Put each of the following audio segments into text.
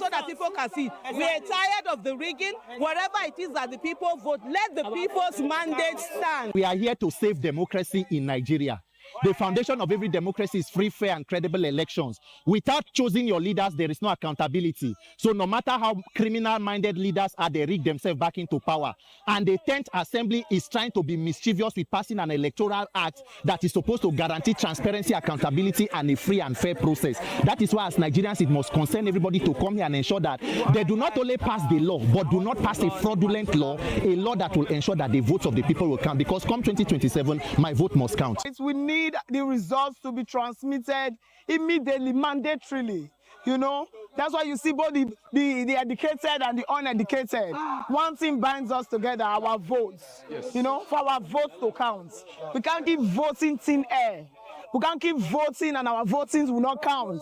that people can see. We are tired of the rigging. Whatever it is that the people vote, let the people's mandate stand. We are here to save democracy in Nigeria. The foundation of every democracy is free, fair, and credible elections. Without choosing your leaders, there is no accountability. So no matter how criminal-minded leaders are, they rig themselves back into power. And the 10th Assembly is trying to be mischievous with passing an electoral act that is supposed to guarantee transparency, accountability, and a free and fair process. That is why, as Nigerians, it must concern everybody to come here and ensure that they do not only pass the law, but do not pass a fraudulent law, a law that will ensure that the votes of the people will count. Because come 2027, my vote must count. We need the results to be transmitted immediately, mandatorily. You know, that's why you see both the educated and the uneducated. One thing binds us together, our votes. Yes. You know, for our votes to count. We can't keep voting thin air. We can't keep voting and our votings will not count.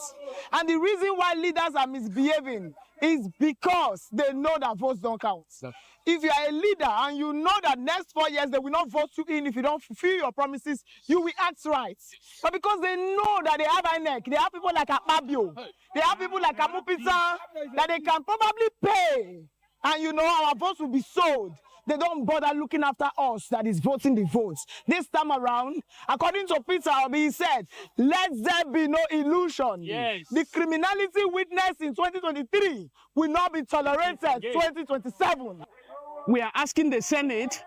And the reason why leaders are misbehaving is because they know that votes don't count. If you are a leader and you know that next 4 years they will not vote you in if you don't fulfill your promises, you will act right. But because they know that they have INEC, they have people like Akpabio, they have people like Amupita that they can probably pay. And you know our votes will be sold. They don't bother looking after us that is voting the votes. This time around, according to Peter Obi, he said, let there be no illusion. Yes. The criminality witnessed in 2023 will not be tolerated 2027. We are asking the Senate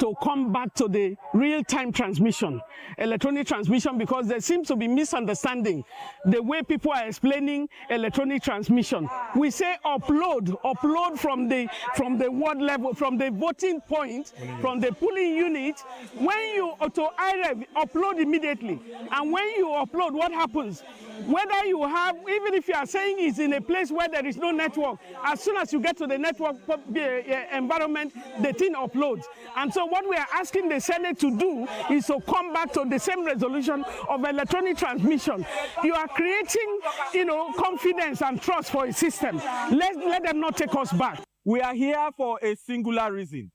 to come back to the real-time transmission, electronic transmission, because there seems to be misunderstanding the way people are explaining electronic transmission. We say upload from the ward level, from the voting point, from the polling unit. When you to IREV, upload immediately. And when you upload, what happens? Whether you have, even if you are saying it's in a place where there is no network, as soon as you get to the network environment, the thing uploads. And so what we are asking the Senate to do is to come back to the same resolution of electronic transmission. You are creating, confidence and trust for a system. Let them not take us back. We are here for a singular reason.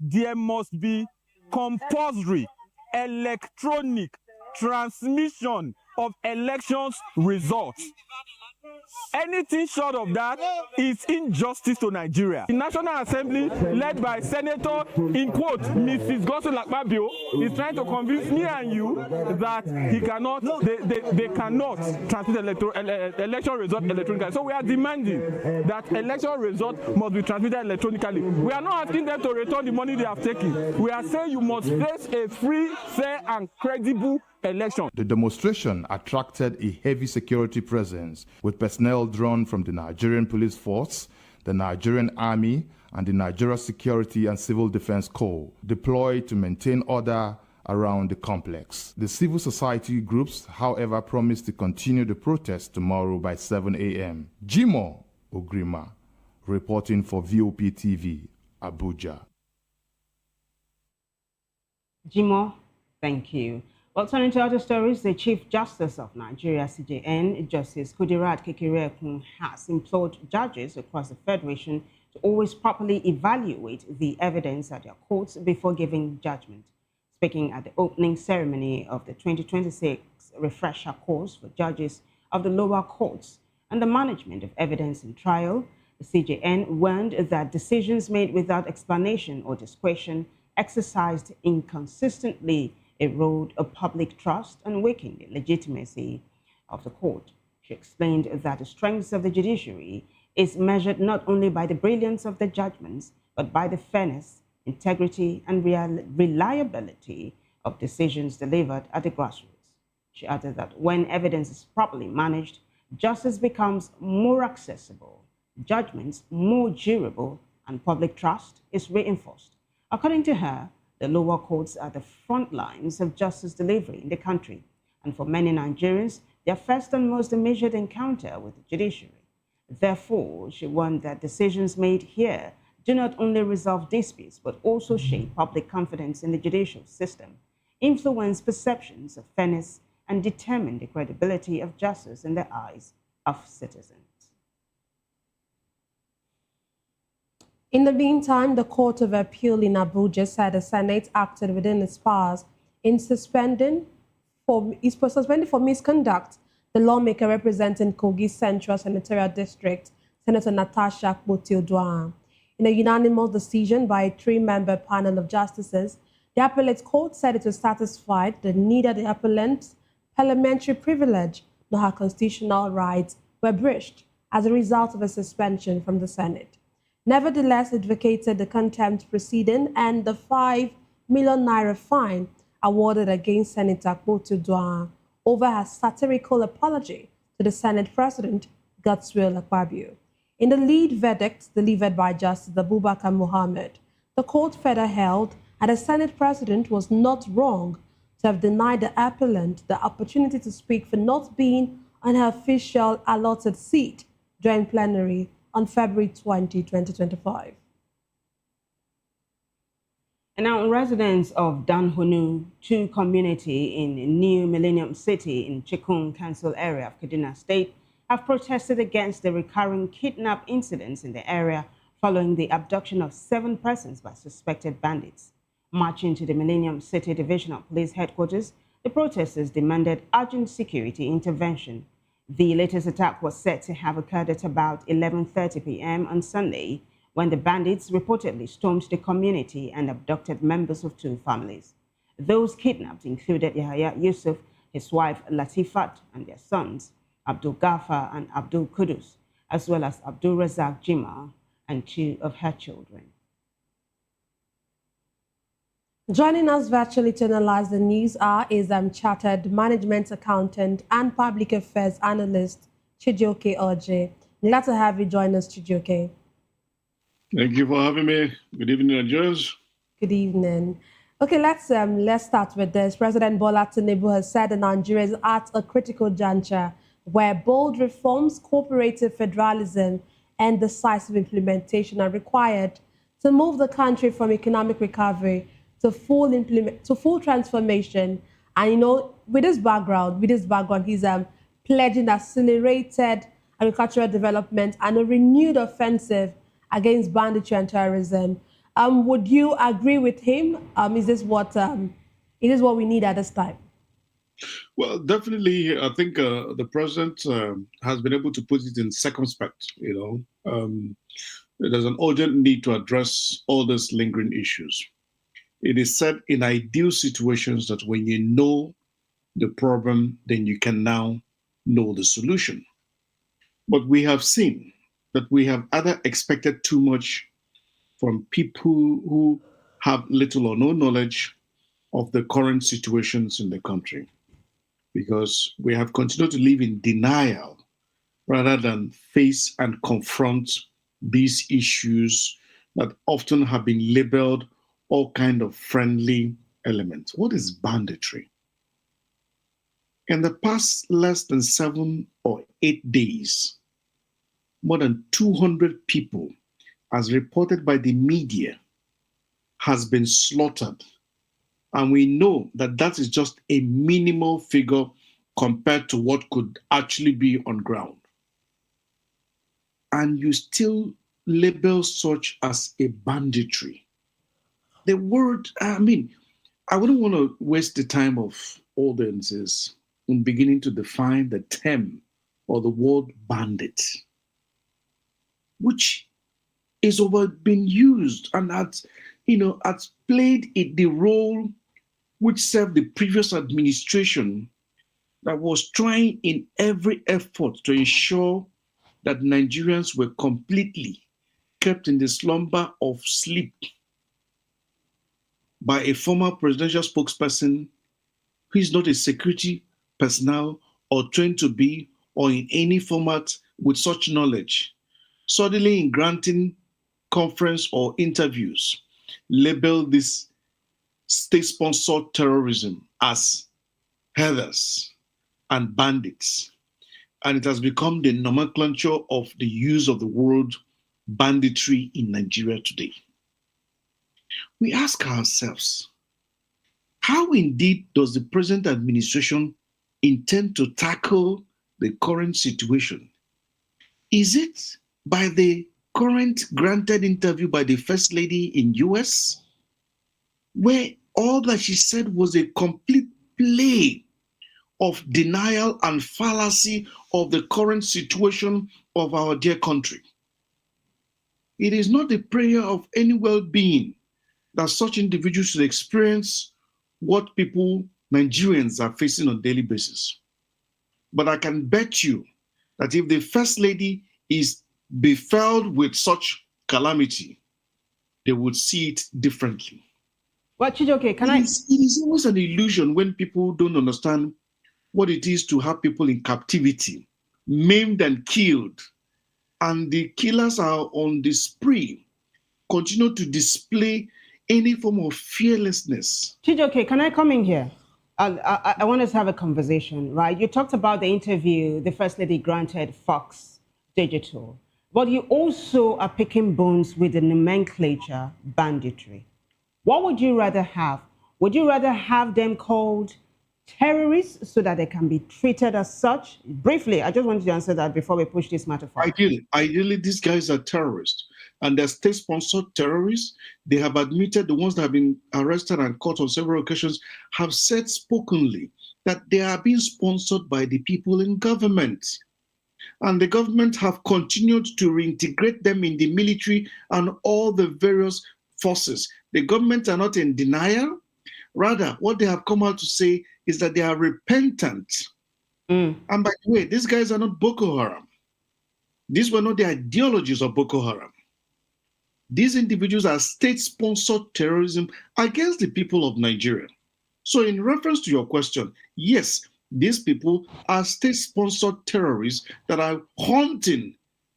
There must be compulsory electronic transmission of elections results. Anything short of that is injustice to Nigeria. The National Assembly, led by Senator, in quote, Mrs. Godswill Akpabio, is trying to convince me and you that they cannot transmit election result electronically. So we are demanding that election result must be transmitted electronically. We are not asking them to return the money they have taken. We are saying you must face a free, fair, and credible election. The demonstration attracted a heavy security presence with personnel drawn from the Nigerian Police Force, the Nigerian Army, and the Nigeria Security and Civil Defense Corps deployed to maintain order around the complex. The civil society groups, however, promised to continue the protest tomorrow by 7 a.m. Jimo Ogrima, reporting for VOP TV, Abuja. Jimo, thank you. Well, turning to other stories, the Chief Justice of Nigeria, CJN, Justice Kudirat Kekereekun, has implored judges across the Federation to always properly evaluate the evidence at their courts before giving judgment. Speaking at the opening ceremony of the 2026 refresher course for judges of the lower courts and the management of evidence in trial, the CJN warned that decisions made without explanation or discretion exercised inconsistently erode a public trust and weaken the legitimacy of the court. She explained that the strength of the judiciary is measured not only by the brilliance of the judgments, but by the fairness, integrity, and reliability of decisions delivered at the grassroots. She added that when evidence is properly managed, justice becomes more accessible, judgments more durable, and public trust is reinforced. According to her, the lower courts are the front lines of justice delivery in the country, and for many Nigerians, their first and most immediate encounter with the judiciary. Therefore, she warned that decisions made here do not only resolve disputes, but also shape public confidence in the judicial system, influence perceptions of fairness, and determine the credibility of justice in the eyes of citizens. In the meantime, the Court of Appeal in Abuja said the Senate acted within its powers in suspending for misconduct the lawmaker representing Kogi Central Senatorial District, Senator Natasha Akpoti-Oduah. In a unanimous decision by a 3-member panel of justices, the appellate court said it was satisfied that neither the appellant's parliamentary privilege nor her constitutional rights were breached as a result of a suspension from the Senate. Nevertheless, it vacated the contempt proceeding and the 5 million naira fine awarded against Senator Akpoti-Oduah over her satirical apology to the Senate President, Godswill Akpabio. In the lead verdict delivered by Justice Abubakar Mohammed, the court further held that the Senate President was not wrong to have denied the appellant the opportunity to speak for not being on her official allotted seat during plenary on February 20, 2025. And now residents of Danhunu 2 community in New Millennium City in Chikun Council area of Kaduna State have protested against the recurring kidnap incidents in the area following the abduction of 7 persons by suspected bandits. Marching to the Millennium City Divisional Police Headquarters, the protesters demanded urgent security intervention. The latest attack was said to have occurred at about 11:30 p.m. on Sunday, when the bandits reportedly stormed the community and abducted members of 2 families. Those kidnapped included Yahya Yusuf, his wife Latifat, and their sons, Abdul Ghaffar and Abdul Kudus, as well as Abdul Razak Jima and 2 of her children. Joining us virtually to analyze the news is Chartered Management Accountant and Public Affairs Analyst Chijioke Oje. Glad to have you join us, Chijioke. Thank you for having me. Good evening, Nigerians. Good evening. Okay, let's start with this. President Bola Tinubu has said that Nigeria is at a critical juncture where bold reforms, cooperative federalism, and decisive implementation are required to move the country from economic recovery to full transformation. And you know, with this background, he's pledging accelerated agricultural development and a renewed offensive against banditry and terrorism. Would you agree with him? Is this what we need at this time? Well, definitely, I think the president has been able to put it in circumspect. There's an urgent need to address all these lingering issues. It is said in ideal situations that when you know the problem, then you can now know the solution. But we have seen that we have either expected too much from people who have little or no knowledge of the current situations in the country, because we have continued to live in denial rather than face and confront these issues that often have been labeled all kind of friendly elements. What is banditry? In the past less than 7 or 8 days, more than 200 people, as reported by the media, has been slaughtered. And we know that that is just a minimal figure compared to what could actually be on ground. And you still label such as a banditry. The word, I wouldn't want to waste the time of audiences in beginning to define the term or the word bandit, which is been used and has played the role which served the previous administration that was trying in every effort to ensure that Nigerians were completely kept in the slumber of sleep by a former presidential spokesperson who is not a security personnel or trained to be or in any format with such knowledge, suddenly in granting conference or interviews, label this state-sponsored terrorism as heathers and bandits. And it has become the nomenclature of the use of the word banditry in Nigeria today. We ask ourselves, how indeed does the present administration intend to tackle the current situation? Is it by the current granted interview by the First Lady in US, where all that she said was a complete play of denial and fallacy of the current situation of our dear country? It is not the prayer of any well-being that such individuals should experience what people, Nigerians, are facing on a daily basis. But I can bet you that if the First Lady is befelled with such calamity, they would see it differently. Well, Chijoke, It is always an illusion when people don't understand what it is to have people in captivity, maimed and killed, and the killers are on the spree, continue to display any form of fearlessness. Chijoke, can I come in here? I want us to have a conversation, right? You talked about the interview the First Lady granted Fox Digital, but you also are picking bones with the nomenclature banditry. What would you rather have? Would you rather have them called terrorists so that they can be treated as such? Briefly, I just wanted to answer that before we push this matter forward. Ideally, these guys are terrorists, and they're state-sponsored terrorists. They have admitted, the ones that have been arrested and caught on several occasions have said spokenly that they are being sponsored by the people in government. And the government have continued to reintegrate them in the military and all the various forces. The government are not in denial. Rather, what they have come out to say is that they are repentant. And by the way, these guys are not Boko Haram. These were not the ideologies of Boko Haram. These individuals are state-sponsored terrorism against the people of Nigeria. So in reference to your question, yes, these people are state-sponsored terrorists that are haunting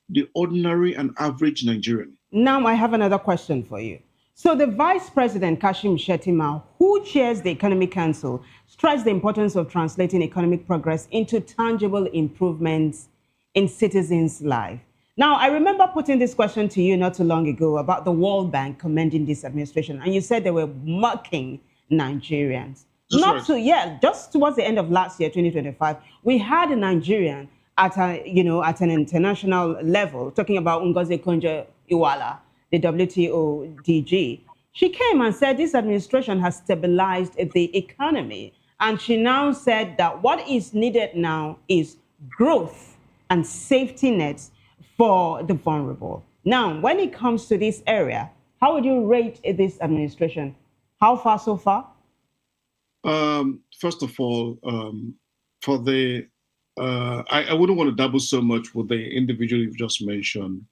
the ordinary and average Nigerian. Now I have another question for you. So the Vice President, Kashim Shettima, who chairs the Economic Council, stressed the importance of translating economic progress into tangible improvements in citizens' life. Now, I remember putting this question to you not too long ago about the World Bank commending this administration, and you said they were mocking Nigerians. Just towards the end of last year, 2025, we had a Nigerian at an international level talking about Ngozi Okonjo-Iweala, the WTO DG. She came and said this administration has stabilized the economy. And she now said that what is needed now is growth and safety nets for the vulnerable. Now, when it comes to this area, how would you rate this administration? How far so far? First of all, I wouldn't want to dabble so much with the individual you've just mentioned,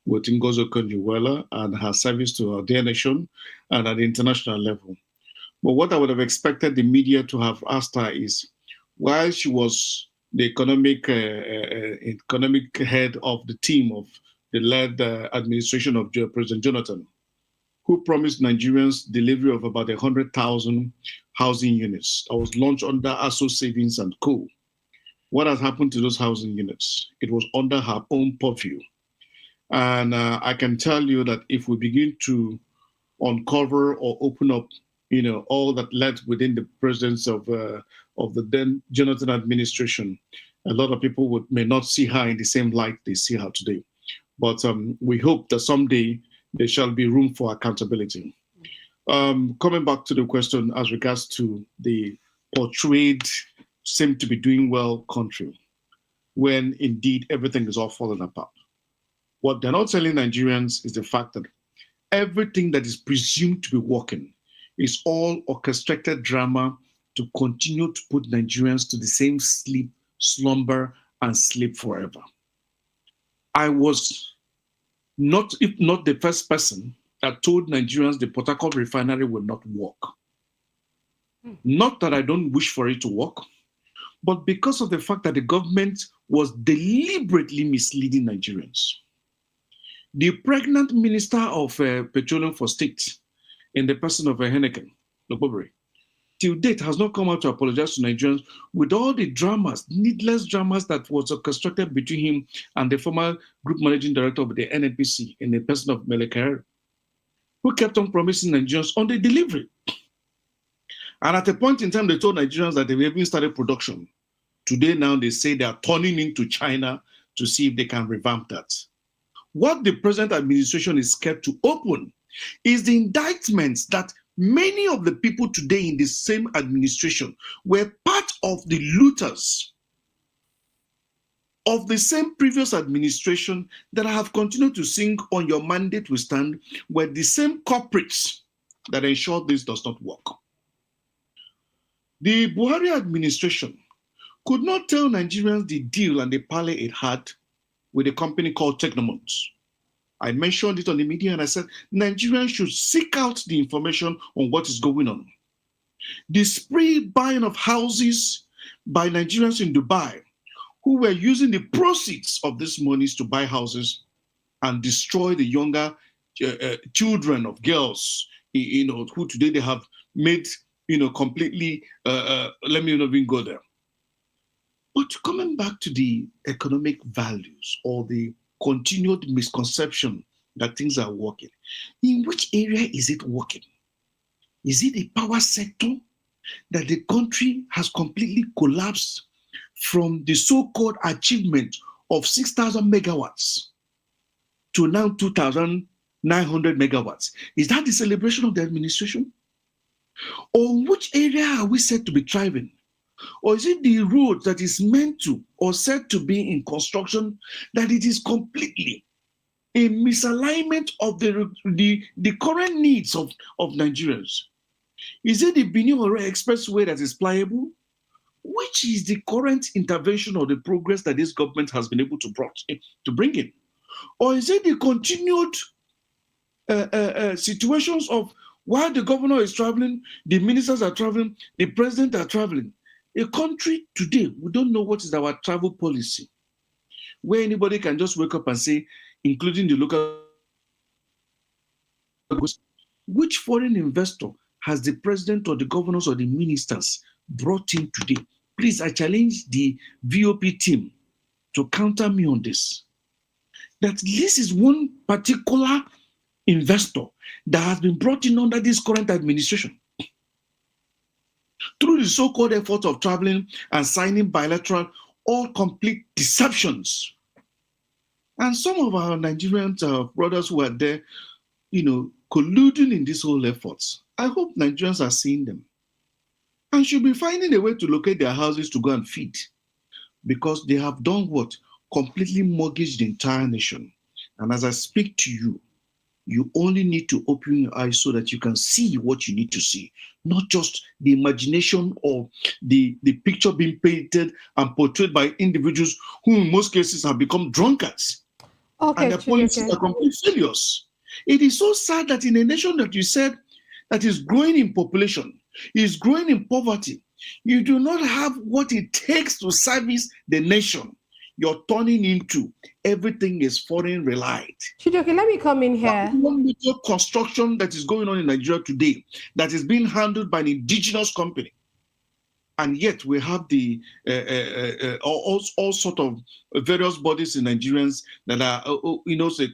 with Ngozi Okonjo-Iweala and her service to our dear nation and at the international level. But what I would have expected the media to have asked her is, while she was the economic head of the team of the led administration of President Jonathan, who promised Nigerians delivery of about 100,000 housing units that was launched under ASO Savings and Co. What has happened to those housing units? It was under her own purview. And I can tell you that if we begin to uncover or open up, all that led within the presence of the then Jonathan administration, a lot of people may not see her in the same light they see her today. But we hope that someday there shall be room for accountability. Coming back to the question as regards to the portrayed seem to be doing well country, when indeed everything is all falling apart. What they're not telling Nigerians is the fact that everything that is presumed to be working is all orchestrated drama to continue to put Nigerians to the same sleep, slumber, and sleep forever. I was not, if not the first person that told Nigerians the Port Harcourt refinery will not work. Not that I don't wish for it to work, but because of the fact that the government was deliberately misleading Nigerians. The pregnant minister of petroleum for state, in the person of Henneken, Lokobere, till date has not come out to apologize to Nigerians with all the dramas, needless dramas that was orchestrated between him and the former group managing director of the NNPC in the person of Melekere, who kept on promising Nigerians on the delivery. And at a point in time, they told Nigerians that they even started production. Today now they say they are turning into China to see if they can revamp that. What the present administration is scared to open is the indictments that many of the people today in the same administration were part of the looters of the same previous administration that have continued to sing on your mandate we stand were the same culprits that ensured this does not work. The Buhari administration could not tell Nigerians the deal and the parley it had with a company called Technomont. I mentioned it on the media and I said Nigerians should seek out the information on what is going on. The spree buying of houses by Nigerians in Dubai who were using the proceeds of these monies to buy houses and destroy the younger children of girls, who today they have made, completely, let me not even go there. But coming back to the economic values or the continued misconception that things are working, in which area is it working? Is it the power sector that the country has completely collapsed from the so-called achievement of 6,000 megawatts to now 2,900 megawatts? Is that the celebration of the administration? Or which area are we said to be thriving? Or is it the road that is meant to or said to be in construction that it is completely a misalignment of the current needs of Nigerians? Is it the Benin-Ore Expressway that is pliable? Which is the current intervention or the progress that this government has been able to bring in? Or is it the continued situations of while the governor is traveling, the ministers are traveling, the president are traveling? A country today, we don't know what is our travel policy, where anybody can just wake up and say, including the local, which foreign investor has the president or the governors or the ministers brought in today? Please, I challenge the VOP team to counter me on this. That this is one particular investor that has been brought in under this current administration through the so-called effort of traveling and signing bilateral, all complete deceptions. And some of our Nigerian brothers who are there, colluding in these whole efforts, I hope Nigerians are seeing them and should be finding a way to locate their houses to go and feed, because they have done what? Completely mortgaged the entire nation. And as I speak to you, you only need to open your eyes so that you can see what you need to see, not just the imagination or the picture being painted and portrayed by individuals who in most cases have become drunkards. Okay, and their policies are complete failures. It is so sad that in a nation that you said that is growing in population, is growing in poverty, you do not have what it takes to service the nation. You're turning into everything is foreign relied. Chijoke, let me come in here. One major construction that is going on in Nigeria today that is being handled by an indigenous company. And yet we have the all sort of various bodies in Nigerians that are,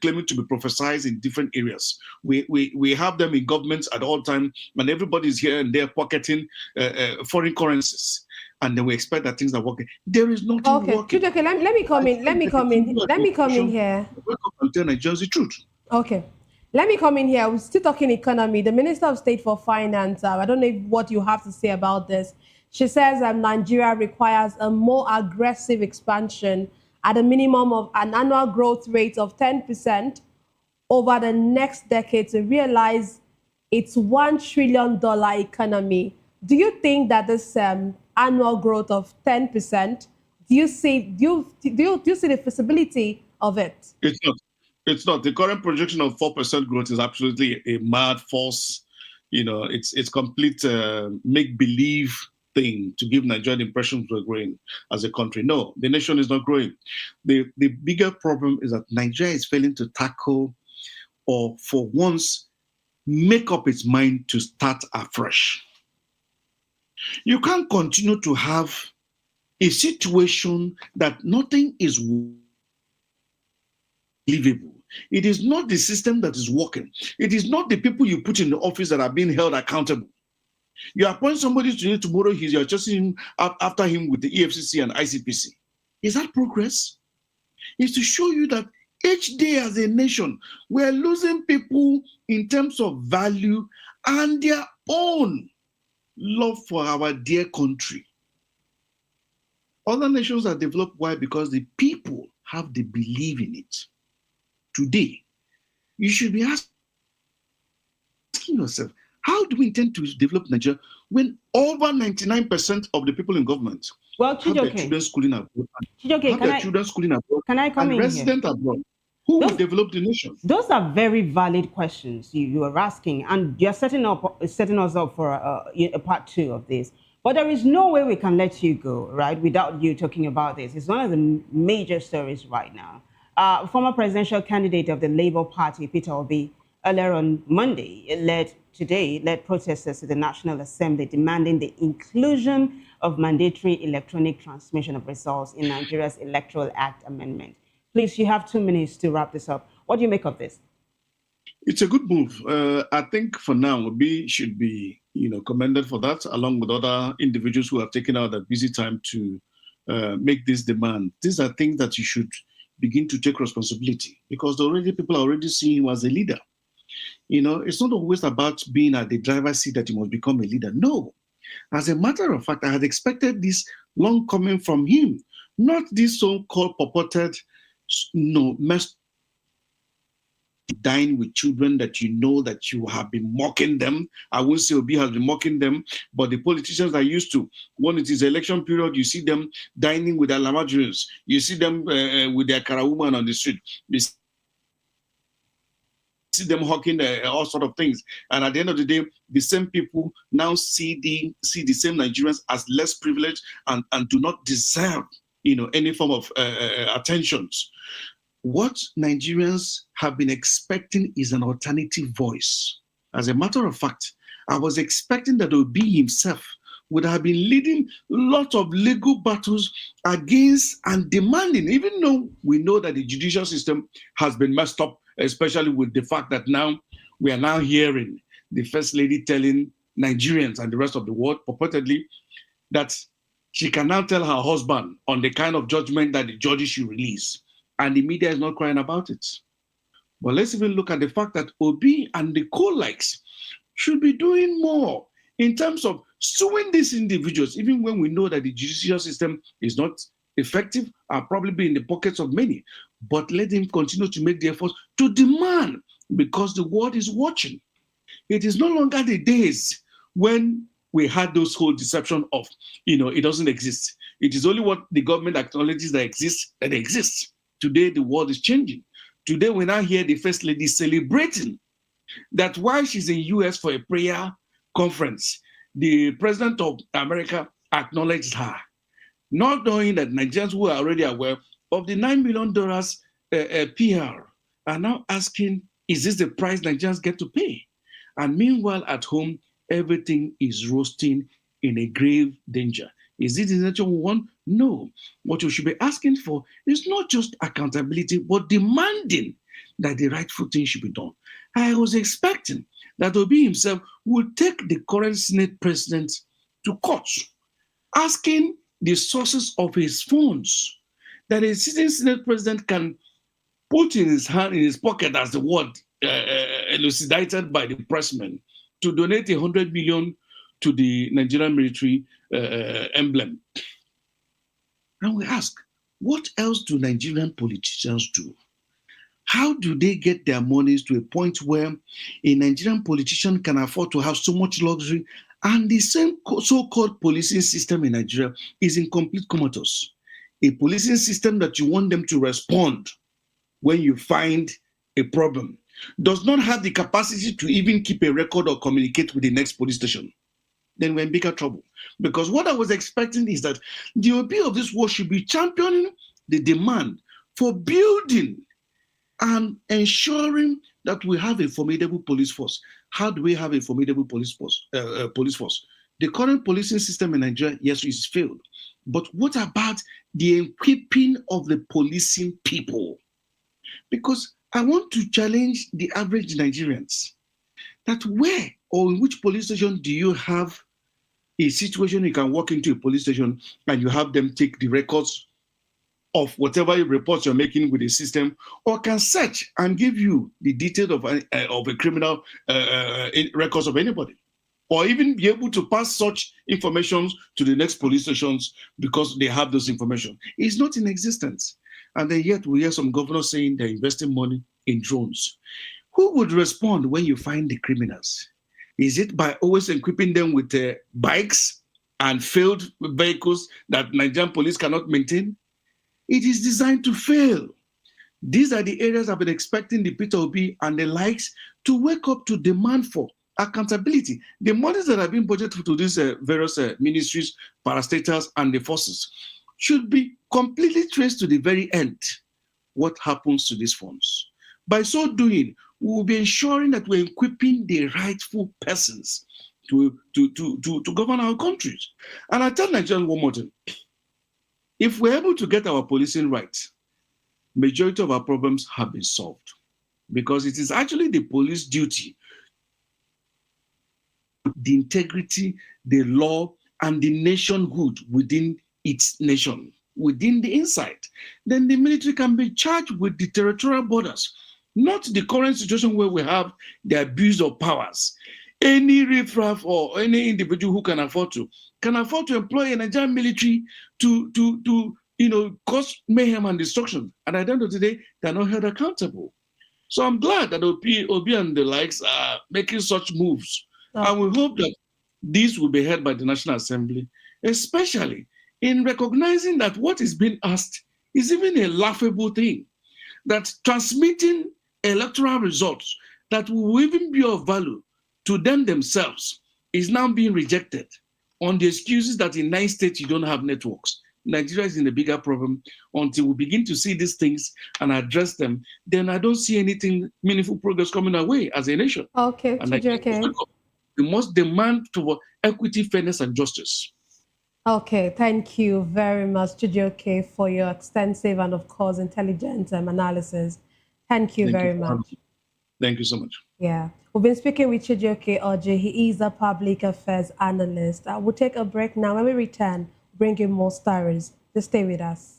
claiming to be prophesized in different areas. We have them in governments at all times, and everybody's here and there pocketing foreign currencies. And then we expect that things are working. There is nothing working. Okay, let me come in. Let me come in here. Wake up and tell Nigerians the truth. Okay. Let me come in here. We're still talking economy. The Minister of State for Finance, I don't know what you have to say about this. She says Nigeria requires a more aggressive expansion at a minimum of an annual growth rate of 10% over the next decade to realize its $1 trillion economy. Do you think that this annual growth of 10%, do you see the feasibility of it? It's not. It's not. The current projection of 4% growth is absolutely a mad false. It's complete make-believe thing to give Nigeria the impression we're growing as a country. No, the nation is not growing. The bigger problem is that Nigeria is failing to tackle or for once make up its mind to start afresh. You can't continue to have a situation that nothing is livable. It is not the system that is working. It is not the people you put in the office that are being held accountable. You appoint somebody today, tomorrow you're chasing after him with the EFCC and ICPC. Is that progress? It's to show you that each day as a nation, we're losing people in terms of value and their own love for our dear country. Other nations are developed. Why? Because the people have the belief in it. Today, you should be asking yourself, how do we intend to develop Nigeria when over 99% of the people in government have their children schooling abroad, can I come and in resident here? abroad? Who will develop the nation? Those are very valid questions you are asking, and you're setting us up for a part 2 of this. But there is no way we can let you go, right, without you talking about this. It's one of the major stories right now. Former presidential candidate of the Labour Party, Peter Obi, earlier on Monday, led protesters to the National Assembly demanding the inclusion of mandatory electronic transmission of results in Nigeria's Electoral Act amendment. Please, you have 2 minutes to wrap this up. What do you make of this? It's a good move. I think for now, Obi should be, commended for that, along with other individuals who have taken out their busy time to make this demand. These are things that you should begin to take responsibility, because people are already seeing him as a leader. It's not always about being at the driver's seat that you must become a leader. No. As a matter of fact, I had expected this long coming from him, not this so-called purported, mess dine with children that that you have been mocking them. I won't say Obi has been mocking them, but the politicians are used to, when it is election period, you see them dining with their lamadrins. You see them with their karawoman on the street. You see them hawking all sort of things. And at the end of the day, the same people now see the same Nigerians as less privileged and do not deserve any form of attentions. What Nigerians have been expecting is an alternative voice. As a matter of fact, I was expecting that Obi himself would have been leading lots of legal battles against and demanding, even though we know that the judicial system has been messed up, especially with the fact that now we are now hearing the First Lady telling Nigerians and the rest of the world purportedly that she can now tell her husband on the kind of judgment that the judges should release. And the media is not crying about it. But let's even look at the fact that Obi and the co-likes should be doing more in terms of suing these individuals, even when we know that the judicial system is not effective, are probably in the pockets of many. But let them continue to make the efforts to demand, because the world is watching. It is no longer the days when we had those whole deception of, it doesn't exist. It is only what the government acknowledges that exists. Today, the world is changing. Today, we now hear the First Lady celebrating that while she's in US for a prayer conference, the President of America acknowledged her, not knowing that Nigerians who are already aware of the $9 million PR are now asking, is this the price Nigerians get to pay? And meanwhile, at home, everything is roasting in a grave danger. Is it the nature we want? No. What you should be asking for is not just accountability, but demanding that the rightful thing should be done. I was expecting that Obi himself would take the current Senate president to court, asking the sources of his funds that a sitting Senate president can put in his hand, in his pocket, as the word elucidated by the pressman, to donate 100 million to the Nigerian military emblem. And we ask, what else do Nigerian politicians do? How do they get their monies to a point where a Nigerian politician can afford to have so much luxury, and the same so-called policing system in Nigeria is in complete comatose? A policing system that you want them to respond when you find a problem does not have the capacity to even keep a record or communicate with the next police station. Then we're in bigger trouble. Because what I was expecting is that the OB of this war should be championing the demand for building and ensuring that we have a formidable police force. How do we have a formidable police force? The current policing system in Nigeria, yes, is failed. But what about the equipping of the policing people? Because I want to challenge the average Nigerians that where or in which police station do you have a situation you can walk into a police station and you have them take the records of whatever reports you're making with the system, or can search and give you the details of a criminal records of anybody? or even be able to pass such information to the next police stations because they have those information. It's not in existence. And then yet we hear some governors saying they're investing money in drones. Who would respond when you find the criminals? Is it by always equipping them with bikes and failed vehicles that Nigerian police cannot maintain? It is designed to fail. These are the areas I've been expecting the Peter Obi and the likes to wake up to demand for accountability. The monies that have been budgeted to these various ministries, parastatals, and the forces should be completely traced to the very end. What happens to these funds? By so doing, we will be ensuring that we're equipping the rightful persons to govern our countries. And I tell Nigerians one more thing. If we're able to get our policing right, majority of our problems have been solved, because it is actually the police duty, the integrity, the law, and the nationhood within its nation, within the inside. Then the military can be charged with the territorial borders, not the current situation where we have the abuse of powers. Any riffraff or any individual who can afford to employ a Nigerian military to cause mayhem and destruction. And at the end of the day, they're not held accountable. So I'm glad that Obi and the likes are making such moves. And we hope that this will be heard by the National Assembly, especially in recognizing that what is being asked is even a laughable thing. That transmitting electoral results that will even be of value to them themselves is now being rejected on the excuses that in 9 states you don't have networks. Nigeria is in a bigger problem. Until we begin to see these things and address them, then I don't see anything meaningful progress coming our way as a nation. Okay, and we must demand for equity, fairness, and justice. Okay, thank you very much, Chijioke, for your extensive and, of course, intelligent analysis. Thank you very much. Thank you so much. Yeah. We've been speaking with Chijioke Oji. He is a public affairs analyst. We'll take a break now. When we return, bring you more stories. Just stay with us.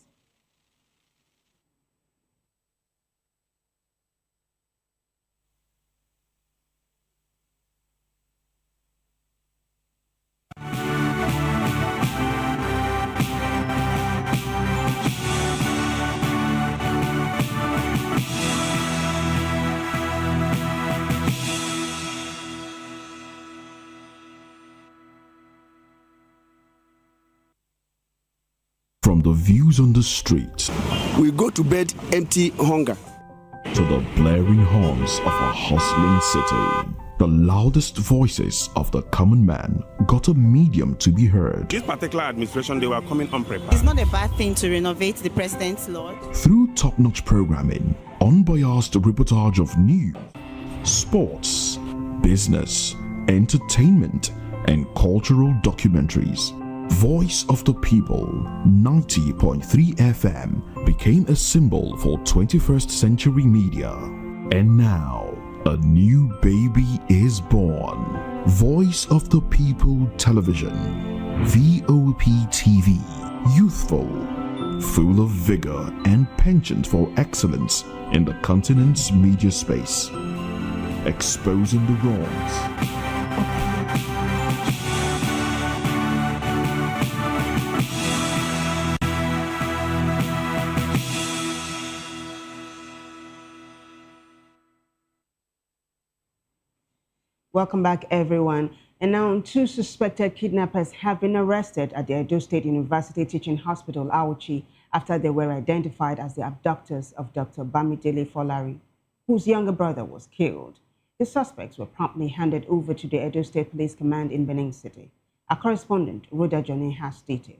From the views on the streets, we go to bed empty hunger, to the blaring horns of a hustling city, the loudest voices of the common man got a medium to be heard. This particular administration, they were coming unprepared. It's not a bad thing to renovate the president's lodge. Through top-notch programming, unbiased reportage of news, sports, business, entertainment, and cultural documentaries, Voice of the People 90.3 FM became a symbol for 21st century media. And now, a new baby is born. Voice of the People Television, VOP TV, youthful, full of vigor and penchant for excellence in the continent's media space, exposing the wrongs. Welcome back, everyone. And now 2 suspected kidnappers have been arrested at the Edo State University Teaching Hospital, Auchi, after they were identified as the abductors of Dr. Bamidele Folari, whose younger brother was killed. The suspects were promptly handed over to the Edo State Police Command in Benin City. Our correspondent, Rhoda Johnny, has details.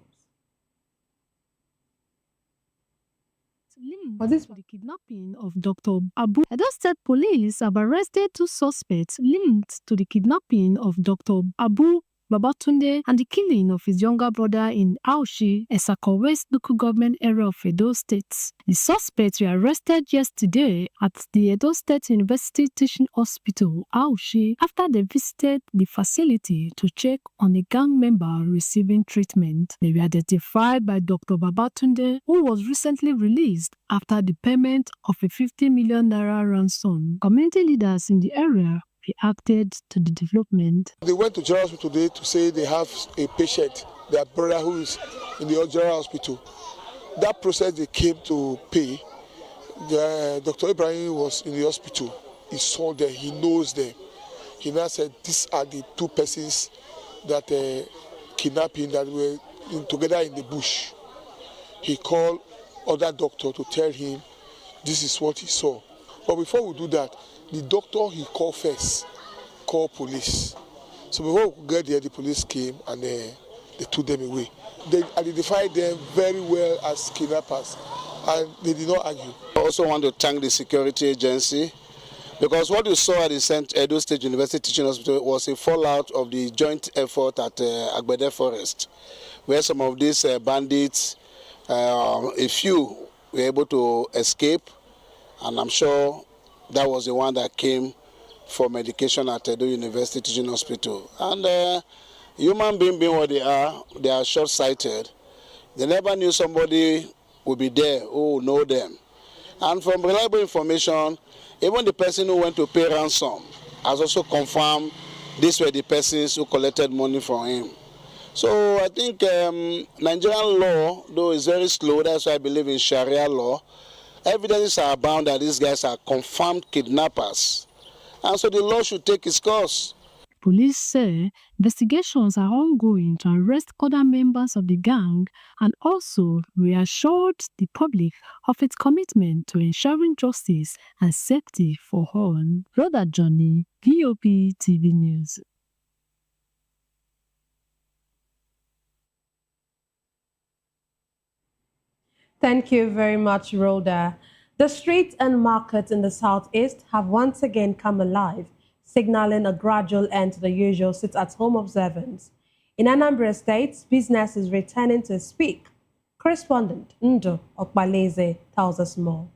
For this the kidnapping of Dr. Abu, Edo State Police have arrested 2 suspects linked to the kidnapping of Dr. Abu Babatunde and the killing of his younger brother in Auchi, Esako West local government area of Edo State. The suspects were arrested yesterday at the Edo State University Teaching Hospital, Auchi, after they visited the facility to check on a gang member receiving treatment. They were identified by Dr. Babatunde, who was recently released after the payment of a 50 million naira ransom. Community leaders in the area reacted to the development. They went to General Hospital today to say they have a patient, their brother who is in the General Hospital. That process they came to pay, Dr. Ibrahim was in the hospital. He saw them, he knows them. He now said, these are the two persons that kidnapping that were together in the bush. He called other doctor to tell him this is what he saw. But before we do that, the doctor he called first, called police. So before we could get there, the police came and they took them away. They identified them very well as kidnappers, and they did not argue. I also want to thank the security agency, because what you saw at the Edo State University Teaching Hospital was a fallout of the joint effort at Agbede Forest, where some of these bandits, a few were able to escape, and I'm sure that was the one that came for medication at Edo University Teaching Hospital. And human being what they are short-sighted. They never knew somebody would be there who would know them. And from reliable information, even the person who went to pay ransom has also confirmed these were the persons who collected money from him. So I think Nigerian law, though is very slow, that's why I believe in Sharia law, evidences are abound that these guys are confirmed kidnappers. And so the law should take its course. Police say investigations are ongoing to arrest other members of the gang and also reassured the public of its commitment to ensuring justice and safety for all. Rhoda Johnny, VOP TV News. Thank you very much, Rhoda. The streets and markets in the southeast have once again come alive, signaling a gradual end to the usual sit-at-home observance. In Anambra State, business is returning to speak. Correspondent Ndo Okbaleze tells us more.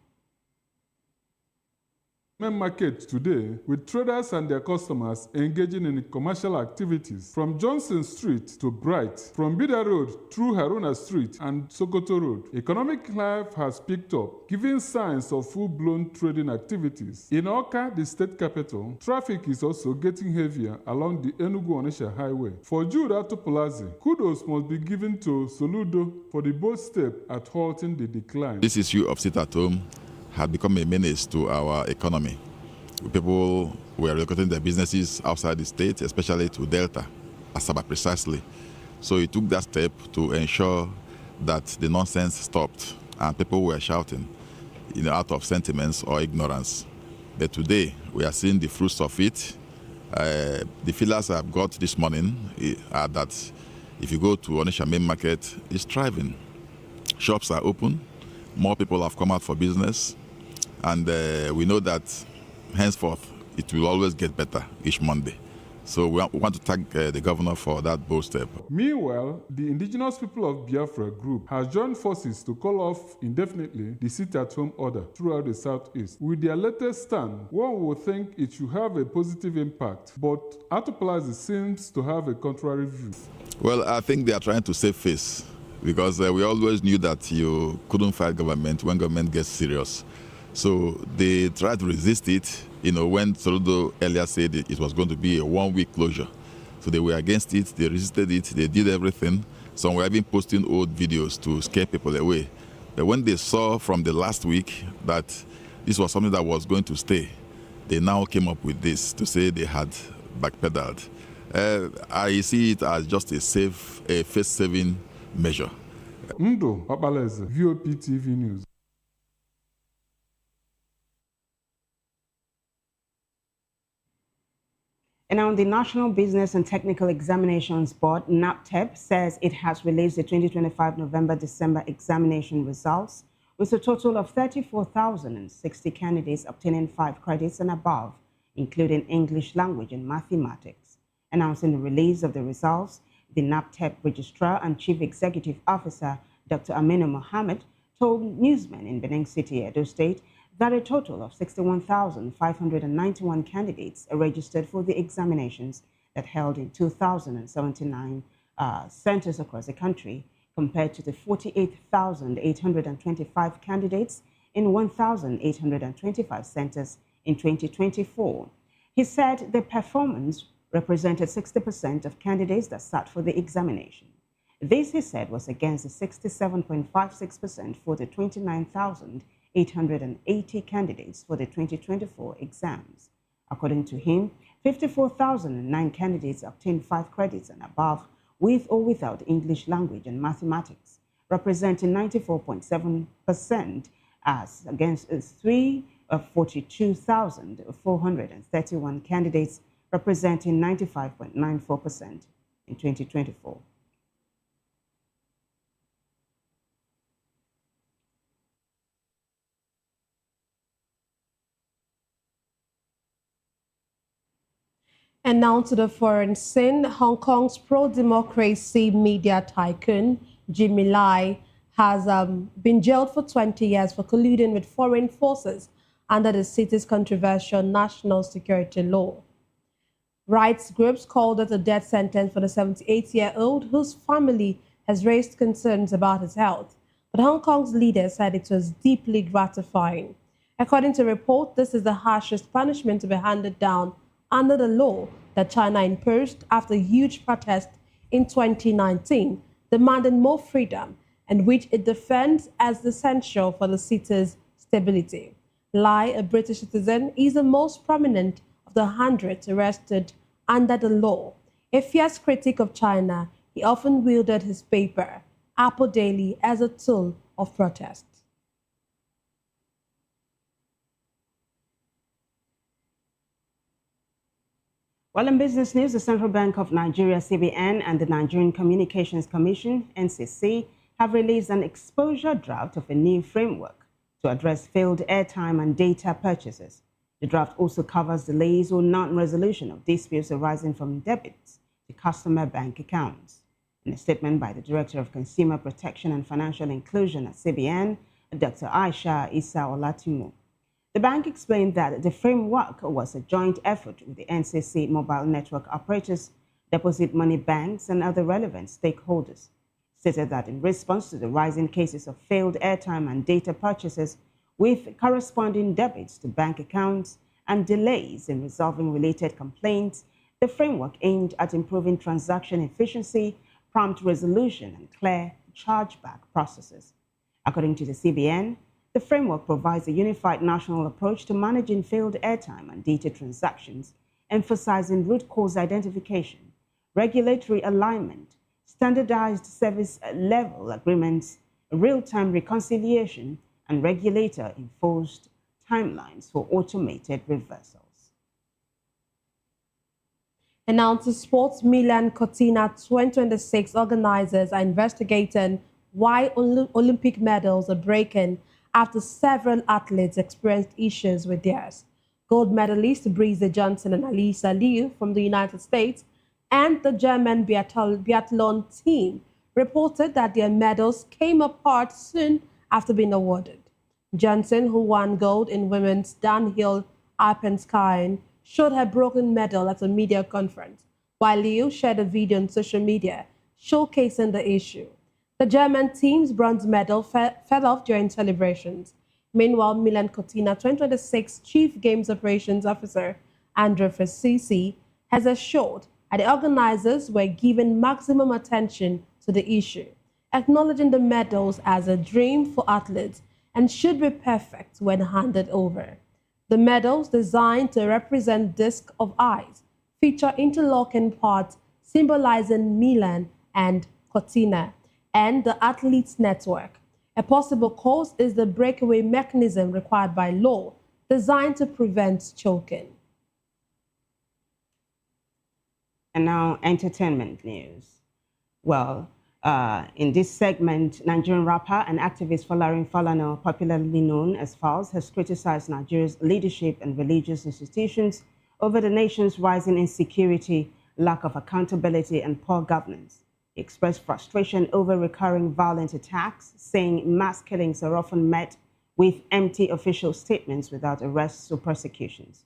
Main market today, with traders and their customers engaging in commercial activities from Johnson Street to Bright, from Bida Road through Haruna Street and Sokoto Road. Economic life has picked up, giving signs of full-blown trading activities. In Oka, the state capital, traffic is also getting heavier along the Enugu-Onitsha highway. For Jude Atopolazi, kudos must be given to Soludo for the bold step at halting the decline. This issue of sit-at-home had become a menace to our economy. People were relocating their businesses outside the state, especially to Delta, Asaba precisely. So he took that step to ensure that the nonsense stopped and people were shouting, out of sentiments or ignorance. But today, we are seeing the fruits of it. The feelers I've got this morning are that if you go to Onitsha main market, it's thriving. Shops are open, more people have come out for business, and we know that henceforth it will always get better each Monday. So we want to thank the governor for that bold step. Meanwhile, the indigenous people of Biafra group has joined forces to call off indefinitely the sit-at-home order throughout the southeast. With their latest stand, one would think it should have a positive impact, but Atopolazi seems to have a contrary view. Well, I think they are trying to save face, because we always knew that you couldn't fight government when government gets serious. So they tried to resist it, when Soludo earlier said it was going to be a one-week closure. So they were against it, they resisted it, they did everything. Some were even posting old videos to scare people away. But when they saw from the last week that this was something that was going to stay, they now came up with this to say they had backpedaled. I see it as just a face-saving measure. Ndo Okbaleze, VOP TV News. And now the National Business and Technical Examinations Board, NABTEB, says it has released the 2025 November-December examination results with a total of 34,060 candidates obtaining 5 credits and above, including English language and mathematics. Announcing the release of the results, the NABTEB Registrar and Chief Executive Officer, Dr. Aminu Mohammed, told newsmen in Benin City, Edo State, that a total of 61,591 candidates are registered for the examinations that held in 2,079 centers across the country, compared to the 48,825 candidates in 1,825 centers in 2024. He said the performance represented 60% of candidates that sat for the examination. This, he said, was against the 67.56% for the 29,880 candidates for the 2024 exams. According to him, 54,009 candidates obtained 5 credits and above, with or without English language and mathematics, representing 94.7% as against 42,431 candidates, representing 95.94% in 2024. And now to the foreign scene. Hong Kong's pro-democracy media tycoon, Jimmy Lai, has been jailed for 20 years for colluding with foreign forces under the city's controversial national security law. Rights groups called it a death sentence for the 78-year-old, whose family has raised concerns about his health. But Hong Kong's leader said it was deeply gratifying. According to a report, this is the harshest punishment to be handed down under the law that China imposed after huge protests in 2019, demanding more freedom, and which it defends as essential for the city's stability. Lai, a British citizen, is the most prominent of the hundreds arrested under the law. A fierce critic of China, he often wielded his paper, Apple Daily, as a tool of protest. Well, in business news, the Central Bank of Nigeria, CBN, and the Nigerian Communications Commission, NCC, have released an exposure draft of a new framework to address failed airtime and data purchases. The draft also covers delays or non-resolution of disputes arising from debits to customer bank accounts. In a statement by the Director of Consumer Protection and Financial Inclusion at CBN, Dr. Aisha Issa Olatimu, the bank explained that the framework was a joint effort with the NCC mobile network operators, deposit money banks, and other relevant stakeholders. Stated that in response to the rising cases of failed airtime and data purchases with corresponding debits to bank accounts and delays in resolving related complaints, the framework aimed at improving transaction efficiency, prompt resolution, and clear chargeback processes. According to the CBN, the framework provides a unified national approach to managing failed airtime and data transactions, emphasizing root cause identification, regulatory alignment, standardized service level agreements, real-time reconciliation, and regulator-enforced timelines for automated reversals. And now to sports. Milan Cortina 2026 organizers are investigating why Olympic medals are breaking after several athletes experienced issues with theirs. Gold medalist Breeze Johnson and Alisa Liu from the United States and the German biathlon team reported that their medals came apart soon after being awarded. Johnson, who won gold in women's downhill alpine, showed her broken medal at a media conference, while Liu shared a video on social media showcasing the issue. The German team's bronze medal fell off during celebrations. Meanwhile, Milan Cortina 2026 Chief Games Operations Officer Andrea Frassisi has assured that the organizers were giving maximum attention to the issue, acknowledging the medals as a dream for athletes and should be perfect when handed over. The medals, designed to represent discs of ice, feature interlocking parts symbolizing Milan and Cortina and the athletes' network. A possible cause is the breakaway mechanism required by law, designed to prevent choking. And now, entertainment news. Well, in this segment, Nigerian rapper and activist Folarin Falana, popularly known as Falz, has criticized Nigeria's leadership and religious institutions over the nation's rising insecurity, lack of accountability, and poor governance. He expressed frustration over recurring violent attacks, saying mass killings are often met with empty official statements without arrests or prosecutions.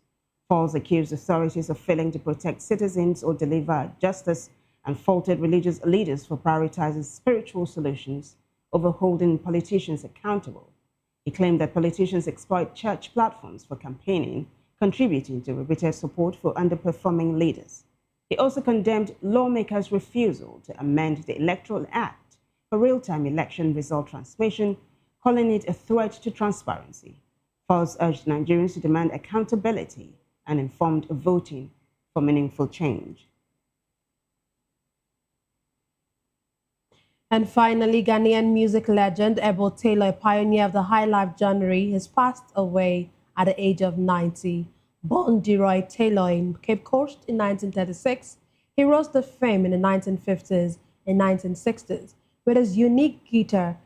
Falz accused authorities of failing to protect citizens or deliver justice and faulted religious leaders for prioritizing spiritual solutions over holding politicians accountable. He claimed that politicians exploit church platforms for campaigning, contributing to repeated support for underperforming leaders. He also condemned lawmakers' refusal to amend the Electoral Act for real-time election result transmission, calling it a threat to transparency. Falz urged Nigerians to demand accountability and informed voting for meaningful change. And finally, Ghanaian music legend Ebo Taylor, a pioneer of the high life genre, has passed away at the age of 90. Born Deroy Taylor in Cape Coast in 1936, he rose to fame in the 1950s and 1960s with his unique guitar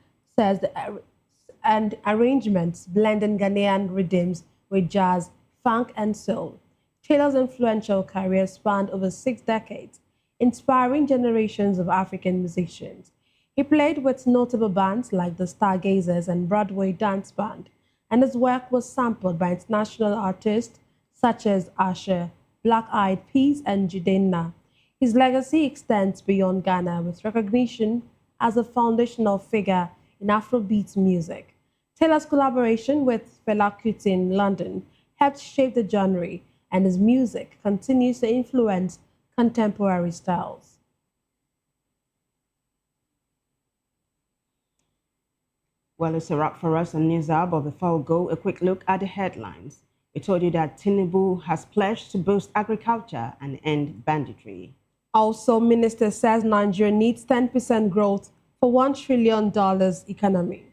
and arrangements blending Ghanaian rhythms with jazz, funk, and soul. Taylor's influential career spanned over 6 decades, inspiring generations of African musicians. He played with notable bands like the Stargazers and Broadway Dance Band, and his work was sampled by international artists such as Usher, Black Eyed Peas, and Jidenna. His legacy extends beyond Ghana with recognition as a foundational figure in Afrobeat music. Taylor's collaboration with Fela Kuti in London helped shape the genre, and his music continues to influence contemporary styles. Well, it's a wrap for us on News Hour, but before we go, a quick look at the headlines. We told you that Tinubu has pledged to boost agriculture and end banditry. Also, Minister says Nigeria needs 10% growth for $1 trillion economy.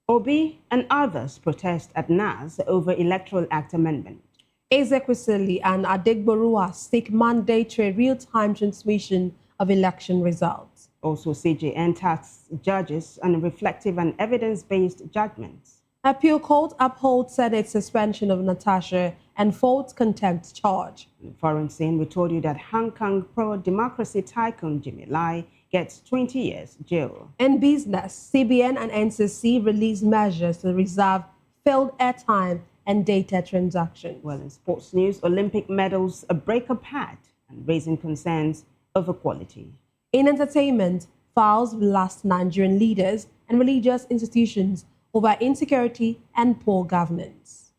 Obi and others protest at NAS over Electoral Act amendment. Ezekwesili and Adegboruwa seek mandatory real-time transmission of election results. Also, CJN tasks judges on reflective and evidence-based judgments. Appeal Court upholds Senate suspension of Natasha and faults contempt charge. In foreign scene, we told you that Hong Kong pro-democracy tycoon Jimmy Lai gets 20 years jail. In business, CBN and NCC released measures to reserve failed airtime and data transactions. Well, in sports news, Olympic medals break apart and raising concerns over quality. In entertainment, files blast Nigerian leaders and religious institutions over insecurity and poor governance.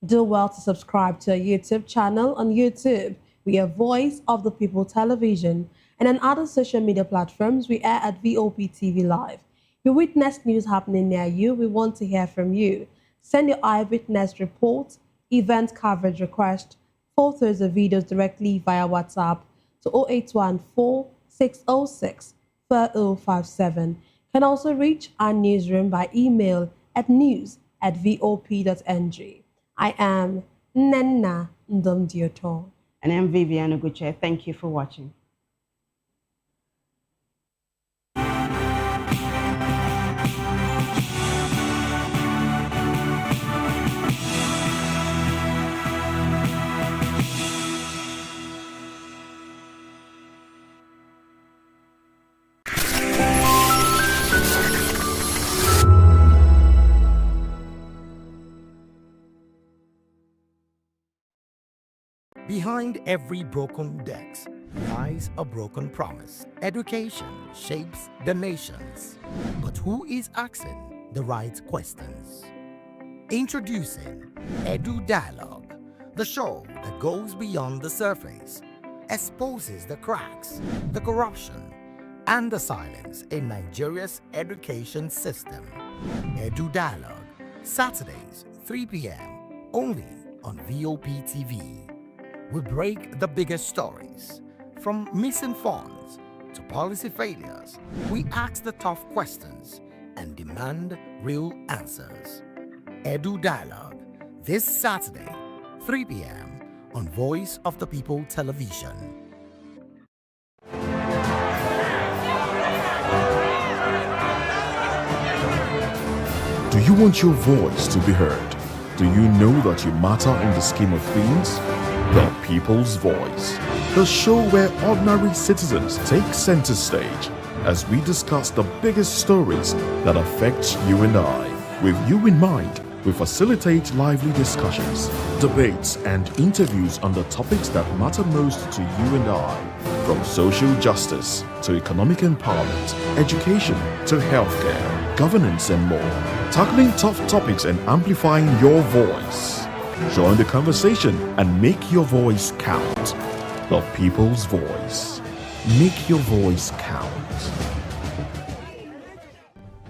Do well to subscribe to our YouTube channel on YouTube. We are Voice of the People Television, and on other social media platforms, we air at VOP TV Live. You witness news happening near you, we want to hear from you. Send your eyewitness reports, event coverage request, photos or videos directly via WhatsApp to 0814 606 4057. Can also reach our newsroom by email at news@vop.ng. I am Nenna Ndomdioto. And I'm Vivian Oguche. Thank you for watching. Behind every broken desk lies a broken promise. Education shapes the nations. But who is asking the right questions? Introducing Edu Dialogue, the show that goes beyond the surface, exposes the cracks, the corruption, and the silence in Nigeria's education system. Edu Dialogue, Saturdays, 3 p.m., only on VOP TV. We break the biggest stories, from missing funds to policy failures. We ask the tough questions and demand real answers. Edu Dialogue, this Saturday, 3 p.m. on Voice of the People Television. Do you want your voice to be heard? Do you know that you matter in the scheme of things? The People's Voice, the show where ordinary citizens take center stage as we discuss the biggest stories that affect you and I. With you in mind, we facilitate lively discussions, debates, and interviews on the topics that matter most to you and I. From social justice to economic empowerment, education to healthcare, governance, and more. Tackling tough topics and amplifying your voice. Join the conversation and make your voice count. The People's Voice. Make your voice count.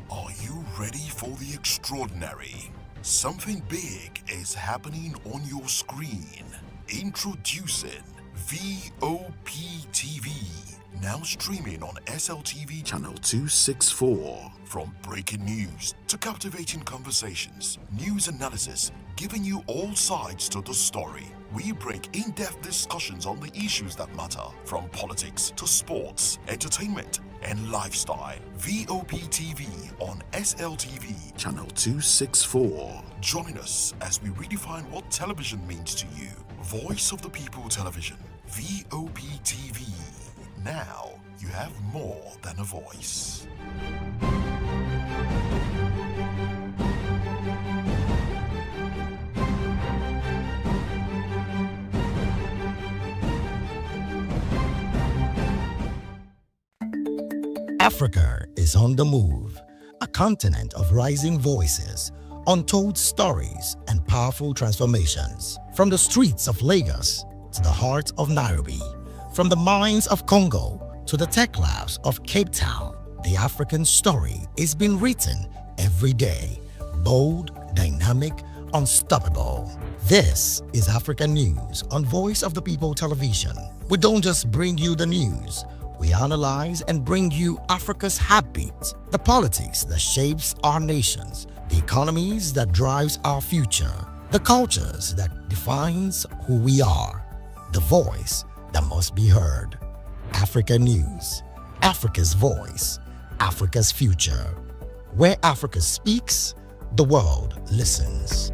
Are you ready for the extraordinary? Something big is happening on your screen. Introducing VOP TV. Now streaming on SLTV channel 264. From breaking news to captivating conversations, news analysis, giving you all sides to the story. We bring in-depth discussions on the issues that matter, from politics to sports, entertainment, and lifestyle. VOP TV on SLTV channel 264. Join us as we redefine what television means to you. Voice of the People Television, VOP TV. Now you have more than a voice. Africa is on the move, a continent of rising voices, untold stories, and powerful transformations. From the streets of Lagos to the heart of Nairobi, from the mines of Congo to the tech labs of Cape Town, the African story is being written every day. Bold, dynamic, unstoppable. This is African News on Voice of the People Television. We don't just bring you the news. We analyze and bring you Africa's heartbeat, the politics that shapes our nations, the economies that drives our future, the cultures that defines who we are, the voice that must be heard. Africa News, Africa's voice, Africa's future. Where Africa speaks, the world listens.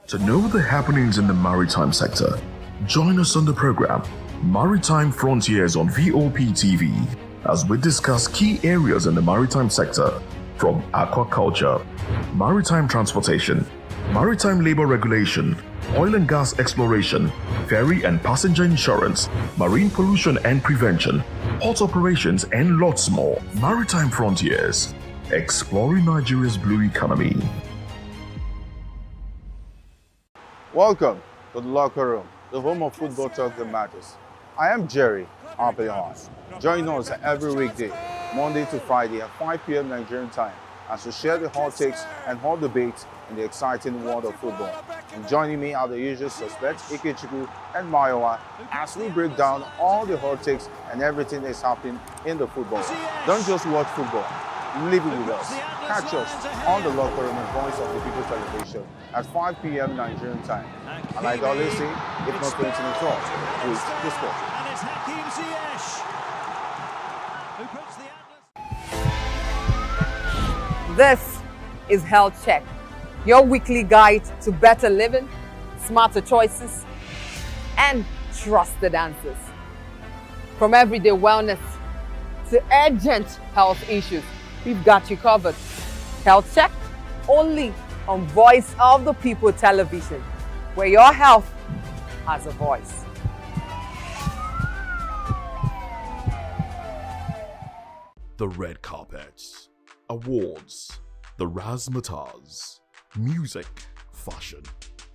To know the happenings in the maritime sector, join us on the program Maritime Frontiers on VOP TV as we discuss key areas in the maritime sector, from aquaculture, maritime transportation, maritime labor regulation, oil and gas exploration, ferry and passenger insurance, marine pollution and prevention, port operations, and lots more. Maritime Frontiers, exploring Nigeria's blue economy. Welcome to the locker room, the home of football talk that matters. I am Jerry Arpelon. Join us every weekday, Monday to Friday at 5 p.m. Nigerian time, as we share the hot takes and hot debates in the exciting world of football. And joining me are the usual suspects, Ikechukwu and Mayowa, as we break down all the hot takes and everything that's happening in the football. Don't just watch football, live it with us. Catch us on the locker room and Voice of the People Television at 5 p.m. Nigerian time. And like I always say, if not 20 minutes off, with the sport. And it's Hakim Ziyech who puts the This is Health Check, your weekly guide to better living, smarter choices, and trusted answers. From everyday wellness to urgent health issues, we've got you covered. Health Check, only on Voice of the People Television, where your health has a voice. The red carpets, awards, the razzmatazz, music, fashion,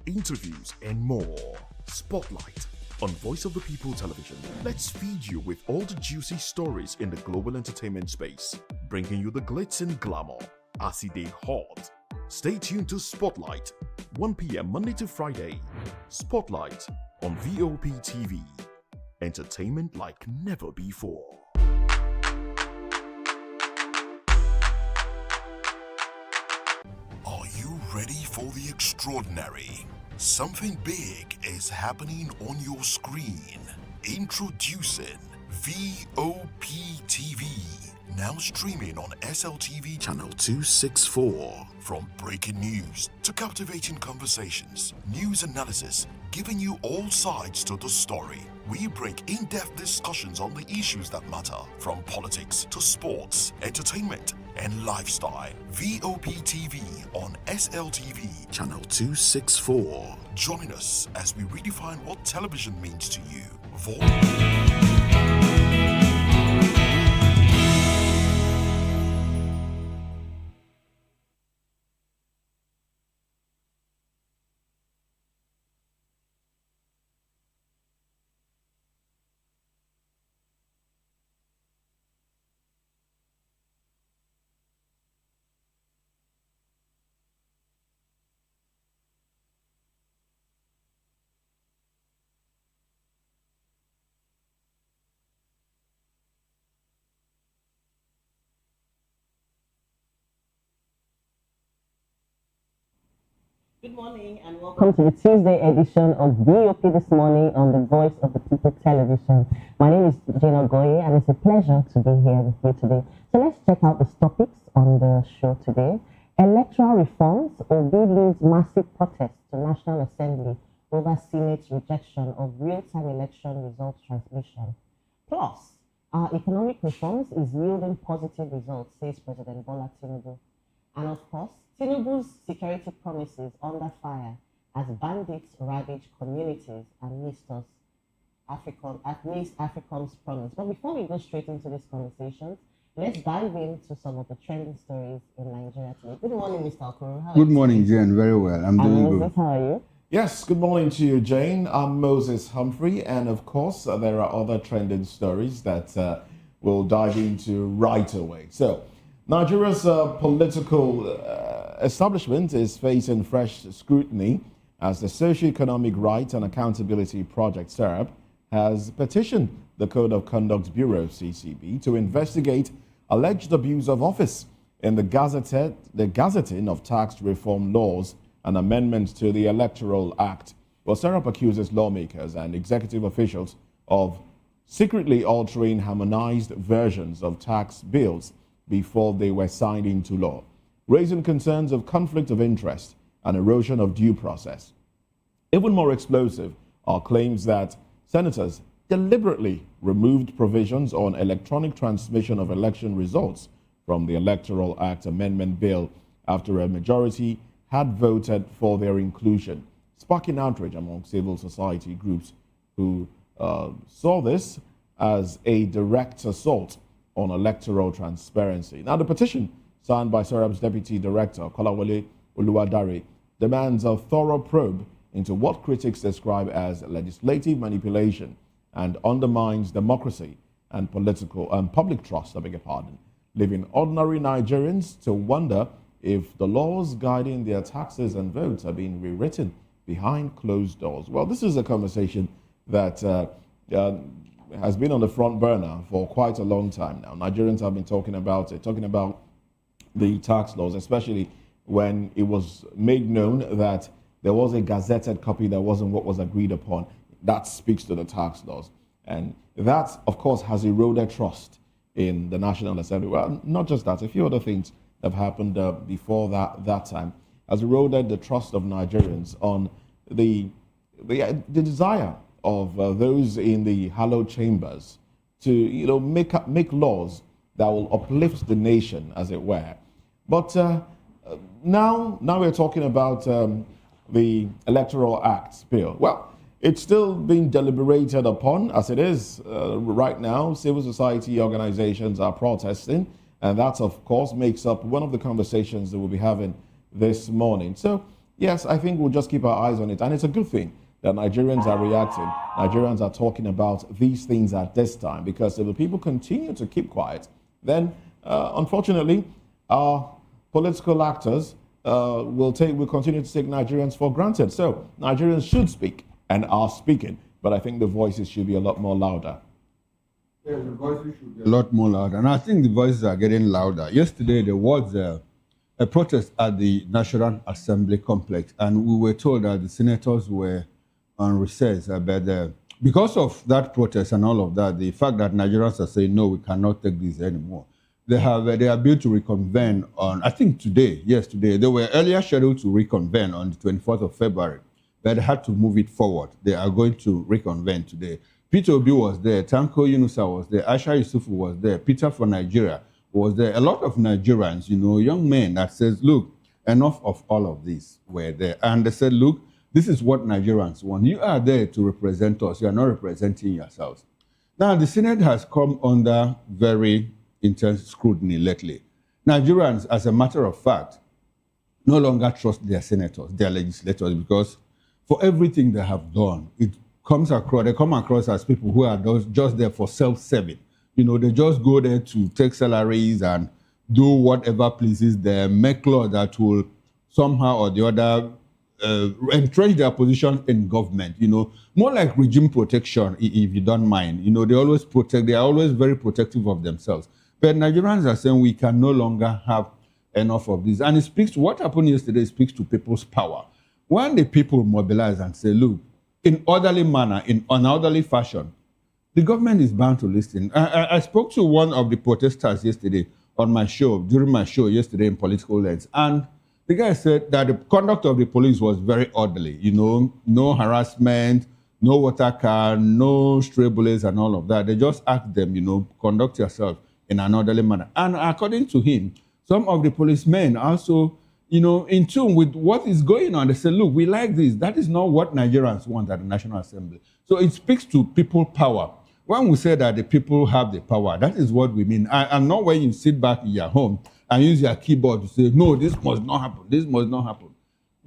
interviews, and more. Spotlight on Voice of the People Television. Let's feed you with all the juicy stories in the global entertainment space, bringing you the glitz and glamour as it is hot Stay tuned to Spotlight, 1 p.m. Monday to Friday. Spotlight on VOP TV. Entertainment like never before. Are you ready for the extraordinary? Something big is happening on your screen. Introducing VOP TV. Now streaming on SLTV channel 264. From breaking news to captivating conversations, news analysis, giving you all sides to the story. We bring in-depth discussions on the issues that matter, from politics to sports, entertainment, and lifestyle. VOP TV on SLTV channel 264. Join us as we redefine what television means to you. Good morning and welcome to the Tuesday edition of VOP This Morning on the Voice of the People Television. My name is Jane Ogoye and it's a pleasure to be here with you today. So let's check out the topics on the show today. Electoral reforms. Obi leads massive protest to National Assembly over Senate's rejection of real-time election results transmission. Plus, our economic reforms is yielding positive results, says President Bola Tinubu. And of course, Tinubu's security promises under fire as bandits ravage communities and missed Africom's promise. But before we go straight into these conversations, let's dive into some of the trending stories in Nigeria today. Good morning, Mr. Okoro. Good morning, Jane. Very well. I'm doing good. How are you? Yes, good morning to you, Jane. I'm Moses Humphrey, and of course, there are other trending stories that we'll dive into right away. So, Nigeria's political establishment is facing fresh scrutiny as the Socio-Economic Rights and Accountability Project, SERP, has petitioned the Code of Conduct Bureau, CCB, to investigate alleged abuse of office in the gazetting of tax reform laws and amendments to the Electoral Act. Well, SERP accuses lawmakers and executive officials of secretly altering harmonized versions of tax bills before they were signed into law, raising concerns of conflict of interest and erosion of due process. Even more explosive are claims that senators deliberately removed provisions on electronic transmission of election results from the Electoral Act Amendment Bill after a majority had voted for their inclusion, sparking outrage among civil society groups who saw this as a direct assault on electoral transparency. Now, the petition, signed by SERP's Deputy Director, Kolawole Oluwadare, demands a thorough probe into what critics describe as legislative manipulation and undermines democracy and public trust, leaving ordinary Nigerians to wonder if the laws guiding their taxes and votes are being rewritten behind closed doors. Well, this is a conversation that has been on the front burner for quite a long time now. Nigerians have been talking about the tax laws, especially when it was made known that there was a gazetted copy that wasn't what was agreed upon. That speaks to the tax laws. And that, of course, has eroded trust in the National Assembly. Well, not just that, a few other things that have happened before that time has eroded the trust of Nigerians on the desire of those in the hallowed chambers to make laws that will uplift the nation, as it were. But now we're talking about the Electoral Act bill. Well, it's still being deliberated upon as it is right now. Civil society organizations are protesting, and that, of course, makes up one of the conversations that we'll be having this morning. So, yes, I think we'll just keep our eyes on it, and it's a good thing that Nigerians are reacting. Nigerians are talking about these things at this time, because if the people continue to keep quiet, then unfortunately our political actors we'll continue to take Nigerians for granted. So Nigerians should speak and are speaking, but I think the voices should be a lot more louder. Yeah, the voices should be a lot more louder, and I think the voices are getting louder. Yesterday there was a protest at the National Assembly complex, and we were told that the senators were on recess. But because of that protest and all of that, the fact that Nigerians are saying, no, we cannot take this anymore, they are built to reconvene on, I think today, yes, today. They were earlier scheduled to reconvene on the 24th of February, but they had to move it forward. They are going to reconvene today. Peter Obi was there, Tanko Yunusa was there, Aisha Yusufu was there, Peter for Nigeria was there. A lot of Nigerians, young men that says, look, enough of all of this were there. And they said, look, this is what Nigerians want. You are there to represent us. You are not representing yourselves. Now, the Senate has come under very intense scrutiny lately. Nigerians, as a matter of fact, no longer trust their senators, their legislators, because for everything they have done, they come across as people who are just there for self-serving. They just go there to take salaries and do whatever pleases them, make laws that will somehow or the other entrench their position in government, more like regime protection, if you don't mind. They always protect, they are always very protective of themselves. But Nigerians are saying we can no longer have enough of this. And it speaks to what happened yesterday, it speaks to people's power. When the people mobilize and say, look, in orderly manner, in an orderly fashion, the government is bound to listen. I spoke to one of the protesters yesterday on my show, during my show yesterday in Political Lens, and the guy said that the conduct of the police was very orderly, no harassment, no water can, no stray bullets and all of that. They just asked them, conduct yourself in an orderly manner. And according to him, some of the policemen also, in tune with what is going on. They say, look, we like this. That is not what Nigerians want at the National Assembly. So it speaks to people power. When we say that the people have the power, that is what we mean. And not when you sit back in your home and use your keyboard to say, no, this must not happen. This must not happen.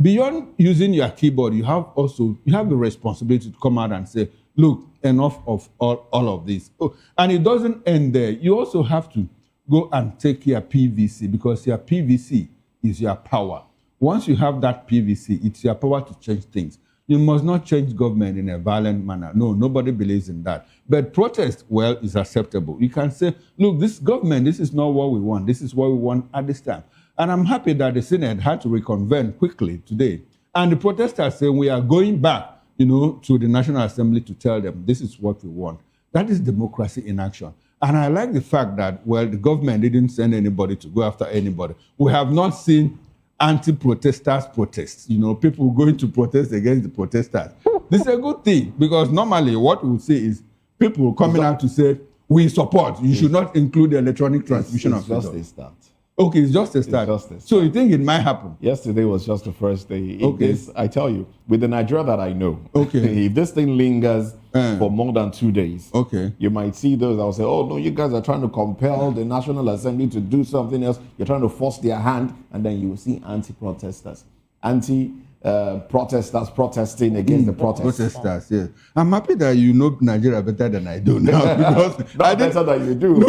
Beyond using your keyboard, you have the responsibility to come out and say, look, enough of all of this. Oh, and it doesn't end there. You also have to go and take your PVC, because your PVC is your power. Once you have that PVC, it's your power to change things. You must not change government in a violent manner. No, nobody believes in that. But protest, well, is acceptable. You can say, look, this government, this is not what we want. This is what we want at this time. And I'm happy that the Senate had to reconvene quickly today. And the protesters say we are going back, to the National Assembly to tell them this is what we want. That is democracy in action. And I like the fact that, well, the government didn't send anybody to go after anybody. We have not seen anti-protesters protests, people going to protest against the protesters. This is a good thing, because normally what we'll see is people coming out to say, we support. You should not include the electronic transmission of just a start. Okay, it's just a start. So you think it might happen? Yesterday was just the first day. Okay. I tell you, with the Nigeria that I know, okay, if this thing lingers for more than 2 days, okay, you might see those that will say, oh, no, you guys are trying to compel the National Assembly to do something else. You're trying to force their hand. And then you will see anti-protesters. Protesters protesting against the protesters. Protesters, yes. I'm happy that you know Nigeria better than I do now. Because better than you do.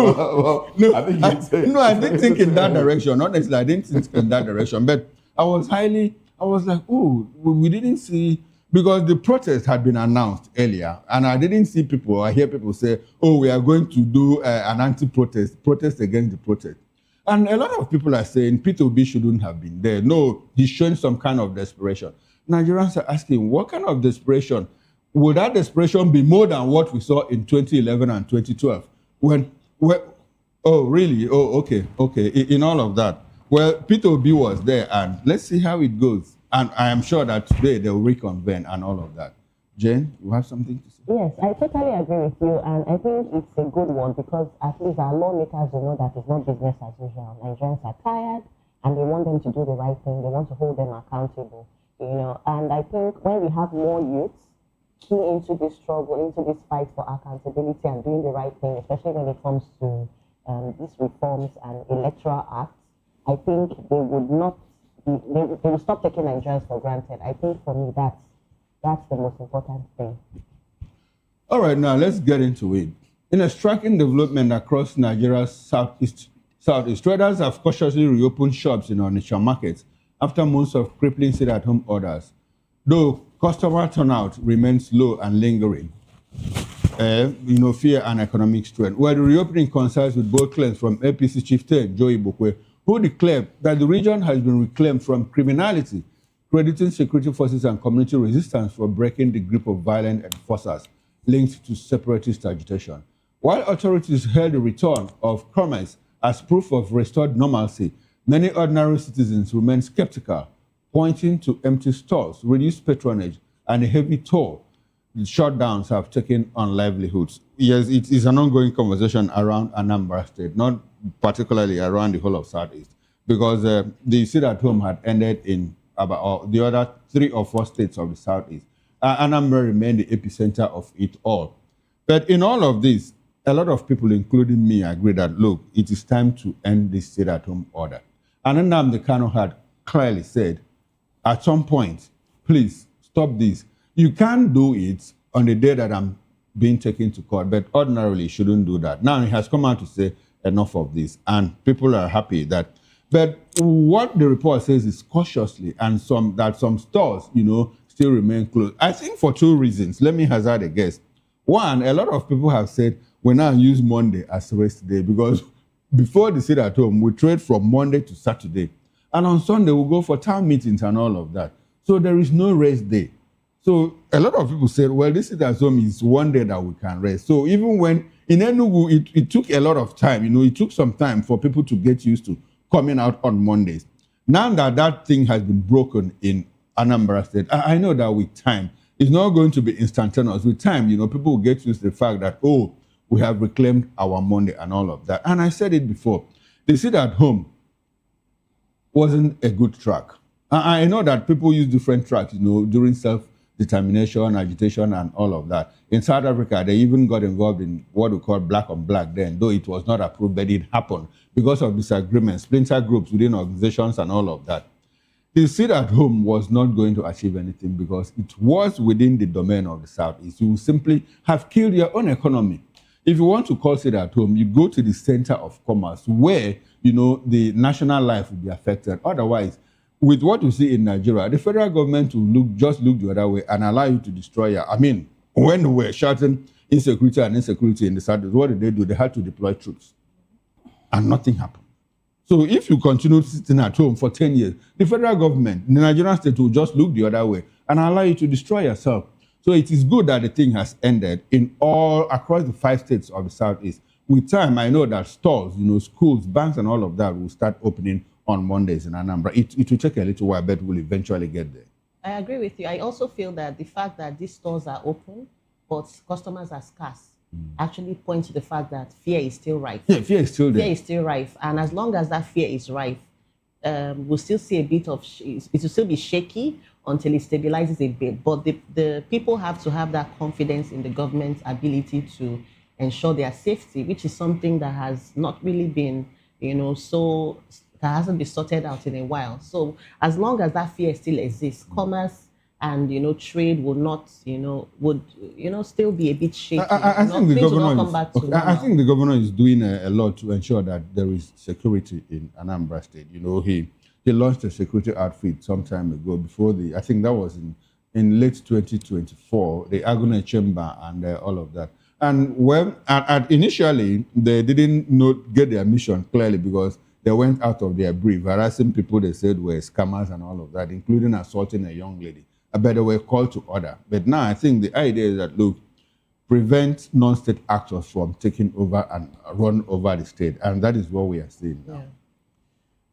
I didn't think in that direction. Honestly, I didn't think in that direction. But I was like, oh, we didn't see, because the protest had been announced earlier, and I didn't see people, I hear people say, oh, we are going to do an protest against the protest. And a lot of people are saying Peter Obi shouldn't have been there. No, he's showing some kind of desperation. Nigerians are asking, what kind of desperation? Would that desperation be more than what we saw in 2011 and 2012? Oh, really? Oh, okay. In all of that. Well, Peter Obi was there, and let's see how it goes. And I am sure that today they'll reconvene and all of that. Jane, you have something to say? Yes, I totally agree with you, and I think it's a good one, because at least our lawmakers will know that it's not business as usual. Nigerians are tired, and they want them to do the right thing. They want to hold them accountable, And I think when we have more youths key into this struggle, into this fight for accountability and doing the right thing, especially when it comes to these reforms and electoral acts, I think they would not. They will stop taking Nigerians for granted. I think for me that's the most important thing. All right, now let's get into it. In a striking development across Nigeria's southeast, traders have cautiously reopened shops in Onitsha markets after months of crippling sit-at-home orders. Though customer turnout remains low and lingering, fear and economic strain. Where the reopening concerns with bold claims from APC chieftain Joe Ibokwe, who declared that the region has been reclaimed from criminality, crediting security forces and community resistance for breaking the grip of violent enforcers linked to separatist agitation. While authorities hailed the return of commerce as proof of restored normalcy, many ordinary citizens remain skeptical, pointing to empty stores, reduced patronage, and a heavy toll the shutdowns have taken on livelihoods. Yes, it is an ongoing conversation around Anambra State, not particularly around the whole of Southeast, because the sit-at-home had ended in about the other 3 or 4 states of the Southeast. Anambra remained the epicenter of it all. But in all of this, a lot of people, including me, agree that, look, it is time to end this sit-at-home order. And Nnamdi Kanu had clearly said, at some point, please stop this. You can't do it on the day that I'm being taken to court, but ordinarily you shouldn't do that. Now he has come out to say enough of this, and people are happy that. But what the report says is cautiously, and some stores, still remain closed. I think for 2 reasons. Let me hazard a guess. One, a lot of people have said we now use Monday as rest day because before the sit-at-home, we trade from Monday to Saturday, and on Sunday we go for town meetings and all of that. So there is no rest day. So a lot of people said, well, this sit-at-home is one day that we can rest. So even when in Enugu, it took a lot of time. It took some time for people to get used to coming out on Mondays. Now that thing has been broken in Anambra State, I know that with time, it's not going to be instantaneous. With time, people will get used to the fact that, oh, we have reclaimed our Monday and all of that. And I said it before, the sit-at-home wasn't a good track. I know that people use different tracks, during self-determination, agitation, and all of that. In South Africa, they even got involved in what we call black on black then, though it was not approved, but it happened because of disagreements, splinter groups within organizations and all of that. The sit-at-home was not going to achieve anything because it was within the domain of the Southeast. You will simply have killed your own economy. If you want to call sit-at-home, you go to the center of commerce where, the national life will be affected. Otherwise, with what you see in Nigeria, the federal government will look the other way and allow you to destroy your. When they were shouting insecurity in the South, what did they do? They had to deploy troops. And nothing happened. So if you continue sitting at home for 10 years, the federal government, the Nigerian state will just look the other way and allow you to destroy yourself. So it is good that the thing has ended across the 5 states of the Southeast. With time, I know that stores, schools, banks, and all of that will start opening on Mondays in Anambra. It will take a little while, but we'll eventually get there. I agree with you. I also feel that the fact that these stores are open, but customers are scarce, actually points to the fact that fear is still rife. Yeah, fear is still there. Fear is still rife. And as long as that fear is rife, we'll still see a bit of, it will still be shaky until it stabilizes a bit. But the people have to have that confidence in the government's ability to ensure their safety, which is something that has not really been, that hasn't been sorted out in a while. So as long as that fear still exists, commerce and trade will not, would still be a bit shaky. I think the governor is doing a lot to ensure that there is security in Anambra State. He launched a security outfit some time ago before I think that was in late 2024, the Agune Chamber and all of that. And initially, they didn't get their mission clearly because they went out of their brief, harassing people they said were scammers and all of that, including assaulting a young lady. But they were called to order. But now I think the idea is that, look, prevent non-state actors from taking over and run over the state. And that is what we are seeing now. Yeah.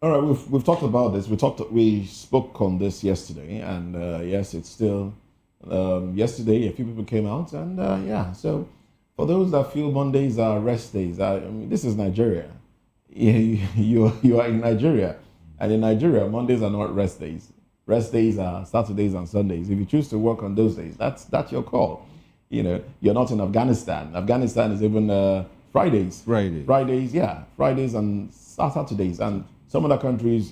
All right, we've talked about this. We spoke on this yesterday. And yes, it's still, yesterday a few people came out. And so for those that feel Mondays are rest days, this is Nigeria. You are in Nigeria, and in Nigeria, Mondays are not rest days. Rest days are Saturdays and Sundays. If you choose to work on those days, that's your call. You're not in Afghanistan. Afghanistan is even Fridays. Fridays and Saturdays, and some other countries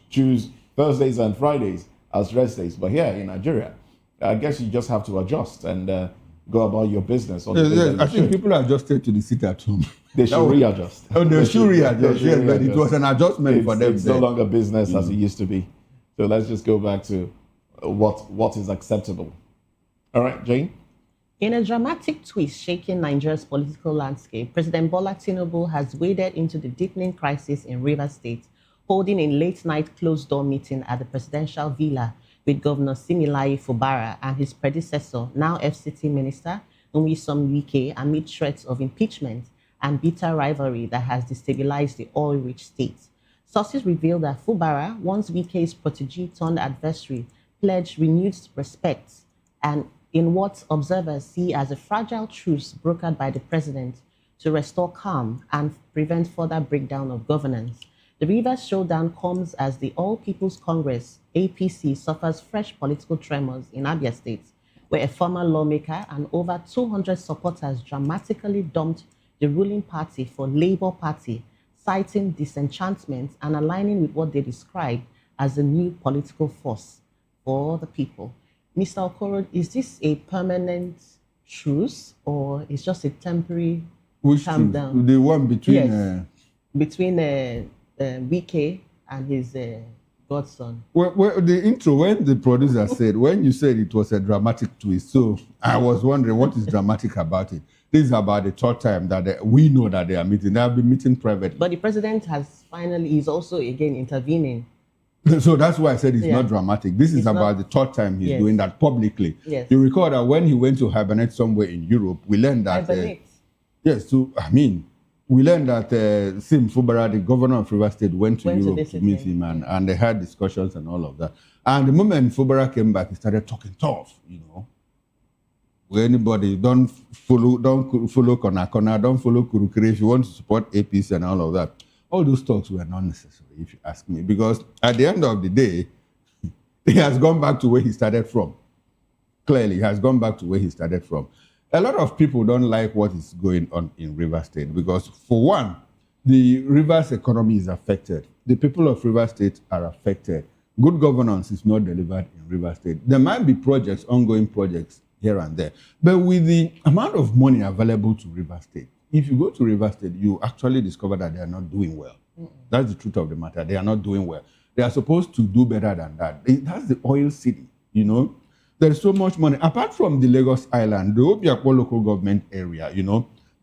choose Thursdays and Fridays as rest days. But here in Nigeria, I guess you just have to adjust and go about your business. I think people are adjusted to the sit-at-home. They should readjust. Oh, they should readjust, yes, but it was an adjustment for them. It's no longer business as it used to be. So let's just go back to what is acceptable. All right, Jane? In a dramatic twist shaking Nigeria's political landscape, President Bola Tinubu has waded into the deepening crisis in Rivers State, holding a late-night closed-door meeting at the presidential villa with Governor Funmilayo Fubara and his predecessor, now FCT Minister Nyesom Wike, amid threats of impeachment and bitter rivalry that has destabilized the oil-rich state. Sources reveal that Fubara, once Wike's protege turned adversary, pledged renewed respect and in what observers see as a fragile truce brokered by the president to restore calm and prevent further breakdown of governance. The Rivers showdown comes as the All People's Congress, APC, suffers fresh political tremors in Abia State, where a former lawmaker and over 200 supporters dramatically dumped the ruling party for Labour Party, citing disenchantment and aligning with what they described as a new political force for the people. Mr. Okoro, is this a permanent truce or is just a temporary calm down? The one between... Yes, between Wike and his godson. Well, the intro, when the producer said, when you said it was a dramatic twist, so I was wondering what is dramatic about it. This is about the third time that we know that they are meeting. They have been meeting privately. But the president is also again intervening. So that's why I said it's not dramatic. This is about the third time he's doing that publicly. Yes. You recall that when he went to hibernate somewhere in Europe, we learned that... we learned that Sim Fubara, the governor of Rivers State, went to Europe to meet him and they had discussions and all of that. And the moment Fubara came back, he started talking tough, Where anybody, don't follow Konakona, don't follow Kurukere if you want to support APC and all of that. All those talks were not necessary, if you ask me, because at the end of the day, he has gone back to where he started from. Clearly, he has gone back to where he started from. A lot of people don't like what is going on in Rivers State because, for one, the Rivers economy is affected. The people of Rivers State are affected. Good governance is not delivered in Rivers State. There might be projects, ongoing projects here and there, but with the amount of money available to Rivers State, if you go to Rivers State, you actually discover that they are not doing well. That's the truth of the matter. They are not doing well. They are supposed to do better than that. That's the oil city, There's so much money. Apart from the Lagos Island, the Obiakpo local government area,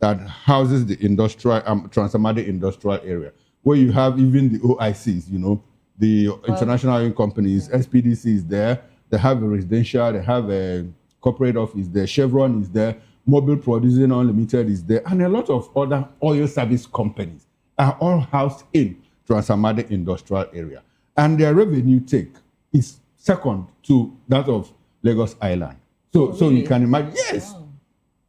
that houses the industrial, Transamadi industrial area, where you have even the OICs, the international oil companies, SPDC is there. They have a residential, they have a corporate office there. Chevron is there. Mobile Producing Unlimited is there, and a lot of other oil service companies are all housed in Transamadi industrial area. And their revenue take is second to that of Lagos Island. So you can imagine, yes,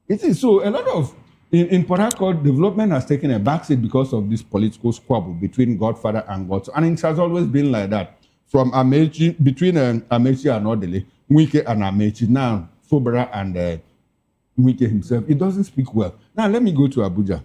it is. So a lot of, in Port Harcourt, development has taken a backseat because of this political squabble between Godfather and Godson. And it has always been like that. From Amechi, between Amechi and Odele, Wike and Amechi, now Fubara and Wike himself, he doesn't speak well. Now, let me go to Abuja.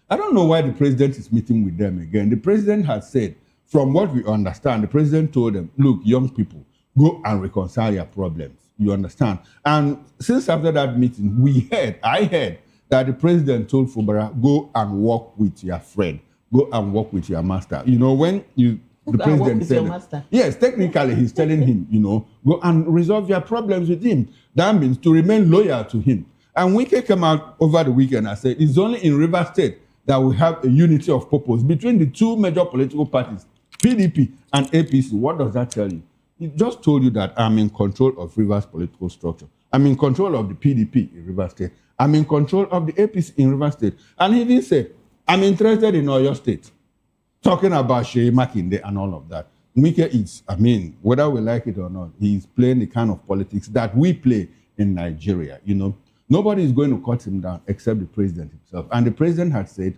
I don't know why the president is meeting with them again. The president has said, from what we understand, the president told them, look, young people, go and reconcile your problems. You understand? And since after that meeting, I heard that the president told Fubara, go and work with your friend. Go and work with your master. The president said, yes, technically he's telling him, go and resolve your problems with him. That means to remain loyal to him. And Wike came out over the weekend and said, it's only in Rivers State that we have a unity of purpose between the two major political parties, PDP and APC. What does that tell you? He just told you that I'm in control of Rivers' political structure. I'm in control of the PDP in Rivers State. I'm in control of the APC in Rivers State. And he even said, I'm interested in Oyo State. Talking about Shea Makinde and all of that. Wike is, whether we like it or not, he's playing the kind of politics that we play in Nigeria. Nobody is going to cut him down except the president himself. And the president had said,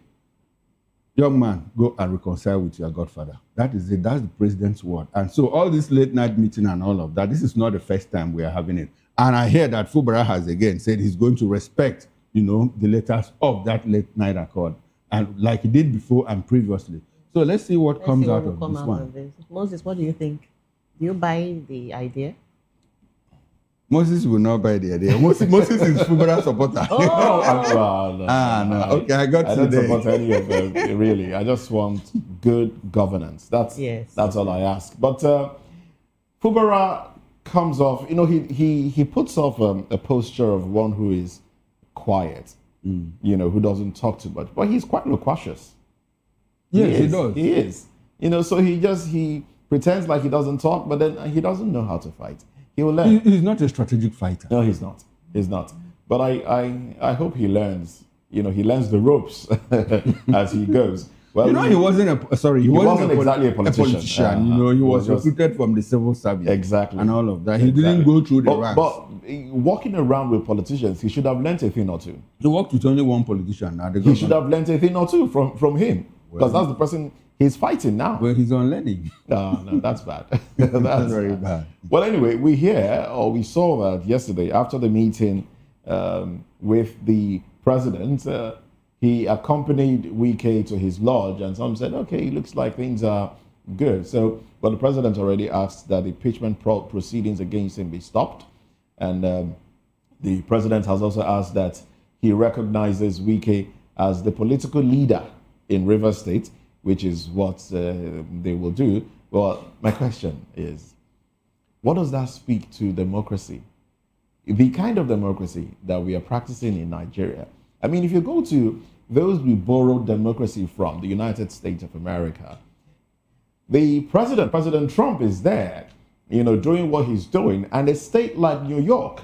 young man, go and reconcile with your godfather. That is it. That's the president's word. And so all this late night meeting and all of that, this is not the first time we are having it. And I hear that Fubara has again said he's going to respect, the letters of that late night accord, and like he did before and previously. So let's see what comes out of this one. Moses, what do you think? Do you buy the idea? Moses will not buy the idea. Moses is Fubara's supporter. No. Okay, I don't support any of them, really. I just want good governance. That's all I ask. But Fubara comes off, he puts off a posture of one who is quiet, who doesn't talk too much, but he's quite loquacious. Yes, he does. He is. So he pretends like he doesn't talk, but then he doesn't know how to fight. He will learn. He's not a strategic fighter. No, he's not. He's not. But I hope he learns. He learns the ropes as he goes. Well, he wasn't he wasn't exactly a politician. He was recruited from the civil service. Exactly. And all of that. He didn't go through the ranks. But walking around with politicians, he should have learnt a thing or two. He worked with only one politician. Now he should have learnt a thing or two from him. Because that's the person he's fighting now. Well, he's on learning. No, that's bad. That's very bad. Well, anyway, we saw that yesterday after the meeting with the president. He accompanied Wike to his lodge, and some said, okay, it looks like things are good. So, but the president already asked that the impeachment proceedings against him be stopped. And the president has also asked that he recognizes Wike as the political leader in Rivers State, which is what they will do. Well, my question is, what does that speak to democracy? The kind of democracy that we are practicing in Nigeria. I mean, if you go to those we borrowed democracy from, the United States of America, the President Trump is there, doing what he's doing, and a state like New York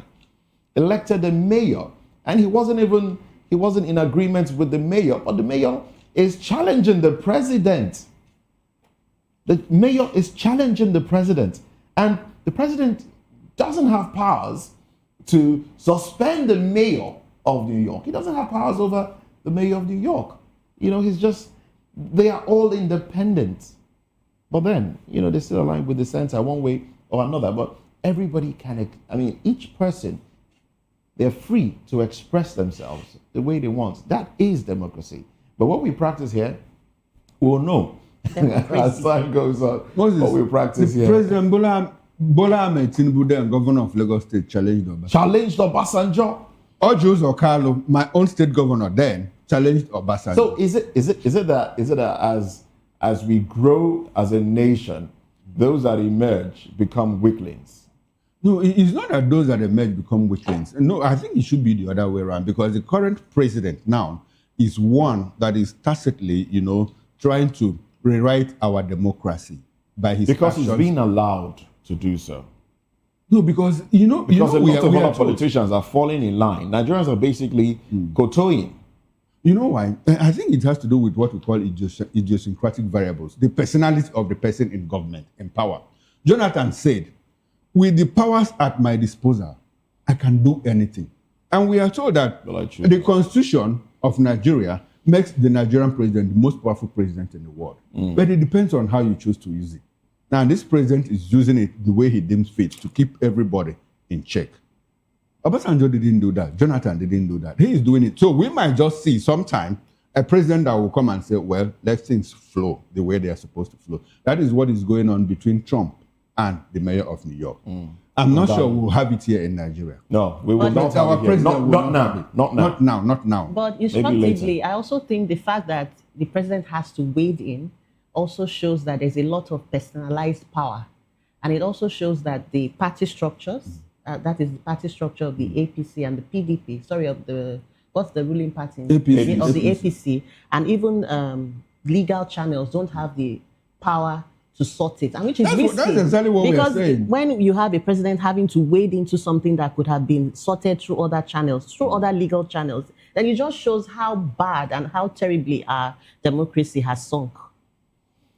elected a mayor, and he wasn't in agreement with the mayor, but the mayor is challenging the president. The mayor is challenging the president, and the president doesn't have powers to suspend the mayor of New York. He doesn't have powers over the mayor of New York. They are all independent. But then, they still align with the center one way or another. But everybody each person, they're free to express themselves the way they want. That is democracy. But what we practice here, we'll know as time goes on. What we practice here. President Bola Ahmed Tinubu, then governor of Lagos State, challenged Obasanjo. Ojus Okalo, my own state governor then, challenged Obasanjo. So is it that as we grow as a nation, those that emerge become weaklings? No, it's not that those that emerge become weaklings. No, I think it should be the other way around, because the current president now is one that is tacitly, trying to rewrite our democracy by his because actions. He's being allowed to do so. No, because a lot of other politicians are falling in line. Nigerians are basically kowtowing. You know why? I think it has to do with what we call idiosyncratic variables, the personality of the person in government, in power. Jonathan said, with the powers at my disposal, I can do anything. And we are told that the Constitution of Nigeria makes the Nigerian president the most powerful president in the world. But it depends on how you choose to use it. Now, this president is using it the way he deems fit to keep everybody in check. Obasanjo didn't do that. Jonathan didn't do that. He is doing it. So we might just see sometime a president that will come and say, well, let things flow the way they are supposed to flow. That is what is going on between Trump and the mayor of New York. I'm not sure we'll have it here in Nigeria. No, we will not have it here. Not now. But instructively, I also think the fact that the president has to wade in also shows that there's a lot of personalized power. And it also shows that the party structures, that is the party structure of the APC and the PDP, what's the ruling party? APC. Of the APC. And even legal channels don't have the power to sort it. And which is risky. That's exactly what we are saying. Because when you have a president having to wade into something that could have been sorted through other channels, through other legal channels, then it just shows how bad and how terribly our democracy has sunk.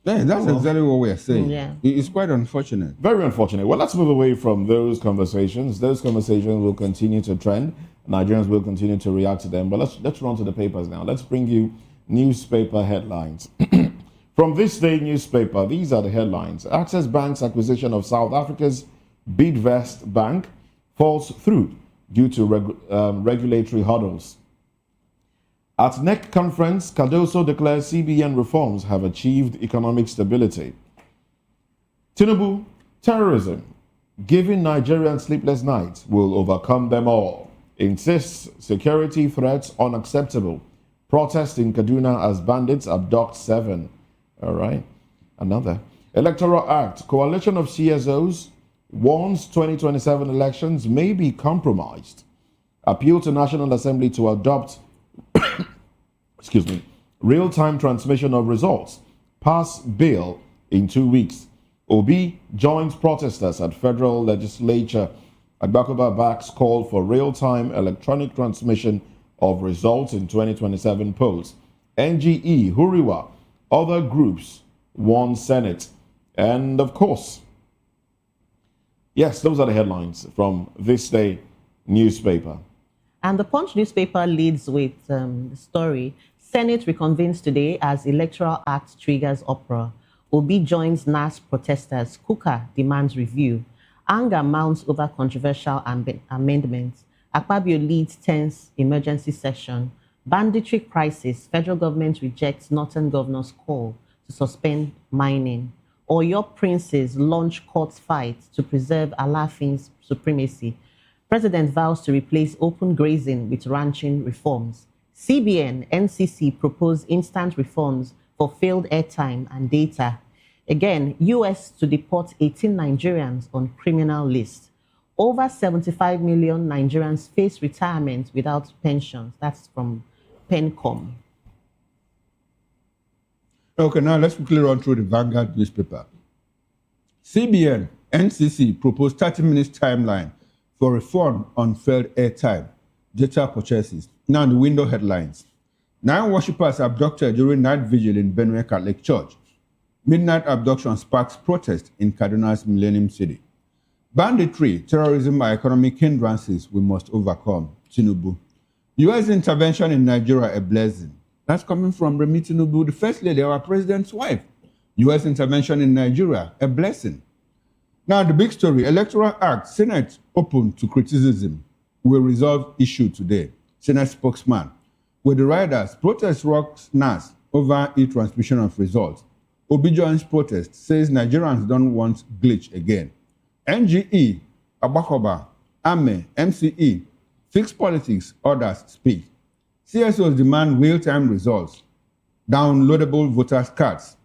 Yeah, that's exactly what we are saying. Yeah. It's quite unfortunate. Very unfortunate. Well, let's move away from those conversations. Those conversations will continue to trend. Nigerians will continue to react to them. But let's run to the papers now. Let's bring you newspaper headlines. From This Day newspaper, these are the headlines. Access Bank's acquisition of South Africa's Bidvest Bank falls through due to regulatory hurdles. At NEC conference, Cardoso declares CBN reforms have achieved economic stability. Tinubu, terrorism, giving Nigerians sleepless nights will overcome them all. Insists security threats unacceptable. Protest in Kaduna as bandits abduct 7. All right. Another. Electoral Act, coalition of CSOs warns 2027 elections may be compromised. Appeal to National Assembly to adopt real-time transmission of results. Pass bill in 2 weeks. Obi joins protesters at federal legislature. Agbakoba backs call for real-time electronic transmission of results in 2027 polls. NGE, Huriwa, other groups won Senate. And of course, yes, those are the headlines from this day newspaper. And the Punch newspaper leads with the story, Senate reconvenes today as Electoral Act triggers uproar. Obi joins NAS protesters. Kuka demands review. Anger mounts over controversial amendments. Akpabio leads tense emergency session. Banditry crisis. Federal government rejects Northern governor's call to suspend mining. Oyo princes launch court fight to preserve Alaafin's supremacy. President vows to replace open grazing with ranching reforms. CBN, NCC propose instant reforms for failed airtime and data. Again, US to deport 18 Nigerians on criminal list. Over 75 million Nigerians face retirement without pensions. That's from PENCOM. Okay, now let's quickly run through the Vanguard newspaper. CBN, NCC proposed 30 minutes timeline for reform on failed airtime, data purchases. Now the window headlines. 9 worshippers abducted during night vigil in Benue Catholic Church. Midnight abduction sparks protest in Kaduna's Millennium City. Banditry, terrorism are economic hindrances we must overcome. Tinubu. U.S. intervention in Nigeria a blessing. That's coming from Remi Tinubu, the First Lady, our president's wife. U.S. intervention in Nigeria a blessing. Now the big story, Electoral Act, Senate open to criticism. Will resolve issue today. Senate spokesman. With the riders, protest rocks NAS over e-transmission of results. Obi joins protest, says Nigerians don't want glitch again. NGE, Agbakoba, AME, MCE, fix politics, others speak. CSOs demand real-time results. Downloadable voters' cards.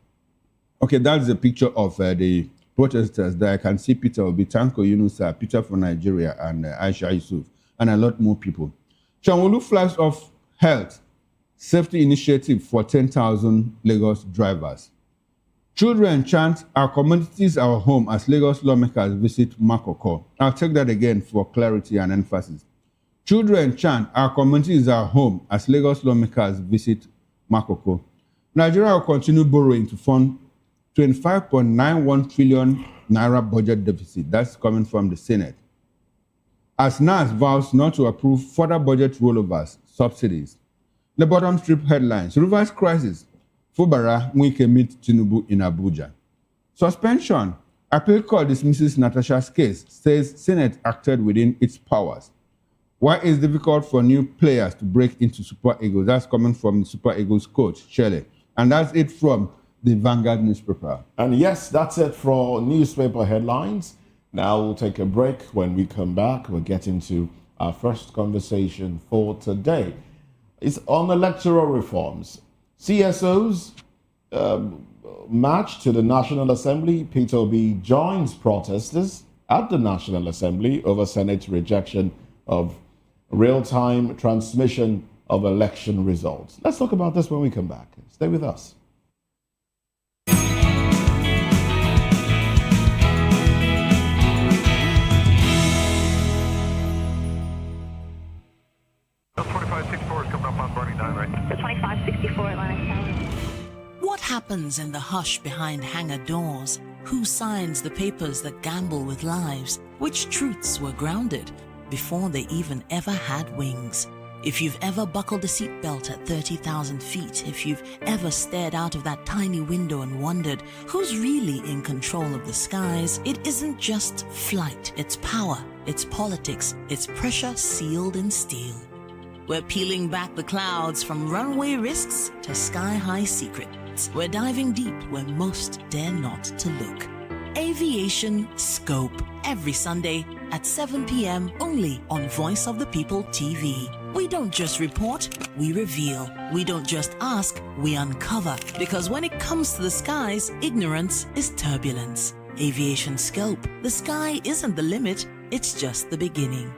Okay, that's a picture of the protesters there. I can see Peter Obi, Tanko Yunusa, Peter for Nigeria, and Aisha Yusuf, and a lot more people. Chanwolu flags off health safety initiative for 10,000 Lagos drivers. Children chant, our communities, our home, as Lagos lawmakers visit Makoko. I'll take that again for clarity and emphasis. Children chant, our communities, our home, as Lagos lawmakers visit Makoko. Nigeria will continue borrowing to fund 25.91 trillion naira budget deficit. That's coming from the Senate. As NAS vows not to approve further budget rollovers, subsidies. The bottom strip headlines, Rivers crisis, Fubara Mwike meet Tinubu in Abuja. Suspension, appeal court dismisses Natasha's case, says Senate acted within its powers. Why is it difficult for new players to break into Super Eagles? That's coming from the Super Eagles coach, Shelley. And that's it from the Vanguard newspaper. And yes, that's it for newspaper headlines. Now we'll take a break. When we come back, we'll get into our first conversation for today. It's on electoral reforms. CSOs march to the National Assembly. Peter Obi joins protesters at the National Assembly over Senate rejection of real-time transmission of election results. Let's talk about this when we come back. Stay with us. What happens in the hush behind hangar doors? Who signs the papers that gamble with lives? Which truths were grounded before they even ever had wings? If you've ever buckled a seatbelt at 30,000 feet, if you've ever stared out of that tiny window and wondered who's really in control of the skies, it isn't just flight, it's power, it's politics, it's pressure sealed in steel. We're peeling back the clouds from runway risks to sky-high secrets. We're diving deep where most dare not to look. Aviation Scope, every Sunday at 7 p.m. only on Voice of the People TV. We don't just report, we reveal. We don't just ask, we uncover. Because when it comes to the skies, ignorance is turbulence. aviation scope, the sky isn't the limit, it's just the beginning.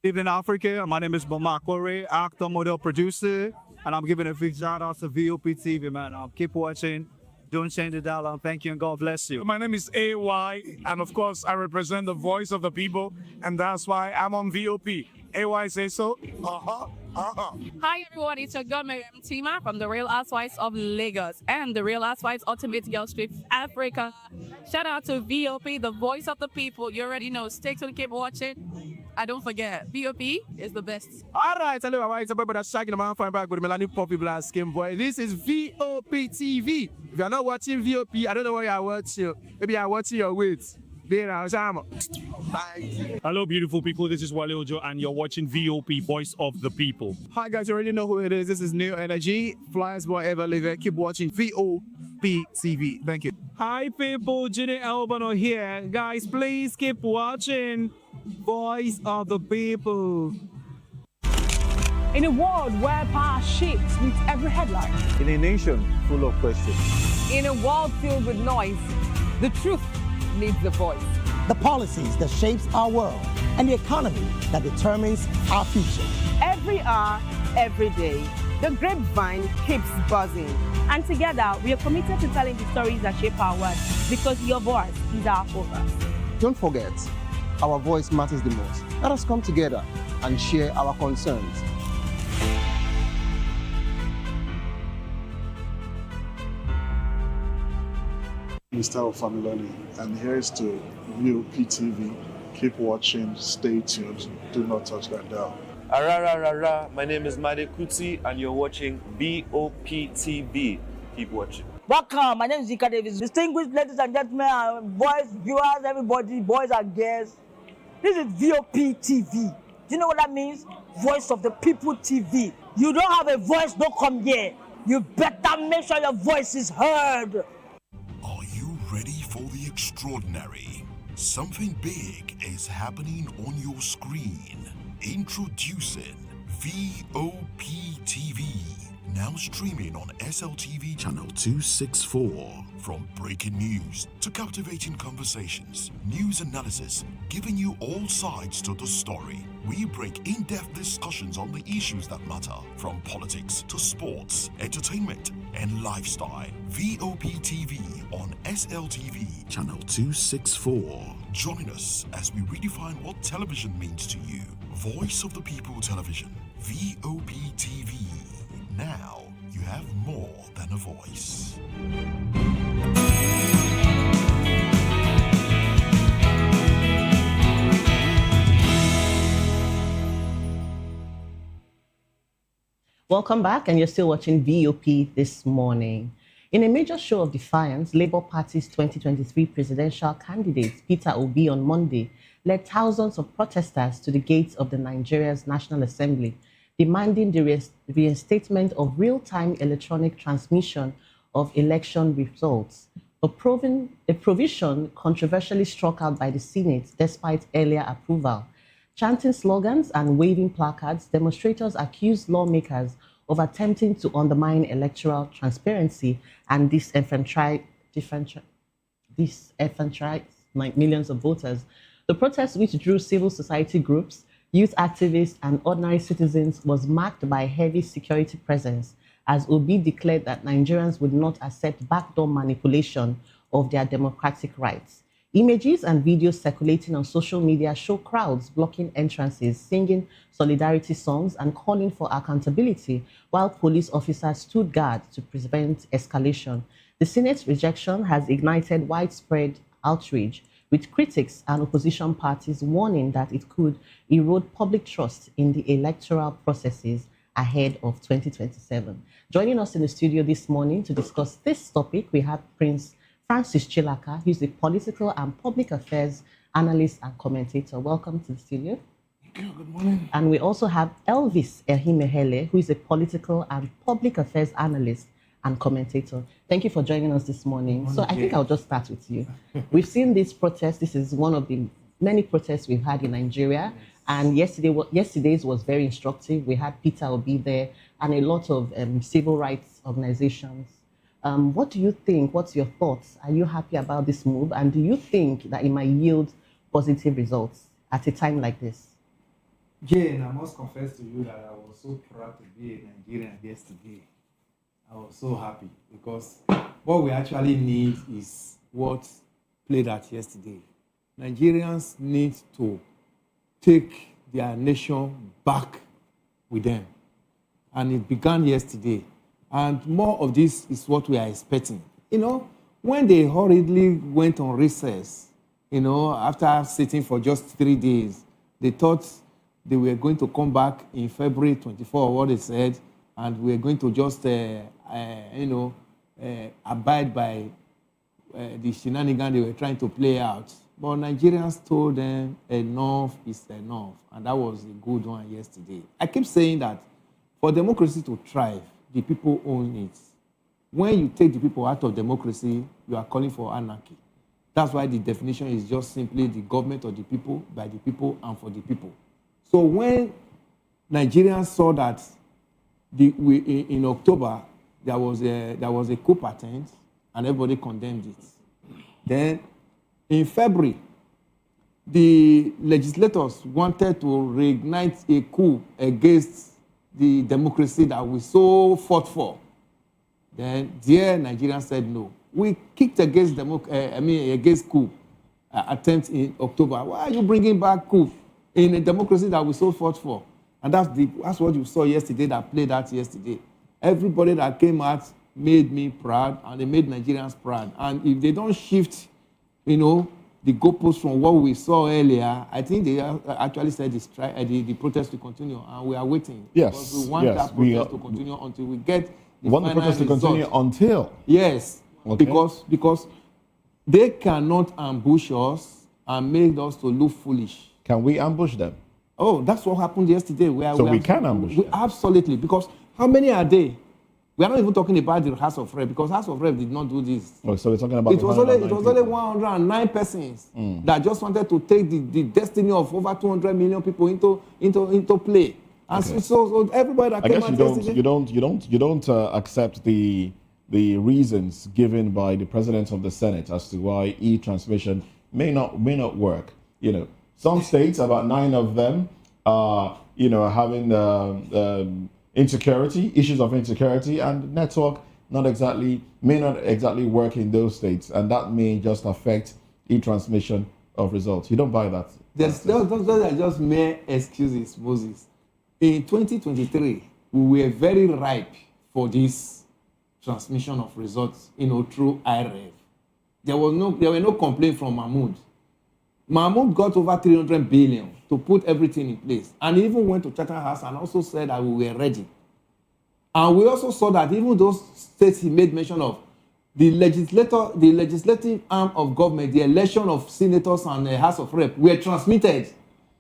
Good evening, Africa. My name is Bamakore, actor, model, producer, and I'm giving a big shout out to VOP TV, man. Keep watching. Don't change the dial. Thank you and God bless you. My name is AY, and of course, I represent the voice of the people, and that's why I'm on VOP. AY say so. Hi everyone, it's your girl Miriam Tima from the Real Housewives of Lagos and the Real Housewives Ultimate Girls Trip Africa. Shout out to VOP, the voice of the people. You already know. Stay tuned, keep watching. And don't forget, VOP is the best. All right, hello, it's about that shaking the man fine back with Melanie Poppy Black Skin Boy. This is VOP TV. If you're not watching VOP, I don't know why you're watching. Maybe you're watching your weights. Hello, beautiful people. This is Wale Ojo, and you're watching VOP, Voice of the People. Hi, guys. You already know who it is. This is New Energy. Flyers whatever live. Keep watching VOP TV. Thank you. Hi, people. Ginny Albano here. Guys, please keep watching Voice of the People. In a world where power shapes with every headline. In a nation full of questions. In a world filled with noise, the truth needs a voice. The policies that shapes our world and the economy that determines our future. Every hour, every day, the grapevine keeps buzzing. And together, we are committed to telling the stories that shape our world because your voice is our focus. Don't forget, our voice matters the most. Let us come together and share our concerns. Mr. Funmilayo, and here's to VOP TV. Keep watching, stay tuned, do not touch that dial. My name is Made Kuti, and you're watching VOP TV. Keep watching. Welcome, my name is Zika Davis. Distinguished ladies and gentlemen, boys, viewers, everybody, boys and girls. This is VOP TV. Do you know what that means? Voice of the People TV. You don't have a voice, don't come here. You better make sure your voice is heard. Ready for the extraordinary? Something big is happening on your screen. Introducing VOP TV. Now streaming on SLTV channel 264. From breaking news to captivating conversations, news analysis, giving you all sides to the story. We break in-depth discussions on the issues that matter, from politics to sports, entertainment, and lifestyle. VOP TV on SLTV channel 264. Join us as we redefine what television means to you. Voice of the People Television, VOP TV. Now you have more than a voice. Welcome back, and you're still watching VOP this morning. In a major show of defiance, Labour Party's 2023 presidential candidate, Peter Obi, on Monday, led thousands of protesters to the gates of the Nigeria's National Assembly, demanding the reinstatement of real-time electronic transmission of election results, a provision controversially struck out by the Senate despite earlier approval. Chanting slogans and waving placards, demonstrators accused lawmakers of attempting to undermine electoral transparency and disenfranchise millions of voters. The protest, which drew civil society groups, youth activists, and ordinary citizens, was marked by heavy security presence, as Obi declared that Nigerians would not accept backdoor manipulation of their democratic rights. Images and videos circulating on social media show crowds blocking entrances, singing solidarity songs, and calling for accountability, while police officers stood guard to prevent escalation. The Senate's rejection has ignited widespread outrage, with critics and opposition parties warning that it could erode public trust in the electoral processes ahead of 2027. Joining us in the studio this morning to discuss this topic, we have Prince Francis Chilaka, who's a political and public affairs analyst and commentator. Welcome to the studio. Thank you. Good morning. And we also have Elvis Ehimehele, who is a political and public affairs analyst and commentator. Thank you for joining us this morning. So I think I'll just start with you. We've seen this protest. This is one of the many protests we've had in Nigeria. And yesterday's was very instructive. We had Peter Obi there and a lot of civil rights organizations What do you think? What's your thoughts? Are you happy about this move? And do you think that it might yield positive results at a time like this? Jane, I must confess to you that I was so proud to be a Nigerian yesterday. I was so happy because what we actually need is what played out yesterday. Nigerians need to take their nation back with them. And it began yesterday. And more of this is what we are expecting. When they hurriedly went on recess, after sitting for just 3 days, they thought they were going to come back in February 24, what they said, and we're going to just, abide by the shenanigans they were trying to play out. But Nigerians told them enough is enough, and that was a good one yesterday. I keep saying that for democracy to thrive, the people own it. When you take the people out of democracy, you are calling for anarchy. That's why the definition is just simply the government of the people, by the people, and for the people. So when Nigerians saw that in October there was a coup attempt and everybody condemned it, then in February the legislators wanted to reignite a coup against the democracy that we so fought for. Then dear Nigerians said no. We kicked against against coup attempt in October. Why are you bringing back coup in a democracy that we so fought for? And that's what you saw yesterday, that played out yesterday. Everybody that came out made me proud, and they made Nigerians proud. And if they don't shift, the goalposts from what we saw earlier, I think they actually said the protest will continue, and we are waiting. Yes, because we want that protest to continue until we get the want the final protest to result. continue until? Yes, okay. because they cannot ambush us and make us to look foolish. Can we ambush them? Oh, that's what happened yesterday. We can ambush them? Absolutely, because how many are they? We are not even talking about the House of Rep, because House of Rep did not do this. Oh, so we're talking about it was only 109 persons that just wanted to take the destiny of over 200 million people into play. And Okay. so everybody that I came guess out yesterday, you don't accept the reasons given by the president of the Senate as to why e-transmission may not work. Some states, about 9 of them, are having issues of insecurity, and network may not exactly work in those states, and that may just affect e-transmission of results. You don't buy that? those are just mere excuses, Moses. In 2023, we were very ripe for this transmission of results, through IREV. There were no complaint from Mahmoud. Mahmoud got over 300 billion to put everything in place, and he even went to Chatham House and also said that we were ready. And we also saw that even those states he made mention of, the legislative arm of government, the election of senators and the House of Rep were transmitted.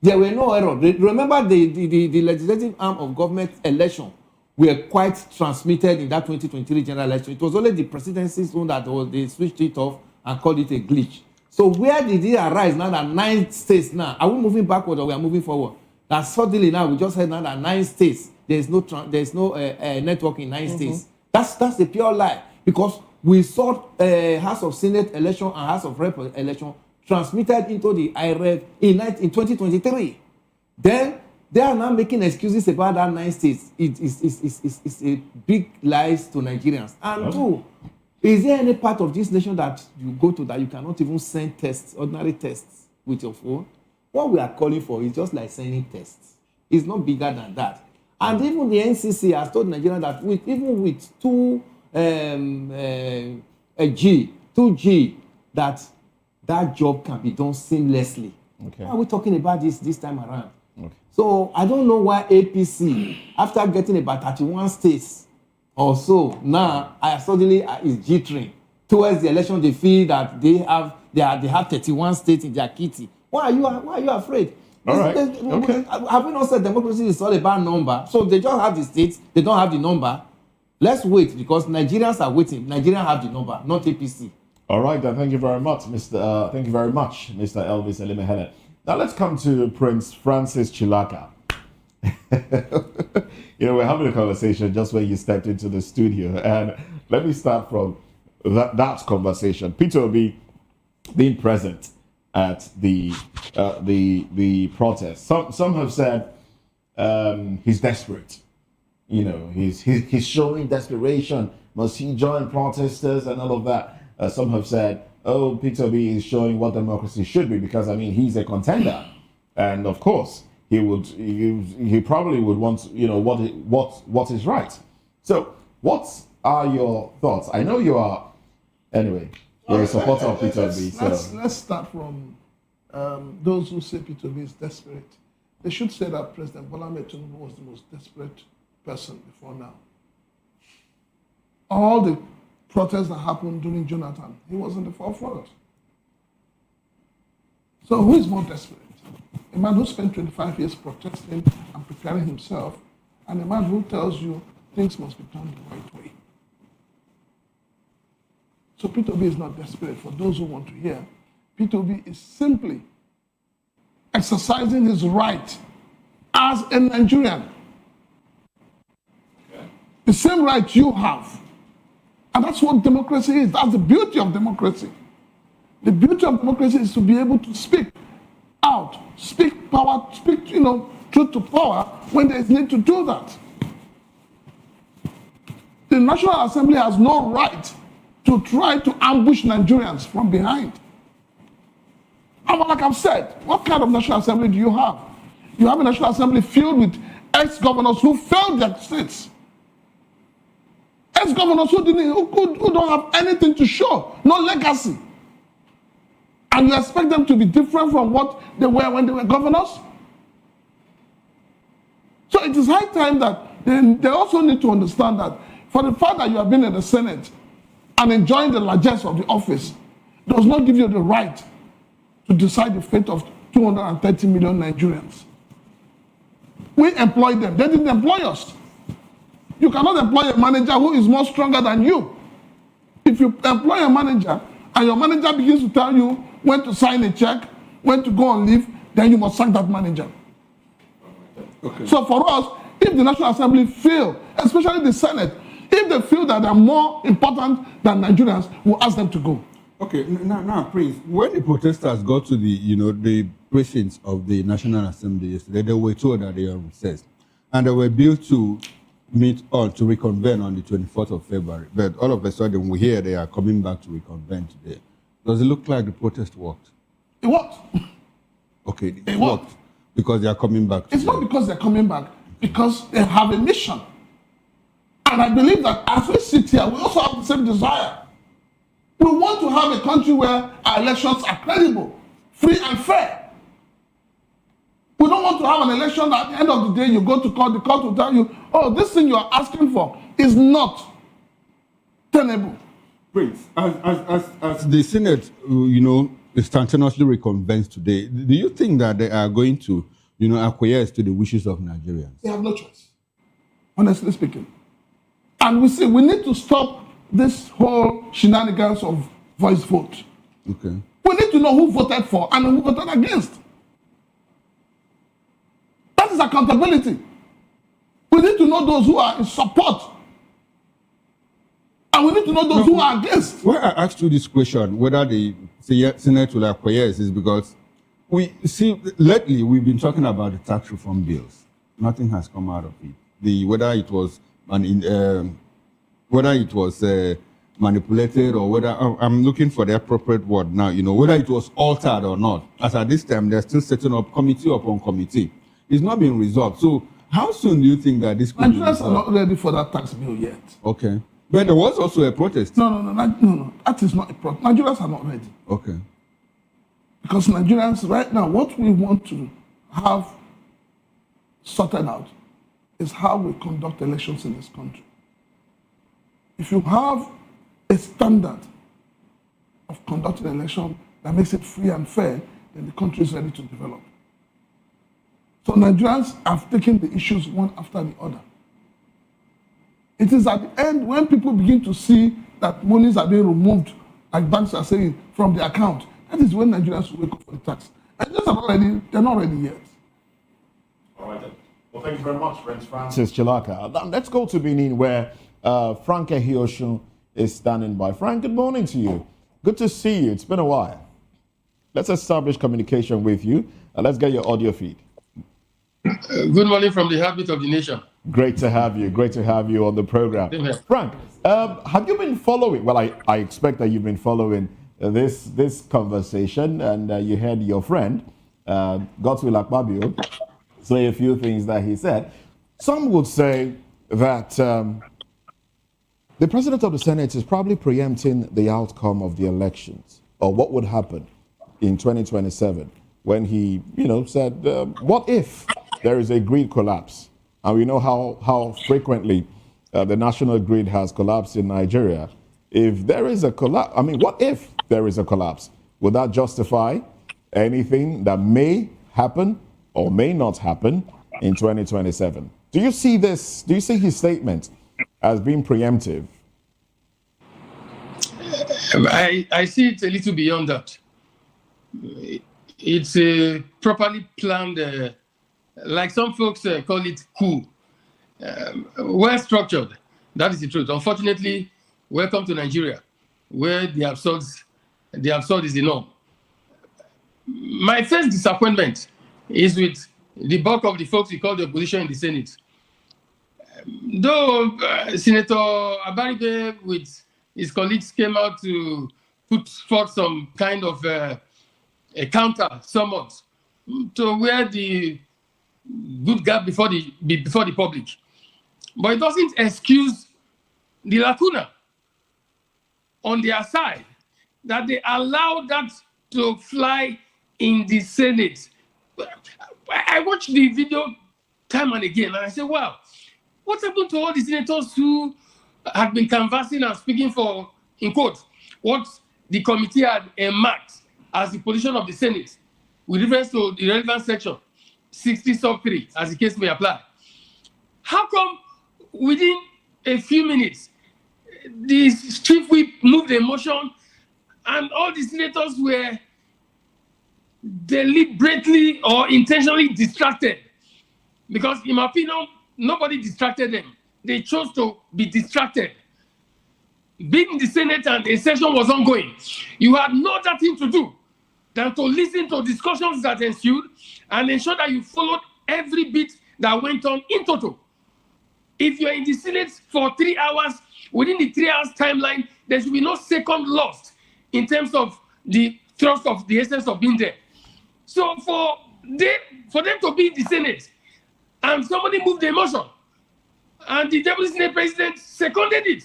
There were no error. Remember the legislative arm of government election were quite transmitted in that 2023 general election. It was only the presidency's own that they switched it off and called it a glitch. So where did it arise now that 9 states now? Are we moving backward or we are moving forward? That suddenly now we just heard now that 9 states, there's no network in 9 states. That's a pure lie, because we saw House of Senate election and House of Rep election transmitted into the IREV in 2023. Then they are now making excuses about that 9 states. It's a big lies to Nigerians. And two, is there any part of this nation that you go to that you cannot even send tests, ordinary tests, with your phone? What we are calling for is just like sending tests. It's not bigger than that. And even the NCC has told Nigerians that even with 2G, that job can be done seamlessly. Okay. Why are we talking about this time around? Okay. So I don't know why APC, after getting about 31 states or so, now suddenly is jittering. Towards the election, they feel that they have 31 states in their kitty. Why are you afraid? All right. Okay. Have we not said democracy is all about number? So they just have the states, they don't have the number. Let's wait, because Nigerians are waiting. Nigerians have the number, not APC. All right, then. Thank you very much, Mr. Elvis Elimehele. Now let's come to Prince Francis Chilaka. We're having a conversation just when you stepped into the studio, and let me start from that conversation. Peter Obi being present at the protest. Some have said he's desperate. You know, he's showing desperation. Must he join protesters and all of that? Some have said, oh, Peter Obi is showing what democracy should be, because I mean he's a contender, and of course he probably would want, you know, what is right. So what are your thoughts? I know you are, anyway, you're a supporter of Peter Obi. Let's start from those who say Peter Obi is desperate. They should say that President Bola Ahmed Tinubu was the most desperate person before now. All the protests that happened during Jonathan, he was in the forefront. So who is more desperate? A man who spent 25 years protesting and preparing himself, and a man who tells you things must be done the right way. So Peter Obi is not desperate. For those who want to hear, Peter Obi is simply exercising his right as a Nigerian. The same right you have. And that's what democracy is. That's the beauty of democracy. The beauty of democracy is to be able to speak out, speak power, speak, truth to power when there is need to do that. The National Assembly has no right to try to ambush Nigerians from behind. And like I've said, what kind of National Assembly do you have? You have a National Assembly filled with ex-governors who failed their states. Ex-governors who don't have anything to show, no legacy. And you expect them to be different from what they were when they were governors? So it is high time that they also need to understand that for the fact that you have been in the Senate and enjoying the largesse of the office does not give you the right to decide the fate of 230 million Nigerians. We employ them. They didn't employ us. You cannot employ a manager who is more stronger than you. If you employ a manager and your manager begins to tell you when to sign a check, when to go on leave, then you must sack that manager. Okay. So for us, if the National Assembly feel, especially the Senate, if they feel that they're more important than Nigerians, we'll ask them to go. Okay, now, Prince, when the protesters got to the precincts of the National Assembly yesterday, they were told that they are recessed, and they were built to meet to reconvene on the 24th of February. But all of a sudden, we hear they are coming back to reconvene today. Does it look like the protest worked? It worked. Okay, it worked because they are coming back. It's not because they're coming back, because they have a mission. And I believe that as we sit here, we also have the same desire. We want to have a country where our elections are credible, free and fair. We don't want to have an election that at the end of the day you go to court, the court will tell you, oh, this thing you are asking for is not tenable. Prince, as the Senate, instantaneously reconvenes today, do you think that they are going to, acquiesce to the wishes of Nigerians? They have no choice, honestly speaking. And we need to stop this whole shenanigans of voice vote. Okay. We need to know who voted for and who voted against. That is accountability. We need to know those who are in support. And we need to know those who are against. Why I asked you this question, whether the Senate will acquiesce, is because we see, lately we've been talking about the tax reform bills. Nothing has come out of it. Whether it was manipulated or whether, I'm looking for the appropriate word now, whether it was altered or not. As at this time, they're still setting up committee upon committee. It's not being resolved. So how soon do you think that this could be resolved? Nigerians are not ready for that tax bill yet. Okay. But there was also a protest. No. That is not a protest. Nigerians are not ready. Okay. Because Nigerians, right now, what we want to have sorted out is how we conduct elections in this country. If you have a standard of conducting an election that makes it free and fair, then the country is ready to develop. So Nigerians have taken the issues one after the other. It is at the end when people begin to see that monies are being removed, like banks are saying, from the account. That is when Nigerians will wake up for the tax. And they're not ready yet. All right then. Well, thank you very much, Prince Francis Chilaka. Now, let's go to Benin, where Frank Ehioshun is standing by. Frank, good morning to you. Good to see you. It's been a while. Let's establish communication with you, and let's get your audio feed. Good morning from the heartbeat of the nation. Great to have you. Great to have you on the program. Frank, have you been following? Well, I expect that you've been following this conversation, and you heard your friend, Godswill Akpabio, say a few things that he said. Some would say that the president of the Senate is probably preempting the outcome of the elections, or what would happen in 2027, when he, said, what if there is a grid collapse? And we know how frequently the national grid has collapsed in Nigeria. If there is a collapse, what if there is a collapse? Would that justify anything that may happen or may not happen in 2027? Do you see this? Do you see his statement as being preemptive? I see it a little beyond that. It's a properly planned, like some folks call it coup, well structured. That is the truth. Unfortunately, welcome to Nigeria, where the absurd is the norm. My first disappointment is with the bulk of the folks we call the opposition in the Senate. Though Senator Abaribe with his colleagues came out to put forth some kind of a counter somewhat to wear the good gap before the public. But it doesn't excuse the lacuna on their side that they allowed that to fly in the Senate. I watched the video time and again, and I said, wow, what happened to all the senators who had been canvassing and speaking for, in quotes, what the committee had marked as the position of the Senate with reference to the relevant section, 60 sub 3, as the case may apply? How come within a few minutes, the chief whip moved a motion and all the senators were deliberately or intentionally distracted? Because in my opinion, nobody distracted them. They chose to be distracted. Being in the Senate and a session was ongoing, you had no other thing to do than to listen to discussions that ensued and ensure that you followed every bit that went on in total. If you're in the Senate for 3 hours, within the 3 hours timeline, there should be no second lost in terms of the thrust of the essence of being there. So for them to be in the Senate and somebody moved the motion and the Deputy Senate President seconded it,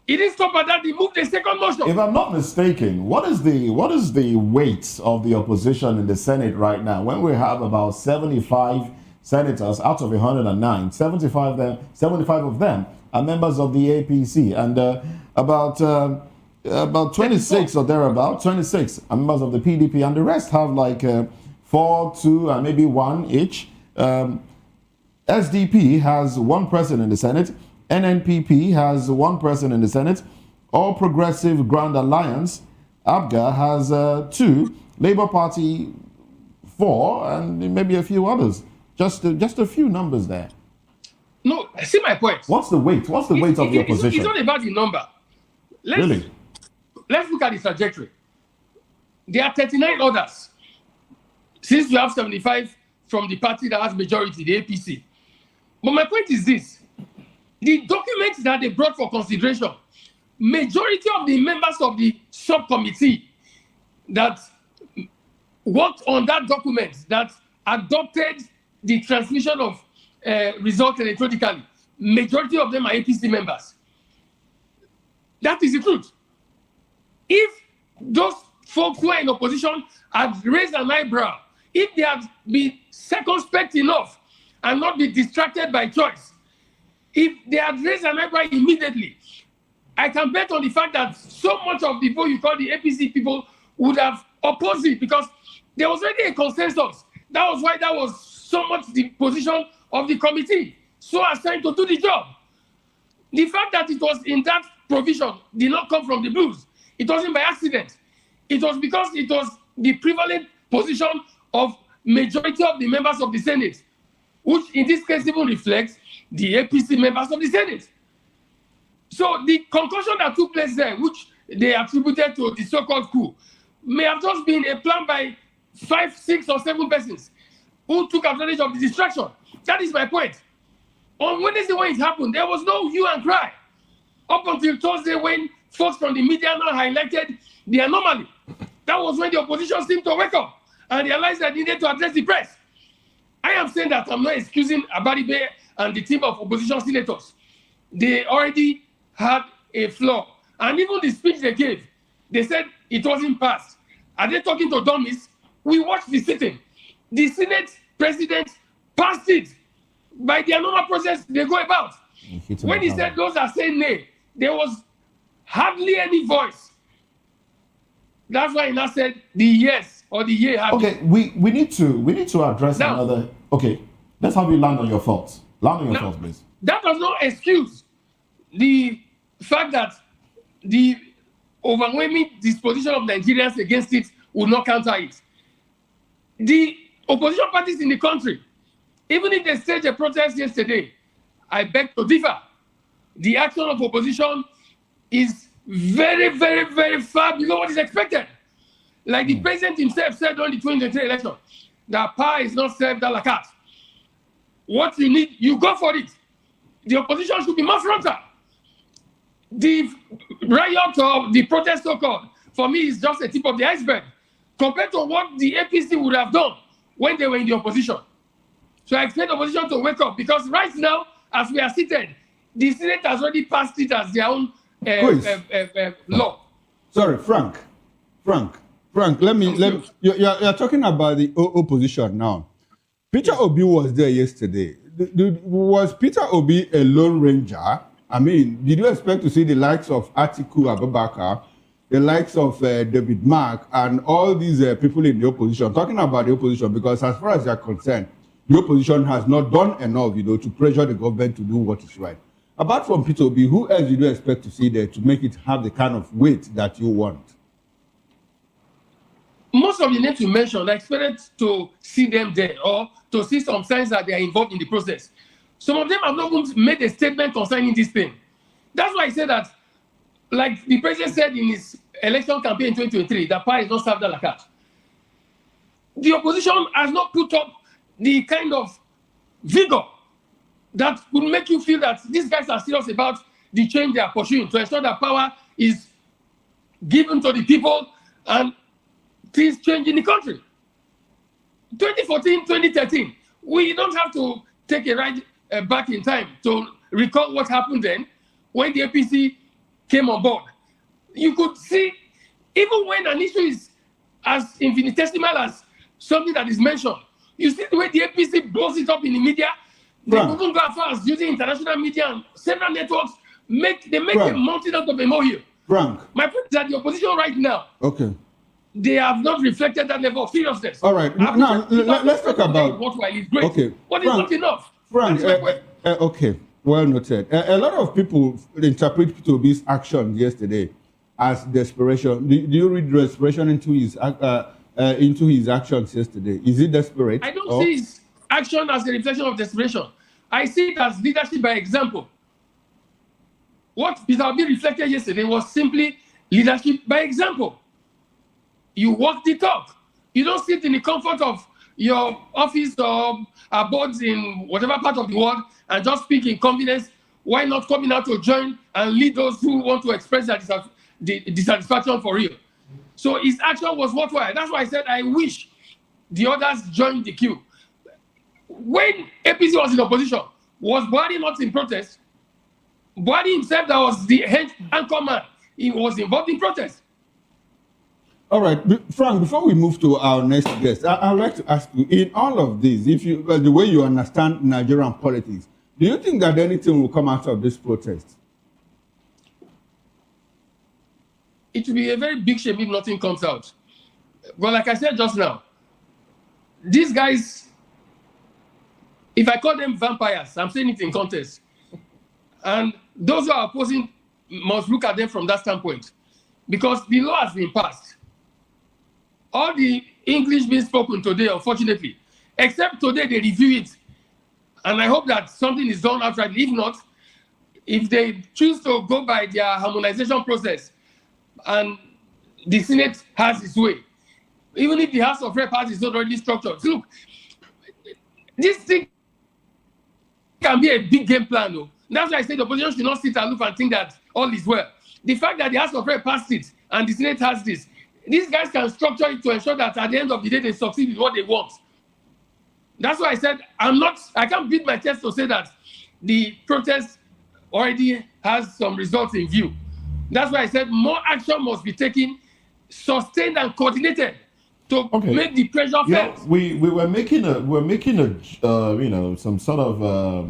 he didn't stop at that, he moved the second motion. If I'm not mistaken, what is the weight of the opposition in the Senate right now when we have about 75 senators out of 109, 75 of them are members of the APC, and about 26 or thereabout, 26 are members of the PDP, and the rest have like 4, 2, and maybe 1 each. SDP has 1 person in the Senate. NNPP has 1 person in the Senate. All Progressive Grand Alliance, ABGA, has 2. Labour Party 4, and maybe a few others. Just a few numbers there. No, see my point. What's the weight? What's the weight of the opposition? It's not about the number. Let's look at the trajectory. There are 39 others. Since we have 75 from the party that has majority, the APC. But my point is this. The documents that they brought for consideration, majority of the members of the subcommittee that worked on that document, that adopted the transmission of results electronically, majority of them are APC members. That is the truth. If those folks who are in opposition had raised an eyebrow, if they had been circumspect enough and not be distracted by choice, if they had raised an eyebrow immediately, I can bet on the fact that so much of the vote you call the APC people would have opposed it, because there was already a consensus. That was why that was so much the position of the committee, so assigned to do the job. The fact that it was in that provision did not come from the blues. It wasn't by accident. It was because it was the prevalent position of majority of the members of the Senate, which in this case even reflects the APC members of the Senate. So the concussion that took place there, which they attributed to the so-called coup, may have just been a plan by 5, 6, or 7 persons who took advantage of the distraction. That is my point. On Wednesday when it happened, there was no hue and cry. Up until Thursday when folks from the media now highlighted the anomaly. That was when the opposition seemed to wake up and realize that they needed to address the press. I am saying that I'm not excusing Abaribe and the team of opposition senators. They already had a flaw. And even the speech they gave, they said it wasn't passed. Are they talking to dummies? We watched the sitting. The Senate president passed it by the normal process they go about. When he said those are saying nay, there was hardly any voice. That's why he now said the yes or the yea. Okay, we need to address now, another. Okay, let's have you land on your thoughts. Land on your thoughts, please. That does not excuse the fact that the overwhelming disposition of Nigerians against it will not counter it. The opposition parties in the country, even if they staged a protest yesterday, I beg to differ. The action of opposition is very, very, very far below what is expected. Like the president himself said during the 2023 election, that power is not served a la carte. What you need, you go for it. The opposition should be more frontal. The riot or the protest so-called, for me, is just a tip of the iceberg compared to what the APC would have done when they were in the opposition. So I expect the opposition to wake up because right now, as we are seated, the Senate has already passed it as their own law. Sorry, Frank. You're talking about the opposition now. Peter Obi was there yesterday. Was Peter Obi a lone ranger? I mean, did you expect to see the likes of Atiku Abubakar, the likes of David Mark, and all these people in the opposition? Talking about the opposition, because as far as you're concerned, the opposition has not done enough, to pressure the government to do what is right. Apart from Peter Obi, who else did you expect to see there to make it have the kind of weight that you want? Most of the names you mentioned, I expected to see them there or to see some signs that they are involved in the process. Some of them have not even made a statement concerning this thing. That's why I said that, like the president said in his election campaign in 2023, that power is not served a la carte. The opposition has not put up the kind of vigor that would make you feel that these guys are serious about the change they are pursuing to ensure that power is given to the people and things change in the country. 2014, 2013, we don't have to take a ride back in time to recall what happened then when the APC came on board. You could see, even when an issue is as infinitesimal as something that is mentioned, you see the way the APC blows it up in the media. They even go as far as using international media and several networks. They make a mountain out of a molehill. My point is that the opposition right now, they have not reflected that level of seriousness. All right. Now, let's talk about what is great. Okay. What is not enough? Okay. Well noted. A lot of people interpret Peter Obi's action yesterday as desperation. Do you read desperation into his actions yesterday? Is it desperate? I don't see his action as a reflection of desperation. I see it as leadership by example. What Peter Obi reflected yesterday was simply leadership by example. You walk the talk. You don't sit in the comfort of your office or abodes in whatever part of the world and just speak in confidence. Why not coming out to join and lead those who want to express their dissatisfaction for real? So his action was worthwhile. That's why I said I wish the others joined the queue. When APC was in opposition, was Buhari not in protest? Buhari himself, that was the anchor man, he was involved in protest. All right, Frank, before we move to our next guest, I'd like to ask you, in all of this, if you, the way you understand Nigerian politics, do you think that anything will come out of this protest? It will be a very big shame if nothing comes out. But like I said just now, these guys, if I call them vampires, I'm saying it in context. And those who are opposing must look at them from that standpoint. Because the law has been passed. All the English being spoken today, unfortunately, except today they review it. And I hope that something is done outright. If not, if they choose to go by their harmonization process and the Senate has its way, even if the House of Reps is not already structured. Look, this thing can be a big game plan. Though. That's why I say the opposition should not sit aloof and think that all is well. The fact that the House of Reps passed it and the Senate has this, these guys can structure it to ensure that at the end of the day they succeed with what they want. That's why I said I can't beat my chest to say that the protest already has some results in view. That's why I said more action must be taken, sustained and coordinated to make the pressure felt. We were making some sort of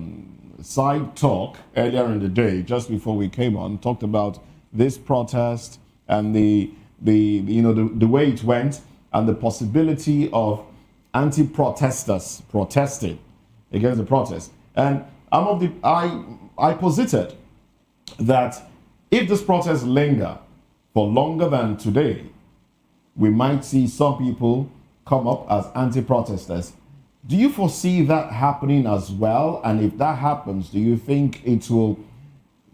side talk earlier in the day, just before we came on, talked about this protest and the way it went and the possibility of anti-protesters protesting against the protest. And I posited that if this protest linger for longer than today, we might see some people come up as anti-protesters. Do you foresee that happening as well? And if that happens, do you think it will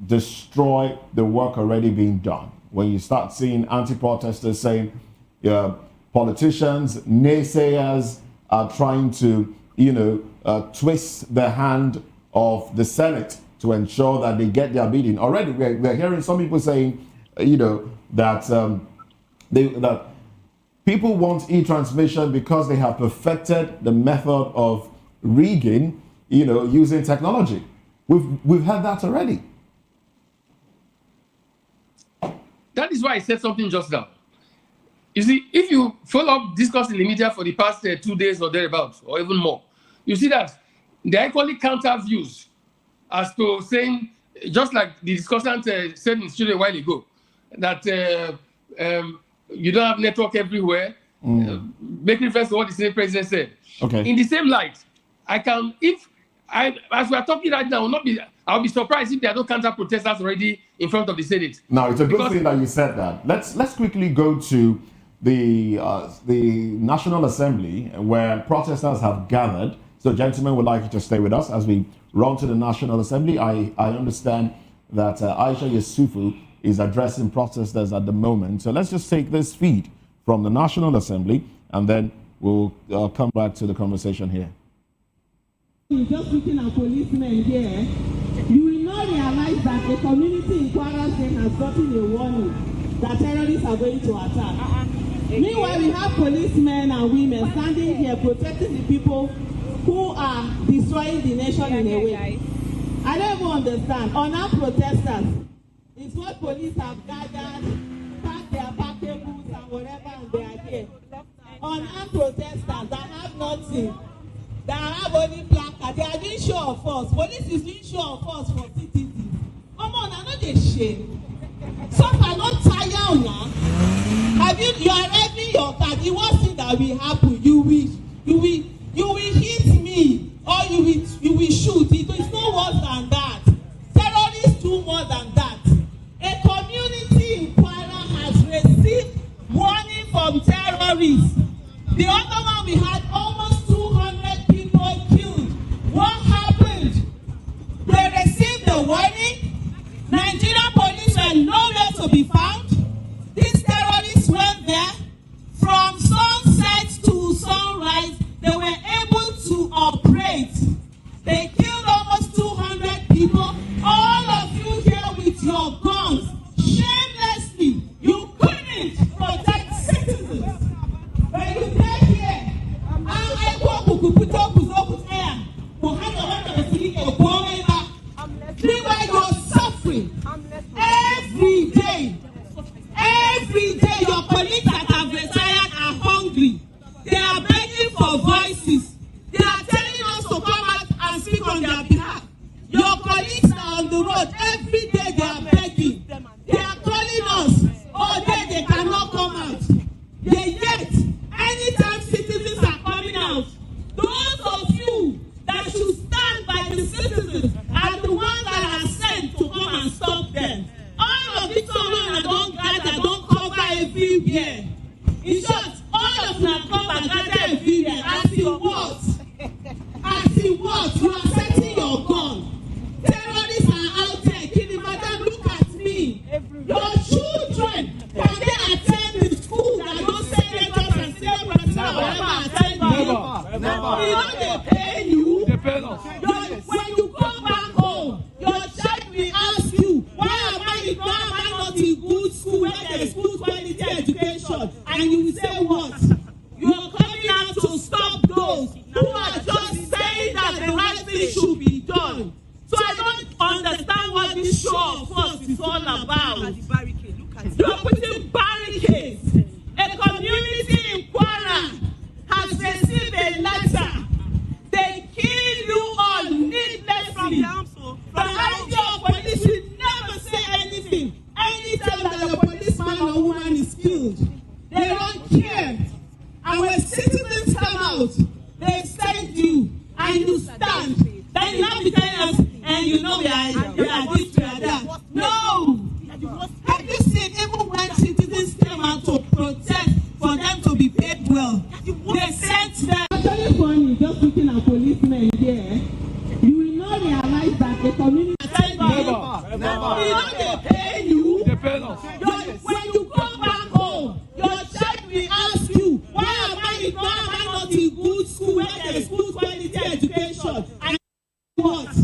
destroy the work already being done? When you start seeing anti-protesters saying politicians, naysayers are trying to, twist the hand of the Senate to ensure that they get their bidding. Already, we're hearing some people saying, that people want e-transmission because they have perfected the method of rigging, using technology. We've heard that already. That is why I said something just now. You see, if you follow up discourse in the media for the past 2 days or thereabouts, or even more, you see that there are equally counter views as to saying, just like the discussant said in the studio a while ago, that you don't have network everywhere, making reference to what the Senate President said. Okay. In the same light, as we are talking right now, I'll be surprised if there are no counter protesters already in front of the Senate. Now, it's a good thing that you said that. Let's quickly go to the National Assembly where protesters have gathered. So, gentlemen, would like you to stay with us as we run to the National Assembly. I understand that Aisha Yusufu is addressing protesters at the moment. So let's just take this feed from the National Assembly and then we'll come back to the conversation here. Just looking at policemen here, you will not realize that a community in Kwara State has gotten a warning that terrorists are going to attack. Meanwhile, we have policemen and women standing here protecting the people who are destroying the nation in a way. I don't even understand. Unarmed protesters is what police have gathered, packed their packables and whatever, and they are here. Unarmed protesters that have nothing, that have only placard, they are doing show of force. Police is doing show of force for citizens. Come on, I know they shame. Some are not tired now. You are having your card. The worst thing that will happen, you will hit me or you will shoot. It is no worse than that. Terrorists do more than that. A community in Kwara has received warning from terrorists. The other one we had almost 200 people killed. What happened? They received the warning. Nigerian police were nowhere to be found. These terrorists went there. From sunset to sunrise, they were able to operate. They killed almost 200 people. All of you here with your guns, shamelessly, you couldn't protect citizens. When you get here, meanwhile you're suffering every day. Every day your colleagues that have retired are hungry. They are begging for voices. They are telling us to come out and speak on their behalf. Your colleagues are on the road. Every day they are begging. They are calling us. All day they cannot come out. Yet, anytime citizens are coming out, those of you We don't pay you. When you come back home, your child will ask you, why am I not in good school where there is good quality education? And you will say what? You are coming out to stop those who are just saying that the right thing should be done. So I don't understand what this show of force is all about. You are putting barricades. A community in Kwara has received a letter. They kill you all needlessly. The idea of police will never say anything. Anytime that a policeman or woman is killed, they don't care. And when citizens come out, they send you and you stand. Then you have to tell us, and you know we are this, we are that. No! Have you seen, even when citizens came out to protest for them to be paid well, they sent them. It's actually funny, just looking at policemen here, you will not realize that the community. Never. We don't pay you. When you come back home, your child will ask you, why am I not in good school where there is good quality education? And what?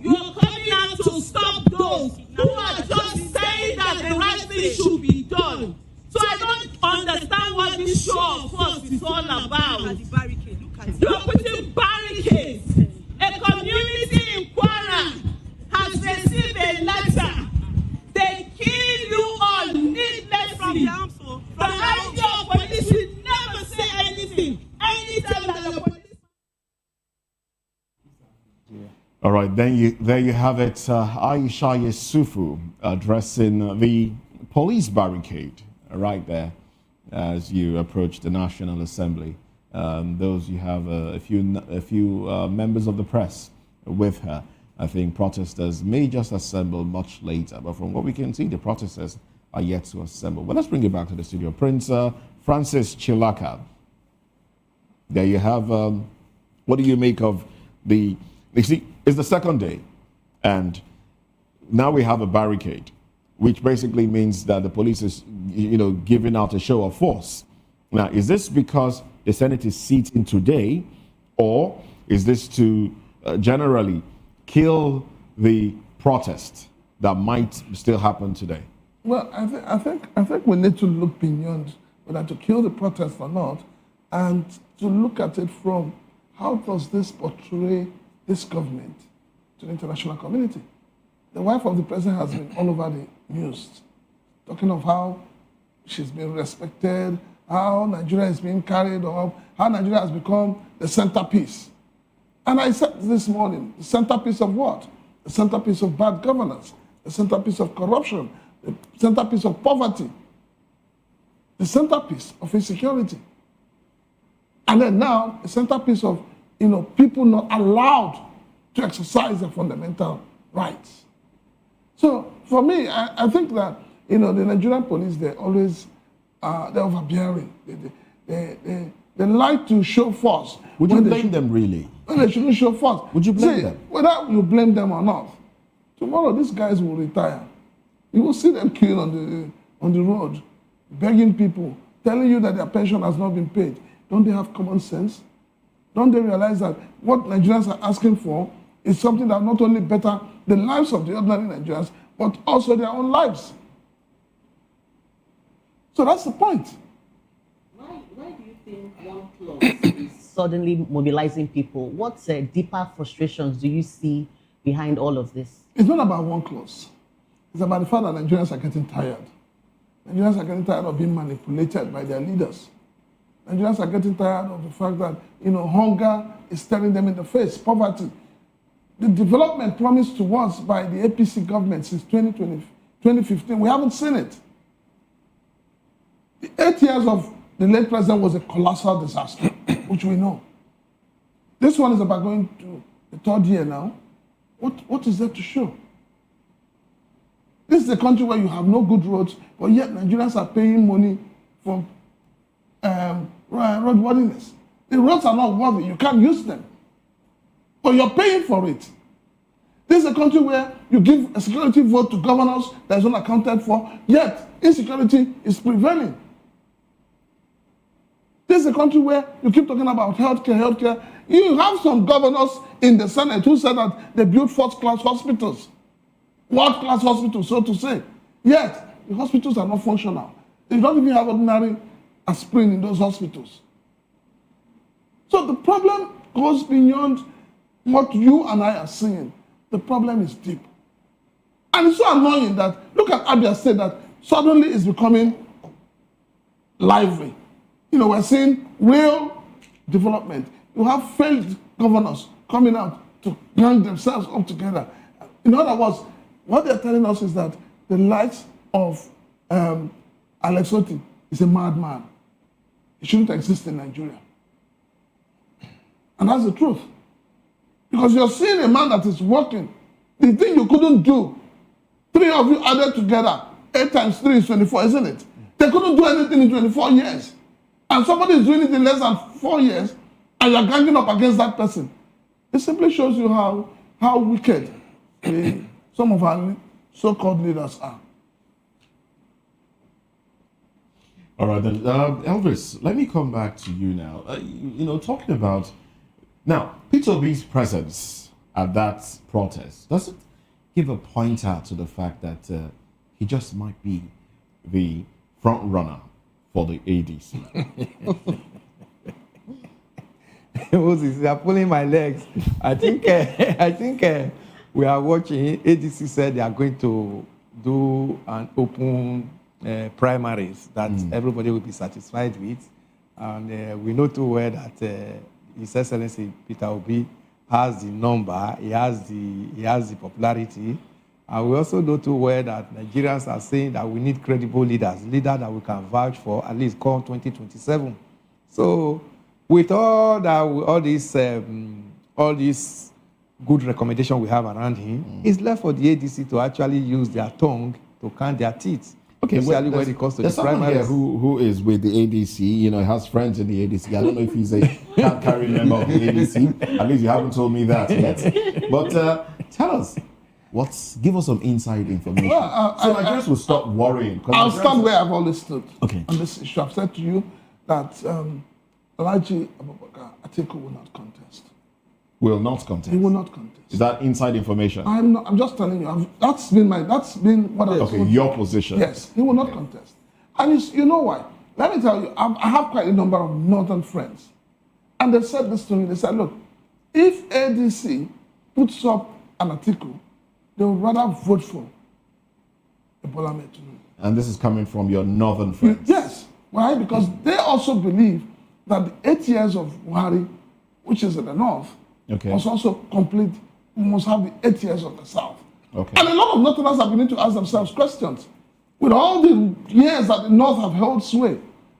You are coming out to stop those who are just saying that the right thing should be done. So I don't understand what this show of force is all about. You are putting barricades. A community in Kwara has received a letter. They kill you all needlessly. The idea of police will never say anything. Anytime that the police. All right, there you have it. Aisha Yusufu addressing the police barricade right there as you approach the National Assembly. Those you have a few members of the press with her. I think protesters may just assemble much later, but from what we can see, the protesters are yet to assemble. But let's bring it back to the studio. Prince Francis Chilaka. There you have. What do you make of the? You see, it's the second day, and now we have a barricade, which basically means that the police is, giving out a show of force. Now, is this because the Senate is sitting today, or is this to generally kill the protest that might still happen today? Well, I think we need to look beyond whether to kill the protest or not, and to look at it from how does this portray this government to the international community. The wife of the president has been all over the news, talking of how she's been respected, how Nigeria is being carried off, how Nigeria has become the centerpiece. And I said this morning, the centerpiece of what? The centerpiece of bad governance, the centerpiece of corruption, the centerpiece of poverty, the centerpiece of insecurity. And then now, the centerpiece of people not allowed to exercise their fundamental rights. So for me, I think that the Nigerian police, they're always they're overbearing. They like to show force. Would you blame them really? When they shouldn't show force. Would you blame them? Whether you blame them or not, tomorrow these guys will retire. You will see them killed on the road, begging people, telling you that their pension has not been paid. Don't they have common sense? Don't they realize that what Nigerians are asking for is something that not only better the lives of the ordinary Nigerians, but also their own lives? So that's the point. Why do you think one clause is suddenly mobilizing people? What deeper frustrations do you see behind all of this? It's not about one clause. It's about the fact that Nigerians are getting tired. Nigerians are getting tired of being manipulated by their leaders. Nigerians are getting tired of the fact that, hunger is staring them in the face, poverty. The development promised to us by the APC government since 2015, we haven't seen it. The 8 years of the late president was a colossal disaster, which we know. This one is about going to the third year now. What is there to show? This is a country where you have no good roads, but yet Nigerians are paying money for roadworthiness. The roads are not worthy. You can't use them. But you're paying for it. This is a country where you give a security vote to governors that is not accounted for, yet insecurity is prevailing. This is a country where you keep talking about healthcare. You have some governors in the Senate who said that they built first-class hospitals. World-class hospitals, so to say. Yet, the hospitals are not functional. They don't even have ordinary aspirin in those hospitals. So the problem goes beyond what you and I are seeing. The problem is deep. And it's so annoying that, look at Abia State, that suddenly it's becoming lively. You know, we're seeing real development. You have failed governors coming out to gang themselves up together. In other words, what they're telling us is that the likes of Alex Otti is a madman. He shouldn't exist in Nigeria. And that's the truth. Because you're seeing a man that is working. The thing you couldn't do, 3 of you added together, 8 times 3 is 24, isn't it? They couldn't do anything in 24 years. And somebody is doing it in less than 4 years, and you're ganging up against that person. It simply shows you how wicked some of our so-called leaders are. All right, then, Elvis, let me come back to you now. Talking about, now, Peter Ob's presence at that protest, does it give a pointer to the fact that he just might be the front runner for the ADC? Moses, you are pulling my legs. I think we are watching. ADC said they are going to do an open primaries that everybody will be satisfied with, and we know too well that His Excellency Peter Obi has the number, he has the popularity, and we also know too well that Nigerians are saying that we need credible leaders that we can vouch for at least come 2027. So, with all these good recommendation we have around him, it's left for the ADC to actually use their tongue to count their teeth. Okay, especially when it comes to the someone here who is with the ADC, has friends in the ADC. I don't know if he's a card-carrying member of the ADC. At least you haven't told me that yet. But tell us, give us some inside information. So Nigerians will stop worrying. I'll stand where I've always stood. Okay. On this issue, I've said to you that Alhaji Abubakar Atiku will not contest. Will not contest. He will not contest. Is that inside information? I'm just telling you. That's been what I've Okay, your position. Yes, he will not contest. And you know why? Let me tell you, I have quite a number of northern friends. And they said this to me. They said, look, if ADC puts up an Atiku, they would rather vote for Omobolanle. And this is coming from your northern friends? Yes. Why? Because they also believe that the 8 years of Buhari, which is in the north, must also complete, must have the 8 years of the south. Okay. And a lot of northerners are beginning to ask themselves questions. With all the years that the north have held sway,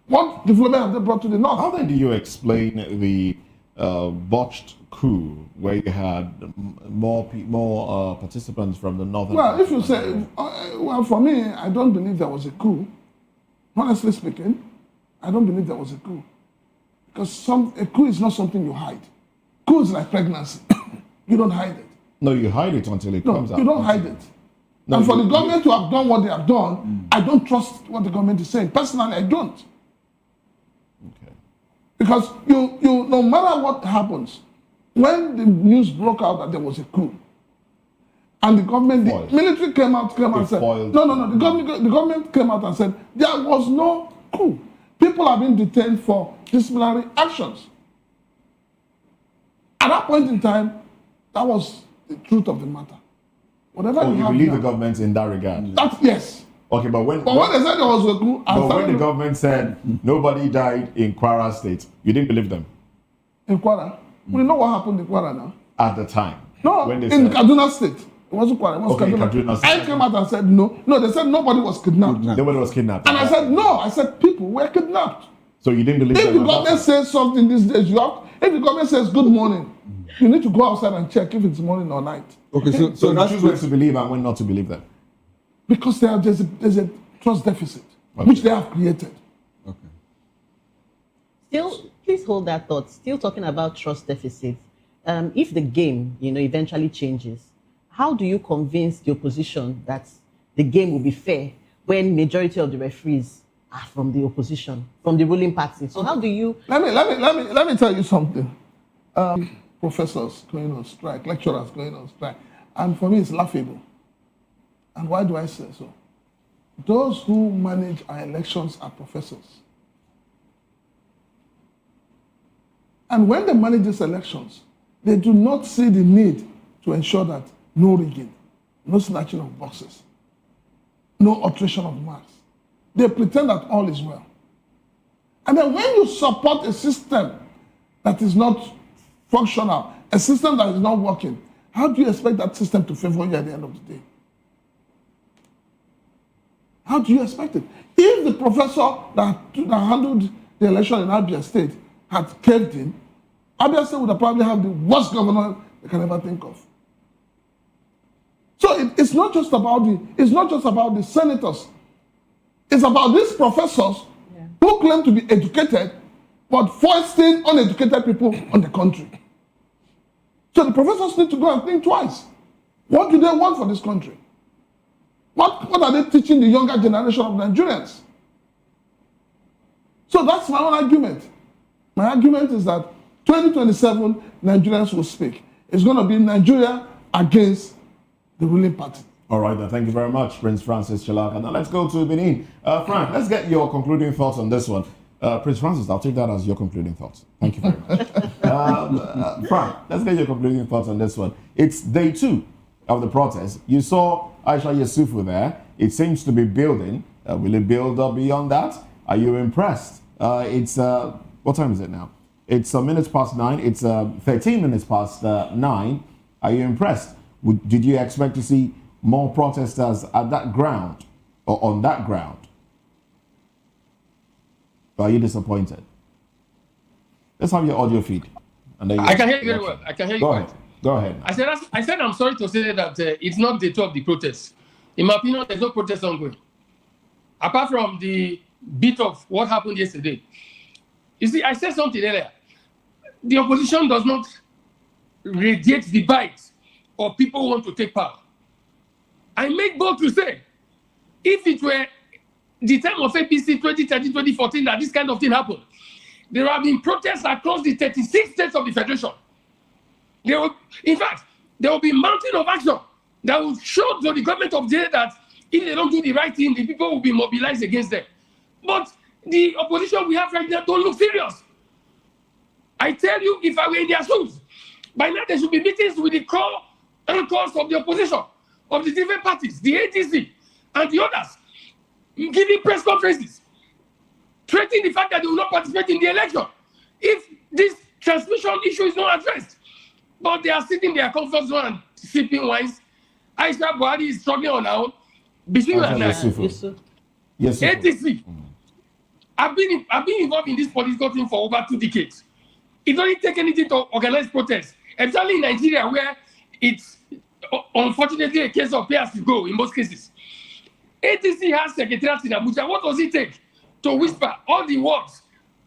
what development have they brought to the north? How then do you explain the botched coup where you had more participants from the northern? Well, if you say, for me, I don't believe there was a coup. Honestly speaking, I don't believe there was a coup. Because a coup is not something you hide. Coup is like pregnancy. You don't hide it. No, you hide it until it comes out. You don't hide it. No, and for the government to have done what they have done, I don't trust what the government is saying. Personally, I don't. Okay. Because you no matter what happens, when the news broke out that there was a coup, and the government, the military came out and said, no, the government came out and said, there was no coup. People have been detained for disciplinary actions. At that point in time, that was the truth of the matter. Whatever you believe the government in that regard? Yes. Okay, but when they said there was a coup, when the government said nobody died in Kwara State, you didn't believe them? In Kwara? We know what happened in Kwara now. At the time? No, in Kaduna State. It wasn't Kwara, it was Kaduna. I came out and said no. No, they said nobody was kidnapped. Nobody was kidnapped. And I said no. I said people were kidnapped. So you didn't believe If the government says something these days, if the government says good morning, you need to go outside and check if it's morning or night. Okay, so you choose when to believe and when not to believe them? Because there's a trust deficit, which they have created. Okay. Still, please hold that thought. Still talking about trust deficit. If the game, eventually changes, how do you convince the opposition that the game will be fair when majority of the referees are from the opposition, from the ruling party. So how do you? Let me tell you something. Professors going on strike, lecturers going on strike, and for me it's laughable. And why do I say so? Those who manage our elections are professors. And when they manage these elections, they do not see the need to ensure that no rigging, no snatching of boxes, no alteration of marks. They pretend that all is well. And then when you support a system that is not functional, a system that is not working, how do you expect that system to favor you at the end of the day? How do you expect it? If the professor that handled the election in Abia State had caved in, Abia State would have probably had the worst governor they can ever think of. So it's not just about the senators. It's about these professors who claim to be educated, but foisting uneducated people on the country. So the professors need to go and think twice. What do they want for this country? What are they teaching the younger generation of Nigerians? So that's my own argument. My argument is that 2027 Nigerians will speak. It's going to be Nigeria against the ruling party. All right, then. Thank you very much, Prince Francis Chalaka. Now let's go to Benin. Frank, let's get your concluding thoughts on this one. Prince Francis, I'll take that as your concluding thoughts. Thank you very much. Frank, let's get your concluding thoughts on this one. It's day 2 of the protest. You saw Aisha Yesufu there. It seems to be building. Will it build up beyond that? Are you impressed? It's what time is it now? It's minutes past 9. It's 13 minutes past 9. Are you impressed? Did you expect to see more protesters at that ground or on that ground? Or are you disappointed? Let's have your audio feed. And then I can hear you very well. I can hear you. Go ahead. Go ahead. I said I'm sorry to say that it's not the two of the protests. In my opinion, there's no protest ongoing. Apart from the bit of what happened yesterday. You see, I said something earlier. The opposition does not radiate the bite of people who want to take power. I make bold to say, if it were the time of APC 2013, 2014 that this kind of thing happened, there have been protests across the 36 states of the Federation. In fact, there will be mountain of action that will show to the government of the day that if they don't do the right thing, the people will be mobilized against them. But the opposition we have right now don't look serious. I tell you, if I were in their shoes, by now there should be meetings with the core anchors of the opposition, of the different parties, the ADC, and the others, giving press conferences, threatening the fact that they will not participate in the election if this transmission issue is not addressed. But they are sitting in their comfort zone and sipping wines. Aisha Buhari is struggling on her own. Between you and I, Yes, ADC, I've been involved in this political thing for over 2 decades. It doesn't take anything to organize protests, especially in Nigeria, where it's unfortunately a case of pay as you go in most cases. ADC has secretariats in Abuja. What does it take to whisper all the words,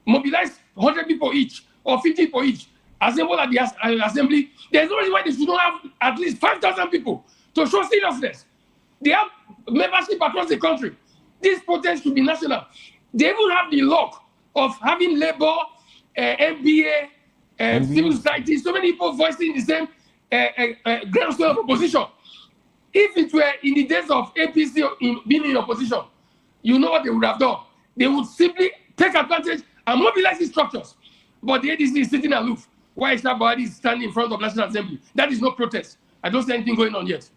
mobilize 100 people each or 50 people each, assemble at the assembly? There's no reason why they should not have at least 5,000 people to show seriousness. They have membership across the country. This protest should be national. They even have the luck of having Labour, MBA, civil society, so many people voicing the same groundswell of opposition. If it were in the days of APC being in opposition, you know what they would have done. They would simply take advantage and mobilize these structures. But the ADC is sitting aloof, while Aisha Buhari is standing in front of National Assembly. That is no protest. I don't see anything going on yet.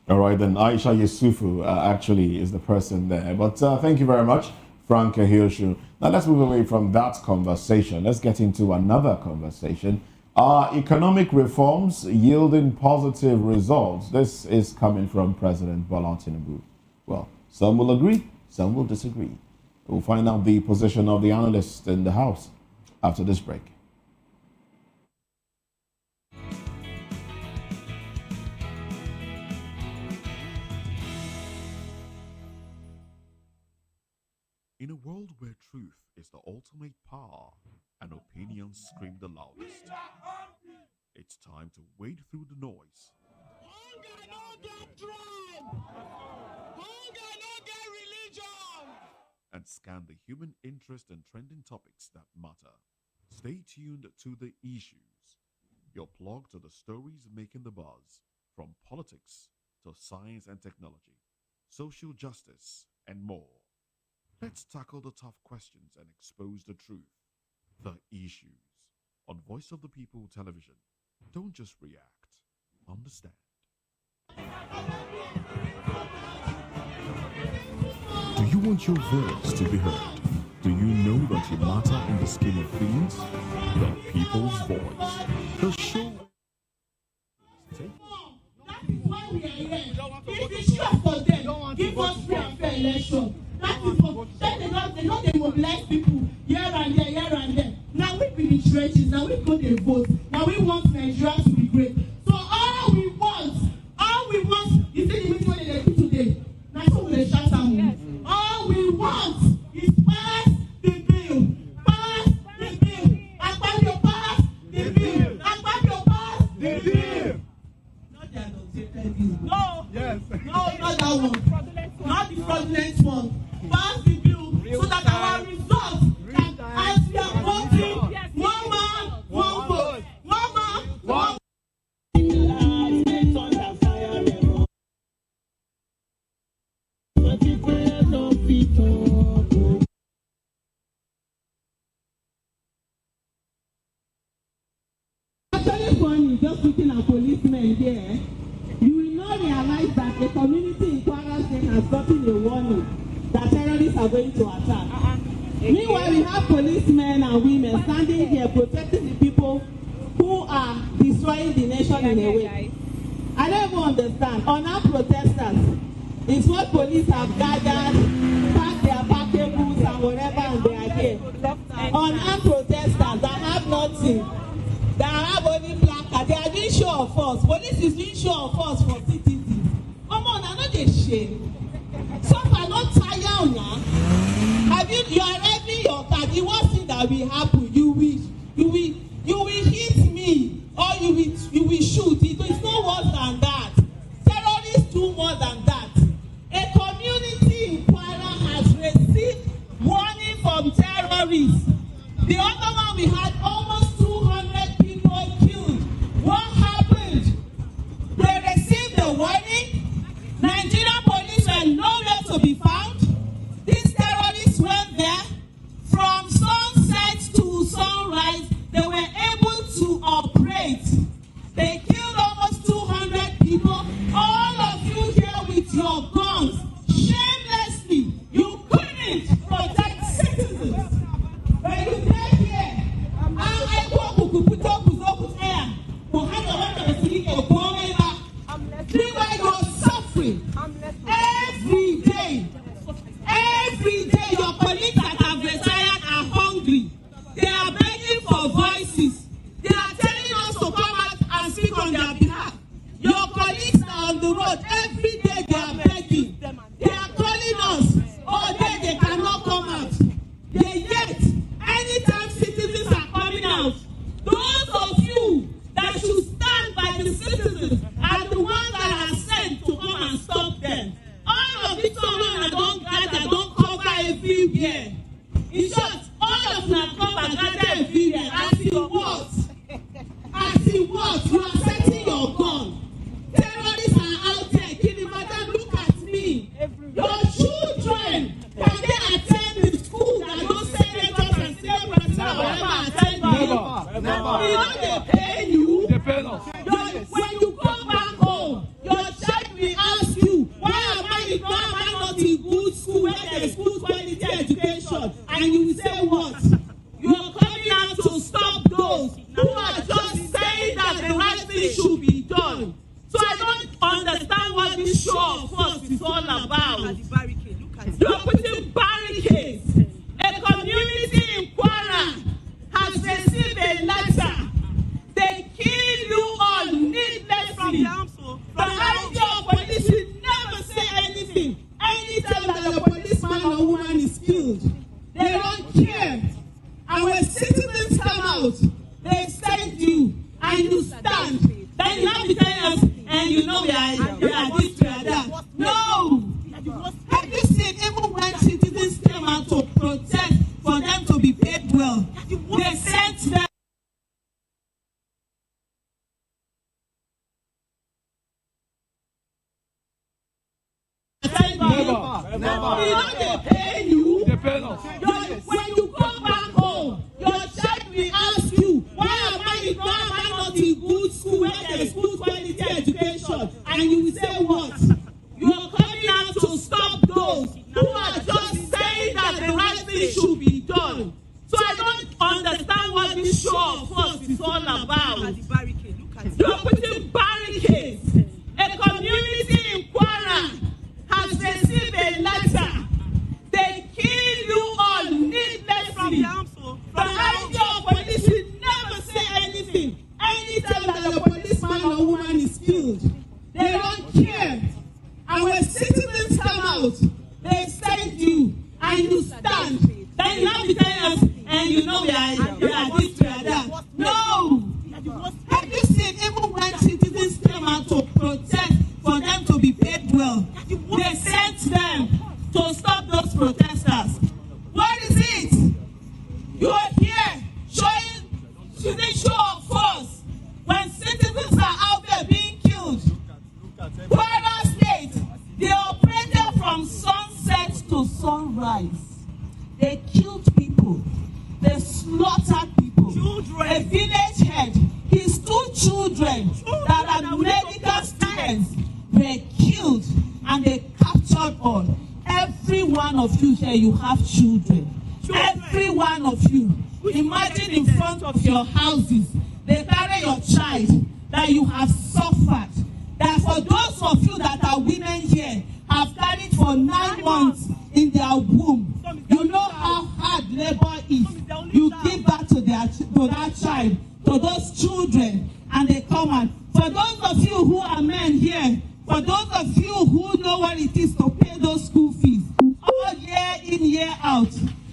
All right, then Aisha Yesufu actually is the person there. But thank you very much, Frank Hirshu. Now let's move away from that conversation. Let's get into another conversation. Are economic reforms yielding positive results? This is coming from President Bola Tinubu. Well, some will agree, some will disagree. We'll find out the position of the analysts in the House after this break. In a world where truth is the ultimate power and opinions scream the loudest, it's time to wade through the noise and and scan the human interest and trending topics that matter. Stay tuned to The Issues, your plug to the stories making the buzz, from politics to science and technology, social justice, and more. Let's tackle the tough questions and expose the truth. The Issues on Voice of the People Television. Don't just react, understand. Do you want your voice to be heard? Do you know that you matter in the scheme of things? The People's Voice. The show. That is why we are here. It is sure for them. Give us free and fair election. That is for then they know they mobilize people here and there, here and there. Now we be the trenches. Now we go to vote. Now we want Nigeria to be great. So all we want, you see the meeting when they do today. Now so we shout them. All we want is pass the bill. Pass the bill. Akpabio pass the bill. Akpabio pass the bill. Not the annotated bill. No. Yes. No, not that one. Not the fraudulent one. Pass the bill so that our results can, as we are voting, one man, one vote. One man, one vote. Actually funny, just looking at policemen here, you will not realize that the community in Kwara State has gotten a warning that terrorists are going to attack. Meanwhile, we have policemen and women standing here protecting the people who are destroying the nation in a way. I don't even understand. Unarmed protesters is what police have gathered, packed their packables and whatever, and they are here. Unarmed protesters that have nothing, that have only placard, they are doing show of force. Police is doing show of force for citizens. Come on, I know they shame. Some are not tired now. Have you are having your car? The worst thing that will happen, you will hit me, or you will shoot. It is no worse than that. Terrorists do more than that. A community in Kwara has received warning from terrorists. The other one we had almost 200 people killed. What happened? They received the warning. Nigerian police were nowhere to be found. These terrorists went there. From sunset to sunrise, they were able to operate. They killed almost 200 people. All of you here with your guns, shamelessly, you couldn't protect citizens. When you get here, meanwhile you're suffering every day. Every day your colleagues that have retired are hungry. They are begging for voices. They are telling us to come out and speak on their behalf. Your colleagues are on the road. Every day they are begging. They are calling us. Oh, they cannot come out. Yet, anytime citizens are coming out, those of you that should stand by the citizens are the ones that are sent to come and stop them. All of these women don't gather, don't cover everywhere. In short, all of them cover, gather everywhere. As you what? As you what? You are setting your gun. Terrorists are out there killing. Madam, look at me. Your children, can they attend the school that don't senators and state presidents will ever attend you? Never. You know they pay you. They pay us. When you go back home, your child will ask you, why am I not in good school where there is good quality education? And you will say what? You are coming out to stop those who are just saying that the right thing should be done. So I don't understand what this show of force is all about. You are putting barricades. A community in Kwara has received a letter. They kill you all needlessly. The IG of police will never say anything. Anytime that a policeman or woman is killed, they don't care. And when citizens come out, they send you and you stand. Then you have to tell us, and you know we are this, we are that. No! Have you seen even when Never. They pay you. They pay us. When you come back home, your child will ask you, why am I not in good school where there is good quality education? And you will say what? You are coming out to stop those who are just saying that the right thing should be done. So I don't understand what this show of force is all about. You're putting barricades. A community in Kwara has received a letter. They kill you all needlessly. The idea of police will never say anything. Anytime that a policeman or woman is killed, they don't care. And when citizens come out, they send you and you stand. Then you have to tell us, and you know we are this, we are that. No! Have you seen, even when citizens came out to protest for them to be paid well, they sent them to stop those protesters. What is it? You are here showing show of force when citizens are out there being killed. Kwara State, they operated from sunset to sunrise. They killed people. They slaughtered people. Children. A village head, his 2 children that are medical students were killed and they captured all. Every one of you here, you have children. Every one of you. Imagine in front of your houses, they carry your child that you have suffered. That for those of you that are women here, have carried for 9 months in their womb. You know how hard labor is. You give back to that child, to those children, and they come out. For those of you who are men here, for those of you who know what it is to pay those school fees, all year in, year out,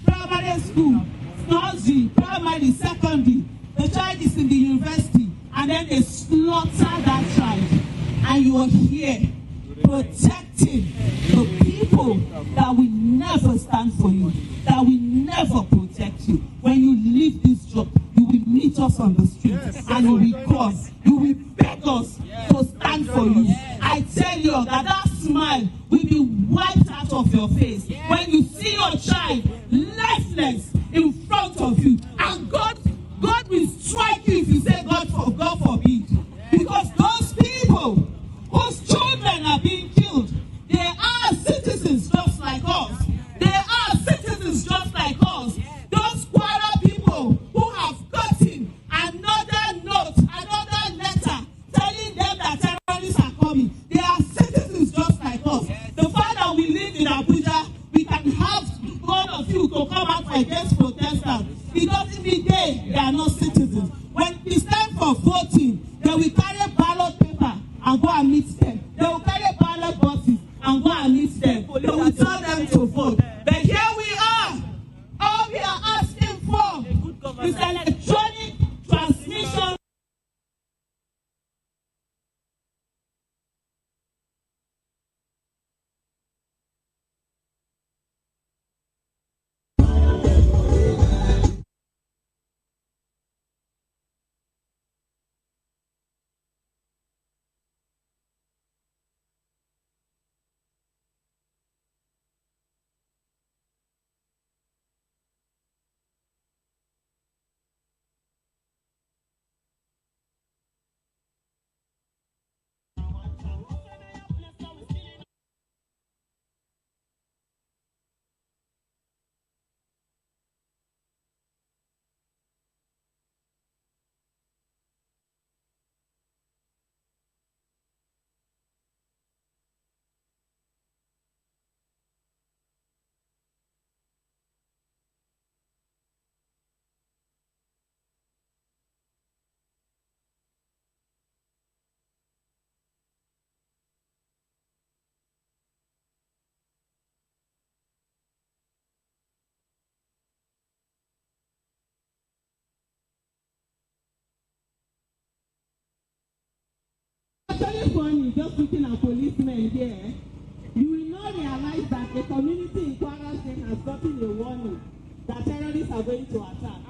primary school, nursery, primary, secondary, the child is in the university, and then they slaughter that child. And you are here protecting the people that will never stand for you, that will never protect you. When you leave this job, you will meet us on the street, and you will call, you will beg us to stand for you. I tell you that smile will be wiped out of your face when you see your child lifeless in front of you, and God will strike you if you say God forbid, because those people whose children are being killed, they are citizens just like us. They are citizens just like us. Those Kwara people who have gotten another note, another letter telling them that terrorists are coming, they are citizens just like us. The fact that we live in Abuja, we can have one of you to come out against protesters. It doesn't mean they are not citizens. When it's time for voting, they will carry ballot paper and go and meet them. They will carry ballot boxes and go and meet them. They will tell them to vote. But here we are. All we are asking for is electronic transmission. Actually funny, just looking at policemen here, you will not realize that the community in Kwara State has gotten a warning that terrorists are going to attack.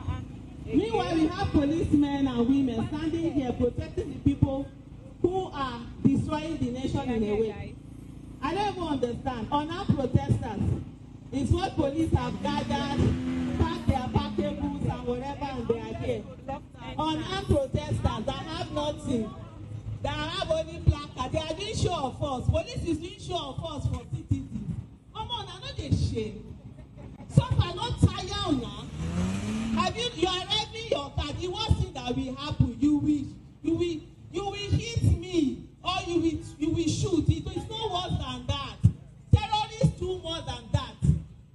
Meanwhile, we have policemen and women standing here protecting the people who are destroying the nation in a way. I don't even understand. Unarmed protesters is what police have gathered, packed their packables and whatever, and they are here. Unarmed protesters that have nothing, that have only placard, they are doing show of force. Police is doing show of force for citizens. Come on, I know they shame. Some are not tired now. Have you are arriving your car? The worst thing that will happen, you will hit me, or you will shoot. It is no worse than that. Terrorists do more than that.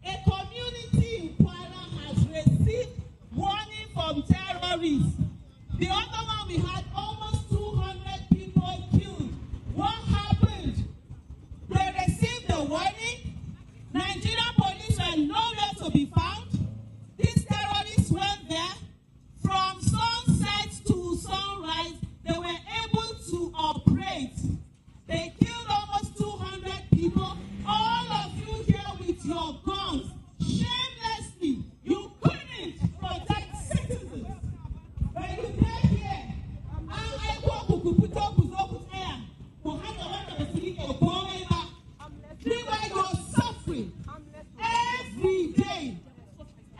A community in Kwara has received warning from terrorists. The other one, we had almost 200 people killed. What happened? They received the warning. Nigerian police were nowhere to be found. These terrorists went there. From sunset to sunrise, they were able to operate. They killed almost 200 people. All of you here with your guns, shamelessly, you couldn't protect citizens. When you get here, meanwhile, you're suffering every day.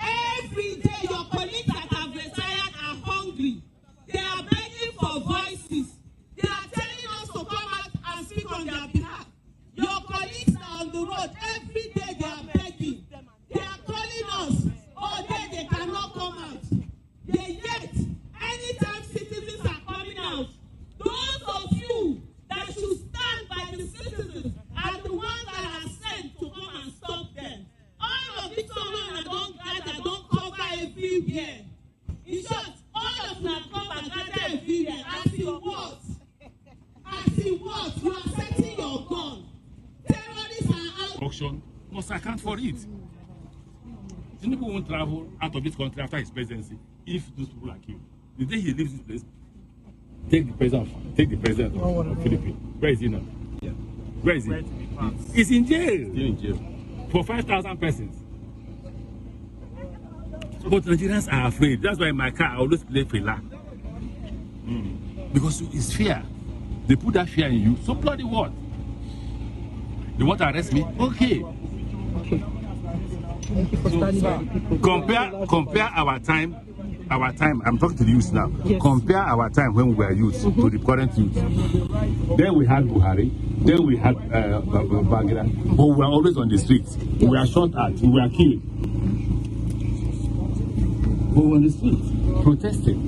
Every day, your colleagues that have retired are hungry. They are begging for voices. They are telling us to come out and speak on their behalf. Your colleagues are on the road. Every day they are begging. They are calling us. All day they cannot come out. Yet, anytime citizens are coming out, those of you that should stand by the citizens are the ones that are sent to come and stop them. All of it don't gather, don't cover everywhere. In short, all of them come and gather everywhere. As you what? As you what? You are setting your gun. Terrorists are out. Auction must account for it. Tinubu won't travel out of this country after his presidency if those people are killed. The day he leaves this place, take the president of Philippines. Where is he now? Yeah. Where is he? He's in jail. Still in jail. For 5,000 persons. But Nigerians are afraid. That's why in my car I always play Fela. Because it's fear. They put that fear in you. So bloody what? They want to arrest me? Okay. Compare our time. I'm talking to the youth now. Yes. Compare our time when we were youth to the current youth. Then we had Buhari. Then we had Bagheera. But we were always on the streets. We were shot at. We were killed. We were on the streets protesting.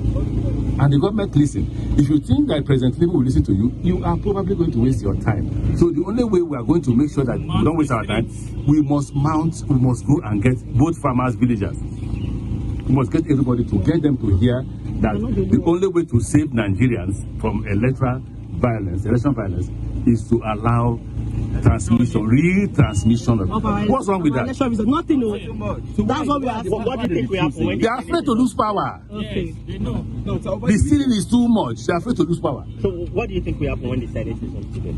And the government listened. If you think that President Tinubu will listen to you, you are probably going to waste your time. So the only way we are going to make sure that we don't waste our time, we must go and get both farmers, villagers. We must get everybody to get them to hear that the only way to save Nigerians from election violence is to allow real transmission of what's wrong with that? Nothing. That's what we are. What do you think we have? They are afraid to lose power. Okay. They know. The stealing is too much. They are afraid to lose power. So what do you think we have when they said it is on today?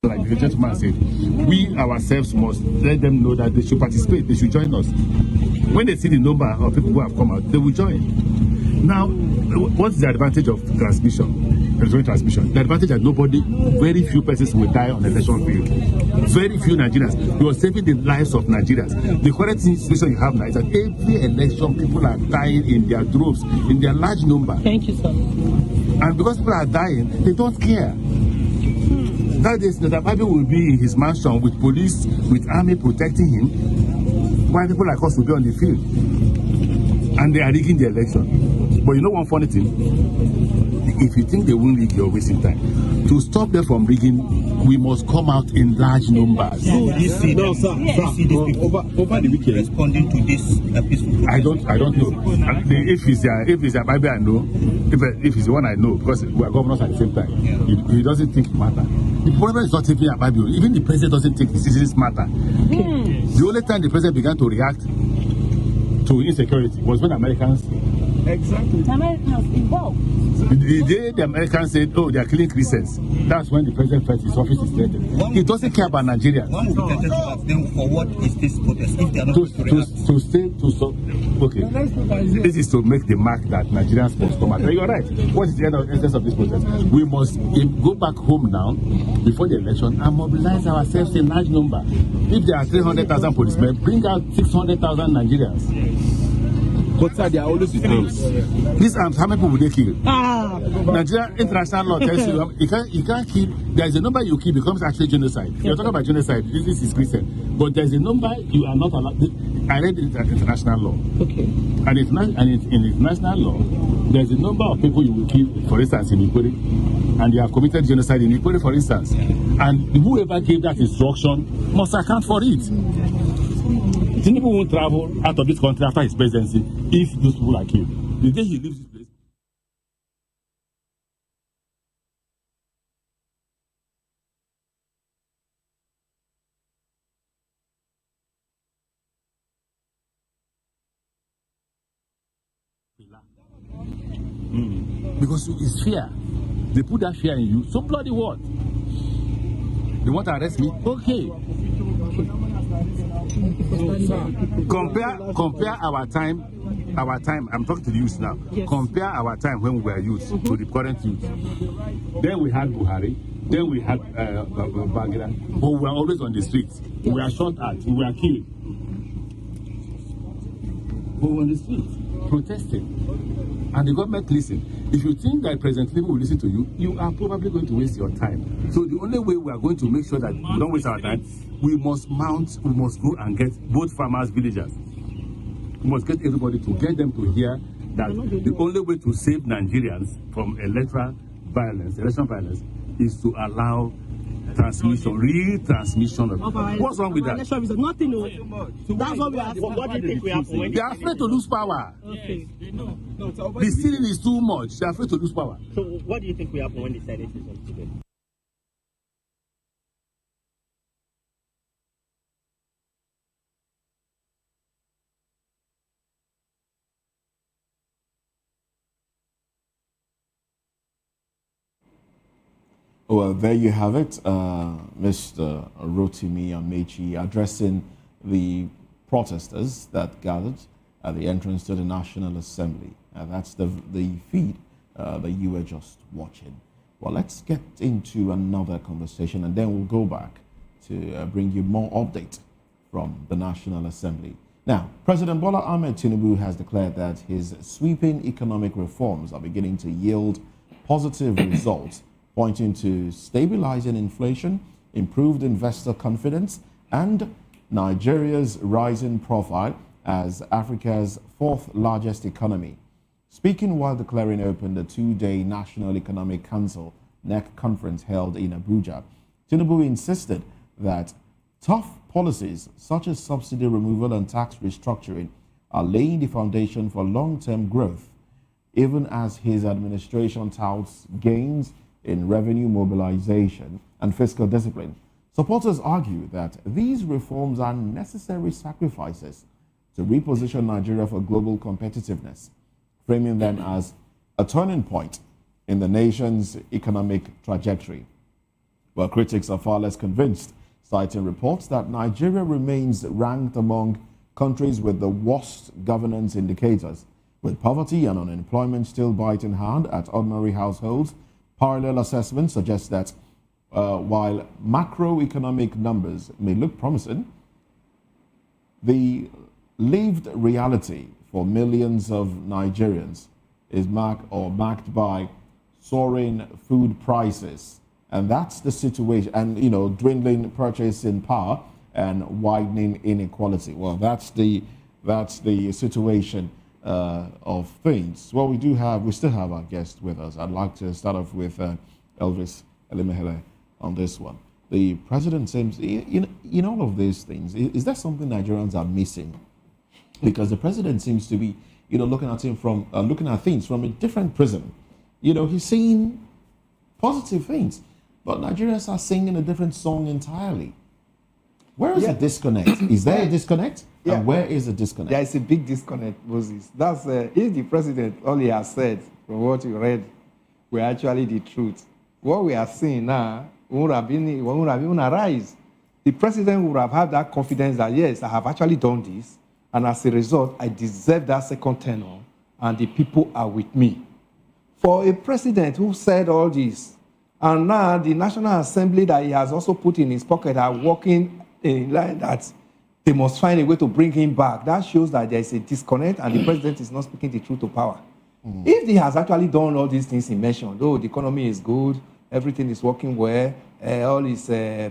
Like the gentleman said, we ourselves must let them know that they should participate, they should join us. When they see the number of people who have come out, they will join. Now, what's the advantage of transmission? Electronic transmission. The advantage that very few persons will die on the election field. Very few Nigerians. You are saving the lives of Nigerians. The current situation you have now is that every election, people are dying in their droves, in their large number. Thank you, sir. And because people are dying, they don't care. Nowadays, Mr. Babi will be in his mansion with police, with army protecting him, while people like us will be on the field. And they are rigging the election. But you know one funny thing? If you think they won't rig, you're wasting time. To stop them from rigging, we must come out in large numbers. You see no, sir. Yes. You see these people over the weekend responding to this peaceful protest? I don't know. If it's a Bible, I know. If it's the one I know, because we are governors at the same time. Yeah. He doesn't think it matters. The problem is not taking a Bible. Even the president doesn't think his citizens matter. The only time the president began to react to insecurity was when Americans Exactly. Americans involved. The day the Americans said, oh, they are killing Christians, that's when the president felt his office is threatened. He doesn't care about Nigeria. One will be tempted to ask them, for what is this protest if they are not going to react? To stay, to stop. Okay. This is to make the mark that Nigerians must come out. You're right. What is the essence of this protest? We must go back home now, before the election, and mobilize ourselves in large number. If there are 300,000 policemen, bring out 600,000 Nigerians. But sir, they are always with arms. These arms, how many people will they kill? Nigeria international law tells you you can't kill. There is a number you kill becomes actually genocide. You're talking about genocide. This is Christian, but there is a number you are not allowed. I read it at international law. Okay. And in international law, there is a number of people you will kill. For instance, in Ikore, and they have committed genocide in Ikore, for instance, and whoever gave that instruction must account for it. Tinubu won't travel out of this country after his presidency if those people are killed. The day he leaves this place. Because it's fear. They put that fear in you. So bloody what? They want to arrest me? Okay. Compare our time. I'm talking to the youth now. Yes. Compare our time when we were youth to the current youth. Then we had Buhari. Then we had Bagira. But we were always on the streets. We were shot at. We were killed. We were on the streets protesting. And the government listened. If you think that President Tinubu will listen to you, you are probably going to waste your time. So the only way we are going to make sure that we don't waste our time, we must go and get both farmers, villagers. We must get everybody to get them to hear that the only way to save Nigerians from election violence is to allow real transmission of what's wrong with that? Nothing. That's what we are. What do you think we have when they are afraid to lose power. Okay. The stealing is too much. They are afraid to lose power. So what do you think we have when the Senate is on today? Well, there you have it, Mr. Rotimi Amechi addressing the protesters that gathered at the entrance to the National Assembly. That's the feed that you were just watching. Well, let's get into another conversation, and then we'll go back to bring you more update from the National Assembly. Now, President Bola Ahmed Tinubu has declared that his sweeping economic reforms are beginning to yield positive results, pointing to stabilizing inflation, improved investor confidence, and Nigeria's rising profile as Africa's fourth largest economy. Speaking while declaring open the two-day National Economic Council NEC conference held in Abuja, Tinubu insisted that tough policies such as subsidy removal and tax restructuring are laying the foundation for long-term growth, even as his administration touts gains in revenue mobilization and fiscal discipline. Supporters argue that these reforms are necessary sacrifices to reposition Nigeria for global competitiveness, framing them as a turning point in the nation's economic trajectory. While critics are far less convinced, citing reports that Nigeria remains ranked among countries with the worst governance indicators, with poverty and unemployment still biting hard at ordinary households. Parallel assessments suggest that while macroeconomic numbers may look promising, the lived reality for millions of Nigerians is marked by soaring food prices. And that's the situation, and dwindling purchasing power and widening inequality. Well, that's the situation of things. Well, we still have our guest with us. I'd like to start off with Elvis Elimehele on this one. The president seems, in all of these things, is that something Nigerians are missing? Because the president seems to be, looking at things from a different prism. He's seeing positive things, but Nigerians are singing a different song entirely. Where is the disconnect? Is there a disconnect? Yeah. And where is the disconnect? There is a big disconnect, Moses. That's if the president, all he has said from what you read, were actually the truth. What we are seeing now would have even arise. The president would have had that confidence that, yes, I have actually done this, and as a result, I deserve that second tenure, and the people are with me. For a president who said all this, and now the National Assembly that he has also put in his pocket are working in line that they must find a way to bring him back. That shows that there is a disconnect and the president is not speaking the truth to power. If he has actually done all these things he mentioned, the economy is good, everything is working well, all his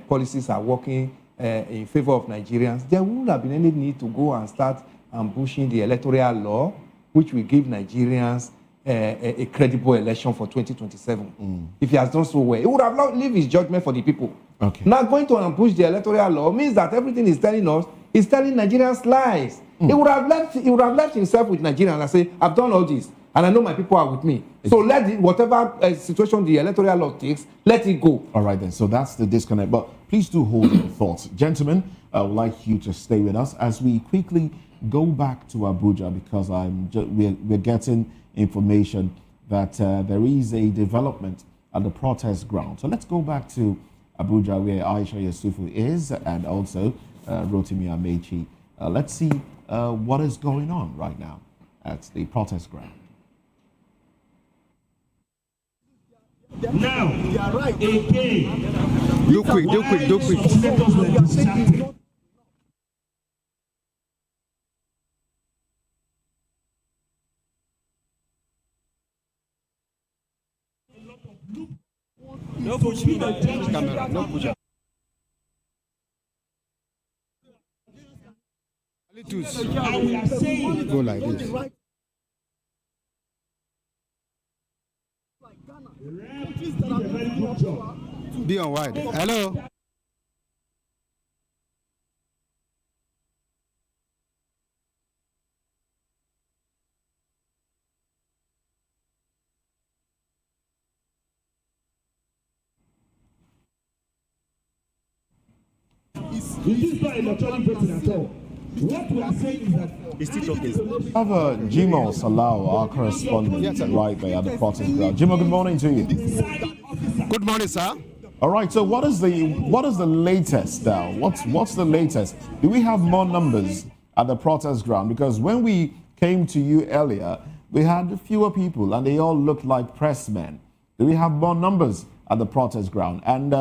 policies are working in favor of Nigerians, there wouldn't have been any need to go and start ambushing the electoral law, which will give Nigerians a credible election for 2027. If he has done so well, he would have not leave his judgment for the people. Okay. Now going to ambush the electoral law means that everything he's telling us is telling Nigerians lies. He would have left himself with Nigerians and say, I've done all this, and I know my people are with me. So let whatever situation the electoral law takes, let it go. All right then. So that's the disconnect. But please do hold your thoughts, gentlemen. I would like you to stay with us as we quickly go back to Abuja, because we're getting information that there is a development at the protest ground. So let's go back to Abuja, where Aisha Yusufu is, and also Rotimi Amechi. Let's see what is going on right now at the protest ground. Now, you are right. Again. Do quick. No push me. Camera, no push up. And we are saying, go like this. a very good job. Be on wide. Hello. This is not electronic voting at all. What we are saying is that it's still talking. We have Jimo Salau, our correspondent, right there at the protest ground. Jimo, good morning to you. Good morning, sir. All right. So, what is the latest now? What's the latest? Do we have more numbers at the protest ground? Because when we came to you earlier, we had fewer people, and they all looked like pressmen. Do we have more numbers at the protest ground? And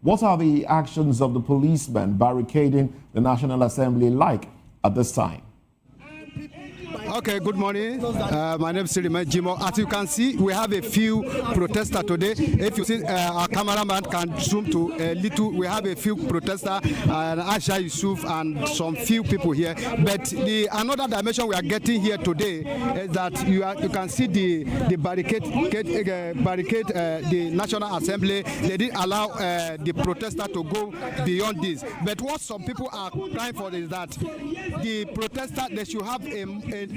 what are the actions of the policemen barricading the National Assembly like at this time? Okay, good morning. My name is Sirima Jimo. As you can see, we have a few protesters today. If you see, our cameraman can zoom to a little. We have a few protesters, Aisha Yusuf and some few people here. But another dimension we are getting here today is that you can see the barricade the National Assembly. They didn't allow the protesters to go beyond this. But what some people are crying for is that the protesters, they should have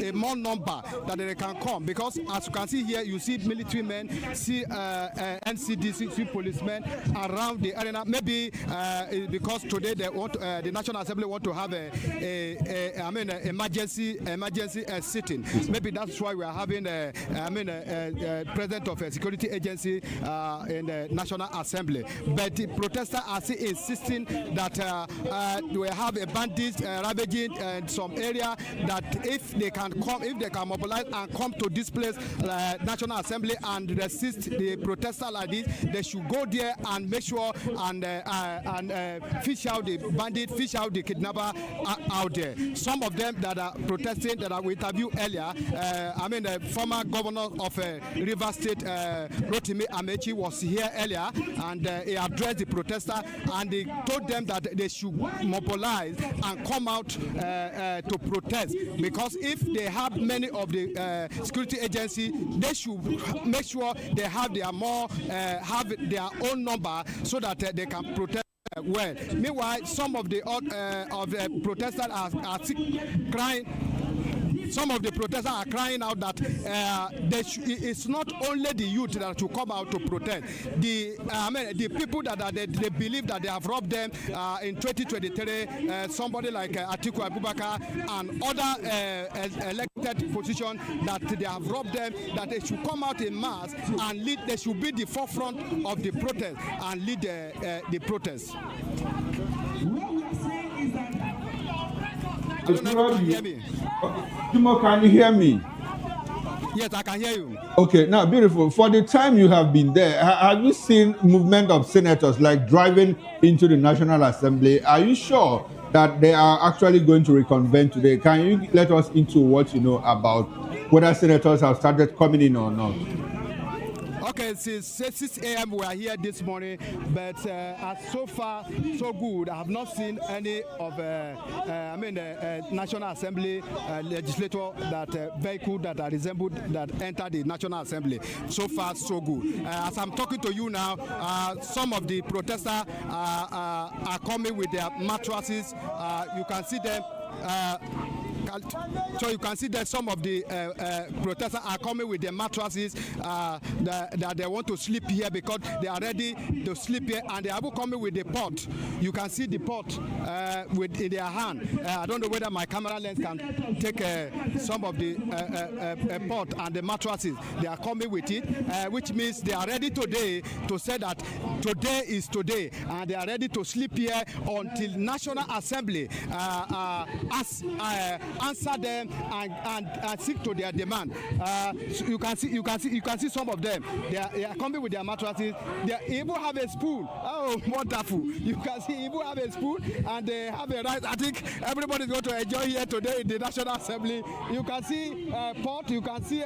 a more number that they can come, because as you can see here, you see military men, see NCDC, see policemen around the arena. Maybe because today they want the National Assembly want to have emergency sitting. Maybe that's why we are having president of a security agency in the National Assembly. But the protesters are still insisting that we have a bandit ravaging some area, that if they can mobilize and come to this place, National Assembly, and resist the protesters like this, they should go there and make sure and fish out the bandit, fish out the kidnapper out there. Some of them that are protesting, that we interviewed earlier, the former governor of Rivers State, Rotimi Amechi, was here earlier, and he addressed the protesters, and he told them that they should mobilize and come out to protest, because if they have many of the security agencies, they should make sure they have their own number, so that they can protest well. Meanwhile, some of the protesters are crying. some of the protesters are crying out that it's not only the youth that should come out to protest. The people that they believe that they have robbed them in 2023, somebody like Atiku Abubakar and other elected positions that they have robbed them, that they should come out in mass and lead. They should be the forefront of the protest and lead the protest. I don't know if you can hear me. Jimo, can you hear me? Yes, I can hear you. Okay, now beautiful. For the time you have been there, have you seen movement of senators like driving into the National Assembly? Are you sure that they are actually going to reconvene today? Can you let us into what you know about whether senators have started coming in or not? Okay, since 6 a.m. we are here this morning, but so far so good. I have not seen any of National Assembly legislator that vehicle that are resembled that entered the National Assembly. So far so good. As I'm talking to you now, some of the protesters are coming with their mattresses. You can see them. So you can see that some of the protesters are coming with their mattresses that they want to sleep here because they are ready to sleep here, and they are coming with the pot. You can see the pot in their hand. I don't know whether my camera lens can take some of the pot and the mattresses. They are coming with it, which means they are ready today to say that today is today, and they are ready to sleep here until National Assembly answer them and seek to their demand. So you can see some of them. They are coming with their mattresses. They even have a spoon. Oh, wonderful! You can see even have a spoon, and they have a rice. I think everybody is going to enjoy here today in the National Assembly. You can see pot. You can see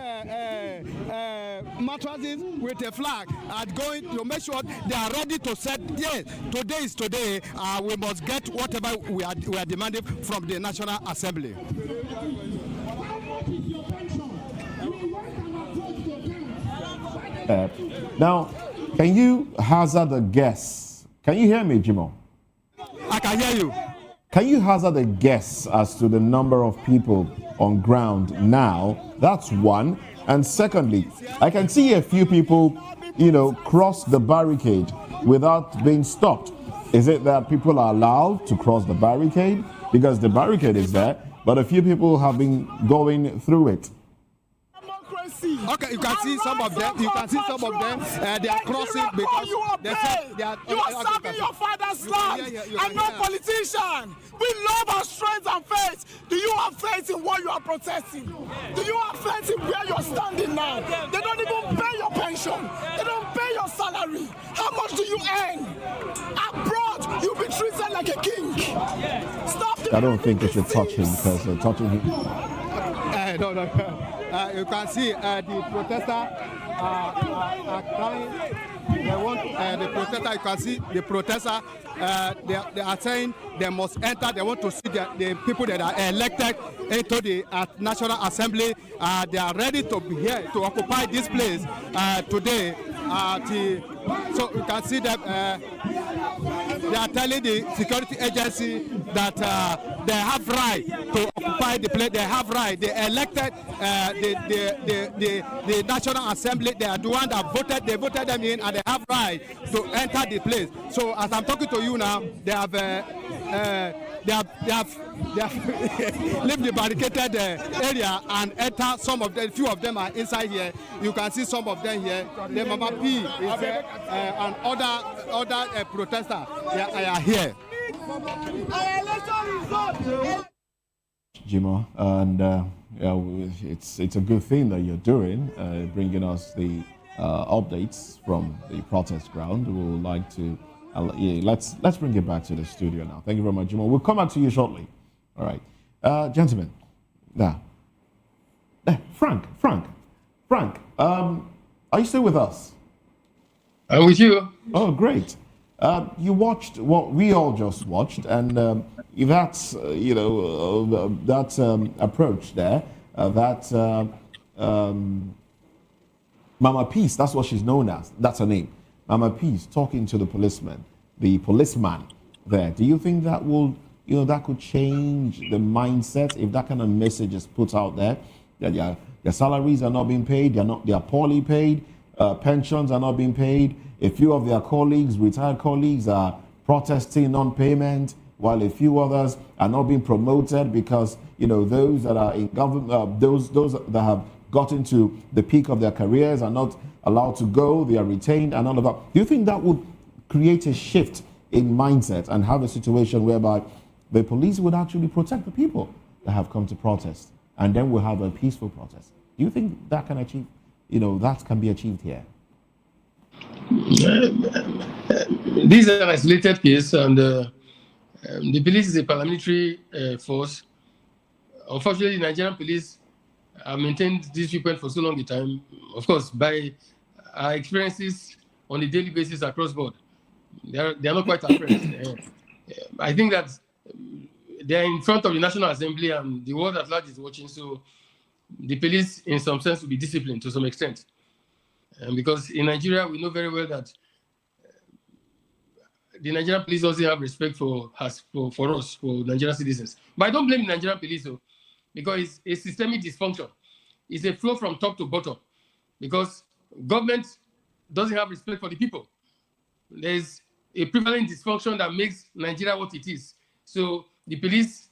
mattresses with a flag, and going to make sure they are ready to say yes. Today is today. We must get whatever we are demanding from the National Assembly. Now, can you hazard a guess? Can you hear me, Jimo? I can hear you. Can you hazard a guess as to the number of people on ground now? That's one. And secondly, I can see a few people, cross the barricade without being stopped. Is it that people are allowed to cross the barricade? Because the barricade is there, but a few people have been going through it. Okay, you can see some of them. You can see some of them. They are crossing because they are serving your father's land. I'm not a politician. We love our strength and faith. Do you have faith in what you are protesting? Do you have faith in where you're standing now? They don't even pay your pension. They don't pay your salary. How much do you earn? Abroad, you'll be treated like a king. Stop. I don't think they should touch him because they're touching him. No. You can see the protesters are crying. They want the protester. You can see the protester. They are saying they must enter. They want to see the people that are elected into the National Assembly. They are ready to be here to occupy this place today. So you can see that they are telling the security agency that they have right to occupy the place. They have right. They elected the National Assembly. They are the one that voted. They voted them in, and they have right to enter the place. So as I'm talking to you now, they have leave the barricaded area and enter. Some of them, few of them are inside here. You can see some of them here. The Mama P is there, and other protesters are here. Jimo, and it's a good thing that you're doing, bringing us the updates from the protest ground. We would like to let's bring it back to the studio now. Thank you very much, Jimo. We'll come back to you shortly. All right, gentlemen. Now, Frank, are you still with us? I'm with you. Oh, great. You watched what we all just watched, and if that's that approach there, Mama Peace, that's what she's known as. That's her name, Mama Peace, talking to the policeman there. Do you think that will that could change the mindset if that kind of message is put out there that their salaries are not being paid, they are poorly paid, pensions are not being paid. A few of their colleagues, retired colleagues, are protesting non-payment, while a few others are not being promoted because those that are in government, those that have gotten to the peak of their careers are not allowed to go, they are retained and all of that. Do you think that would create a shift in mindset and have a situation whereby the police would actually protect the people that have come to protest, and then we'll have a peaceful protest? Do you think that can achieve, that can be achieved here? This is an isolated case, and the police is a paramilitary force. Unfortunately, the Nigerian police have maintained this viewpoint for so long a time. Of course, by our experiences on a daily basis across board, they are not quite afraid. I think that they are in front of the National Assembly and the world at large is watching, so the police, in some sense, will be disciplined to some extent. Because in Nigeria, we know very well that the Nigerian police also have respect for us, for Nigerian citizens. But I don't blame the Nigerian police, though, because it's a systemic dysfunction. It's a flow from top to bottom, because government doesn't have respect for the people. There's a prevalent dysfunction that makes Nigeria what it is. So the police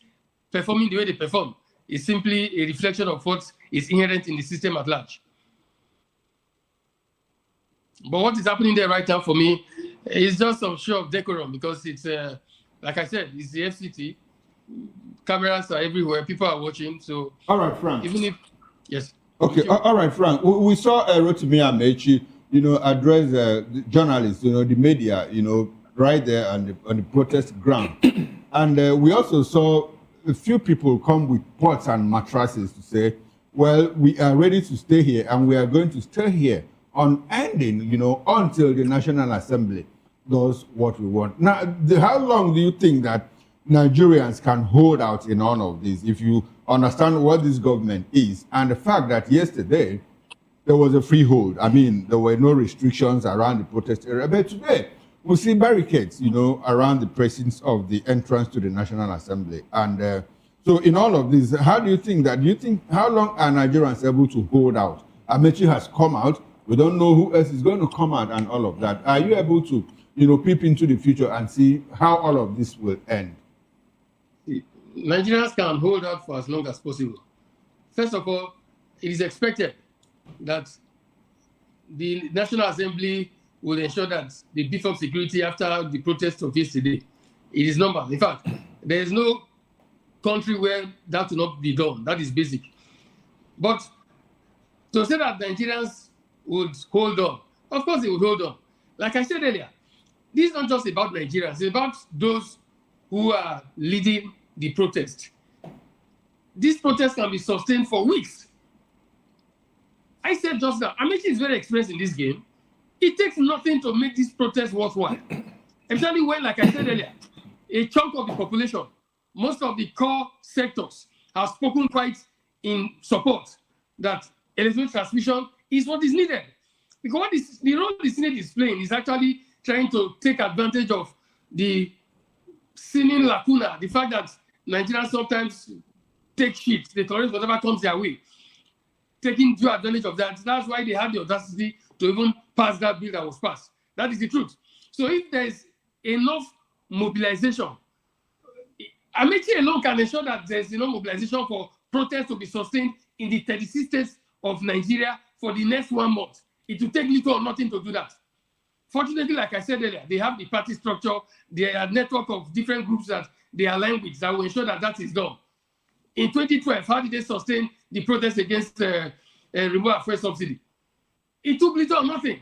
performing the way they perform is simply a reflection of what is inherent in the system at large. But what is happening there right now for me is just some show of decorum, because it's, like I said, it's the FCT. Cameras are everywhere. People are watching. So, all right, Frank. Even if, yes. Okay, all right, Frank. We saw Rotimi Amechi, address the journalists, the media, right there on the protest ground. And we also saw a few people come with pots and mattresses to say, well, we are ready to stay here, and we are going to stay here unending, until the National Assembly does what we want. Now, how long do you think that Nigerians can hold out in all of this, if you understand what this government is, and the fact that yesterday there was a freehold? I mean, there were no restrictions around the protest area, but today we see barricades, around the presence of the entrance to the National Assembly. And so in all of this, how do you think how long are Nigerians able to hold out? Amechi has come out. We don't know who else is going to come out and all of that. Are you able to, peep into the future and see how all of this will end? Nigerians can hold out for as long as possible. First of all, it is expected that the National Assembly will ensure that they beef up security after the protest of yesterday. It is normal. In fact, there is no country where that will not be done. That is basic. But to say that Nigerians would hold on, of course they would hold on. Like I said earlier, this is not just about Nigerians, it's about those who are leading the protest. This protest can be sustained for weeks. I said just now, Amechi is very experienced in this game. It takes nothing to make this protest worthwhile. Especially when, like I said earlier, a chunk of the population, most of the core sectors, have spoken quite in support that electronic transmission is what is needed. Because the role the Senate is playing is actually trying to take advantage of the seeming lacuna, the fact that Nigerians sometimes take shit, they tolerate whatever comes their way, taking due advantage of that. That's why they had the audacity to even pass that bill that was passed. That is the truth. So if there is enough mobilization, Amechi alone can ensure that there is enough mobilization for protests to be sustained in the 36 states of Nigeria for the next 1 month. It will take little or nothing to do that. Fortunately, like I said earlier, they have the party structure, their network of different groups that they align with that will ensure that that is done. In 2012, how did they sustain the protest against removal of fuel subsidy? It took little or nothing.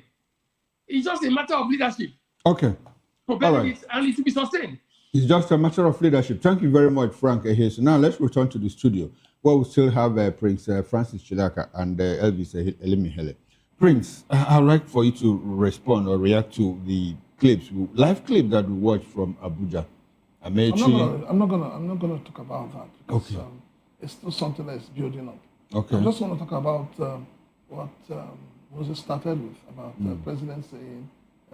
It's just a matter of leadership. Okay. Propelling it, and it will be sustained. It's just a matter of leadership. Thank you very much, Frank. So now let's return to the studio, where we still have Prince Francis Chidaka and Elvis Elimihele. Prince, I'd like for you to respond or react to the live clip that we watched from Abuja. I'm not gonna talk about that because it's still something that's building up. Okay. I just want to talk about what was it started with about the president saying.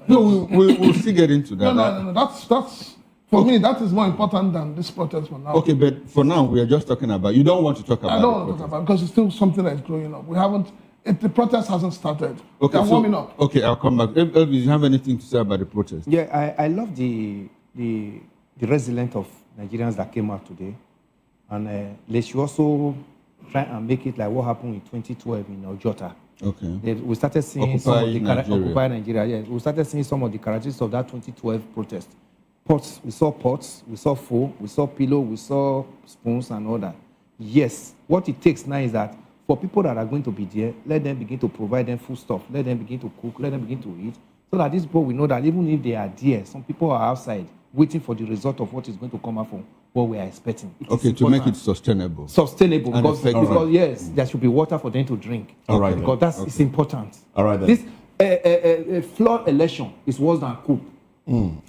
No, we'll still get into that. No. That's For me, that is more important than this protest for now. Okay, but for now, we are just talking about, you don't want to talk about I don't want to talk about it because it's still something that's growing up. The protest hasn't started. Okay, They're warming up. Okay, I'll come back. If you have anything to say about the protest? Yeah, I love the resilience of Nigerians that came out today. And they should also try and make it like what happened in 2012 in Ojota. Okay. We started seeing Occupy Nigeria. Yeah, we started seeing some of the characteristics of that 2012 protest. Pots, we saw food, we saw pillow, we saw spoons and all that. Yes, what it takes now is that for people that are going to be there, let them begin to provide them food stuff, let them begin to cook, let them begin to eat, so that these people will know that even if they are there, some people are outside waiting for the result of what is going to come out from what we are expecting. Okay, to make it sustainable. Sustainable, because yes, there should be water for them to drink. All right, because that's it's important. All right, then. This a flawed election is worse than coup.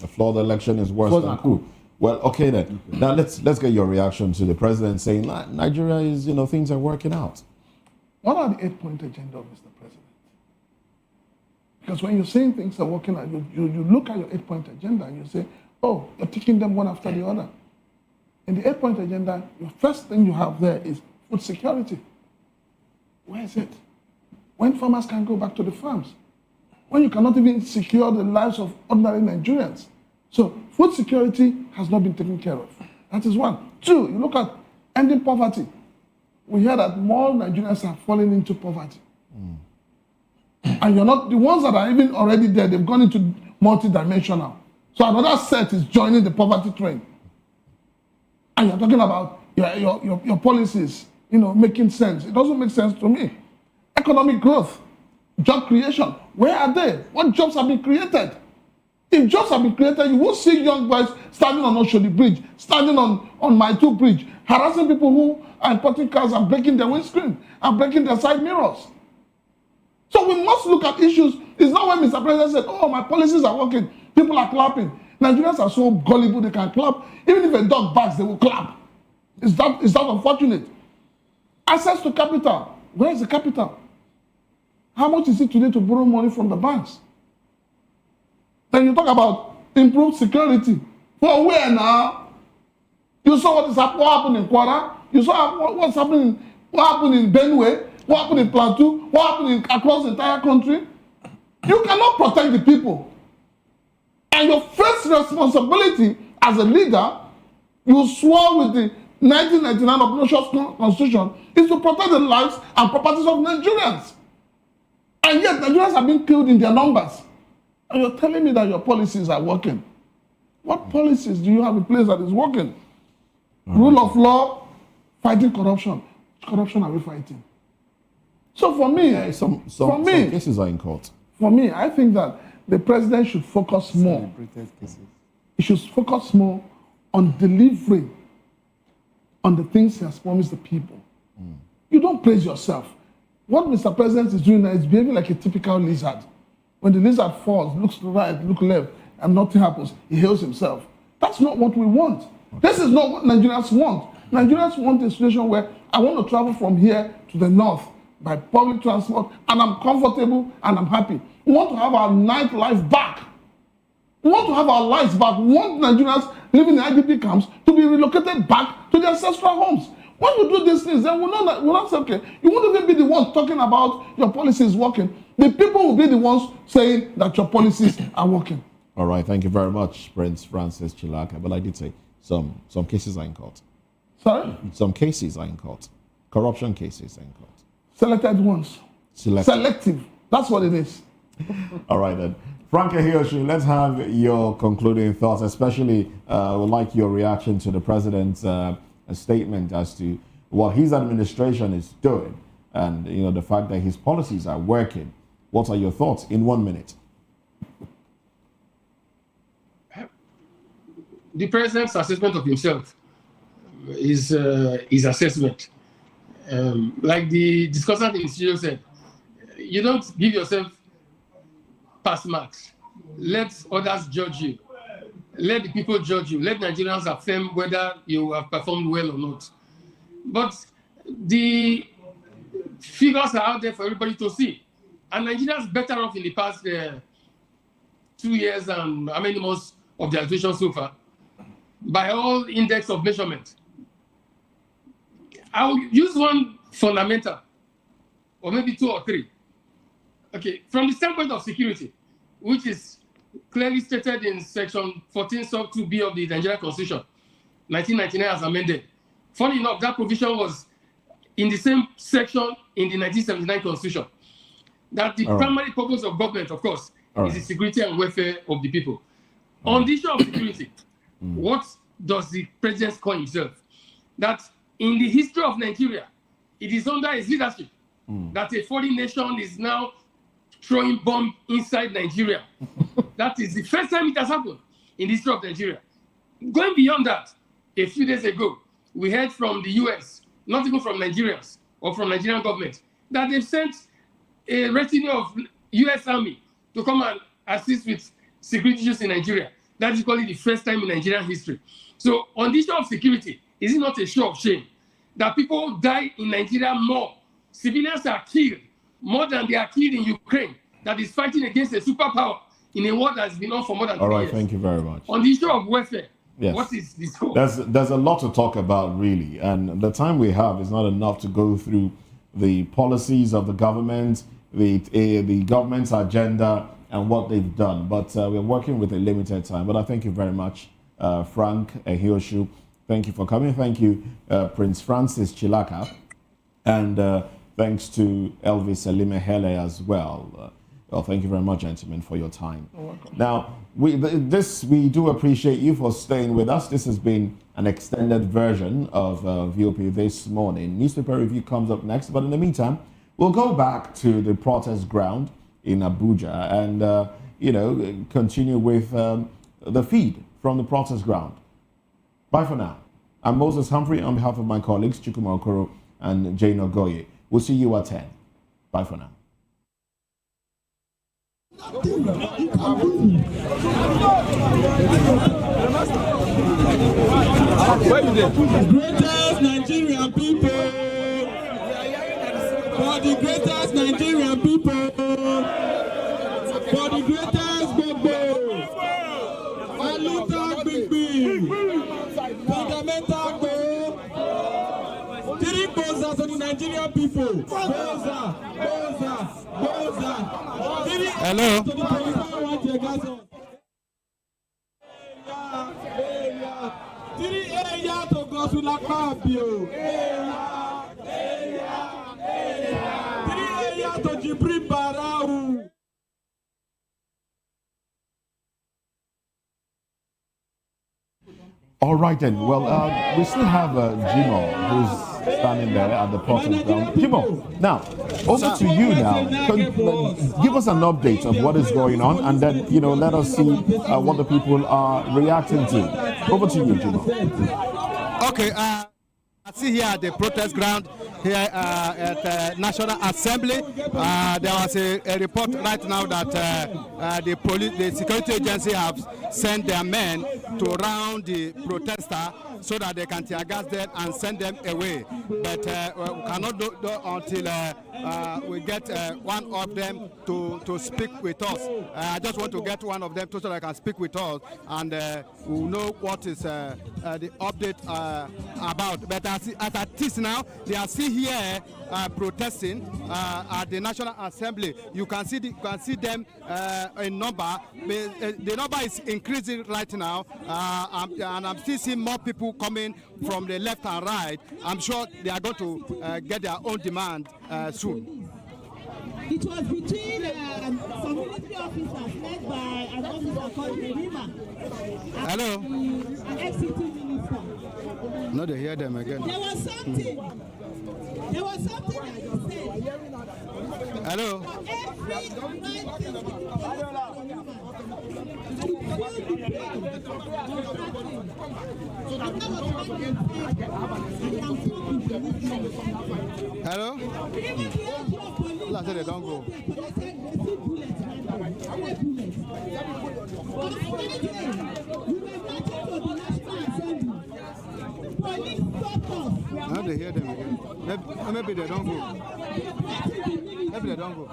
A flawed election is worse than coup. Well, okay then. Okay. Now let's get your reaction to the president saying Nigeria is, things are working out. What are the 8-point agenda of Mr. President? Because when you're saying things are working out, you look at your 8-point agenda and you say, oh, you're taking them one after the other. In the 8-point agenda, the first thing you have there is food security. Where is it? When farmers can go back to the farms? When you cannot even secure the lives of ordinary Nigerians. So food security has not been taken care of. That is one. Two, you look at ending poverty. We hear that more Nigerians are falling into poverty. And you're not, the ones that are even already there, they've gone into multidimensional. So another set is joining the poverty train. And you're talking about your policies, making sense. It doesn't make sense to me. Economic growth, job creation, where are they? What jobs have been created? If jobs have been created, you will see young boys standing on Oshodi Bridge, standing on My Two Bridge, harassing people who are importing cars and breaking their windscreen and breaking their side mirrors. So we must look at issues. It's not when Mr. President said, oh, my policies are working, people are clapping. Nigerians are so gullible, they can clap. Even if a dog barks, they will clap. Is that unfortunate? Access to capital. Where is the capital? How much is it today to borrow money from the banks? Then you talk about improved security. For where now? You saw what happened in Kwara. You saw what happened in Benue, what happened in Plateau, what happened across the entire country. You cannot protect the people. And your first responsibility as a leader, you swore with the 1999 obnoxious constitution, is to protect the lives and properties of Nigerians. And yet Nigerians are being killed in their numbers. And you're telling me that your policies are working. What policies do you have in place that is working? Rule of law, fighting corruption. Which corruption are we fighting? So for me, some cases are in court. For me, I think that the president should focus more. He should focus more on delivering on the things he has promised the people. You don't praise yourself. What Mr. President is doing now is behaving like a typical lizard. When the lizard falls, looks right, looks left, and nothing happens, he heals himself. That's not what we want. This is not what Nigerians want. Nigerians want a situation where I want to travel from here to the north by public transport, and I'm comfortable and I'm happy. We want to have our nightlife back. We want to have our lives back. We want Nigerians living in IDP camps to be relocated back to their ancestral homes. When you do these things, then we'll not say, okay, you won't even be the ones talking about your policies working. The people will be the ones saying that your policies are working. All right, thank you very much, Prince Francis Chilaka. But I did say some cases are in court. Sorry? Some cases are in court. Corruption cases are in court. Selected ones. Selective. That's what it is. All right then. Frank Hiyoshi, let's have your concluding thoughts, especially would like your reaction to the president's statement as to what his administration is doing and the fact that his policies are working. What are your thoughts in 1 minute? The president's assessment of himself is his assessment. Like the discussant in the studio said, you don't give yourself pass marks. Let others judge you. Let the people judge you. Let Nigerians affirm whether you have performed well or not. But the figures are out there for everybody to see. And Nigerians better off in the past 2 years and how many months of the administration so far. by all index of measurement. I'll use one fundamental, or maybe two or three. Okay, from the standpoint of security, which is clearly stated in section 14 sub 2b of the Nigerian Constitution, 1999 as amended. Funny enough, that provision was in the same section in the 1979 Constitution. That the primary purpose of government, of course, is the security and welfare of the people. On the issue of security, what does the president call himself? That in the history of Nigeria, it is under his leadership that a foreign nation is now throwing bomb inside Nigeria. That is the first time it has happened in the history of Nigeria. Going beyond that, a few days ago, we heard from the US, not even from Nigerians or from Nigerian government, that they've sent a retinue of US Army to come and assist with security issues in Nigeria. That is probably the first time in Nigerian history. So on the issue of security, is it not a show of shame that people die in Nigeria more? Civilians are killed more than they are killed in Ukraine, that is fighting against a superpower in a war that has been on for more than 3 years. Thank you very much. On the issue of welfare, yes. What is the scope? There's a lot to talk about, really, and the time we have is not enough to go through the policies of the government, the government's agenda, and what they've done. But we're working with a limited time. But I thank you very much, Frank Ehioshu. Thank you for coming. Thank you, Prince Francis Chilaka, and thanks to Elvis Elimehele as well. Well, thank you very much, gentlemen, for your time. You're welcome. Now, we do appreciate you for staying with us. This has been an extended version of VOP this morning. Newspaper review comes up next, but in the meantime, we'll go back to the protest ground in Abuja and, continue with the feed from the protest ground. Bye for now. I'm Moses Humphrey on behalf of my colleagues, Chukuma Okoro and Jane Ogoye. We'll see you at 10. Bye for now. Greatest Nigerian people, for the greatest Nigerian people, for the greatest Bobo, Aluta Bigby, fundamental goal, 3 Boza to the Nigerian people, Boza. Hello. All right then. Well, we still have Jimo who's standing there at the protest ground. Jimo, now over to you now. Give us an update of what is going on, and then let us see what the people are reacting to. Over to you, Jimo. Okay. I see here at the protest ground here at the National Assembly. There was a report right now that the security agency have sent their men to round the protester so that they can tear gas them and send them away. But we cannot do until we get one of them to speak with us. I just want to get one of them so that I can speak with us, and we'll know what is the update about. But as it is now, they are still here protesting at the National Assembly. You can see them in number. The number is increasing right now, and I'm still seeing more people coming from the left and right. I'm sure they are going to get their own demand soon. It was between some military officers led by an officer called Nerima. Hello. An ex-city minister. No, they hear them again. There was something that he said. Hello. Hello? I said they don't go. Now they hear them again. Maybe they don't go. Maybe they don't go.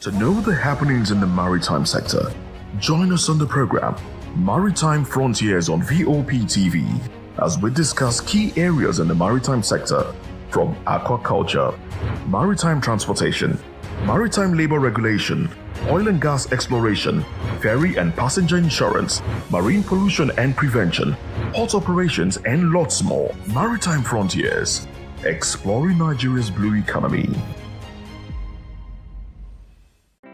To know the happenings in the maritime sector, join us on the program Maritime Frontiers on VOP TV as we discuss key areas in the maritime sector from aquaculture, maritime transportation, maritime labor regulation, oil and gas exploration, ferry and passenger insurance, marine pollution and prevention, port operations, and lots more. Maritime Frontiers, exploring Nigeria's blue economy.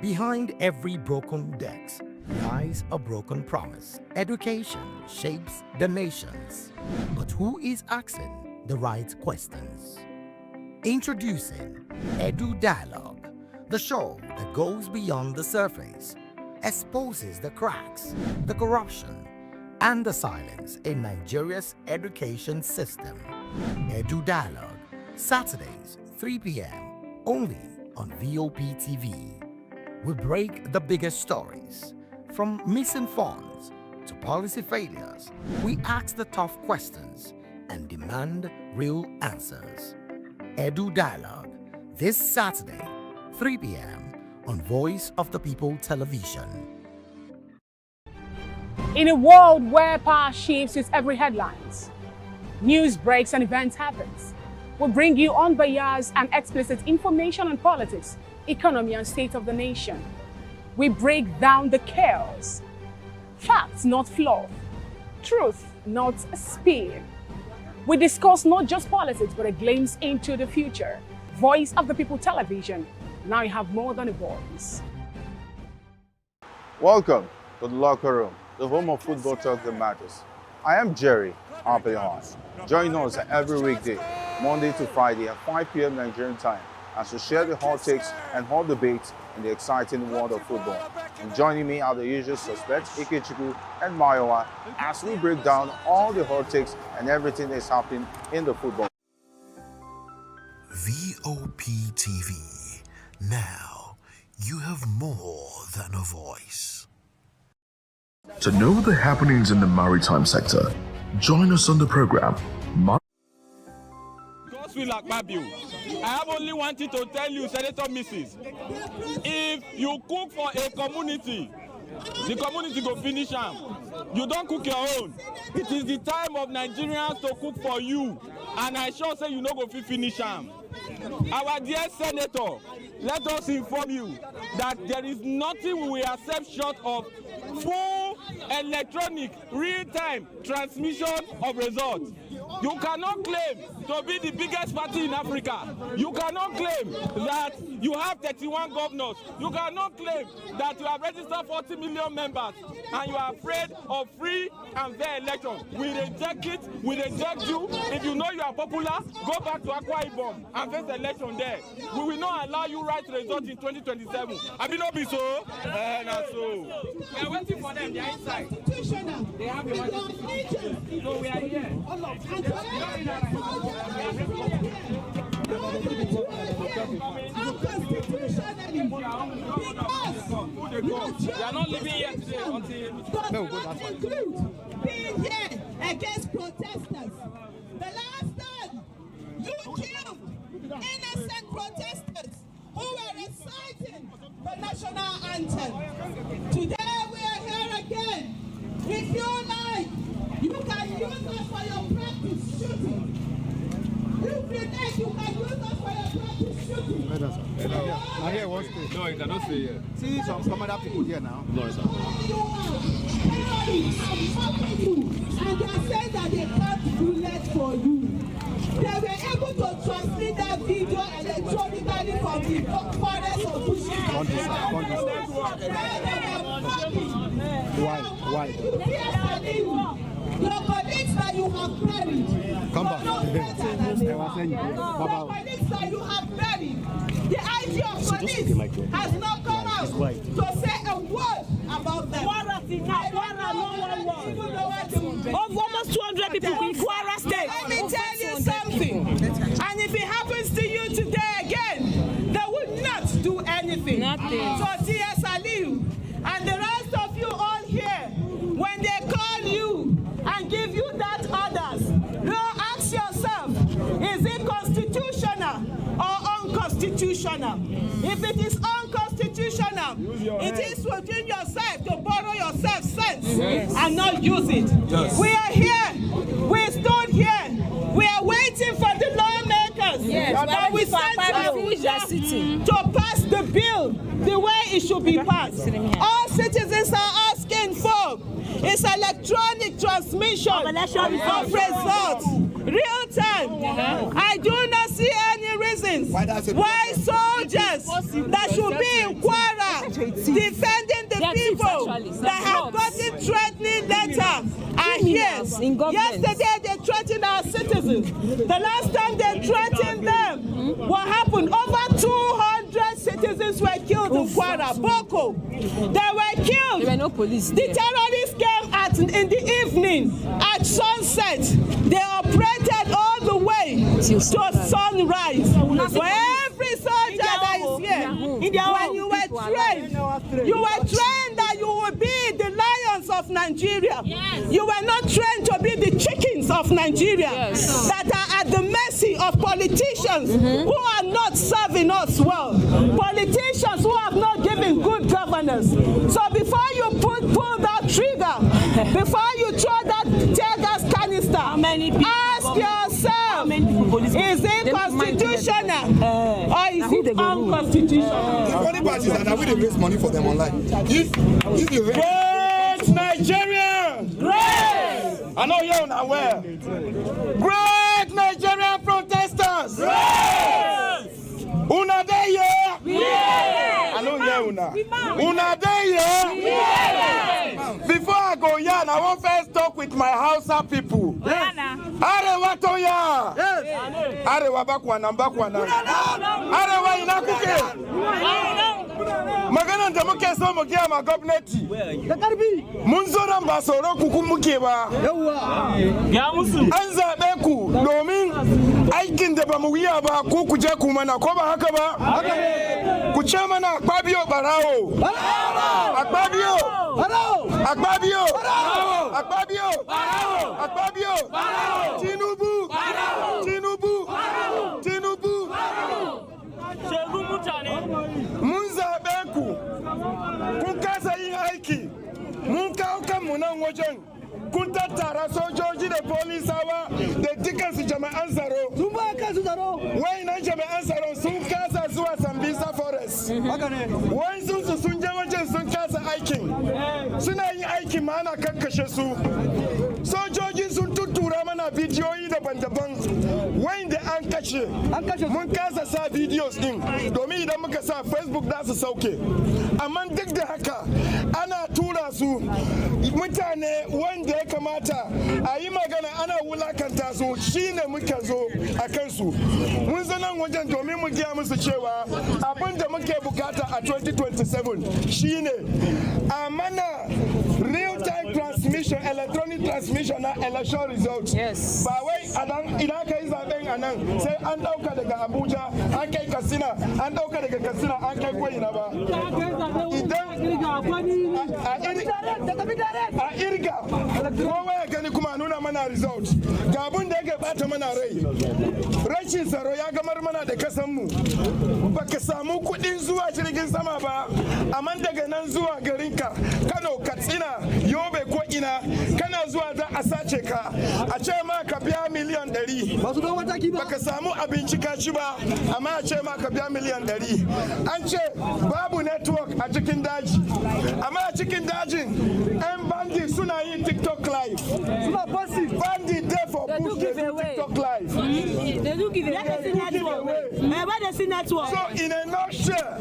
Behind every broken desk lies a broken promise. Education shapes the nations. But who is asking the right questions? Introducing Edu Dialogue, the show that goes beyond the surface, exposes the cracks, the corruption, and the silence in Nigeria's education system. Edu Dialogue, Saturdays, 3 p.m., only on VOP TV. We break the biggest stories, from missing funds to policy failures. We ask the tough questions and demand real answers. Edu Dialogue, this Saturday, 3 p.m. on Voice of the People Television. In a world where power shifts with every headlines, news breaks and events happens, we bring you unbiased and explicit information on politics, economy, and state of the nation. We break down the chaos. Facts, not fluff. Truth, not spin. We discuss not just politics, but a glimpse into the future. Voice of the People Television. Now you have more than a voice. Welcome to the locker room, the home of football talk that matters. I am Jerry Ampelhon. Join us every weekday, Monday to Friday at 5 p.m. Nigerian time, as we share the hot takes and hot debates in the exciting world of football. And joining me are the usual suspects, Ikechukwu and Mayowa, as we break down all the hot takes and everything that's happening in the football. VOP TV. Now, you have more than a voice. To know the happenings in the maritime sector, join us on the program. I have only one thing to tell you, Senator Mrs. If you cook for a community, the community go finish them. You don't cook your own. It is the time of Nigerians to cook for you, and I sure say you no go finish them. Our dear Senator, let us inform you that there is nothing we will accept short of full electronic real-time transmission of results. You cannot claim to be the biggest party in Africa. You cannot claim that you have 31 governors. You cannot claim that you have registered 40 million members and you are afraid of free and fair election. We reject it. We reject you. If you know you are popular, go back to Akwa Ibom and face the election there. We will not allow you right results in 2027. I will not be so. Not so. We are waiting for them. They are inside. They have the money. So we are here. They are not living here today until being here against protesters. The last time you killed innocent protesters who were reciting the national anthem. Today we are here again. If you like, you can use us for your practice shooting. If you like, you can use us for your practice shooting. I hear one state. No, you cannot say here. See some other people here now. No, sir. And they are saying that they can't do less for you. They were able to transmit that video electronically from the forest of Bushi. Why? Your colleagues that you have buried. Come back. Your colleagues that you have buried. The IG of police has not come out to say a word about them. Almost 200 people in Kwara State. Let me tell you something. And if it happens to you today again, they will not do anything. Nothing. So T.S. Aliu and the rest of you all here, when they call you and give you that orders, you ask yourself, is it constitutional or unconstitutional? If it is unconstitutional, It is within yourself to borrow yourself sense and not use it. We are here. We stood here. We are waiting for the lawmakers. That we sent to pass the bill the way it should be passed. All citizens are asking for is electronic transmission of results, real time. I do not see any reasons why soldiers that should be in Kwara defending the people that have gotten threatening letter are here. Yesterday they threatened our citizens. The last time they threatened them, what happened? Over 200 citizens were killed in Kwara, Boko. They were killed. There were no police. The terrorists came in the evening at sunset. They operated all the way to sunrise. For every soldier that is here, when you were trained that you would be the lions of Nigeria. You were not trained to be the chickens of Nigeria that are at the mercy of politicians who are not serving us well. Politicians who have not given good governance. So before you pull that trigger, before you throw that tear gas canister, ask yourself, is it constitutional or is it unconstitutional? The funny part is that we raise money for them online. If you Great Nigeria! Great! I know you're not aware. Great Nigerian protesters! Great! Una day here? I know you're Una day here? Before I go here, I want first talk with my Hausa people. Arewa toya. Arewa bakwana. Arewa inakuke. Magana da muke so mu giya ma gwamnati. Mun zo nan ba tsoro ku kun muke ba. An zaɓe ku domin aikin da ba mu yi ba ku je ku mana ko ba haka ba? Ku ce mana Akpabio barawo. Akpabio. Akpabio. Akpabio. Akpabio. Tinubu. Tinubu. Tinubu. Mun zaɓe ku, kun kasa yin aiki, mun kawo kanmu nan wajen, kun tattara sojoji da polisawa da dukansu jama'an tsaro. Sun ba kansu tsaro. Wayannan jama'an tsaro sun kasa zuwa Sambisa Forest. Wayansu sun je wajen sun kasa aikin. Suna yin aikin ma ana kakkashe su. Sojoji sun tuttura mana bidiyoyi daban-daban wanda an kashe. Mun kasa sa videos din domin idan muka sa Facebook za su sauke. Amma duk da haka ana tura su mutane wanda ya kamata a yi magana ana wulakanta su shine muka zo a kansu. Mun zo nan wajen domin mu gaya musu cewa abin da muke bukata a 2027 shine a mana real-time transmission, electronic transmission na election results. Ba wai idan ka yi zaben a nan sai an dauka daga Abuja an kai Katsina, an dauka daga Katsina an kai koyina ba. A irga kowa ya gani kuma nuna mana result. Ga abin da yake bata mana rai. Rashin tsaro ya gamar mana da kasanmu. Baka samu kuɗin zuwa jirgin sama ba, amma daga nan zuwa garinka Kano, Katsina, Yobe ko ina kana zuwa za a sace ka a ce ma ka biya miliyan 100. Baka samu abinci ka ci ba amma a ce ma ka biya miliyan 100. An ce babu network a cikin daji amma a cikin dajin 'yan bandi suna yin TikTok live. Suna passive. Bandi there for push TikTok live. They do give away. Network. So in a nutshell,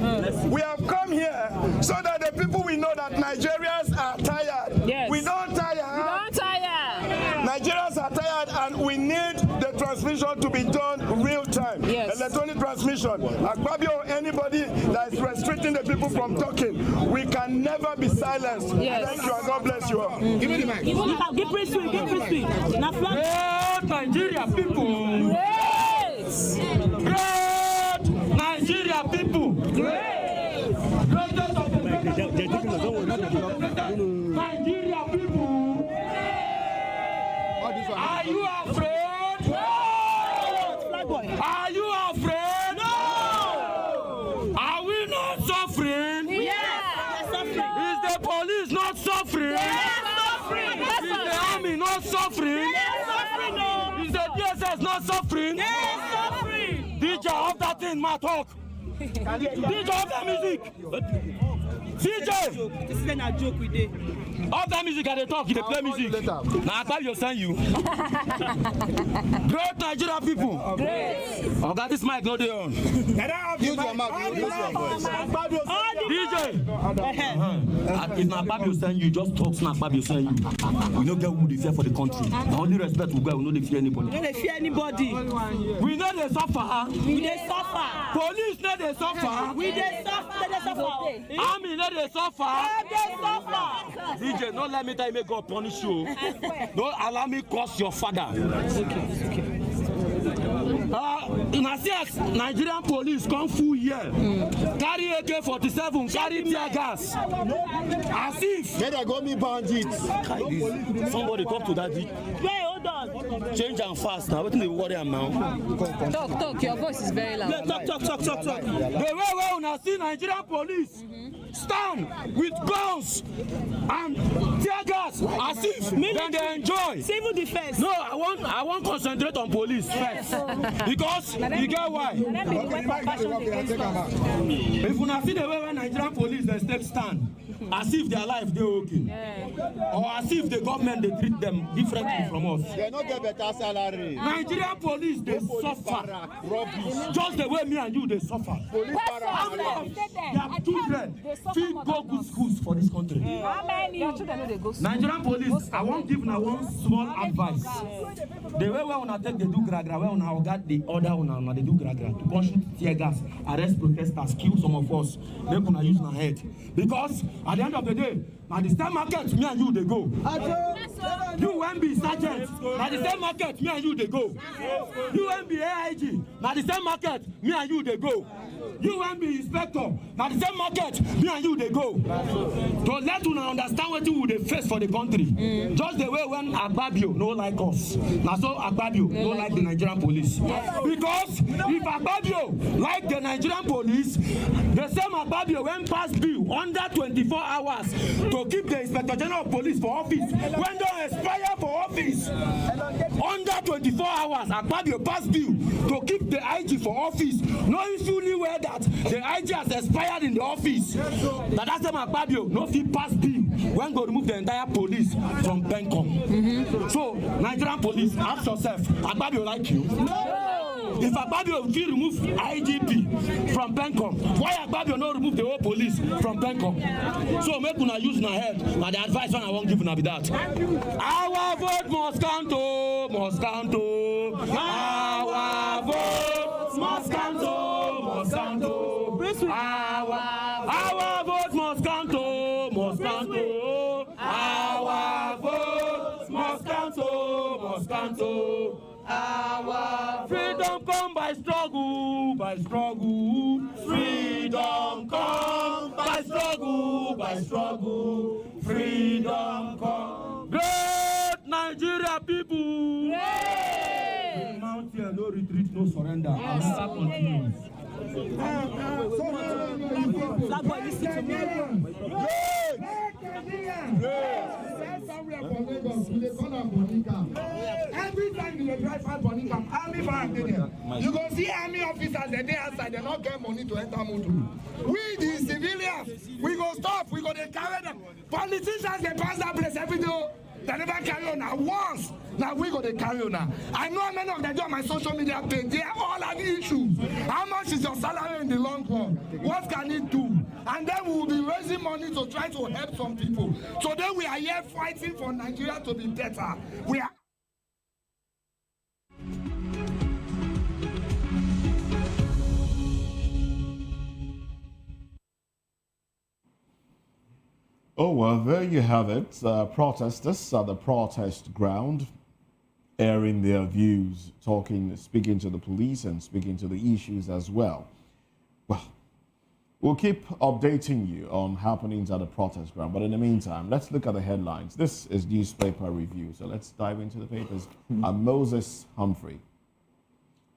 we have come here so that the people will know that Nigerians are tired. Yes. We don't tire. We don't tire. Nigerians are tired and we need the transmission to be done real time. Yes. Electronic transmission. Akpabio, anybody that is restricting the people from talking, we can never be silenced. Yes. Thank you and God bless you all. Give me the mic. Give free sweet. Great Nigeria people. Great Nigeria people. Great. Greatest of the Nigeria people. Are you afraid? Are you afraid? No. Are we not suffering? Yes. Is the police not suffering? Suffering. Is the army not suffering? Suffering. No. Is the DSS not suffering? Suffering. DJ, off that thing, my talk. DJ, off that music. DJ! This is a joke we did. Off that music and they talk, they play music. Now I thought you send you. Great Nigeria people. Great. Oh God, this mic not there on. Use your mouth. Use your voice. DJ! If na Babio send you, just talk snap Babio send you. We don't get who they fear for the country. The only respect we get, we know they fear anybody. We don't fear anybody. We know they suffer. We they suffer. Police know they suffer. We they suffer. They suffer. Army know they suffer. They suffer. DJ, don't let me tell you, may God punish you. Don't allow me curse your father. In a sense, Nigerian police come full here. Carry AK-47, carry tear gas. As if. Let her go me bandits. Somebody talk to daddy. Wait, hold on. Change and fast now. What do they worry now? Talk. Your voice is very loud. Yeah, talk. The way we now see Nigerian police stand with guns and tear gas as if then they enjoy. Civil defense. No, I want concentrate on police first because you get why. If you not see the way when Nigerian police they still stand as if their life they okay, or as if the government they treat them differently from us. They don't get better salary. Nigerian police they suffer just the way me and you they suffer. Their children fit go good schools for this country. How many? Nigerian police, I won't give now one small advice. The way we wanna take the do gragra, we wanna get the order wanna they do gragra to go shoot tear gas, arrest protesters, kill some of us. They gonna use my head because at the end of the day, now the same market, me and you they go. You won't be sergeant, now the same market, me and you they go. You won't be AIG, now the same market, me and you they go. You won't be inspector, now the same market, me and you they go. To let you understand what you would face for the country. Just the way when Agbabio no like us. Now so Agbabio no like the Nigerian police. Because if Agbabio like the Nigerian police, the same Agbabio when pass bill under 24 hours to keep the Inspector General of Police for office. When they expire for office, under 24 hours, Agbabio pass bill to keep the IG for office. Knowing fully well that the IG has expired in the office. That's the Agbabio no fit pass bill when go remove the entire police from Bencom. So Nigerian police, ask yourself, Agbabio like you? No. If Agbabio will remove IGP from Bencom, why Agbabio not remove the whole police from Bencom? So make una use na head. Now the advice one I won't give una be that. Our vote must count, must count. Our vote must count, must count. Our vote must count, must count. Our vote must count, must count. Our freedom come by struggle, by struggle. Freedom come by struggle, by struggle. Freedom come. Great Nigeria people. Great. Mount here, no retreat, no surrender. America continues. Black boy, listen to me. Every time you drive by Bonicam, army fire there. You go see army officers they dey outside, they not get money to enter motor. We the civilians, we go stop, we go they carry them. Politicians they pass that place every day. They never carry on now once. Now we go to carry on now. I know many of them do on my social media page. They are all have issues. How much is your salary in the long run? What can it do? And then we will be raising money to try to help some people. So then we are here fighting for Nigeria to be better. We are. Oh, well, there you have it. Protesters at the protest ground airing their views, speaking to the police and speaking to the issues as well. Well, we'll keep updating you on happenings at the protest ground. But in the meantime, let's look at the headlines. This is newspaper review. So let's dive into the papers. I'm Moses Humphrey.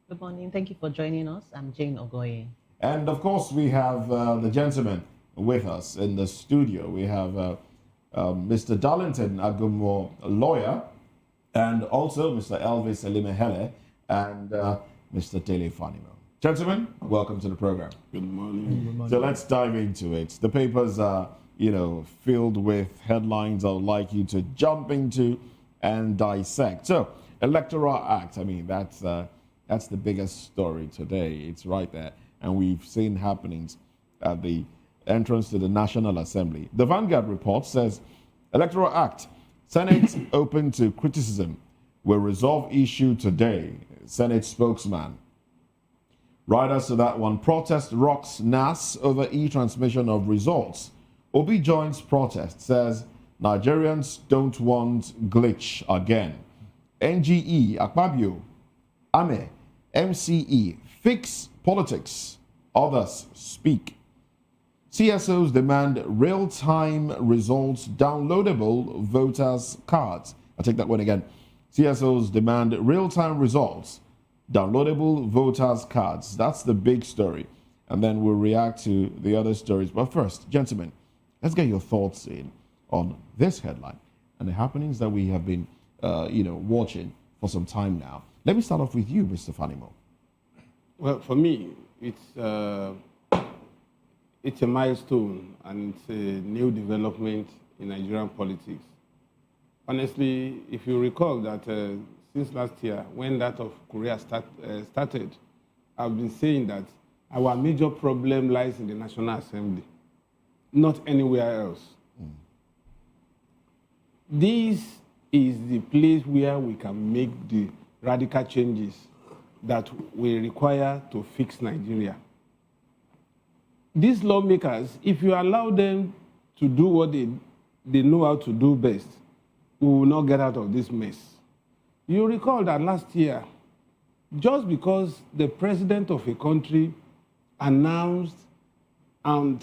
Good morning. Thank you for joining us. I'm Jane Ogoye. And of course, we have the gentleman with us in the studio. We have Mr. Darlington Agumo, a lawyer, and also Mr. Elvis Elimehele and Mr. Tele Fanimo. Gentlemen, welcome to the program. Good morning. So let's dive into it. The papers are, filled with headlines I would like you to jump into and dissect. So, Electoral Act, that's the biggest story today. It's right there. And we've seen happenings at the entrance to the National Assembly. The Vanguard report says, Electoral Act, Senate open to criticism, will resolve issue today, Senate spokesman. Right as to that one, protest rocks NAS over e-transmission of results. Obi joins protest, says Nigerians don't want glitch again. NGE, Akpabio, AME, MCE, fix politics. Others speak. CSOs demand real-time results, downloadable voters' cards. I'll take that one again. CSOs demand real-time results, downloadable voters' cards. That's the big story. And then we'll react to the other stories. But first, gentlemen, let's get your thoughts in on this headline and the happenings that we have been, watching for some time now. Let me start off with you, Mr. Fanimo. Well, for me, it's a milestone and it's a new development in Nigerian politics. Honestly, if you recall that since last year, when that of Korea started, I've been saying that our major problem lies in the National Assembly, not anywhere else. This is the place where we can make the radical changes that we require to fix Nigeria. These lawmakers, if you allow them to do what they know how to do best, we will not get out of this mess. You recall that last year, just because the president of a country announced and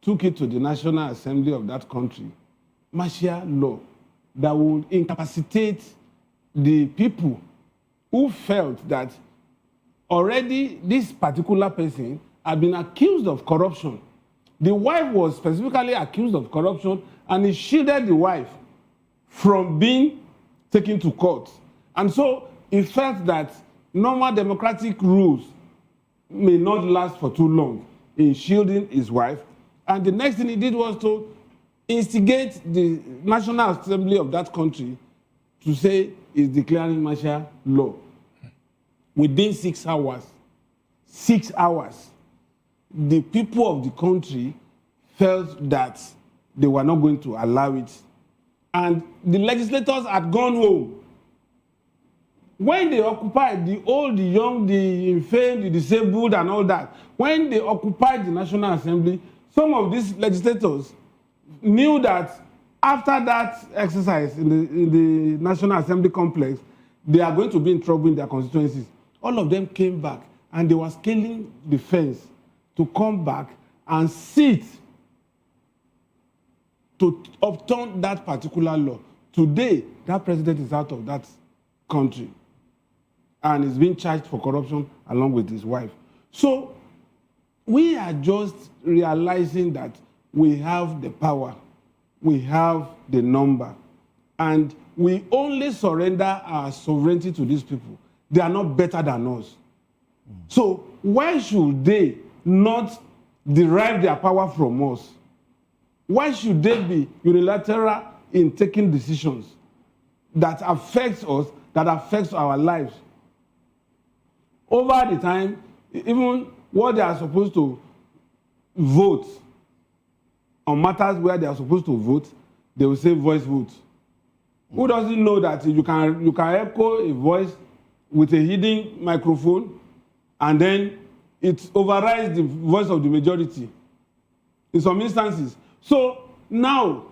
took it to the National Assembly of that country, martial law that would incapacitate the people who felt that already this particular person had been accused of corruption. The wife was specifically accused of corruption, and he shielded the wife from being taken to court. And so he felt that normal democratic rules may not last for too long in shielding his wife. And the next thing he did was to instigate the National Assembly of that country to say he's declaring martial law. Within 6 hours, the people of the country felt that they were not going to allow it. And the legislators had gone home. When they occupied the old, the young, the infirm, the disabled, and all that, when they occupied the National Assembly, some of these legislators knew that after that exercise in the National Assembly complex, they are going to be in trouble in their constituencies. All of them came back, and they were scaling the fence to come back and sit to upturn that particular law. Today, that president is out of that country and is being charged for corruption along with his wife. So we are just realizing that we have the power, we have the number, and we only surrender our sovereignty to these people. They are not better than us. So why should they not derive their power from us? Why should they be unilateral in taking decisions that affects us, that affects our lives? Over the time, even what they are supposed to vote on matters where they are supposed to vote, they will say voice vote. Who doesn't know that you can echo a voice with a hidden microphone and then it overrides the voice of the majority in some instances? So now,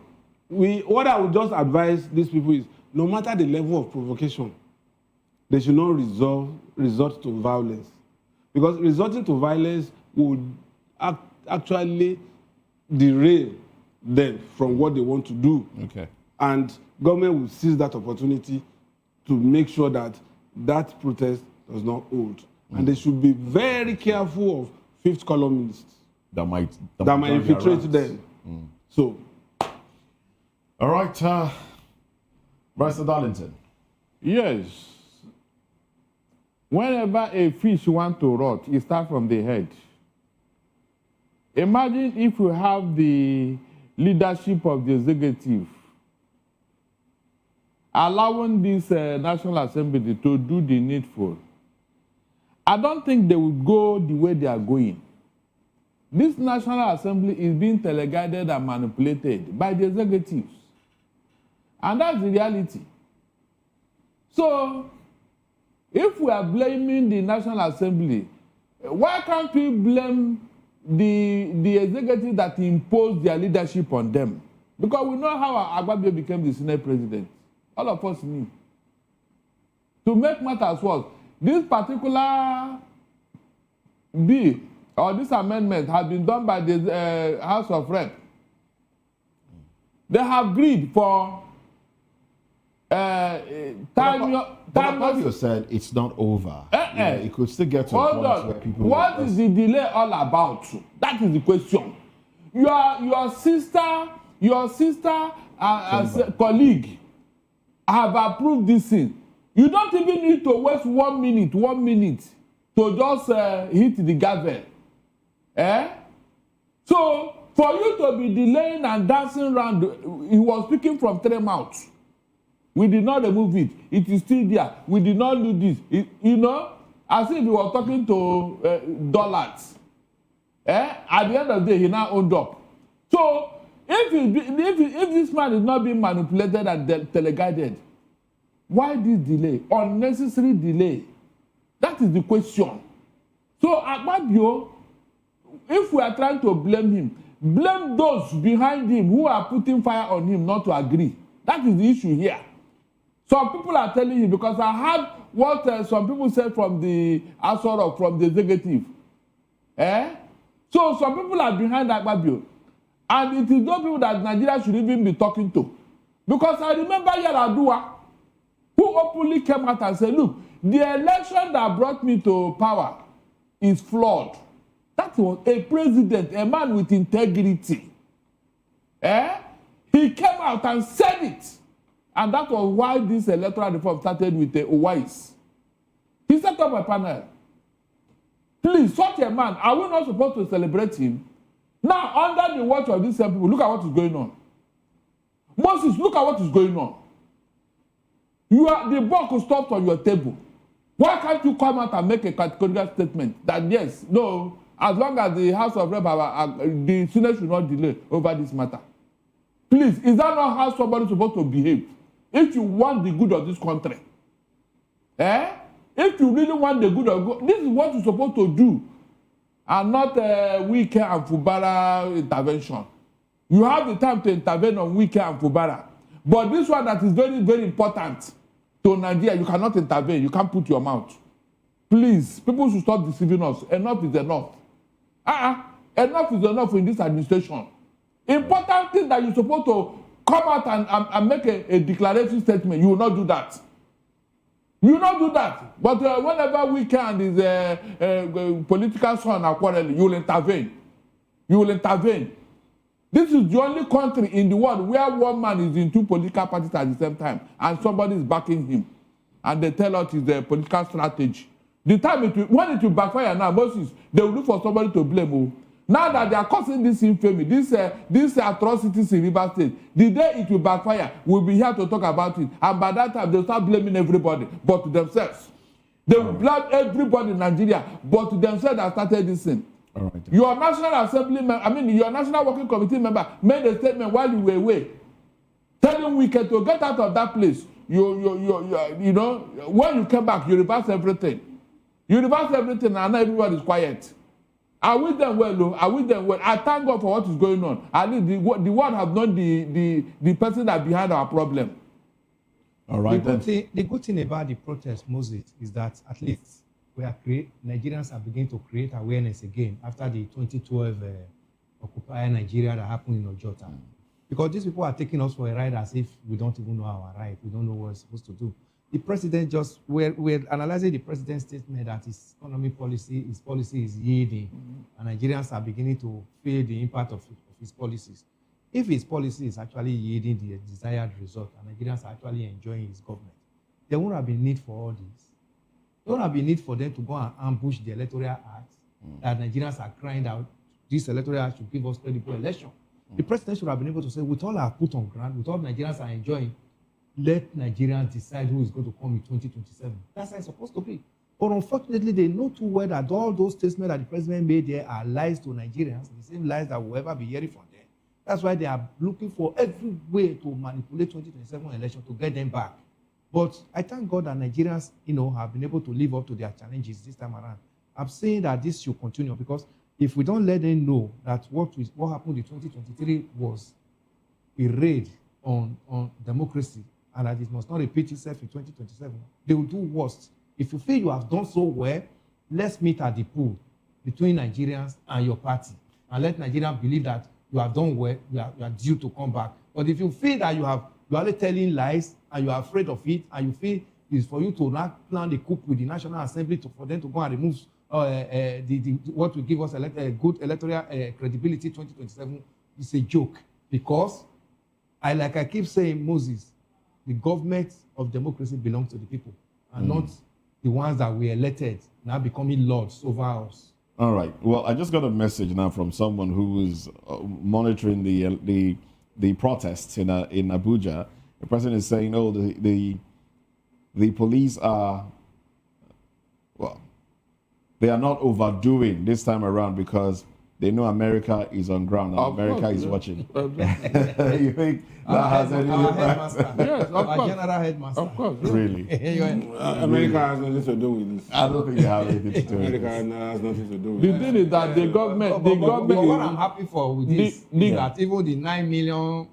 what I would just advise these people is, no matter the level of provocation, they should not resort to violence. Because resorting to violence would actually derail them from what they want to do. Okay. And government will seize that opportunity to make sure that that protest does not hold. And they should be very careful of fifth columnists. that might infiltrate them. So, all right, Mr. Darlington. Yes. Whenever a fish wants to rot, it starts from the head. Imagine if you have the leadership of the executive allowing this National Assembly to do the needful. I don't think they will go the way they are going. This National Assembly is being teleguided and manipulated by the executives. And that's the reality. So, if we are blaming the National Assembly, why can't we blame the executive that imposed their leadership on them? Because we know how Agbabio became the Senate president. All of us knew. To make matters worse, this particular bill or this amendment has been done by the House of Rep. They have agreed for Fabio said it's not over. It could still get to a point where people. What is the delay all about? That is the question. Your sister as a colleague have approved this thing. You don't even need to waste 1 minute to just hit the gavel. So for you to be delaying and dancing around, he was speaking from 3 mouths. We did not remove it. It is still there. We did not do this. As if he was talking to dollars. At the end of the day, he now owned up. So if this man is not being manipulated and teleguided, why this delay? Unnecessary delay. That is the question. So Agbabio, if we are trying to blame him, blame those behind him who are putting fire on him not to agree. That is the issue here. Some people are telling you, because I heard what some people said from the from the executive. So some people are behind Agbabio. And it is those people that Nigeria should even be talking to. Because I remember Yaradua, who openly came out and said, look, the election that brought me to power is flawed. That was a president, a man with integrity. He came out and said it. And that was why this electoral reform started with the Owais. He set up a panel. Please, such a man, are we not supposed to celebrate him? Now, under the watch of these same people, look at what is going on. Moses, look at what is going on. The book is stopped on your table. Why can't you come out and make a categorical statement that yes, no, as long as the House of Rep, the Senate should not delay over this matter? Please, is that not how somebody is supposed to behave? If you want the good of this country, if you really want the good of God, this is what you're supposed to do, and not Wike and Fubara intervention. You have the time to intervene on Wike and Fubara, but this one that is very, very important to Nigeria, you cannot intervene. You can't put your mouth. Please, people should stop deceiving us. Enough is enough. Enough is enough in this administration. Important thing that you're supposed to come out and make a declaration statement. You will not do that. You will not do that. But whenever we can, his political son are quarreling, you will intervene. You will intervene. This is the only country in the world where one man is in 2 political parties at the same time and somebody is backing him. And they tell us it's a political strategy. The time when it will backfire now, Moses, they will look for somebody to blame. Now that they are causing this infamy, these atrocities in River State, the day it will backfire, we'll be here to talk about it. And by that time, they'll start blaming everybody, but to themselves. They will blame everybody in Nigeria, but to themselves that started this thing. All right. Your National Assembly member, your National Working Committee member made a statement while you were away, telling Wike to get out of that place. You know, when you came back, you reversed everything. You reversed everything, and now everyone is quiet. Are we them well? Are we them well? I thank God for what is going on. At least the world have known the person that behind our problem. All right. The good thing about the protest, Moses, is that at least Nigerians are beginning to create awareness again after the 2012 Occupy Nigeria that happened in Ojota. Because these people are taking us for a ride as if we don't even know our right. We don't know what we're supposed to do. the president we're analyzing the president's statement that his policy is yielding, and Nigerians are beginning to feel the impact of his policies. If his policy is actually yielding the desired result and Nigerians are actually enjoying his government, there won't have been need for all this. There won't have been need for them to go and ambush the Electoral Act that Nigerians are crying out, this Electoral Act should give us credible election. The president should have been able to say, with all I have put on ground, with all Nigerians are enjoying, let Nigerians decide who is going to come in 2027. That's how it's supposed to be. But unfortunately, they know too well that all those statements that the president made there are lies to Nigerians, the same lies that we'll ever be hearing from them. That's why they are looking for every way to manipulate 2027 election to get them back. But I thank God that Nigerians, have been able to live up to their challenges this time around. I'm saying that this should continue because if we don't let them know that what happened in 2023 was a raid on democracy and that it must not repeat itself in 2027, they will do worse. If you feel you have done so well, let's meet at the pool between Nigerians and your party and let Nigerians believe that you have done well, you are due to come back. But if you feel that you are only telling lies and you are afraid of it and you feel it's for you to not plan the coup with the National Assembly for them to go and remove what will give us good electoral credibility 2027, it's a joke. Because, like I keep saying, Moses, the government of democracy belongs to the people and not the ones that we elected now becoming lords over us. All right. Well, I just got a message now from someone who is monitoring the protests in Abuja. The president is saying, "Oh, the police are they are not overdoing this time around because they know America is on ground and America is watching." You think that has any impact? Yes, of Our course. general headmaster. Of course. Really? America has nothing to do with this. I don't think they have anything to do with America this. has nothing to do with The this. thing is that the government, But what I'm happy for with this is that even the 9 million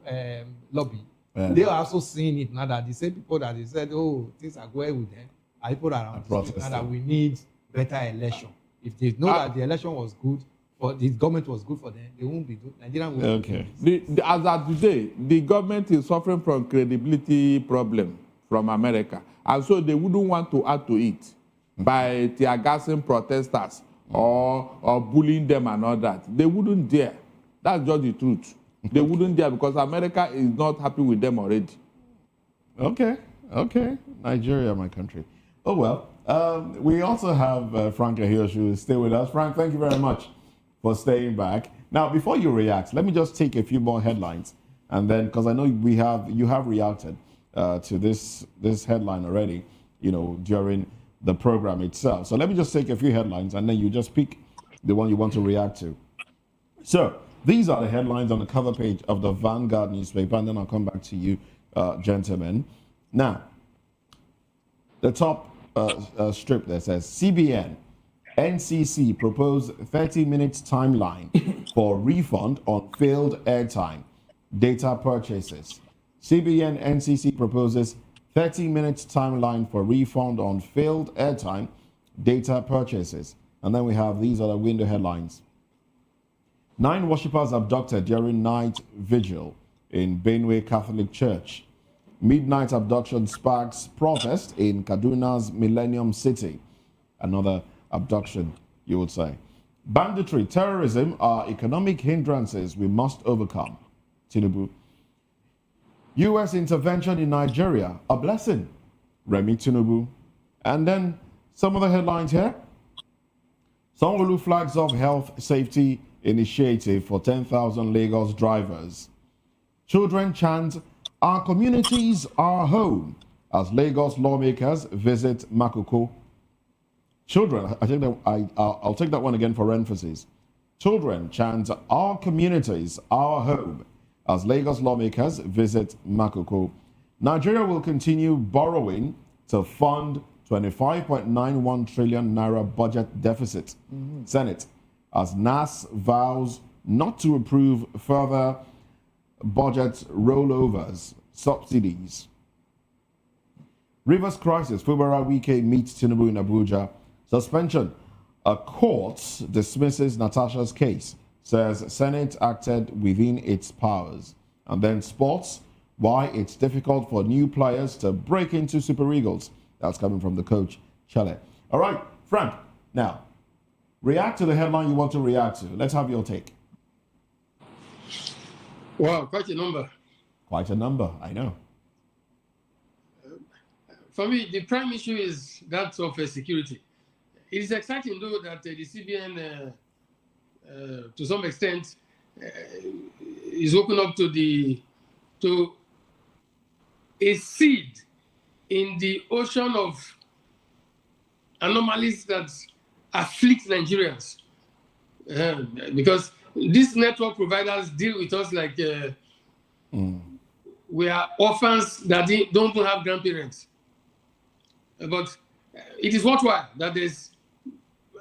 lobby, they are also seeing it now that the same people that they said, oh, things are going with them, are people that are protesting now that we need better election. If they know that the election was good, or the government was good for them, they won't be good. Nigeria won't be good. As of today, the government is suffering from credibility problem from America. And so they wouldn't want to add to it by tear gassing protesters or bullying them and all that. They wouldn't dare. That's just the truth. They wouldn't dare because America is not happy with them already. Okay. Nigeria, my country. Oh, well. We also have Frank Ahios who is still with us. Frank, thank you very much for staying back. Now, before you react, let me just take a few more headlines. And then, because I know you have reacted to this headline already, during the program itself. So let me just take a few headlines and then you just pick the one you want to react to. So these are the headlines on the cover page of the Vanguard newspaper, and then I'll come back to you, gentlemen. Now, the top strip that says CBN, NCC propose 30 minutes timeline for refund on failed airtime data purchases. CBN NCC proposes 30 minutes timeline for refund on failed airtime data purchases. And then we have these other window headlines. 9 worshippers abducted during night vigil in Benue Catholic Church. Midnight abduction sparks protest in Kaduna's Millennium City. Another abduction, you would say. Banditry, terrorism are economic hindrances we must overcome. Tinubu. U.S. intervention in Nigeria, a blessing. Remi Tinubu. And then some of the headlines here. Sanwo-Olu flags off health safety initiative for 10,000 Lagos drivers. Children chant, "Our communities are home," as Lagos lawmakers visit Makoko. Children, I'll take that one again for emphasis. Children chant, "Our communities are home," as Lagos lawmakers visit Makoko. Nigeria will continue borrowing to fund 25.91 trillion naira budget deficit. Senate, as NAS vows not to approve further budget rollovers, subsidies. Rivers crisis, Fubara Wike meets Tinubu in Abuja. Suspension, a court dismisses Natasha's case, says Senate acted within its powers. And then sports, why it's difficult for new players to break into Super Eagles. That's coming from the coach, Chale. All right, Frank, now, react to the headline you want to react to. Let's have your take. Wow, quite a number. Quite a number, I know. For me, the prime issue is that of security. It is exciting, though, that the CBN, to some extent, is open up to a seed in the ocean of anomalies that afflict Nigerians. Because these network providers deal with us like we are orphans that don't even have grandparents. But it is worthwhile that there's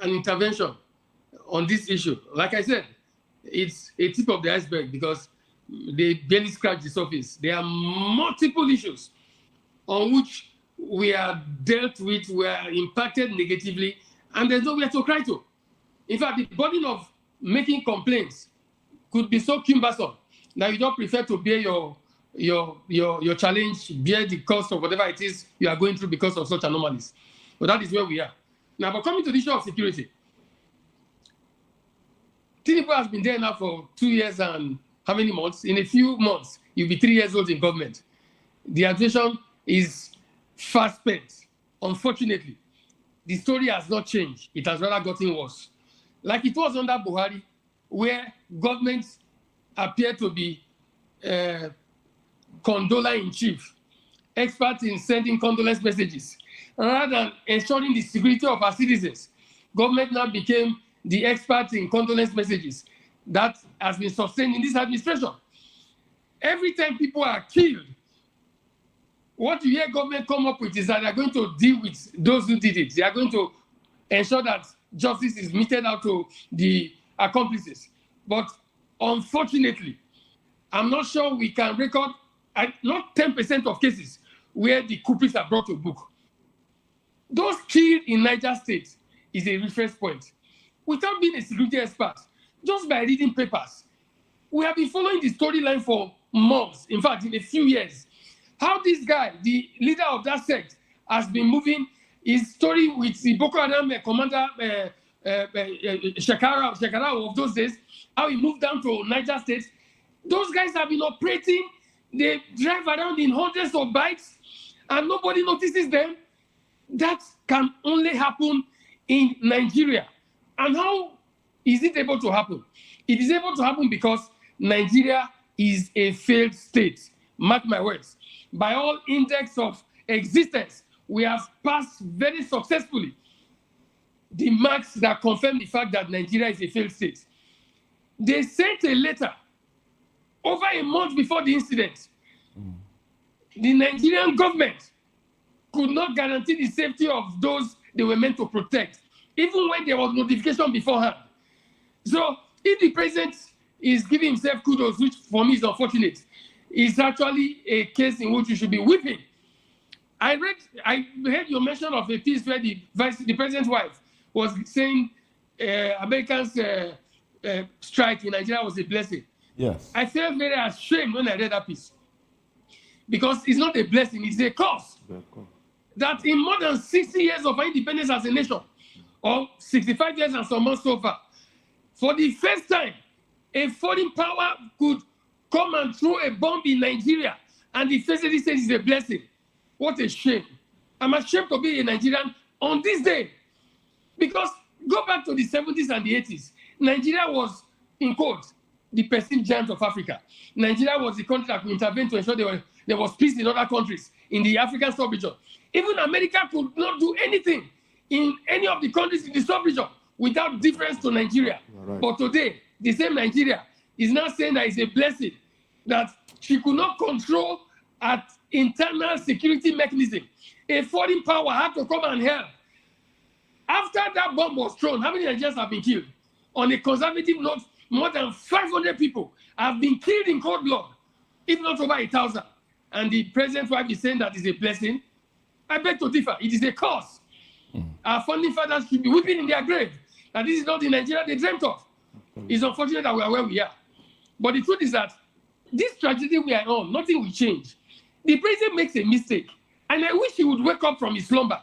an intervention on this issue. Like I said, it's a tip of the iceberg because they barely scratch the surface. There are multiple issues on which we are dealt with, we are impacted negatively, and there's nowhere to cry to. In fact, the burden of making complaints could be so cumbersome that you don't prefer to bear your challenge, bear the cost of whatever it is you are going through because of such anomalies. But that is where we are. Now, but coming to the issue of security, Tinubu has been there now for 2 years and how many months? In a few months, you'll be 3 years old in government. The administration is fast spent. Unfortunately, the story has not changed. It has rather gotten worse. Like it was under Buhari, where governments appear to be condoler in chief, experts in sending condolence messages. Rather than ensuring the security of our citizens, government now became the expert in condolence messages. That has been sustained in this administration. Every time people are killed, what you hear government come up with is that they are going to deal with those who did it. They are going to ensure that justice is meted out to the accomplices. But unfortunately, I'm not sure we can record not 10% of cases where the culprits are brought to book. Those killed in Niger State is a reference point. Without being a security expert, just by reading papers, we have been following the storyline for months, in fact, in a few years. How this guy, the leader of that sect, has been moving his story with the Boko Haram commander Shekara of those days, how he moved down to Niger State. Those guys have been operating. They drive around in hundreds of bikes and nobody notices them. That can only happen in Nigeria. And how is it able to happen? It is able to happen because Nigeria is a failed state. Mark my words. By all index of existence, we have passed very successfully the marks that confirm the fact that Nigeria is a failed state. They sent a letter over a month before the incident. The Nigerian government could not guarantee the safety of those they were meant to protect, even when there was notification beforehand. So if the president is giving himself kudos, which for me is unfortunate, is actually a case in which you should be weeping. I heard your mention of a piece where the president's wife was saying Americans' strike in Nigeria was a blessing. Yes. I felt very ashamed when I read that piece. Because it's not a blessing, it's a curse. That in more than 60 years of our independence as a nation, or 65 years and some months so far, for the first time, a foreign power could come and throw a bomb in Nigeria, and the president says it's a blessing. What a shame. I'm ashamed to be a Nigerian on this day. Because go back to the 70s and the 80s, Nigeria was, in quotes, the perceived giant of Africa. Nigeria was the country that intervened to ensure there was peace in other countries in the African sub-region. Even America could not do anything in any of the countries in the sub-region without difference to Nigeria. Right. But today, the same Nigeria is now saying that it's a blessing that she could not control at internal security mechanism. A foreign power had to come and help. After that bomb was thrown, how many Nigerians have been killed? On a conservative note, more than 500 people have been killed in cold blood, if not over 1,000. And the president's wife is saying that is a blessing. I beg to differ. It is a curse. Our founding fathers should be weeping in their grave that this is not the Nigeria they dreamt of. It's unfortunate that we are where we are. But the truth is that this tragedy we are on, nothing will change. The president makes a mistake, and I wish he would wake up from his slumber.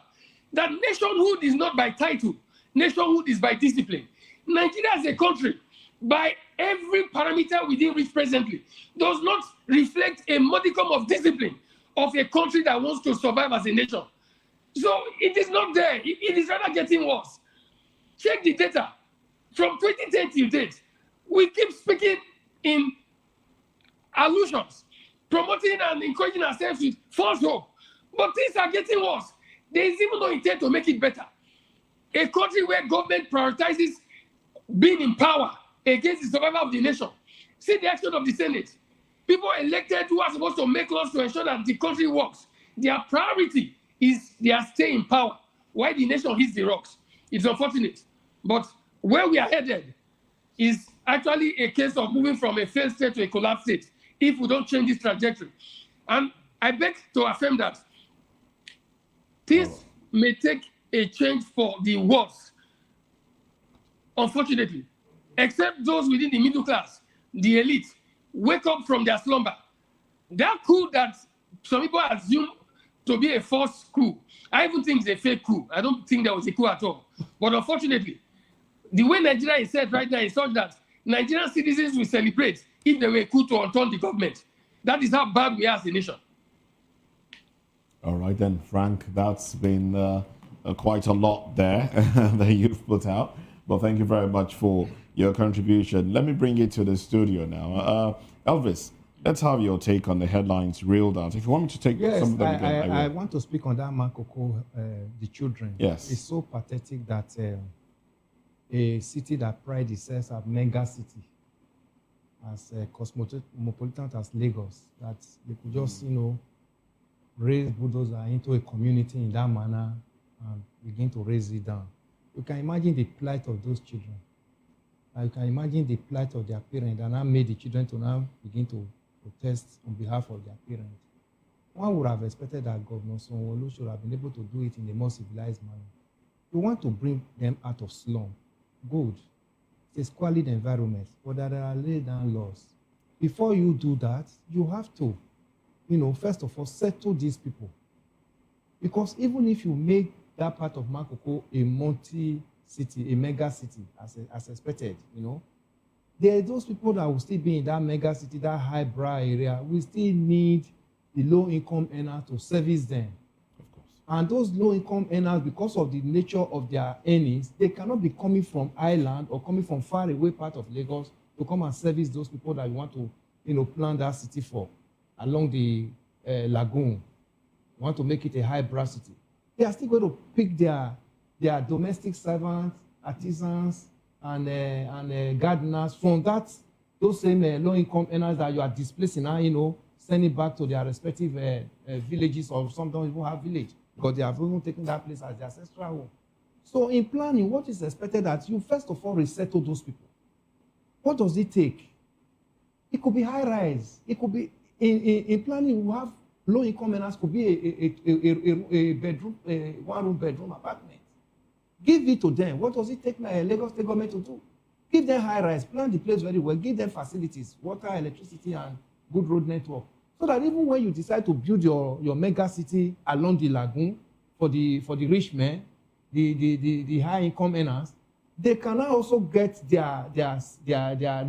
That nationhood is not by title, nationhood is by discipline. Nigeria as a country, by every parameter within which presently, does not reflect a modicum of discipline of a country that wants to survive as a nation. So it is not there. It is rather getting worse. Check the data. From 2010 till date, we keep speaking in allusions, promoting and encouraging ourselves with false hope. But things are getting worse. There is even no intent to make it better. A country where government prioritizes being in power against the survival of the nation. See the action of the Senate. People elected who are supposed to make laws to ensure that the country works. Their priority is their stay in power, while the nation hits the rocks. It's unfortunate. But where we are headed is actually a case of moving from a failed state to a collapsed state if we don't change this trajectory. And I beg to affirm that things may take a change for the worse, unfortunately, except those within the middle class, the elite, wake up from their slumber. That coup that some people assume to be a false coup, I even think it's a fake coup. I don't think there was a coup at all. But unfortunately, the way Nigeria is set right now is such that Nigerian citizens will celebrate if they were a coup to unturn the government. That is how bad we are as a nation. All right then, Frank, that's been quite a lot there that you've put out. But thank you very much for your contribution. Let me bring you to the studio now. Elvis, let's have your take on the headlines reeled out. If you want me to take some of them again, I want to speak on that Makoko, the children. Yes. It's so pathetic that a city that prides itself as mega city, as cosmopolitan as Lagos, that they could just, raise bulldozer into a community in that manner and begin to raise it down. You can imagine the plight of those children. You can imagine the plight of their parents, and that made the children to now begin to protest on behalf of their parents. One would have expected that Governor Sanwo-Olu should have been able to do it in a more civilized manner. You want to bring them out of slum. Good. It's a squalid environment, but there are laid down laws. Before you do that, you have to, first of all, settle these people. Because even if you make that part of Makoko a multi-city, a mega city, as expected, there are those people that will still be in that mega city, that highbrow area. We still need the low-income earners to service them. Of course. And those low-income earners, because of the nature of their earnings, they cannot be coming from island or coming from far away part of Lagos to come and service those people that you want to, plan that city for, along the lagoon. You want to make it a highbrow city. They are still going to pick their domestic servants, artisans, and gardeners from those same low-income earners that you are displacing now, sending back to their respective villages, or some don't even have village because they have even taken that place as their ancestral home. So in planning, what is expected that you first of all resettle those people? What does it take? It could be high rise. It could be in planning. We have low-income earners could be a bedroom, one-room bedroom apartment. Give it to them. What does it take Lagos State government to do? Give them high-rise, plan the place very well, give them facilities, water, electricity, and good road network. So that even when you decide to build your mega city along the lagoon for the rich men, the high-income earners, they can now also get their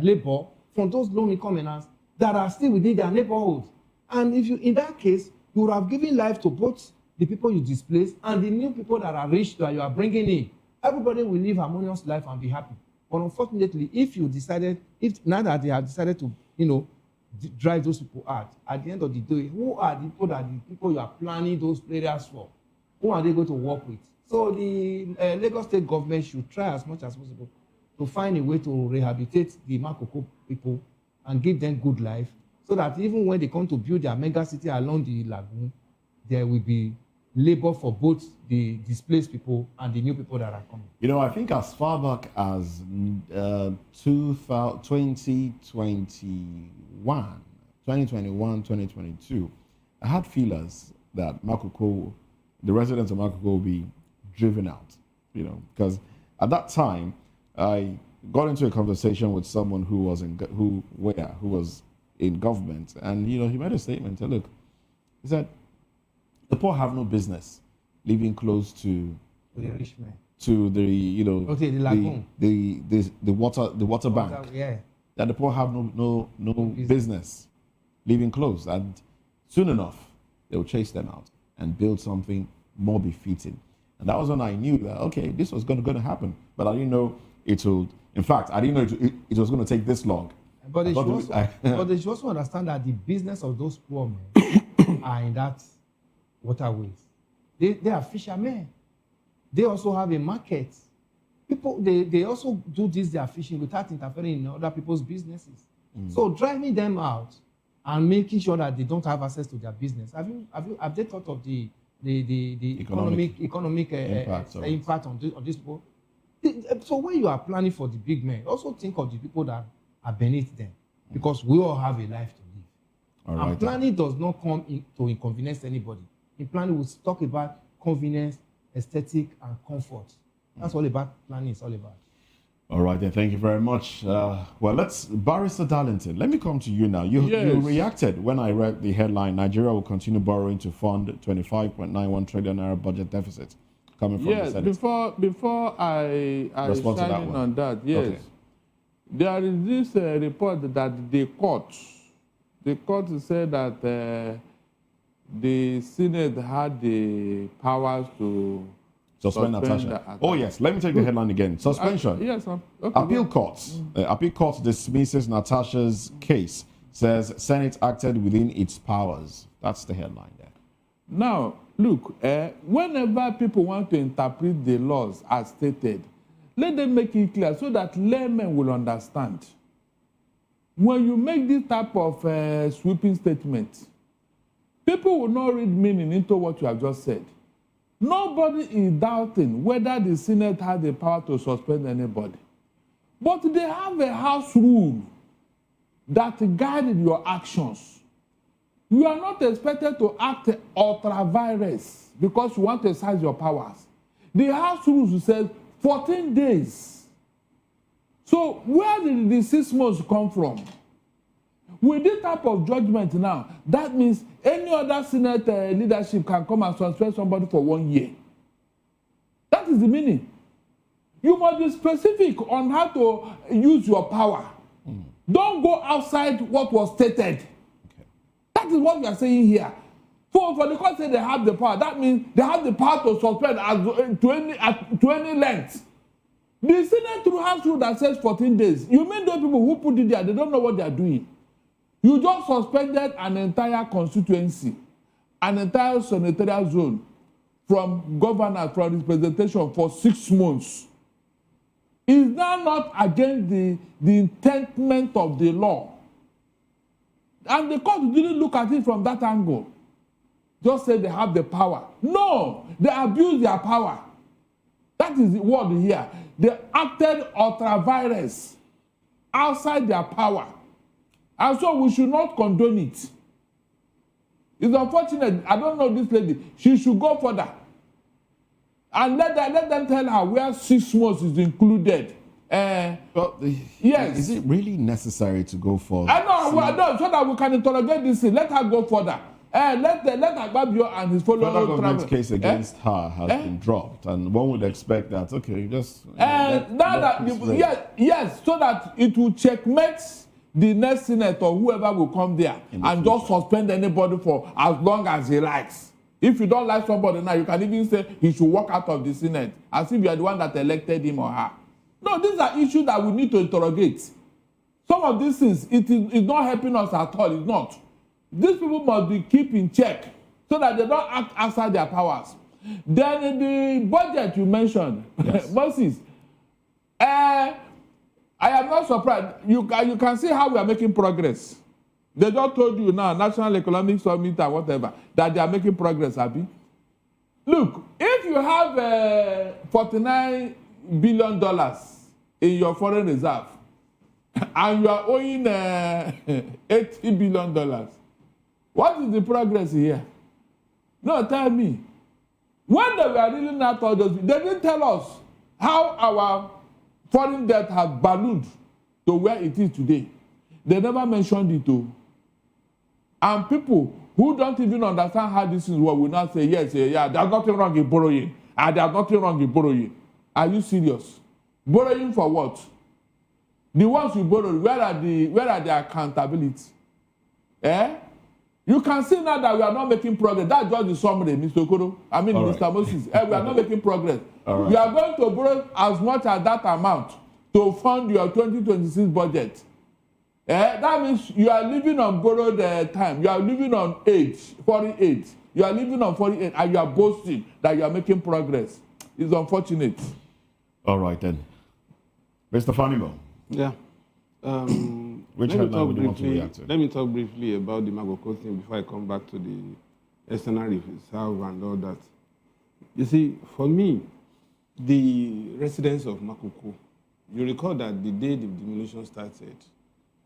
labor from those low-income earners that are still within their neighborhood. And if you, in that case, you would have given life to both the people you displaced and the new people that are rich that you are bringing in. Everybody will live a harmonious life and be happy. But unfortunately, now that they have decided to, drive those people out, at the end of the day, who are the people you are planning those areas for? Who are they going to work with? So the Lagos State government should try as much as possible to find a way to rehabilitate the Makoko people and give them good life, so that even when they come to build their mega city along the lagoon, there will be labor for both the displaced people and the new people that are coming. I think as far back as 2021, 2022, I had feelers that the residents of Makoko will be driven out, because at that time, I got into a conversation with someone who was in government, and he made a statement. Said, look, he said, the poor have no business living close to The rich man. to the Okay, the lagoon. the water bank. Yeah. That the poor have no business living close, and soon enough they will chase them out and build something more befitting. And that was when I knew that okay, this was going to happen, but I didn't know it would. In fact, I didn't know it was going to take this long. But they should also understand that the business of those poor men are in that waterways. They are fishermen. They also have a market. People, they also do this, their fishing without interfering in other people's businesses. So driving them out and making sure that they don't have access to their business. Have they thought of the economic impact on these people? So when you are planning for the big men, also think of the people that are beneath them, because we all have a life to live. All And planning does not come to inconvenience anybody. In planning, we talk about convenience, aesthetic, and comfort. That's all about planning. It's all about. All right, then. Thank you very much. Barrister Darlington, let me come to you now. You reacted when I read the headline, Nigeria will continue borrowing to fund 25.91 trillion naira budget deficit coming from the Senate. Before I Respond to that chime in one. on that, yes. Okay. There is this report that the court said that the Senate had the powers to Suspend Natasha. Oh, yes. Let me take the headline again. Suspension. Yes. Okay, Appeal court dismisses Natasha's case, says Senate acted within its powers. That's the headline there. Now, look, whenever people want to interpret the laws as stated, let them make it clear so that laymen will understand. When you make this type of sweeping statement, people will not read meaning into what you have just said. Nobody is doubting whether the Senate has the power to suspend anybody. But they have a house rule that guides your actions. You are not expected to act ultra virus because you want to exercise your powers. The house rules says 14 days. So where did the 6 months come from? With this type of judgment now, that means any other Senate leadership can come and suspend somebody for 1 year. That is the meaning. You must be specific on how to use your power. Don't go outside what was stated. That is what we are saying here. For the court say they have the power, that means they have the power to suspend to any length. The Senate through House rule that says 14 days. You mean those people who put it there, they don't know what they are doing. You just suspended an entire constituency, an entire senatorial zone from governor, from representation for 6 months. Is that not against the intentment of the law? And the court didn't look at it from that angle. Just say they have the power. No, they abuse their power. That is the word here. They acted ultra virus outside their power. And so we should not condone it. It's unfortunate. I don't know this lady. She should go further. And let them tell her where 6 months is included. Yes. Is it really necessary to go further? I know, so that we can interrogate this thing. Let her go further. Let Agbabio and his followers Federal government's case against her has been dropped, and one would expect that, okay, just... yes, so that it will checkmate the next Senate or whoever will come there and just suspend anybody for as long as he likes. If you don't like somebody now, you can even say he should walk out of the Senate as if you are the one that elected him or her. No, these are issues that we need to interrogate. Some of these things, it is not helping us at all. It's not. These people must be kept in check so that they don't act outside their powers. Then in the budget you mentioned, yes. Moses, I am not surprised. You can see how we are making progress. They just told you now, National Economic Summit and whatever, that they are making progress, Abi. Look, if you have $49 billion in your foreign reserve and you are owing $80 billion, what is the progress here? No, tell me. When they were reading out all those, they didn't tell us how our foreign debt has ballooned to where it is today. They never mentioned it too. And people who don't even understand how this is what will not say, yes, yeah, there's nothing wrong in borrowing. And there's nothing wrong in borrowing. Are you serious? Borrowing for what? The ones you borrowed, where are the accountability? Eh? You can see now that we are not making progress. That's just the summary, Mr. Okoro. I mean, All Mr. right. Moses. We are not making progress. All right. We are going to borrow as much as that amount to fund your 2026 budget. That means you are living on borrowed time. You are living on 48. You are living on 48, and you are boasting that you are making progress. It's unfortunate. All right, then. Mr. Funmilayo. Yeah. Which headline would you want to react to? Let me talk briefly about the Makoko thing before I come back to the external reserve and all that. You see, for me, the residents of Makoko, you recall that the day the demolition started,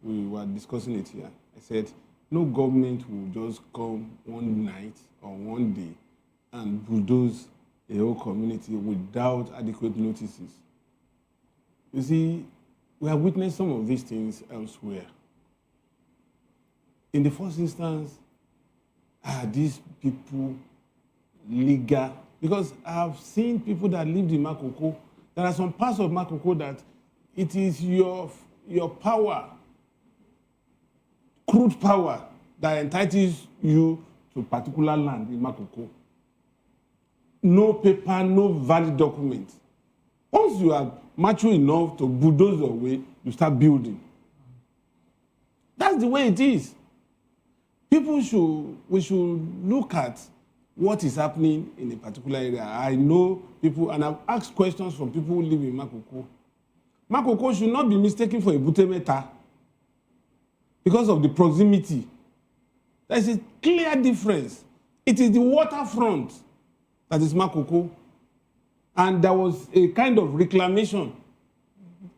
we were discussing it here. I said, no government will just come one night or one day and bulldoze a whole community without adequate notices. You see, we have witnessed some of these things elsewhere. In the first instance, are these people legal? Because I've seen people that lived in Makoko. There are some parts of Makoko that it is your power, crude power, that entitles you to particular land in Makoko. No paper, no valid document. Once you are mature enough to bulldoze away, you start building. That's the way it is. We should look at what is happening in a particular area. I know people, and I've asked questions from people who live in Makoko. Makoko should not be mistaken for a Butemeta because of the proximity. There is a clear difference. It is the waterfront that is Makoko. And there was a kind of reclamation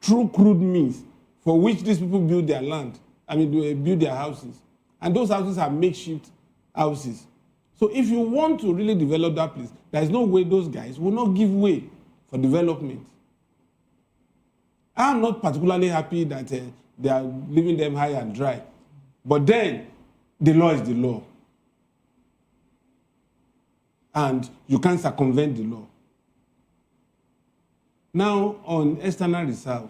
through crude means for which these people build their land. They build their houses. And those houses are makeshift houses. So if you want to really develop that place, there is no way those guys will not give way for development. I'm not particularly happy that they are leaving them high and dry. But then, the law is the law. And you can't circumvent the law. Now, on external reserve.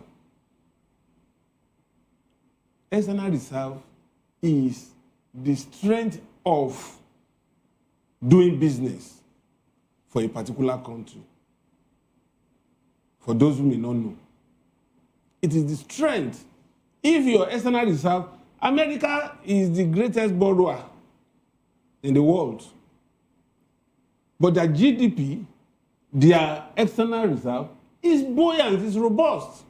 External reserve is the strength of doing business for a particular country. For those who may not know. It is the strength. If your external reserve, America is the greatest borrower in the world. But their GDP, their external reserve, is buoyant, is robust.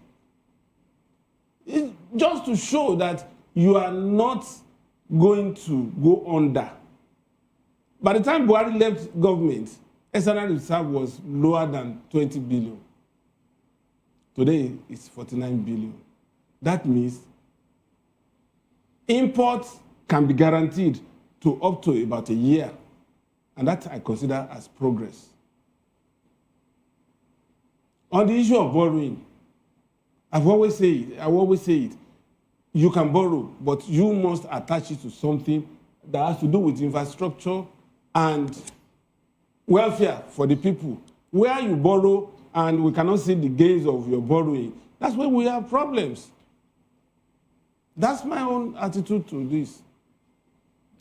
It's just to show that you are not going to go under. By the time Buhari left government, external reserve was lower than 20 billion. Today, it's 49 billion. That means imports can be guaranteed to up to about a year. And that I consider as progress. On the issue of borrowing, I always say it. You can borrow, but you must attach it to something that has to do with infrastructure and welfare for the people. Where you borrow and we cannot see the gains of your borrowing, that's where we have problems. That's my own attitude to this.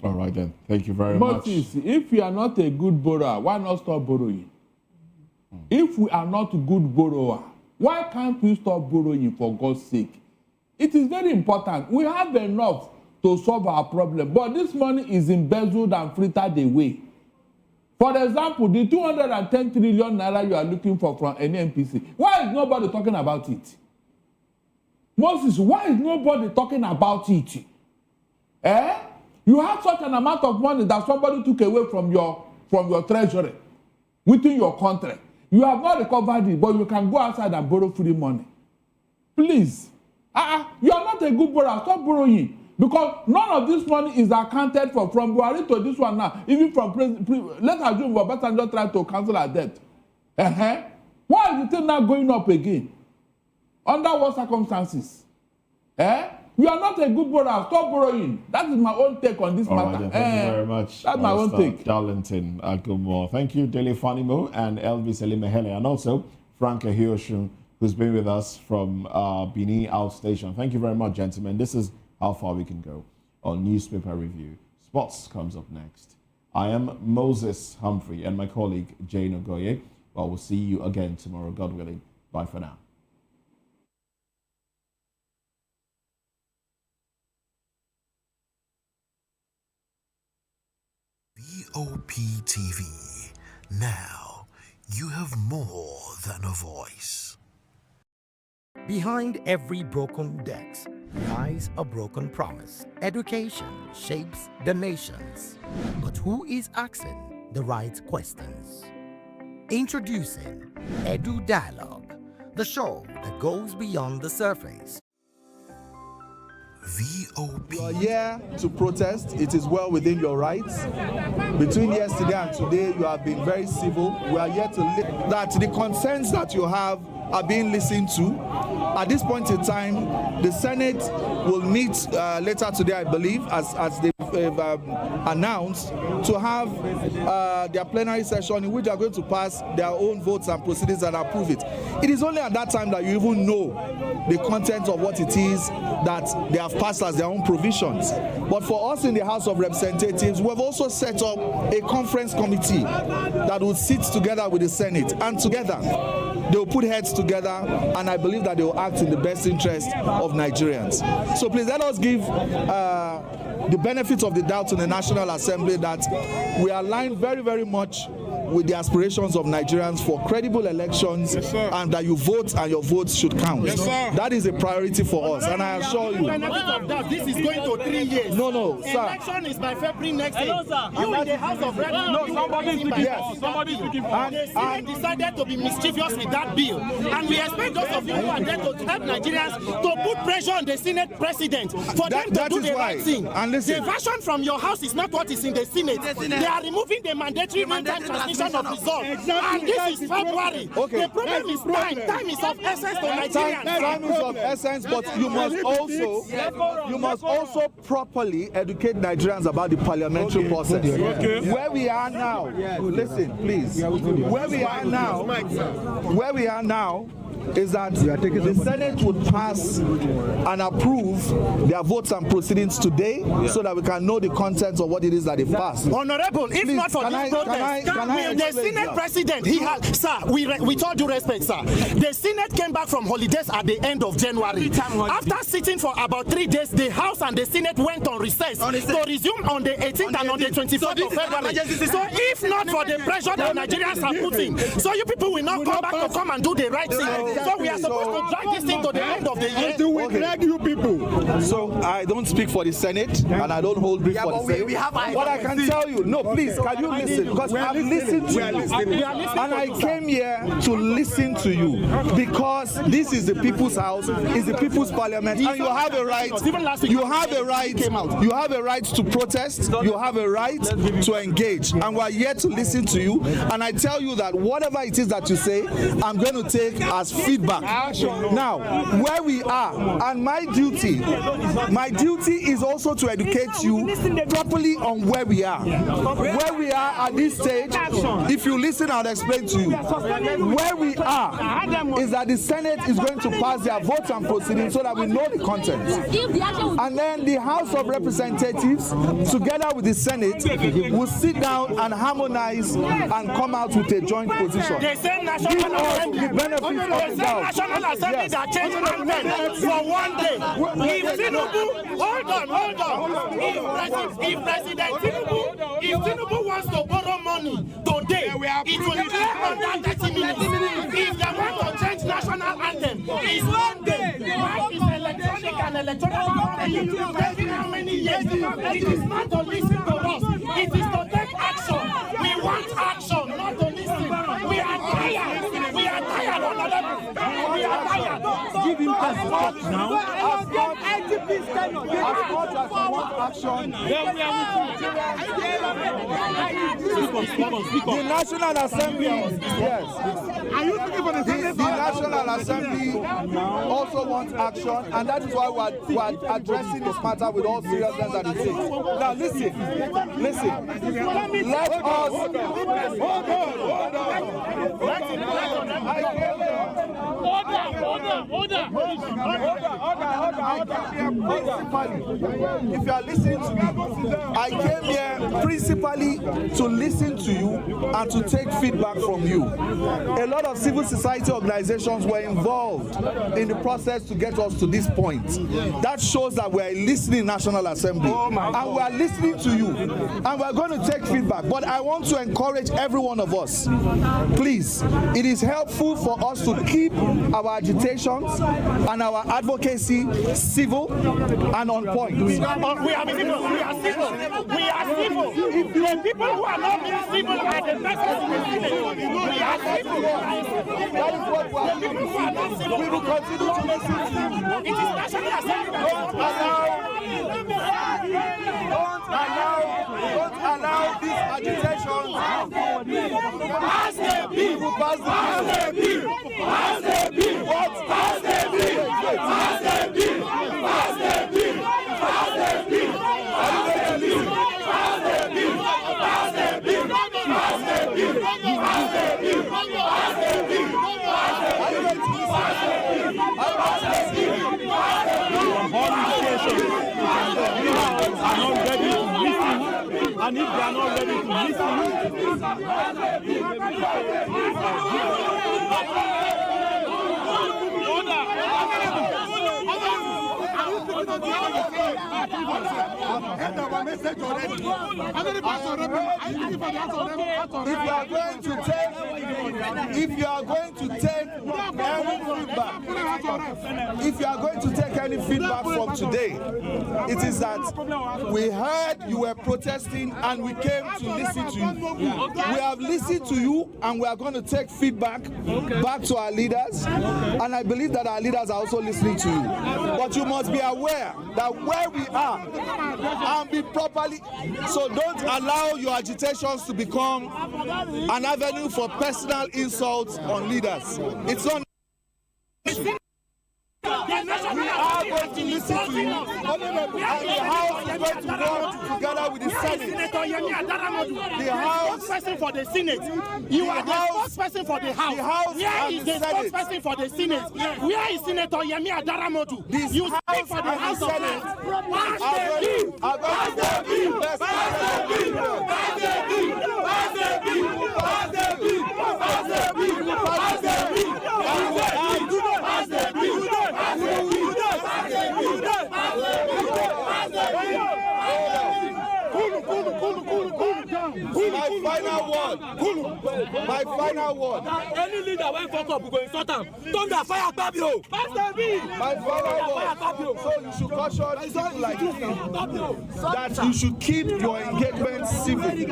All right, then. Thank you very much. If you are not a good borrower, why not stop borrowing? If we are not a good borrower, why can't we stop borrowing, for God's sake? It is very important. We have enough to solve our problem, but this money is embezzled and frittered away. For example, the 210 trillion naira you are looking for from NNPC, why is nobody talking about it? Moses, why is nobody talking about it? You have such an amount of money that somebody took away from your treasury within your country. You have not recovered it, but you can go outside and borrow free money. Please. You are not a good borrower. Stop borrowing. Because none of this money is accounted for from Buhari to this one now. Even from let's assume Obasanjo tried to cancel our debt. Why is the thing now going up again? Under what circumstances? You are not a good borrower. Stop borrowing. That is my own take on this matter. Right, thank you very much. That's my own take. Darlington Agumo. Thank you, Dele Fanimo and Elvis Elimehele, and also Frank Ahioshun, who's been with us from Benin Outstation. Thank you very much, gentlemen. This is how far we can go on Newspaper Review. Sports comes up next. I am Moses Humphrey and my colleague Jane Ogoye. Well, we'll see you again tomorrow, God willing. Bye for now. VOP TV. Now, you have more than a voice. Behind every broken desk lies a broken promise. Education shapes the nations. But who is asking the right questions? Introducing Edu Dialogue, the show that goes beyond the surface. VOP. You are here to protest. It is well within your rights. Between yesterday and today, you have been very civil. We are here to that the concerns that you have are being listened to. At this point in time, the Senate will meet later today, I believe, as they've announced, to have their plenary session in which they are going to pass their own votes and proceedings and approve it. It is only at that time that you even know the content of what it is that they have passed as their own provisions. But for us in the House of Representatives, we have also set up a conference committee that will sit together with the Senate, and together they will put heads together, and I believe that they will act in the best interest of Nigerians. So please let us give the benefit of the doubt to the National Assembly that we align very, very much with the aspirations of Nigerians for credible elections, and that you vote and your votes should count. That is a priority for us, and I assure you. This is going to 3 years. No, sir. Election is by February next year. You in the House of Reps. No, somebody speaking for. Somebody speaking for. The Senate decided to be mischievous with that bill, and we expect those of you who are there to help Nigerians to put pressure on the Senate president for them to do the right thing. And listen, the version from your house is not what is in the Senate. They are removing the mandatory real-time transmission of results, and this is February. Okay. The problem is time. Time is of essence to Nigerians. Time is of essence, but you must also properly educate Nigerians about the parliamentary process. Where we are now, listen, please. Where we are now is that the Senate would pass and approve their votes and proceedings today, so that we can know the contents of what it is that they passed. Honorable, if not for this protest, the Senate president, he has, sir, with all due respect, sir, the Senate came back from holidays at the end of January. After sitting for about 3 days, the House and the Senate went on recess to resume on the 18th and on the 24th of February. So if not for the pressure that Nigerians are putting, so you people will not come back to come and do the right thing. So we are supposed to drag this thing to the end of the year. Until we drag you people. So I don't speak for the Senate, and I don't hold brief for the Senate. But I can tell you, no, please, can you listen? Because I've listened to you, and I came here to listen to you, because this is the people's house, it's the people's parliament, and you have a right. You have a right. You have a right to protest. You have a right to engage, and we're here to listen to you. And I tell you that whatever it is that you say, I'm going to take as feedback. Now, where we are, and my duty is also to educate you properly on where we are. Where we are at this stage, if you listen, I'll explain to you. Where we are is that the Senate is going to pass their votes and proceedings so that we know the contents. And then the House of Representatives, together with the Senate, will sit down and harmonize and come out with a joint position. The same National Assembly, that changed anthem for 1 day. If Tinubu, hold on. If Tinubu wants to borrow money today, it will be under 30 minutes. If they want to change national anthem, it's 1 day. Why is electronic and electoral taking how many years? It is not to listen to us. It is to take action. We want action, not to listen. We are tired. We are tired, honorable. We are tired. Give him time to talk now. As much as you want action, The National Assembly, yes. Are you looking for the National Assembly also wants action, and that is why we're addressing this matter with all seriousness that it takes. Now listen. Let us. If you are listening to me, I came here principally to listen to you and to take feedback from you. A lot of civil society organizations were involved in the process to get us to this point. That shows that we are listening National Assembly, and we are listening to you, and we are going to take feedback. But I want to encourage every one of us, please, it is helpful for us to keep our agitations and our advocacy civil and on point. We are civil. We are civil. The people who are not being civil are the best. We are civil. That is what we are doing. We will continue to listen to you. It is National Assembly. Don't allow these agitations. Pass the bill. Pass the bill. Pass the bill. What? Pass the bill. Pass the bill. Pass the bill. Pass the bill. Pass the bill. Pass the bill. Pass the bill. Pass the bill. Pass the bill. Pass the bill. And if they are not ready to listen, if you are going to take any feedback from today, it is that we heard you were protesting and we came to listen to you. We have listened to you and we are going to take feedback back to our leaders, and I believe that our leaders are also listening to you. But you must be aware that where we are and be properly, so don't allow your agitations to become an avenue for personal insults on leaders. It's not. We are going to listen to you. And the House is going to work together with the Senate. The House spokesperson for the Senate. You are the spokesperson for the House. Where is the spokesperson for the Senate? Where is Senator Yemi Adaramodu? You speak for the House of Senate. Pass the bill. Pass the bill. Pass the bill. Pass the bill. Pass the bill. Pass the bill. Pass the bill. Pass the bill. Pass the bill. My final word. Any leader when fuck up, we go insult them. Thunder fire Fabio. My final word. So you should caution people like you that you should keep your engagement civil. And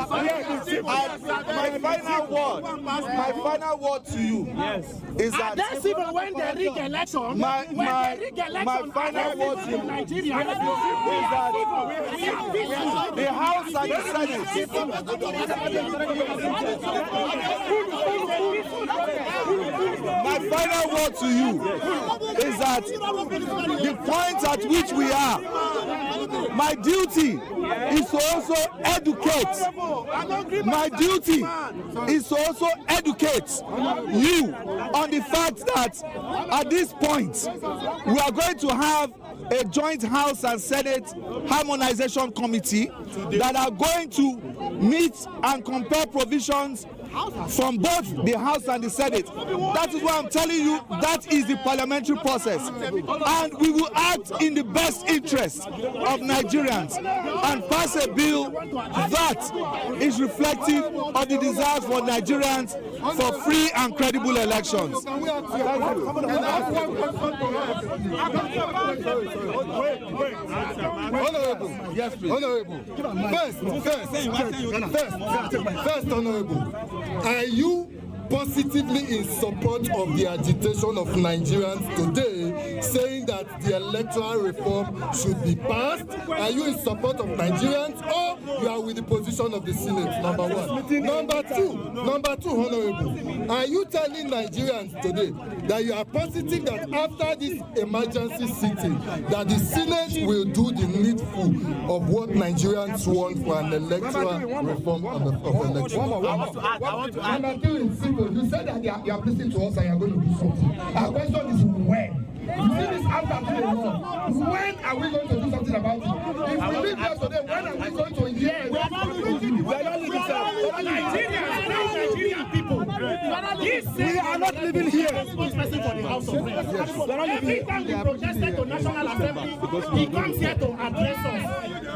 my final word to you is that that's even when they rig election. My final word to you is that the House and the Senate. My final word to you is that the point at which we are, my duty is to also educate. My duty is to also educate you on the fact that at this point we are going to have a joint House and Senate harmonization committee that are going to meet and compare provisions from both the House and the Senate. That is why I'm telling you that is the parliamentary process, and we will act in the best interest of Nigerians and pass a bill that is reflective of the desires for Nigerians for free and credible elections. Thank you. Honorable. Yes, please. Honorable. First, Honorable. Are you positively in support of the agitation of Nigerians today, saying that the electoral reform should be passed? Are you in support of Nigerians, or you are with the position of the Senate? Number one. Number two, Honorable, are you telling Nigerians today that you are positive that after this emergency sitting, that the Senate will do the needful of what Nigerians want for an electoral reform of election? I want to add. Simple. You said that you are listening to us and you are going to do something. Our question is when? You see this after the law. When are we going to do something about it? If we leave here today, when are we going to hear? We are not leaving. Nigerian people. We are not living here. Every time we protested to National Assembly, he comes here to address us.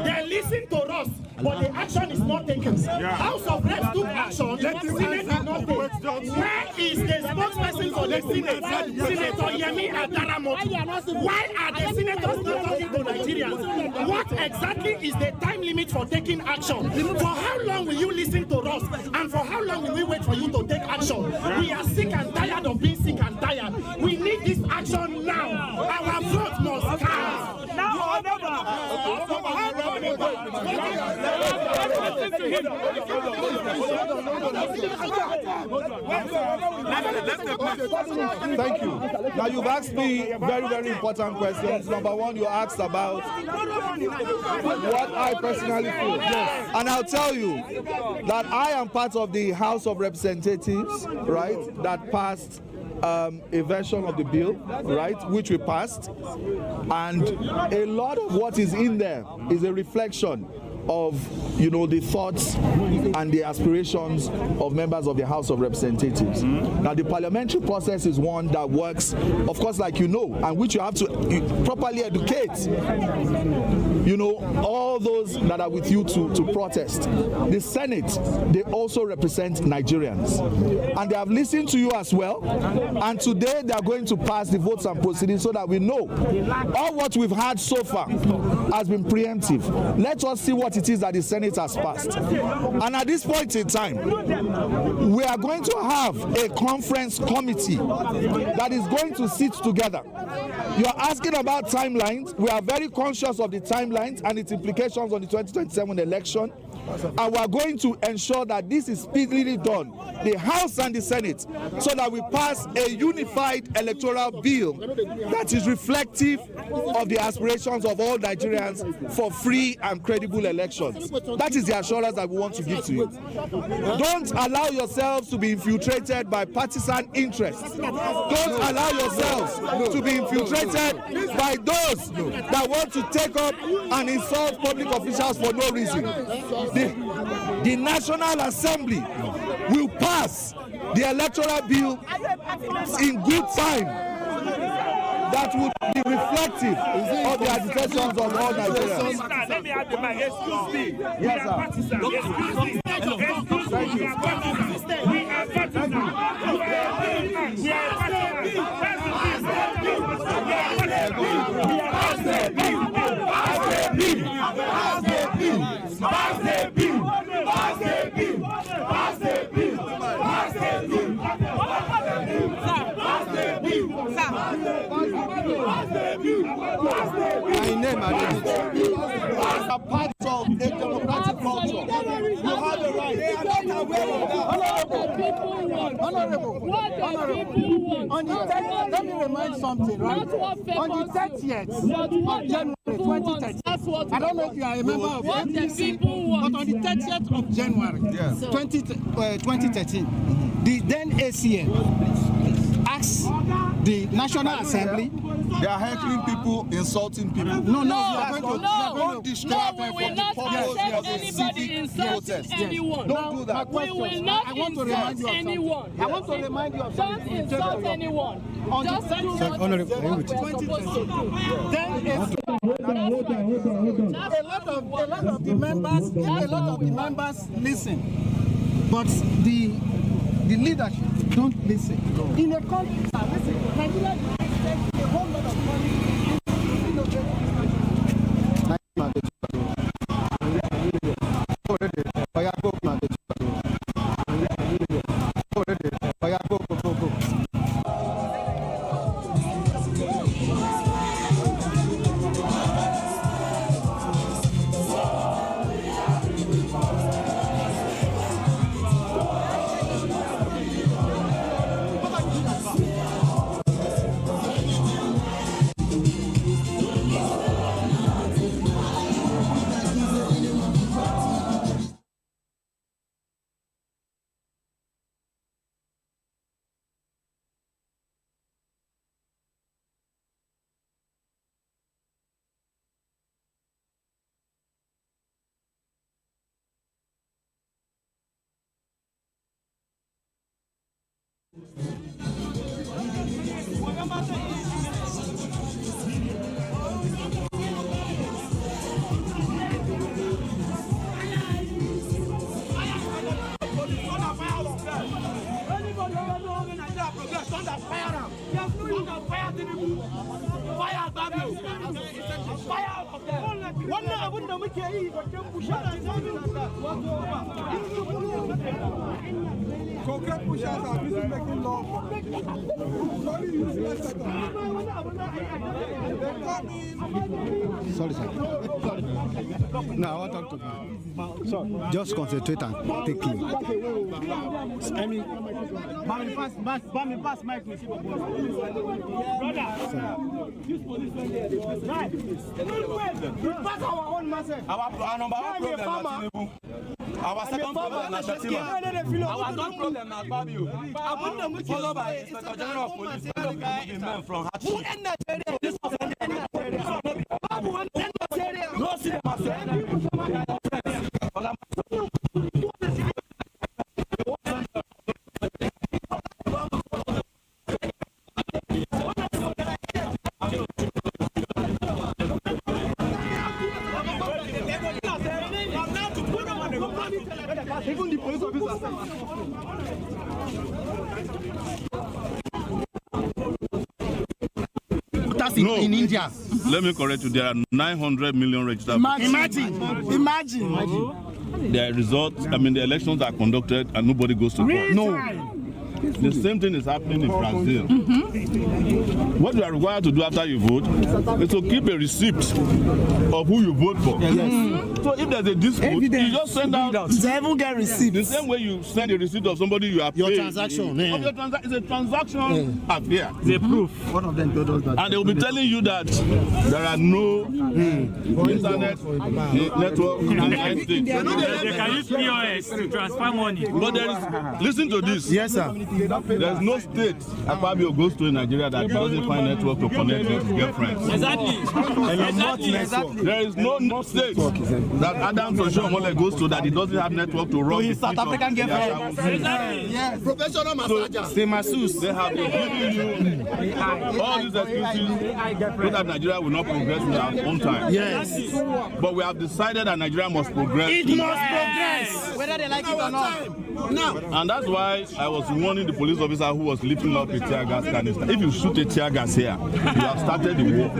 They listen to us, but the action is not taken. House of Reps took action, Senate did not take. Where is the spokesperson for the Senate? Senator Yemi Adaramo. Why are the senators not talking to Nigerians? What exactly is the time limit for taking action? For how long will you listen to us? And for how long will we wait for you to take action? We are sick and tired of being sick and tired. We need this action now. Our vote must count. Now or never. Thank you. Now you've asked me very, very important questions. Number one, you asked about what I personally feel. Yes. And I'll tell you that I am part of the House of Representatives, right, that passed a version of the bill, right, which we passed. And a lot of what is in there is a reflection of, you know, the thoughts and the aspirations of members of the House of Representatives. Now, the parliamentary process is one that works, of course, like you know, and which you have to properly educate, you know, all those that are with you to protest. The Senate, they also represent Nigerians, and they have listened to you as well, and today they are going to pass the votes and proceedings so that we know all what we've had so far has been preemptive. Let us see what it is that the Senate has passed. And at this point in time, we are going to have a conference committee that is going to sit together. You are asking about timelines. We are very conscious of the timelines and its implications on the 2027 election. And we are going to ensure that this is speedily done, the House and the Senate, so that we pass a unified electoral bill that is reflective of the aspirations of all Nigerians for free and credible elections. That is the assurance that we want to give to you. Don't allow yourselves to be infiltrated by partisan interests. Don't allow yourselves to be infiltrated by those that want to take up and insult public officials for no reason. The National Assembly will pass the electoral bill in good time that would be reflective of the agitations of all Nigerians. Let me add the mic. Excuse me. Yes, sir. Thank you. We are partisan. We are My name is a part of a democratic culture. You have the right. They are not aware of that. Honorable. On the 30th, let me remind something, right? On the 30th of January 2013, I don't know if you are a member of APC, but on the 30th of January 2013, the then ACN asked the National Assembly. They are heckling people, insulting people. No, don't distract them from the purpose of the civic protest. Anyone. Don't do that. We will not insult anyone. I want to remind you of something. Don't insult anyone. Just do what we're supposed to do. Then a lot of the members listen, but the leadership don't listen. In a country, listen, Nigeria spends a whole lot of money in Sorry, sir. No, I want to talk to you. Just concentrate and take it. I mean, pass mic. Brother, use police right. Pass our own message. Our number one problem. Our second problem is Our third problem is Fabio. Followed by Inspector General of Police. Men from Hatch. Even the police officers. No. In India. Let me correct you. There are 900 million registered. Imagine. The results, the elections are conducted and nobody goes to court. No. The same thing is happening in Brazil. What you are required to do after you vote is to keep a receipt of who you vote for. Yes. So if there's a dispute, you just send out. They even get receipt. The same way you send a receipt of somebody you are paying. Your transaction. It's a transaction affair. It's a proof. One of them told us that. And they will be telling you that there are no internet network in the United States. They can use POS to transfer money. But there is, listen to this. Yes, sir. There's no state Fabio goes to in Nigeria that doesn't find network to connect with his girlfriends. Exactly. There is no state that Adam Oshiomhole goes to that he doesn't have network to run. His South African girlfriend. Yes. Professional massager. Say masseuse. They have been giving you all these excuses so that Nigeria will not progress in our own time. Yes. But we have decided that Nigeria must progress. It must progress. Whether they like it or not. No. And that's why I was warning the police officer who was lifting up a tear gas canister. If you shoot a tear gas here, you have started the war.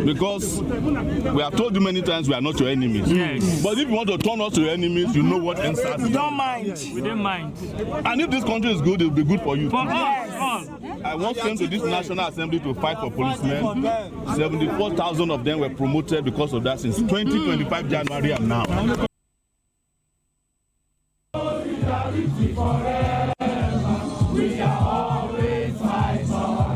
Because we have told you many times we are not your enemies. Yes. But if you want to turn us to your enemies, you know what ends us. We don't mind. We don't mind. And if this country is good, it will be good for you. For us. I once came to this National Assembly to fight for policemen. 74,000 of them were promoted because of that since 2025 January and now. We are always fighting for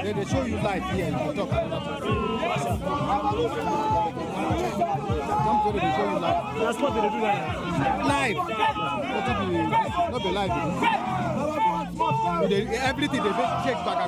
They show you live here. You can talk another time. They show you live. That's what they do that. Live. Not be live. Everything they shake back.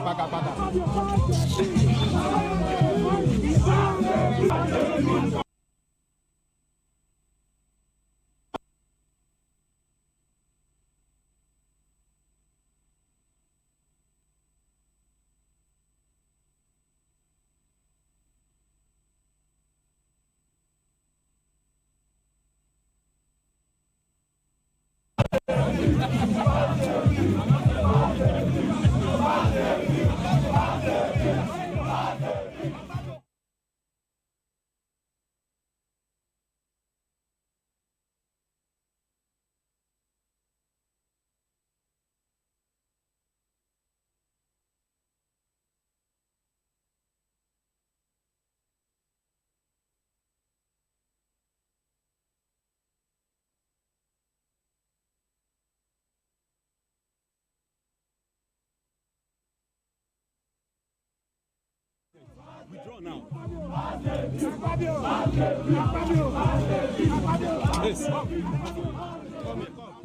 Withdraw now. Yes. Come here, come.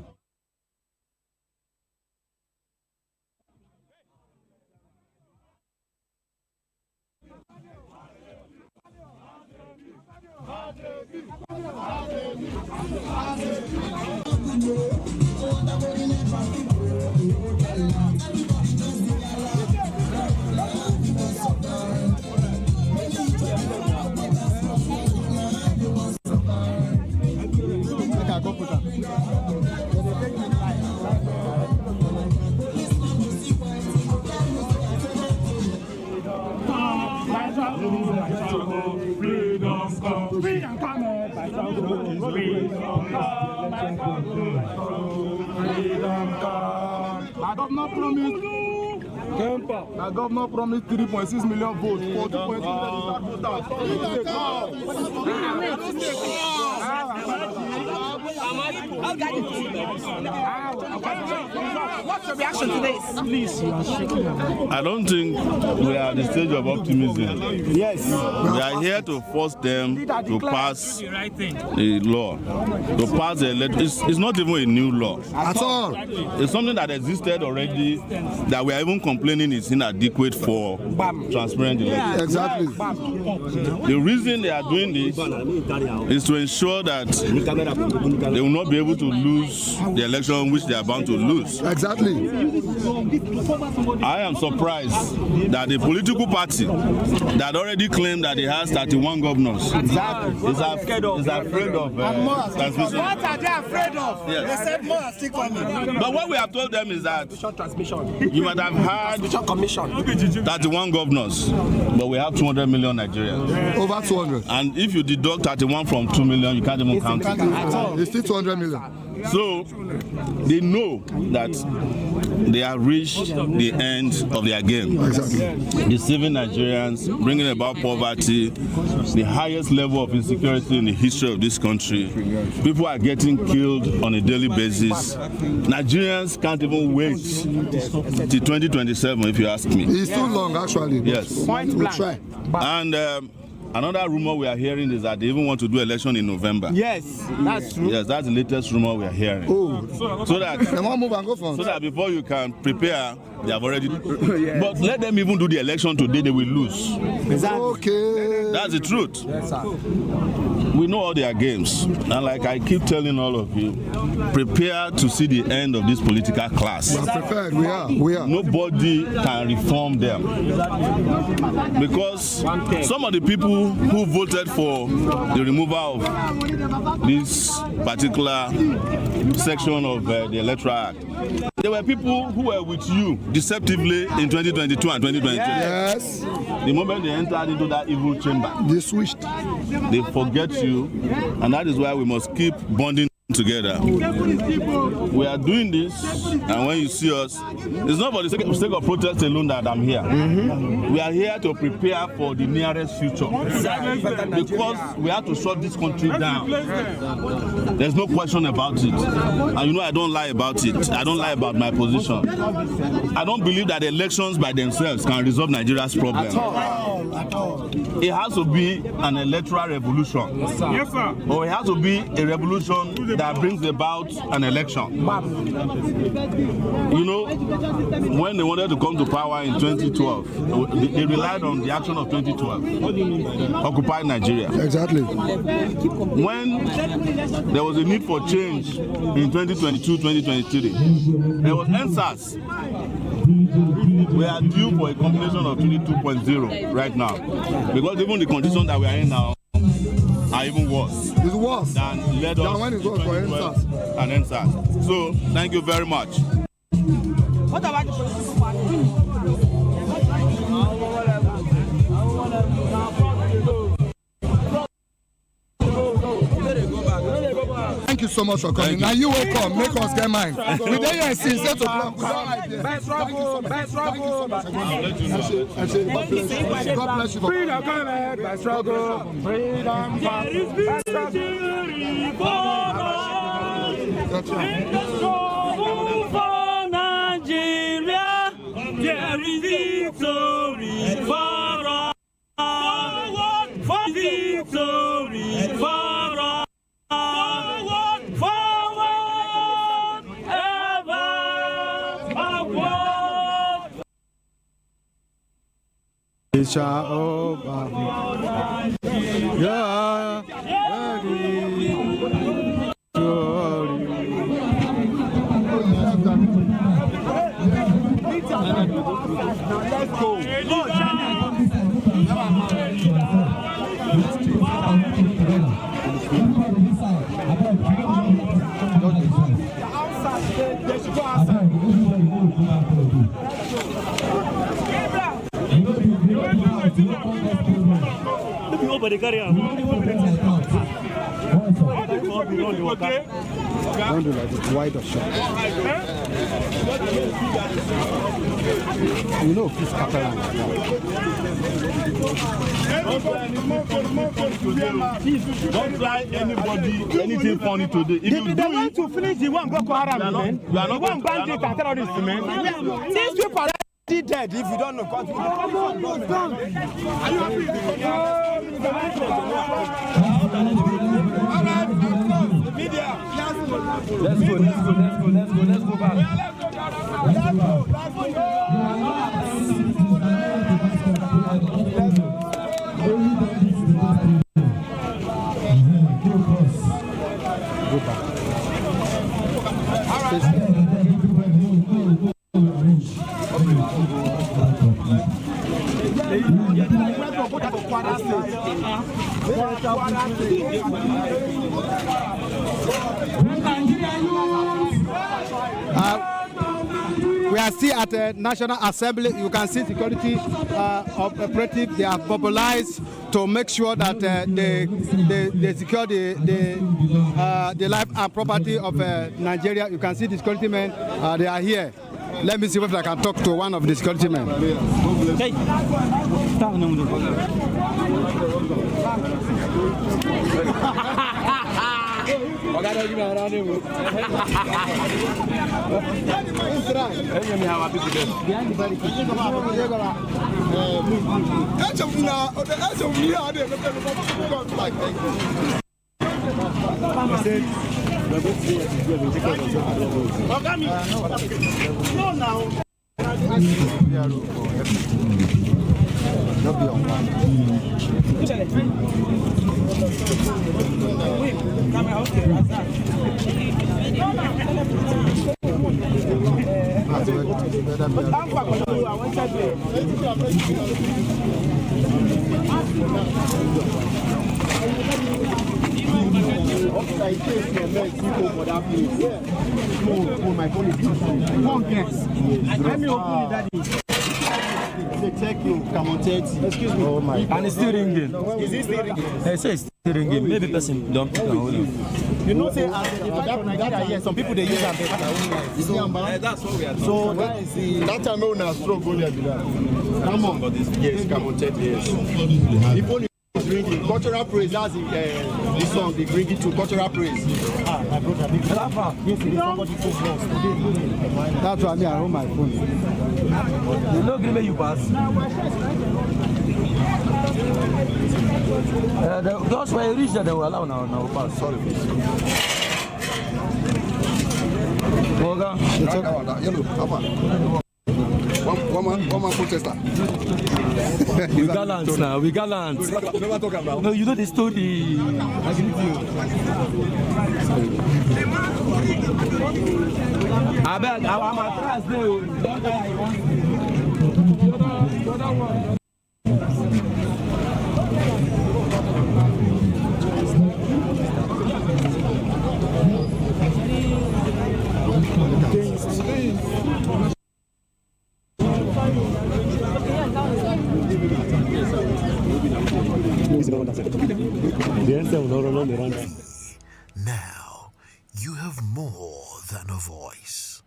The governor promised 3.6 million votes for 2.2 What's your reaction to this? Please, you are shaking. I don't think we are at the stage of optimism. Yes. We are here to force them to pass the law. To pass the it's not even a new law. At all. It's something that existed already that we are even complaining is inadequate for transparent elections. Exactly. The reason they are doing this is to ensure that they will not be able to lose the election which they are bound to lose. Exactly. I am surprised that the political party that already claimed that it has 31 governors is afraid of transmission. What are they afraid of? Yes. They said more are still coming. But what we have told them is that you might have had 31 governors, but we have 200 million Nigerians. Over 200. And if you deduct 31 from 2 million, you can't even count it. It's still 200 million. So they know that they have reached the end of their game. Exactly. Deceiving Nigerians, bringing about poverty, the highest level of insecurity in the history of this country. People are getting killed on a daily basis. Nigerians can't even wait till 2027, if you ask me. It's too long, actually. Yes. Point blank. We'll try. And another rumor we are hearing is that they even want to do election in November. Yes, that's true. Yes, that's the latest rumor we are hearing. Oh. So that move and go for so that before you can prepare, they have already. Yes. But let them even do the election today, they will lose. Exactly. Okay. That's the truth. Yes, sir. We know all their games, and like I keep telling all of you, prepare to see the end of this political class. We are prepared. We are. Nobody can reform them because some of the people who voted for the removal of this particular section of the Electoral Act, there were people who were with you deceptively in 2022 and 2023. Yes. The moment they entered into that evil chamber, they switched. They forget you, and that is why we must keep bonding together. We are doing this, and when you see us, it's not for the sake of protest alone that I'm here. We are here to prepare for the nearest future because we have to shut this country down. There's no question about it, and you know I don't lie about it. I don't lie about my position. I don't believe that elections by themselves can resolve Nigeria's problem. It has to be an electoral revolution. Yes, sir. Or it has to be a revolution that brings about an election. You know, when they wanted to come to power in 2012, they relied on the action of 2012, Occupy Nigeria. Exactly. When there was a need for change in 2022, 2023, there was NSAS. We are due for a combination of 22.0 right now, because even the conditions that we are in now are even worse. It's worse than led us when it was for NSAS and NSAS. So thank you very much. What about Thank you so much for coming. Now you will come, make us get mine. We there here since 8 o'clock. Best trouble. God bless you. Freedom coming, best struggle. Freedom coming, best struggle for Nigeria. There is victory for us. For victory for us. Nobody carry on. Don't do like this wide of shot. You know, please Catalan. Don't fly anybody anything funny today. If you they want to finish the one Boko Haram, man. You are not one bandit and terrorists, man. These people are dead if you don't know. Let's go back. We are still at the National Assembly. You can see security operative. They are mobilized to make sure that they secure the life and property of Nigeria. You can see the security men. They are here. Let me see if I can talk to one of the security men. Hey. Excuse me. Oh my. And it's still ringing. Is it still ringing? They say it's still ringing. Maybe person don't pick hold on. You know, say Nigeria here, some people they use them. That's what we are doing. So that is the. That time when I stroke go there. Come on, but this yes, come on, yes. If only ringing cultural praise, that's the song they bring it to cultural praise. Ah, my brother, big somebody phone lost. That's why I hold my phone. You know, give me you pass. Those were reached that they will allow now pass. Sorry, please. One man protester. We gallant now, we gallant. No, you know the story. I give you. I bet I'm a trust now. Now, you have more than a voice.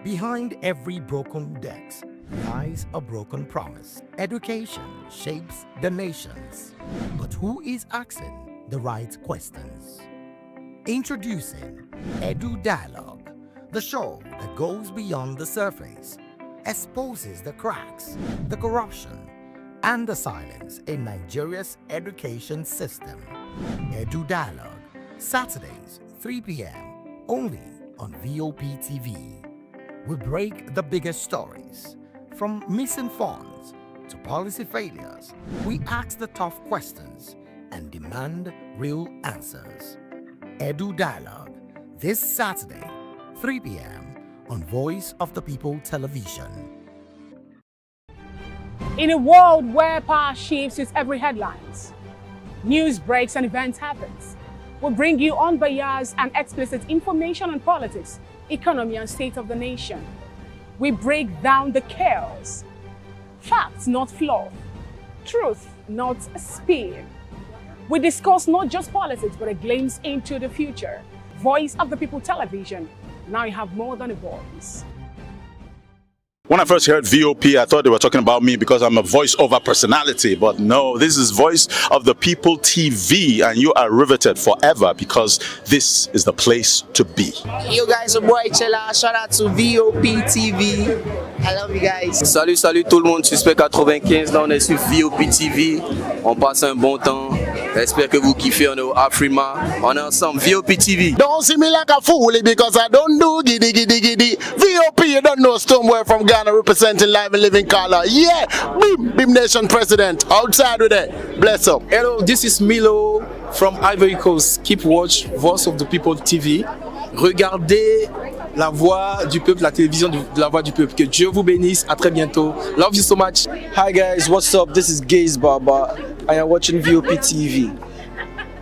Behind every broken desk lies a broken promise. Education shapes the nations. But who is asking the right questions? Introducing Edu Dialogue, the show that goes beyond the surface, exposes the cracks, the corruption, and the silence in Nigeria's education system. Edu Dialogue, Saturdays, 3 p.m., only on VOP TV. We break the biggest stories, from missing funds to policy failures. We ask the tough questions and demand real answers. Edu Dialogue, this Saturday, 3 p.m. on Voice of the People Television. In a world where power shifts with every headlines, news breaks and events happens, we bring you unbiased and explicit information on politics, economy, and state of the nation. We break down the chaos. Facts, not fluff. Truth, not a spin. We discuss not just politics, but a glimpse into the future. Voice of the People Television. Now you have more than a voice. When I first heard VOP, I thought they were talking about me because I'm a voiceover personality. But no, this is Voice of the People TV, and you are riveted forever because this is the place to be. Yo guys, your boy Chella. Shout out to VOP TV. I love you guys. Salut, salut tout le monde. Suspect 95. Là, on est sur VOP TV. On passe un bon temps. J'espère que vous kiffez. On est au Afrima. On est ensemble. VOP TV. Don't see me like a fool because I don't do giddy giddy giddy. VOP, you don't know Stoneware from Ghana representing live and living color. Yeah, Beam Nation President. Outside with it. Bless up. Hello, this is Milo from Ivory Coast. Keep watch Voice of the People TV. Regardez la voix du peuple, la télévision de la voix du peuple. Que Dieu vous bénisse. À très bientôt. Love you so much. Hi guys, what's up? This is Gaze Baba. I am watching VOP TV.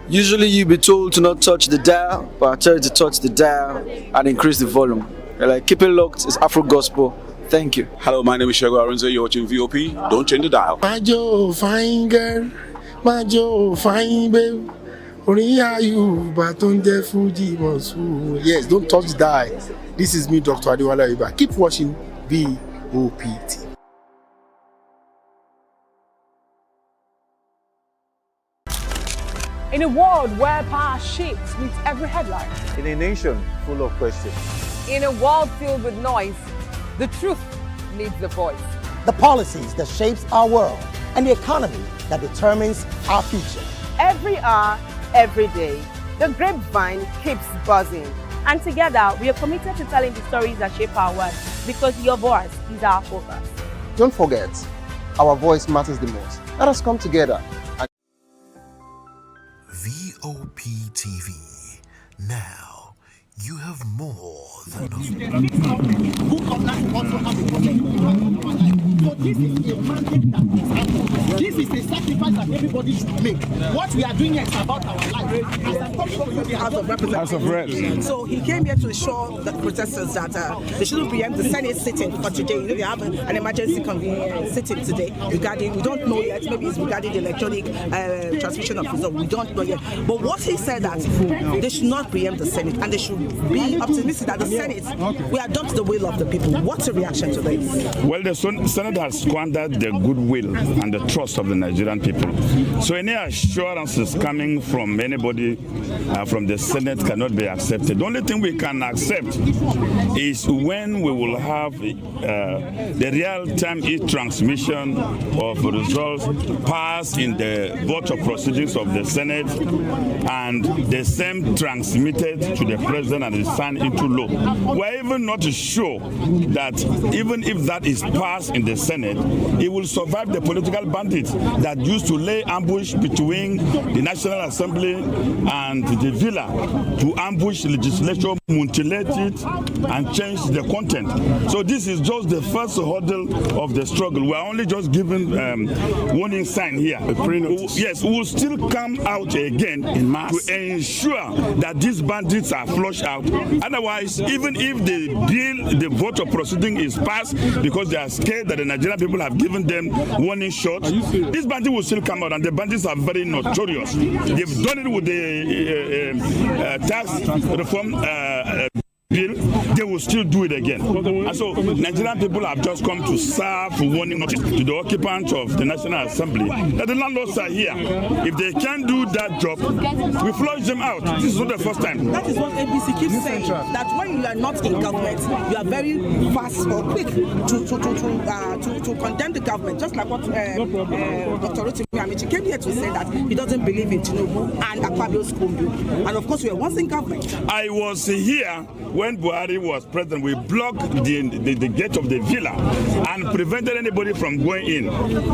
Usually you be told to not touch the dial, but I tell you to touch the dial and increase the volume. You're like, keep it locked. It's Afro Gospel. Thank you. Hello, my name is Shego Arunze. You're watching VOP. Don't change the dial. My Joe, fine girl. My Joe, fine babe. Only are you, but don't dare Fuji. Yes, don't touch the dial. This is me, Dr. Adiwala Iba. Keep watching VOP TV. In a world where power shifts with every headline, in a nation full of questions, in a world filled with noise, the truth needs a voice. The policies that shapes our world and the economy that determines our future. Every hour, every day, the grapevine keeps buzzing. And together, we are committed to telling the stories that shape our world because your voice is our focus. Don't forget, our voice matters the most. Let us come together. VOP TV. Now, you have more than So this is a mandate that is happening. This is a sacrifice that everybody should make. What we are doing here is about our life. As I'm talking to you, the House of Representatives. House of Reps. So he came here to assure the protesters that they shouldn't preempt the Senate sitting for today. You know, they have an emergency sitting today regarding, we don't know yet, maybe it's regarding the electronic transmission of results. We don't know yet. But what he said that they should not preempt the Senate and they should be optimistic that the Senate will adopt the will of the people. What's the reaction to this? Well, the Senate has squandered the goodwill and the trust of the Nigerian people. So any assurances coming from anybody from the Senate cannot be accepted. The only thing we can accept is when we will have the real-time e-transmission of results passed in the vote of proceedings of the Senate and the same transmitted to the President and is signed into law. We're even not sure that even if that is passed in the Senate, it will survive the political bandits that used to lay ambush between the National Assembly and the Villa to ambush legislation, mutilate it, and change the content. So this is just the first hurdle of the struggle. We are only just giving warning sign here. Yes, we will still come out again in mass to ensure that these bandits are flushed out. Otherwise, even if the bill, the vote of proceeding is passed because they are scared that the Nigerian people have given them warning shots, these bandits will still come out, and the bandits are very notorious. They've done it with the tax reform bill, they will still do it again. And so Nigerian people have just come to serve warning notice to the occupants of the National Assembly that the landlords are here. If they can't do that job, we flush them out. This is not the first time. That is what ABC keeps saying, that when you are not in government, you are very fast or quick to condemn the government, just like what Dr. Rotimi Amici came here to say, that he doesn't believe in Tinubu and Akpabio's Kumbu. And of course, we are once in government. I was here when Buhari was president. We blocked the gate of the Villa and prevented anybody from going in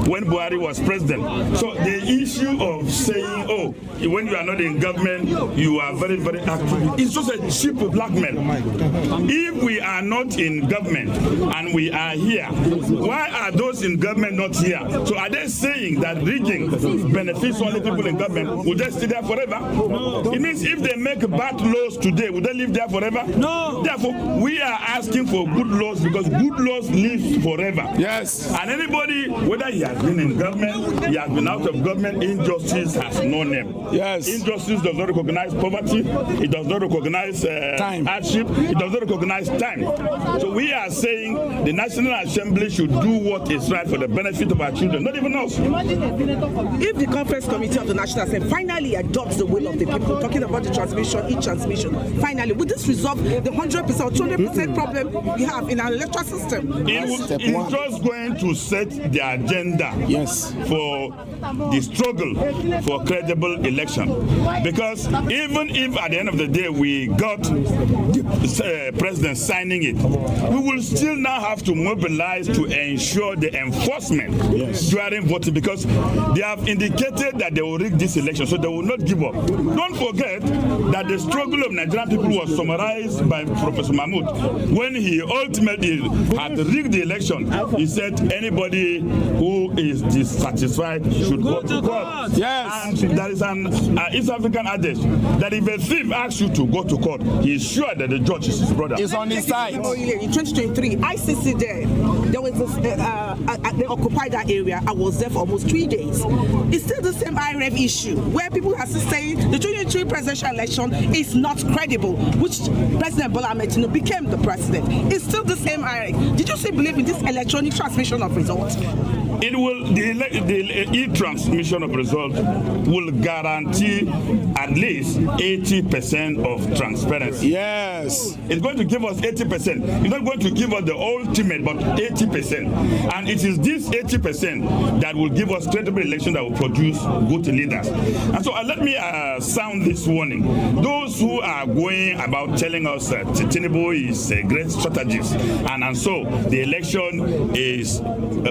when Buhari was president. So the issue of saying, oh, when you are not in government, you are very, very active, it's just a cheap blackmail. If we are not in government and we are here, why are those in government not here? So are they saying that rigging benefits only people in government? Will they stay there forever? It means if they make bad laws today, will they live there forever? No. Therefore, we are asking for good laws because good laws live forever. Yes. And anybody, whether he has been in government, he has been out of government, injustice has no name. Yes. Injustice does not recognize poverty. It does not recognize hardship. It does not recognize time. So we are saying the National Assembly should do what is right for the benefit of our children, not even us. If the Conference Committee of the National Assembly finally adopts the will of the people, talking about the transmission, e-transmission, finally, would this resolve the 100% or 200% problem we have in our electoral system? It's just going to set the agenda for the struggle for credible election. Because even if at the end of the day we got the president signing it, we will still now have to mobilize to ensure the enforcement during voting, because they have indicated that they will rig this election, so they will not give up. Don't forget that the struggle of Nigerian people was summarized by Professor Mahmoud when he ultimately had rigged the election. He said anybody who is dissatisfied should go to court. Yes. And there is an East African adage that if a thief asks you to go to court, he is sure that the judge is his brother. It's on his side. In 2023, ICC there was this, they occupied that area. I was there for almost 3 days. It's still the same IREV issue where people are still saying the 2023 presidential election is not credible, which President Bola Ahmed Tinubu became the president. It's still the same IREV. Did you still believe in this electronic transmission of results? It will, the e-transmission of results will guarantee at least 80% of transparency. Yes. It's going to give us 80%. It's not going to give us the ultimate, but 80%. And it is this 80% that will give us credible election that will produce good leaders. And so let me sound this warning. Those who are going about telling us that Tinubu is a great strategist and so the election is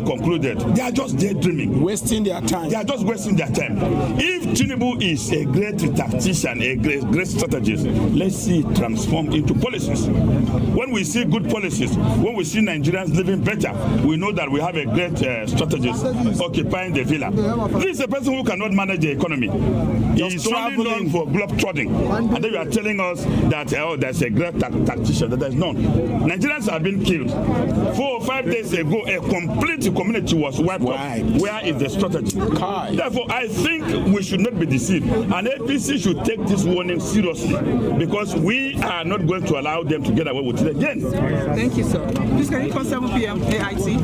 concluded, they are just daydreaming. Wasting their time. They are just wasting their time. If Tinubu is a great tactician, a great strategist, let's see it transform into policies. When we see good policies, when we see Nigerians living better, we know that we have a great strategist occupying the villa. This is a person who cannot manage the economy. He is only known for globe-trotting. And then you are telling us that there's a great tactician. That there's none. Nigerians have been killed. 4 or 5 days ago, a complete community was wiped out. Where is the strategy? Therefore, I think we should not be deceived. And APC should take this warning seriously, because we are not going to allow them to get away with it again. Thank you, sir. Please, can you call 7 p.m. AIT?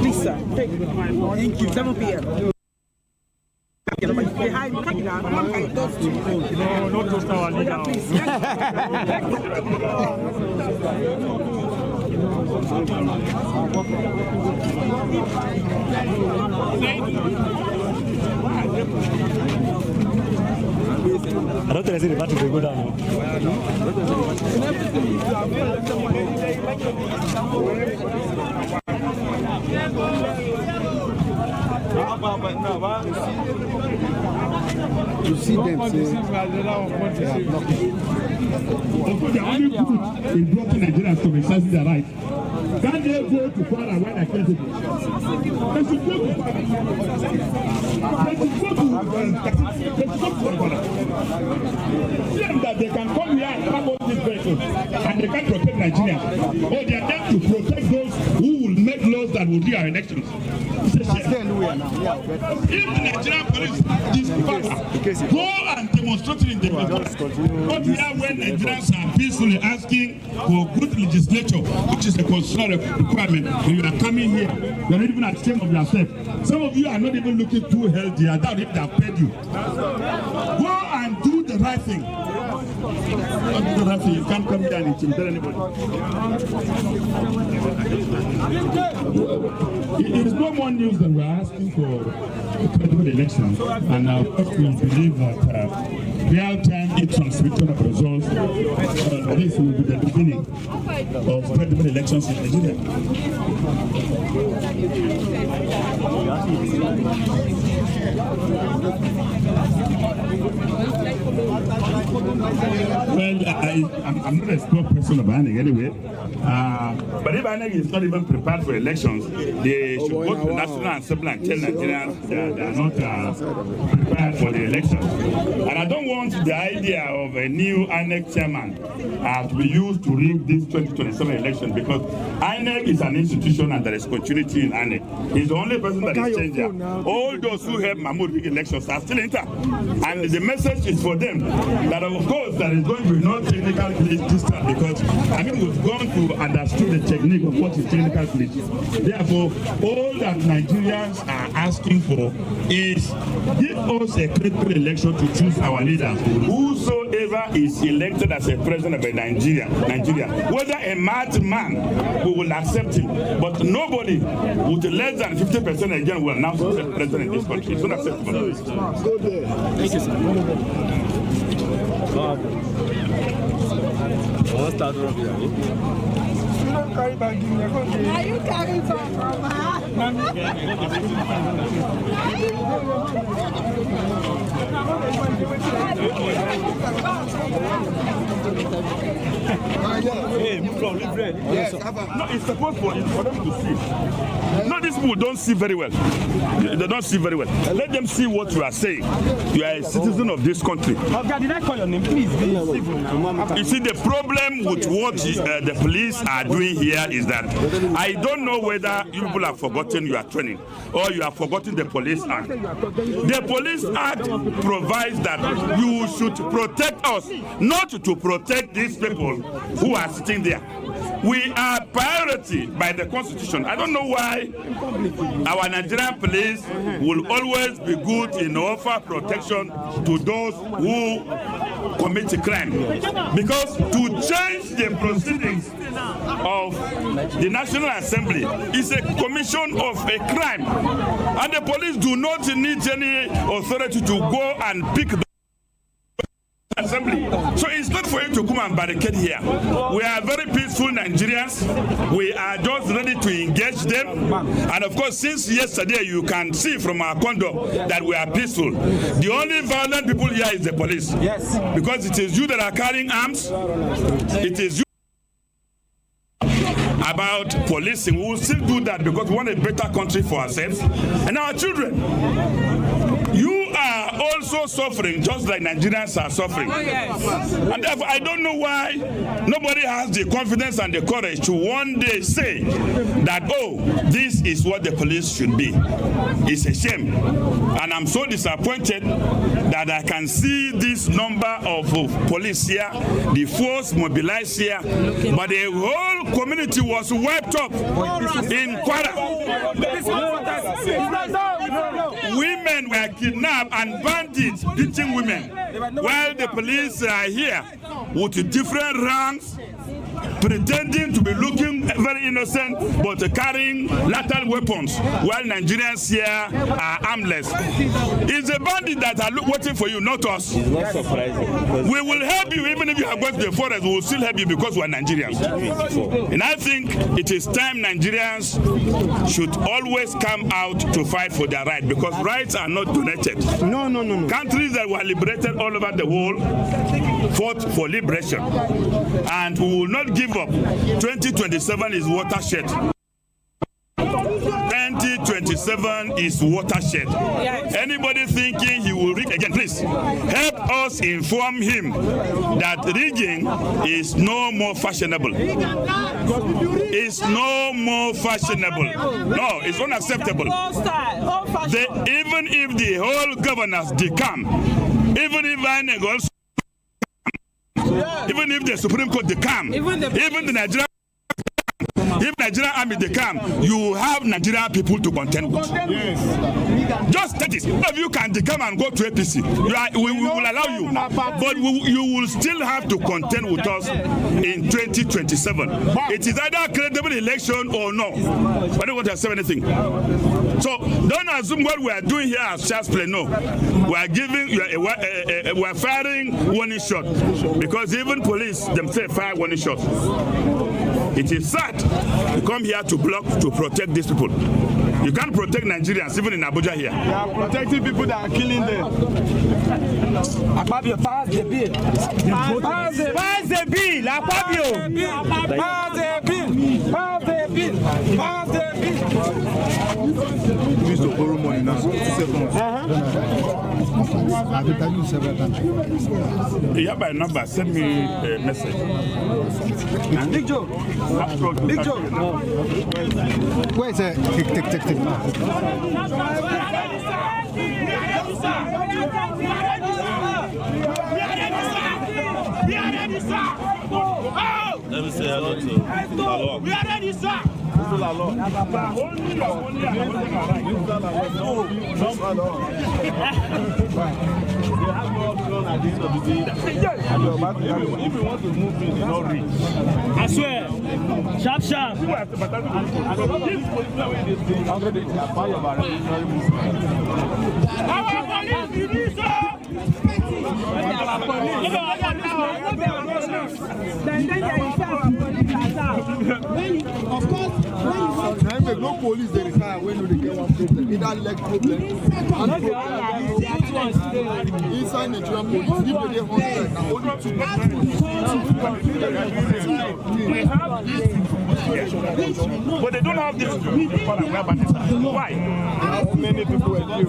Please. sir. Thank you. 7 p.m. Behind me, no, not just our leader. I don't think the battle will go down. You see them say Of course, the only good in blocking Nigerians from exercising their right. Can't they go to Kwara when I get it? They should go to Kwara. Claim that they can come here and have all these vehicles and they can't protect Nigerians. Or they are there to protect those who will make laws that will do our elections. It's a shame. If the Nigerian police is power, go and demonstrate in the middle. Not here when Nigerians are peacefully asking for good legislature, which is a constitutional requirement. When you are coming here, you are not even ashamed of yourself. Some of you are not even looking too healthy. I doubt if they have paid you. Go and do the right thing. Don't do the right thing. You can't come here and intimidate anybody. It is no more news than we are asking for a credible election, and of course we believe that real-time e-transmission of results, this will be the beginning of credible elections in Nigeria. Well, I'm not a spokesperson of INEC anyway, but if INEC is not even prepared for elections, they should go to the National Assembly and tell Nigerians they are not prepared for the elections. And I don't want the idea of a new INEC chairman to be used to rig this 2027 election, because INEC is an institution and there is continuity in INEC. He's the only person that is changed there. All those who helped Mahmoud rig elections are still intact. And the message is for them that of course there is going to be no technical glitch this time, because I mean we've gone to understand the technique of what is technical glitch. Therefore, all that Nigerians are asking for is give us a credible election to choose our leaders. Whosoever is elected as a president of Nigeria, whether a madman, we will accept him. But nobody with less than 50% again will announce himself president in this country. It's unacceptable. Thank you, sir. Are you carrying some from her? Hey, move from yes. No, it's supposed for them to see. No, these people don't see very well. They don't see very well. Let them see what you are saying. You are a citizen of this country. Okay, did I call your name? Please be civil. You see, the problem with what the police are doing here is that I don't know whether you people have forgotten your training or you have forgotten the Police Act. The Police Act provides that you should protect us, not to protect these people who are sitting there. We are priority by the Constitution. I don't know why our Nigerian police will always be good in offer protection to those who commit a crime. Because to change the proceedings of the National Assembly is a commission of a crime. And the police do not need any authority to go and pick the Assembly. So it's not for you to come and barricade here. We are very peaceful Nigerians. We are just ready to engage them. And of course, since yesterday, you can see from our conduct that we are peaceful. The only violent people here is the police. Yes. Because it is you that are carrying arms. It is you about policing. We will still do that because we want a better country for ourselves and our children. You are also suffering just like Nigerians are suffering. And therefore, I don't know why nobody has the confidence and the courage to one day say that, oh, this is what the police should be. It's a shame. And I'm so disappointed that I can see this number of police here, the force mobilized here, but the whole community was wiped up in Kwara. women were kidnapped and bandits beating women, while the police are here with different ranks, pretending to be looking very innocent, but carrying lethal weapons, while Nigerians here are armless. It's a bandit that are waiting for you, not us. It's not surprising. We will help you, even if you are going to the forest, we will still help you because we are Nigerians. And I think it is time Nigerians should always come out to fight for their right, because rights are not donated. No. Countries that were liberated all over the world fought for liberation, and we will not give up. 2027 is watershed. 2027 is watershed. Anybody thinking he will rig again, please help us inform him that rigging is no more fashionable. It's no more fashionable. No, it's unacceptable. Even if the whole governors decamp, even if INEC also, even if the Supreme Court decamp, even the Nigerian, if Nigerian army they come, you have Nigerian people to contend with. Yes. Just that is. If you can come and go to APC, we will allow you, but you will still have to contend with us in 2027. It is either a credible election or no. I don't want to say anything. So don't assume what we are doing here as child's play. No, we are giving, we are firing warning shot, because even police themselves fire warning shots. It is sad to come here to block, to protect these people. You can't protect Nigerians, even in Abuja here. They are protecting people that are killing them. Akpabio, pass the bill. Pass the bill. Akpabio. Pass the bill. Pass the bill. Pass the bill. You used to borrow money now. 2 seconds. You have my number. Send me a message. Big Joe. Big Joe. Where is it? Tick. Let me say hello to Lalo. We are ready, sir. If you want to move in, you don't reach. I swear. Sharp. Of course, when you no police they retire when they get one problem. Either leg problem inside Nigerian police, if they get 100 now, only 2. But they don't have this. Why? How many people were killed?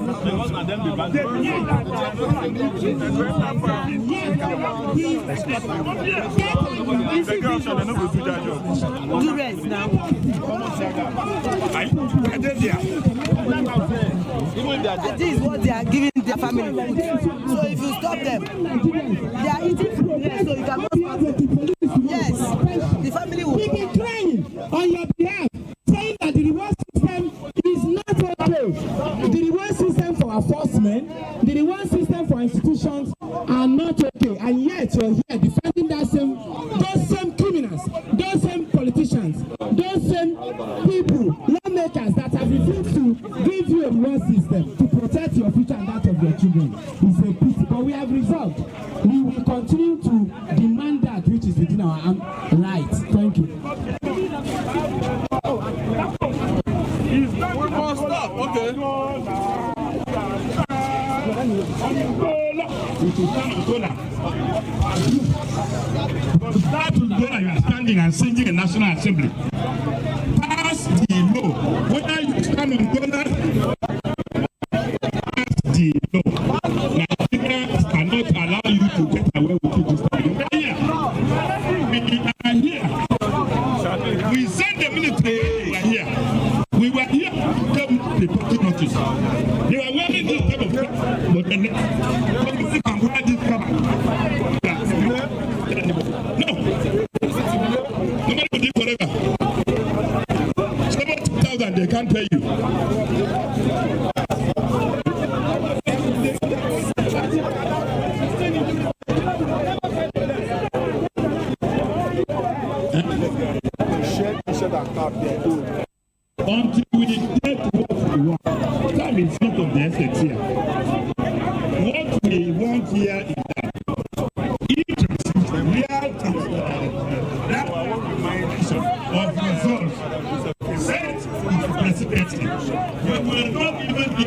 Do rest now. This is what they are giving their family food. So if you stop them, they are eating food. So you cannot stop them. Yes, the family will be crying on your behalf, saying that the reward system is not okay. The reward system for enforcement, the reward system for institutions are not okay. And yet you're here defending those same criminals, those same politicians, those same people, lawmakers that have refused to give you a reward system to protect your future and that of your children. It's a pity, but we have resolved. We will continue to demand that which is within our rights. Thank you. We must stop. Okay. That will go that you are standing and singing in National Assembly. Pass the law. Whether you stand on corner, pass the law. Nigerians cannot allow you to get away with it this time. We are here. We sent the military. We were here to reporting notice. They were wearing this type of crap, but then the police can wear this crap. No. Nobody will live forever. 70,000 they can't pay you. want. Time is not of the essence here. What we want here is that each reality of results set with the presidency. We will not even be,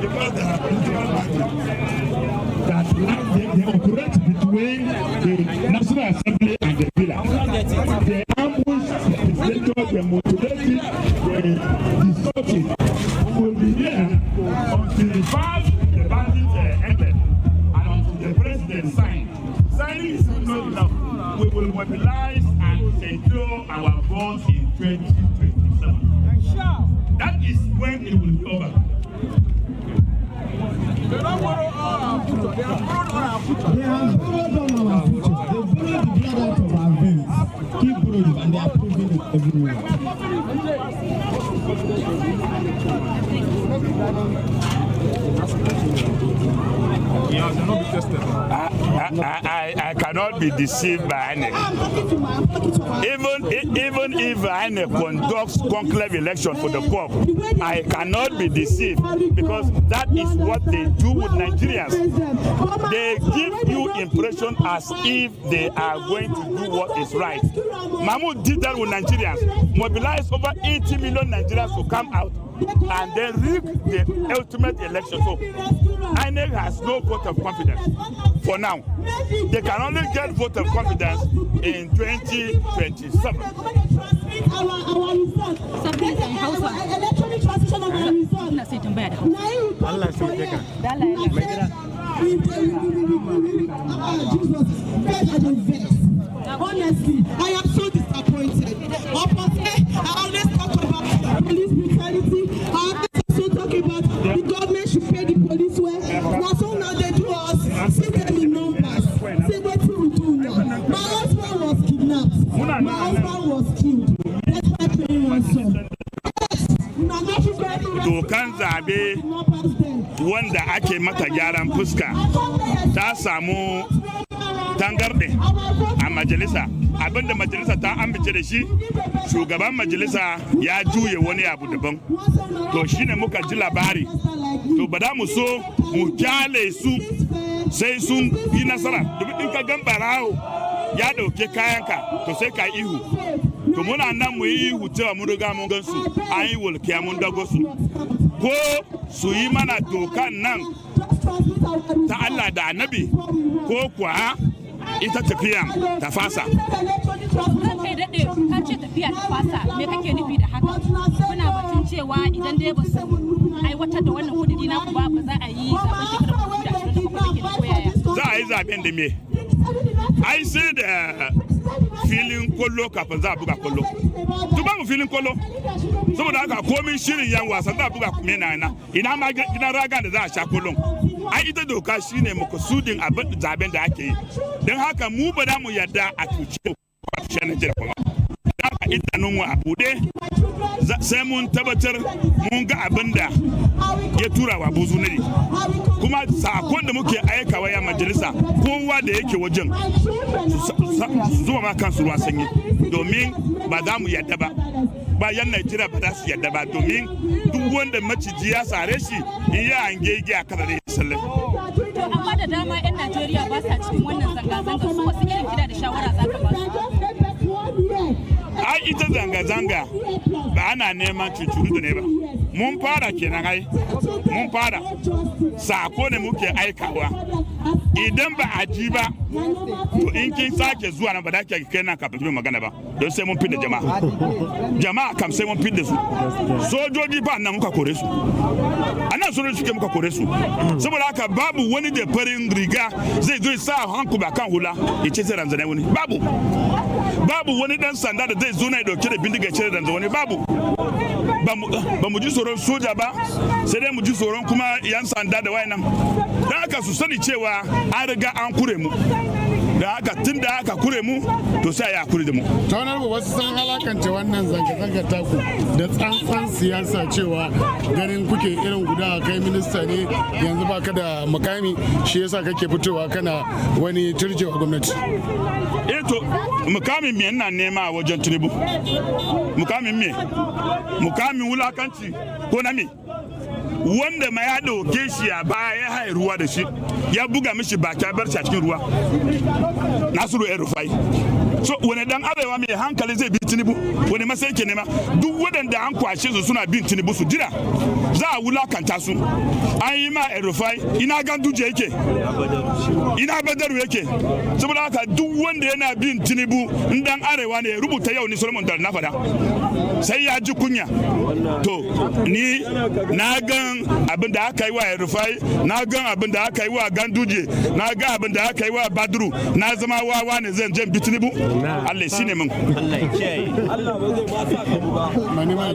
because there are political parties that they operate between the National Assembly and the villa. They ambush the legislators, they motivated, they distorted. We will be here until the bandits ended and until the president signed. Signing is not enough. We will mobilize and secure our votes in 2027. That is when it will be over. They have borrowed our future. They have borrowed our future. They have borrowed on our future. They borrowed the blood out of our veins. Keep borrowing, and they are proving it everywhere. I cannot be deceived by INEC. Even if INEC conducts conclave election for the Pope, I cannot be deceived because that is what they do with Nigerians. They give you impression as if they are going to do what is right. Mahmoud did that with Nigerians, mobilized over 80 million Nigerians to come out and then rig the ultimate election. So INEC has no vote of confidence for now. They can only get vote of confidence in 2027. Honestly, I am so disappointed. I always talk about police brutality. I also talk about the government should pay the police well. Now, so now they do us. See them in numbers. See what we do now. My husband was kidnapped. My husband was killed. That's why paying ransom. Dokan zabe wanda ake mata gyaran fuska ta samu tangarde a majalisa. Abinda majalisa ta amince da shi, shugaban majalisa ya juye wani abu daban. To shine muka ji labari. To ba da mu so mu kyale su sai sun yi nasara. Domin in ka gan barawo ya dauke kayanka to sai ka ihu. To muna nan mu yi ihu cewa mun riga mun gansu, an yi walkiya mun dago su. Ko su yi mana dokan nan ta Allah da Annabi ko kuwa ita tafiya ta fasa. Kai daɗe ka ce tafiya ta fasa, me kake nufi da haka? Kuna batun cewa idan dai ba su aiwatar da wannan kudiri na ba za a yi zaben shekarar 2027 da koyaya. Za a yi zaben da me? Ai sai da filin kwallo kafin za a buga kwallo. Duk babu filin kwallo. Saboda haka komin shirin yan wasan za a buga mena ina ma gidan raga da za a sha kwallon. Ai ita doka shine makasudin abin zaben da ake yi. Don haka mu ba da mu yarda a tuce kwafishin Najeriya kuma. Don haka idanunmu a buɗe sai mun tabbatar mun ga abin da ya tura wa buzu ne. Kuma sakon da muke aikawa ya majalisa kowa da yake wajen zuwa ma kansu ruwa sanyi domin ba za mu yarda ba. Bayan Najeriya ba za su yarda ba domin duk wanda maciji ya sare shi in ya hange a kada da ya salle. Amma da dama 'yan Najeriya ba sa cikin wannan zanga-zanga su wasu irin kira da shawara za ka ba su. Ai ita zanga-zanga ba ana neman cucuru da ne ba. Mun fara kenan ai. Mun fara. Sako ne muke aikawa. Idan ba a ji ba, to in kin sake zuwa nan ba da ke kai nan kafin magana ba. Don sai mun fidda jama'a. Jama'a kam sai mun fidda su. Sojoji ba nan muka kore su. Anan sojoji suke muka kore su. Saboda haka babu wani da farin riga zai zo sa hanku ba kan hula ya ce sai ranzane wani. Babu. Babu wani dan sanda da zai zo na ya dauke da bindiga ya ce ranzane wani. Babu. Ba mu ji tsoron soja ba, sai dai mu ji tsoron kuma yan sanda da wayannan. Dan haka su sani cewa an riga an kure mu. da aka tun da aka kure mu to sai ya kure da mu ta wani wasu san halakanta wannan zanga-zangar taku da tsantsan siyasa cewa ganin kuke irin guda kai minista ne yanzu baka da mukami shi yasa kake fitowa kana wani turjewa gwamnati. To mukamin me ina nema a wajen Tinubu? Mukamin me? Mukamin wulakanci ko na me? Wanda ma ya dauke shi a baya ya haye ruwa da shi ya buga mishi baki bar shi a cikin ruwa. Nasiru El-Rufai. So wani dan arewa mai hankali zai bi Tinubu wani masai ke nema duk wadanda an kwashe su suna bin Tinubu su jira za a wulakanta su. An yi ma El-Rufai ina Ganduje yake ina Badaru yake saboda haka duk wanda yana bin Tinubu dan arewa ne ya rubuta yau ni Solomon Dal na fada sai ya ji kunya. To ni na gan abin da aka yi wa El-Rufai, na gan abin da aka yi wa Ganduje, na gan abin da aka yi wa Badru, na zama wawa ne zan bi Tinubu. Allah shi ne mun. Allah ya kiyaye. Allah ba zai ba sa ka ba. Mani ma.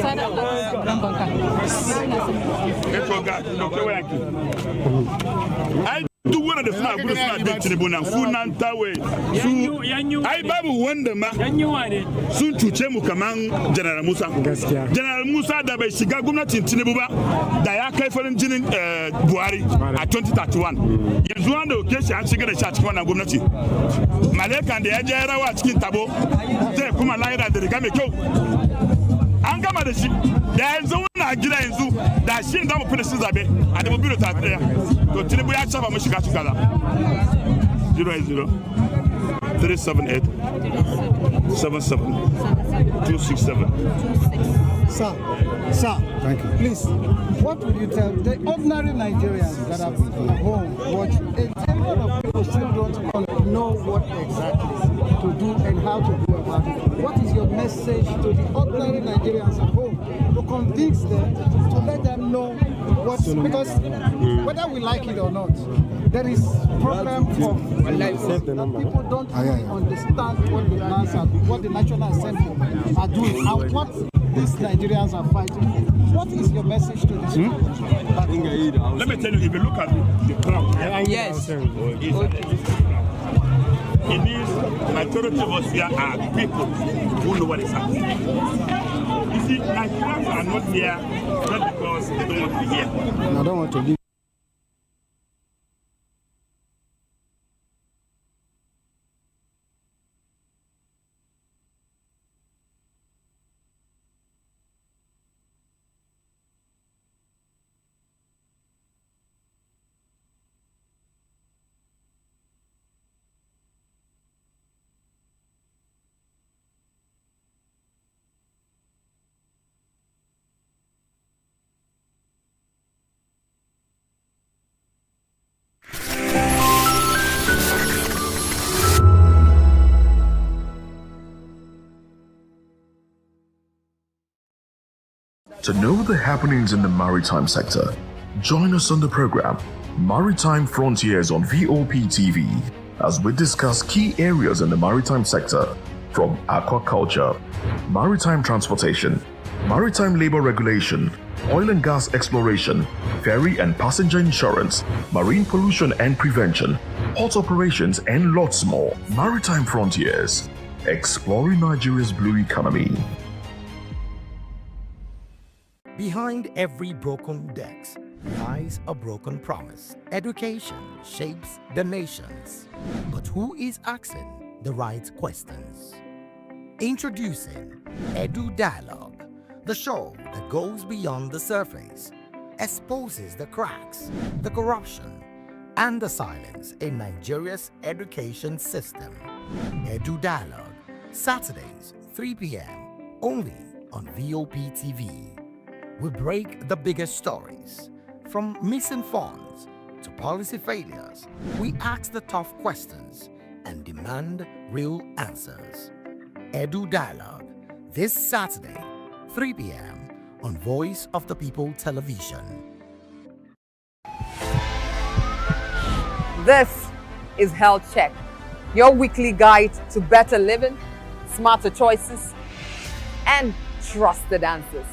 Sada dan banka. Ga doktor wayanki. Ai duk wanda da suna gudu suna bin Tinubu nan sunan tawe su ai babu wanda ma sun cuce mu kaman General Musa. General Musa da bai shiga gwamnatin Tinubu ba da ya kai farin jinin Buhari a 2031 yanzu wanda oke shi an shiga da shi a cikin wannan gwamnati Malekan da ya je rawa cikin tabo zai kuma lahira da riga mai kyau an gama da shi da yanzu na gida yanzu da shi za mu fi da shi zabe a 2031 to Tinubu ya shafa mu shiga cikin kaza 080 378 267. Sir, thank you. Please, what would you tell the ordinary Nigerians that are at home watching? A lot of people still don't know what exactly to do and how to go about it. What is your message to the ordinary Nigerians at home to convince them, to let them know what, because whether we like it or not, there is problem of life that people don't understand what the what the National Assembly are doing and what these Nigerians are fighting. What is your message to this? Let me tell you, if you look at the crowd, yes, it means majority of us here are people who know what is happening. You see, Nigerians are not here not because they don't want to be here. I don't want to leave. To know the happenings in the maritime sector, join us on the program Maritime Frontiers on VOP TV as we discuss key areas in the maritime sector from aquaculture, maritime transportation, maritime labor regulation, oil and gas exploration, ferry and passenger insurance, marine pollution and prevention, port operations and lots more. Maritime Frontiers, exploring Nigeria's blue economy. Behind every broken desk lies a broken promise. Education shapes the nations. But who is asking the right questions? Introducing Edu Dialogue, the show that goes beyond the surface, exposes the cracks, the corruption, and the silence in Nigeria's education system. Edu Dialogue, Saturdays, 3 p.m., only on VOP TV. We break the biggest stories, from missing funds to policy failures. We ask the tough questions and demand real answers. Edu Dialogue, this Saturday, 3 p.m. on Voice of the People Television. This is Health Check, your weekly guide to better living, smarter choices, and trusted answers.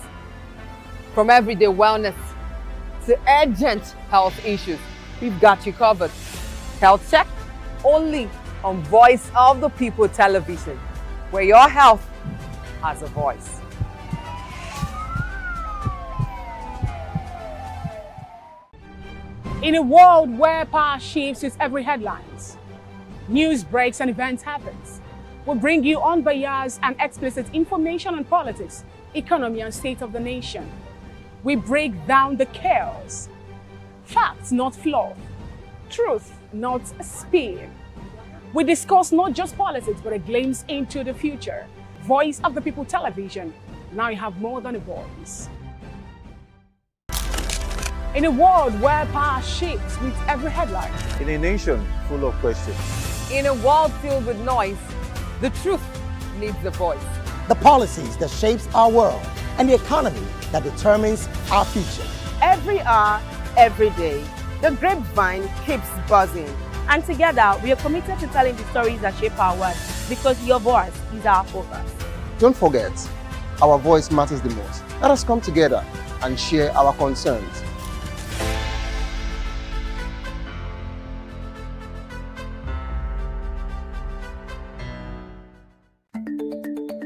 From everyday wellness to urgent health issues, we've got you covered. Health check only on Voice of the People television, where your health has a voice. In a world where power shifts with every headlines, news breaks and events happens, we bring you unbiased and explicit information on politics, economy and state of the nation. We break down the chaos. Facts, not fluff. Truth, not spin. We discuss not just politics, but a glimpse into the future. Voice of the People television. Now you have more than a voice. In a world where power shifts with every headline. In a nation full of questions. In a world filled with noise, the truth needs a voice. The policies that shapes our world and the economy that determines our future. Every hour, every day, the grapevine keeps buzzing. And together, we are committed to telling the stories that shape our world, because your voice is our focus. Don't forget, our voice matters the most. Let us come together and share our concerns.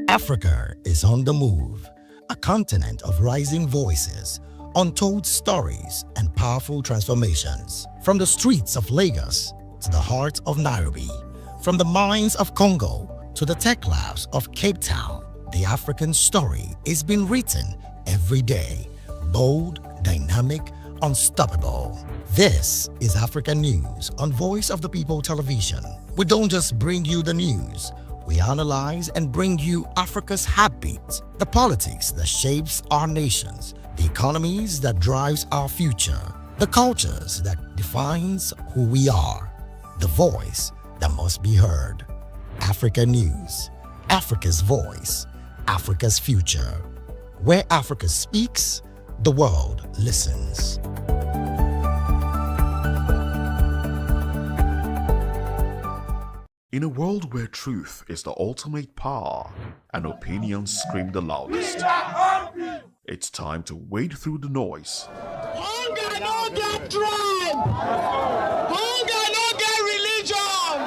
Africa is on the move, a continent of rising voices, untold stories, and powerful transformations. From the streets of Lagos to the heart of Nairobi, from the mines of Congo to the tech labs of Cape Town, the African story is being written every day. Bold, dynamic, unstoppable. This is African News on Voice of the People television. We don't just bring you the news. We analyze and bring you Africa's heartbeat, the politics that shapes our nations, the economies that drives our future, the cultures that defines who we are, the voice that must be heard. Africa News, Africa's voice, Africa's future. Where Africa speaks, the world listens. In a world where truth is the ultimate power and opinions scream the loudest, it's time to wade through the noise. Hunger no get tribe. Hunger no get religion.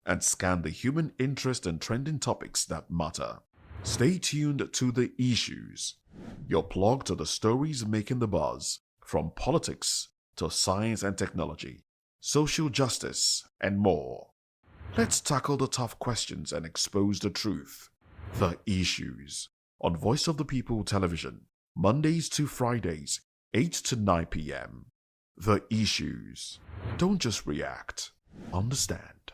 And scan the human interest and trending topics that matter. Stay tuned to The Issues, your plug to the stories making the buzz, from politics to science and technology, social justice, and more. Let's tackle the tough questions and expose the truth. The Issues on Voice of the People television, Mondays to Fridays, 8 to 9 p.m. The Issues. Don't just react, understand.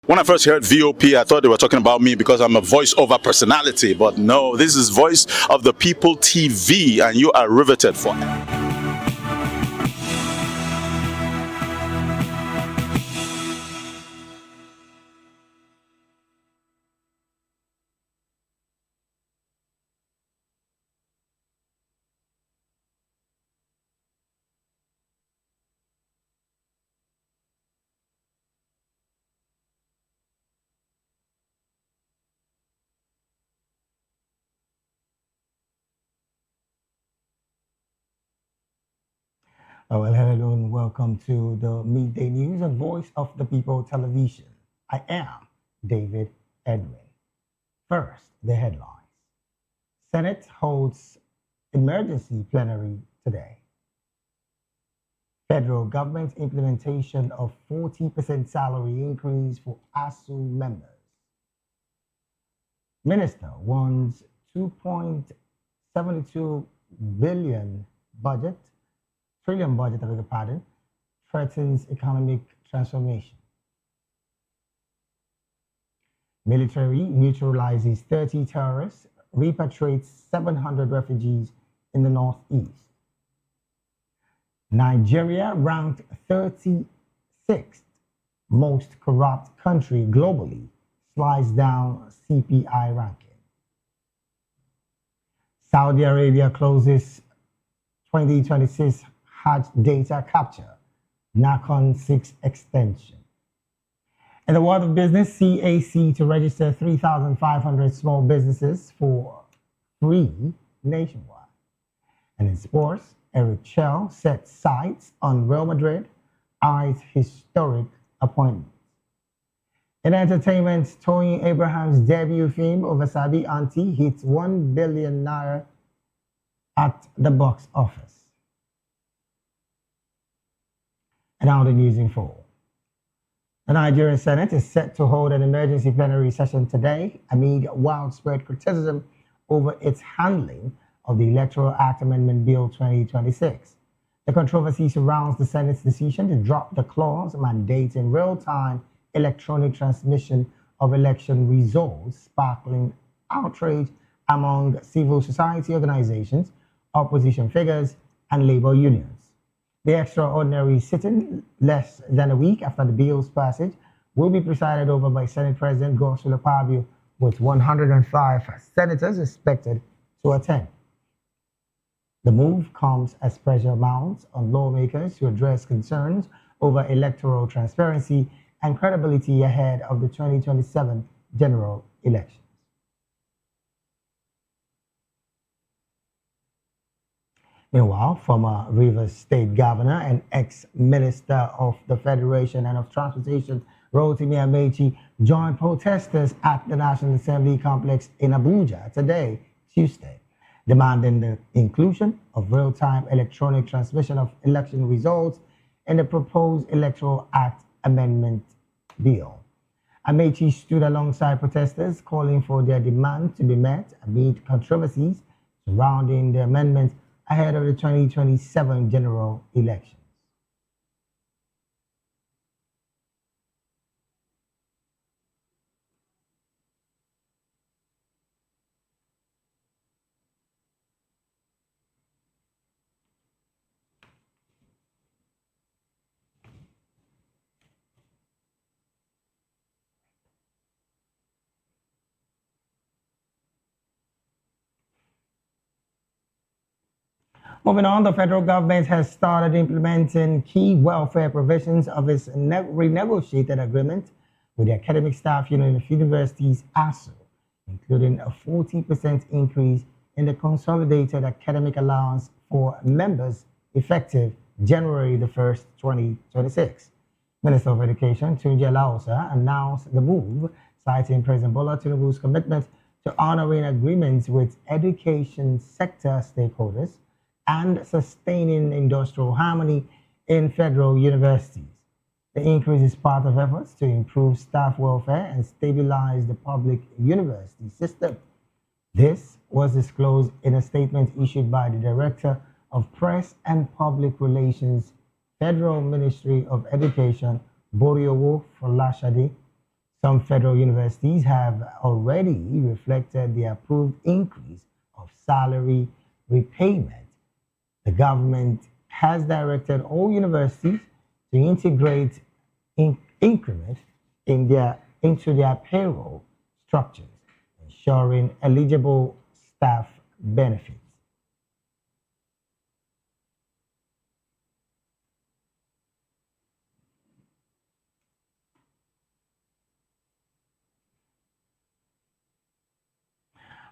When I first heard VOP, I thought they were talking about me because I'm a voiceover personality. But no, this is Voice of the People TV, and you are riveted for it. Oh, well, hello and welcome to the Midday News on Voice of the People television. I am David Edwin. First, the headlines. Senate holds emergency plenary today. Federal government implementation of 40% salary increase for ASU members. Minister wants 2.72 billion budget, trillion budget, I beg your pardon, threatens economic transformation. Military neutralizes 30 terrorists, repatriates 700 refugees in the northeast. Nigeria ranked 36th most corrupt country globally, slides down CPI ranking. Saudi Arabia closes 2026 Hajj data capture, NACON 6 extension. In the world of business, CAC to register 3,500 small businesses for free nationwide. And in sports, Eric Chell sets sights on Real Madrid, eyes historic appointments. In entertainment, Toyin Abraham's debut film, Ovasabi Auntie, hits 1 billion naira at the box office. And now the news in full. The Nigerian Senate is set to hold an emergency plenary session today amid widespread criticism over its handling of the Electoral Act Amendment Bill 2026. The controversy surrounds the Senate's decision to drop the clause mandating real-time electronic transmission of election results, sparkling outrage among civil society organizations, opposition figures, and labor unions. The extraordinary sitting, less than a week after the bill's passage, will be presided over by Senate President Godswill Akpabio, with 105 senators expected to attend. The move comes as pressure mounts on lawmakers to address concerns over electoral transparency and credibility ahead of the 2027 general elections. Meanwhile, former Rivers State Governor and ex-Minister of the Federation and of Transportation, Rotimi Amechi, joined protesters at the National Assembly complex in Abuja today, Tuesday, demanding the inclusion of real-time electronic transmission of election results in the proposed Electoral Act Amendment Bill. Amechi stood alongside protesters, calling for their demand to be met amid controversies surrounding the amendment ahead of the 2027 general elections. Moving on, the federal government has started implementing key welfare provisions of its renegotiated agreement with the Academic Staff Union of Universities, ASU, including a 40% increase in the consolidated academic allowance for members effective January the 1st, 2026. Minister of Education, Tunji Alaosa, announced the move, citing President Bola Tinubu's commitment to honoring agreements with education sector stakeholders and sustaining industrial harmony in federal universities. The increase is part of efforts to improve staff welfare and stabilize the public university system. This was disclosed in a statement issued by the Director of Press and Public Relations, Federal Ministry of Education, Boriowo Folashade. Some federal universities have already reflected the approved increase of salary repayment. The government has directed all universities to integrate increments into their payroll structures, ensuring eligible staff benefits.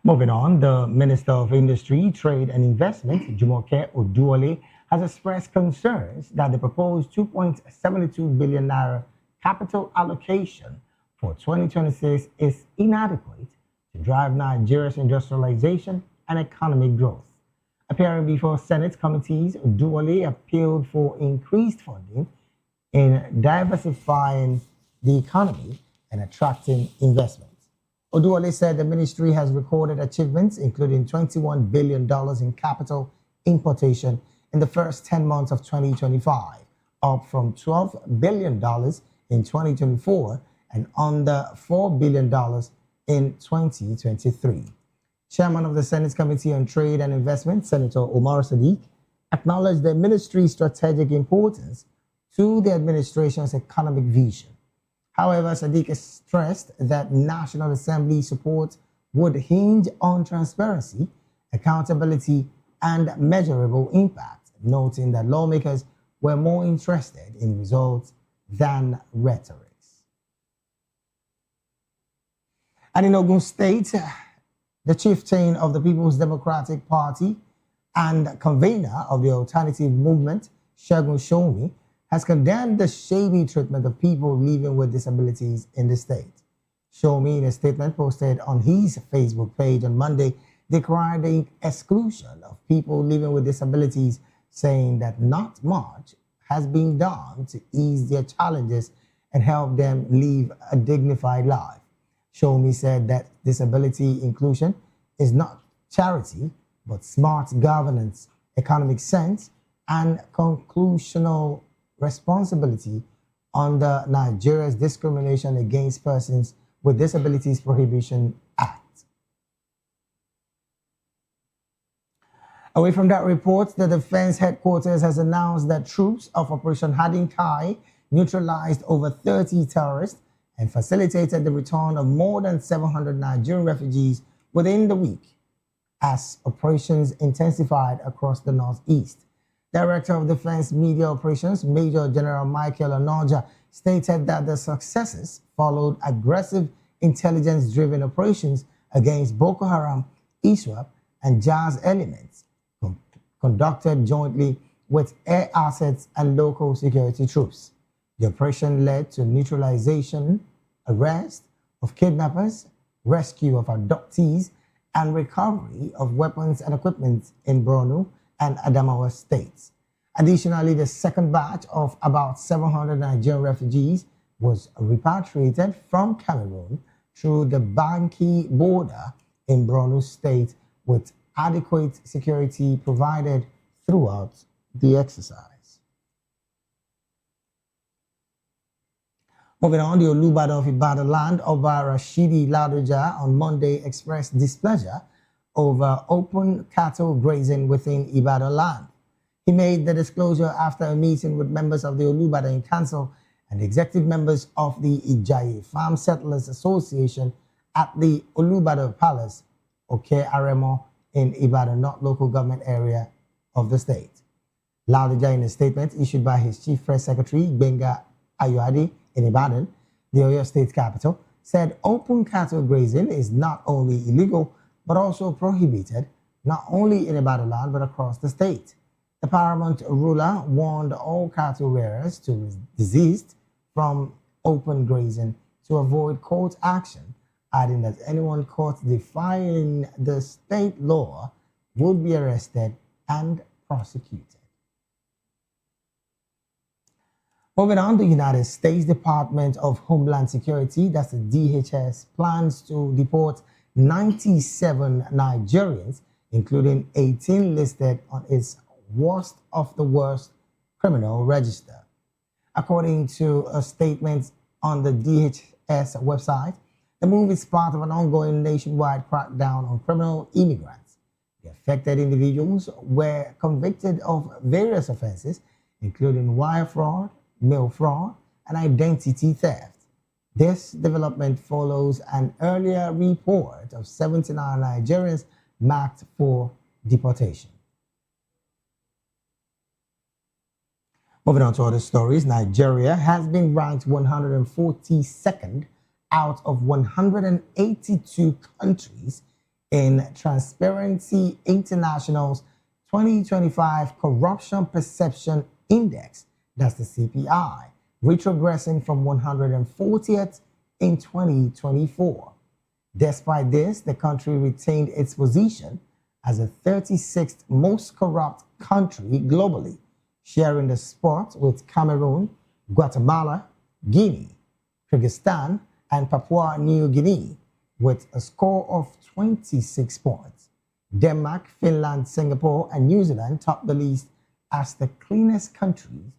Moving on, the Minister of Industry, Trade and Investment, Jumoke Oduole, has expressed concerns that the proposed 2.72 billion naira capital allocation for 2026 is inadequate to drive Nigeria's industrialization and economic growth. Appearing before Senate committees, Oduole appealed for increased funding in diversifying the economy and attracting investment. Oduole said the ministry has recorded achievements, including $21 billion in capital importation in the first 10 months of 2025, up from $12 billion in 2024 and under $4 billion in 2023. Chairman of the Senate Committee on Trade and Investment, Senator Omar Sadiq, acknowledged the ministry's strategic importance to the administration's economic vision. However, Sadiq stressed that National Assembly support would hinge on transparency, accountability, and measurable impact, noting that lawmakers were more interested in results than rhetoric. And in Ogun State, the chieftain of the People's Democratic Party and convener of the Alternative Movement, Segun Shomi, has condemned the shady treatment of people living with disabilities in the state. Show Me, in a statement posted on his Facebook page on Monday, decried the exclusion of people living with disabilities, saying that not much has been done to ease their challenges and help them live a dignified life. Show Me said that disability inclusion is not charity, but smart governance, economic sense, and conclusional responsibility under Nigeria's Discrimination Against Persons with Disabilities Prohibition Act. Away from that report, the Defense Headquarters has announced that troops of Operation Hardin Kai neutralized over 30 terrorists and facilitated the return of more than 700 Nigerian refugees within the week as operations intensified across the Northeast. Director of Defense Media Operations, Major General Michael Onoja, stated that the successes followed aggressive intelligence-driven operations against Boko Haram, ISWAP, and Jazz elements conducted jointly with air assets and local security troops. The operation led to neutralization, arrest of kidnappers, rescue of abductees, and recovery of weapons and equipment in Borno and Adamawa states. Additionally, the second batch of about 700 Nigerian refugees was repatriated from Cameroon through the Banki border in Borno state, with adequate security provided throughout the exercise. Moving on, the Olubada of Ibadan land, Oba Rashidi Ladoja, on Monday expressed displeasure over open cattle grazing within Ibadan land. He made the disclosure after a meeting with members of the Olubada Council and executive members of the Ijaye Farm Settlers Association at the Olubada Palace, Oke Aremo, in Ibadan North local government area of the state. Ladoja, in a statement issued by his chief press secretary, Benga Ayoade, in Ibadan, the Oyo state capital, said open cattle grazing is not only illegal, but also prohibited, not only in Ibadan land, but across the state. The paramount ruler warned all cattle rearers to desist from open grazing to avoid court action, adding that anyone caught defying the state law would be arrested and prosecuted. Moving on, the United States Department of Homeland Security, that's the DHS, plans to deport 97 Nigerians, including 18 listed on its worst of the worst criminal register. According to a statement on the DHS website, the move is part of an ongoing nationwide crackdown on criminal immigrants. The affected individuals were convicted of various offenses, including wire fraud, mail fraud, and identity theft. This development follows an earlier report of 79 Nigerians marked for deportation. Moving on to other stories, Nigeria has been ranked 142nd out of 182 countries in Transparency International's 2025 Corruption Perception Index, that's the CPI, retrogressing from 140th in 2024. Despite this, the country retained its position as the 36th most corrupt country globally, sharing the spot with Cameroon, Guatemala, Guinea, Kyrgyzstan, and Papua New Guinea, with a score of 26 points. Denmark, Finland, Singapore, and New Zealand top the list as the cleanest countries,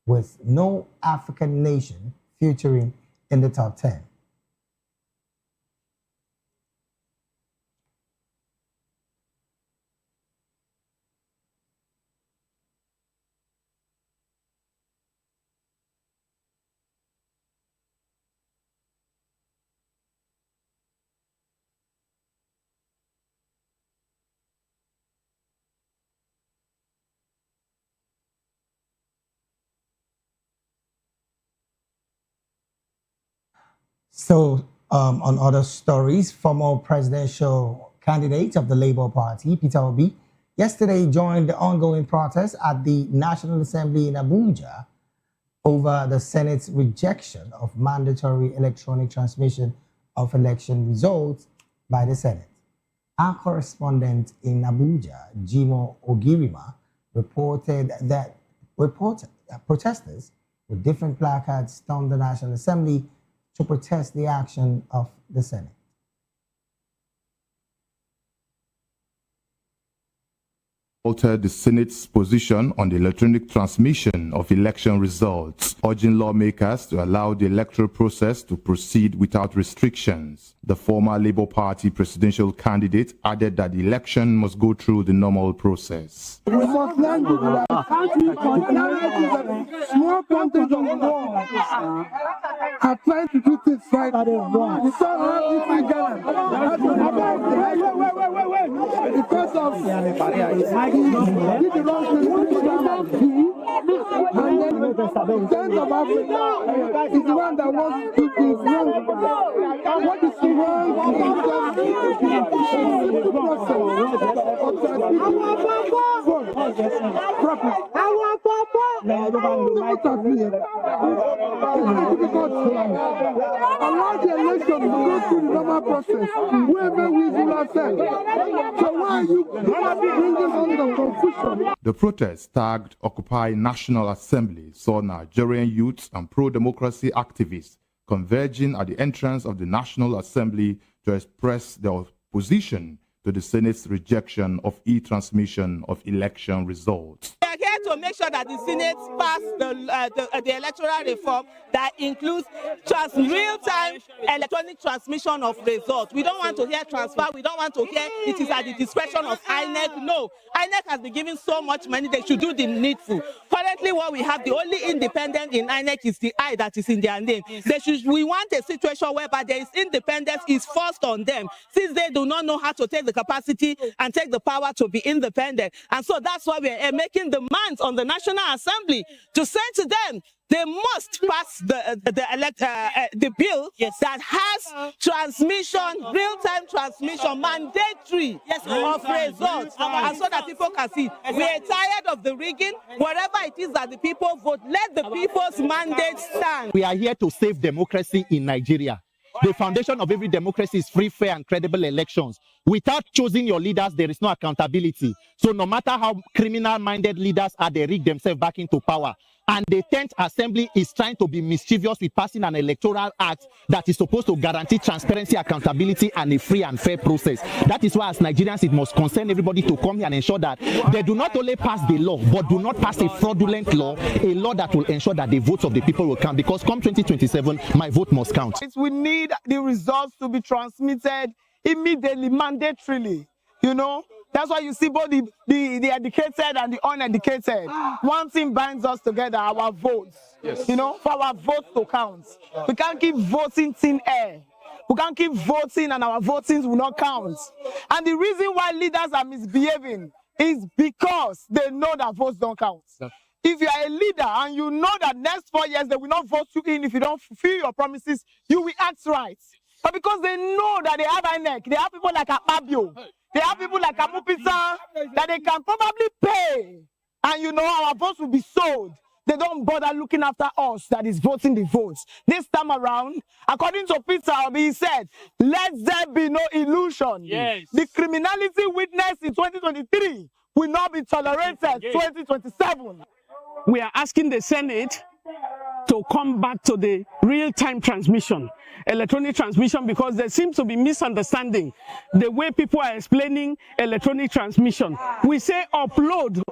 with no African nation featuring in the top 10. So, on other stories, former presidential candidate of the Labour Party, Peter Obi, yesterday joined the ongoing protest at the National Assembly in Abuja over the Senate's rejection of mandatory electronic transmission of election results by the Senate. Our correspondent in Abuja, Jimo Ogirima, reported that protesters with different placards stormed the National Assembly to protest the action of the Senate. Altered the Senate's position on the electronic transmission of election results, urging lawmakers to allow the electoral process to proceed without restrictions. The former Labour Party presidential candidate added that the election must go through the normal process. We must learn that small countries of the world are trying to do things right. We don't have this in Ghana. Because of did the wrong thing, and then the Sense of Africa is the one that wants to do things wrong. What is wrong allow the election to go through the normal process wherever we will accept. So why are you bringing on the confusion? The protest tagged Occupy National Assembly saw Nigerian youths and pro-democracy activists converging at the entrance of the National Assembly to express their opposition to the Senate's rejection of e-transmission of election results. We are here to make sure that the Senate pass the electoral reform that includes real-time electronic transmission of results. We don't want to hear transfer. We don't want to hear it is at the discretion of INEC. No, INEC has been given so much money, they should do the needful. Currently, what we have, the only independent in INEC is the I that is in their name. We want a situation whereby there is independence is forced on them, since they do not know how to take the capacity and take the power to be independent. And so that's why we are making demands on the National Assembly to say to them, they must pass the bill that has transmission, real-time transmission, mandatory of results, and so that people can see. We are tired of the rigging. Whatever it is that the people vote, let the people's mandate stand. We are here to save democracy in Nigeria. The foundation of every democracy is free, fair, and credible elections. Without choosing your leaders, there is no accountability. So no matter how criminal-minded leaders are, they rig themselves back into power. And the 10th Assembly is trying to be mischievous with passing an electoral act that is supposed to guarantee transparency, accountability, and a free and fair process. That is why, as Nigerians, it must concern everybody to come here and ensure that they do not only pass the law, but do not pass a fraudulent law, a law that will ensure that the votes of the people will count. Because come 2027, my vote must count. We need the results to be transmitted immediately, mandatorily, you know. That's why you see both the educated and the uneducated. One thing binds us together, our votes. Yes. You know, for our votes to count. We can't keep voting thin air. We can't keep voting and our votings will not count. And the reason why leaders are misbehaving is because they know that votes don't count. Yes. If you are a leader and you know that next 4 years they will not vote you in if you don't fulfill your promises, you will act right. But because they know that they have INEC, they have people like Akpabio, they have people like Amupisa that they can probably pay. And you know, our votes will be sold. They don't bother looking after us that is voting the votes. This time around, according to Peter, he said, let there be no illusion. Yes. The criminality witnessed in 2023 will not be tolerated in 2027. We are asking the Senate to come back to the real-time transmission, electronic transmission, because there seems to be misunderstanding the way people are explaining electronic transmission. We say upload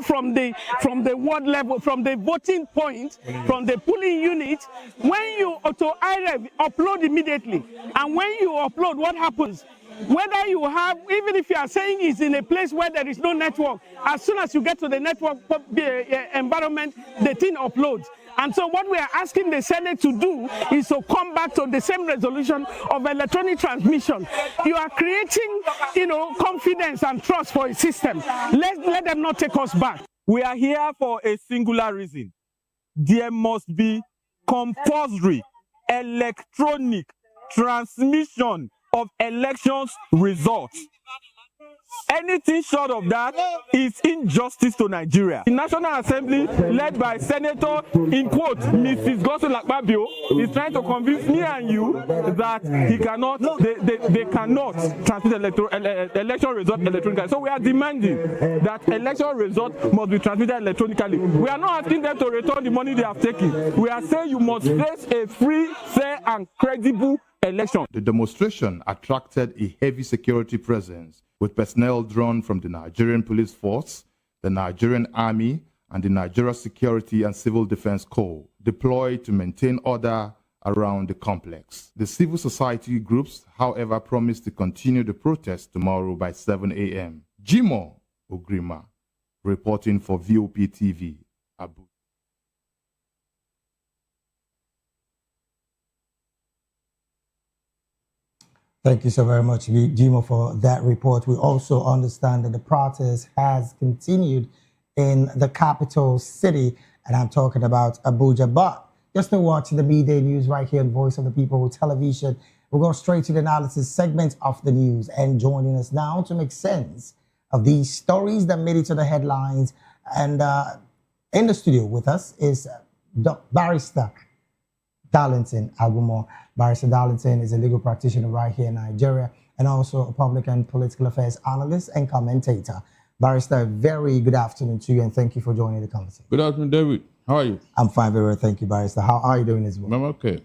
from the ward level, from the voting point, from the polling unit. When you auto-IREV, upload immediately. And when you upload, what happens? Whether you have, even if you are saying it's in a place where there is no network, as soon as you get to the network environment, the thing uploads. And so what we are asking the Senate to do is to come back to the same resolution of electronic transmission. You are creating, confidence and trust for a system. Let them not take us back. We are here for a singular reason. There must be compulsory electronic transmission of elections results. Anything short of that is injustice to Nigeria. The National Assembly, led by Senator, in quote, Mrs. Godswill Akpabio, is trying to convince me and you that he cannot, they cannot transmit election result electronically. So we are demanding that election result must be transmitted electronically. We are not asking them to return the money they have taken. We are saying you must face a free, fair, and credible election. The demonstration attracted a heavy security presence with personnel drawn from the Nigerian Police Force, the Nigerian Army, and the Nigeria Security and Civil Defense Corps deployed to maintain order around the complex. The civil society groups, however, promised to continue the protest tomorrow by 7 a.m. Jimo Ogrima, reporting for VOP TV, Abuja. Thank you so very much, Jimo, for that report. We also understand that the protest has continued in the capital city, and I'm talking about Abuja. But just to watch the midday news right here on Voice of the People television, we'll go straight to the analysis segment of the news. And joining us now to make sense of these stories that made it to the headlines, and in the studio with us is Barrister Darlington Agumo. Barrister Darlington is a legal practitioner right here in Nigeria and also a public and political affairs analyst and commentator. Barrister, very good afternoon to you and thank you for joining the conversation. Good afternoon, David. How are you? I'm fine, very well. Thank you, Barrister. How are you doing as well? I'm okay.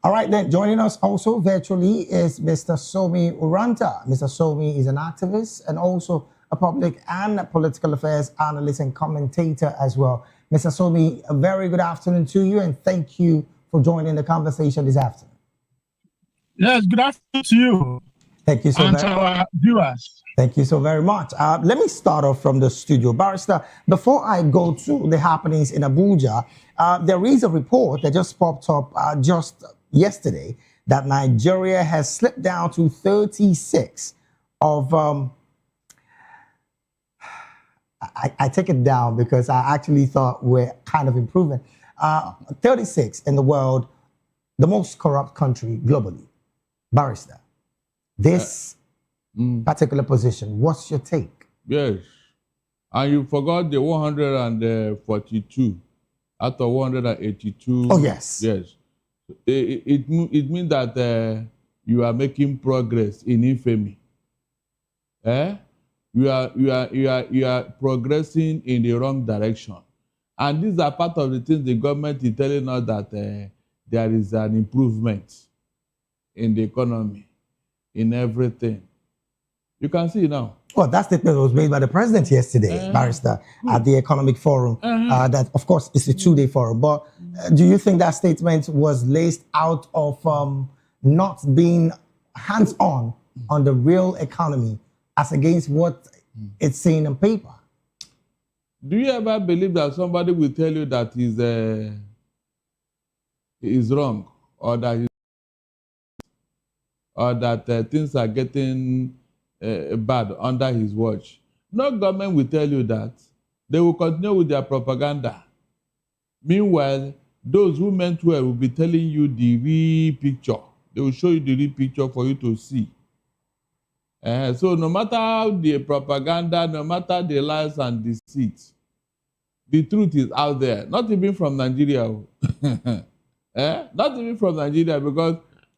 All right, then joining us also virtually is Mr. Somi Uranta. Mr. Somi is an activist and also a public and political affairs analyst and commentator as well. Mr. Somi, a very good afternoon to you and thank you for joining the conversation this afternoon. Yes, good afternoon to you. Thank you so and much. to our viewers. Thank you so very much. Let me start off from the studio. Barrister, before I go to the happenings in Abuja, there is a report that just popped up just yesterday that Nigeria has slipped down to 36 of... I take it down because I actually thought we're kind of improving. 36 in the world, the most corrupt country globally. Barrister, this particular position, what's your take? Yes, and you forgot the 142 out of 182. Oh, yes. Yes. It means that you are making progress in infamy. You are progressing in the wrong direction. And these are part of the things the government is telling us that there is an improvement in the economy, in everything. You can see now. Well, that statement was made by the president yesterday, Barrister, at the Economic Forum. That, of course, is a two-day forum. But do you think that statement was laced out of not being hands-on on the real economy as against what it's saying on paper? Do you ever believe that somebody will tell you that is wrong or that things are getting bad under his watch? No government will tell you that. They will continue with their propaganda. Meanwhile, those who meant well will be telling you the real picture. They will show you the real picture for you to see. So no matter the propaganda, no matter the lies and deceit, the truth is out there. Not even from Nigeria. Not even from Nigeria, because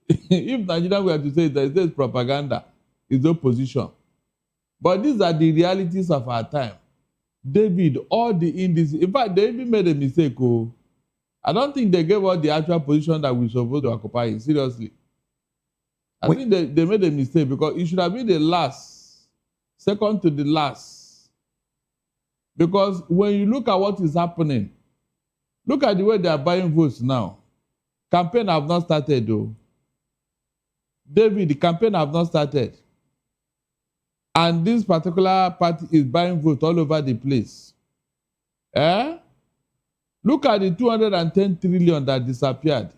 if Nigeria were to say there is propaganda, it's opposition. But these are the realities of our time. David, all the indices, in fact, they even made a mistake. I don't think they gave us the actual position that we're supposed to occupy. Seriously. I think they made a mistake because it should have been the last, second to the last. Because when you look at what is happening, look at the way they are buying votes now. Campaign have not started though. David, the campaign have not started. And this particular party is buying votes all over the place. Look at the 210 trillion that disappeared.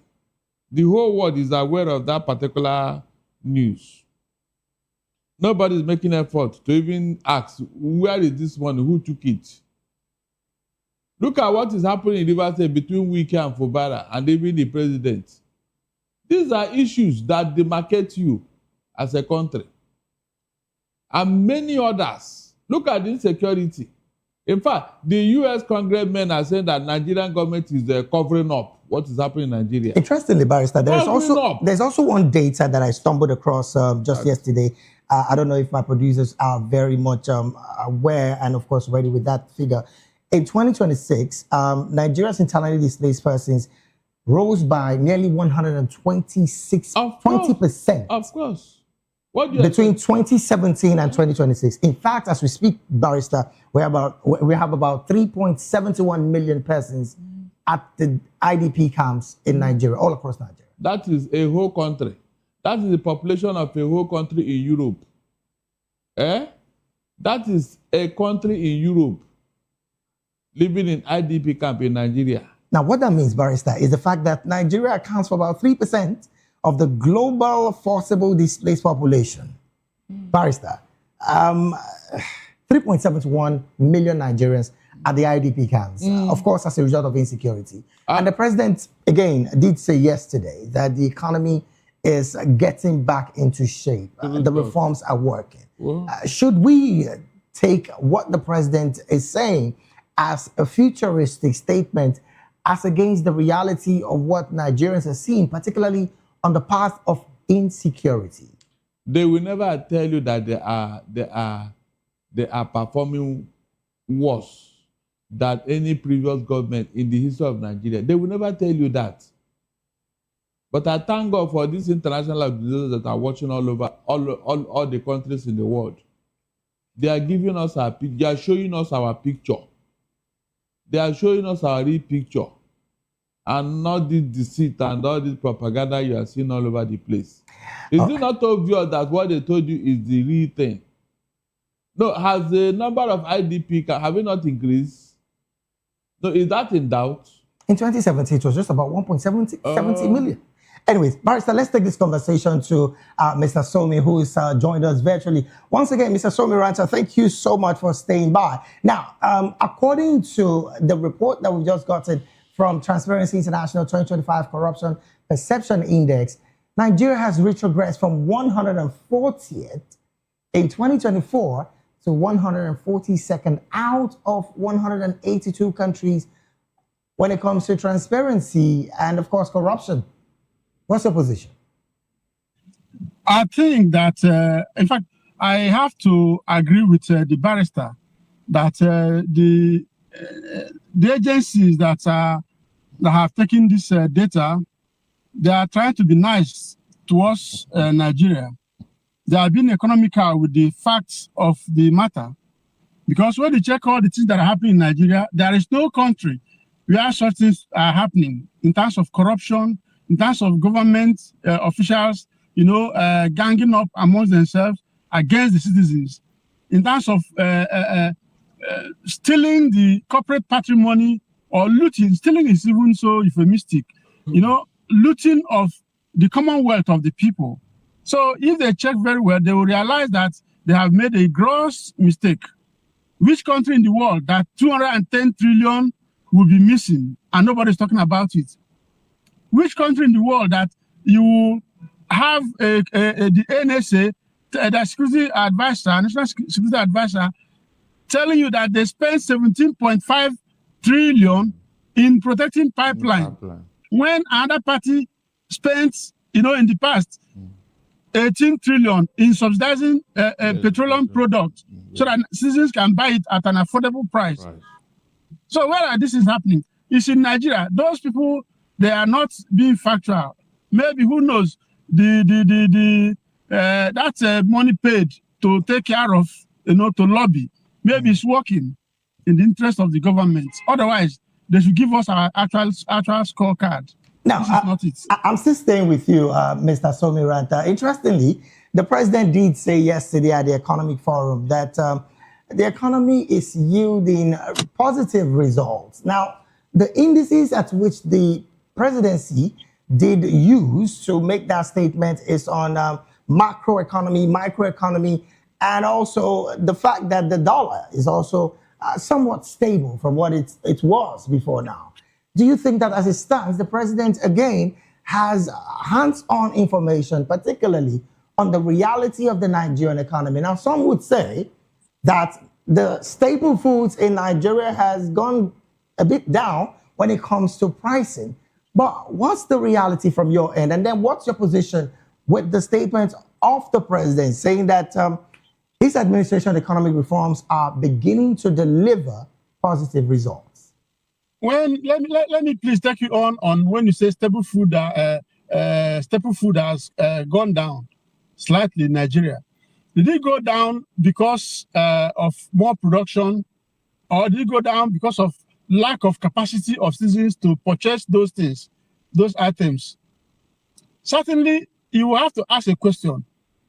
The whole world is aware of that particular news. Nobody is making effort to even ask, where is this money? Who took it? Look at what is happening in Rivers State between Wike and Fubara and even the president. These are issues that demarcate you as a country. and many others. Look at the insecurity. In fact, the U.S. congressmen are saying that Nigerian government is covering up what is happening in Nigeria. Interestingly, Barrister, there's also one data that I stumbled across just yesterday. I don't know if my producers are very much aware and, of course, ready with that figure. In 2026, Nigeria's internally displaced persons rose by nearly 126, 20%. Of course. What do you between 2017 and 2026. In fact, as we speak, Barrister, we have about 3.71 million persons at the IDP camps in Nigeria, all across Nigeria. That is a whole country. That is the population of a whole country in Europe. That is a country in Europe living in IDP camp in Nigeria. Now, what that means, Barrister, is the fact that Nigeria accounts for about 3% of the global forcible displaced population. Barrister, 3.71 million Nigerians at the IDP camps, of course, as a result of insecurity. And the president, again, did say yesterday that the economy is getting back into shape. The reforms are working. Should we take what the president is saying as a futuristic statement as against the reality of what Nigerians are seeing, particularly on the path of insecurity? They will never tell you that they are performing worse than any previous government in the history of Nigeria. They will never tell you that. But I thank God for these international organizations that are watching all over all the countries in the world. They are giving us they are showing us our picture. They are showing us our real picture. And not this deceit and all this propaganda you are seeing all over the place. Is it not obvious that what they told you is the real thing? No, has the number of IDP, have it not increased? No, is that in doubt? In 2017, it was just about 1.70 million. Anyways, Barrister, let's take this conversation to Mr. Somi, who is joined us virtually. Once again, Mr. Somi Ranta, thank you so much for staying by. Now, according to the report that we've just gotten from Transparency International 2025 Corruption Perception Index, Nigeria has retrogressed from 140th in 2024 to 142nd out of 182 countries when it comes to transparency and, of course, corruption. What's your position? I think that, in fact, I have to agree with the barrister that the agencies that have taken this data, they are trying to be nice towards Nigeria. They are being economical with the facts of the matter. Because when you check all the things that are happening in Nigeria, there is no country where such things are happening in terms of corruption, in terms of government officials, ganging up amongst themselves against the citizens, in terms of stealing the corporate patrimony or looting. Stealing is even so euphemistic, looting of the commonwealth of the people. So if they check very well, they will realize that they have made a gross mistake. Which country in the world that 210 trillion will be missing and nobody's talking about it? Which country in the world that you have the NSA, the security advisor, national security advisor, telling you that they spent 17.5 trillion in protecting pipeline, when another party spent, in the past, 18 trillion in subsidizing petroleum products so that citizens can buy it at an affordable price. Right. So where this is happening? It's in Nigeria. Those people, they are not being factual. Maybe, who knows, that's money paid to take care of, to lobby. Maybe it's working in the interest of the government. Otherwise, they should give us our actual scorecard. Now, I'm still staying with you, Mr. Somi Ranta. Interestingly, the president did say yesterday at the Economic Forum that the economy is yielding positive results. Now, the indices at which the presidency did use to make that statement is on macroeconomy, microeconomy, and also the fact that the dollar is also somewhat stable from what it was before now. Do you think that as it stands, the president, again, has hands-on information, particularly on the reality of the Nigerian economy. Now, some would say that the staple foods in Nigeria has gone a bit down when it comes to pricing. But what's the reality from your end? And then what's your position with the statements of the president saying that his administration economic reforms are beginning to deliver positive results? Let me please take you on when you say staple food has gone down slightly in Nigeria. Did it go down because of more production, or did it go down because of lack of capacity of citizens to purchase those things, those items? Certainly, you will have to ask a question: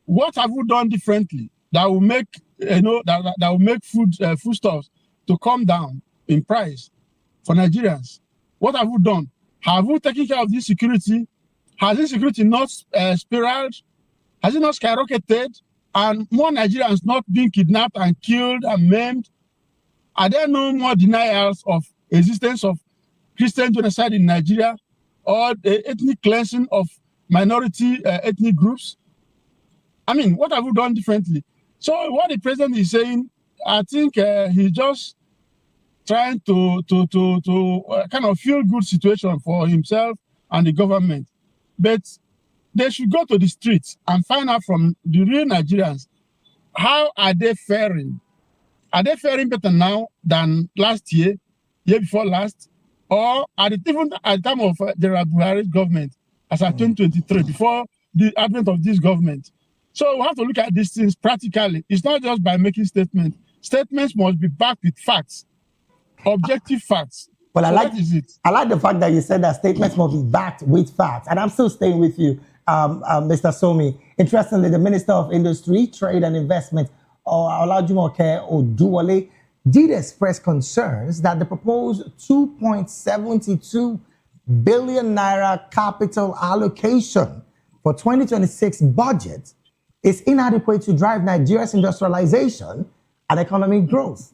what have we done differently that will make that will make foodstuffs to come down in price for Nigerians? What have we done? Have we taken care of this security? Has this security not spiraled? Has it not skyrocketed? And more Nigerians not being kidnapped and killed and maimed? Are there no more denials of existence of Christian genocide in Nigeria, or the ethnic cleansing of minority ethnic groups? I mean, what have we done differently? So what the president is saying, I think he's just trying to kind of feel good situation for himself and the government. But they should go to the streets and find out from the real Nigerians, how are they faring? Are they faring better now than last year before last? Or even at the time of the Buhari government, as at 2023, before the advent of this government? So we have to look at these things practically. It's not just by making statements. Statements must be backed with facts, objective facts. Well, so I like the fact that you said that statements must be backed with facts. And I'm still staying with you, Mr. Somi. Interestingly, the Minister of Industry, Trade and Investment, Olajumoke Oduwole, did express concerns that the proposed 2.72 billion naira capital allocation for 2026 budget is inadequate to drive Nigeria's industrialization and economic growth.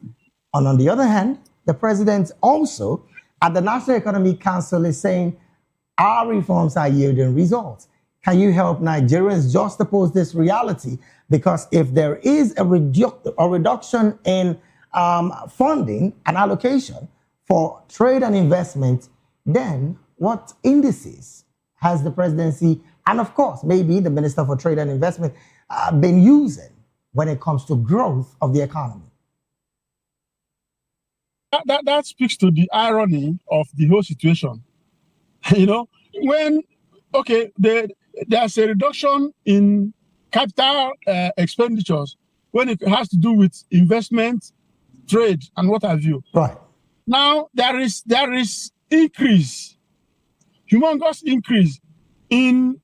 And on the other hand, the president also at the National Economic Council is saying our reforms are yielding results. Can you help Nigerians juxtapose this reality? Because if there is a reduction in funding and allocation for trade and investment, then what indices has the presidency and, of course, maybe the Minister for Trade and Investment been using when it comes to growth of the economy? That speaks to the irony of the whole situation. When, okay, there's a reduction in capital expenditures when it has to do with investment, trade, and what have you. Right. Now, there is increase, humongous increase in,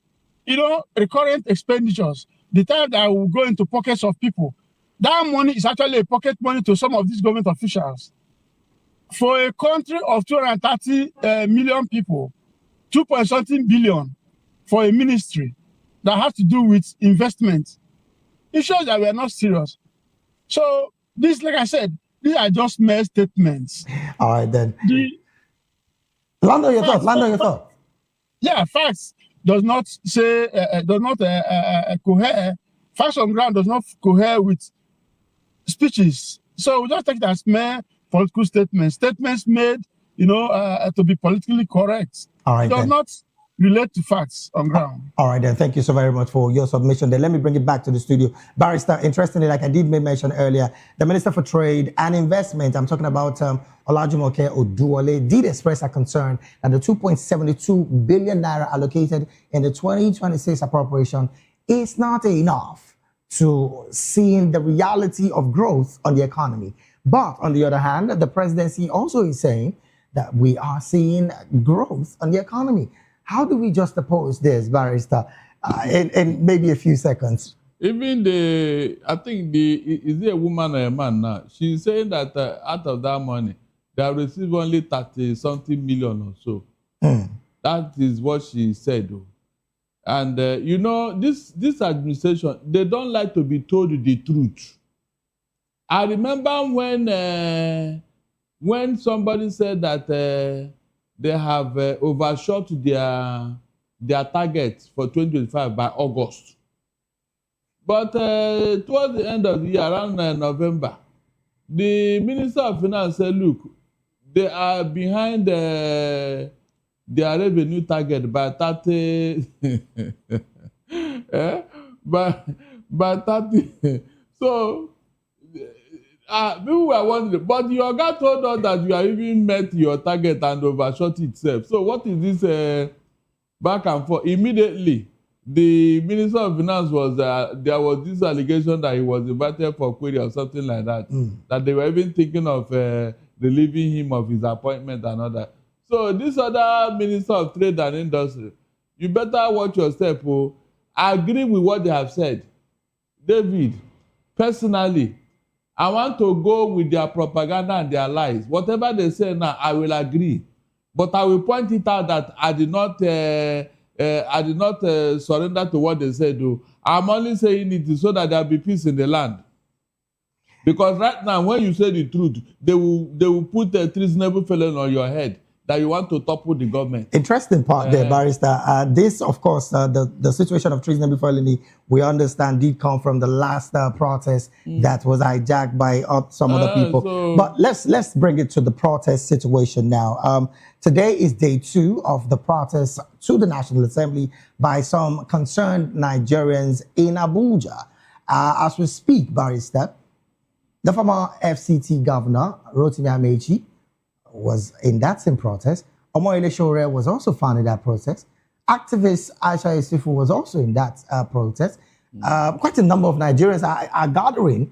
recurrent expenditures, the time that will go into pockets of people. That money is actually a pocket money to some of these government officials. For a country of 230 million people, 2.something billion for a ministry that has to do with investment, it shows that we are not serious. So this, like I said, these are just mere statements. All right, then. Land on your thoughts. Yeah, facts does not say, cohere. Facts on ground does not cohere with speeches. So we just take it as mere political statements made, to be politically correct. All right, it does not relate to facts on ground. All right, then. Thank you so very much for your submission. Then let me bring it back to the studio. Barrister, interestingly, like I did mention earlier, the Minister for Trade and Investment, I'm talking about Olajumoke Oduwole, did express a concern that the 2.72 billion naira allocated in the 2026 appropriation is not enough to seeing the reality of growth on the economy. But on the other hand, the presidency also is saying that we are seeing growth on the economy. How do we juxtapose this, Barrister, in maybe a few seconds? Even I think is it a woman or a man now? She's saying that out of that money, they have received only 30-something million or so. That is what she said. And this administration, they don't like to be told the truth. I remember when somebody said that they have overshot their target for 2025 by August. But towards the end of the year, around November, the Minister of Finance said, look, they are behind their revenue target by 30, by 30. So, people were wondering, but your guy told us that you have even met your target and overshot itself. So what is this back and forth? Immediately, the Minister of Finance was, there was this allegation that he was invited for query or something like that, that they were even thinking of relieving him of his appointment and all that. So this other Minister of Trade and Industry, you better watch your step. I agree with what they have said. David, personally, I want to go with their propaganda and their lies. Whatever they say now, I will agree. But I will point it out that I did not surrender to what they said. I'm only saying it so that there will be peace in the land. Because right now, when you say the truth, they will put a treasonable felon on your head that you want to topple the government. Interesting part there, Barrister. This, of course, the situation of treasonable felony, we understand, did come from the last protest that was hijacked by some other people. But let's bring it to the protest situation now. Today is day 2 of the protest to the National Assembly by some concerned Nigerians in Abuja. As we speak, Barrister, the former FCT governor, Rotimi Amechi, was in that same protest. Omobolanle Sowore was also found in that protest. Activist Aisha Yusufu was also in that protest. Quite a number of Nigerians are gathering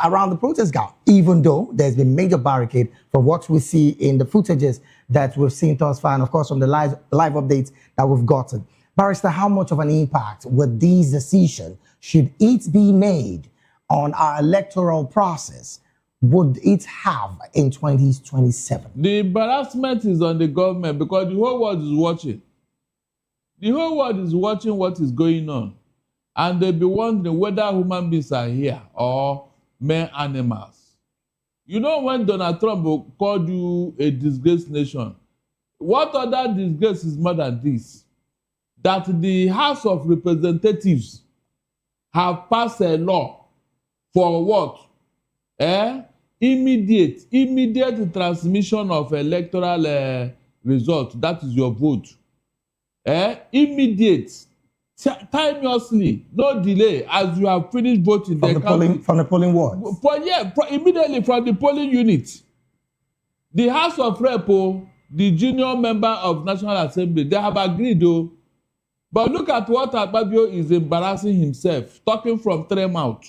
around the protest ground, even though there's been major barricade from what we see in the footages that we've seen thus far, and of course from the live updates that we've gotten. Barrister, how much of an impact would these decisions, should it be made on our electoral process, would it have in 2027? The embarrassment is on the government because the whole world is watching. The whole world is watching what is going on. And they'll be wondering whether human beings are here or mere animals. You know, when Donald Trump called you a disgraced nation, what other disgrace is more than this? That the House of Representatives have passed a law for what? Immediate transmission of electoral result. That is your vote. Immediate, timelessly, no delay. As you have finished voting, from the polling wards. Immediately from the polling unit. The House of Rep, the junior member of National Assembly, they have agreed, though. But look at what Akpabio is embarrassing himself, talking from three mouth.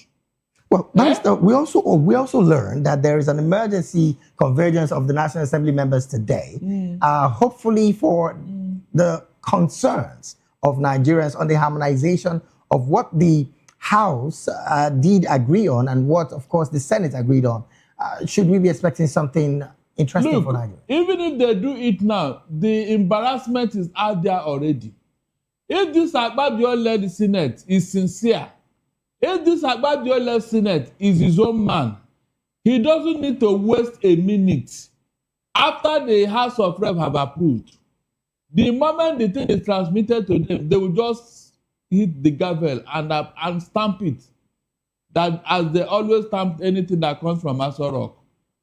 Well, Minister, we also learned that there is an emergency convergence of the National Assembly members today, hopefully for the concerns of Nigerians on the harmonization of what the House did agree on and what, of course, the Senate agreed on. Should we be expecting something interesting for Nigeria? Even if they do it now, the embarrassment is out there already. If this Akpabio-led Senate is sincere, if this Akpabio-led Senate is his own man, he doesn't need to waste a minute. After the House of Rep have approved, the moment the thing is transmitted to them, they will just hit the gavel and stamp it. That as they always stamp anything that comes from Aso Rock.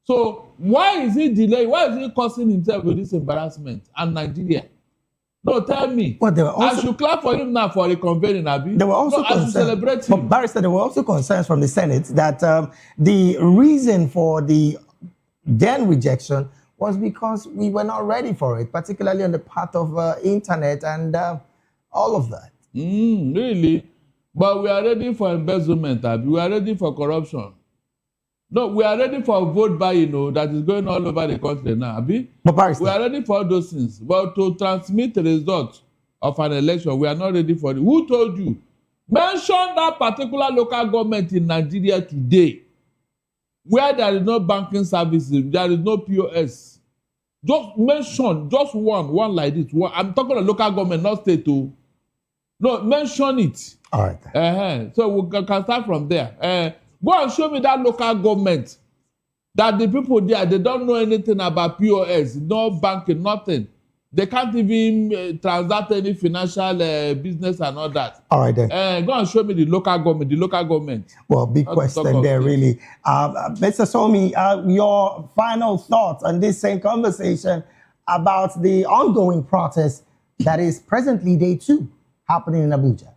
So why is he delaying? Why is he causing himself with this embarrassment and Nigeria? No, tell me. Well, there were also, I should clap for him now for reconvening, Abi. There were also I should celebrate him. But Barrister, there were also concerns from the Senate that the reason for the then rejection was because we were not ready for it, particularly on the part of internet and all of that. Really? But we are ready for embezzlement, Abi. We are ready for corruption. No, we are ready for vote buying, that is going all over the country now, Abi. But Barrister, we are ready for all those things. But to transmit the results of an election, we are not ready for it. Who told you? Mention that particular local government in Nigeria today where there is no banking services, there is no POS. Just mention, just one like this. I'm talking about local government, not state. No, mention it. All right. So we can start from there. Go and show me that local government that the people there, they don't know anything about POS, no banking, nothing. They can't even transact any financial business and all that. All right then. Go and show me the local government. The local government. Well, big question there, really. Mr. Somi, your final thoughts on this same conversation about the ongoing protest that is presently day 2 happening in Abuja.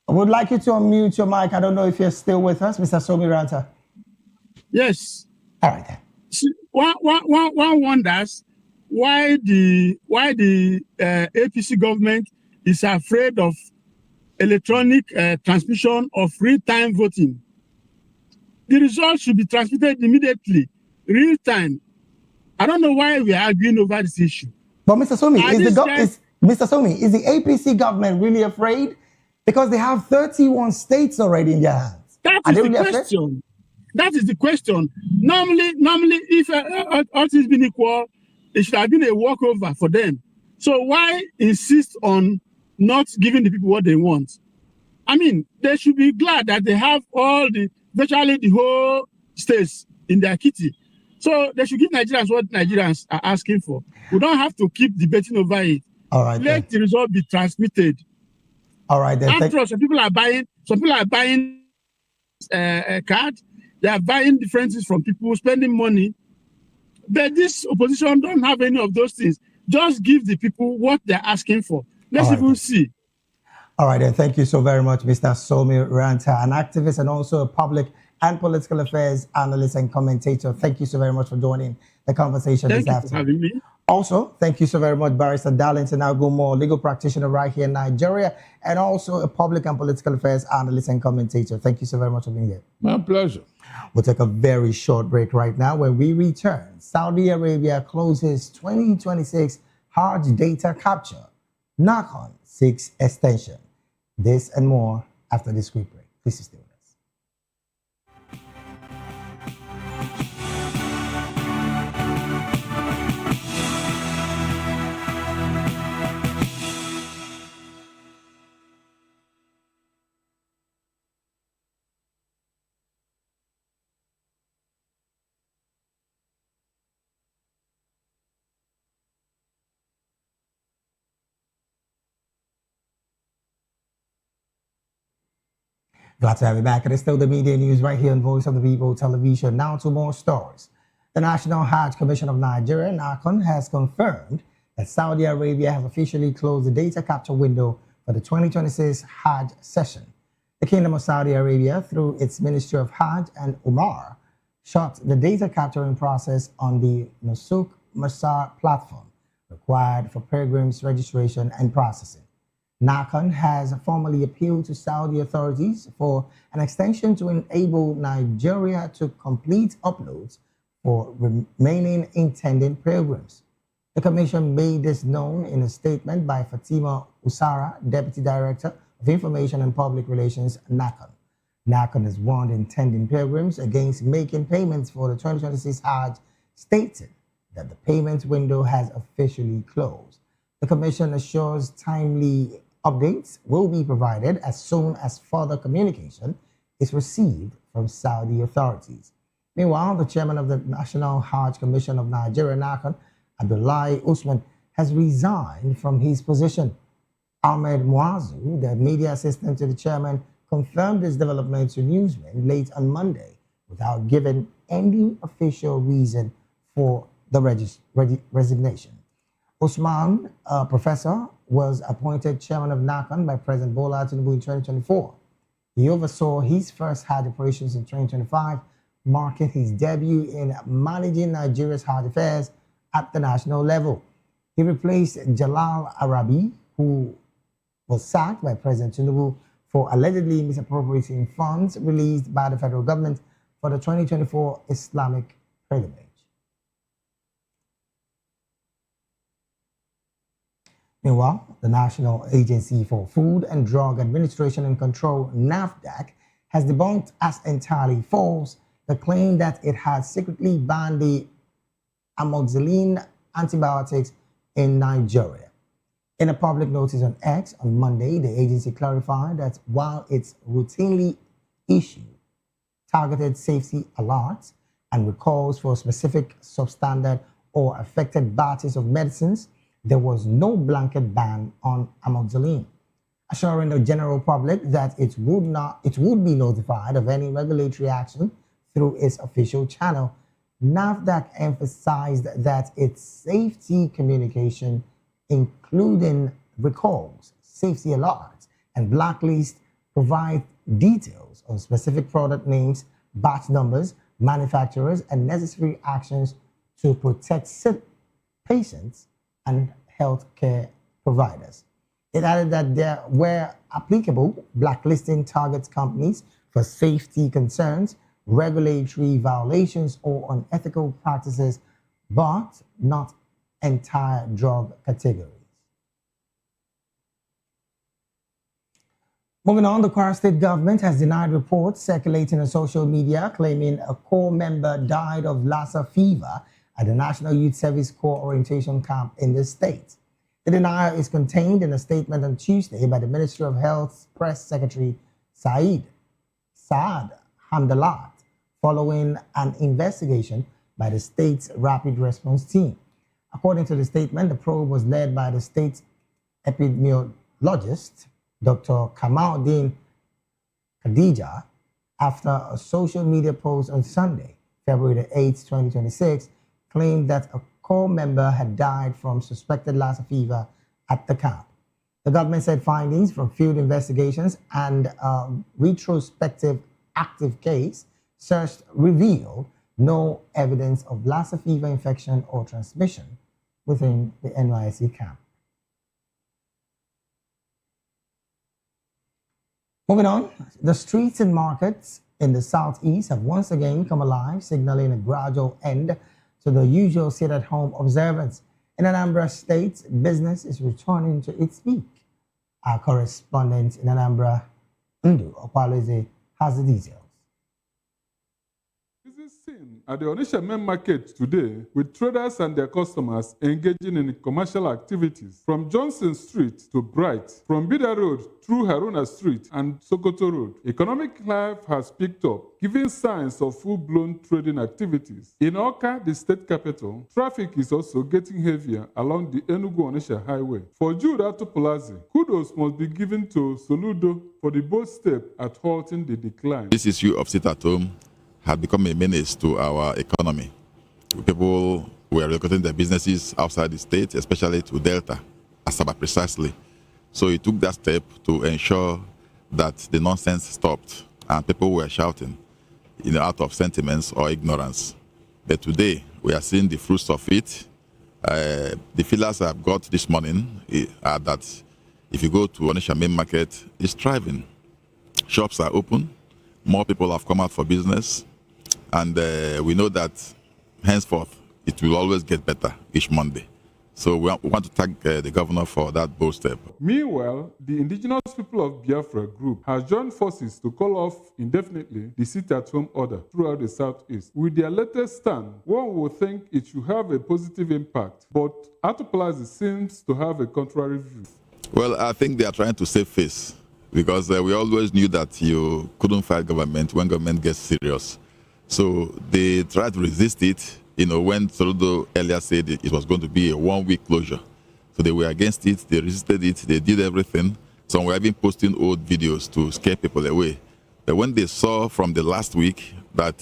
I would like you to unmute your mic. I don't know if you're still with us, Mr. Somi Ranta. Yes. All right then. See, one wonders why the APC government is afraid of electronic transmission of real-time voting. The results should be transmitted immediately, real time. I don't know why we are arguing over this issue. But Mr. Somi, Mr. Somi, is the APC government really afraid? Because they have 31 states already in their hands. That is the question. That is the question. Normally, if all things being equal, it should have been a walkover for them. So why insist on not giving the people what they want? I mean, they should be glad that they have virtually the whole states in their kitty. So they should give Nigerians what Nigerians are asking for. We don't have to keep debating over it. All right. Let the result be transmitted. All right. Then. After all, some people are buying a card. They are buying differences from people, spending money. But this opposition don't have any of those things. Just give the people what they're asking for. Let's even see. All right, then. Thank you so very much, Mr. Somi Ranta, an activist and also a public and political affairs analyst and commentator. Thank you so very much for joining the conversation this afternoon. Thank you for having me. Also, thank you so very much, Barrister Darlington Agumore, legal practitioner right here in Nigeria, and also a public and political affairs analyst and commentator. Thank you so very much for being here. My pleasure. We'll take a very short break right now. When we return, Saudi Arabia closes 2026 Hajj data capture. Knock on 6 extension. This and more after this quick break. Please stay with us. Glad to have you back. It is still the media news right here on Voice of the People television. Now to more stories. The National Hajj Commission of Nigeria, NACON, has confirmed that Saudi Arabia has officially closed the data capture window for the 2026 Hajj session. The Kingdom of Saudi Arabia, through its Ministry of Hajj and Umrah, shut the data capturing process on the Nusuk Masar platform required for pilgrims' registration and processing. NACON has formally appealed to Saudi authorities for an extension to enable Nigeria to complete uploads for remaining intending pilgrims. The Commission made this known in a statement by Fatima Usara, Deputy Director of Information and Public Relations, NACON. NACON has warned intending pilgrims against making payments for the 2026 Hajj, stating that the payment window has officially closed. The Commission assures timely updates will be provided as soon as further communication is received from Saudi authorities. Meanwhile, the chairman of the National Hajj Commission of Nigeria, NACON, Abdullahi Usman, has resigned from his position. Ahmed Muazu, the media assistant to the chairman, confirmed this development to newsmen late on Monday without giving any official reason for the resignation. Usman, a professor, was appointed chairman of NACON by President Bola Tinubu in 2024. He oversaw his first Hajj operations in 2025, marking his debut in managing Nigeria's Hajj affairs at the national level. He replaced Jalal Arabi, who was sacked by President Tinubu for allegedly misappropriating funds released by the federal government for the 2024 Islamic pilgrimage. Meanwhile, the National Agency for Food and Drug Administration and Control, NAFDAC, has debunked as entirely false the claim that it had secretly banned the amoxicillin antibiotics in Nigeria. In a public notice on X on Monday, the agency clarified that while it's routinely issued targeted safety alerts, and recalls for specific substandard or affected batches of medicines, there was no blanket ban on amoxicillin, assuring the general public that it would be notified of any regulatory action through its official channel. NAFDAC emphasized that its safety communication, including recalls, safety alerts, and blacklist, provide details on specific product names, batch numbers, manufacturers, and necessary actions to protect patients and healthcare providers. It added that there were applicable blacklisting targets companies for safety concerns, regulatory violations, or unethical practices, but not entire drug categories. Moving on, the Kwara State government has denied reports circulating on social media claiming a core member died of Lassa fever at the National Youth Service Corps orientation camp in the state. The denial is contained in a statement on Tuesday by the Ministry of Health's Press Secretary Saad Hamdalat, following an investigation by the state's Rapid Response Team. According to the statement, the probe was led by the state's epidemiologist, Dr. Kamaldeen Khadija, after a social media post on Sunday, February 8, 2026, claimed that a core member had died from suspected Lassa fever at the camp. The government said findings from field investigations and a retrospective active case search revealed no evidence of Lassa fever infection or transmission within the NYSC camp. Moving on, the streets and markets in the southeast have once again come alive, signaling a gradual end to the usual sit-at-home observance. In Anambra State, business is returning to its peak. Our correspondent in Anambra, Ndu Opaleze, has the details. Seen at the Onitsha main market today, with traders and their customers engaging in commercial activities from Johnson Street to Bright, from Bida Road through Haruna Street and Sokoto Road. Economic life has picked up, giving signs of full-blown trading activities. In Awka, the state capital, traffic is also getting heavier along the Enugu-Onitsha highway. For Jude Atupulazi, kudos must be given to Soludo for the bold step at halting the decline. This issue of sit-at-home had become a menace to our economy. People were relocating their businesses outside the state, especially to Delta, Asaba precisely. So he took that step to ensure that the nonsense stopped and people were shouting, out of sentiments or ignorance. But today, we are seeing the fruits of it. The feelers I've got this morning are that if you go to Onitsha main market, it's thriving. Shops are open. More people have come out for business. And we know that henceforth, it will always get better each Monday. So we want to thank the governor for that bold step. Meanwhile, the indigenous people of Biafra group has joined forces to call off indefinitely the sit-at-home order throughout the southeast. With their latest stand, one would think it should have a positive impact, but Atupulazi seems to have a contrary view. Well, I think they are trying to save face because we always knew that you couldn't fight government when government gets serious. So they tried to resist it, when Soludo earlier said it was going to be a one-week closure. So they were against it, they resisted it, they did everything. Some were even posting old videos to scare people away. But when they saw from the last week that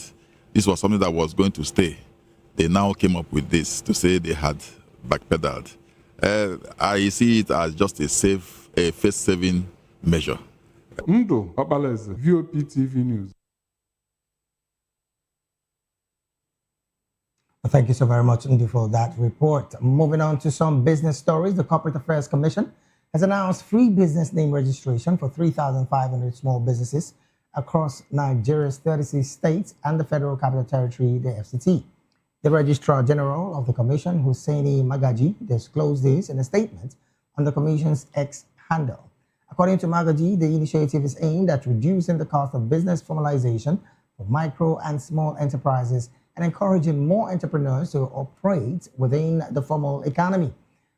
this was something that was going to stay, they now came up with this to say they had backpedaled. I see it as just a face-saving measure. Ndo Opaleze, VOP TV News. Thank you so very much, Ndu, for that report. Moving on to some business stories, the Corporate Affairs Commission has announced free business name registration for 3,500 small businesses across Nigeria's 36 states and the Federal Capital Territory, the FCT. The Registrar General of the Commission, Hussaini Magaji, disclosed this in a statement on the Commission's X handle. According to Magaji, the initiative is aimed at reducing the cost of business formalization for micro and small enterprises and encouraging more entrepreneurs to operate within the formal economy.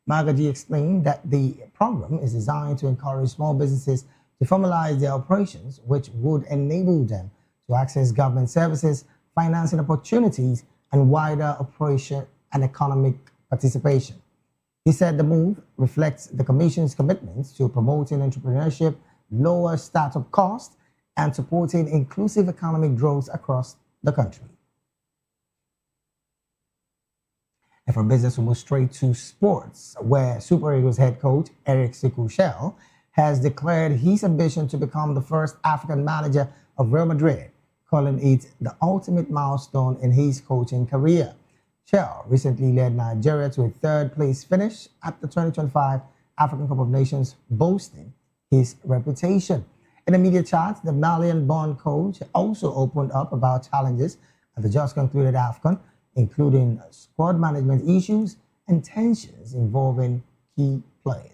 Magaji explained that the program is designed to encourage small businesses to formalize their operations, which would enable them to access government services, financing opportunities, and wider operation and economic participation. He said the move reflects the Commission's commitment to promoting entrepreneurship, lower startup costs, and supporting inclusive economic growth across the country. And for business, we move straight to sports, where Super Eagles head coach Eric Sekushel has declared his ambition to become the first African manager of Real Madrid, calling it the ultimate milestone in his coaching career. Shell recently led Nigeria to a third-place finish at the 2025 African Cup of Nations, boasting his reputation. In the media chat, the Malian-born coach also opened up about challenges at the just-concluded AFCON, including squad management issues and tensions involving key players.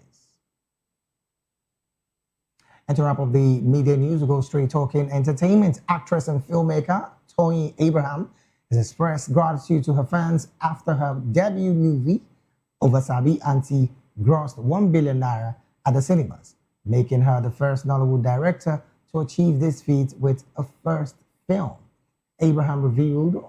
And to wrap up the media news, we'll go straight talking entertainment. Actress and filmmaker Toyin Abraham has expressed gratitude to her fans after her debut movie, Ovasabi Auntie, grossed 1 billion naira at the cinemas, making her the first Nollywood director to achieve this feat with a first film. Abraham revealed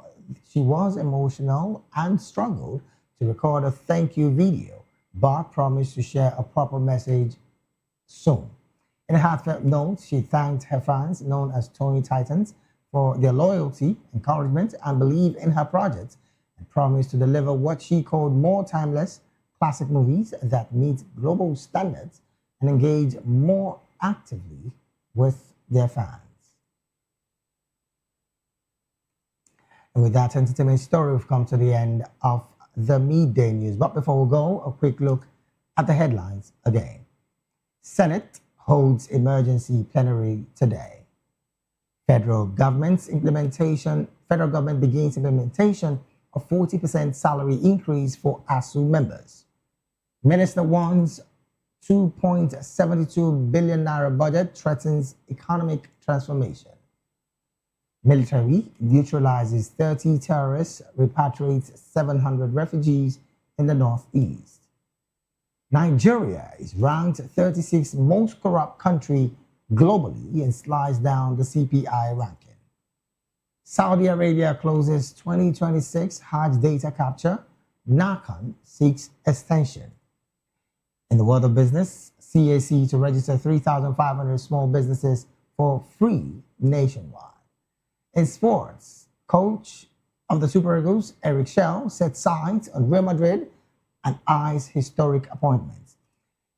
she was emotional and struggled to record a thank you video, but promised to share a proper message soon. In a heartfelt note, she thanked her fans, known as Tony Titans, for their loyalty, encouragement, and belief in her project, and promised to deliver what she called more timeless, classic movies that meet global standards and engage more actively with their fans. And with that entertainment story, we've come to the end of the midday news. But before we go, a quick look at the headlines again. Senate holds emergency plenary today. Federal government begins implementation of 40% salary increase for ASU members. Minister warns 2.72 billion naira budget threatens economic transformation. Military neutralizes 30 terrorists, repatriates 700 refugees in the northeast. Nigeria is ranked 36th most corrupt country globally and slides down the CPI ranking. Saudi Arabia closes 2026 Hajj data capture. Nakan seeks extension. In the world of business, CAC to register 3,500 small businesses for free nationwide. In sports, coach of the Super Eagles, Eric Shell, set sights on Real Madrid and eyes historic appointments.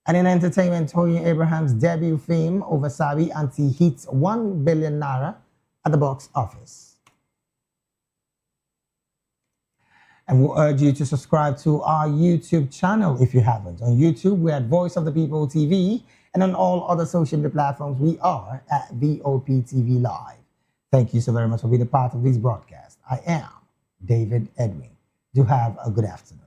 And in entertainment, Toyin Abraham's debut film, Ovasabi Auntie, hits 1 billion naira at the box office. And we'll urge you to subscribe to our YouTube channel if you haven't. On YouTube, we're at Voice of the People TV, and on all other social media platforms, we are at VOP TV Live. Thank you so very much for being a part of this broadcast. I am David Edwin. Do have a good afternoon.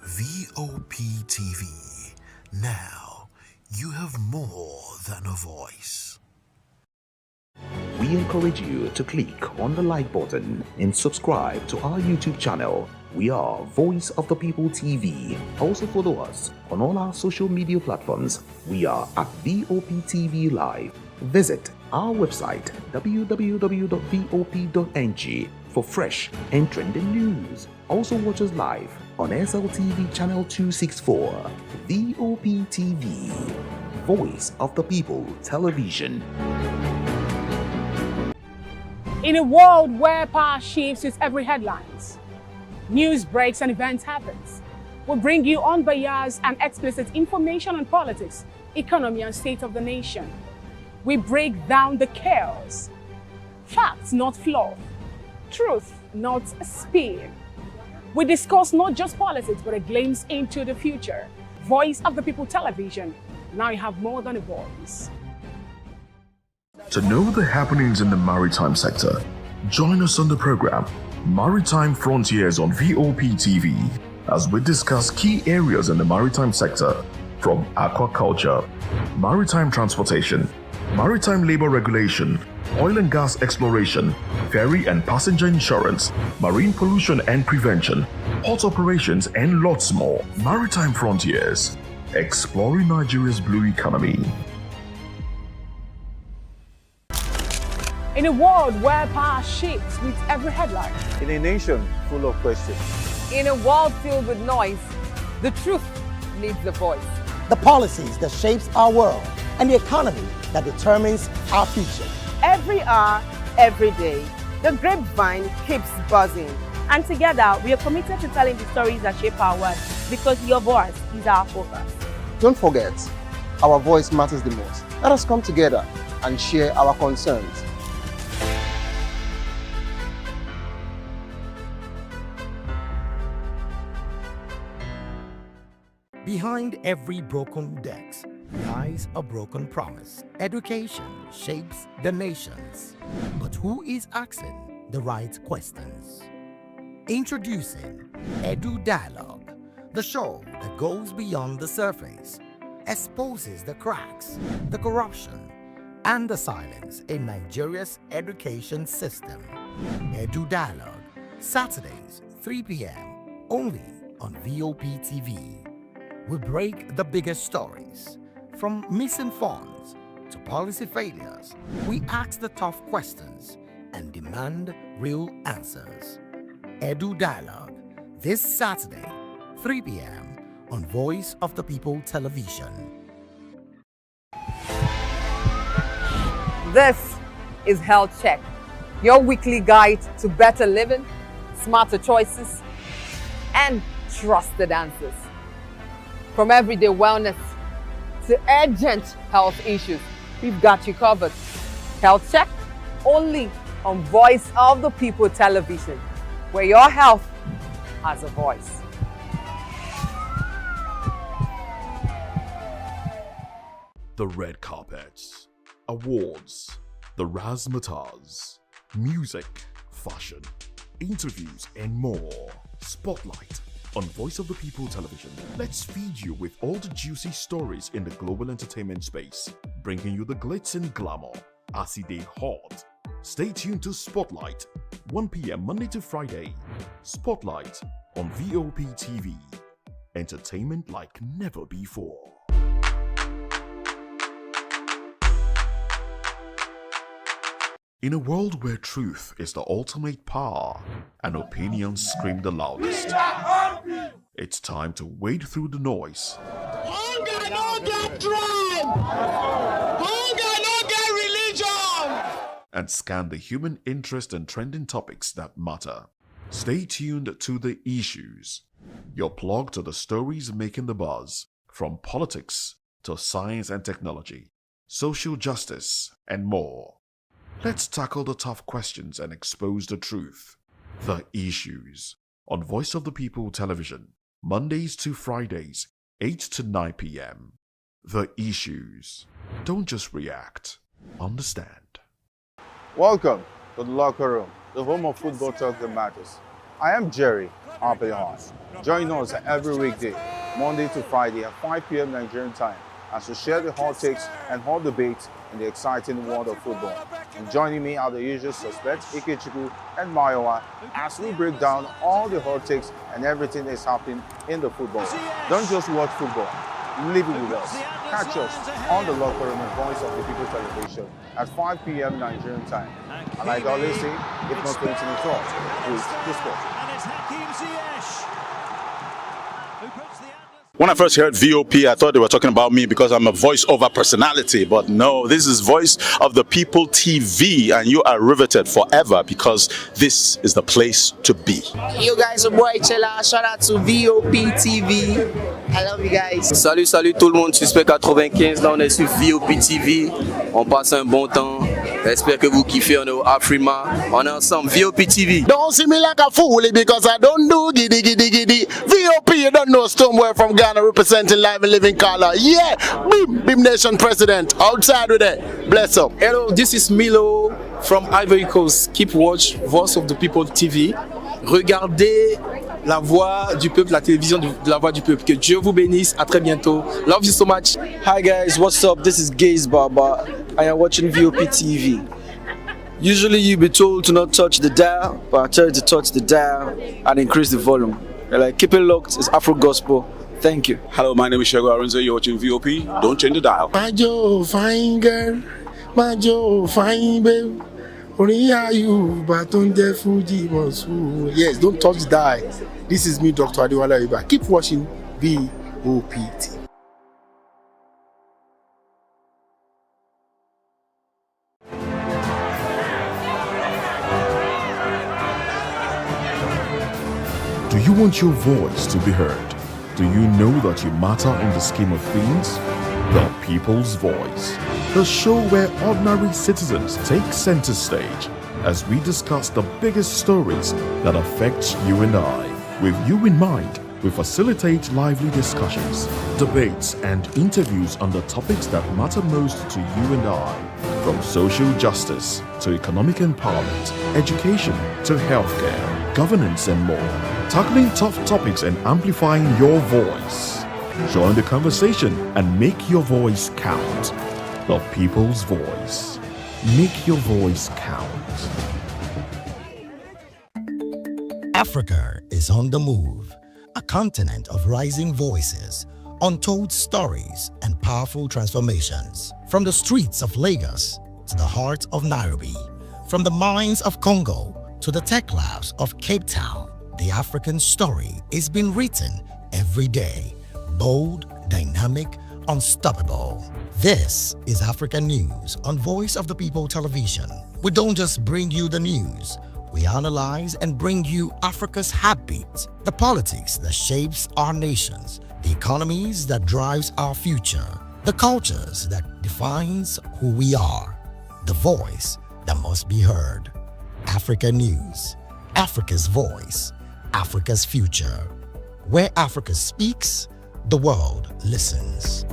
VOP TV. Now, you have more than a voice. We encourage you to click on the like button and subscribe to our YouTube channel. We are Voice of the People TV. Also follow us on all our social media platforms. We are at VOP TV Live. Visit our website www.vop.ng for fresh and trending news. Also watch us live on SLTV channel 264. VOP TV, Voice of the People Television. In a world where power shifts with every headlines, news breaks and events happens, we bring you unbiased and explicit information on politics, economy, and state of the nation. We break down the chaos. Facts, not fluff. Truth, not spin. We discuss not just politics, but a glimpse into the future. Voice of the People Television. Now you have more than a voice. To know the happenings in the maritime sector, join us on the program Maritime Frontiers on VOP TV as we discuss key areas in the maritime sector, from aquaculture, maritime transportation, maritime labor regulation, oil and gas exploration, ferry and passenger insurance, marine pollution and prevention, port operations, and lots more. Maritime Frontiers, exploring Nigeria's blue economy. In a world where power shifts with every headline. In a nation full of questions. In a world filled with noise, the truth needs a voice. The policies that shapes our world and the economy that determines our future. Every hour, every day, the grapevine keeps buzzing. And together, we are committed to telling the stories that shape our world because your voice is our focus. Don't forget, our voice matters the most. Let us come together and share our concerns. Behind every broken desk lies a broken promise. Education shapes the nations. But who is asking the right questions? Introducing Edu Dialogue, the show that goes beyond the surface, exposes the cracks, the corruption, and the silence in Nigeria's education system. Edu Dialogue, Saturdays, 3 p.m., only on VOP TV. We break the biggest stories, from missing funds to policy failures. We ask the tough questions and demand real answers. Edu Dialogue, this Saturday, 3 p.m. on Voice of the People Television. This is Health Check, your weekly guide to better living, smarter choices, and trusted answers. From everyday wellness to urgent health issues, we've got you covered. Health Check, only on Voice of the People Television, where your health has a voice. The red carpets, awards, the razzmatazz, music, fashion, interviews, and more. Spotlight on Voice of the People Television. Let's feed you with all the juicy stories in the global entertainment space, bringing you the glitz and glamour as it is hot. Stay tuned to Spotlight, 1 p.m. Monday to Friday. Spotlight on VOP TV. Entertainment like never before. In a world where truth is the ultimate power and opinions scream the loudest, it's time to wade through the noise. Hunger no get tribe! Hunger no get religion! And scan the human interest and trending topics that matter. Stay tuned to The Issues, your plug to the stories making the buzz, from politics to science and technology, social justice, and more. Let's tackle the tough questions and expose the truth. The Issues on Voice of the People Television, Mondays to Fridays, 8 to 9 p.m. The Issues. Don't just react, understand. Welcome to the locker room, the home of football talk that matters. I am Jerry Apelon. Join us every weekday, Monday to Friday at 5 p.m. Nigerian time, as we share the hot takes and hot debates in the exciting world of football. And joining me are the usual suspects, Ikechukwu and Mayowa, as we break down all the hot takes and everything that's happening in the football. Don't just watch football, live it with us. Catch us on the locker room and Voice of the People Television at 5 p.m. Nigerian time. And like I always say, if not going to the talk, please discuss. When I first heard VOP, I thought they were talking about me because I'm a voice-over personality. But no, this is Voice of the People TV, and you are riveted forever because this is the place to be. Yo guys, your boy Chela. Shout out to VOP TV. I love you guys. Salut, salut tout le monde. Suspect 95. Là, on est sur VOP TV. On passe un bon temps. J'espère que vous kiffez. On est au Afrima. On est ensemble. VOP TV. Don't see me like a fool because I don't do giddy giddy giddy. VOP, you don't know Stoneware from Ghana representing live and living color. Yeah, Beam Nation President. Outside with it. Bless up. Hello, this is Milo from Ivory Coast. Keep watch Voice of the People TV. Regardez la voix du peuple, la télévision de la voix du peuple. Que Dieu vous bénisse. À très bientôt. Love you so much. Hi guys, what's up? This is Gaze Baba. I am watching VOP TV. Usually you'll be told to not touch the dial, but I tell you to touch the dial and increase the volume. You're like, keep it locked, it's Afro Gospel. Thank you. Hello, my name is Shego Arunze. You're watching VOP. Don't change the dial. My Joe, fine girl. My Joe, fine babe. Only are you, but don't dare Fuji Monsu. Yes, don't touch the dial. This is me, Dr. Adiwala Iba. Keep watching VOPT. Do you want your voice to be heard? Do you know that you matter in the scheme of things? The People's Voice, the show where ordinary citizens take center stage as we discuss the biggest stories that affect you and I. With you in mind, we facilitate lively discussions, debates, and interviews on the topics that matter most to you and I, from social justice to economic empowerment, education to healthcare, governance, and more. Tackling tough topics and amplifying your voice. Join the conversation and make your voice count. The People's Voice. Make your voice count. Africa is on the move, a continent of rising voices, untold stories, and powerful transformations. From the streets of Lagos to the heart of Nairobi, from the mines of Congo to the tech labs of Cape Town, the African story is being written every day. Bold, dynamic, unstoppable. This is African News on Voice of the People Television. We don't just bring you the news. We analyze and bring you Africa's heartbeat, the politics that shapes our nations, the economies that drives our future, the cultures that defines who we are, the voice that must be heard. Africa News, Africa's voice, Africa's future. Where Africa speaks, the world listens.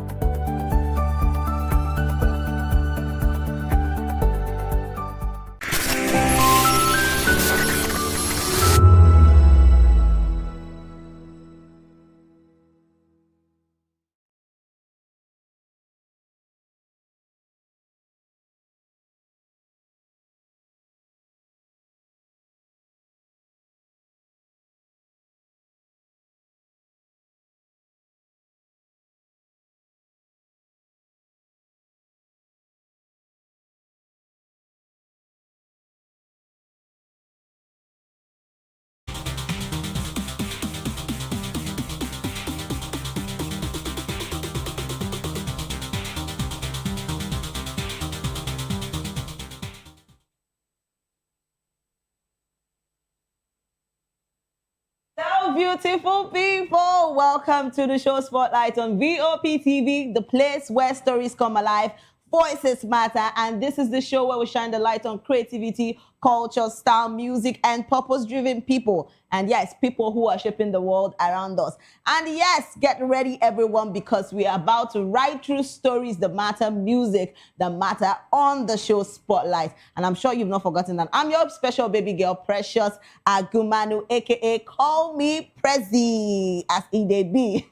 Hello, beautiful people. Welcome to the show Spotlight on VOP TV, the place where stories come alive, voices matter, and this is the show where we shine the light on creativity, culture, style, music, and purpose-driven people. And yes, people who are shaping the world around us. And yes, get ready, everyone, because we are about to write through stories that matter, music that matter on the show Spotlight. And I'm sure you've not forgotten that I'm your special baby girl, Precious Agumanu, aka Call Me Prezi, as it may be.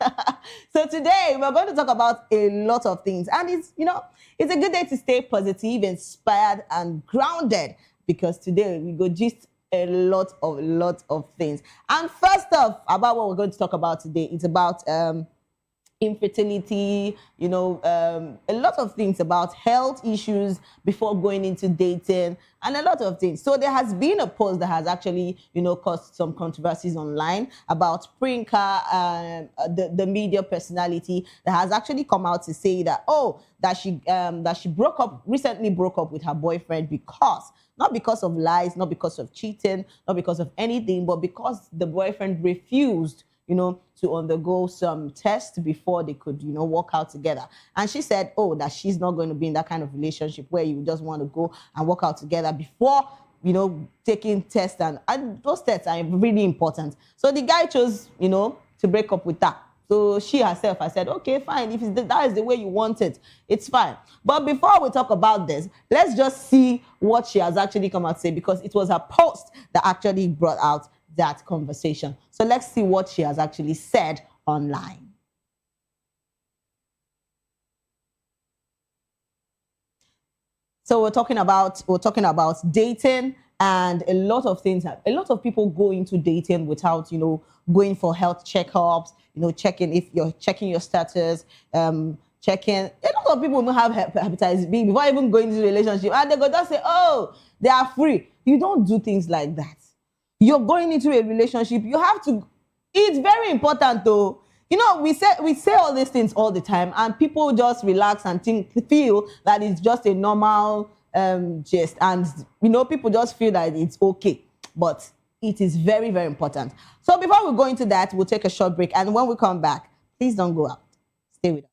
So today we're going to talk about a lot of things, and it's a good day to stay positive, inspired, and grounded, because today we go gist a lot of things. And first off, about what we're going to talk about today, it's about infertility, a lot of things about health issues before going into dating, and a lot of things. So there has been a post that has actually, caused some controversies online about Priyanka, the media personality, that has actually come out to say that, she recently broke up with her boyfriend not because of lies, not because of cheating, not because of anything, but because the boyfriend refused, to undergo some tests before they could, work out together. And she said, that she's not going to be in that kind of relationship where you just want to go and work out together before, taking tests. And those tests are really important. So the guy chose, to break up with her. So she herself has said, okay, fine. If that is the way you want it, it's fine. But before we talk about this, let's just see what she has actually come out to say, because it was her post that actually brought out that conversation. So let's see what she has actually said online. So we're talking about dating and a lot of things. A lot of people go into dating without, going for health checkups, checking if you're checking your status, checking. A lot of people even have hepatitis B before even going into a relationship, and they go just say, "Oh, they are free." You don't do things like that. You're going into a relationship. You have to. It's very important, though. We say all these things all the time, and people just relax and feel that it's just a normal gist, and people just feel that it's okay, but it is very, very important. So before we go into that, we'll take a short break, and when we come back, please don't go out. Stay with us.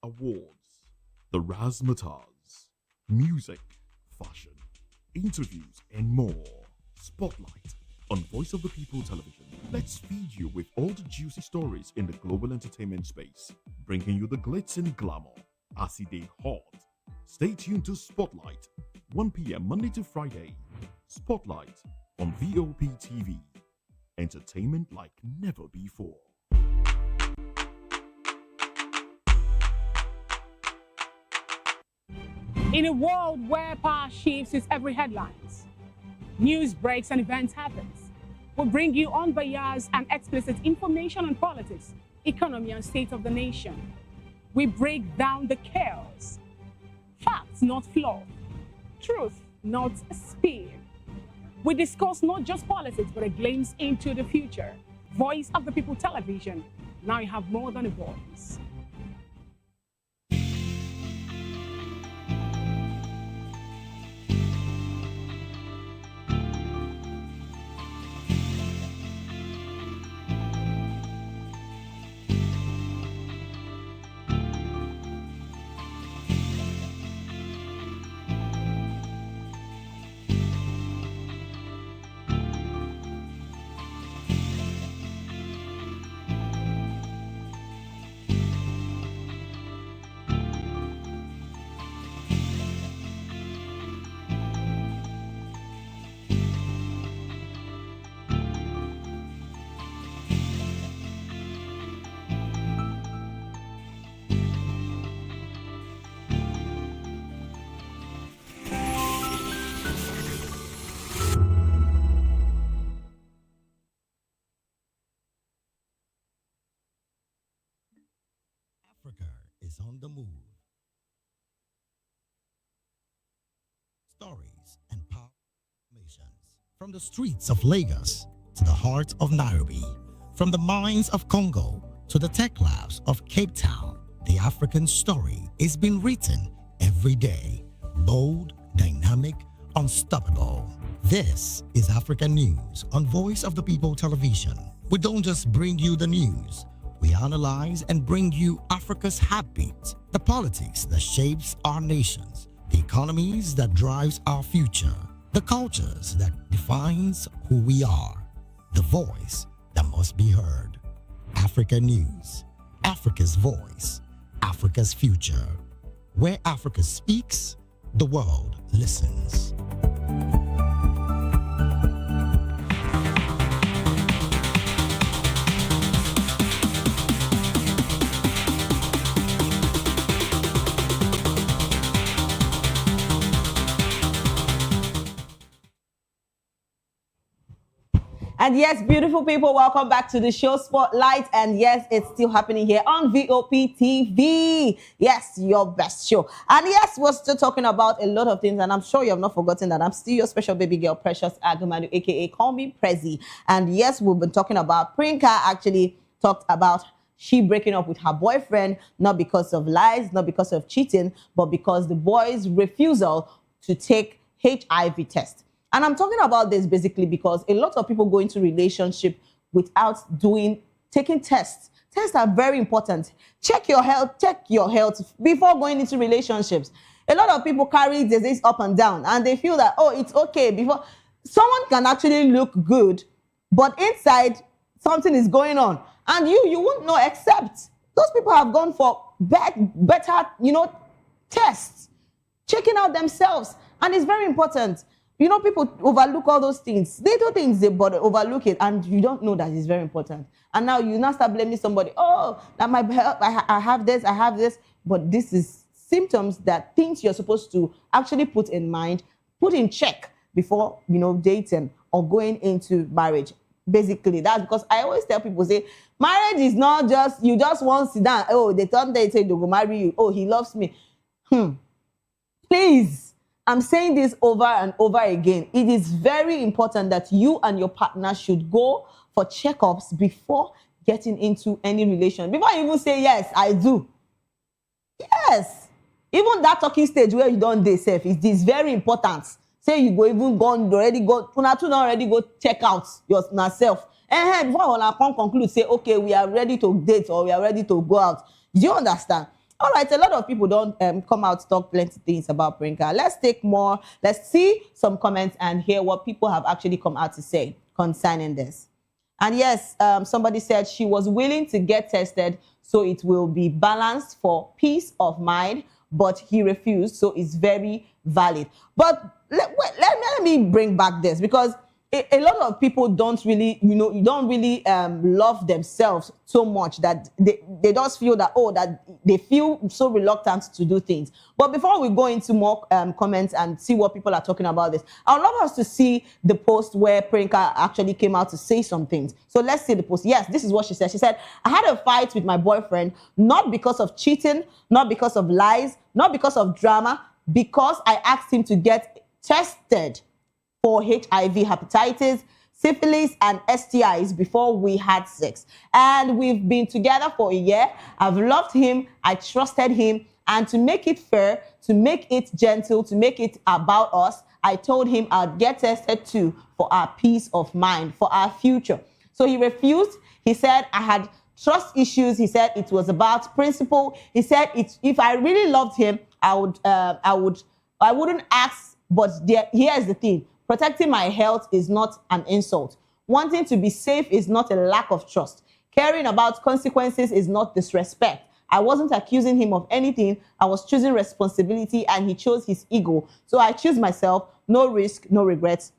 Awards, the razzmatazz, music, fashion, interviews, and more. Spotlight on Voice of the People Television. Let's feed you with all the juicy stories in the global entertainment space, bringing you the glitz and glamour as they hot. Stay tuned to Spotlight, 1 p.m. Monday to Friday. Spotlight on VOP TV. Entertainment like never before. In a world where power shifts its every headlines, news breaks and events happens, we bring you unbiased and explicit information on politics, economy, and state of the nation. We break down the chaos. Facts, not fluff. Truth, not speed. We discuss not just politics, but a glimpse into the future. Voice of the People Television. Now you have more than a voice. Africa is on the move. Stories and power nations. From the streets of Lagos to the heart of Nairobi, from the mines of Congo to the tech labs of Cape Town, the African story is being written every day. Bold, dynamic, unstoppable. This is African News on Voice of the People Television. We don't just bring you the news. We analyze and bring you Africa's heartbeat, the politics that shapes our nations, the economies that drives our future, the cultures that defines who we are, the voice that must be heard. Africa News, Africa's voice, Africa's future. Where Africa speaks, the world listens. And yes, beautiful people, welcome back to the show Spotlight. And yes, it's still happening here on VOP TV. Yes, your best show. And yes, we're still talking about a lot of things. And I'm sure you have not forgotten that I'm still your special baby girl, Precious Agumadu, aka Call Me Prezi. And yes, we've been talking about Prinka actually talked about she breaking up with her boyfriend, not because of lies, not because of cheating, but because the boy's refusal to take HIV test. And I'm talking about this basically because a lot of people go into relationship without taking tests. Tests are very important. Check your health before going into relationships. A lot of people carry disease up and down and they feel that, oh, it's okay. Before someone can actually look good, but inside something is going on. And you wouldn't know except those people have gone for better, tests. checking out themselves. And it's very important. You know, people overlook all those things. They do things, but overlook it, and you don't know that it's very important. And now you now start blaming somebody. Oh, that my health, I have this, I have this. But this is symptoms that things you're supposed to actually put in mind, put in check before, you know, dating or going into marriage. Basically, that's because I always tell people, say, marriage is not just, you just want to sit down. Oh, they thought they say they will marry you. Oh, he loves me. Please. I'm saying this over and over again. It is very important that you and your partner should go for checkups before getting into any relation. Before you even say, yes, I do. Yes. Even that talking stage where you don't date self, it is very important. Say you go even gone, already go, already go check out yourself. And before I can conclude, say, okay, we are ready to date or we are ready to go out. Do you understand? All right, a lot of people don't come out to talk plenty things about Priyanka. Let's take more. Let's see some comments and hear what people have actually come out to say concerning this. And yes, somebody said she was willing to get tested so it will be balanced for peace of mind, but he refused, so it's very valid. But let me bring back this, because a lot of people don't really, don't really love themselves so much that they just feel that, that they feel so reluctant to do things. But before we go into more comments and see what people are talking about this, I would love us to see the post where Priyanka actually came out to say some things. So let's see the post. Yes, this is what she said. She said, I had a fight with my boyfriend, not because of cheating, not because of lies, not because of drama, because I asked him to get tested for HIV, hepatitis, syphilis, and STIs before we had sex. And we've been together for a year. I've loved him, I trusted him, and to make it fair, to make it gentle, to make it about us, I told him I'd get tested too for our peace of mind, for our future. So he refused. He said I had trust issues. He said it was about principle. He said if I really loved him, I wouldn't ask, but here's the thing. Protecting my health is not an insult. Wanting to be safe is not a lack of trust. Caring about consequences is not disrespect. I wasn't accusing him of anything. I was choosing responsibility, and he chose his ego. So I choose myself. No risk, no regrets.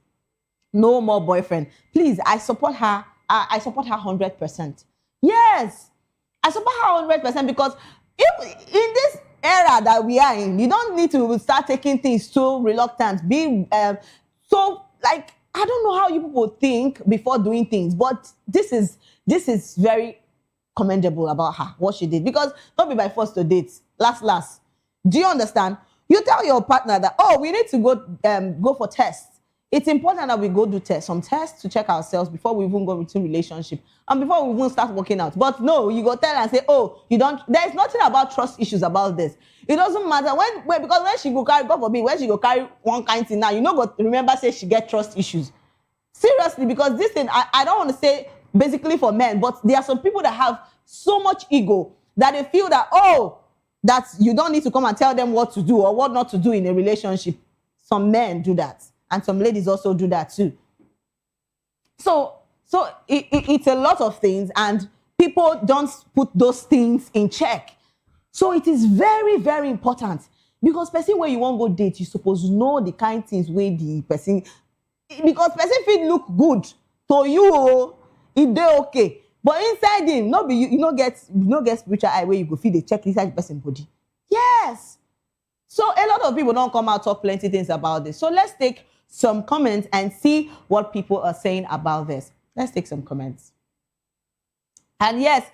No more boyfriend. Please, I support her. I support her 100%. Yes, I support her 100% because if in this era that we are in, you don't need to start taking things so reluctant. So, like, I don't know how you people think before doing things, but this is very commendable about her, what she did. Because don't be by force to date. Last. Do you understand? You tell your partner that, we need to go for tests. It's important that we go do some tests to check ourselves before we even go into relationship and before we even start working out. But no, you go tell and say, you don't. There's nothing about trust issues about this. It doesn't matter because when she go carry, God forbid, when she go carry one kind thing now, go remember say she get trust issues. Seriously, because this thing, I don't want to say basically for men, but there are some people that have so much ego that they feel that, that you don't need to come and tell them what to do or what not to do in a relationship. Some men do that. And some ladies also do that too. So it's a lot of things, and people don't put those things in check. So it is very, very important, because person where you want to go date, you supposed to know the kind of things where the person, because person fit look good to you, it dey okay. But inside him, not be you not get spiritual eye where you go feel the check inside the person body. Yes. So a lot of people don't come out talk plenty things about this. So let's take some comments and see what people are saying about this. Let's take some comments. And yes,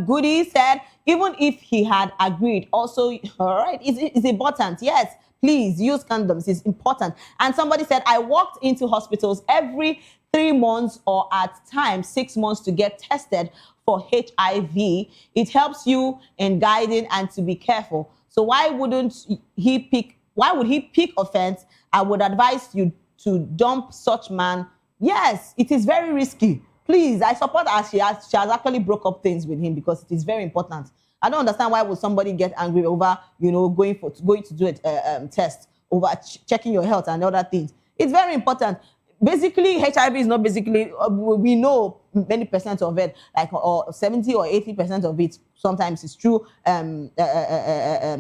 Goody said, even if he had agreed, also, all right, it's important. Yes, please use condoms. It's important. And somebody said, I walked into hospitals every 3 months or at times 6 months to get tested for HIV. It helps you in guiding and to be careful. So why would he pick offense? I would advise you to dump such man. Yes, it is very risky. Please, I support her. She has actually broke up things with him because it is very important. I don't understand why would somebody get angry over, going to do a test, over checking your health and other things. It's very important. Basically, HIV is not basically, we know many percent of it, like or 70 or 80% of it, sometimes it's through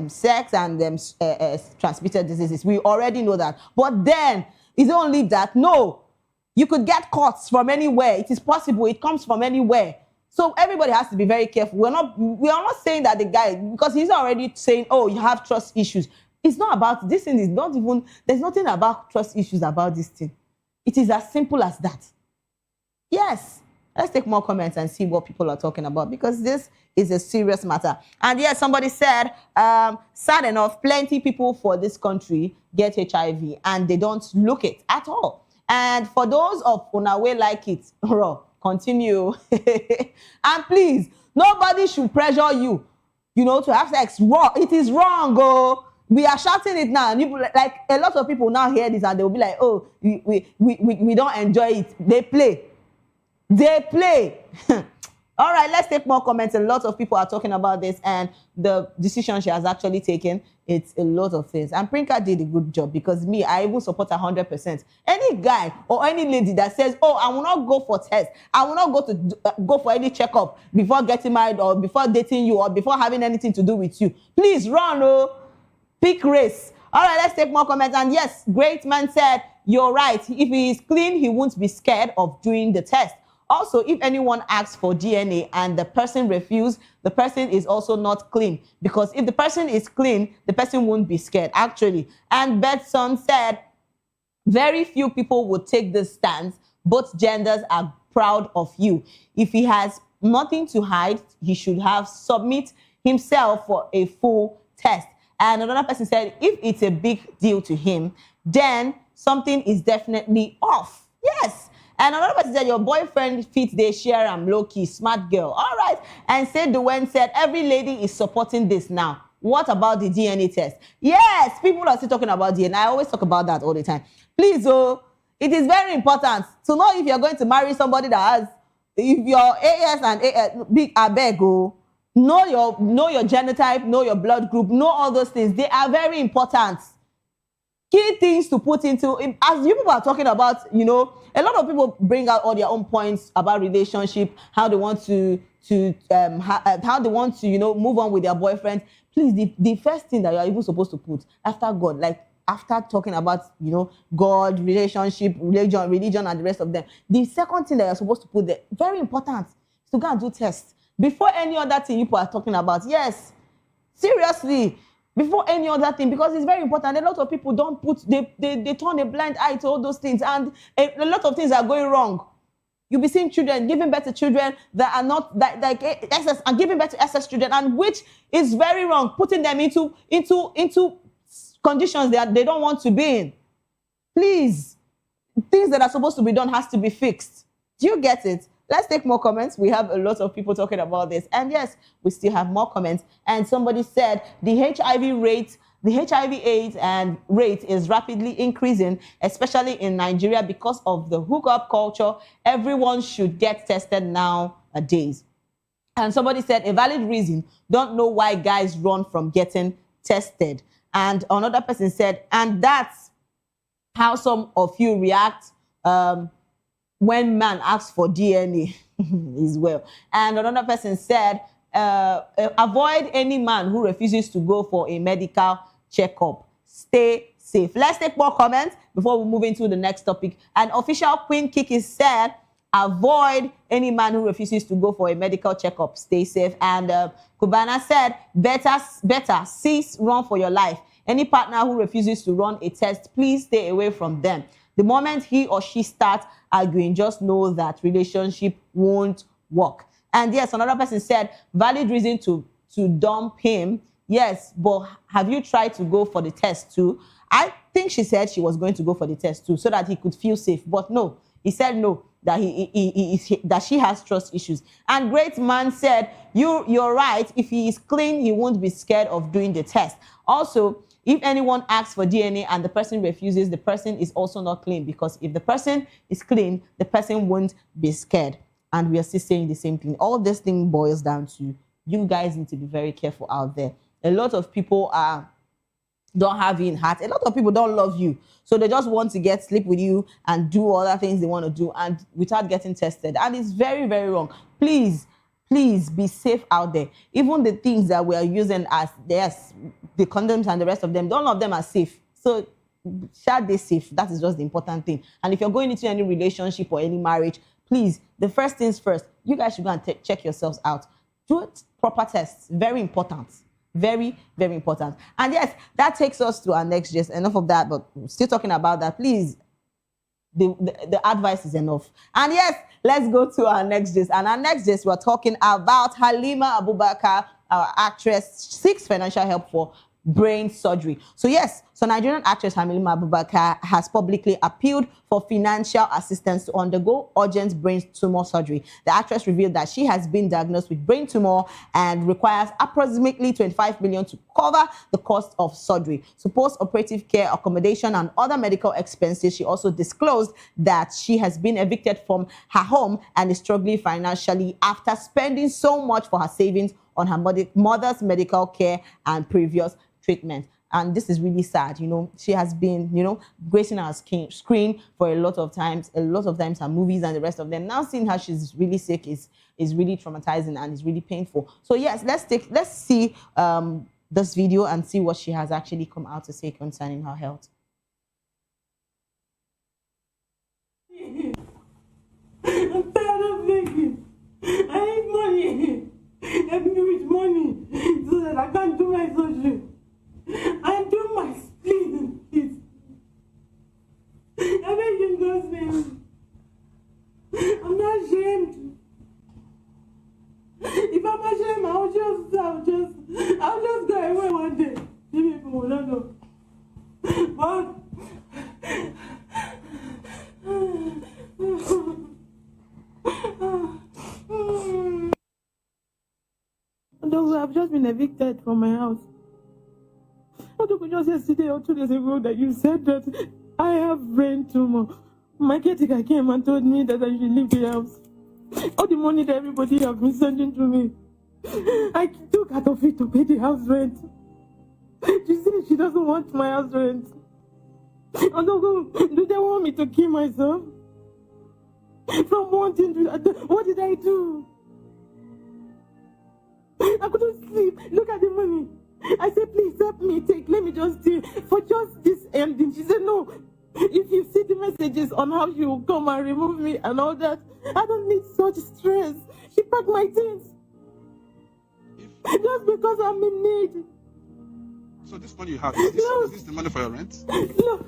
sex and transmitted diseases. We already know that. But then, is it only that? No. You could get cuts from anywhere. It is possible. It comes from anywhere. So everybody has to be very careful. We are not saying that the guy, because he's already saying, oh, you have trust issues. It's not about, this thing is not even, there's nothing about trust issues about this thing. It is as simple as that. Yes. Let's take more comments and see what people are talking about, because this is a serious matter. And yes, somebody said, sad enough, plenty people for this country get HIV and they don't look it at all. And for those of Unawe like it, continue. And please, nobody should pressure you, to have sex. It is wrong, oh. We are shouting it now, and people, like a lot of people now hear this and they will be like, oh, we don't enjoy it. They play. All right, let's take more comments. A lot of people are talking about this and the decision she has actually taken. It's a lot of things. And Prinka did a good job, because me, I even support 100%. Any guy or any lady that says, oh, I will not go for test, I will not go for any checkup before getting married or before dating you or before having anything to do with you, please run, oh. Pick race. All right, let's take more comments. And yes, Great Man said, you're right. If he is clean, he won't be scared of doing the test. Also, if anyone asks for DNA and the person refuses, the person is also not clean. Because if the person is clean, the person won't be scared, actually. And Betson said, very few people would take this stance. Both genders are proud of you. If he has nothing to hide, he should have submit himself for a full test. And another person said, if it's a big deal to him, then something is definitely off. Yes. And another person said, your boyfriend fits they share, I'm low-key, smart girl. All right. And said Dwayne said, every lady is supporting this now. What about the DNA test? Yes, people are still talking about DNA. I always talk about that all the time. Please, it is very important to know if you're going to marry somebody that has, if your AS and AS, big abeg, know your genotype, know your blood group, know all those things. They are very important. Key things to put into, as you people are talking about, a lot of people bring out all their own points about relationship, how they want to move on with their boyfriend. Please, the first thing that you are even supposed to put after God, like after talking about, God, relationship, religion, and the rest of them, the second thing that you're supposed to put there, very important, is to go and do tests. Before any other thing people are talking about. Yes, seriously, before any other thing, because it's very important. A lot of people don't they turn a blind eye to all those things, and a lot of things are going wrong. You'll be seeing children, giving birth to children that are not like SS, and giving birth to SS children, and which is very wrong, putting them into conditions that they don't want to be in. Please, things that are supposed to be done has to be fixed. Do you get it? Let's take more comments. We have a lot of people talking about this. And yes, we still have more comments. And somebody said the HIV/AIDS and rate is rapidly increasing, especially in Nigeria because of the hookup culture. Everyone should get tested nowadays. And somebody said a valid reason, don't know why guys run from getting tested. And another person said, and that's how some of you react when man asks for DNA as well. And another person said, avoid any man who refuses to go for a medical checkup. Stay safe. Let's take more comments before we move into the next topic. And official Queen Kiki said, avoid any man who refuses to go for a medical checkup. Stay safe. And Kubana said, better cease, run for your life. Any partner who refuses to run a test, please stay away from them. The moment he or she starts arguing, just know that relationship won't work. And yes, another person said, valid reason to dump him. Yes, but have you tried to go for the test too? I think she said she was going to go for the test too, so that he could feel safe. But no, he said no, that that she has trust issues. And Great Man said, you're right. If he is clean, he won't be scared of doing the test. Also, if anyone asks for DNA and the person refuses, the person is also not clean, because if the person is clean, the person won't be scared. And we are still saying the same thing. All this thing boils down to you guys need to be very careful out there. A lot of people are don't have you in heart. A lot of people don't love you. So they just want to sleep with you and do other things they want to do and without getting tested. And it's very, very wrong. Please be safe out there. Even the things that we are using as the condoms and the rest of them, none of them are safe. So shall they safe? That is just the important thing. And if you're going into any relationship or any marriage, please, the first things first, you guys should go and check yourselves out. Do proper tests. Very important. Very, very important. And yes, that takes us to our next gist. Enough of that, but still talking about that. Please, the advice is enough. And yes, let's go to our next gist. And our next gist, we're talking about Halima Abubakar, our actress, seeks financial help for brain surgery. So yes, Nigerian actress Halima Abubakar has publicly appealed for financial assistance to undergo urgent brain tumor surgery. The actress revealed that she has been diagnosed with brain tumor and requires approximately 25 million to cover the cost of surgery. So post-operative care, accommodation, and other medical expenses. She also disclosed that she has been evicted from her home and is struggling financially after spending so much for her savings on her mother's medical care and previous treatment. And this is really sad. She has been, gracing our screen for a lot of times, her movies and the rest of them. Now seeing her she's really sick is really traumatizing and is really painful. So yes, let's see this video and see what she has actually come out to say concerning her health. I'm tired of begging. I need money. Help me with money so that I can do my surgery and do my spleen, please. I beg you in God's name. I'm not ashamed. If I'm ashamed, I'll just go away one day. People will not know. But I've just been evicted from my house. I told you just yesterday or 2 days ago that you said that I have brain tumor. My caretaker came and told me that I should leave the house. All the money that everybody have been sending to me, I took out of it to pay the house rent. She said she doesn't want my house rent. Do they want me to kill myself? From wanting to, what did I do? I couldn't sleep. Look at the money. I said, please help me. Let me just do for just this ending. She said, no. If you see the messages on how she will come and remove me and all that, I don't need such stress. She packed my things. Just because I'm in need. So this money you have, is this the money for your rent? Look,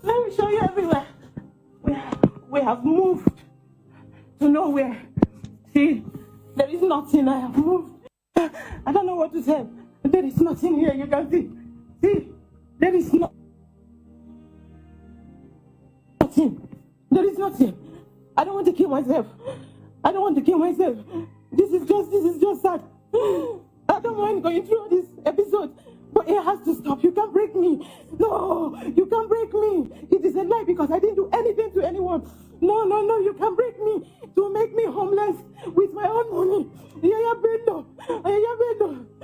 let me show you everywhere. We have moved to nowhere. See, there is nothing. I have moved. I don't know what to say. There is nothing here. You can see. See, there is nothing. There is nothing. I don't want to kill myself. I don't want to kill myself. This is just sad. I don't mind going through this episode, but it has to stop. You can't break me. No, you can't break me. It is a lie because I didn't do anything to anyone. No, you can't break me to make me homeless with my own money. Yaya Bello,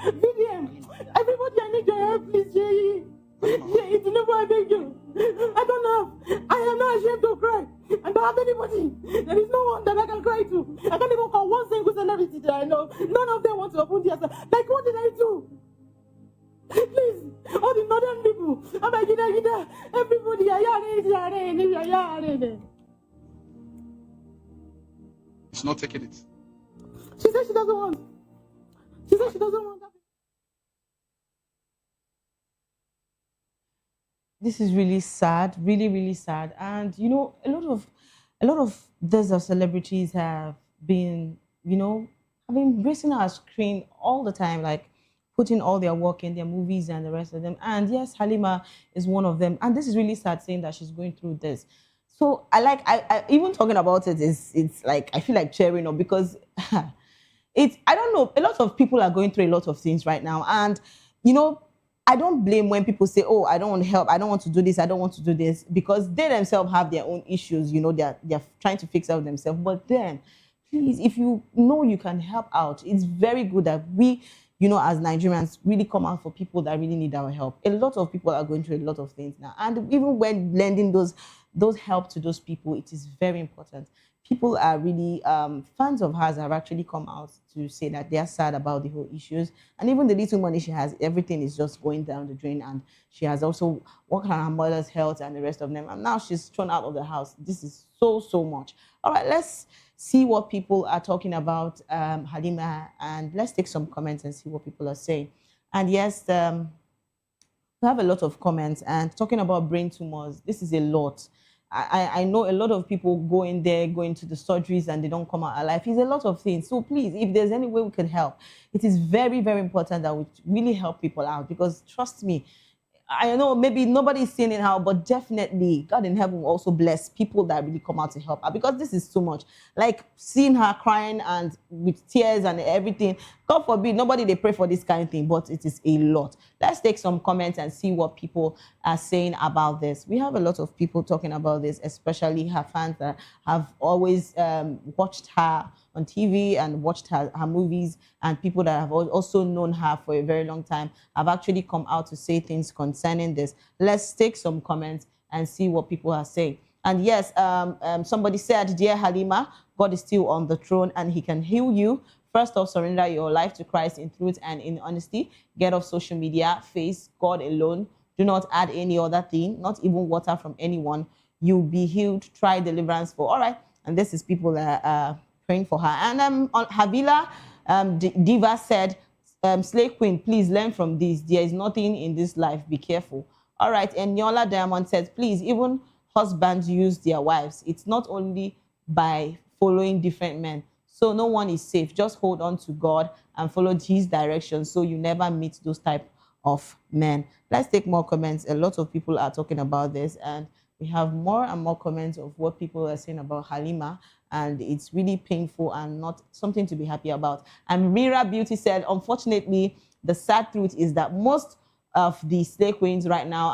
Vivian, everybody, I need your help, please, Jay. It's never I beg you. I am not ashamed to cry. I don't have anybody. There is no one that I can cry to. I can't even call one single celebrity that I know. None of them want to open their eyes. Like, what did I do? Please, all the northern people, everybody, She's not taking it. She said she doesn't want. She said she doesn't want that. This is really sad, really, really sad. And a lot of these celebrities have been, gracing our screen all the time, like putting all their work in their movies and the rest of them. And yes, Halima is one of them. And this is really sad saying that she's going through this. So I even talking about it it's like I feel like cheering up because I don't know, a lot of people are going through a lot of things right now. And I don't blame when people say, oh, I don't want help, I don't want to do this, I don't want to do this, because they themselves have their own issues, they're trying to fix out themselves. But then, please, if you know you can help out, it's very good that we as Nigerians, really come out for people that really need our help. A lot of people are going through a lot of things now. And even when lending those help to those people, it is very important. People are really, fans of hers have actually come out to say that they are sad about the whole issues. And even the little money she has, everything is just going down the drain. And she has also worked on her mother's health and the rest of them. And now she's thrown out of the house. This is so much. All right, let's see what people are talking about Halima. And let's take some comments and see what people are saying. And yes, we have a lot of comments. And talking about brain tumors, this is a lot. I know a lot of people go in there, go into the surgeries, and they don't come out alive. It's a lot of things. So please, if there's any way we can help, it is very, very important that we really help people out. Because trust me, I know maybe nobody's seeing it how, but definitely God in heaven will also bless people that really come out to help her, because this is too much. Like seeing her crying and with tears and everything. God forbid, nobody they pray for this kind of thing, but it is a lot. Let's take some comments and see what people are saying about this. We have a lot of people talking about this, especially her fans that have always watched her on TV and watched her movies, and people that have also known her for a very long time have actually come out to say things concerning this. Let's take some comments and see what people are saying. And yes, somebody said, "Dear Halima, God is still on the throne and he can heal you. First off, surrender your life to Christ in truth and in honesty. Get off social media, face God alone. Do not add any other thing, not even water from anyone. You'll be healed. Try deliverance for." All right. And this is people that are praying for her. And on Havila, Diva said, "Slay Queen, please learn from this. There is nothing in this life. Be careful." All right. And Nyola Diamond said, "Please, even husbands use their wives. It's not only by following different men. So no one is safe. Just hold on to God and follow his direction so you never meet those type of men." Let's take more comments. A lot of people are talking about this, and we have more and more comments of what people are saying about Halima, and it's really painful and not something to be happy about. And Mira Beauty said, "Unfortunately, the sad truth is that most of the slay queens right now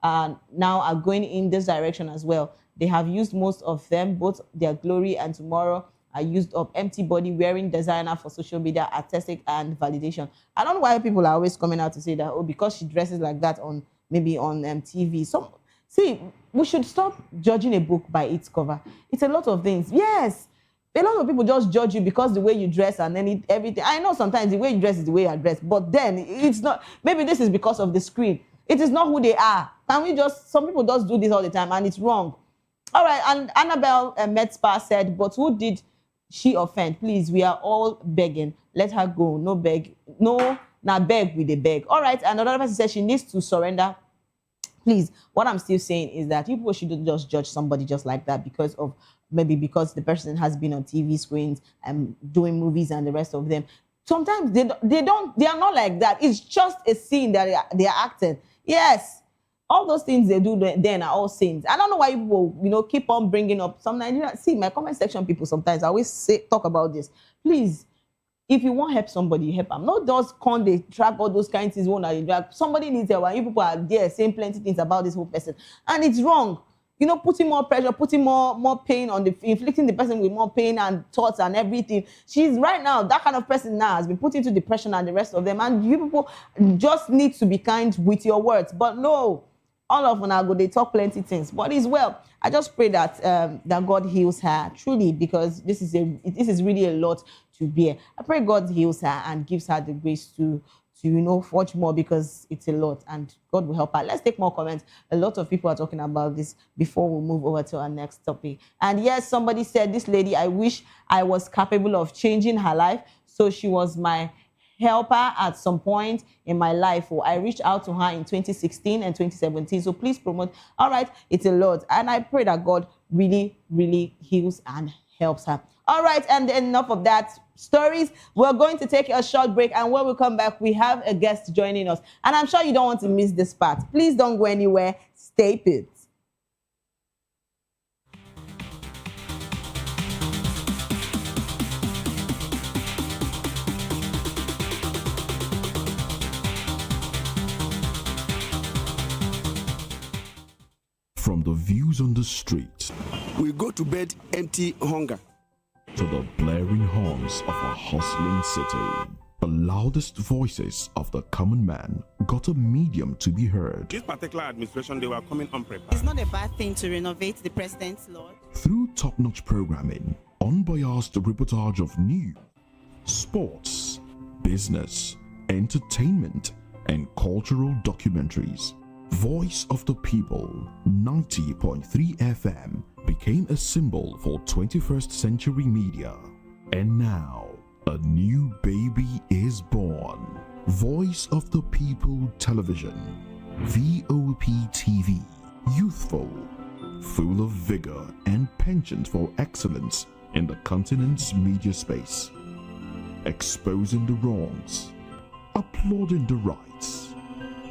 are going in this direction as well. They have used most of them, both their glory and tomorrow are used up. Empty body, wearing designer for social media, aesthetic and validation." I don't know why people are always coming out to say that, oh, because she dresses like that on TV. See, we should stop judging a book by its cover. It's a lot of things. Yes, a lot of people just judge you because the way you dress and then everything. I know sometimes the way you dress is the way you are dressed, but then it's not. Maybe this is because of the screen. It is not who they are. Some people just do this all the time and it's wrong. All right, and Annabelle Metzpa said, "But who did she offend? Please, we are all begging. Let her go. No beg. No, now beg with the beg." All right, and another person said she needs to surrender. Please, what I'm still saying is that people shouldn't just judge somebody just like that because the person has been on TV screens and doing movies and the rest of them. Sometimes they are not like that. It's just a scene that they are acting. Yes, all those things they do then are all sins. I don't know why people, keep on bringing up some Nigerians. See, my comment section people sometimes I always talk about this. Please, if you want to help somebody, help them. Not just they track all those kinds of things that drag. Somebody needs help, and you people are there saying plenty things about this whole person, and it's wrong. Putting more pressure, putting more pain on inflicting the person with more pain and thoughts and everything. She's right now, that kind of person now has been put into depression and the rest of them. And you people just need to be kind with your words. But no, all of them they talk plenty things. But as well, I just pray that that God heals her truly, because this is really a lot to bear. I pray God heals her and gives her the grace to forge more, because it's a lot and God will help her. Let's take more comments. A lot of people are talking about this before we move over to our next topic. And yes, somebody said, "This lady, I wish I was capable of changing her life. So she was my helper at some point in my life. I reached out to her in 2016 and 2017. So please promote." All right, it's a lot. And I pray that God really, really heals and helps her. All right, and enough of that stories. We're going to take a short break, and when we come back, we have a guest joining us. And I'm sure you don't want to miss this part. Please don't go anywhere. Stay put. From the views on the street, we go to bed empty hunger, to the blaring horns of a hustling city. The loudest voices of the common man got a medium to be heard. This particular administration, they were coming unprepared. It's not a bad thing to renovate the president's lawn. Through top-notch programming, unbiased reportage of news, sports, business, entertainment, and cultural documentaries, Voice of the People 90.3 FM became a symbol for 21st century media. And now, a new baby is born. Voice of the People Television, VOP TV, youthful, full of vigor and penchant for excellence in the continent's media space, exposing the wrongs, applauding the rights,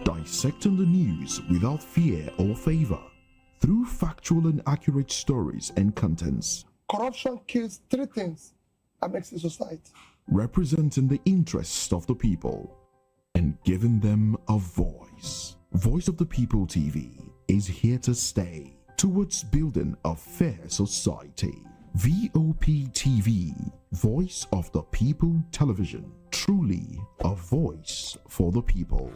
dissecting the news without fear or favor, through factual and accurate stories and contents. Corruption kills three things that makes a society. Representing the interests of the people and giving them a voice. Voice of the People TV is here to stay towards building a fair society. VOP TV, Voice of the People Television, truly a voice for the people.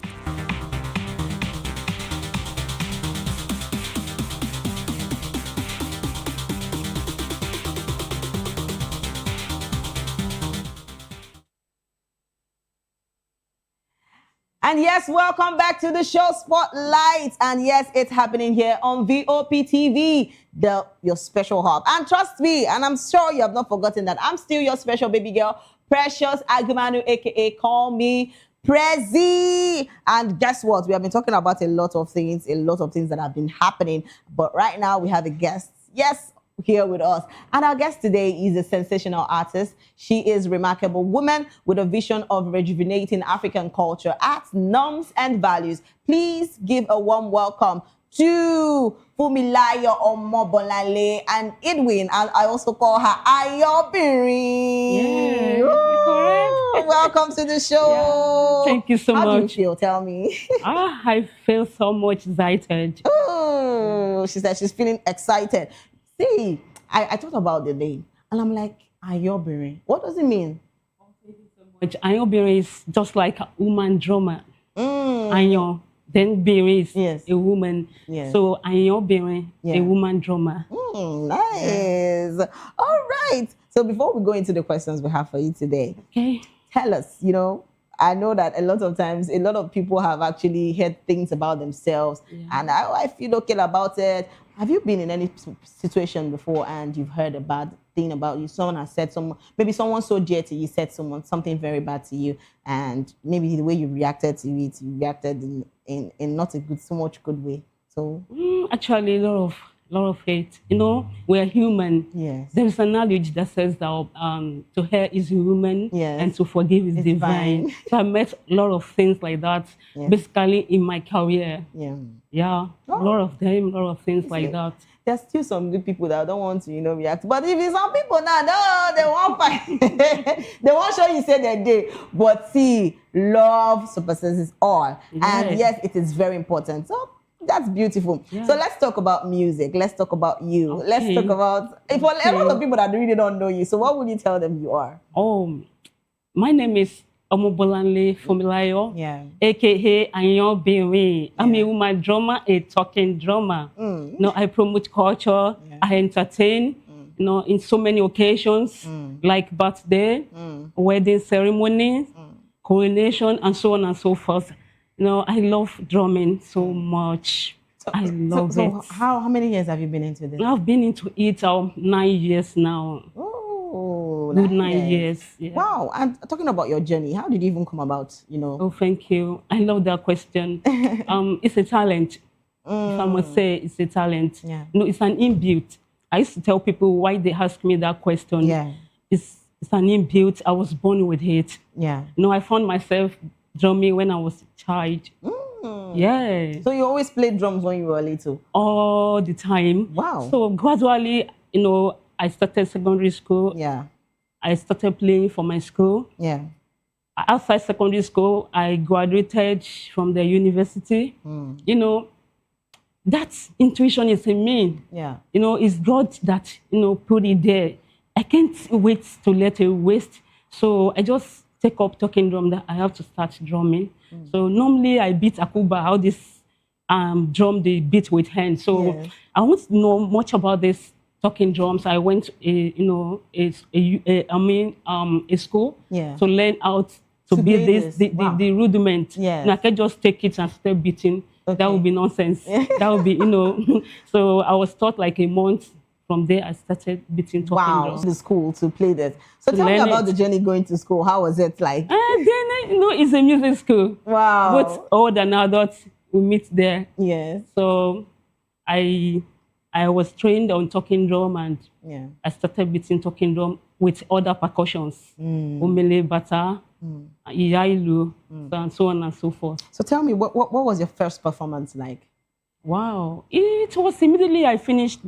And yes, welcome back to the show Spotlight. And yes, it's happening here on VOP TV, your special hub. And trust me, and I'm sure you have not forgotten that I'm still your special baby girl, Precious Agumanu, aka Call Me Prezi. And guess what? We have been talking about a lot of things that have been happening. But right now we have a guest. Yes, here with us. And our guest today is a sensational artist. She is a remarkable woman with a vision of rejuvenating African culture, arts, norms, and values. Please give a warm welcome to Funmilayo, Omobolanle, and Edwin. And I also call her Ayobiri. Yeah, you're correct. Welcome to the show. Yeah. Thank you so much. How do you feel? Tell me. I feel so much excited. Oh, she said she's feeling excited. See, I thought about the name, and I'm like, Ayobiri. What does it mean? Which Ayobiri is just like a woman drummer. Ayo, then Biri is a woman. Yes. So Ayobiri, a woman drummer. Nice. All right. So before we go into the questions we have for you today, tell us, I know that a lot of times, a lot of people have actually heard things about themselves, and I feel okay about it. Have you been in any situation before and you've heard a bad thing about you? Someone has said maybe someone so dear to you said something very bad to you, and maybe the way you reacted to it, you reacted in not so much good way. So actually, a lot of hate. We're human. Yes. There is an knowledge that says that to hate is human and to forgive is divine. So I met a lot of things like that, basically in my career. Yeah, a lot of things like that. There's still some good people that don't want to, react. But if it's some people now, no, they won't fight. They won't show you say their day. But see, love surpasses all. And yes, it is very important. So that's beautiful. Yeah. So let's talk about music. Let's talk about you. Okay. Let's talk about, for a lot of people that really don't know you. So what would you tell them you are? Oh, my name is Omobolanle Funmilayo, aka Ayobiri. I'm a woman drummer, a talking drummer. I promote culture, I entertain, in so many occasions, like birthday, wedding ceremonies, coronation, and so on and so forth. I love drumming so much. I love it. How many years have you been into this? I've been into it 9 years now. Oh, good 9 years. Yeah. Wow. And talking about your journey, how did you even come about, Oh, thank you. I love that question. It's a talent. If I must say, it's a talent. Yeah. It's an inbuilt. I used to tell people why they ask me that question. Yeah. It's an inbuilt. I was born with it. Yeah. I found myself drumming when I was a child. Yeah. So you always played drums when you were little? All the time. Wow. So gradually, I started secondary school. Yeah. I started playing for my school. Yeah. Outside secondary school, I graduated from the university. That intuition is in me. Yeah. It's God that, put it there. I can't wait to let it waste. So I just take up talking drum that I have to start drumming. So normally I beat akuba, how this drum they beat with hands. So I won't know much about this talking drums. I went, a school to learn how to beat this, the rudiment. And I can just take it and start beating. That would be nonsense. That would be, So I was taught like a month. From there, I started beating talking drums. The school to play this. So tell me about the journey going to school. How was it like? Then, it's a music school. Wow. Both old and adults, we meet there. Yes. So I was trained on talking drum, and I started beating talking drum with other percussions. Umele, bata, iyailu, and so on and so forth. So tell me, what was your first performance like? Wow. It was immediately I finished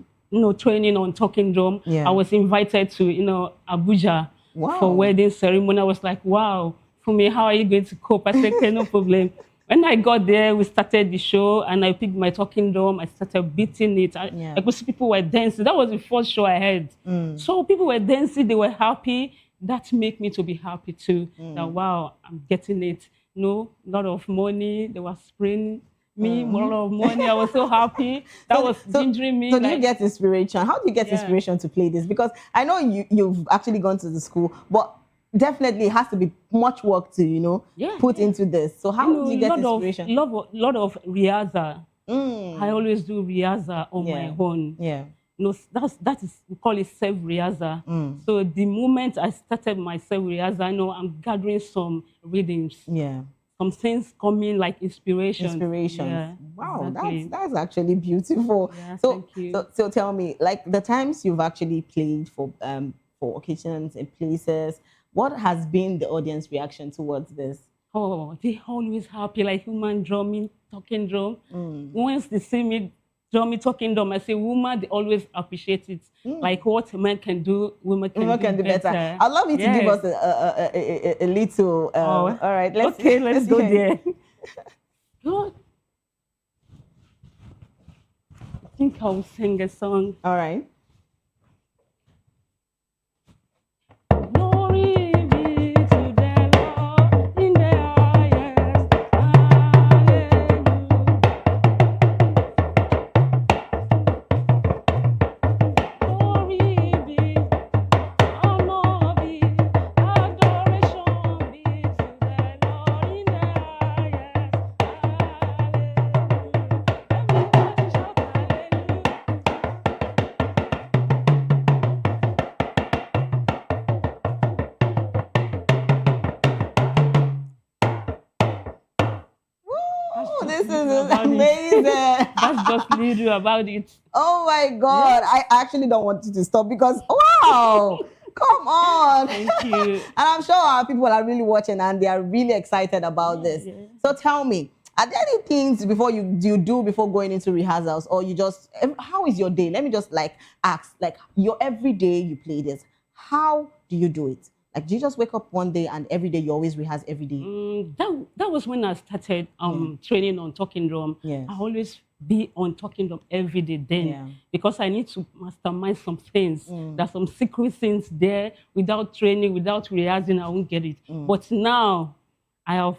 training on talking drum. I was invited to, Abuja for wedding ceremony. I was like, wow, for me, how are you going to cope? I said, okay, no problem. When I got there, we started the show and I picked my talking drum. I started beating it. I could see people were dancing. That was the first show I had. So people were dancing, they were happy. That made me to be happy too. That, wow, I'm getting it. A lot of money. They were spraying me, more of money. I was so happy. That was gingering me. So do you get inspiration? How do you get inspiration to play this? Because I know you've actually gone to the school, but definitely it has to be much work to, put into this. So how do you get inspiration? Lot of riaza. I always do riaza on my own. That is, we call it self-riaza. So the moment I started my self-riaza, I know I'm gathering some rhythms. Some things coming like inspiration. Wow, exactly. that's actually beautiful. Thank you. So tell me, like the times you've actually played for occasions and places, what has been the audience reaction towards this? Oh, they always happy, like human drumming, talking drum. Once they see me drumming, talking drum, I say, woman, they always appreciate it. Like what men can do, women can do better. I'd love you to give us a little. All right, let's go there. Good. I think I'll sing a song. All right. This is amazing. That's just little about it. Oh my God. I actually don't want you to stop because, wow, come on. Thank you. And I'm sure our people are really watching and they are really excited about this. So tell me, are there any things before you do before going into rehearsals, or you just, how is your day? Let me just ask, your every day you play this, how do you do it? Like, do you just wake up one day and every day you always rehearse every day? That was when I started training on talking drum. I always be on talking drum every day then because I need to mastermind some things. There's some secret things there. Without training, without rehearsing, I won't get it. But now I have,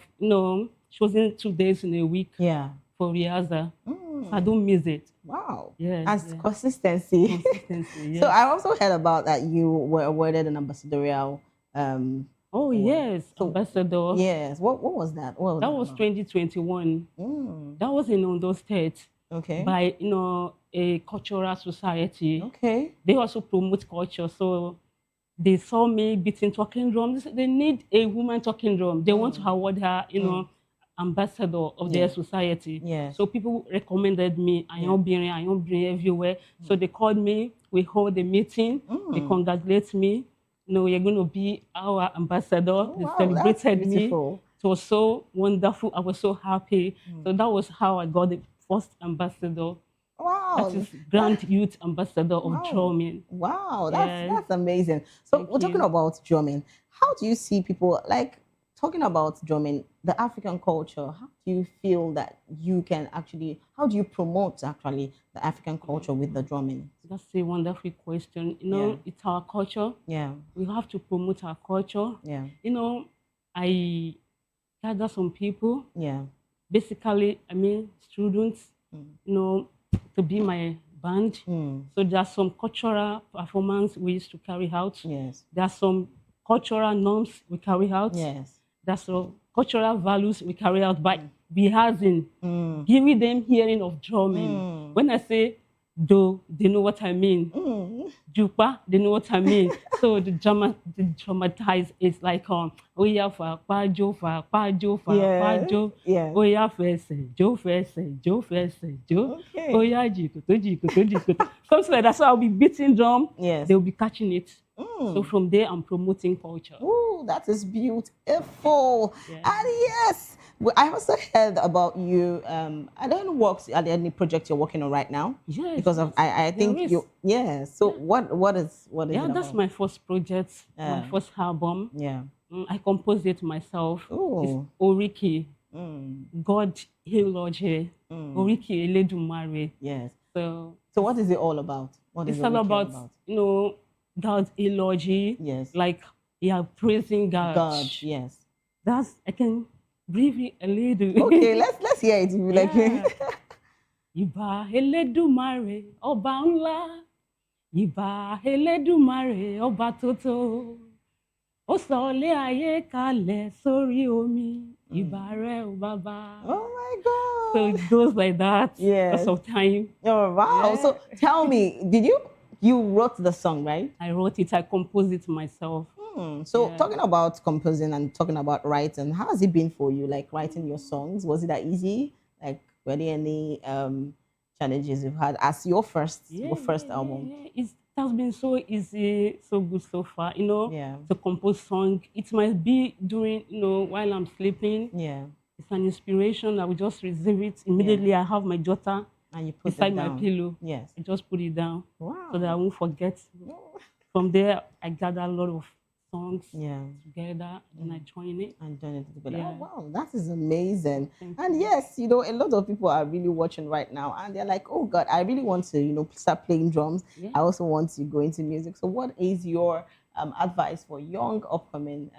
chosen 2 days in a week for rehearsal. So I don't miss it. Wow. Yes. Consistency. Yes. So I also heard about that you were awarded an ambassadorial. Yes, ambassador. Yes. What was that? What was that was 2021. That was in Ondo State. Okay. By a cultural society. Okay. They also promote culture, so they saw me beating talking drum. They need a woman talking drum. They want to award her, ambassador of their society. So people recommended me. I am being everywhere. So they called me. We hold a meeting. They congratulate me. You're going to be our ambassador. They celebrated me. It was so wonderful. I was so happy. So that was how I got the first ambassador. Wow. That is Grand Youth Ambassador of Drumming. Wow, that's amazing. So we're talking about drumming. How do you see people, talking about drumming, the African culture, how do you feel that you can actually, how do you promote the African culture with the drumming? That's a wonderful question. It's our culture. We have to promote our culture. I gather some people. Yeah. Basically, I mean, students, to be my band. So there's some cultural performance we used to carry out. Yes. There's some cultural norms we carry out. Yes. There's some cultural values we carry out by rehearsing, giving them hearing of drumming. When I say do, they know what I mean. Jupa, they know what I mean. So the dramatize is like oh yeah for pajo. Yeah. Oh yeah first jo. Okay. Oh yeah jiko. Something like that. So I'll be beating drum. Yes. They'll be catching it. So from there I'm promoting culture. Oh, that is beautiful. And yes, I also heard about you. I don't know what are there any project you're working on right now? Yes. Because of I think you. Yeah. So what is it? Yeah, that's about? my first project, my first album. Yeah. I composed it myself. Oh. It's Oriki. God Eulogy. Oriki Eledumare. Yes. So what is it all about? What is it's all about, God's eulogy. Yes. Like praising God. God, yes. I can briefly a little. Okay, let's hear it if you like. Ìbà Elédùmarè ọba ńlá. Ìbà Elédùmarè ọba tótó. Ó sọ ilé ayé kalẹ̀ sórí omi. Ìbà rẹ̀ o bàbá. Oh my God. So it goes like that. Yeah. Because of time. Oh wow. Yeah. So tell me, did you wrote the song, right? I wrote it, I composed it myself. So talking about composing and talking about writing, how has it been for you? Like writing your songs, was it that easy? Like were there any challenges you've had as your first album? It has been so easy, so good so far. To compose song. It might be during while I'm sleeping. Yeah. It's an inspiration. I will just receive it immediately. I have my daughter and you put beside it down. my pillow. Yes. I just put it down. Wow. So that I won't forget. From there, I gather a lot of songs together, and I join it. And join it together. Yeah. Oh, wow, that is amazing. Thank and you. yes, a lot of people are really watching right now, and they're like, oh God, I really want to, start playing drums. Yeah. I also want to go into music. So what is your advice for young upcoming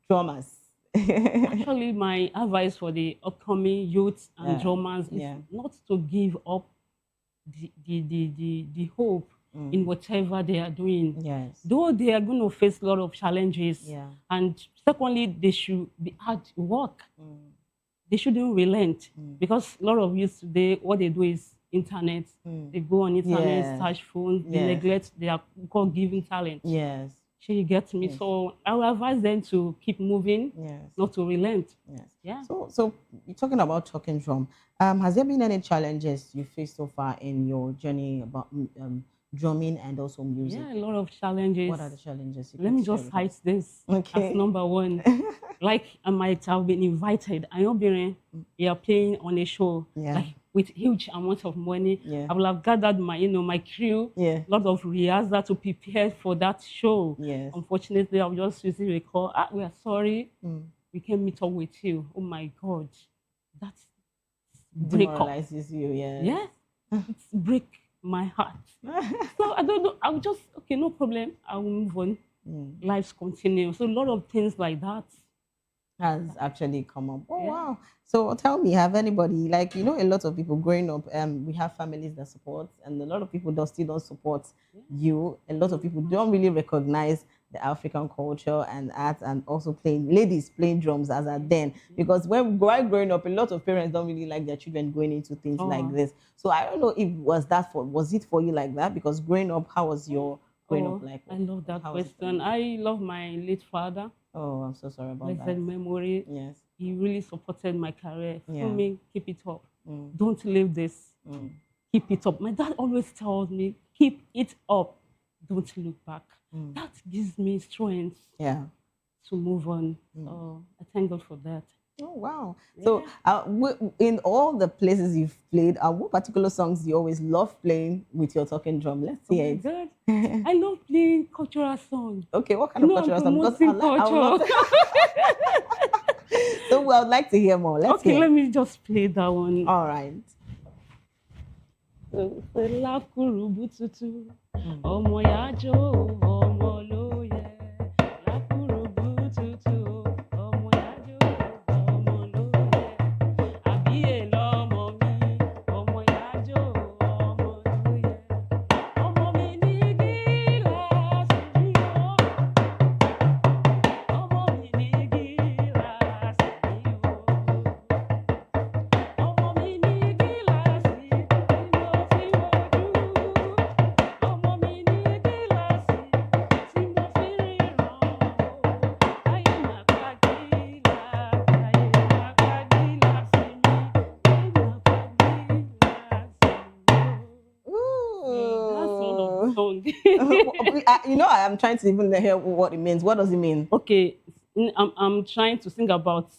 drummers? Actually, my advice for the upcoming youths and drummers is not to give up the hope in whatever they are doing. Yes. Though they are going to face a lot of challenges. Yeah. And secondly, they should be hard work. They shouldn't relent. Because a lot of youth today, what they do is internet. They go on internet, search phones, they neglect their God-given talent. Yes. You get me? Yes. So I will advise them to keep moving, not to relent. Yes. Yeah. So you're talking about talking drum. Has there been any challenges you faced so far in your journey about drumming and also music? Yeah, a lot of challenges. What are the challenges? Let me just hide this. Okay. As number one. Like I might have been invited. I know you are playing on a show. Yeah. Like with huge amounts of money. Yeah. I will have gathered my crew, a lot of rehearsal to prepare for that show. Yes. Unfortunately, I've just received a call. We are sorry. We can't meet up with you. Oh my God. That's break up. Demoralizes you, yeah. Yeah. It's break my heart. So I don't know. I'll just, okay, no problem. I will move on. Lives continue. So a lot of things like that has actually come up. Oh, wow. So tell me, have anybody, a lot of people growing up, we have families that support, and a lot of people still don't support you. A lot of people don't really recognize the African culture and art, and also ladies playing drums as at then. Because while growing up, a lot of parents don't really like their children going into things like this. So I don't know if was it for you like that? Because growing up, how was your growing up like? I love that question. I love my late father. Oh, I'm so sorry about that. Blessed memory. Yes. He really supported my career. Yeah. For me, keep it up. Don't leave this. Keep it up. My dad always tells me, keep it up. Don't look back. That gives me strength to move on. So I thank God for that. Oh, wow. So in all the places you've played, what particular songs do you always love playing with your talking drum? Let's hear it. God. I love playing cultural songs. Okay, what kind of cultural songs? So I would like to hear more. Let's hear. Let me just play that one. All right. Ọmọ yájò, ọmọ lóye, lákùrùbù tútù, saxophone. I'm trying to even hear what it means. What does it mean? Okay, I'm trying to sing about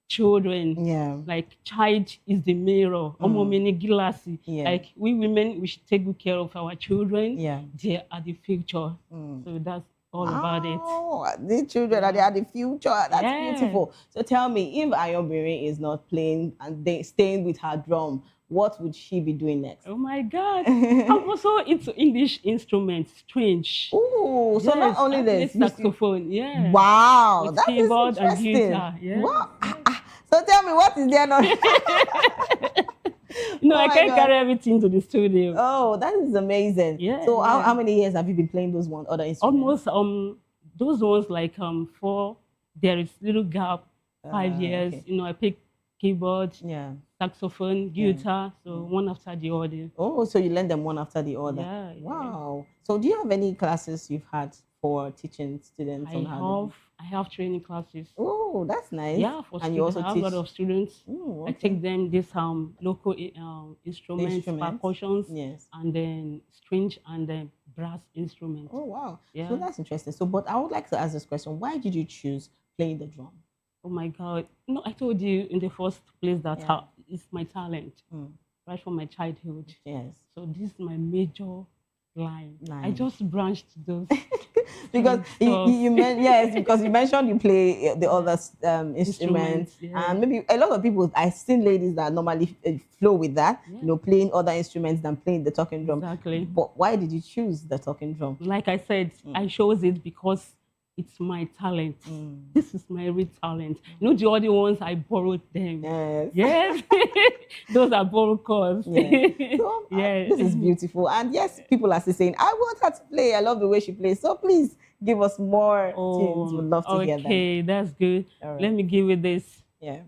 children. Yeah. Like child is the mirror. Yeah. Like we women, we should take good care of our children. Yeah. They are the future. So that's all about it. Oh, the children they are the future. That's beautiful. So tell me, if Ayobere is not playing and staying with her drum, what would she be doing next? Oh my God. I'm also into English instruments. Strange. Oh, so not only this. Saxophone. Yeah. Wow. With That is keyboard and interesting. guitar. Yeah. Wow. So tell me, what is there not? No, I can't carry everything to the studio. Oh, that is amazing. Yeah. So how many years have you been playing those other instruments? Almost those ones like 4. There is little gap. 5 years. Okay. I pick keyboard, Yeah. saxophone, guitar, so one after the other. Oh, so you learn them one after the other. Yeah. Wow. So do you have any classes you've had for teaching students on how I have training classes. Oh, that's nice. Yeah, for and students. you also I have teach a lot of students. Oh, I take them this local instruments, percussions, yes, and then string and then brass instruments. Oh, wow. Yeah. So that's interesting. So, but I would like to ask this question. Why did you choose playing the drum? Oh my God. No, I told you in the first place that it's my talent, right from my childhood. Yes. So this is my major line. I just branched those. Because you because you mentioned you play the other instruments, and maybe a lot of people, I've seen ladies that normally flow with that, playing other instruments than playing the talking drum. Exactly. But why did you choose the talking drum? Like I said, I chose it because it's my talent. This is my real talent. The other ones, I borrowed them. Yes. Those are borrowed chords. Yes. So, yes. This is beautiful. And yes, people are still saying, I want her to play. I love the way she plays. So please give us more tunes. We'd love to hear them. Okay, that's good. Right. Let me give you this. Yeah.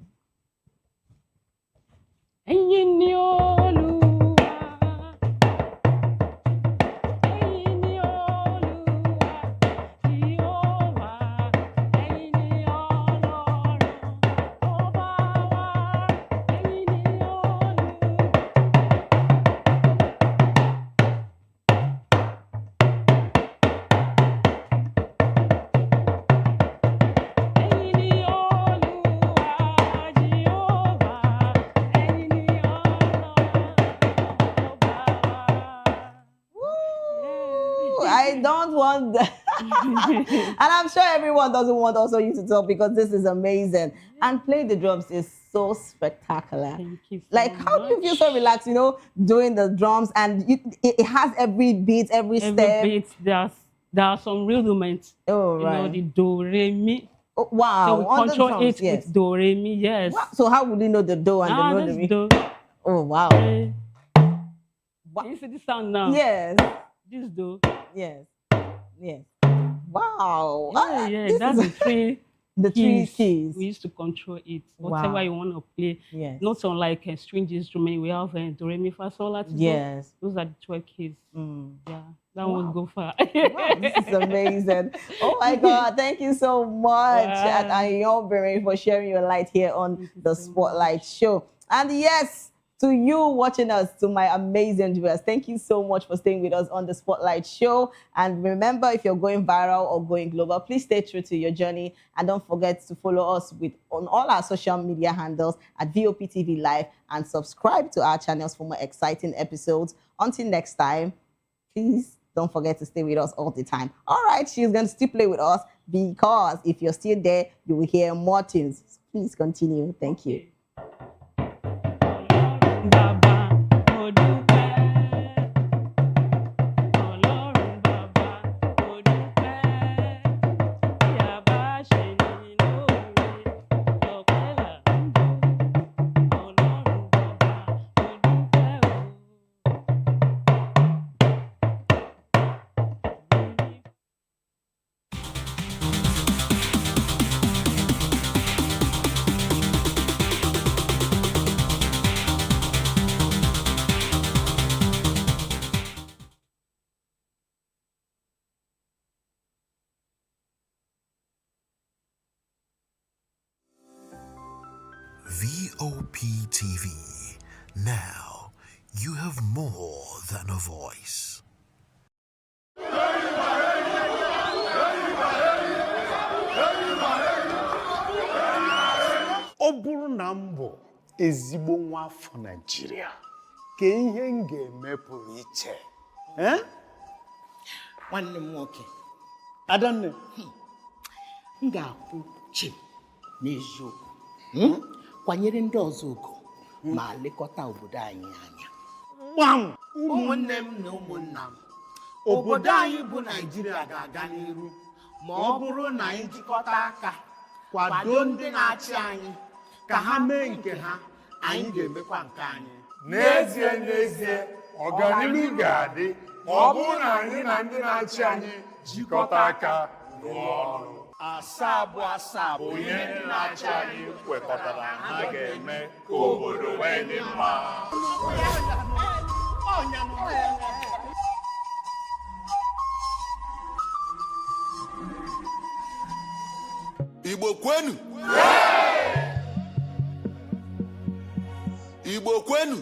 I don't want that. And I'm sure everyone doesn't want also you to talk because this is amazing. And playing the drums is so spectacular. Thank you so how do you feel so relaxed, doing the drums and it has every beat, every step? Every beat, there are some rhythms. Oh, right. The do, re, mi. Oh, wow. So we On control the drums, it with do, re, mi, yes. Wow. So how would you know the do and the re? Do. Oh, wow. Can you see the sound now? Yes. This do. Yes. Yes. Wow. Yeah, that's the three. The three keys. We used to control it. Whatever you want to play. Yes. Not unlike a string instrument. We have do, re, mi, fa, sol, la, ti, do. Yes. Those are the 12 keys. Yeah. That won't go far. Wow, this is amazing. Oh my God. Thank you so much. And Ayobere for sharing your light here on the Spotlight Show. And yes, to you watching us, to my amazing viewers, thank you so much for staying with us on the Spotlight Show. And remember, if you're going viral or going global, please stay true to your journey. And don't forget to follow us on all our social media handles at VOP TV Live and subscribe to our channels for more exciting episodes. Until next time, please don't forget to stay with us all the time. All right, she's going to still play with us because if you're still there, you will hear more tunes. Please continue. Thank you. VOP TV. Now you have more than a voice. ezigbo nwa afọ Nigeria. Ka ihe m ga-eme pụrụ iche. Nwanne m nwoke. Adanne. M ga-akwụ chim n'eziokwu. Kwanyere ndị ọzọ ugwu ma lekọta obodo anyị anya. Gbam! Ụmụnne m na ụmụnna m. Obodo anyị bụ Nigeria ga-aga n'iru ma ọ bụrụ na anyị jikọta aka kwado ndị na-achị anyị ka ha mee nke ha, anyị ga-emekwa nke anyị. N'ezie, ọganihu ga-adị ma ọ bụrụ na anyị na ndị na-achị anyị jikọta aka rụọ ọrụ. Asaa bụ ihe ndị na-achị anyị kwekọtara ha ga-eme ka obodo wee dị mma. Igbo kwenu! Igbo kwenu!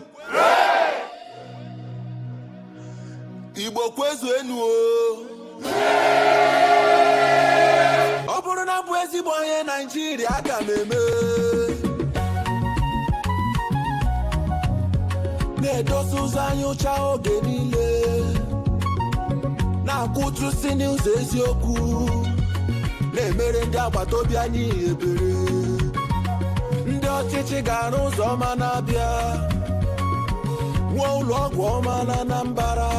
Igbo kwezuenu o! Ọ bụrụ na mbụ ezigbo onye Naịjirịa aga m eme na-edozi ụzọ anyị ụcha oge niile na-akwụtụsi n'ụzọ eziokwu na-emere ndị agbata obi anyị ebere ndị ọchịchị ga-arụ ụzọ ọma na-abịa nwee ụlọ ọgwụ ọma na Anambra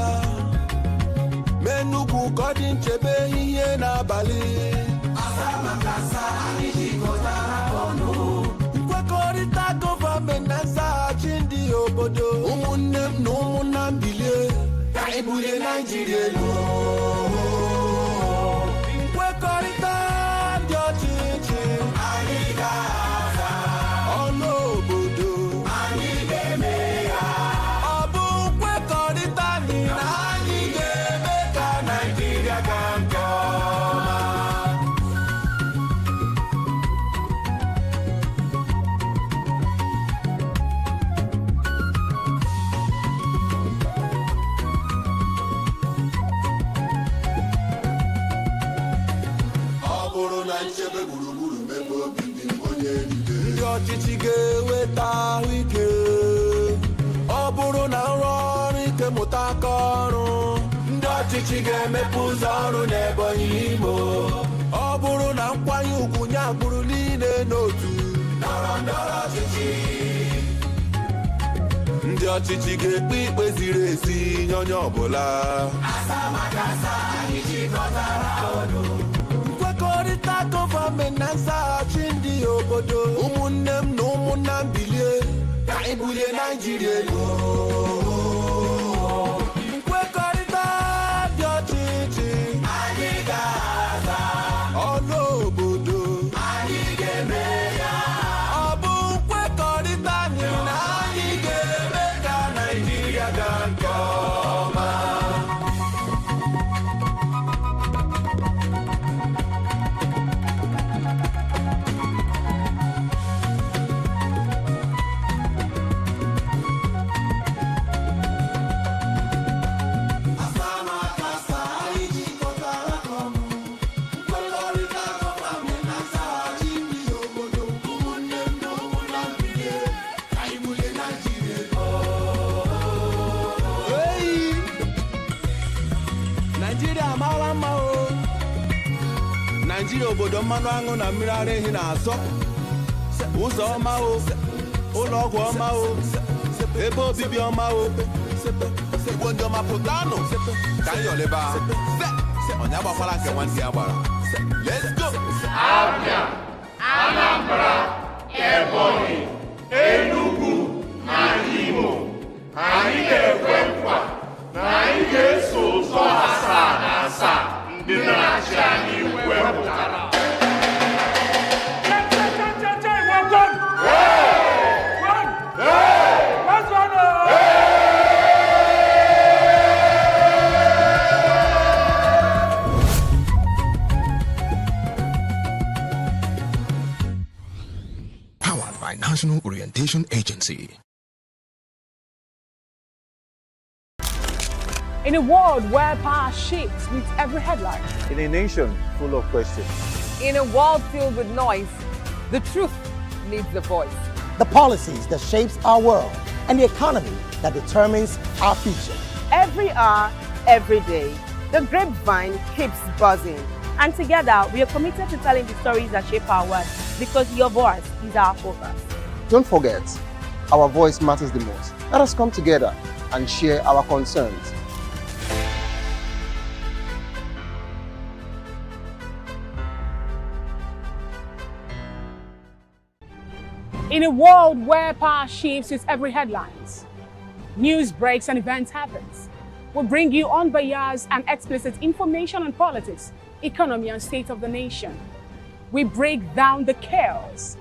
mee Enugu ka ọ dị nchebe ihe n'abalị nkwekọrịta gọọmenti na nzaghachi ndị obodo ụmụnne m na ụmụnna m bilie ka anyị bulie Naịjirịa elu nkwekọrịta ndị ọchịchị anyị ga-aza ọnụ obodo anyị ga-eme ya ọ bụ nkwekọrịta anyị na anyị ga-eme ka Naịjirịa gaa nke ọma. Nchebe gburugburu mebe obibi onye niile ndị ọchịchị ga-eweta ahụike ọ bụrụ na nrọ ọrụ ike mụta aka ọrụ ndị ọchịchị ga-emepe ụzọ ọrụ n'Ebonyi Imo ọ bụrụ na nkwanye ugwu nye agbụrụ niile n'otu ndọrọndọrọ ọchịchị ndị ọchịchị ga-ekpe ikpe ziri ezi nye onye ọbụla anyị jikọtara ọnụ nkwekọrịta gọọmenti na nzaghachi ndị obodo ụmụnne m na ụmụnna m bilie ka anyị bulie Naịjirịa elu nkwekọrịta dị ọchịchị anyị ga-aza ọnụ obodo anyị ga-eme ya ọ bụ nkwekọrịta anyị na anyị ga-eme ka Naịjirịa gaa nke ọma. Naijiria obodo mmanụ aṅụ na mmiri ara ehi na-asọ ụzọ ọma o ụlọ ọgwụ ọma o ebe obibi ọma o Igbo ndị ọma pụtanụ ka anyị ọlịba onye agbakwala nke nwanne ya gbara let's go Abia, Anambra, Ebonyi, Enugu na Imo anyị ga-ekwe nkwa na anyị ga-eso ụzọ asaa na asaa ndị na-achị anyị wepụtara. Powered by National Orientation Agency. In a world where power shifts with every headline. In a nation full of questions. In a world filled with noise, the truth needs a voice. the policies that shapes our world, and the economy that determines our future. Every hour, every day, the grapevine keeps buzzing. And together, we are committed to telling the stories that shape our world, because your voice is our focus. Don't forget, our voice matters the most. Let us come together and share our concerns. In a world where power shifts with every headlines, news breaks and events happens, we bring you unbiased and explicit information on politics, economy and state of the nation. We break down the chaos.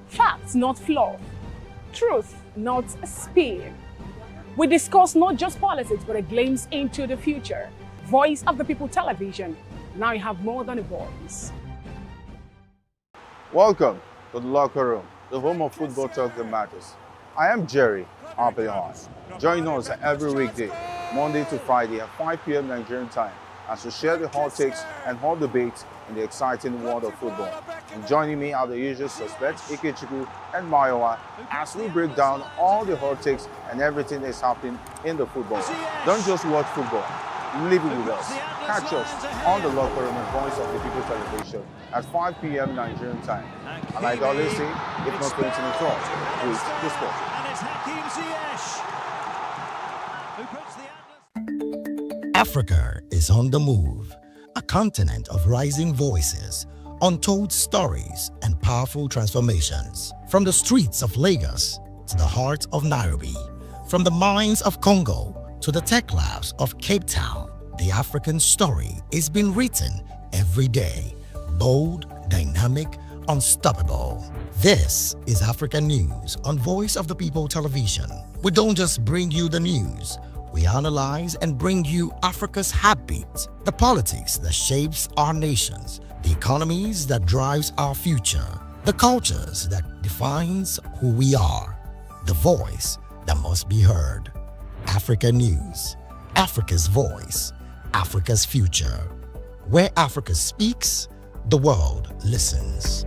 Facts, not fluff. Truth, not spin. We discuss not just politics, but a glimpse into the future. Voice of the People Television. Now you have more than a voice. Welcome to the locker room, the home of football talk that matters. I am Jerry Arpillon. Join us every weekday, Monday to Friday at 5 p.m. Nigerian time, as we share the hot takes and hot debates in the exciting world of football. And joining me are the usual suspects, Ikechukwu and Mayowa, as we break down all the hot takes and everything that's happening in the football. Don't just watch football, live it with us. Catch us on the locker room and Voice of the People Television at 5 p.m. Nigerian time. And like I always say, if not 20 minutes off, with the sport. Africa is on the move, a continent of rising voices, untold stories, and powerful transformations. From the streets of Lagos to the heart of Nairobi, from the mines of Congo to the tech labs of Cape Town, the African story is being written every day. Bold, dynamic, unstoppable. This is African News on Voice of the People Television. We don't just bring you the news. We analyze and bring you Africa's heartbeat, the politics that shapes our nations, the economies that drives our future, the cultures that defines who we are, the voice that must be heard. Africa News, Africa's voice, Africa's future. Where Africa speaks, the world listens.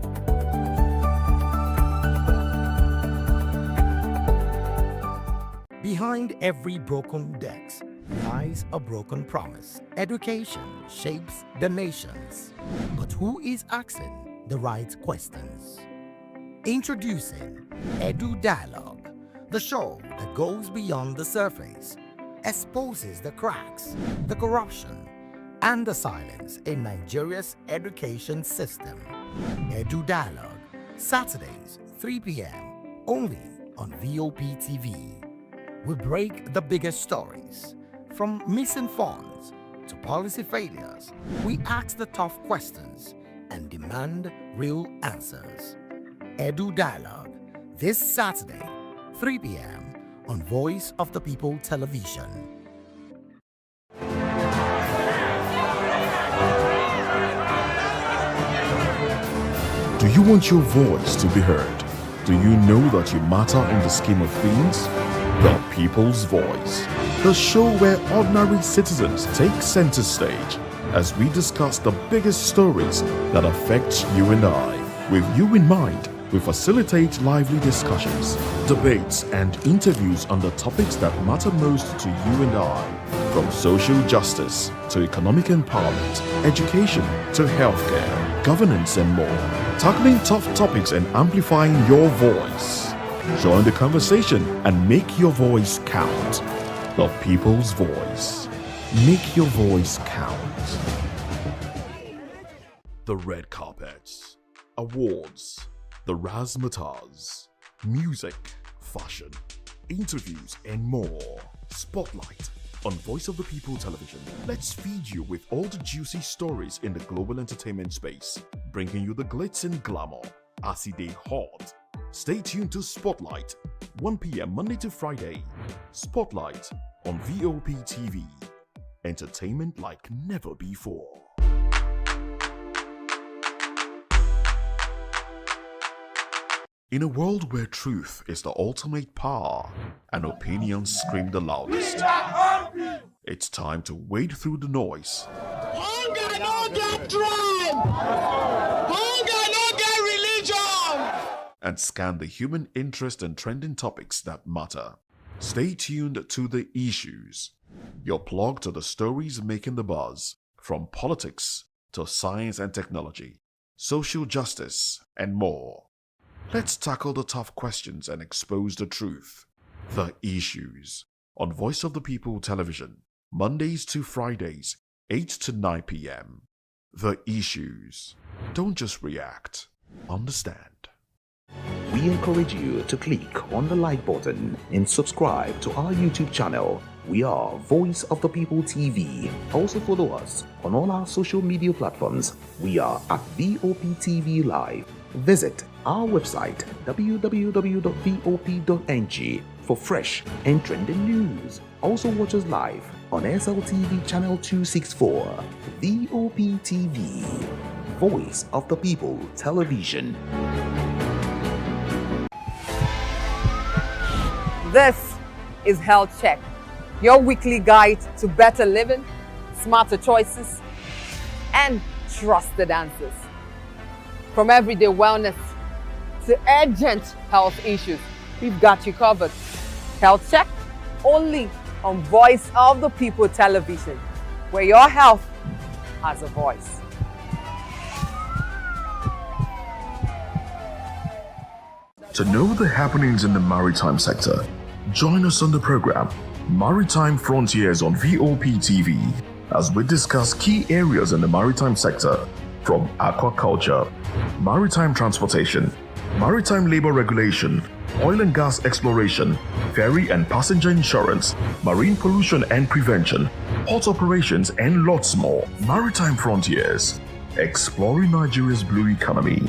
Behind every broken desk lies a broken promise. Education shapes the nations. But who is asking the right questions? Introducing Edu Dialogue, the show that goes beyond the surface, exposes the cracks, the corruption, and the silence in Nigeria's education system. Edu Dialogue, Saturdays, 3 p.m., only on VOP TV. We break the biggest stories, from missing funds to policy failures. We ask the tough questions and demand real answers. Edu Dialogue, this Saturday, 3 p.m. on Voice of the People Television. Do you want your voice to be heard? Do you know that you matter in the scheme of things? The People's Voice, the show where ordinary citizens take center stage as we discuss the biggest stories that affect you and I. With you in mind, we facilitate lively discussions, debates, and interviews on the topics that matter most to you and I. From social justice to economic empowerment, education to healthcare, governance, and more. Tackling tough topics and amplifying your voice. Join the conversation and make your voice count. The People's Voice. Make your voice count. The red carpets, awards, the razzmatazz, music, fashion, interviews, and more. Spotlight on Voice of the People Television. Let's feed you with all the juicy stories in the global entertainment space, bringing you the glitz and glamour as it is hot. Stay tuned to Spotlight, 1 p.m. Monday to Friday. Spotlight on VOP TV. Entertainment like never before. In a world where truth is the ultimate power and opinions scream the loudest, it's time to wade through the noise. Hunger no get tribe! Hunger no get religion! and scan the human interest and trending topics that matter. Stay tuned to The Issues, your plug to the stories making the buzz, from politics to science and technology, social justice, and more. Let's tackle the tough questions and expose the truth. The Issues on Voice of the People Television, Mondays to Fridays, 8 to 9 p.m. The Issues. Don't just react, understand. We encourage you to click on the like button and subscribe to our YouTube channel. We are Voice of the People TV. Also follow us on all our social media platforms. We are at VOPTV Live. Visit our website www.vop.ng for fresh and trending news. Also watch us live on SLTV channel 264. VOPTV, Voice of the People Television. This is Health Check, your weekly guide to better living, smarter choices, and trusted answers. From everyday wellness to urgent health issues, we've got you covered. Health Check, only on Voice of the People Television, where your health has a voice. To know the happenings in the maritime sector, join us on the program Maritime Frontiers on VOP TV as we discuss key areas in the maritime sector, from aquaculture, maritime transportation, maritime labor regulation, oil and gas exploration, ferry and passenger insurance, marine pollution and prevention, port operations, and lots more. Maritime Frontiers, exploring Nigeria's blue economy.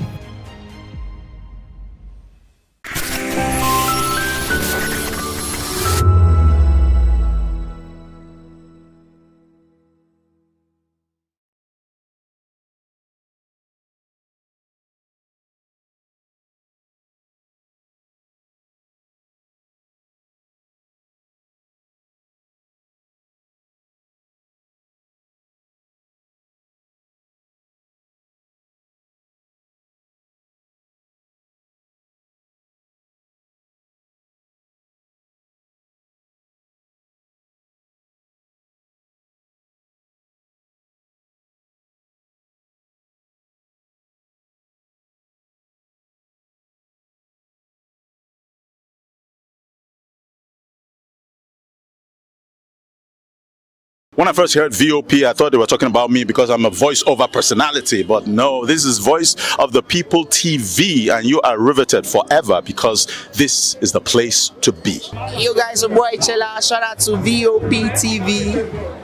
When I first heard VOP, I thought they were talking about me because I'm a voiceover personality. But no, this is Voice of the People TV, and you are riveted forever because this is the place to be. Yo guys, your boy Chella. Shout out to VOP TV.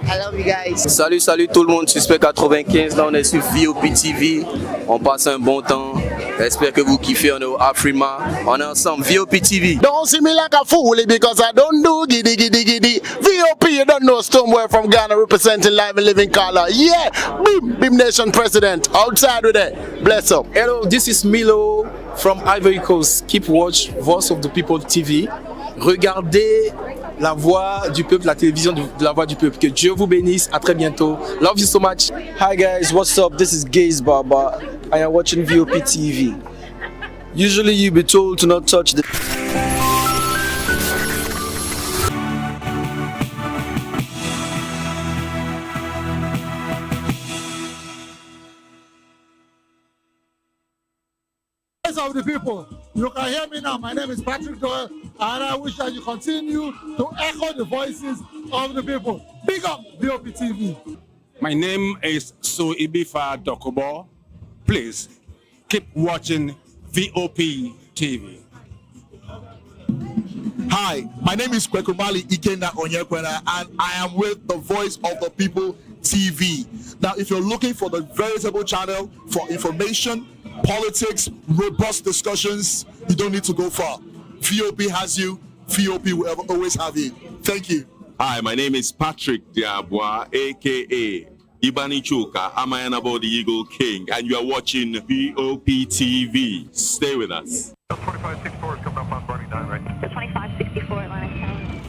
I love you guys. Salut, salut tout le monde. Suspect 95. Là, on est sur VOP TV. On passe un bon temps. J'espère que vous kiffez. On est au Afrima. On est ensemble. VOP TV. Don't see me like a fool because I don't do giddy giddy giddy. VOP, you don't know Stoneware from Ghana representing live and living color. Yeah, Beam Nation President. Outside with it. Bless up. Hello, this is Milo from Ivory Coast. Keep watch Voice of the People TV. Regardez la voix du peuple, la télévision de la voix du peuple. Que Dieu vous bénisse. À très bientôt. Love you so much. Hi guys, what's up? This is Gaze Baba. I am watching VOP TV. Usually you be told to not touch the... Of the people, you can hear me now. My name is Patrick Doyle, and I wish that you continue to echo the voices of the people. Big up VOP TV. My name is Suibifa Dokobo. Please keep watching VOP TV. Hi, my name is Kwekumali Ikenda Onyekwena, and I am with the Voice of the People TV. Now, if you're looking for the veritable channel for information, politics, robust discussions, you don't need to go far. VOP has you. VOP will always have you. Thank you. Hi, my name is Patrick Diabwa, aka Ibani Chuka, Amayanabo the Eagle King, and you are watching VOP TV. Stay with us. 2564 is coming up on Burning 9, right? 2564 Atlantic.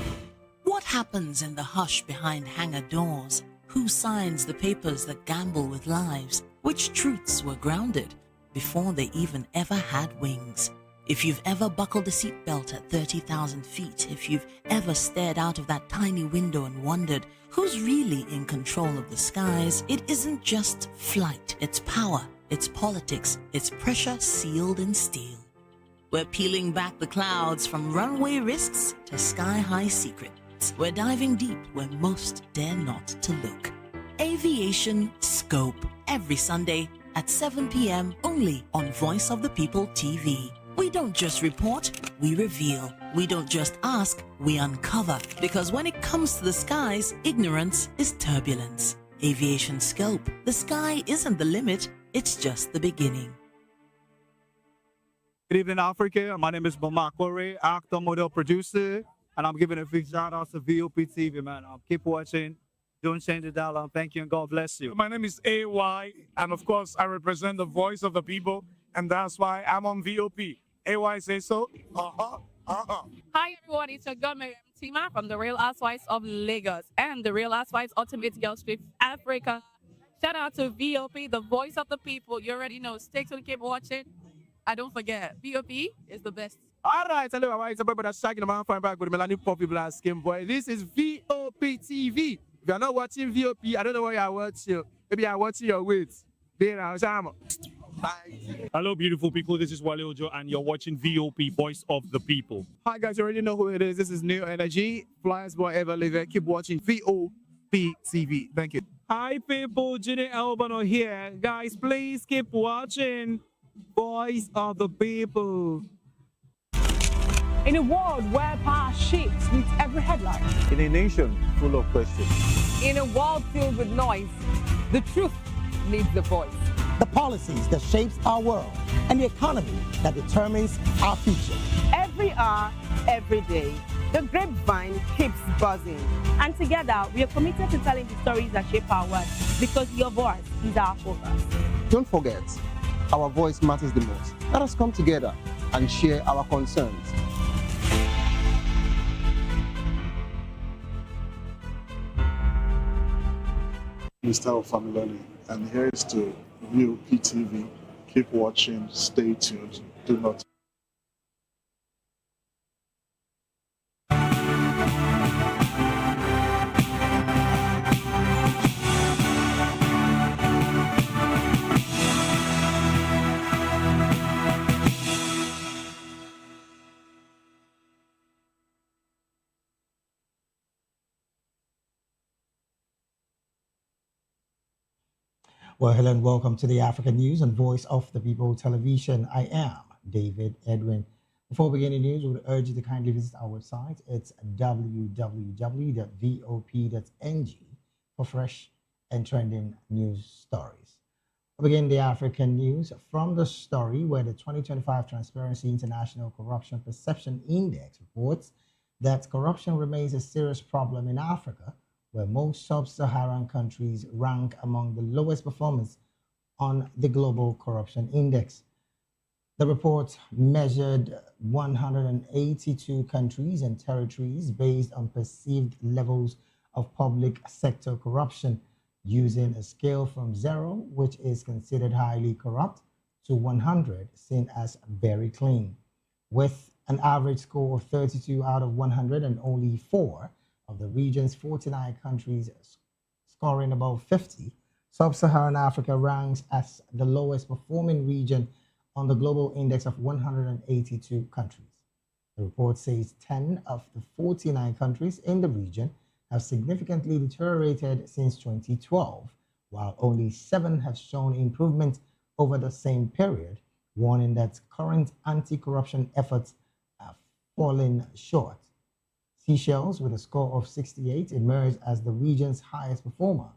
What happens in the hush behind hangar doors? Who signs the papers that gamble with lives? Which truths were grounded before they even ever had wings? If you've ever buckled a seatbelt at 30,000 feet, if you've ever stared out of that tiny window and wondered who's really in control of the skies, it isn't just flight, it's power, it's politics, it's pressure sealed in steel. We're peeling back the clouds from runway risks to sky-high secrets. We're diving deep where most dare not to look. Aviation Scope, every Sunday at 7 p.m. only on Voice of the People TV. We don't just report, we reveal. We don't just ask, we uncover. Because when it comes to the skies, ignorance is turbulence. Aviation Scope, the sky isn't the limit, it's just the beginning. Good evening, Africa. My name is Bamakore, actor, model, producer, and I'm giving a big shout out to VOP TV, man. Keep watching. Don't change the dial. Thank you and God bless you. My name is AY, and of course, I represent the voice of the people, and that's why I'm on VOP. AY says so. Hi everyone, it's your girl Miriam Tima from the Real Housewives of Lagos and the Real Housewives Ultimate Girls Trip Africa. Shout out to VOP, the voice of the people. You already know. Stay tuned, keep watching. And don't forget, VOP is the best. All right, hello, all right. It's about that shagging the man fine back with Melanie Poppy Blast Skin Boy. This is VOP TV. If you're not watching VOP, I don't know why you're watching. Maybe you're watching your weights. Hello, beautiful people. This is Wale Ojo, and you're watching VOP, Voice of the People. Hi, guys. You already know who it is. This is New Energy. Flyers Boy Ever Live. Keep watching VOP TV. Thank you. Hi, people. Ginny Albano here. Guys, please keep watching Voice of the People. In a world where power shifts with every headline. In a nation full of questions. In a world filled with noise, the truth needs the voice. The policies that shapes our world and the economy that determines our future. Every hour, every day, the grapevine keeps buzzing. And together, we are committed to telling the stories that shape our world because your voice is our focus. Don't forget, our voice matters the most. Let us come together and share our concerns. Mr. Funmilayo, and here is to VOP TV. Keep watching, stay tuned, do not. Well, hello and welcome to the African News on Voice of the People Television. I am David Edwin. Before beginning news, we would urge you to kindly visit our website. It's www.vop.ng for fresh and trending news stories. We begin the African News from the story where the 2025 Transparency International Corruption Perception Index reports that corruption remains a serious problem in Africa, where most sub-Saharan countries rank among the lowest performers on the Global Corruption Index. The report measured 182 countries and territories based on perceived levels of public sector corruption, using a scale from 0, which is considered highly corrupt, to 100, seen as very clean. With an average score of 32 out of 100 and only 4 of the region's 49 countries scoring above 50, Sub-Saharan Africa ranks as the lowest performing region on the global index of 182 countries. The report says 10 of the 49 countries in the region have significantly deteriorated since 2012, while only 7 have shown improvement over the same period, warning that current anti-corruption efforts are falling short. Seychelles, with a score of 68, emerged as the region's highest performer,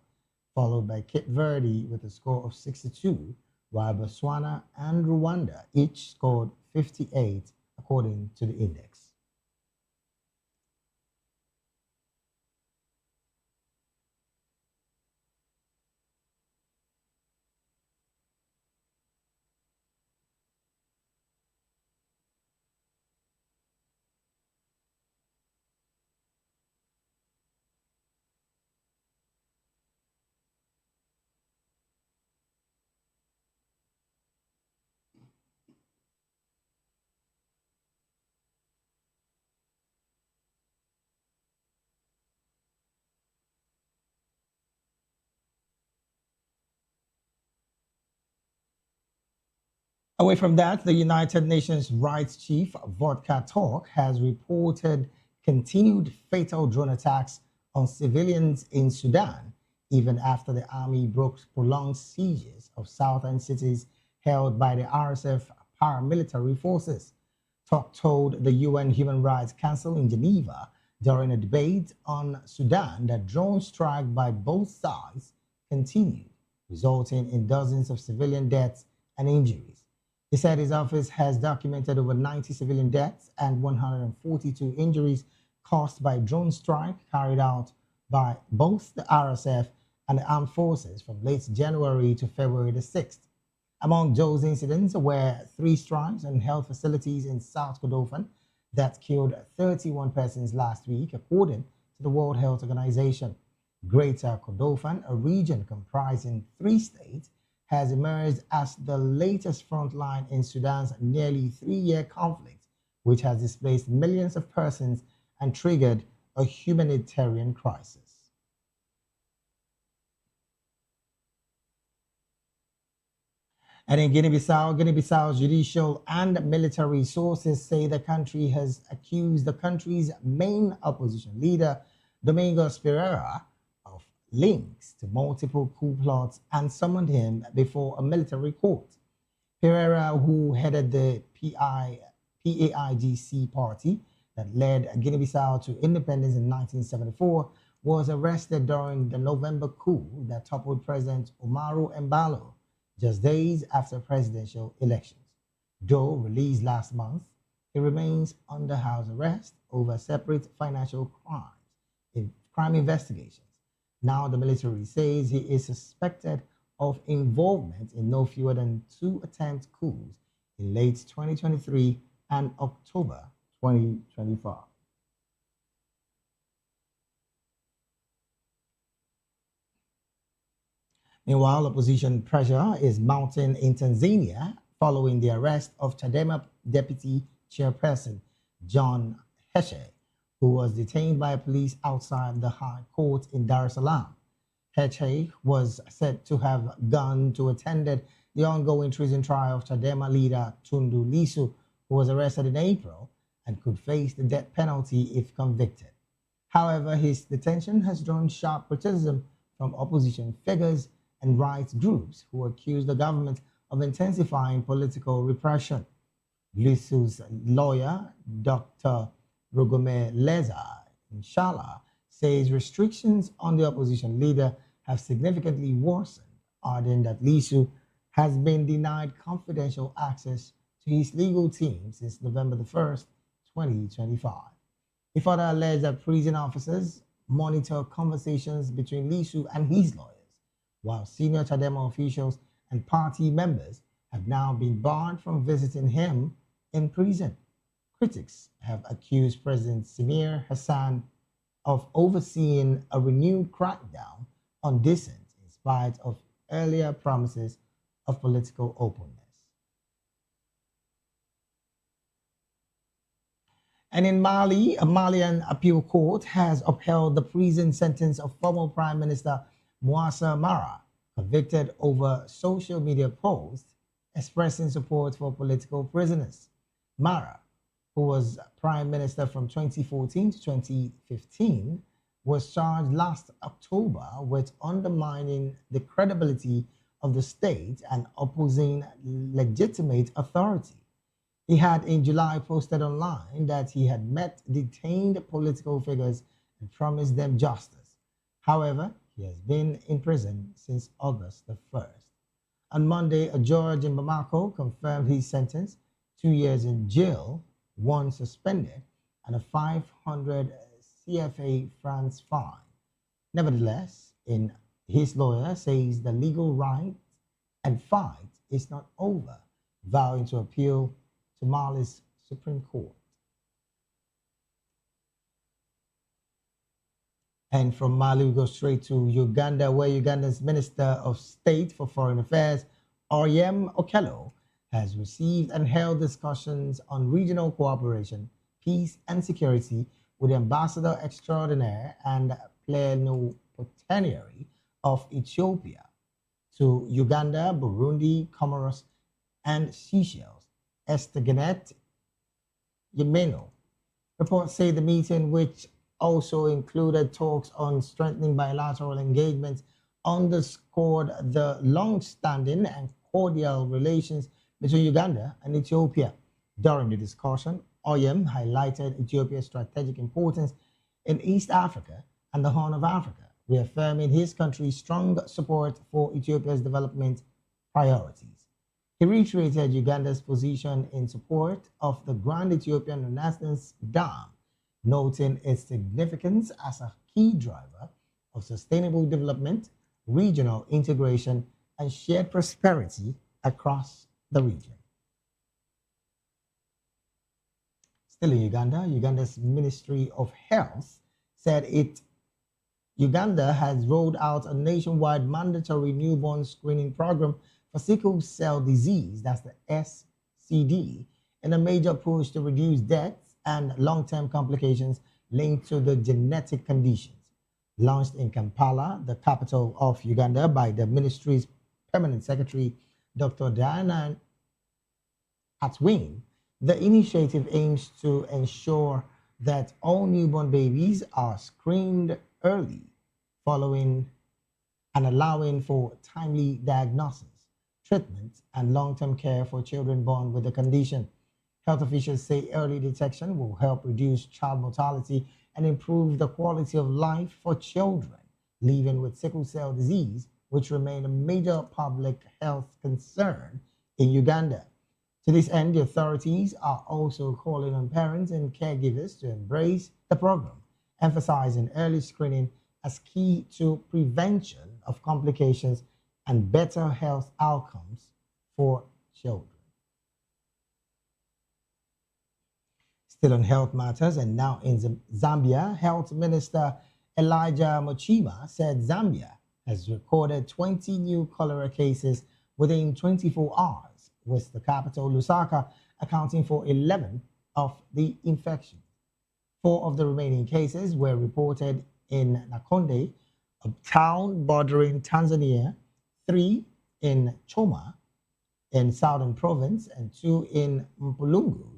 followed by Cape Verde with a score of 62, while Botswana and Rwanda each scored 58 according to the index. Away from that, the United Nations Rights Chief, Vodka Talk, has reported continued fatal drone attacks on civilians in Sudan, even after the army broke prolonged sieges of southern cities held by the RSF paramilitary forces. Talk told the UN Human Rights Council in Geneva during a debate on Sudan that drone strikes by both sides continued, resulting in dozens of civilian deaths and injuries. He said his office has documented over 90 civilian deaths and 142 injuries caused by drone strike carried out by both the RSF and the armed forces from late January to February the 6th. Among those incidents were 3 strikes on health facilities in South Kordofan that killed 31 persons last week, according to the World Health Organization. Greater Kordofan, a region comprising 3 states, has emerged as the latest front line in Sudan's nearly 3-year conflict, which has displaced millions of persons and triggered a humanitarian crisis. And in Guinea-Bissau's judicial and military sources say the country has accused the country's main opposition leader, Domingos Pereira, of links to multiple coup plots and summoned him before a military court. Pereira, who headed the PAIGC party that led Guinea-Bissau to independence in 1974, was arrested during the November coup that toppled President Umaru Embalo just days after presidential elections. Though released last month, he remains under house arrest over separate financial crime investigations. Now the military says he is suspected of involvement in no fewer than 2 attempt coups in late 2023 and October 2025. Meanwhile, opposition pressure is mounting in Tanzania following the arrest of Chadema Deputy Chairperson John Heche, who was detained by police outside the High Court in Dar es Salaam. Heche was said to have gone to attend the ongoing treason trial of Chadema leader Tundu Lissu, who was arrested in April and could face the death penalty if convicted. However, his detention has drawn sharp criticism from opposition figures and rights groups who accuse the government of intensifying political repression. Lissu's lawyer, Dr. Rugomeleza Inshallah, says restrictions on the opposition leader have significantly worsened, adding that Lissu has been denied confidential access to his legal team since November 1st, 2025. He further alleged that prison officers monitor conversations between Lissu and his lawyers, while senior Chadema officials and party members have now been barred from visiting him in prison. Critics have accused President Samir Hassan of overseeing a renewed crackdown on dissent in spite of earlier promises of political openness. And in Mali, a Malian appeal court has upheld the prison sentence of former Prime Minister Moussa Mara, convicted over social media posts expressing support for political prisoners. Mara, who was Prime Minister from 2014 to 2015, was charged last October with undermining the credibility of the state and opposing legitimate authority. He had in July posted online that he had met detained political figures and promised them justice. However, he has been in prison since August the 1st. On Monday, a judge in Bamako confirmed his sentence, 2 years in jail, 1 suspended, and a 500 CFA francs fine. Nevertheless, his lawyer says the legal right and fight is not over, vowing to appeal to Mali's Supreme Court. And from Mali, we go straight to Uganda, where Uganda's Minister of State for Foreign Affairs, Oryem Okello, has received and held discussions on regional cooperation, peace and security with the Ambassador Extraordinaire and Plenipotentiary of Ethiopia to Uganda, Burundi, Comoros, and Seychelles. Esther Gannett Yemeno. Reports say the meeting, which also included talks on strengthening bilateral engagements, underscored the long-standing and cordial relations between Uganda and Ethiopia. During the discussion, Oyem highlighted Ethiopia's strategic importance in East Africa and the Horn of Africa, reaffirming his country's strong support for Ethiopia's development priorities. He reiterated Uganda's position in support of the Grand Ethiopian Renaissance Dam, noting its significance as a key driver of sustainable development, regional integration, and shared prosperity across the region. Still in Uganda, Uganda's Ministry of Health said Uganda has rolled out a nationwide mandatory newborn screening program for sickle cell disease, that's the SCD, in a major push to reduce deaths and long-term complications linked to the genetic conditions. Launched in Kampala, the capital of Uganda, by the ministry's permanent secretary, Dr. Diana Edwin, the initiative aims to ensure that all newborn babies are screened early, following and allowing for timely diagnosis, treatment, and long-term care for children born with the condition. Health officials say early detection will help reduce child mortality and improve the quality of life for children living with sickle cell disease, which remain a major public health concern in Uganda. To this end, the authorities are also calling on parents and caregivers to embrace the program, emphasizing early screening as key to prevention of complications and better health outcomes for children. Still on health matters, and now in Zambia, Health Minister Elijah Mochima said Zambia has recorded 20 new cholera cases within 24 hours, with the capital, Lusaka, accounting for 11 of the infections. 4 of the remaining cases were reported in Nakonde, a town bordering Tanzania, 3 in Choma in Southern Province, and 2 in Mpulungu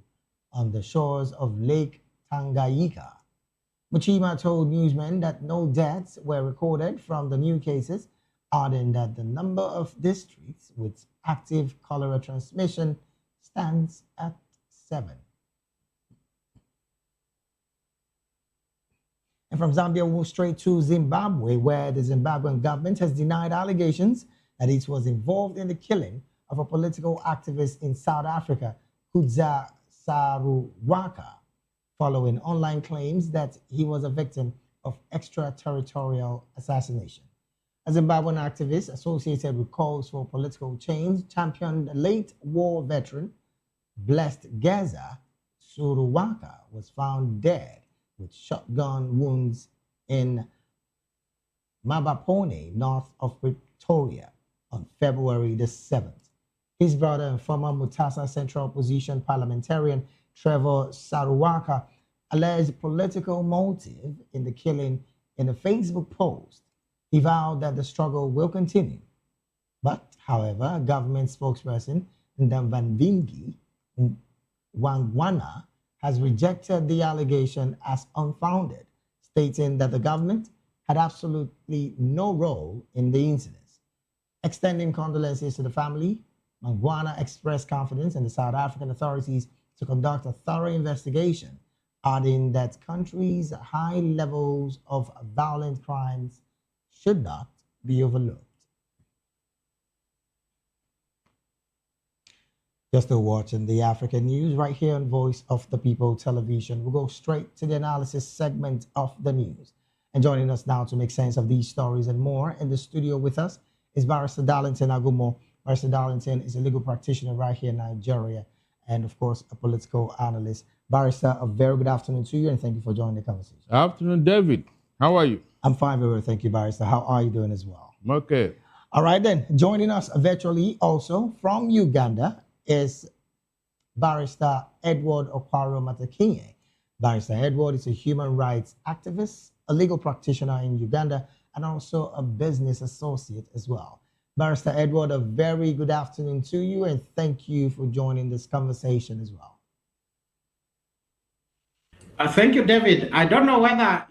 on the shores of Lake Tanganyika. Mochima told newsmen that no deaths were recorded from the new cases, adding that the number of districts with active cholera transmission stands at 7. And from Zambia, we'll move straight to Zimbabwe, where the Zimbabwean government has denied allegations that it was involved in the killing of a political activist in South Africa, Kudza Saruwaka, following online claims that he was a victim of extraterritorial assassination. A Zimbabwean activist associated with calls for political change championed the late war veteran Blessed Geza Suruwaka was found dead with shotgun wounds in Mabapone, north of Pretoria, on February the 7th. His brother and former Mutasa Central Opposition parliamentarian Trevor Saruwaka alleged political motive in the killing in a Facebook post. He vowed that the struggle will continue. But, however, government spokesperson Ndamvanvingi Wangwana has rejected the allegation as unfounded, stating that the government had absolutely no role in the incidents. Extending condolences to the family, Mangwana expressed confidence in the South African authorities to conduct a thorough investigation, adding that countries' high levels of violent crimes should not be overlooked. You're still watching the African news right here on Voice of the People Television. We'll go straight to the analysis segment of the news. And joining us now to make sense of these stories and more in the studio with us is Barrister Darlington Agumo. Barrister Darlington is a legal practitioner right here in Nigeria and, of course, a political analyst. Barrister, a very good afternoon to you and thank you for joining the conversation. Afternoon, David. How are you? I'm fine, very well. Thank you, Barrister. How are you doing as well? I'm okay. All right, then. Joining us virtually also from Uganda is Barrister Edward Okwaro Matakinye. Barrister Edward is a human rights activist, a legal practitioner in Uganda, and also a business associate as well. Barrister Edward, a very good afternoon to you, and thank you for joining this conversation as well. Thank you, David. I don't know whether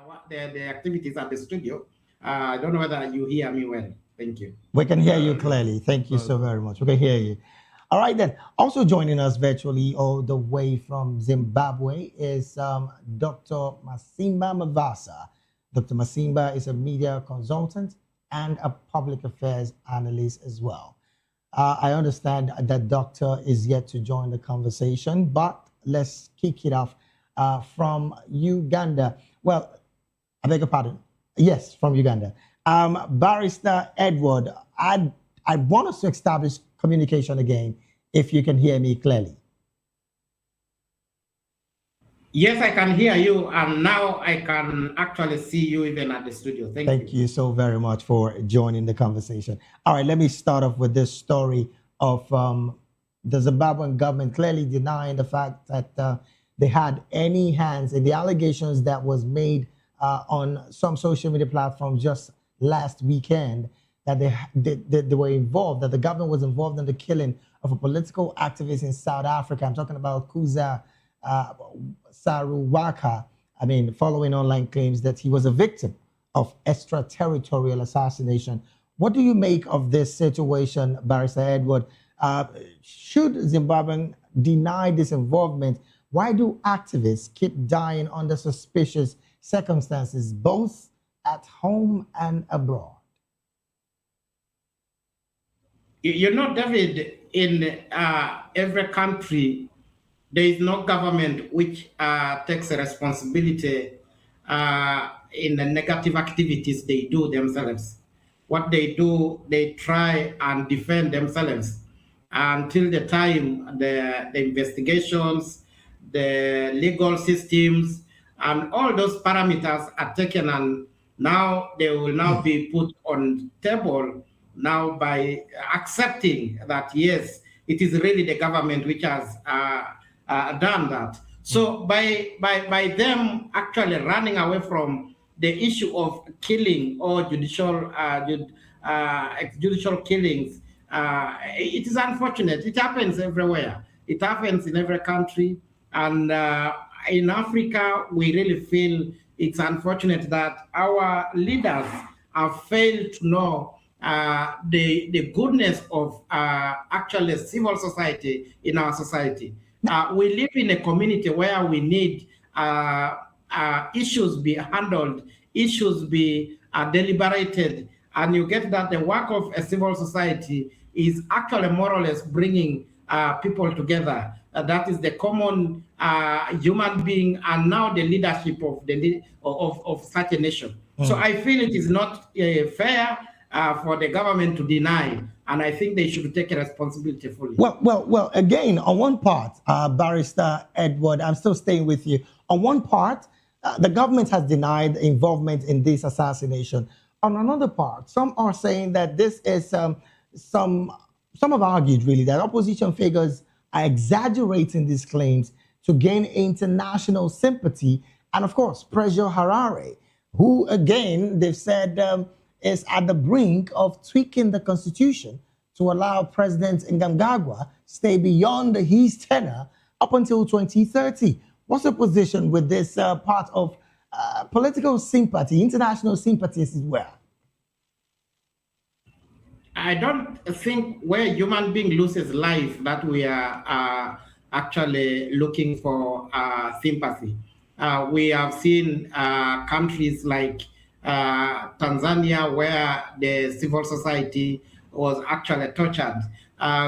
what the activities at the studio. I don't know whether you hear me well. Thank you. We can hear you clearly. Thank you so very much. We can hear you. All right, then. Also joining us virtually all the way from Zimbabwe is Dr. Masimba Mavasa. Dr. Masimba is a media consultant and a public affairs analyst as well. I understand that doctor is yet to join the conversation, but let's kick it off from Uganda. Well, I beg your pardon. Yes, from Uganda. Barrister Edward, I want us to establish communication again, if you can hear me clearly. Yes, I can hear you, and now I can actually see you even at the studio. Thank you so very much for joining the conversation. All right, let me start off with this story of the Zimbabwean government clearly denying the fact that they had any hands in the allegations that was made on some social media platforms just last weekend that they were involved, that the government was involved in the killing of a political activist in South Africa. I'm talking about Kuza Saruwaka. I mean, following online claims that he was a victim of extraterritorial assassination. What do you make of this situation, Barrister Edward? Should Zimbabwe deny this involvement? Why do activists keep dying under suspicious circumstances, both at home and abroad? You know, David, in every country, there is no government which takes a responsibility in the negative activities they do themselves. What they do, they try and defend themselves until the time the investigations, the legal systems, and all those parameters are taken, and now they will now be put on table now by accepting that, yes, it is really the government which has done that. So by them actually running away from the issue of killing or judicial killings, it is unfortunate. It happens everywhere. It happens in every country. And in Africa, we really feel it's unfortunate that our leaders have failed to know the goodness of actually civil society in our society. We live in a community where we need issues be handled, issues be deliberated, and you get that the work of a civil society is actually more or less bringing people together. That is the common human being, and now the leadership of such a nation. So I feel it is not fair for the government to deny, and I think they should take a responsibility fully. Well, again, on one part, Barrister Edward, I'm still staying with you. On one part, the government has denied involvement in this assassination. On another part, some are saying that this is, some have argued really that opposition figures are exaggerating these claims to gain international sympathy and, of course, pressure Harare, who, again, they've said is at the brink of tweaking the constitution to allow President Mnangagwa stay beyond his tenure up until 2030. What's your position with this part of political sympathy, international sympathies as well? I don't think where a human being loses life that we are actually looking for sympathy. We have seen countries like Tanzania where the civil society was actually tortured.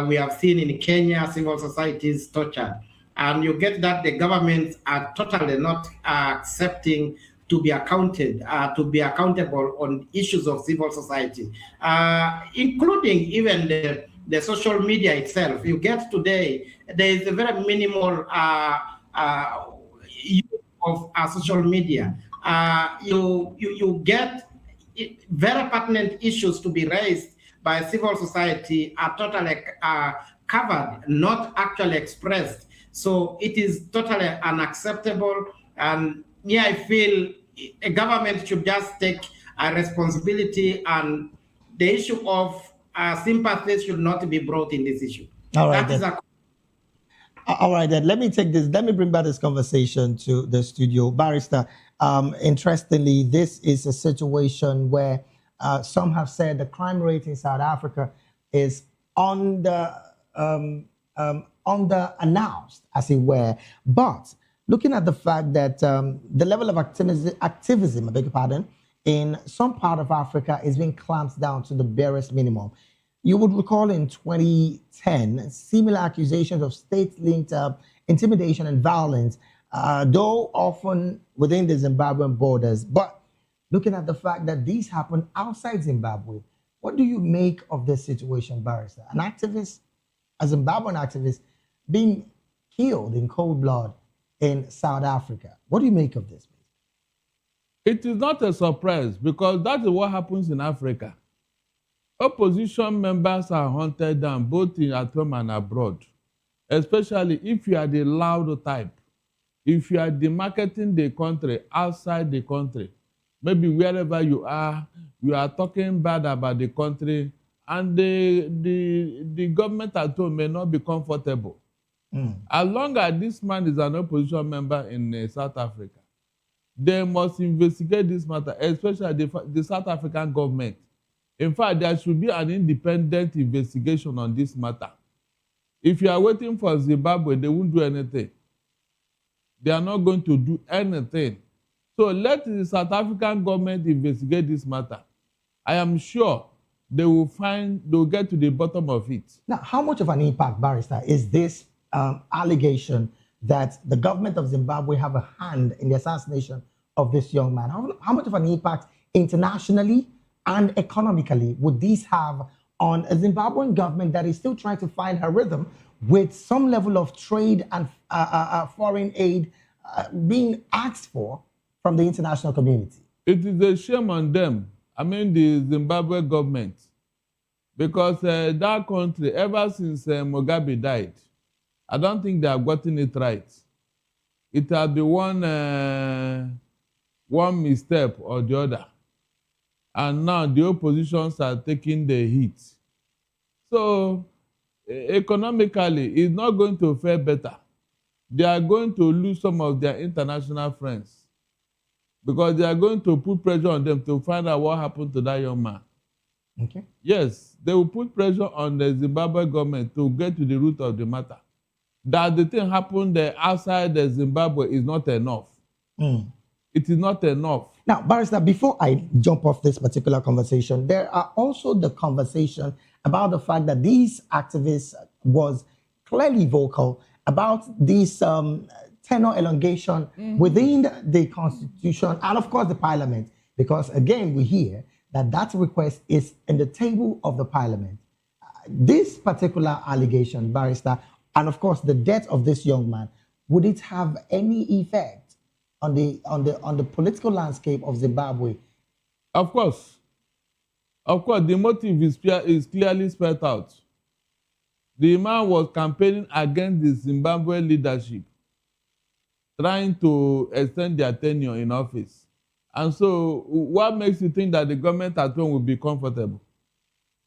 We have seen in Kenya civil societies tortured. And you get that the governments are totally not accepting to be accounted, to be accountable on issues of civil society, including even the social media itself. You get today, there is a very minimal use of social media. You get very pertinent issues to be raised by civil society are totally covered, not actually expressed. So it is totally unacceptable. And yeah, I feel a government should just take responsibility, and the issue of sympathy should not be brought in this issue. All right, That is then. All right, then. Let me take this. Let me bring back this conversation to the studio. Barrister, interestingly, this is a situation where some have said the crime rate in South Africa is under-announced, as it were. But looking at the fact that the level of activism, I beg your pardon, in some part of Africa is being clamped down to the barest minimum. You would recall in 2010, similar accusations of state-linked intimidation and violence, though often within the Zimbabwean borders. But looking at the fact that these happen outside Zimbabwe, what do you make of this situation, Barrister? An activist, a Zimbabwean activist, being killed in cold blood in South Africa. What do you make of this? It is not a surprise because that is what happens in Africa. Opposition members are hunted down both at home and abroad, especially if you are the loud type. If you are demarketing the country outside the country, maybe wherever you are talking bad about the country, and the government at home may not be comfortable. As long as this man is an opposition member in South Africa, they must investigate this matter, especially the South African government. In fact, there should be an independent investigation on this matter. If you are waiting for Zimbabwe, they won't do anything. They are not going to do anything. So let the South African government investigate this matter. I am sure they'll get to the bottom of it. Now, how much of an impact, Barrister, is this allegation that the government of Zimbabwe have a hand in the assassination of this young man? How much of an impact internationally and economically would these have on a Zimbabwean government that is still trying to find her rhythm with some level of trade and foreign aid being asked for from the international community? It is a shame on them, I mean the Zimbabwe government, because that country, ever since Mugabe died, I don't think they have gotten it right. It has been one misstep or the other. And now the oppositions are taking the heat. So economically, it's not going to fare better. They are going to lose some of their international friends because they are going to put pressure on them to find out what happened to that young man. Okay. Yes, they will put pressure on the Zimbabwe government to get to the root of the matter. That the thing happened outside the Zimbabwe is not enough. It is not enough. Now, Barrister, before I jump off this particular conversation, there are also the conversation about the fact that these activists was clearly vocal about this tenure elongation within the Constitution and, of course, the Parliament. Because, again, we hear that request is in the table of the Parliament. This particular allegation, Barrister, and, of course, the death of this young man, would it have any effect on the political landscape of Zimbabwe? Of course, the motive is clearly spelled out. The man was campaigning against the Zimbabwe leadership, trying to extend their tenure in office. And so, what makes you think that the government at home will be comfortable?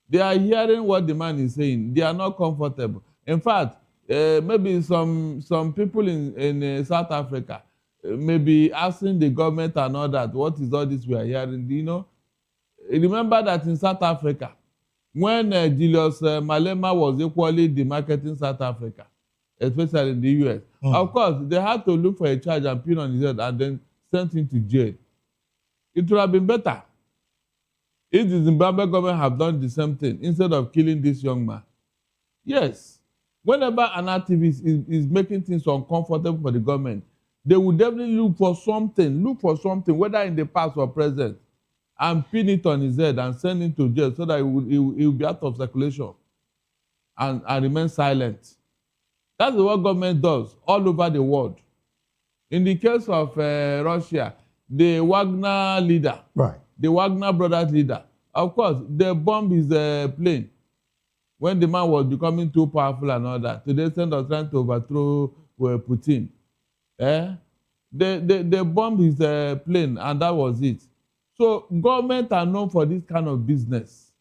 They are hearing what the man is saying. They are not comfortable. In fact, maybe some people in South Africa maybe asking the government and all that, what is all this we are hearing? You know, remember that in South Africa, when Julius Malema was equally demarketing South Africa, especially in the US, of course, they had to look for a charge and pin on his head and then sent him to jail. It would have been better if the Zimbabwe government have done the same thing instead of killing this young man. Yes, whenever an activist is making things uncomfortable for the government, they will definitely look for something, whether in the past or present, and pin it on his head and send him to jail so that he will be out of circulation and remain silent. That's what government does all over the world. In the case of Russia, the Wagner leader, the Wagner brothers leader, of course, they bombed his plane when the man was becoming too powerful and all that, to the extent of trying to overthrow Putin. They bombed his plane, and that was it. So government are known for this kind of business.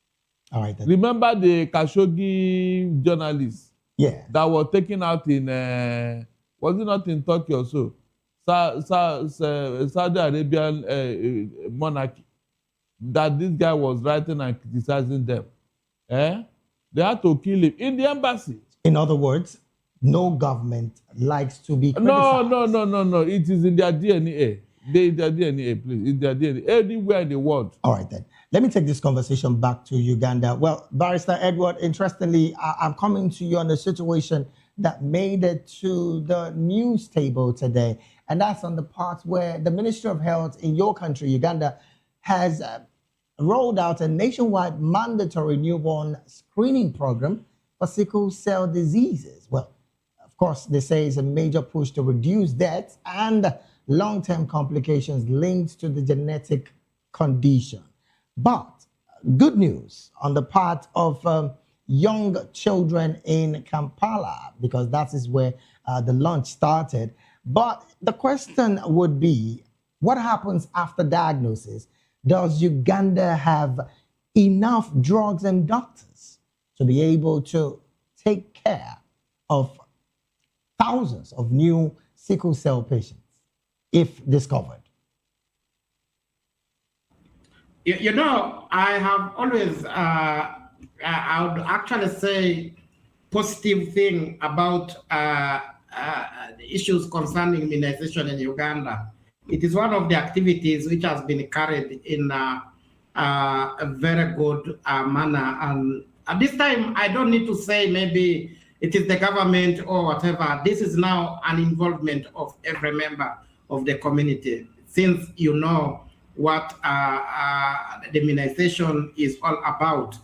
All right. Then. Remember the Khashoggi journalist? Yeah. That was taken out in, was it not in Turkey or so? Saudi Arabian monarchy. That this guy was writing and criticizing them. They had to kill him in the embassy. In other words, no government likes to be criticized. No. It is in their DNA. Their DNA, please. In their DNA. Anywhere in the world. All right, then. Let me take this conversation back to Uganda. Well, Barrister Edward, interestingly, I'm coming to you on a situation that made it to the news table today. And that's on the part where the Ministry of Health in your country, Uganda, has rolled out a nationwide mandatory newborn screening program for sickle cell diseases. Well, of course, they say it's a major push to reduce deaths and long-term complications linked to the genetic condition. But good news on the part of young children in Kampala, because that is where the launch started. But the question would be, what happens after diagnosis? Does Uganda have enough drugs and doctors to be able to take care of thousands of new sickle cell patients if discovered? You know, I have always, I would actually say, positive thing about issues concerning immunization in Uganda. It is one of the activities which has been carried in a very good manner. And at this time, I don't need to say maybe it is the government or whatever. This is now an involvement of every member of the community, since you know what the immunization is all about.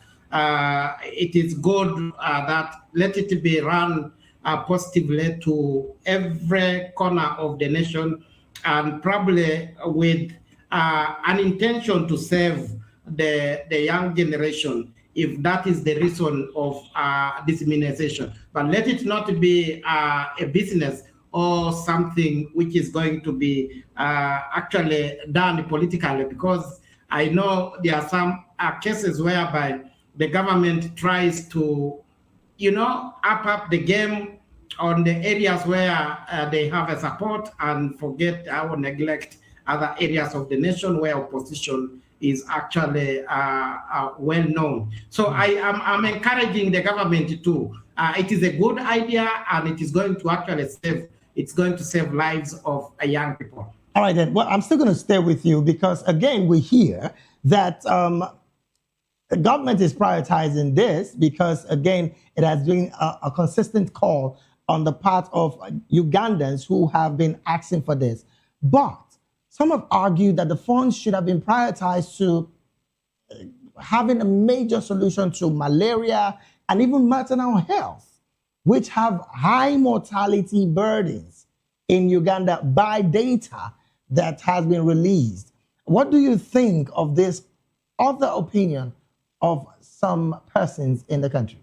It is good that let it be run positively to every corner of the nation, and probably with an intention to save the young generation, if that is the reason of this immunization. But let it not be a business or something which is going to be actually done politically, because I know there are some cases whereby the government tries to, up the game on the areas where they have a support and forget or neglect other areas of the nation where opposition is actually well known. So I'm encouraging the government to. It is a good idea, and it is going to actually save lives of young people. All right, then. Well, I'm still going to stay with you because, again, we hear that the government is prioritizing this because, again, it has been a consistent call on the part of Ugandans who have been asking for this. But some have argued that the funds should have been prioritized to having a major solution to malaria and even maternal health, which have high mortality burdens in Uganda by data that has been released. What do you think of this other opinion of some persons in the country?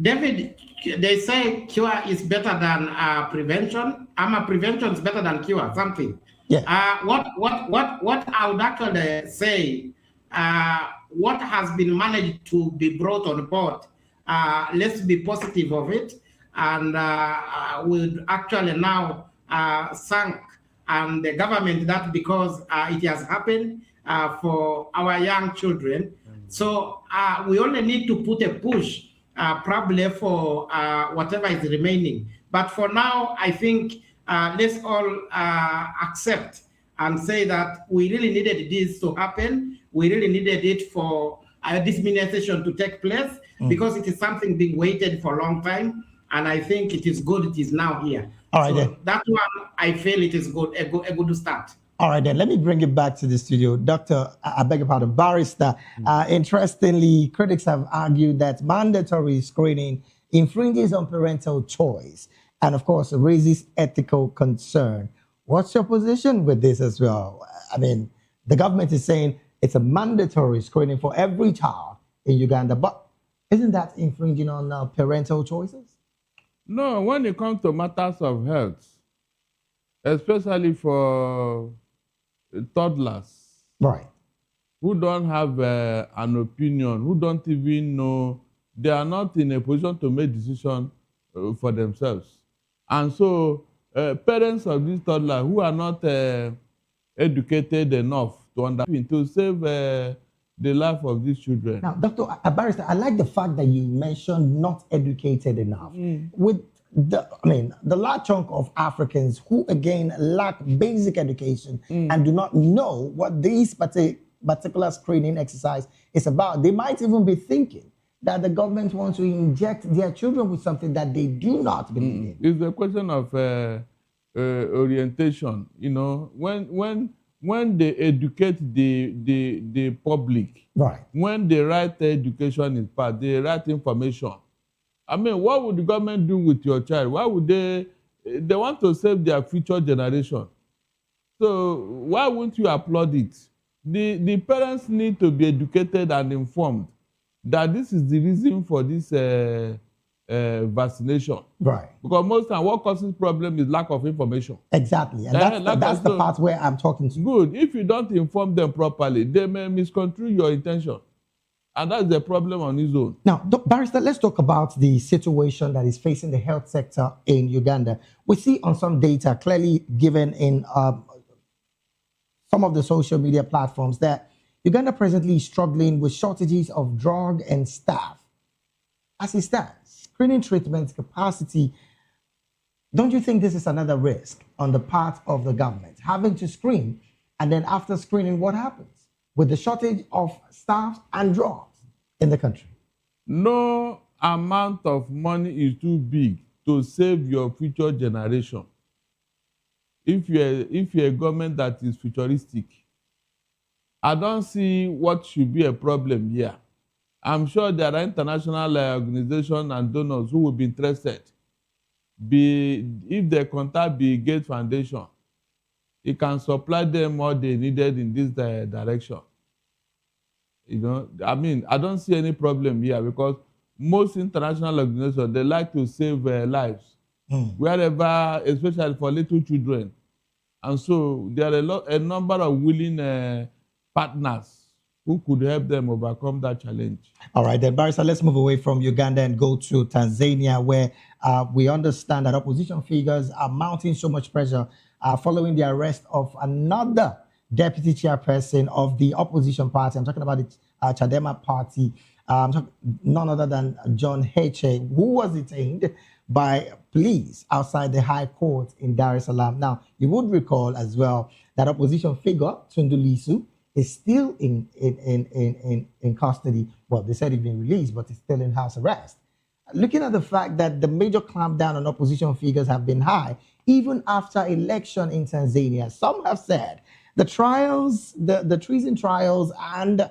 David, they say cure is better than prevention. Prevention is better than cure, something. Yeah. What I would actually say, what has been managed to be brought on board, let's be positive of it, and would actually now thank the government that because it has happened for our young children. So we only need to put a push probably for whatever is remaining. But for now, I think let's all accept and say that we really needed this to happen. We really needed it for this immunization to take place because it is something being waited for a long time. And I think it is good it is now here. All right, so then. That one, I feel it is good, a good start. All right, then. Let me bring it back to the studio. Doctor, I beg your pardon, Barrister. Interestingly, critics have argued that mandatory screening infringes on parental choice and, of course, raises ethical concern. What's your position with this as well? I mean, the government is saying it's a mandatory screening for every child in Uganda, but isn't that infringing on parental choices? No, when it comes to matters of health, especially for toddlers. Right. Who don't have an opinion, who don't even know, they are not in a position to make decisions for themselves. And so parents of these toddlers who are not educated enough to understand, to save the life of these children. Now, Dr. Barrister, I like the fact that you mentioned not educated enough. With the large chunk of Africans who, again, lack basic education and do not know what this particular screening exercise is about, they might even be thinking that the government wants to inject their children with something that they do not believe in. It's a question of orientation. You know, when they educate the public, right? When the right education is part, the right information. I mean, what would the government do with your child? Why would they want to save their future generation? So why won't you applaud it? The parents need to be educated and informed that this is the reason for this vaccination. Right. Because most time what causes problem is lack of information. Exactly. And that's the part where I'm talking to. Good. If you don't inform them properly, they may misconstrue your intention. And that's the problem on its own. Now, Barrister, let's talk about the situation that is facing the health sector in Uganda. We see on some data clearly given in some of the social media platforms that Uganda presently is struggling with shortages of drug and staff. As it stands, screening treatment capacity, don't you think this is another risk on the part of the government? Having to screen, and then after screening, what happens with the shortage of staff and drugs in the country? No amount of money is too big to save your future generation. If you're a government that is futuristic, I don't see what should be a problem here. I'm sure there are international organizations and donors who will be interested. If they contact the Gates Foundation, it can supply them what they needed in this direction. You know, I mean, I don't see any problem here because most international organizations, they like to save lives wherever, especially for little children. And so there are a number of willing partners who could help them overcome that challenge. All right, then, Barrister, let's move away from Uganda and go to Tanzania, where we understand that opposition figures are mounting so much pressure following the arrest of another deputy chairperson of the opposition party. I'm talking about the Chadema party, none other than John Heche, who was detained by police outside the High Court in Dar es Salaam. Now, you would recall as well that opposition figure, Tundu Lissu, is still in custody. Well, they said he's been released, but he's still in house arrest. Looking at the fact that the major clampdown on opposition figures have been high, even after election in Tanzania, some have said the trials, the treason trials, and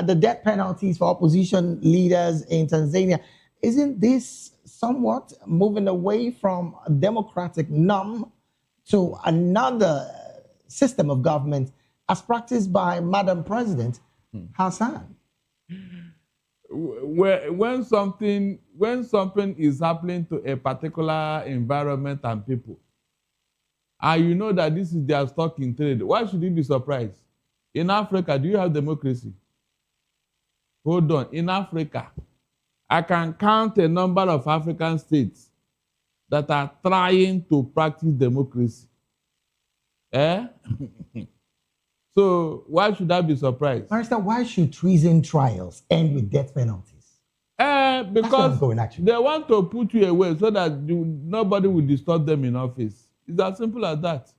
the death penalties for opposition leaders in Tanzania, isn't this somewhat moving away from a democratic norm to another system of government as practiced by Madam President Hassan? When something is happening to a particular environment and people, and you know that this is their stock in trade, why should you be surprised? In Africa, do you have democracy? Hold on. In Africa, I can count a number of African states that are trying to practice democracy. So why should I be surprised? Barrister, why should treason trials end with death penalties? Because they want to put you away so that nobody will disturb them in office. It's as simple as that.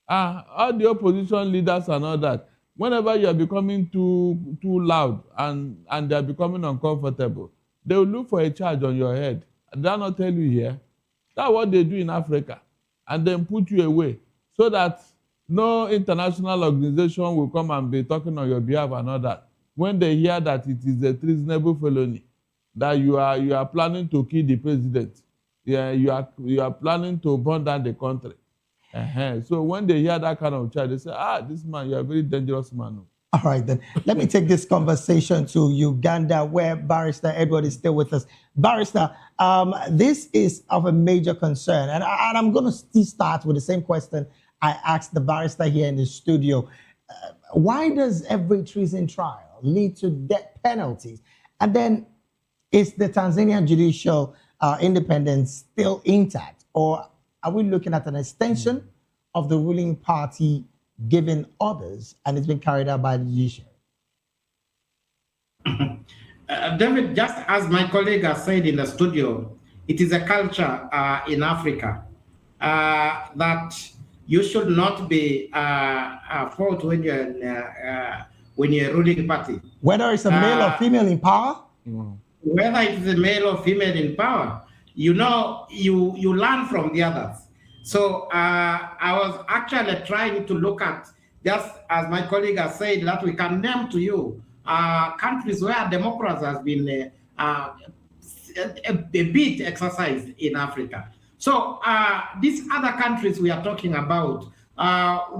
All the opposition leaders and all that, whenever you are becoming too loud and they are becoming uncomfortable, they will look for a charge on your head. Did I not tell you here? That's what they do in Africa. And then put you away so that no international organization will come and be talking on your behalf and all that. When they hear that it is a treasonable felony, that you are planning to kill the president, you are planning to burn down the country. So when they hear that kind of charge, they say, this man, you are a very dangerous man. All right, then. Let me take this conversation to Uganda, where Barrister Edwin is still with us. Barrister, this is of a major concern. And I'm going to still start with the same question I asked the barrister here in the studio, why does every treason trial lead to death penalties? And then, is the Tanzanian judicial independence still intact? Or are we looking at an extension of the ruling party giving orders, and it's been carried out by the judiciary? David, just as my colleague has said in the studio, it is a culture in Africa that you should not be fought when you're a ruling party. Whether it's a male or female in power? Whether it's a male or female in power, you know, you learn from the others. So I was actually trying to look at, just as my colleague has said, that we can name to you countries where democracy has been a bit exercised in Africa. So these other countries we are talking about,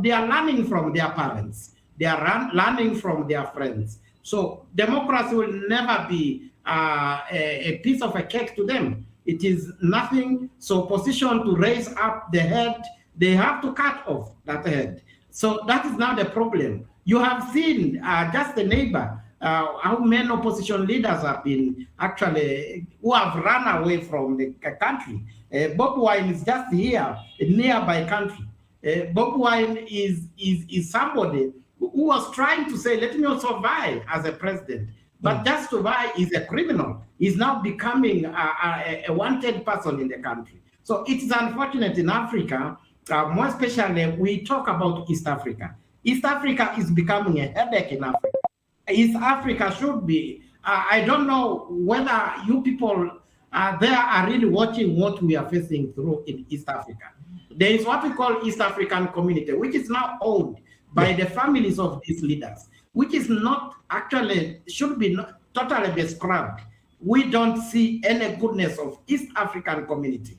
they are learning from their parents. They are learning from their friends. So democracy will never be a piece of a cake to them. It is nothing. So opposition to raise up the head, they have to cut off that head. So that is not the problem. You have seen just the neighbor, how many opposition leaders have been actually, who have run away from the country. Bob Wine is just here, a nearby country. Bob Wine is somebody who was trying to say, let me survive as a president. But just survive is a criminal. He's now becoming a wanted person in the country. So it is unfortunate in Africa, more especially we talk about East Africa. East Africa is becoming a headache in Africa. East Africa should be, I don't know whether you people there are really watching what we are facing through in East Africa. There is what we call East African community, which is now owned by the families of these leaders, which is not actually, should be not totally be scrubbed. We don't see any goodness of East African community.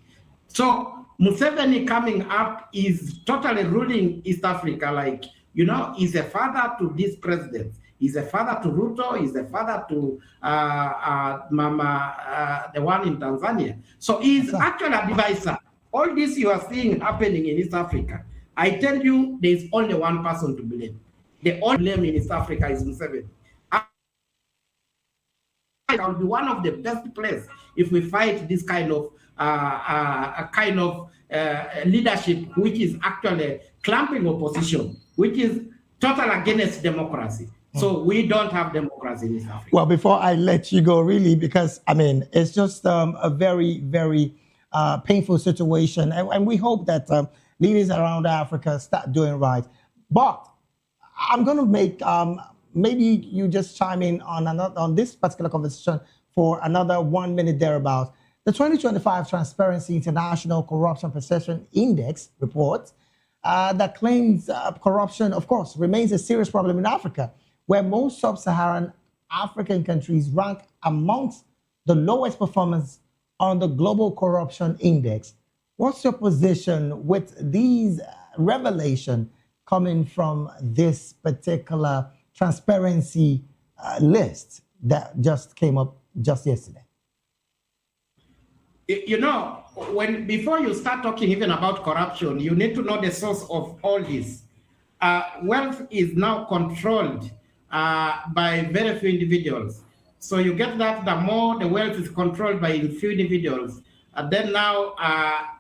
So Museveni coming up is totally ruling East Africa, like, you know, he's a father to this president. He's a father to Ruto. He's a father to Mama, the one in Tanzania. So he's actually a divisor. All this you are seeing happening in East Africa, I tell you, there's only one person to blame. The only blame in East Africa is Museveni. I'll be one of the best players if we fight this kind of leadership, which is actually clamping opposition, which is total against democracy. So we don't have democracy in East Africa. Well, before I let you go, really, because I mean, it's just a very, very painful situation, and we hope that leaders around Africa start doing right. But I'm going to make maybe you just chime in on this particular conversation for another 1 minute thereabouts. The 2025 Transparency International Corruption Perception Index report that claims corruption, of course, remains a serious problem in Africa, where most sub-Saharan African countries rank amongst the lowest performance on the Global Corruption Index. What's your position with these revelations coming from this particular transparency list that just came up just yesterday? You know, before you start talking even about corruption, you need to know the source of all this. Wealth is now controlled by very few individuals. So you get that the more the wealth is controlled by few individuals, then now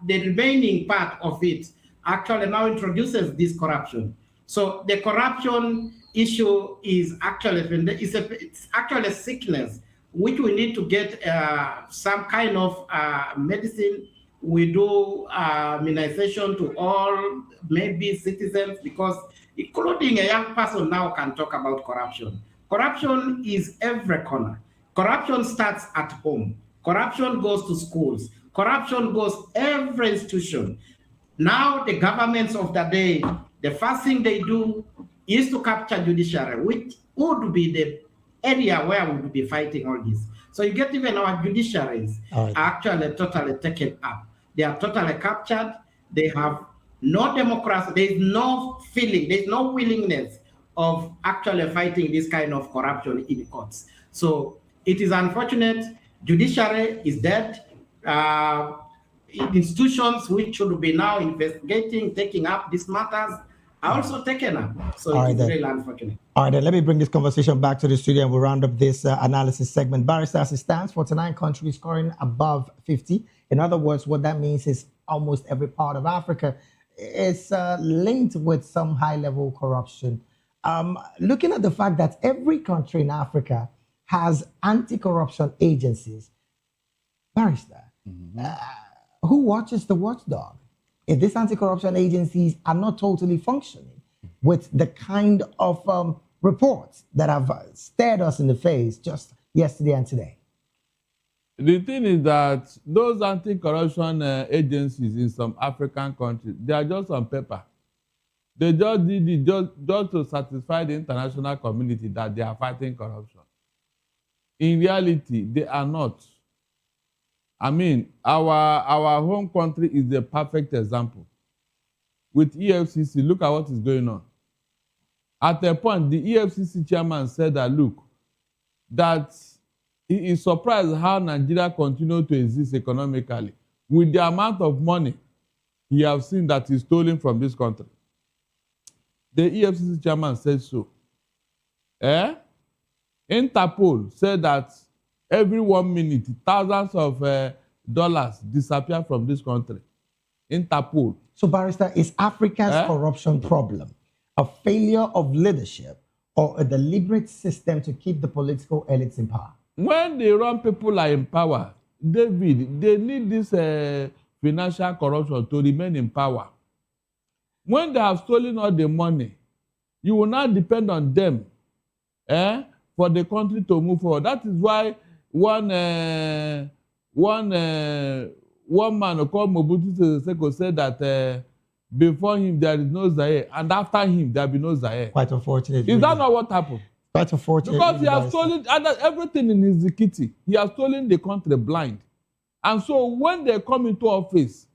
the remaining part of it actually now introduces this corruption. So the corruption issue is actually, it's actually a sickness, which we need to get some kind of medicine. We do immunization to all maybe citizens, because including a young person now can talk about corruption. Corruption is every corner. Corruption starts at home. Corruption goes to schools. Corruption goes every institution. Now the governments of the day, the first thing they do is to capture judiciary, which would be the area where we would be fighting all this. So you get even our judiciaries are actually totally taken up. They are totally captured. They have no democracy. There is no feeling. There is no willingness of actually fighting this kind of corruption in the courts. So it is unfortunate. Judiciary is dead. institutions which should be now investigating, taking up these matters, are also taken up. So All it right, is then. really unfortunate. All right, then let me bring this conversation back to the studio and we'll round up this analysis segment. Barrister, as it stands, 49 countries scoring above 50. In other words, what that means is almost every part of Africa is linked with some high-level corruption. Looking at the fact that every country in Africa has anti-corruption agencies, Barrister, who watches the watchdog? If these anti-corruption agencies are not totally functioning with the kind of reports that have stared us in the face just yesterday and today. The thing is that those anti-corruption agencies in some African countries, they are just on paper. They just did it just to satisfy the international community that they are fighting corruption. In reality, they are not. I mean, our home country is the perfect example. With EFCC, look at what is going on. At a point, the EFCC chairman said that, look, that he is surprised how Nigeria continues to exist economically with the amount of money he has seen that is stolen from this country. The EFCC chairman said so. Interpol said that every 1 minute, thousands of dollars disappear from this country. Interpol. So, Barrister, is Africa's corruption problem a failure of leadership or a deliberate system to keep the political elites in power? When the wrong people are in power, David, they need this financial corruption to remain in power. When they have stolen all the money, you will not depend on them for the country to move forward. That is why one man called Mobutu Seko said that before him there is no Zaire, and after him there will be no Zaire. Quite unfortunate. Is that not what happened? Quite unfortunate. Because he has stolen everything in his kitty. He has stolen the country blind. And so when they come into office,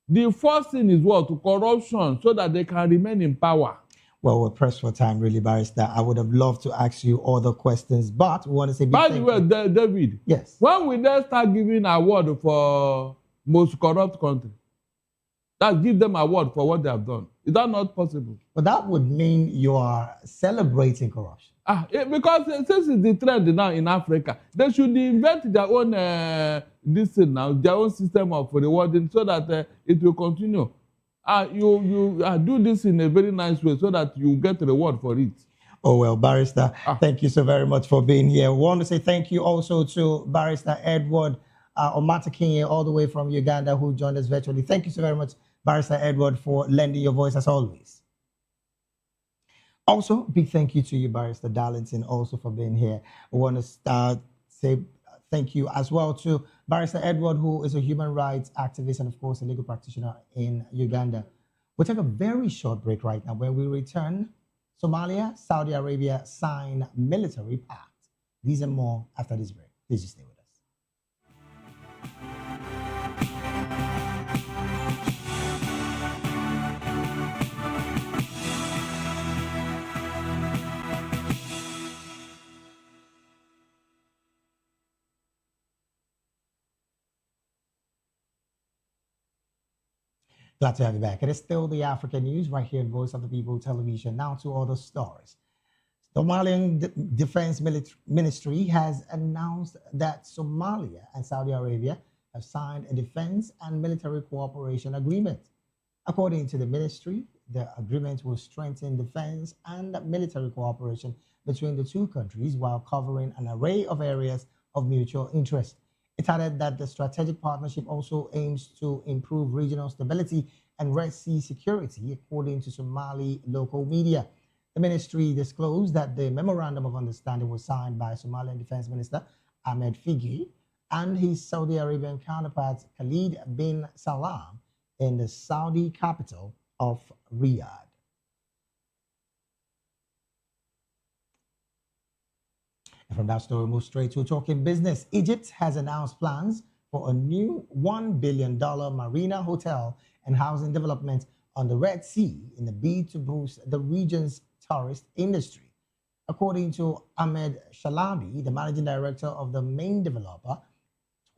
the first thing is what? Corruption, so that they can remain in power. Well, we're pressed for time, really, Barrister. I would have loved to ask you other questions, but we want to say by the way, David, yes. When we then start giving award for most corrupt country, that give them award for what they have done. Is that not possible? But that would mean you are celebrating corruption. Because since it's the trend now in Africa, they should invent their own this thing now, their own system of rewarding, so that it will continue. You do this in a very nice way so that you get reward for it. Oh, well, Barrister, thank you so very much for being here. We want to say thank you also to Barrister Edward Omatakinye, all the way from Uganda, who joined us virtually. Thank you so very much, Barrister Edward, for lending your voice as always. Also, big thank you to you, Barrister Darlington, also for being here. I want to say thank you as well to Barrister Edward, who is a human rights activist and, of course, a legal practitioner in Uganda. We'll take a very short break right now. When we return, Somalia, Saudi Arabia sign military pact. These and more after this break. Please just stay with us. Glad to have you back. It is still the African News right here in Voice of the People Television. Now to other stories. The Somalian Defense Ministry has announced that Somalia and Saudi Arabia have signed a defense and military cooperation agreement. According to the ministry, the agreement will strengthen defense and military cooperation between the two countries while covering an array of areas of mutual interest. It added that the strategic partnership also aims to improve regional stability and Red Sea security, according to Somali local media. The ministry disclosed that the memorandum of understanding was signed by Somalian Defense Minister Ahmed Figi and his Saudi Arabian counterpart Khalid bin Salam in the Saudi capital of Riyadh. And from that story, we move straight to talking business. Egypt has announced plans for a new $1 billion marina hotel and housing development on the Red Sea in a bid to boost the region's tourist industry. According to Ahmed Shalabi, the managing director of the main developer,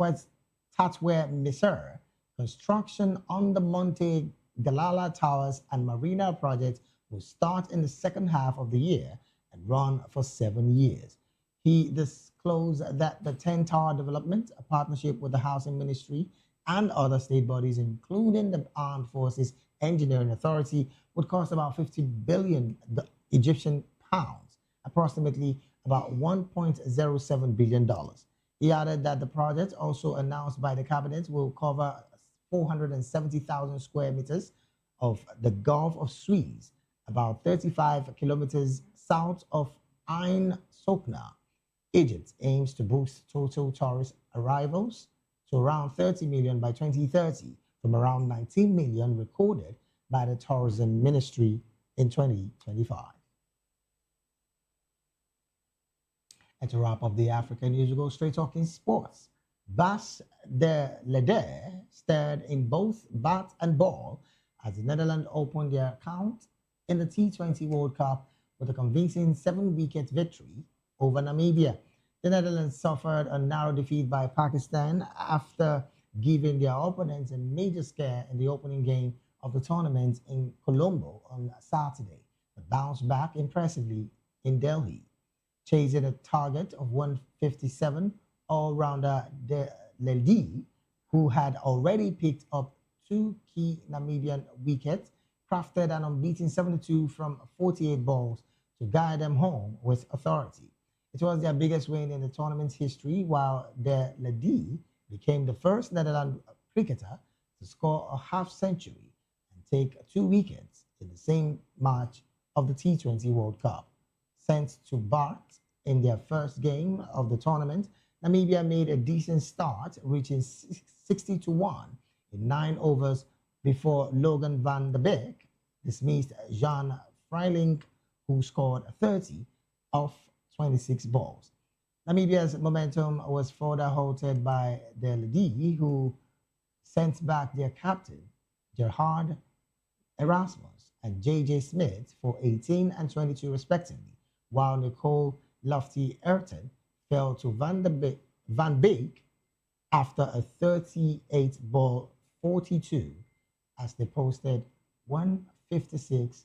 Tatwe Misr, Construction on the Monte Galala Towers and Marina project will start in the second half of the year and run for 7 years. He disclosed that the 10-tower development, a partnership with the Housing Ministry and other state bodies, including the Armed Forces Engineering Authority, would cost about 50 billion Egyptian pounds, approximately about $1.07 billion. He added that the project, also announced by the cabinet, will cover 470,000 square meters of the Gulf of Suez, about 35 kilometers south of Ain Sokna. Egypt aims to boost total tourist arrivals to around 30 million by 2030, from around 19 million recorded by the Tourism Ministry in 2025. And to wrap up the African news, we go straight talking sports. Bas de Leeder starred in both bat and ball as the Netherlands opened their account in the T20 World Cup with a convincing 7-wicket victory over Namibia. The Netherlands suffered a narrow defeat by Pakistan after giving their opponents a major scare in the opening game of the tournament in Colombo on Saturday, but bounced back impressively in Delhi. Chasing a target of 157, all-rounder De Leeder, who had already picked up 2 key Namibian wickets, crafted an unbeaten 72 from 48 balls to guide them home with authority. It was their biggest win in the tournament's history, while De Leeder became the first Netherlands cricketer to score a half-century and take 2 wickets in the same match of the T20 World Cup. Sent to Bath in their first game of the tournament, Namibia made a decent start, reaching 60-1 in 9 overs before Logan van der Beek dismissed Jan Freiling, who scored 30 off 26 balls. Namibia's momentum was further halted by De Leeder, who sent back their captain, Gerhard Erasmus and J.J. Smith, for 18 and 22 respectively, while Nicole Lofty-Ayrton fell to Van Beek after a 38-ball 42 as they posted 156-8.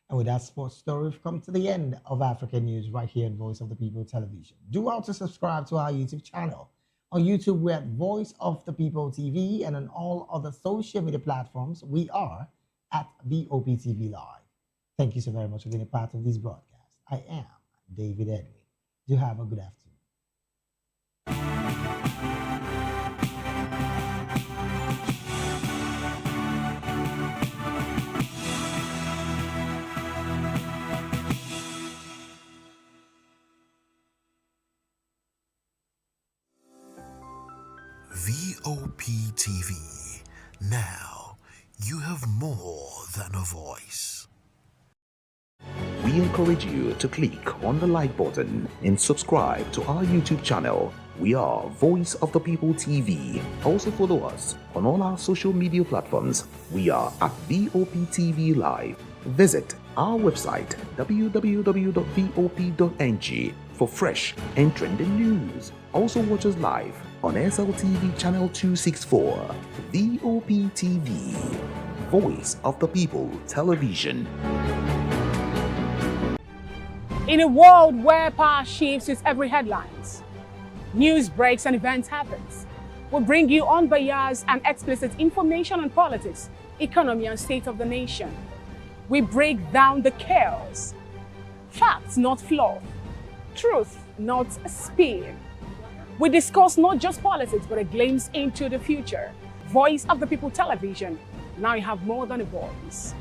And with that sports story, we've come to the end of African News right here at Voice of the People Television. Do also subscribe to our YouTube channel. On YouTube, we're at Voice of the People TV, and on all other social media platforms, we are at VOP TV Live. Thank you so very much for being a part of this broadcast. I am David Edwin. Do have a good afternoon. VOP TV. Now, you have more than a voice. We encourage you to click on the like button and subscribe to our YouTube channel. We are Voice of the People TV. Also follow us on all our social media platforms. We are at VOP TV Live. Visit our website www.vop.ng for fresh and trending news. Also watch us live on SLTV channel 264. VOP TV, Voice of the People Television. In a world where power shifts with every headlines, news breaks and events happens, we bring you unbiased and explicit information on politics, economy and state of the nation. We break down the chaos. Facts, not fluff. Truth, not spin. We discuss not just politics, but a glimpse into the future. Voice of the People Television. Now you have more than a voice.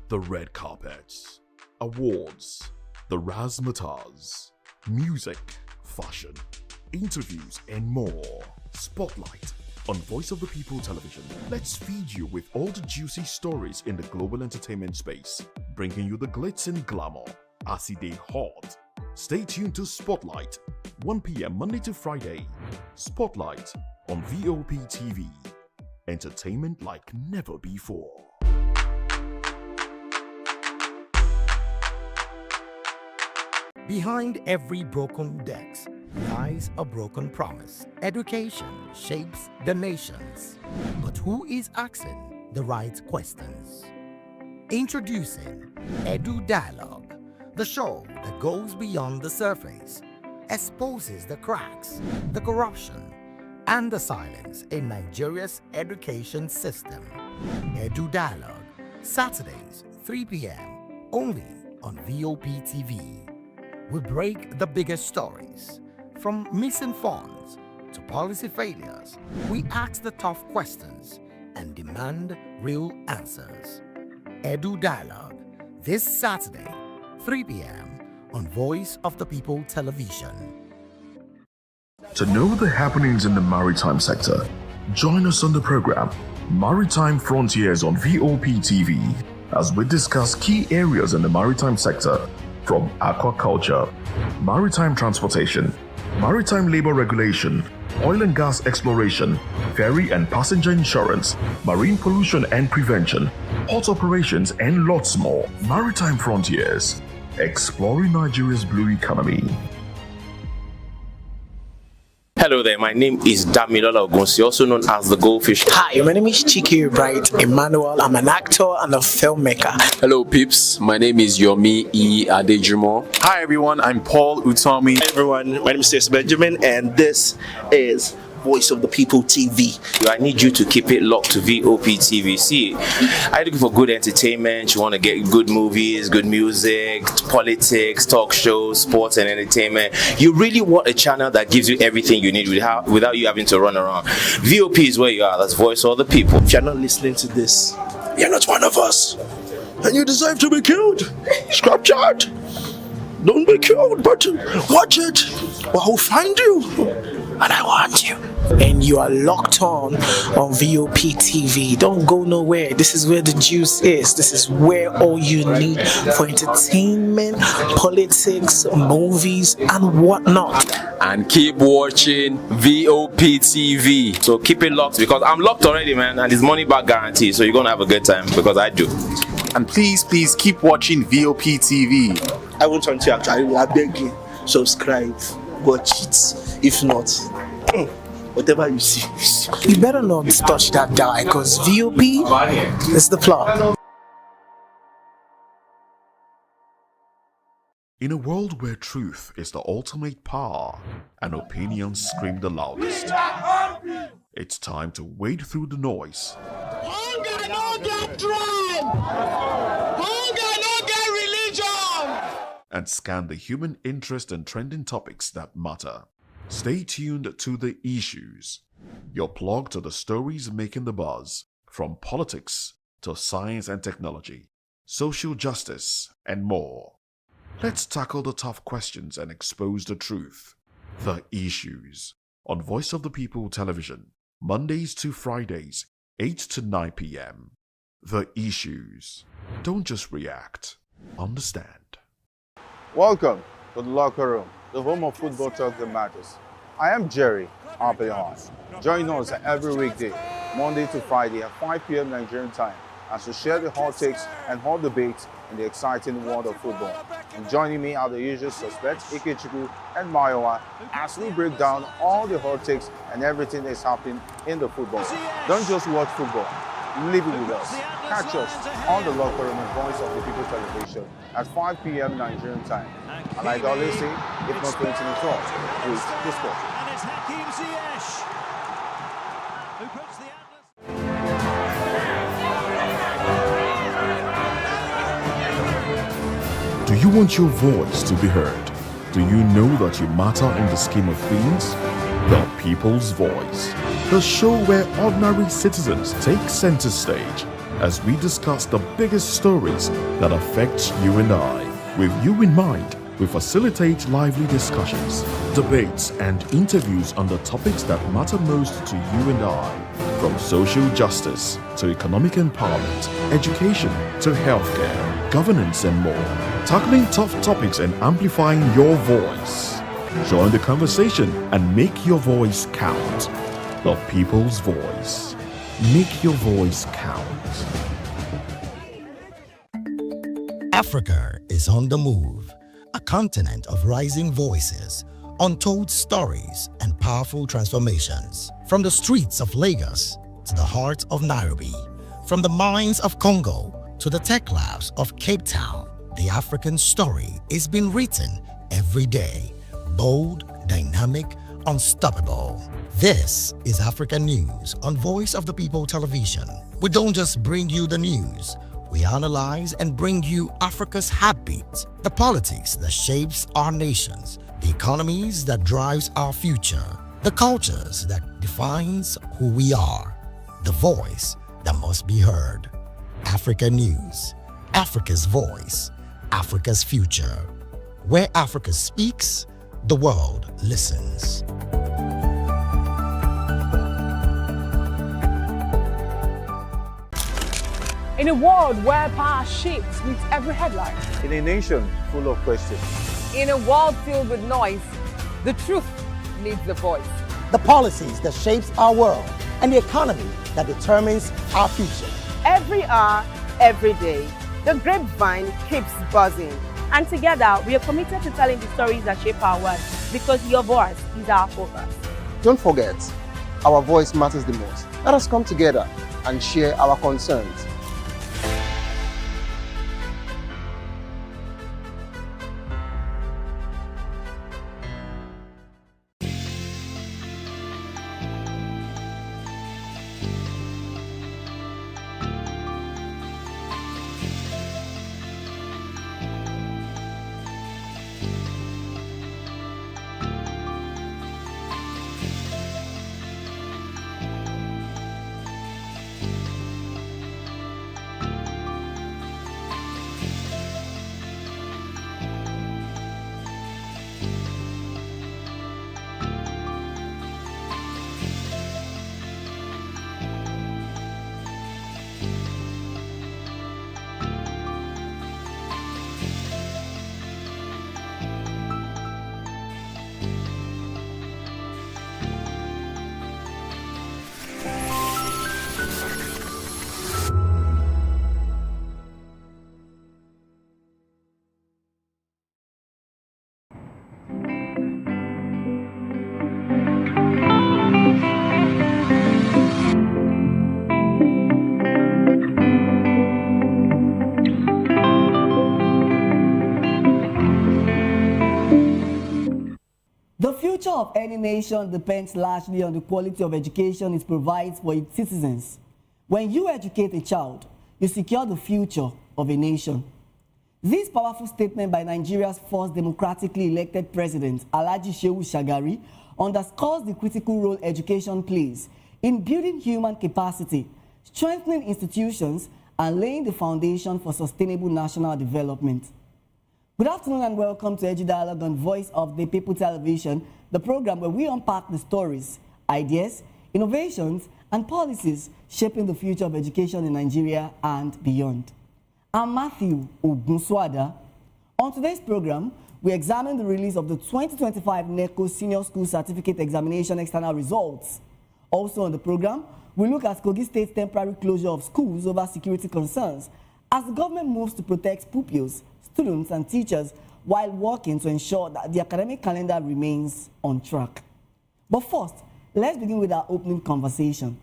The red carpets, awards, the razzmatazz, music, fashion, interviews, and more. Spotlight on Voice of the People Television. Let's feed you with all the juicy stories in the global entertainment space, bringing you the glitz and glamour as it is hot. Stay tuned to Spotlight, 1 p.m. Monday to Friday. Spotlight on VOP TV. Entertainment like never before. Behind every broken desk lies a broken promise. Education shapes the nations. But who is asking the right questions? Introducing Edu Dialogue, the show that goes beyond the surface, exposes the cracks, the corruption, and the silence in Nigeria's education system. Edu Dialogue, Saturdays, 3 p.m., only on VOP TV. We break the biggest stories, from missing funds to policy failures. We ask the tough questions and demand real answers. Edu Dialogue, this Saturday, 3 p.m. on Voice of the People Television. To know the happenings in the maritime sector, join us on the program Maritime Frontiers on VOP TV as we discuss key areas in the maritime sector, from aquaculture, maritime transportation, maritime labor regulation, oil and gas exploration, ferry and passenger insurance, marine pollution and prevention, port operations, and lots more. Maritime Frontiers, exploring Nigeria's blue economy. Hello there, my name is Damilola Ogunsi, also known as the Goldfish. Hi, my name is Chike Bright Emmanuel. I'm an actor and a filmmaker. Hello peeps, my name is Yomi E. Adejimo. Hi everyone, I'm Paul Utomi. Hi everyone, my name is Stacey Benjamin and this is Voice of the People TV. I need you to keep it locked to VOP TV. See, are you looking for good entertainment? You want to get good movies, good music, politics, talk shows, sports and entertainment. You really want a channel that gives you everything you need without you having to run around. VOP is where you are. That's Voice of the People. If you're not listening to this, you're not one of us. And you deserve to be killed. Scrap chat. Don't be killed, but watch it. Or I'll find you. And I want you. And you are locked on VOP TV. Don't go nowhere. This is where the juice is. This is where all you need for entertainment, politics, movies, and whatnot. And keep watching VOP TV. So keep it locked because I'm locked already, man, and it's money back guarantee. So you're gonna have a good time because I do. And please keep watching VOP TV. I won't want to actually, I beg you, subscribe, watch it. If not, whatever you see. You better not touch that dial because VOP is the plot. In a world where truth is the ultimate power and opinions scream the loudest, it's time to wade through the noise. Hunger no get tribe. Hunger no get religion. And scan the human interest and trending topics that matter. Stay tuned to The Issues, your plug to the stories making the buzz, from politics to science and technology, social justice, and more. Let's tackle the tough questions and expose the truth. The Issues, on Voice of the People Television, Mondays to Fridays, 8 to 9 p.m. The Issues. Don't just react, understand. Welcome to the locker room, the home of football talk that matters. I am Jerry Arpillon. Join us every weekday, Monday to Friday at 5 p.m. Nigerian time, as we share the hot takes and hot debates in the exciting world of football. And joining me are the usual suspects, Ikechukwu and Mayowa, as we break down all the hot takes and everything that's happening in the football. Don't just watch football, live it with us. Catch us on the locker room and Voice of the People Television at 5 p.m. Nigerian time. And like I always say, if not 20 minutes off, with the sport. And it's Hakim Ziyech who puts the Do you want your voice to be heard? Do you know that you matter in the scheme of things? The People's Voice, the show where ordinary citizens take center stage as we discuss the biggest stories that affect you and I. With you in mind, we facilitate lively discussions, debates, and interviews on the topics that matter most to you and I, from social justice to economic empowerment, education to healthcare, governance, and more, tackling tough topics and amplifying your voice. Join the conversation and make your voice count. The People's Voice. Make your voice count. Africa is on the move, a continent of rising voices, untold stories, and powerful transformations. From the streets of Lagos to the heart of Nairobi, from the mines of Congo to the tech labs of Cape Town, the African story is being written every day. Bold, dynamic, unstoppable. This is African News on Voice of the People Television. We don't just bring you the news. We analyze and bring you Africa's heartbeat, the politics that shapes our nations, the economies that drives our future, the cultures that defines who we are, the voice that must be heard. Africa News, Africa's voice, Africa's future. Where Africa speaks, the world listens. In a world where power shifts with every headline. In a nation full of questions. In a world filled with noise, the truth needs a voice. The policies that shapes our world and the economy that determines our future. Every hour, every day, the grapevine keeps buzzing. And together, we are committed to telling the stories that shape our world because your voice is our focus. Don't forget, our voice matters the most. Let us come together and share our concerns. The future of any nation depends largely on the quality of education it provides for its citizens. When you educate a child, you secure the future of a nation. This powerful statement by Nigeria's first democratically elected president, Alhaji Shehu Shagari, underscores the critical role education plays in building human capacity, strengthening institutions, and laying the foundation for sustainable national development. Good afternoon and welcome to Edu Dialogue on Voice of the People Television, the program where we unpack the stories, ideas, innovations, and policies shaping the future of education in Nigeria and beyond. I'm Matthew Ogunswada. On today's program, we examine the release of the 2025 NECO Senior School Certificate Examination external results. Also on the program, we look at Kogi State's temporary closure of schools over security concerns as the government moves to protect pupils, students, and teachers while working to ensure that the academic calendar remains on track. But first, let's begin with our opening conversation.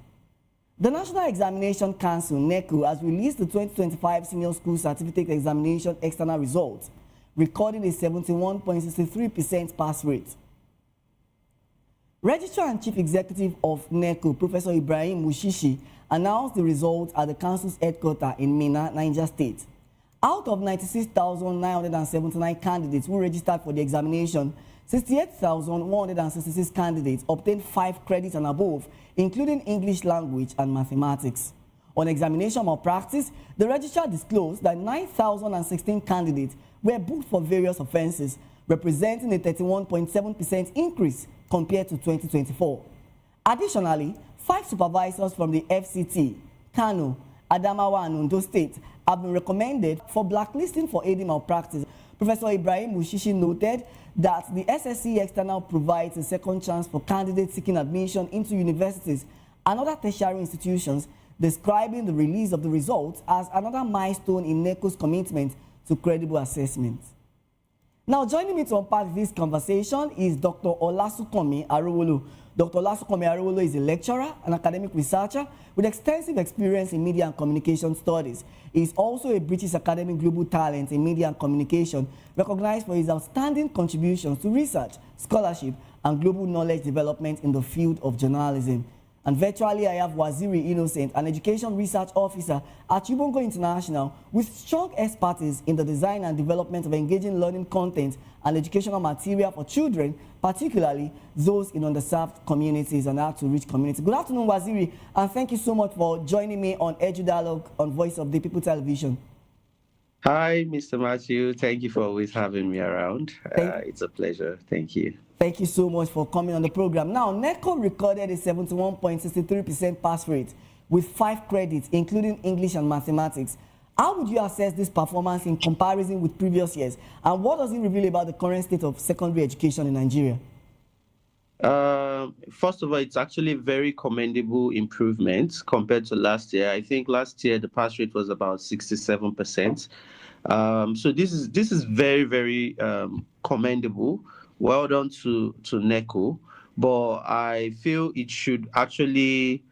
The National Examination Council, NECO, has released the 2025 Senior School Certificate Examination external results, recording a 71.63% pass rate. Registrar and Chief Executive of NECO, Professor Ibrahim Mushishi, announced the results at the Council's headquarters in Minna, Niger State. Out of 96,979 candidates who registered for the examination, 68,166 candidates obtained 5 credits and above, including English language and mathematics. On examination malpractice, the registrar disclosed that 9,016 candidates were booked for various offenses, representing a 31.7% increase compared to 2024. Additionally, 5 supervisors from the FCT, Kano, Adamawa, and Ondo State have been recommended for blacklisting for aiding malpractice. Professor Ibrahim Mushishi noted that the SSC external provides a second chance for candidates seeking admission into universities and other tertiary institutions, describing the release of the results as another milestone in NECO's commitment to credible assessment. Now, joining me to unpack this conversation is Dr. Olasukomi Arowolo. Dr. Olasukomi Arowolo is a lecturer, an academic researcher with extensive experience in media and communication studies. He is also a British Academy Global Talent in Media and Communication, recognized for his outstanding contributions to research, scholarship, and global knowledge development in the field of journalism. And virtually, I have Waziri Innocent, an education research officer at Ubongo International with strong expertise in the design and development of engaging learning content and educational material for children, particularly those in underserved communities and hard-to-reach communities. Good afternoon, Waziri, and thank you so much for joining me on Edu Dialogue on Voice of the People Television. Hi, Mr. Matthew. Thank you for always having me around. It's a pleasure. Thank you. Thank you so much for coming on the program. Now, NECO recorded a 71.63% pass rate with 5 credits, including English and mathematics. How would you assess this performance in comparison with previous years? And what does it reveal about the current state of secondary education in Nigeria? First of all, it's actually very commendable improvements compared to last year. I think last year the pass rate was about 67%. So this is very, very commendable. Well done to NECO, but I feel it should actually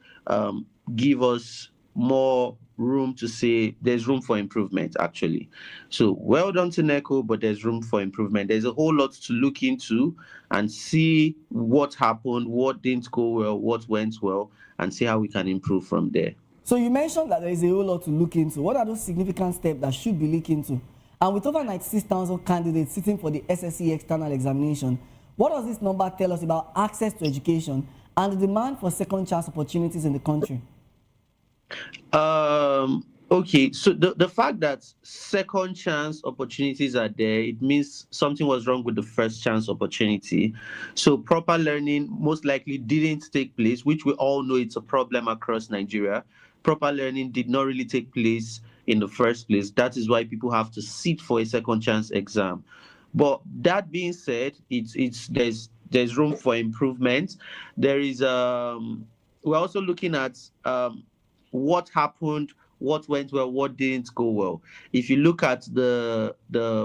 give us more room to say there's room for improvement, actually. So well done to NECO, but there's room for improvement. There's a whole lot to look into and see what happened, what didn't go well, what went well, and see how we can improve from there. So you mentioned that there is a whole lot to look into. What are those significant steps that should be looked into? And with over 96,000 candidates sitting for the SSE external examination, what does this number tell us about access to education and the demand for second chance opportunities in the country? Okay, so the fact that second chance opportunities are there, it means something was wrong with the first chance opportunity. So proper learning most likely didn't take place, which we all know it's a problem across Nigeria. Proper learning did not really take place in the first place. That is why people have to sit for a second chance exam. But that being said, there's room for improvement. There is we're also looking at what happened, what went well, what didn't go well. If you look at the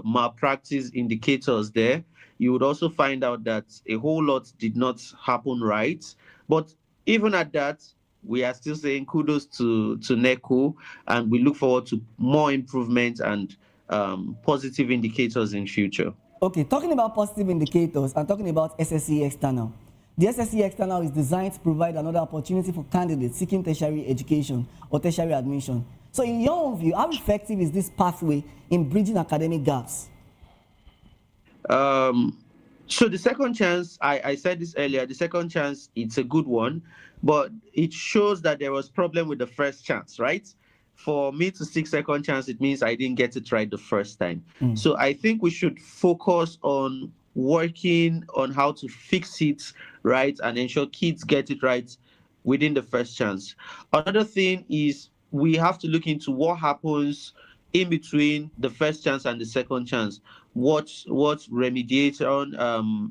malpractice indicators there, you would also find out that a whole lot did not happen right. But even at that, we are still saying kudos to NECO, and we look forward to more improvement and positive indicators in future. Okay, talking about positive indicators and talking about SSE External. The SSE External is designed to provide another opportunity for candidates seeking tertiary education or tertiary admission. So in your own view, how effective is this pathway in bridging academic gaps? So the second chance, I said this earlier, the second chance, it's a good one, but it shows that there was problem with the first chance, right? For me to seek second chance, it means I didn't get it right the first time. So I think we should focus on working on how to fix it right and ensure kids get it right within the first chance. Another thing is we have to look into what happens in between the first chance and the second chance. What remediation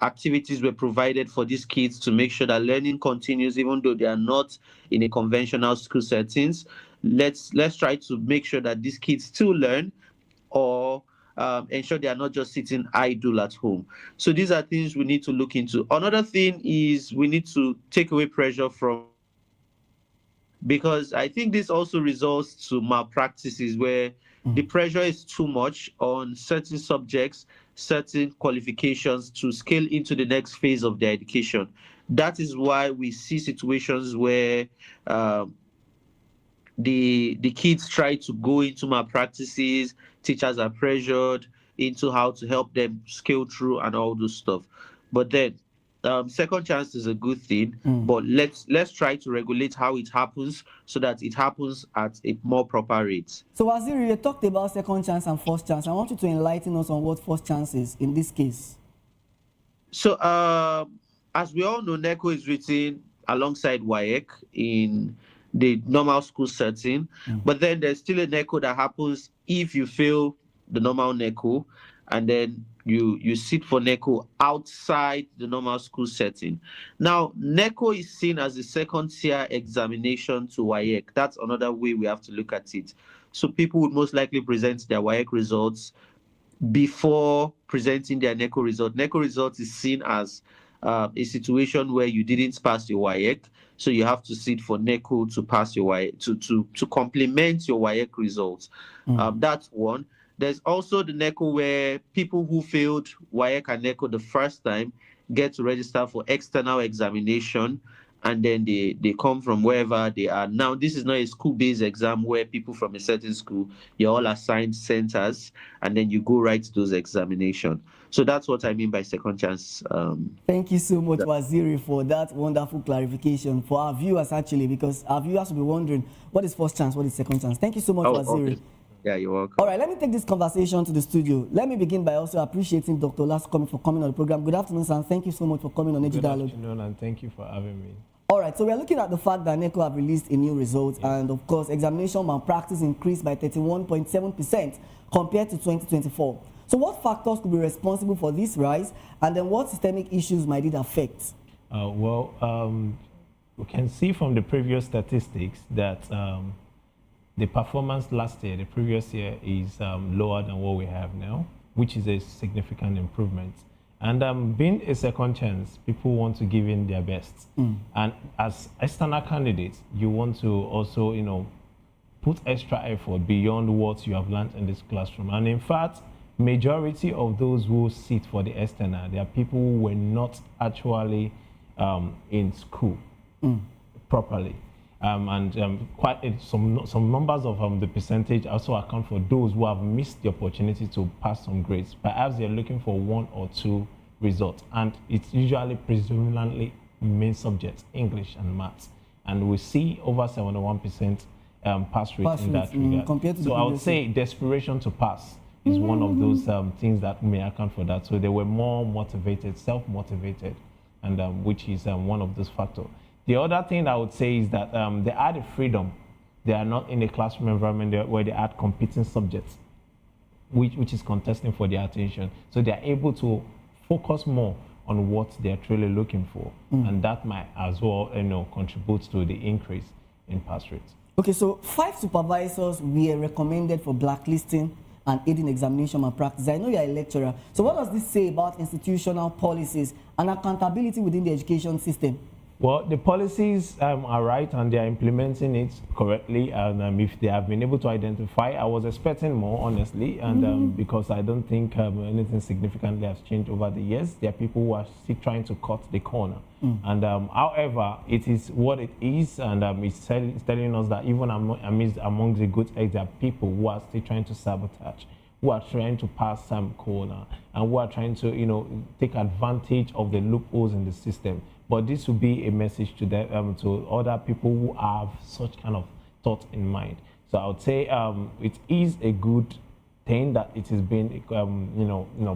activities were provided for these kids to make sure that learning continues even though they are not in a conventional school settings. Let's try to make sure that these kids still learn or ensure they are not just sitting idle at home. So these are things we need to look into. Another thing is we need to take away pressure from, because I think this also results to malpractices where the pressure is too much on certain subjects, certain qualifications to scale into the next phase of their education. That is why we see situations where the kids try to go into malpractices, teachers are pressured into how to help them scale through and all those stuff. But then second chance is a good thing, but let's try to regulate how it happens so that it happens at a more proper rate. So Waziri, you talked about second chance and first chance. I want you to enlighten us on what first chance is in this case. So as we all know, NECO is written alongside WAEC in the normal school setting, but then there's still a NECO that happens if you fail the normal NECO, and then you sit for NECO outside the normal school setting. Now, NECO is seen as a second tier examination to WAEC. That's another way we have to look at it. So people would most likely present their WAEC results before presenting their NECO result. NECO result is seen as a situation where you didn't pass your WAEC, so you have to sit for NECO to pass your WAEC, to complement your WAEC results. That's one. There's also the NECO where people who failed WAEC and NECO the first time get to register for external examination, and then they come from wherever they are. Now, this is not a school-based exam where people from a certain school, you're all assigned centers, and then you go right to those examinations. So that's what I mean by second chance. Thank you so much, Waziri, for that wonderful clarification for our viewers, actually, because our viewers will be wondering, what is first chance, what is second chance? Thank you so much, Waziri. Okay. Yeah, you're welcome. All right, let me take this conversation to the studio. Let me begin by also appreciating Dr. Olasunkanmi for coming on the program. Good afternoon, sir, and thank you so much for coming on Edge Dialogue. Good afternoon, and thank you for having me. All right, so we are looking at the fact that NECO have released a new result, and of course, examination malpractice increased by 31.7% compared to 2024. So what factors could be responsible for this rise, and then what systemic issues might it affect? We can see from the previous statistics that the performance last year, the previous year, is lower than what we have now, which is a significant improvement. And being a second chance, people want to give in their best. And as external candidates, you want to also, put extra effort beyond what you have learned in this classroom. And in fact, majority of those who sit for the external, they are people who were not actually in school properly. Quite some numbers of the percentage also account for those who have missed the opportunity to pass some grades. Perhaps they're looking for 1 or 2 results, and it's usually predominantly main subjects, English and maths. And we see over 71% pass rate in that regard. So I would say desperation to pass is one of those things that may account for that. So they were more motivated, self-motivated, and which is one of those factors. The other thing I would say is that they are the freedom. They are not in a classroom environment where they are competing subjects, which is contesting for their attention. So they are able to focus more on what they are truly looking for. And that might as well contribute to the increase in pass rates. Okay, so 5 supervisors were recommended for blacklisting and aiding examination malpractice. I know you're a lecturer. So what does this say about institutional policies and accountability within the education system? Well, the policies are right, and they are implementing it correctly. And if they have been able to identify, I was expecting more, honestly, and because I don't think anything significantly has changed over the years. There are people who are still trying to cut the corner. And however, it is what it is, and it's telling us that even among the good eggs, there are people who are still trying to sabotage, who are trying to pass some corner, and who are trying to take advantage of the loopholes in the system. But this will be a message to them, to other people who have such kind of thought in mind. So I would say it is a good thing that it has been,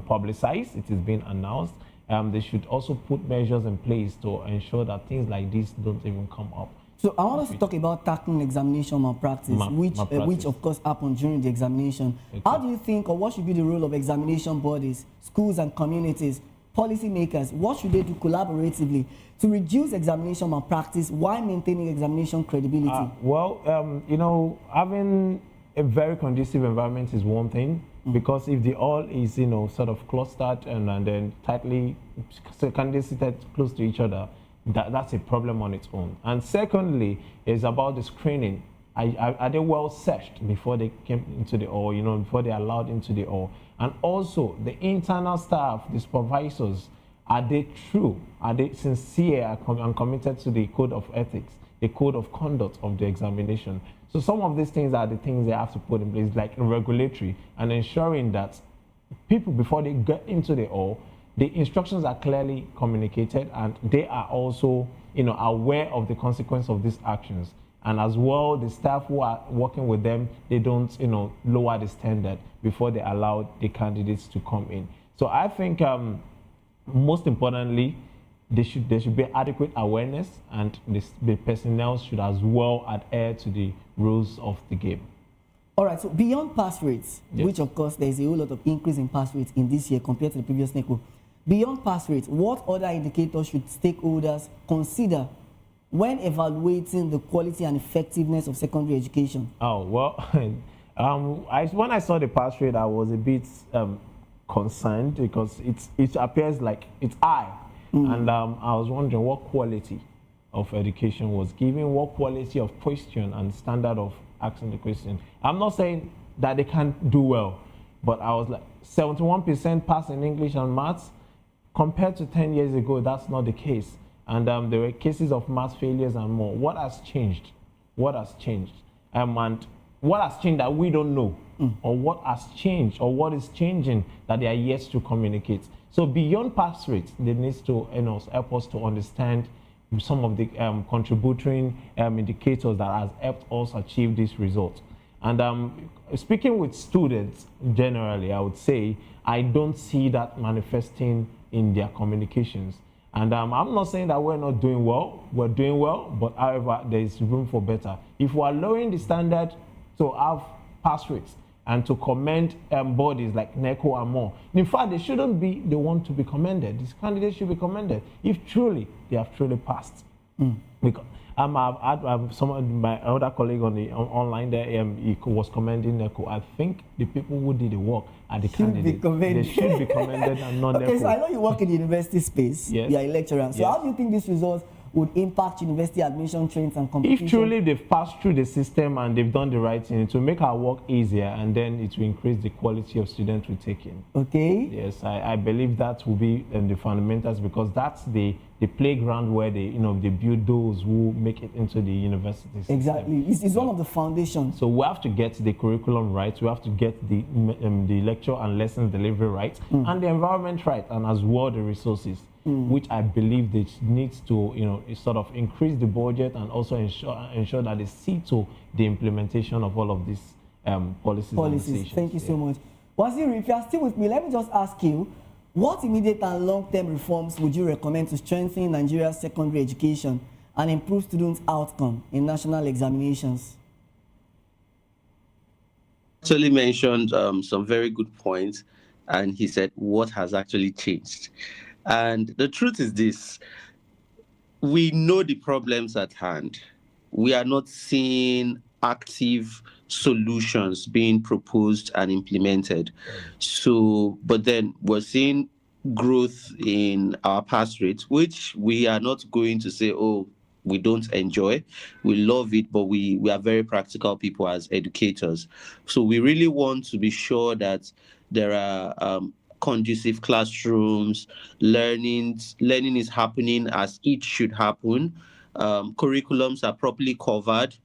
publicized. It has been announced. They should also put measures in place to ensure that things like this don't even come up. So I want us to talk about tackling examination malpractice, which of course happened during the examination. Okay. How do you think, or what should be the role of examination bodies, schools and communities, policymakers? What should they do collaboratively to reduce examination malpractice while maintaining examination credibility? Having a very conducive environment is one thing, because if the hall is, sort of clustered and then tightly, candidates seated close to each other, that's a problem on its own. And secondly, is about the screening. Are they well searched before they came into the hall, before they allowed into the hall? And also, the internal staff, the supervisors, are they true? Are they sincere and committed to the code of ethics, the code of conduct of the examination? So some of these things are the things they have to put in place, like regulatory, and ensuring that people, before they get into the hall, the instructions are clearly communicated, and they are also, aware of the consequence of these actions. And as well, the staff who are working with them, they don't, lower the standard before they allow the candidates to come in. So I think, most importantly, there should be adequate awareness, and the personnel should as well adhere to the rules of the game. All right, so beyond pass rates, which of course there's a whole lot of increase in pass rates in this year compared to the previous NECO. Beyond pass rates, what other indicators should stakeholders consider when evaluating the quality and effectiveness of secondary education? Oh, well, when I saw the pass rate, I was a bit concerned because it appears like it's I. And I was wondering what quality of education was given, what quality of question and standard of asking the question. I'm not saying that they can't do well, but I was like 71% pass in English and maths. Compared to 10 years ago, that's not the case. And there were cases of math failures and more. What has changed? What has changed? And what has changed that we don't know? Or what has changed? Or what is changing that they are yet to communicate? So beyond pass rates, they need to help us to understand some of the contributing indicators that has helped us achieve these results. And speaking with students generally, I would say I don't see that manifesting in their communications. And I'm not saying that we're not doing well. We're doing well, but however, there is room for better. If we are lowering the standard to have pass rates and to commend bodies like NECO and more, in fact, they shouldn't be the one to be commended. These candidates should be commended if truly they have truly passed. Because some of my other colleague on the online there, he was commending NECO. I think the people who did the work are the candidates. They should be commended and not NECO. Okay, so I know you work in the university space. Yes. You are a lecturer. So how do you think these results would impact university admission trends and competition? If truly they've passed through the system and they've done the right thing, it will make our work easier, and then it will increase the quality of students we take in. Okay. Yes, I believe that will be the fundamentals, because that's the playground where they build those who make it into the university system. Exactly. It's one of the foundations. So we have to get the curriculum right, we have to get the lecture and lessons delivery right, and the environment right, and as well the resources. Which I believe they need to, sort of increase the budget and also ensure that they see to the implementation of all of these policies. Thank you so much. Waziri, if you are still with me, let me just ask you, what immediate and long-term reforms would you recommend to strengthen Nigeria's secondary education and improve students' outcome in national examinations? Actually mentioned some very good points, and he said what has actually changed. And the truth is this: we know the problems at hand. We are not seeing active solutions being proposed and implemented. So, but then we're seeing growth in our pass rates, which we are not going to say, oh, we don't enjoy. We love it, but we are very practical people as educators. So we really want to be sure that there are conducive classrooms, learning is happening as it should happen. Curriculums are properly covered.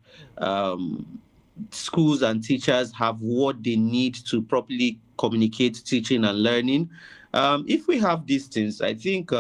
Schools and teachers have what they need to properly communicate teaching and learning. If we have these things, I think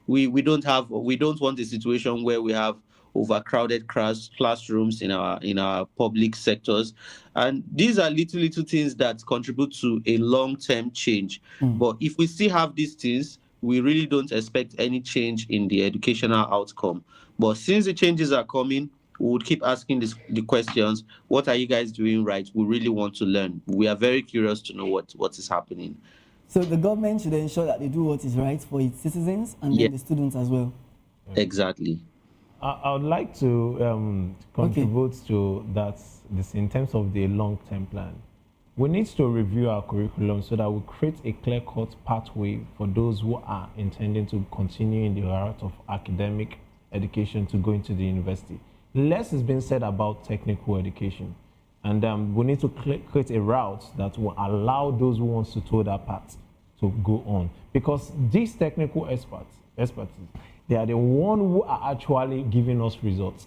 we don't want a situation where we have overcrowded classrooms in our public sectors, and these are little things that contribute to a long-term change. But if we still have these things, we really don't expect any change in the educational outcome. But since the changes are coming, we would keep asking the questions. What are you guys doing right? We really want to learn. We are very curious to know what is happening. So the government should ensure that they do what is right for its citizens and then the students as well. Exactly. I would like to contribute to that, this in terms of the long-term plan. We need to review our curriculum so that we create a clear-cut pathway for those who are intending to continue in the route of academic education to go into the university. Less is being said about technical education, and we need to create a route that will allow those who want to toe that path to go on, because these technical experts, they are the ones who are actually giving us results.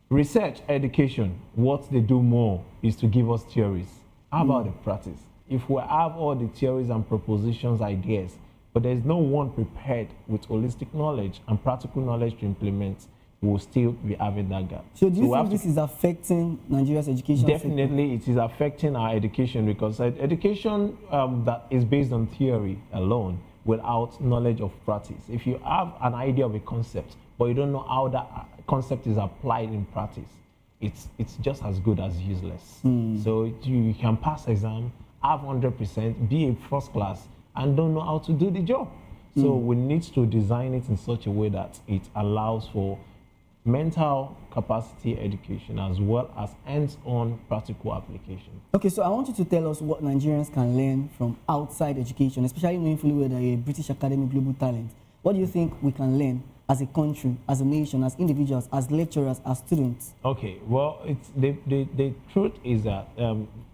Research, education, what they do more is to give us theories. How about the practice? If we have all the theories and propositions, ideas, but there's no one prepared with holistic knowledge and practical knowledge to implement, we'll still be having that gap. So do you think this is affecting Nigeria's education? Definitely, it is affecting our education, because education that is based on theory alone without knowledge of practice. If you have an idea of a concept, but you don't know how that concept is applied in practice, it's just as good as useless. So you can pass exam, have 100%, be a first class, and don't know how to do the job. So we need to design it in such a way that it allows for mental capacity education as well as hands-on practical application. Okay, so I want you to tell us what Nigerians can learn from outside education, especially knowing fully well that you're a British Academy Global Talent. What do you think we can learn as a country, as a nation, as individuals, as lecturers, as students? Okay, well, the truth is that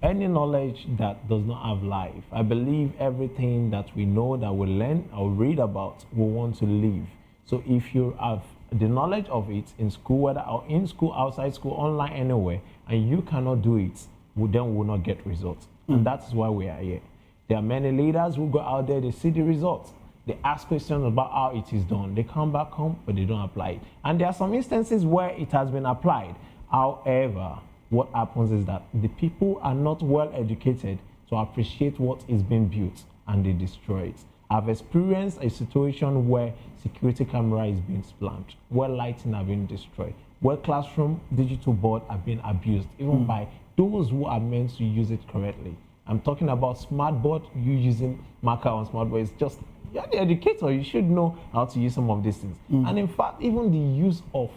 any knowledge that does not have life, I believe everything that we know, that we learn or read about, we want to live. So if you have the knowledge of it in school, whether in school, outside school, online, anywhere, and you cannot do it, then we will not get results. And that's why we are here. There are many leaders who go out there, they see the results. They ask questions about how it is done. They come back home, but they don't apply it. And there are some instances where it has been applied. However, what happens is that the people are not well educated to appreciate what is being built, and they destroy it. I've experienced a situation where security camera is being splashed, where lighting are being destroyed, where classroom digital board are being abused, even by those who are meant to use it correctly. I'm talking about smart board, you using marker on smart board. It's just, you're the educator, you should know how to use some of these things. And in fact, even the use of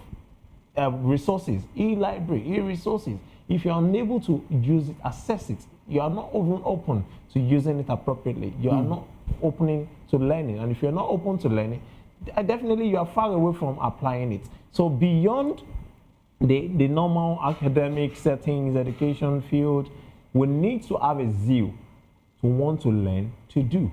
resources, e-library, e-resources, if you're unable to use it, access it, you are not even open to using it appropriately. You are not opening to learning. And if you're not open to learning, definitely you are far away from applying it. So beyond the normal academic settings, education field, we need to have a zeal to want to learn to do.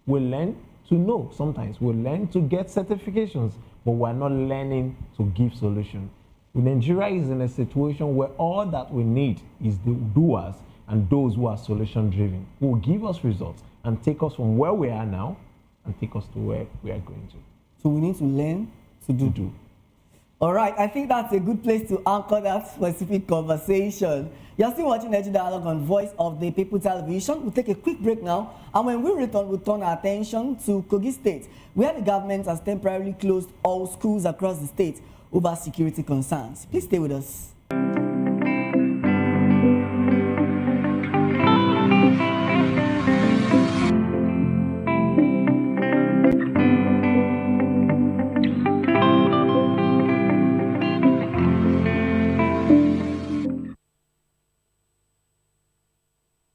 We learn to know sometimes. We learn to get certifications, but we're not learning to give solutions. Nigeria is in a situation where all that we need is the doers and those who are solution driven, who will give us results and take us from where we are now and take us to where we are going to. So we need to learn to do. All right, I think that's a good place to anchor that specific conversation. You're still watching Edu Dialogue on Voice of the People Television. We'll take a quick break now, and when we return, we'll turn our attention to Kogi State, where the government has temporarily closed all schools across the state over security concerns. Please stay with us.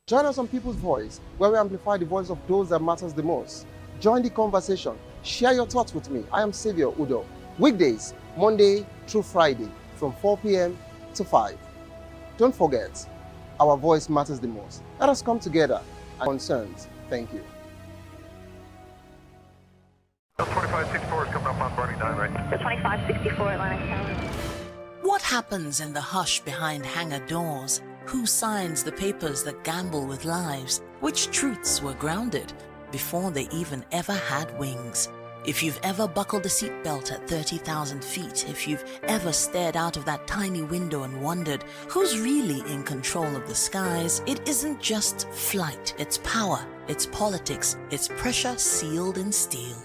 Join us on People's Voice, where we amplify the voice of those that matters the most. Join the conversation. Share your thoughts with me. I am Xavier Udo. Weekdays, Monday through Friday, from 4 p.m. to 5. Don't forget, our voice matters the most. Let us come together and concerns. Thank you. 2564 is coming up on Barney 9, right? The 2564 Atlantic Tower. What happens in the hush behind hangar doors? Who signs the papers that gamble with lives? Which truths were grounded before they even ever had wings? If you've ever buckled a seatbelt at 30,000 feet, if you've ever stared out of that tiny window and wondered who's really in control of the skies, it isn't just flight, it's power, it's politics, it's pressure sealed in steel.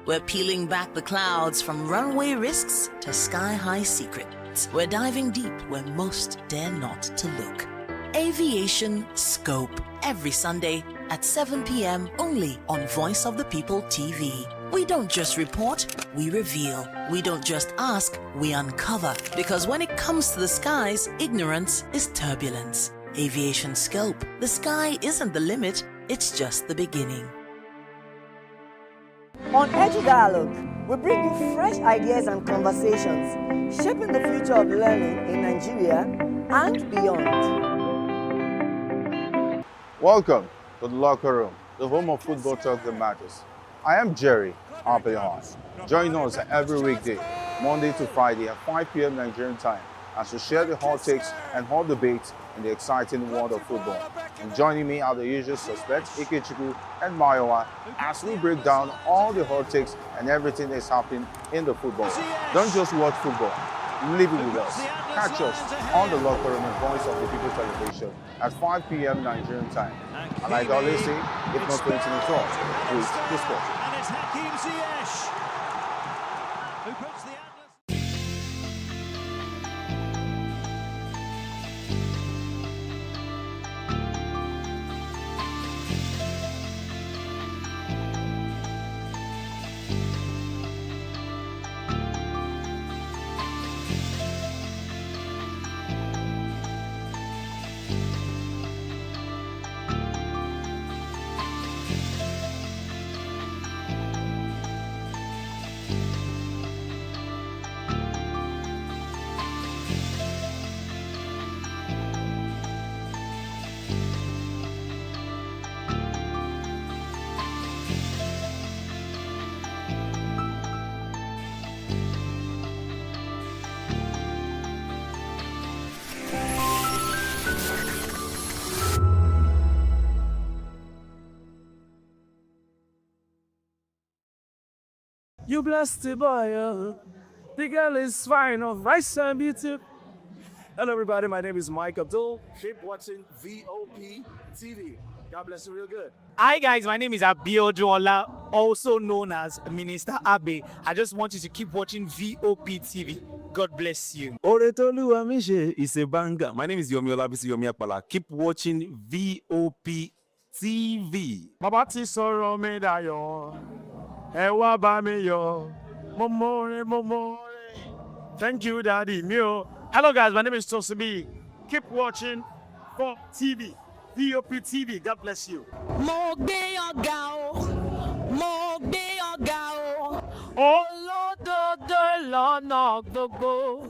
We're peeling back the clouds from runway risks to sky-high secrets. We're diving deep where most dare not to look. Aviation Scope, every Sunday at 7 p.m. only on Voice of the People TV. We don't just report, we reveal. We don't just ask, we uncover. Because when it comes to the skies, ignorance is turbulence. Aviation Scope, the sky isn't the limit, it's just the beginning. On Edu Dialogue, we bring you fresh ideas and conversations, shaping the future of learning in Nigeria and beyond. Welcome to the locker room, the home of football talk that matters. I am Jerry Arpelion. Join us every weekday, Monday to Friday at 5 p.m. Nigerian time, as we share the hot takes and hot debates in the exciting world of football. And joining me are the usual suspects, Ikechukwu and Mayowa, as we break down all the hot takes and everything that's happening in the football. Don't just watch football, live it with us. Catch us on the locker room and Voice of the People Television at 5 p.m. Nigerian time. And like I always say, if not 20 minutes off, please the sport. And it's Hakim Ziyech, who puts the You blessed the boy, the girl is fine, nice and beautiful. Hello, everybody. My name is Mike Abdul. Keep watching VOP TV. God bless you real good. Hi guys, my name is Abiodun, also known as Minister Abe. I just want you to keep watching VOP TV. God bless you. Oretolu Amishe is a banger. My name is Yomi Olabisi Yomi Apala. Keep watching VOP TV. Baba ti sọ̀rọ̀ mi dayọ̀, ẹ wá bá mi yọ̀, mo more. Thank you, Daddy. Mio. Hello, guys. My name is Tosibi. Keep watching for TV, VOP TV. God bless you. Mo gbé ọ̀gá o, mo gbé ọ̀gá o, olódodo lọ́nà gbogbo.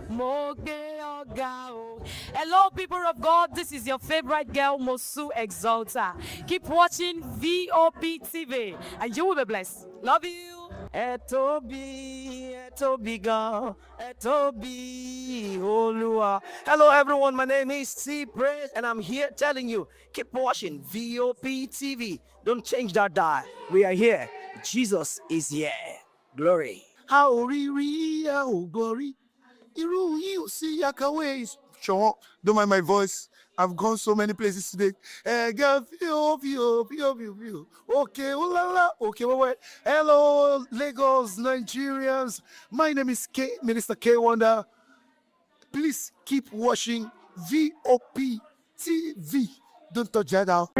Mo gbé ọ̀gá o. Hello, people of God. This is your favorite girl, Mosu Exalta. Keep watching VOP TV, and you will be blessed. Love you. Etobi gan, Etobi Olua. Hello, everyone. My name is T Praise, and I'm here telling you, keep watching VOP TV. Don't change that dial. We are here. Jesus is here. Glory. How glory. Iru you see Yakaways. Sure, don't mind my voice. I've gone so many places today. View. Okay, okay, wait. Hello, Lagos, Nigerians. My name is Minister K Wonder. Please keep watching VOP TV. Don't touch that out.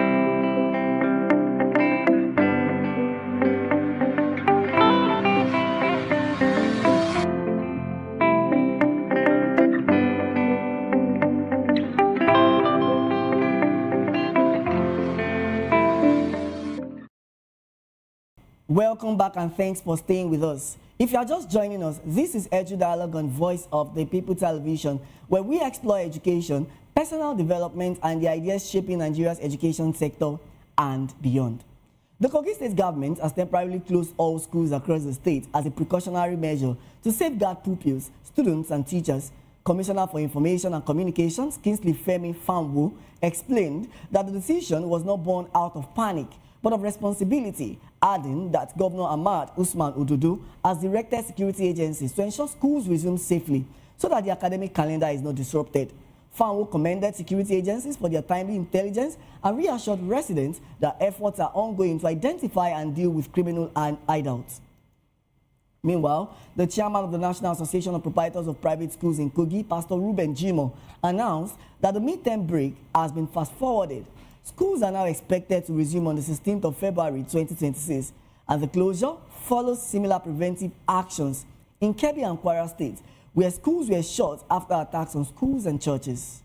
Welcome back and thanks for staying with us. If you are just joining us, this is Edu Dialogue on Voice of the People Television, where we explore education, personal development, and the ideas shaping Nigeria's education sector and beyond. The Kogi State government has temporarily closed all schools across the state as a precautionary measure to safeguard pupils, students, and teachers. Commissioner for Information and Communications, Kingsley Femi Famwo, explained that the decision was not born out of panic, but of responsibility, adding that Governor Ahmad Usman Ododo has directed security agencies to ensure schools resume safely so that the academic calendar is not disrupted. Fanwo commended security agencies for their timely intelligence and reassured residents that efforts are ongoing to identify and deal with criminal hideouts. Meanwhile, the chairman of the National Association of Proprietors of Private Schools in Kogi, Pastor Ruben Jimo, announced that the midterm break has been fast-forwarded. Schools are now expected to resume on the 16th of February 2026, and the closure follows similar preventive actions in Kebbi and Kwara states, where schools were shut after attacks on schools and churches.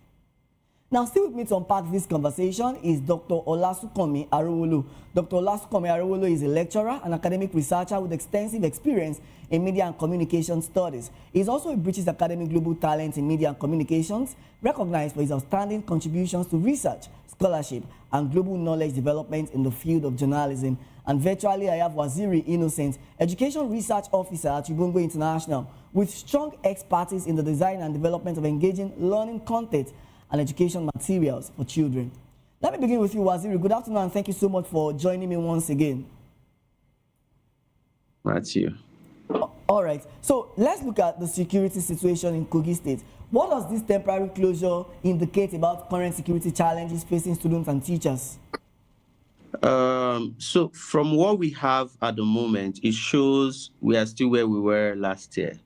Now, still with me to unpack this conversation is Dr. Olasukomi Arowolo. Dr. Olasukomi Arowolo is a lecturer and academic researcher with extensive experience in media and communication studies. He is also a British Academy Global Talent in Media and Communications, recognized for his outstanding contributions to research, scholarship, and global knowledge development in the field of journalism. And virtually, I have Waziri Innocent, Education Research Officer at Ubungo International, with strong expertise in the design and development of engaging learning content and education materials for children. Let me begin with you, Waziri. Good afternoon, and thank you so much for joining me once again. That's you. All right, so let's look at the security situation in Kogi State. What does this temporary closure indicate about current security challenges facing students and teachers? So from what we have at the moment, it shows we are still where we were last year.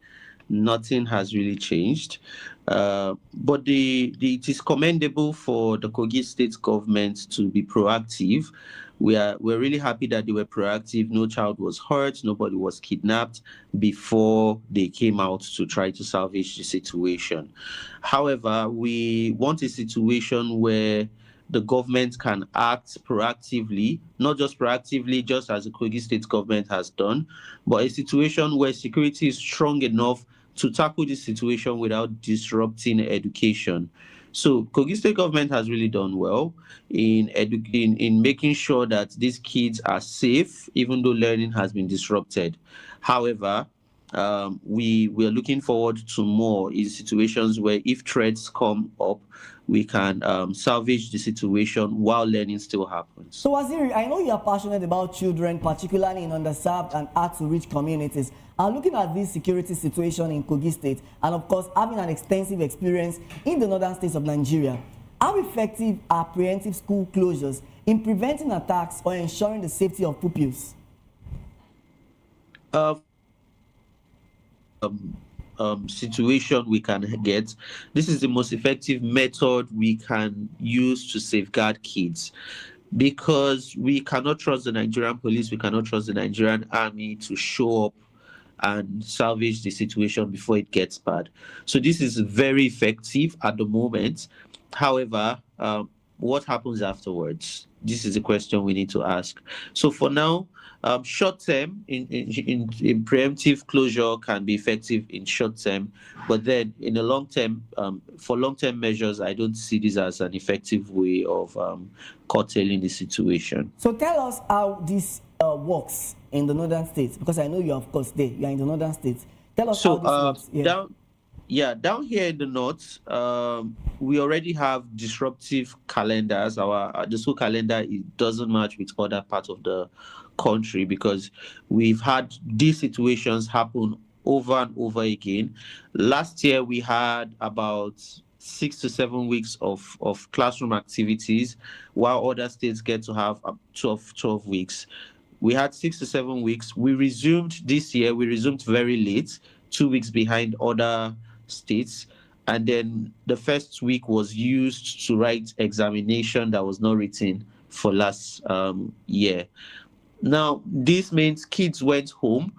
Nothing has really changed. But it is commendable for the Kogi State government to be proactive. We're really happy that they were proactive. No child was hurt, nobody was kidnapped before they came out to try to salvage the situation. However, we want a situation where the government can act proactively, not just proactively, just as the Kogi State government has done, but a situation where security is strong enough to tackle this situation without disrupting education. So Kogi State government has really done well in making sure that these kids are safe, even though learning has been disrupted. However, we are looking forward to more in situations where if threats come up, we can salvage the situation while learning still happens. So Waziri, I know you are passionate about children, particularly in underserved and hard-to-reach communities. And looking at this security situation in Kogi State, and of course having an extensive experience in the northern states of Nigeria, how effective are preemptive school closures in preventing attacks or ensuring the safety of pupils? Situation we can get, this is the most effective method we can use to safeguard kids, because we cannot trust the Nigerian police, we cannot trust the Nigerian army to show up and salvage the situation before it gets bad. So this is very effective at the moment. However, what happens afterwards? This is a question we need to ask. So for now, short term in preemptive closure can be effective in short term, but then in the long term, for long term measures, I don't see this as an effective way of curtailing the situation. So tell us how this works in the northern states, because I know you are, of course, there. You are in the northern states. Tell us how this works. Down here in the north, we already have disruptive calendars. The school calendar, it doesn't match with other parts of the country, because we've had these situations happen over and over again. Last year, we had about 6 to 7 weeks of classroom activities, while other states get to have 12 weeks. We had 6 to 7 weeks. We resumed this year. We resumed very late, 2 weeks behind other states. And then the first week was used to write examination that was not written for last year. Now, this means kids went home.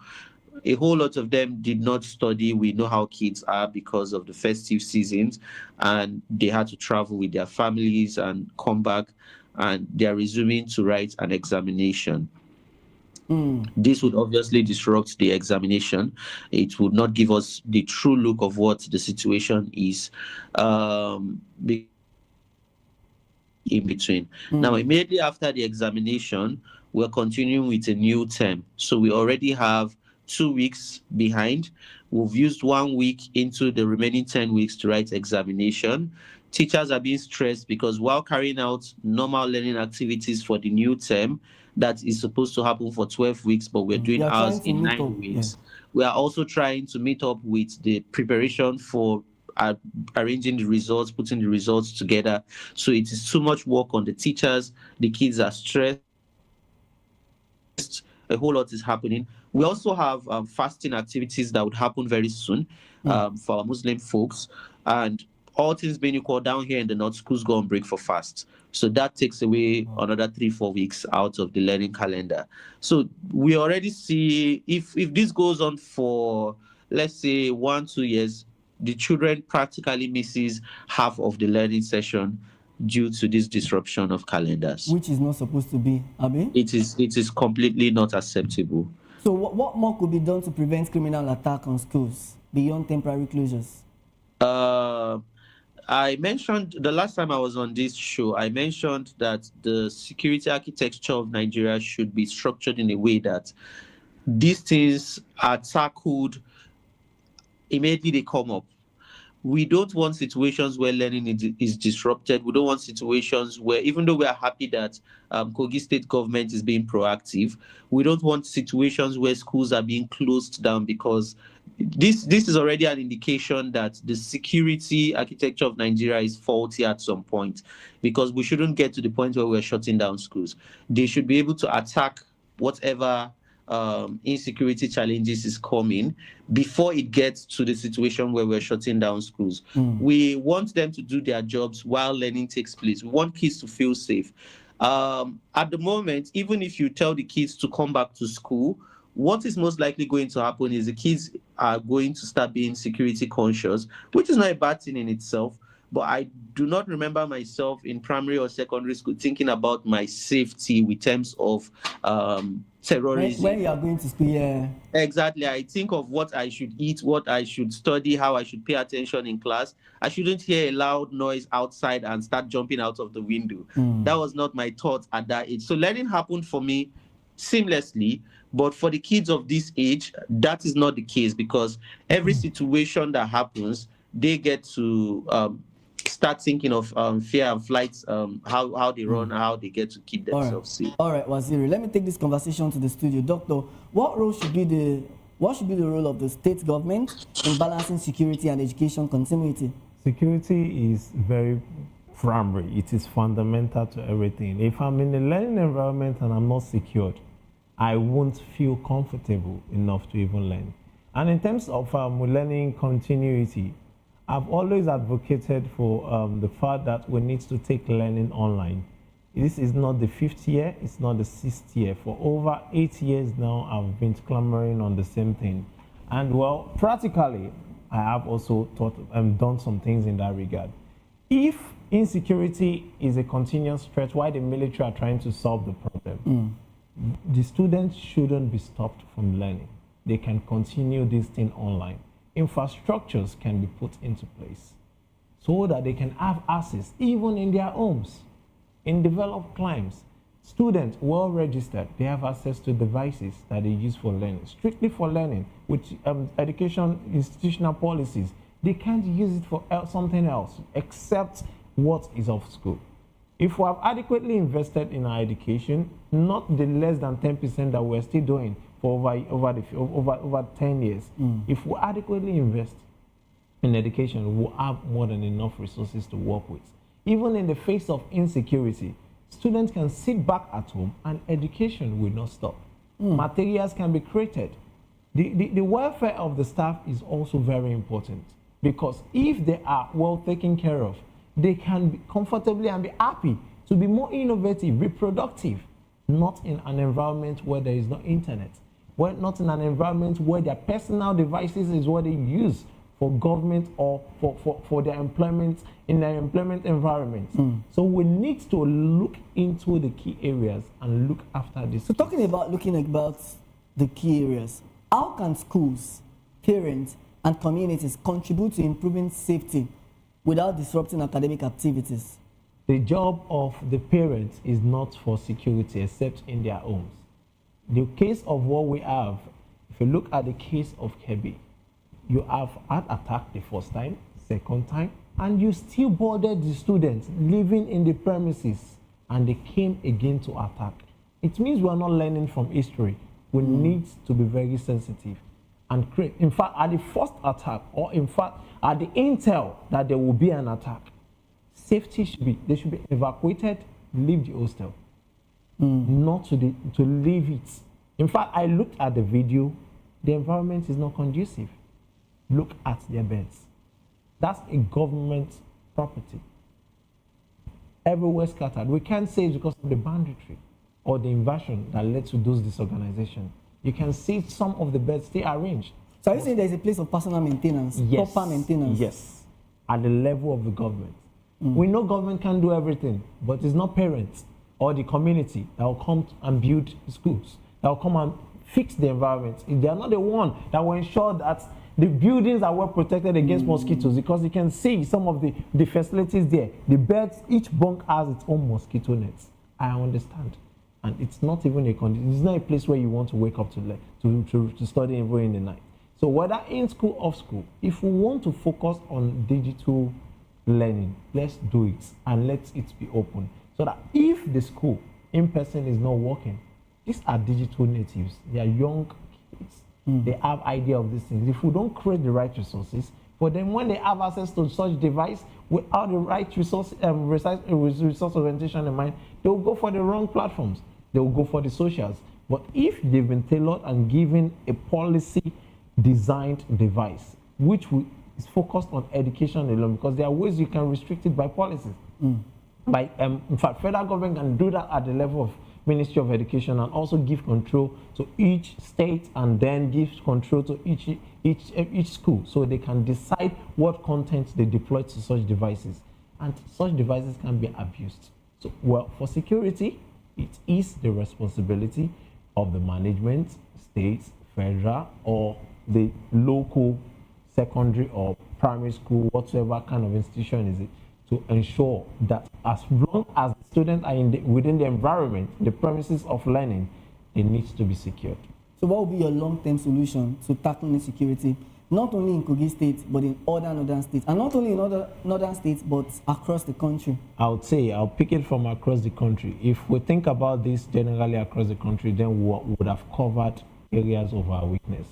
A whole lot of them did not study. We know how kids are because of the festive seasons, and they had to travel with their families and come back, and they are resuming to write an examination. This would obviously disrupt the examination. It would not give us the true look of what the situation is in between. Now, immediately after the examination, we're continuing with a new term. So we already have 2 weeks behind. We've used 1 week into the remaining 10 weeks to write examination. Teachers are being stressed because while carrying out normal learning activities for the new term, that is supposed to happen for 12 weeks, but we're doing ours in 9 weeks. We are also trying to meet up with the preparation for arranging the results, putting the results together. So it is too much work on the teachers. The kids are stressed. A whole lot is happening. We also have fasting activities that would happen very soon for our Muslim folks. And all things being equal, down here in the north, schools go on break for fast. So that takes away another 3-4 weeks out of the learning calendar. So we already see, if this goes on for, let's say, 1-2 years, the children practically misses half of the learning session due to this disruption of calendars. Which is not supposed to be, Abi? It is completely not acceptable. So what more could be done to prevent criminal attack on schools beyond temporary closures? I mentioned the last time I was on this show, I mentioned that the security architecture of Nigeria should be structured in a way that these things are tackled immediately they come up. We don't want situations where learning is disrupted. We don't want situations where, even though we are happy that Kogi State government is being proactive, we don't want situations where schools are being closed down, because this is already an indication that the security architecture of Nigeria is faulty at some point, because we shouldn't get to the point where we're shutting down schools. They should be able to attack whatever insecurity challenges is coming before it gets to the situation where we're shutting down schools. We want them to do their jobs while learning takes place. We want kids to feel safe. At the moment, even if you tell the kids to come back to school, what is most likely going to happen is the kids are going to start being security conscious, which is not a bad thing in itself. But I do not remember myself in primary or secondary school thinking about my safety in terms of terrorism. When you are going to school, yeah. Exactly. I think of what I should eat, what I should study, how I should pay attention in class. I shouldn't hear a loud noise outside and start jumping out of the window. That was not my thought at that age. So learning happened for me seamlessly. But for the kids of this age, that is not the case, because every situation that happens, they get to start thinking of fear and flights, how they run, how they get to keep themselves safe. All right, Waziri, let me take this conversation to the studio. Doctor, what should be the role of the state government in balancing security and education continuity? Security is very primary. It is fundamental to everything. If I'm in a learning environment and I'm not secured, I won't feel comfortable enough to even learn. And in terms of learning continuity, I've always advocated for the fact that we need to take learning online. This is not the 5th year, it's not the 6th year. For over 8 years now, I've been clamoring on the same thing. And well, practically, I have also done some things in that regard. If insecurity is a continuous threat, why the military are trying to solve the problem, the students shouldn't be stopped from learning. They can continue this thing online. Infrastructures can be put into place so that they can have access even in their homes. In developed climes, students well registered, they have access to devices that they use for learning, strictly for learning, with education institutional policies. They can't use it for something else except what is of school. If we have adequately invested in our education, not the less than 10% that we're still doing for over 10 years, if we adequately invest in education, we'll have more than enough resources to work with. Even in the face of insecurity, students can sit back at home and education will not stop. Materials can be created. The welfare of the staff is also very important, because if they are well taken care of, they can be comfortably and be happy to be more innovative, be productive, not in an environment where there is no internet, not in an environment where their personal devices is what they use for government or for their employment, in their employment environment. So we need to look into the key areas and look after this. So looking about the key areas, how can schools, parents, and communities contribute to improving safety without disrupting academic activities? The job of the parents is not for security except in their homes. The case of what we have, if you look at the case of Kebbi, you have had attack the first time, second time, and you still boarded the students living in the premises, and they came again to attack. It means we are not learning from history. We need to be very sensitive and create. In fact, at the first attack, or in fact, at the intel that there will be an attack, safety they should be evacuated, leave the hostel, not to leave it. In fact, I looked at the video, the environment is not conducive. Look at their beds. That's a government property. Everywhere scattered. We can't say it's because of the banditry or the invasion that led to those disorganization. You can see some of the beds still arranged. So are you saying there's a place of personal maintenance, yes, proper maintenance? Yes, at the level of the government. We know government can do everything, but it's not parents or the community that will come and build schools, that will come and fix the environment. They are not the one that will ensure that the buildings are well protected against mosquitoes, because you can see some of the facilities there. The beds, each bunk has its own mosquito nets. I understand. And it's not even it's not a place where you want to wake up to study even in the night. So whether in school or off school, if we want to focus on digital learning, let's do it and let it be open. So that if the school in person is not working, these are digital natives. They are young kids. They have idea of these things. If we don't create the right resources for them, when they have access to such device without the right resource orientation in mind, they will go for the wrong platforms. They will go for the socials. But if they've been tailored and given a policy designed device, which is focused on education alone, because there are ways you can restrict it by policies. In fact, federal government can do that at the level of Ministry of Education, and also give control to each state, and then give control to each school, so they can decide what content they deploy to such devices, and such devices can be abused. So, well, for security, it is the responsibility of the management, state, federal, or the local secondary or primary school, whatever kind of institution is it, to ensure that as long as the students are within the environment, the premises of learning, they need to be secured. So what will be your long-term solution to tackling insecurity, not only in Kogi State, but in other northern states, and not only in other northern states, but across the country? I would say I'll pick it from across the country. If we think about this generally across the country, then we would have covered areas of our weakness.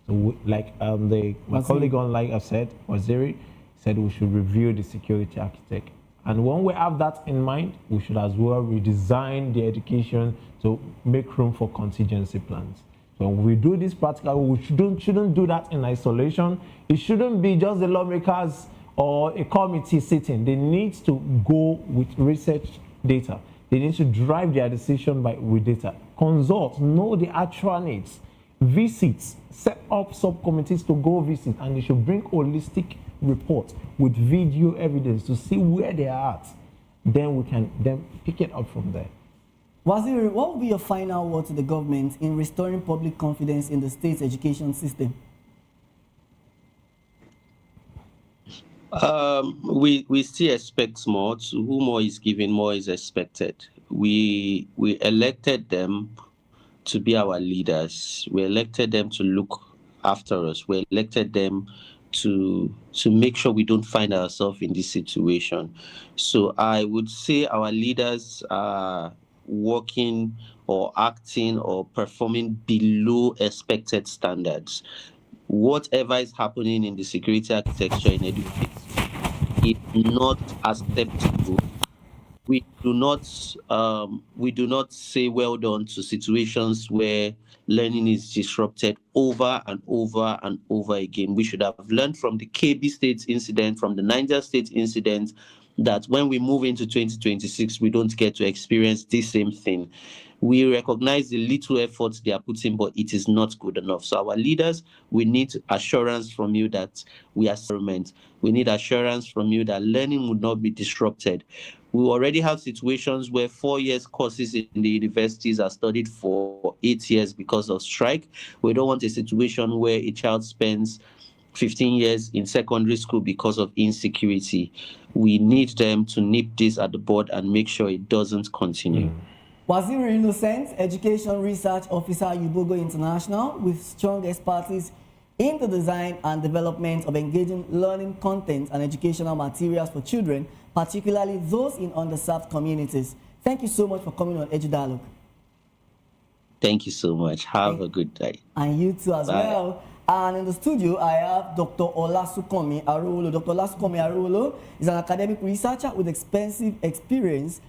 So, my colleague online I said, Waziri said we should review the security architect. And when we have that in mind, we should as well redesign the education to make room for contingency plans. So when we do this practical, we shouldn't do that in isolation. It shouldn't be just the lawmakers or a committee sitting. They need to go with research data. They need to drive their decision with data. Consult, know the actual needs. Visits, set up subcommittees to go visit, and they should bring holistic reports with video evidence to see where they are at. Then we can pick it up from there. Waziri, what will be your final word to the government in restoring public confidence in the state's education system? We still expect more. To whom more is given, more is expected. We elected them to be our leaders. We elected them to look after us. We elected them to make sure we don't find ourselves in this situation. So I would say our leaders are working or acting or performing below expected standards. Whatever is happening in the security architecture in education is not acceptable. We do not say well done to situations where learning is disrupted over and over and over again. We should have learned from the KB State incident, from the Niger State incident, that when we move into 2026, we don't get to experience the same thing. We recognize the little efforts they are putting, but it is not good enough. So our leaders, we need assurance from you that we are government. We need assurance from you that learning would not be disrupted. We already have situations where 4 years courses in the universities are studied for 8 years because of strike. We don't want a situation where a child spends 15 years in secondary school because of insecurity. We need them to nip this at the bud and make sure it doesn't continue. Waziri Innocent, Education Research Officer, Ubogo International, with strong expertise in the design and development of engaging learning content and educational materials for children, particularly those in underserved communities. Thank you so much for coming on Edu Dialogue. Thank you so much. Have a good day. And you too as well. And in the studio, I have Dr. Olasukomi Arolo. Dr. Olasukomi Arolo is an academic researcher with extensive experience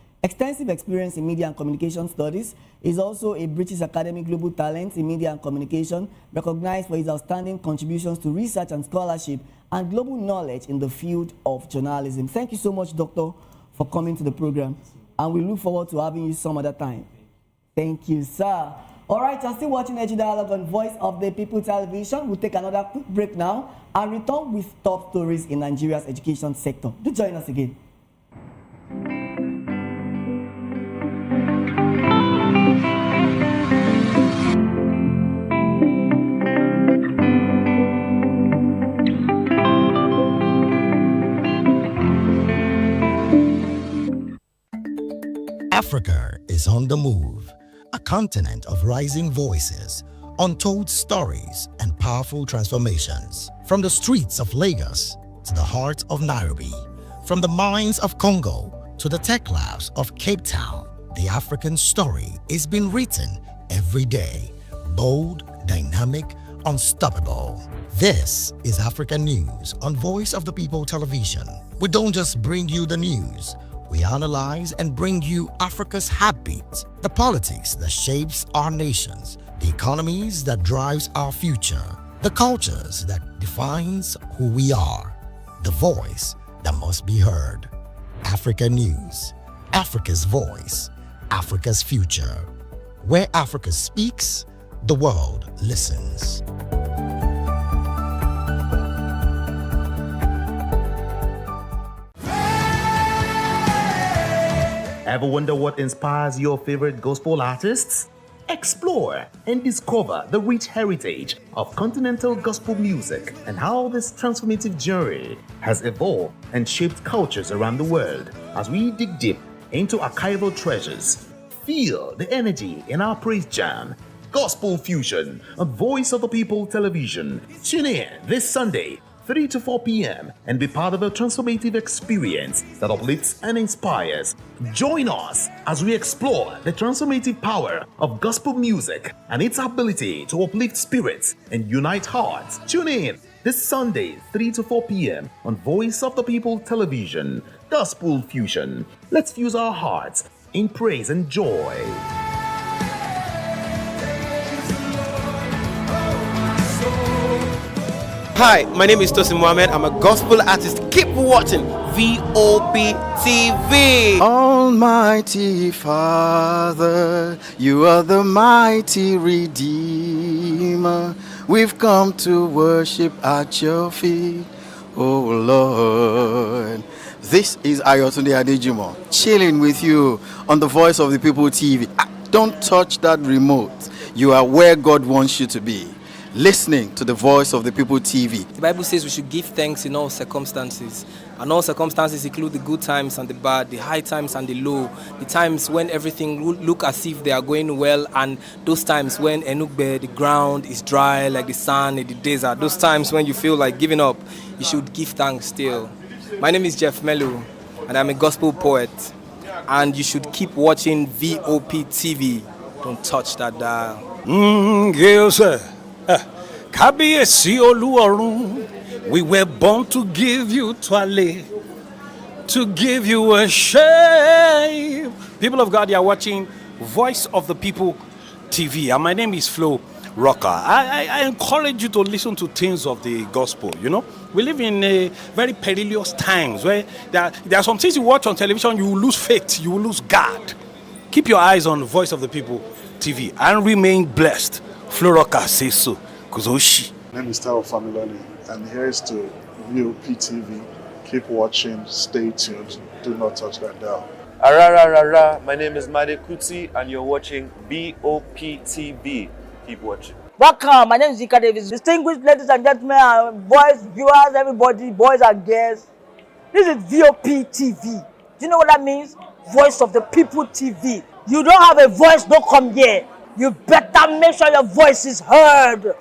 in media and communication studies. He's also a British Academy Global Talent in Media and Communication, recognized for his outstanding contributions to research and scholarship and global knowledge in the field of journalism. Thank you so much, Doctor, for coming to the program. And we look forward to having you some other time. Thank you, sir. All right, you're still watching Edu Dialogue on Voice of the People Television. We'll take another quick break now and return with top stories in Nigeria's education sector. Do join us again. Africa is on the move, a continent of rising voices, untold stories, and powerful transformations. From the streets of Lagos to the heart of Nairobi, from the mines of Congo to the tech labs of Cape Town, the African story is being written every day. Bold, dynamic, unstoppable. This is African News on Voice of the People Television. We don't just bring you the news. We analyze and bring you Africa's heartbeat, the politics that shapes our nations, the economies that drives our future, the cultures that defines who we are, the voice that must be heard. Africa News, Africa's voice, Africa's future. Where Africa speaks, the world listens. Ever wonder what inspires your favorite gospel artists? Explore and discover the rich heritage of continental gospel music and how this transformative journey has evolved and shaped cultures around the world as we dig deep into archival treasures. Feel the energy in our praise jam. Gospel Fusion on Voice of the People Television. Tune in this Sunday, 3 to 4 p.m. and be part of a transformative experience that uplifts and inspires. Join us as we explore the transformative power of gospel music and its ability to uplift spirits and unite hearts. Tune in this Sunday, 3 to 4 p.m. on Voice of the People Television. Gospel Fusion. Let's fuse our hearts in praise and joy. Hi, my name is Tosin Mohammed. I'm a gospel artist. Keep watching VOP TV. Almighty Father, you are the mighty Redeemer. We've come to worship at your feet, oh Lord. This is Ayotunde Adejimo, chilling with you on the Voice of the People TV. Don't touch that remote. You are where God wants you to be. Listening to the Voice of the People TV. The Bible says we should give thanks in all circumstances. And all circumstances include the good times and the bad, the high times and the low, the times when everything look as if they are going well, and those times when Enugbe, the ground is dry like the sand in the desert. Those times when you feel like giving up, you should give thanks still. My name is Jeff Melu, and I'm a gospel poet. And you should keep watching VOP TV. Don't touch that dial. Yes, sir. Kábíyèsí Olúọ̀run, we were born to give you twale, to give you worship. People of God, you are watching Voice of the People TV, and my name is Flo Rocker. I encourage you to listen to things of the gospel. You know, we live in a very perilous times where there are some things you watch on television, you will lose faith, you will lose God. Keep your eyes on Voice of the People TV and remain blessed. Flo Rocker says so. Kuzoshi. My name is Funmilayo, and here's to VOP TV. Keep watching, stay tuned, do not touch that dial. My name is Made Kuti, and you're watching VOP TV. Keep watching. Welcome, my name is Ika Davis. Distinguished ladies and gentlemen, boys, viewers, everybody, boys and girls. This is VOP TV. Do you know what that means? Voice of the People TV. You don't have a voice, don't come here. You better make sure your voice is heard.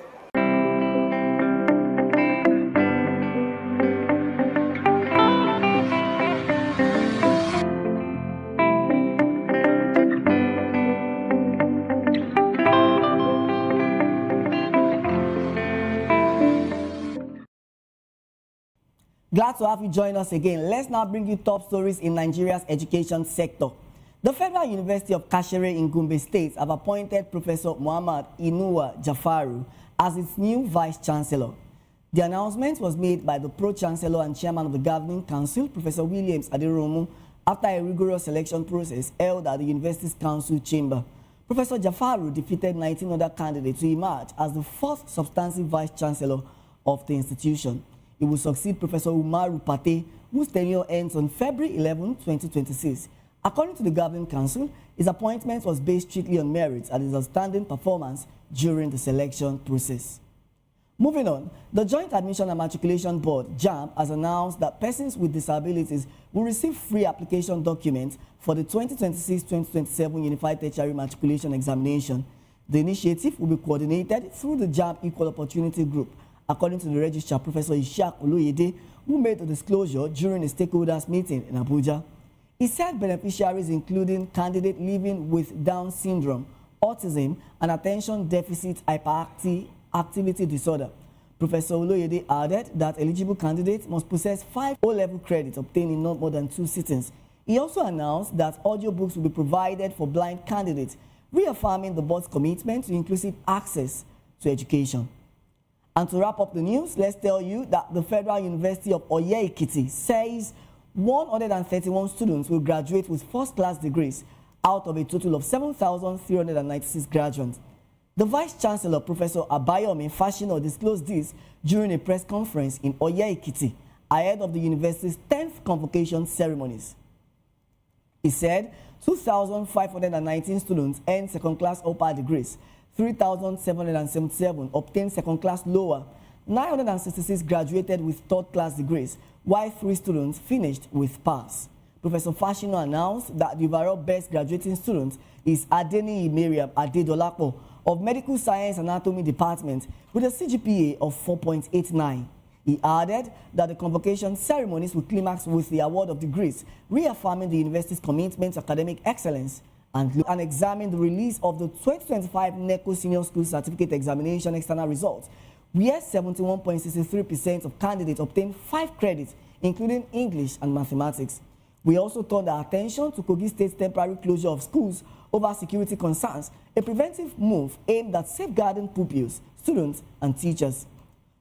Glad to have you join us again. Let's now bring you top stories in Nigeria's education sector. The Federal University of Kashere in Gombe State have appointed Professor Muhammad Inuwa Jafaru as its new Vice-Chancellor. The announcement was made by the Pro-Chancellor and Chairman of the Governing Council, Professor Williams Aderomu, after a rigorous selection process held at the university's council chamber. Professor Jafaru defeated 19 other candidates to emerge as the first substantive Vice-Chancellor of the institution. He will succeed Professor Umaru Pate, whose tenure ends on February 11, 2026. According to the Governing Council, his appointment was based strictly on merits and his outstanding performance during the selection process. Moving on, the Joint Admission and Matriculation Board, JAMB, has announced that persons with disabilities will receive free application documents for the 2026-2027 Unified Tertiary Matriculation Examination. The initiative will be coordinated through the JAMB Equal Opportunity Group, according to the registrar, Professor Ishaq Oloyede, who made the disclosure during a stakeholders meeting in Abuja. He said beneficiaries including candidates living with Down syndrome, autism, and attention deficit hyperactivity disorder. Professor Oloyede added that eligible candidates must possess 5 O-level credits obtained in not more than 2 sittings. He also announced that audiobooks will be provided for blind candidates, reaffirming the board's commitment to inclusive access to education. And to wrap up the news, let's tell you that the Federal University of Oye-Ekiti says 131 students will graduate with first-class degrees out of a total of 7,396 graduates. The Vice-Chancellor, Professor Abayomi Fashino, disclosed this during a press conference in Oye-Ekiti ahead of the university's 10th convocation ceremonies. He said 2,519 students earned second-class upper degrees, 3,777 obtained second-class lower, 966 graduated with third-class degrees, while 3 students finished with pass. Professor Fashino announced that the overall best graduating student is Adeni Miriam Adedolapo of Medical Science Anatomy Department with a CGPA of 4.89. He added that the convocation ceremonies will climax with the award of degrees, reaffirming the university's commitment to academic excellence, and examine the release of the 2025 NECO Senior School Certificate Examination external results, where 71.63% of candidates obtained 5 credits, including English and mathematics. We also turned our attention to Kogi State's temporary closure of schools over security concerns, a preventive move aimed at safeguarding pupils, students, and teachers.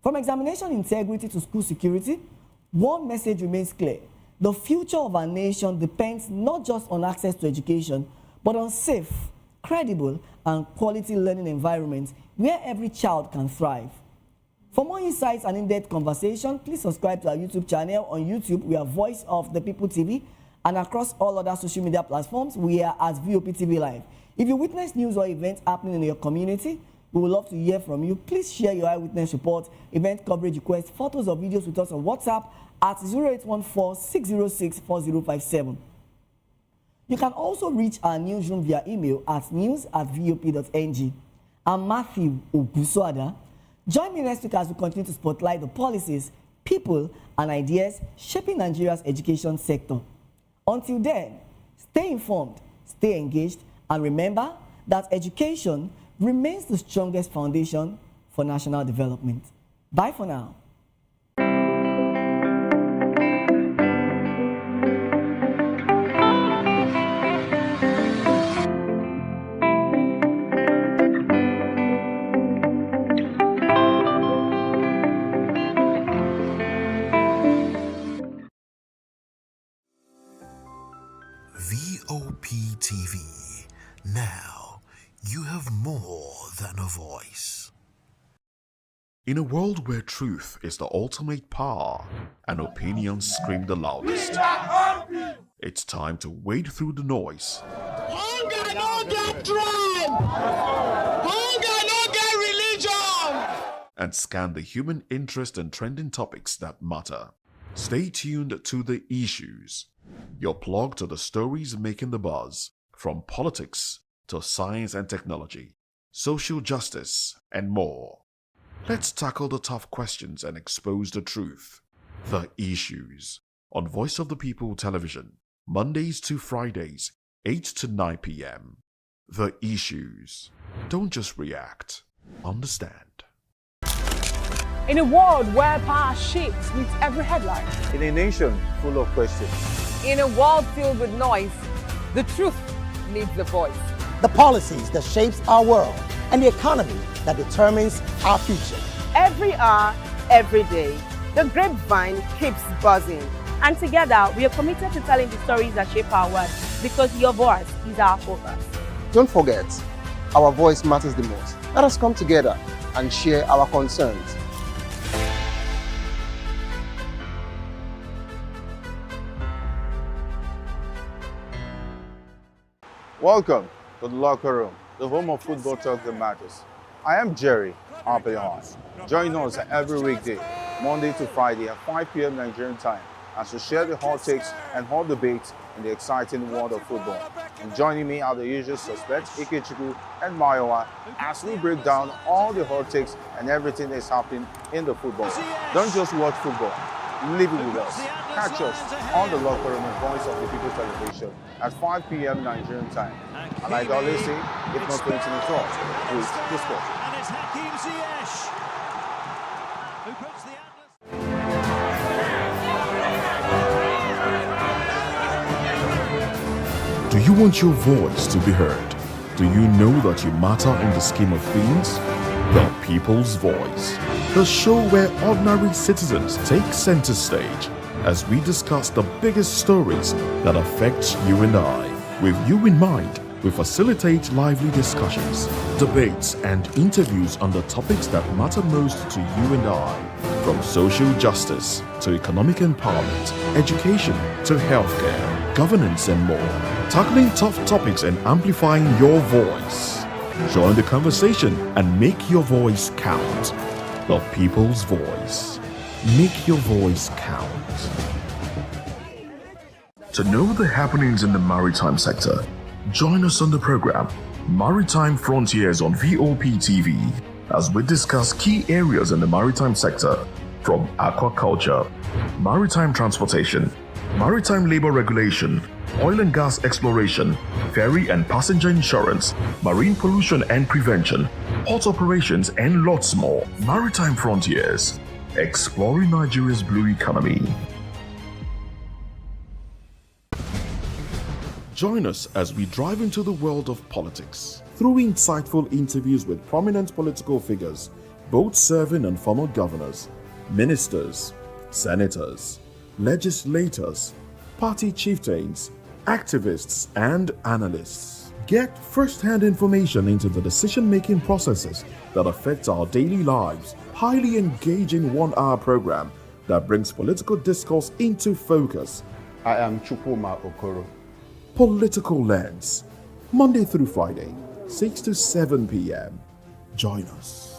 From examination integrity to school security, one message remains clear. The future of our nation depends not just on access to education, but on safe, credible, and quality learning environments where every child can thrive. For more insights and in-depth conversation, please subscribe to our YouTube channel. On YouTube, we are Voice of the People TV, and across all other social media platforms, we are as VOP TV Live. If you witness news or events happening in your community, we would love to hear from you. Please share your eyewitness report, event coverage requests, photos or videos with us on WhatsApp at 0814-606-4057. You can also reach our newsroom via email at news@vop.ng. I'm Matthew Ogusuada. Join me next week as we continue to spotlight the policies, people, and ideas shaping Nigeria's education sector. Until then, stay informed, stay engaged, and remember that education remains the strongest foundation for national development. Bye for now. VOP TV. Now, you have more than a voice. In a world where truth is the ultimate power and opinions scream the loudest, it's time to wade through the noise. Hunger no get tribe. Hunger no get religion. And scan the human interest and trending topics that matter. Stay tuned to The Issues, your plug to the stories making the buzz, from politics to science and technology, social justice, and more. Let's tackle the tough questions and expose the truth. The Issues, on Voice of the People Television, Mondays to Fridays, 8 to 9 p.m. The Issues. Don't just react, understand. In a world where power shakes with every headline. In a nation full of questions. In a world filled with noise, the truth needs the voice. The policies that shapes our world and the economy that determines our future. Every hour, every day, the grapevine keeps buzzing. And together, we are committed to telling the stories that shape our world, because your voice is our focus. Don't forget, our voice matters the most. Let us come together and share our concerns. Welcome to the locker room, the home of football talk that matters. I am Jerry Arpillon. Join us every weekday, Monday to Friday at 5 p.m. Nigerian time, as we share the hot takes and hot debates in the exciting world of football. And joining me are the usual suspects, Ikechukwu and Mayowa, as we break down all the hot takes and everything that's happening in the football. Don't just watch football, live it with us. Catch us on the locker room and Voice of the People Television at 5 p.m. Nigerian time. And like I always say, if not 20 minutes off, with the sport. And it's Hakim Ziyech who puts the Do you want your voice to be heard? Do you know that you matter in the scheme of things? The People's Voice, the show where ordinary citizens take center stage as we discuss the biggest stories that affect you and I. With you in mind, we facilitate lively discussions, debates, and interviews on the topics that matter most to you and I, from social justice to economic empowerment, education to healthcare, governance, and more, tackling tough topics and amplifying your voice. Join the conversation and make your voice count. The People's Voice. Make your voice count. To know the happenings in the maritime sector, join us on the program Maritime Frontiers on VOP TV as we discuss key areas in the maritime sector from aquaculture, maritime transportation, maritime labor regulation, oil and gas exploration, ferry and passenger insurance, marine pollution and prevention, port operations, and lots more. Maritime Frontiers, exploring Nigeria's blue economy. Join us as we drive into the world of politics through insightful interviews with prominent political figures, both serving and former governors, ministers, senators, legislators, party chieftains, activists, and analysts. Get first-hand information into the decision-making processes that affect our daily lives. Highly engaging one-hour program that brings political discourse into focus. I am Chukwuma Okoro. Political Lens, Monday through Friday, 6 to 7 p.m. Join us.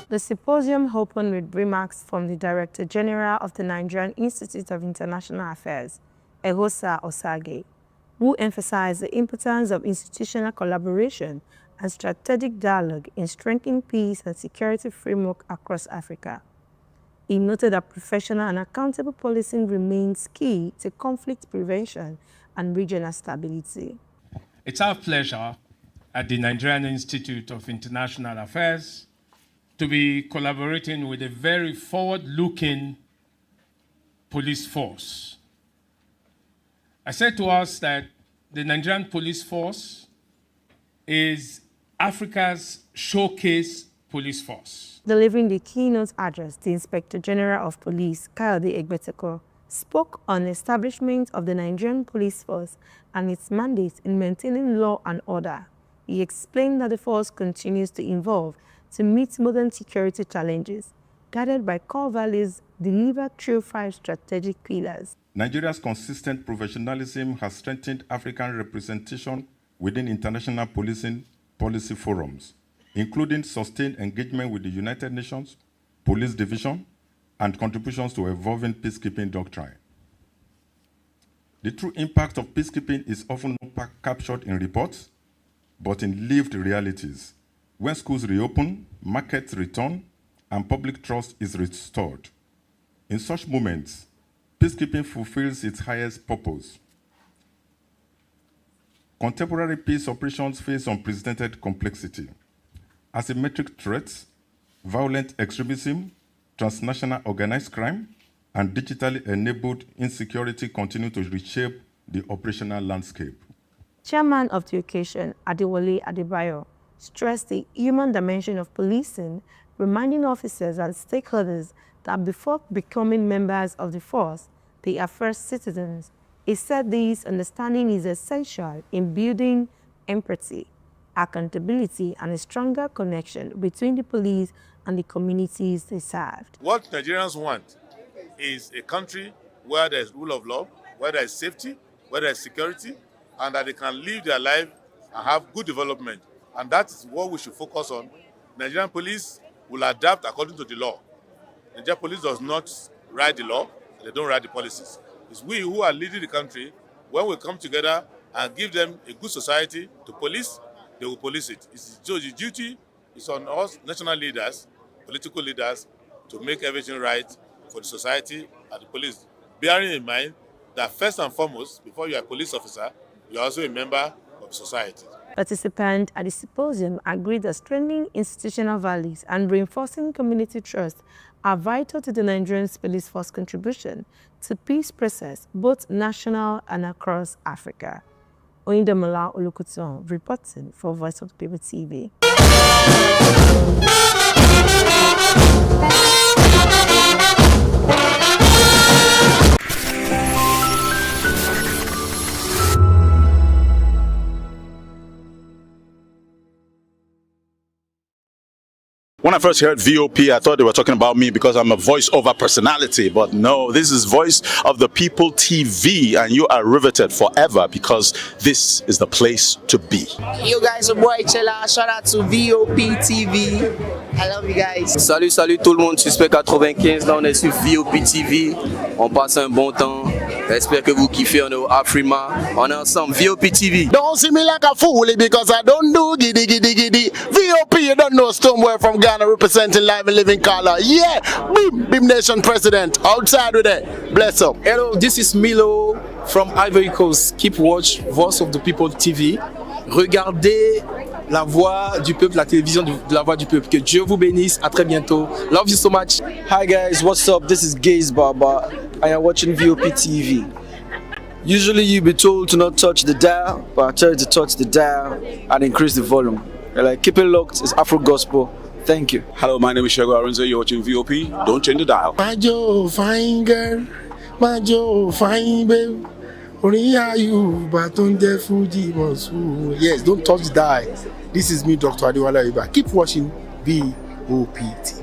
The symposium opened with remarks from the Director General of the Nigerian Institute of International Affairs, Ehosa Osage, who emphasized the importance of institutional collaboration and strategic dialogue in strengthening peace and security framework across Africa. He noted that professional and accountable policing remains key to conflict prevention and regional stability. It's our pleasure at the Nigerian Institute of International Affairs to be collaborating with a very forward-looking police force. I said to us that the Nigerian police force is Africa's showcase police force. Delivering the keynote address, the Inspector General of Police, Kayode Egbeteko, spoke on the establishment of the Nigerian police force and its mandate in maintaining law and order. He explained that the force continues to evolve to meet modern security challenges, guided by core values delivered through 5 strategic pillars. Nigeria's consistent professionalism has strengthened African representation within international policing policy forums, including sustained engagement with the United Nations, Police Division, and contributions to evolving peacekeeping doctrine. The true impact of peacekeeping is often not captured in reports, but in lived realities. When schools reopen, markets return, and public trust is restored. In such moments, peacekeeping fulfills its highest purpose. Contemporary peace operations face unprecedented complexity. Asymmetric threats, violent extremism, transnational organized crime, and digitally enabled insecurity continue to reshape the operational landscape. Chairman of the occasion, Adewale Adebayo, stressed the human dimension of policing, reminding officers and stakeholders that before becoming members of the force, they are first citizens. He said this understanding is essential in building empathy, accountability, and a stronger connection between the police and the communities they served. What Nigerians want is a country where there is rule of law, where there is safety, where there is security, and that they can live their life and have good development. And that is what we should focus on. Nigerian police will adapt according to the law. Nigerian police does not write the law, they don't write the policies. It's we who are leading the country. When we come together and give them a good society to police, they will police it. So the duty is on us, national leaders, political leaders, to make everything right for the society and the police. Bearing in mind that first and foremost, before you are a police officer, you are also a member of society. Participants at the symposium agreed that strengthening institutional values and reinforcing community trust are vital to the Nigerian police force contribution to peace process, both national and across Africa. Oyindamola Olukuton reporting for Voice of the People TV. When I first heard VOP, I thought they were talking about me because I'm a voiceover personality. But no, this is Voice of the People TV, and you are riveted forever because this is the place to be. Yo guys, your boy Chella. Shout out to VOP TV. I love you guys. Salut, salut tout le monde. Suspect 95. Là, on est sur VOP TV. On passe un bon temps. J'espère que vous kiffez. On est au Afrima. On est ensemble. VOP TV. Don't see me like a fool because I don't do giddy giddy giddy. VOP, you don't know Stoneware from Ghana representing live and living color. Yeah, Beam Nation President. Outside with it. Bless up. Hello, this is Milo from Ivory Coast. Keep watch Voice of the People TV. Regardez la voix du peuple, la télévision de la voix du peuple. Que Dieu vous bénisse. À très bientôt. Love you so much. Hi guys, what's up? This is Gaze Baba. I am watching VOP TV. Usually you be told to not touch the dial, but I tell you to touch the dial and increase the volume. You're like, keep it locked. It's Afro Gospel. Thank you. Hello, my name is Shego Aronzo. You're watching VOP. Don't change the dial. My Joe, fine girl. My Joe, fine babe. Only are you, but on the Fuji Monsoon. Yes, don't touch the dial. This is me, Dr. Adiwala Iba. Keep watching VOP TV.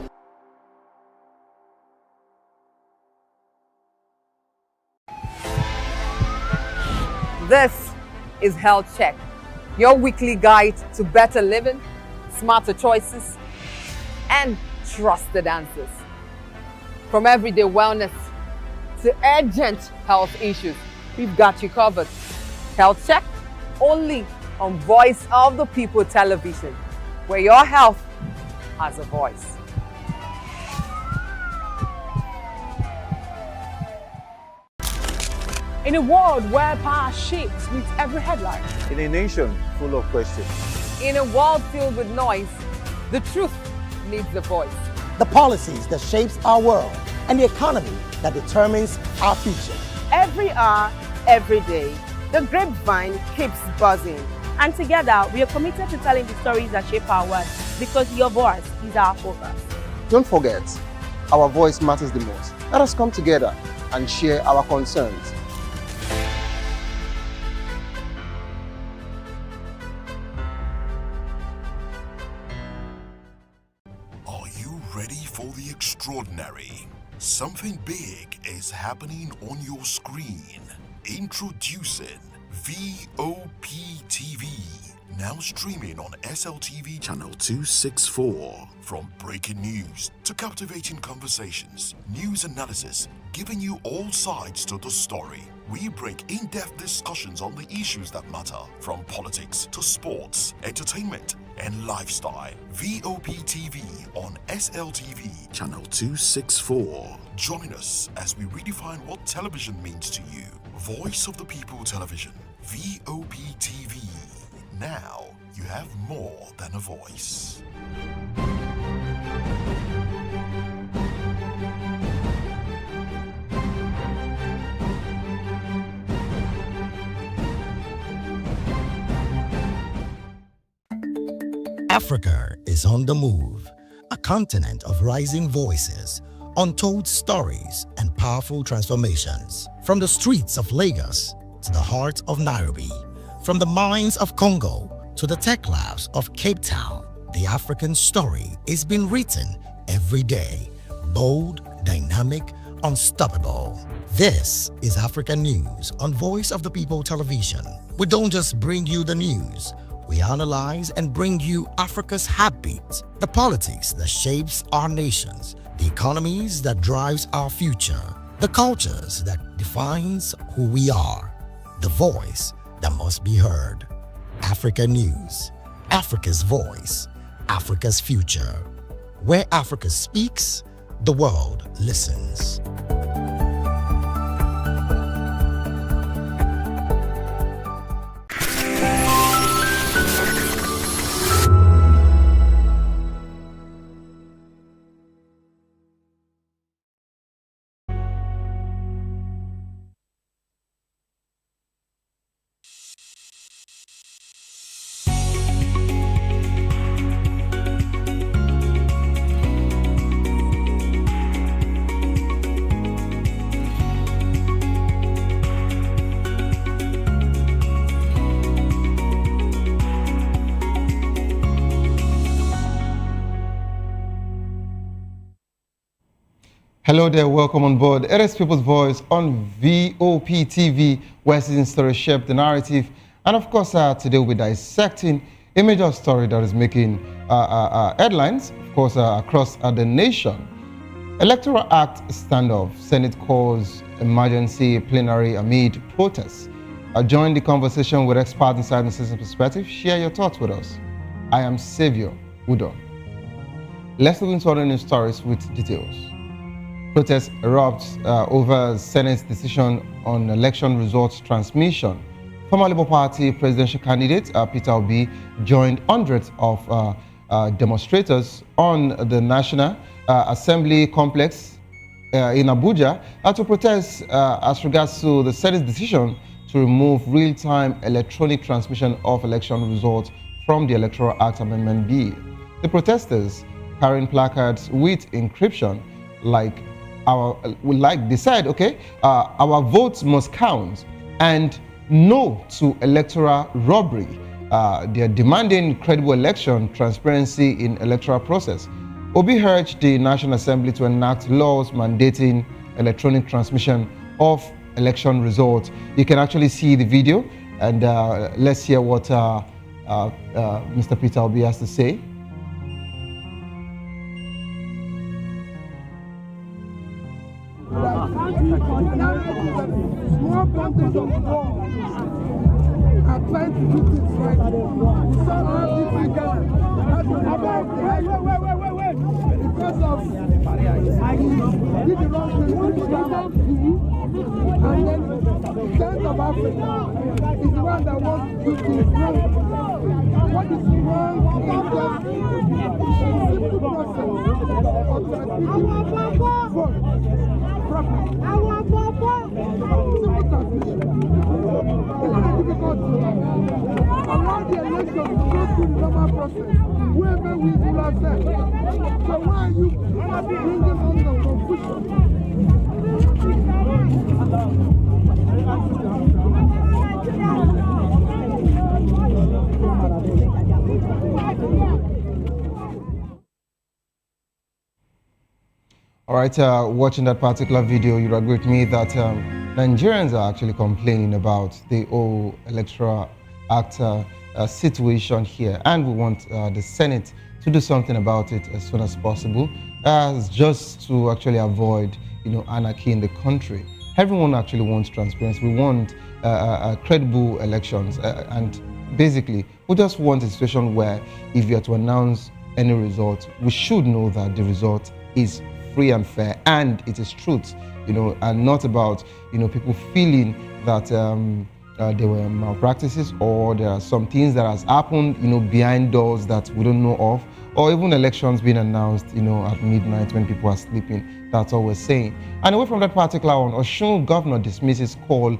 This is Health Check, your weekly guide to better living, smarter choices, and trusted answers. From everyday wellness to urgent health issues, we've got you covered. Health Check, only on Voice of the People television, where your health has a voice. In a world where power shapes with every headline, In a nation full of questions, in a world filled with noise, the truth needs a voice. The policies that shapes our world and the economy that determines our future. Every hour, every day, the grapevine keeps buzzing. And together, we are committed to telling the stories that shape our world because your voice is our focus. Don't forget, our voice matters the most. Let us come together and share our concerns. Are you ready for the extraordinary? Something big is happening on your screen. Introducing VOP TV. Now streaming on SLTV channel 264. From breaking news to captivating conversations, news analysis, giving you all sides to the story. We break in-depth discussions on the issues that matter, from politics to sports, entertainment, and lifestyle. VOP TV on SLTV channel 264. Join us as we redefine what television means to you. Voice of the People Television, VOP TV. Now you have more than a voice. Africa is on the move, a continent of rising voices, untold stories, and powerful transformations. From the streets of Lagos to the heart of Nairobi, from the mines of Congo to the tech labs of Cape Town, the African story is being written every day. Bold, dynamic, unstoppable. This is African News on Voice of the People Television. We don't just bring you the news. We analyze and bring you Africa's heartbeat, the politics that shapes our nations, the economies that drives our future, the cultures that defines who we are, the voice that must be heard. Africa News, Africa's voice, Africa's future. Where Africa speaks, the world listens. Hello there, welcome on board. It is People's Voice on VOP TV, where Citizen Story shape the narrative. And of course, today we'll be dissecting a major story that is making headlines, of course, across the nation. Electoral Act standoff, Senate calls emergency plenary amid protests. Join the conversation with experts inside the citizen perspective. Share your thoughts with us. I am Savior Udon. Let's look into other news stories with details. Protests erupt over Senate's decision on election results transmission. Former Labour Party presidential candidate Peter Obi joined hundreds of demonstrators on the National Assembly complex in Abuja to protest as regards to the Senate's decision to remove real-time electronic transmission of election results from the Electoral Act Amendment Bill. The protesters, carrying placards with encryption they said, okay, our votes must count and no to electoral robbery. They are demanding credible election transparency in electoral process. Obi urged the National Assembly to enact laws mandating electronic transmission of election results. You can actually see the video, and let's hear what Mr. Peter Obi has to say. Small countries of the world are trying to do things right. Some have this in Ghana. Because of did the wrong thing, and then the sense of Africa is the one that wants to do things wrong. What is wrong is just a simple process of transmitting vote. Our Papa! Simple transmission. It's very difficult to allow the election to go through the normal process. Whoever wins will have said. So why are you bringing on the confusion? All right, watching that particular video, you agree with me that Nigerians are actually complaining about the whole Electoral Act situation here, and we want the Senate to do something about it as soon as possible, just to actually avoid, anarchy in the country. Everyone actually wants transparency. We want credible elections, and basically, we just want a situation where if you are to announce any result, we should know that the result is free and fair, and it is truth, and not about, people feeling that there were malpractices or there are some things that has happened, behind doors that we don't know of, or even elections being announced, at midnight when people are sleeping. That's all we're saying. And away from that particular one, Osun governor dismisses call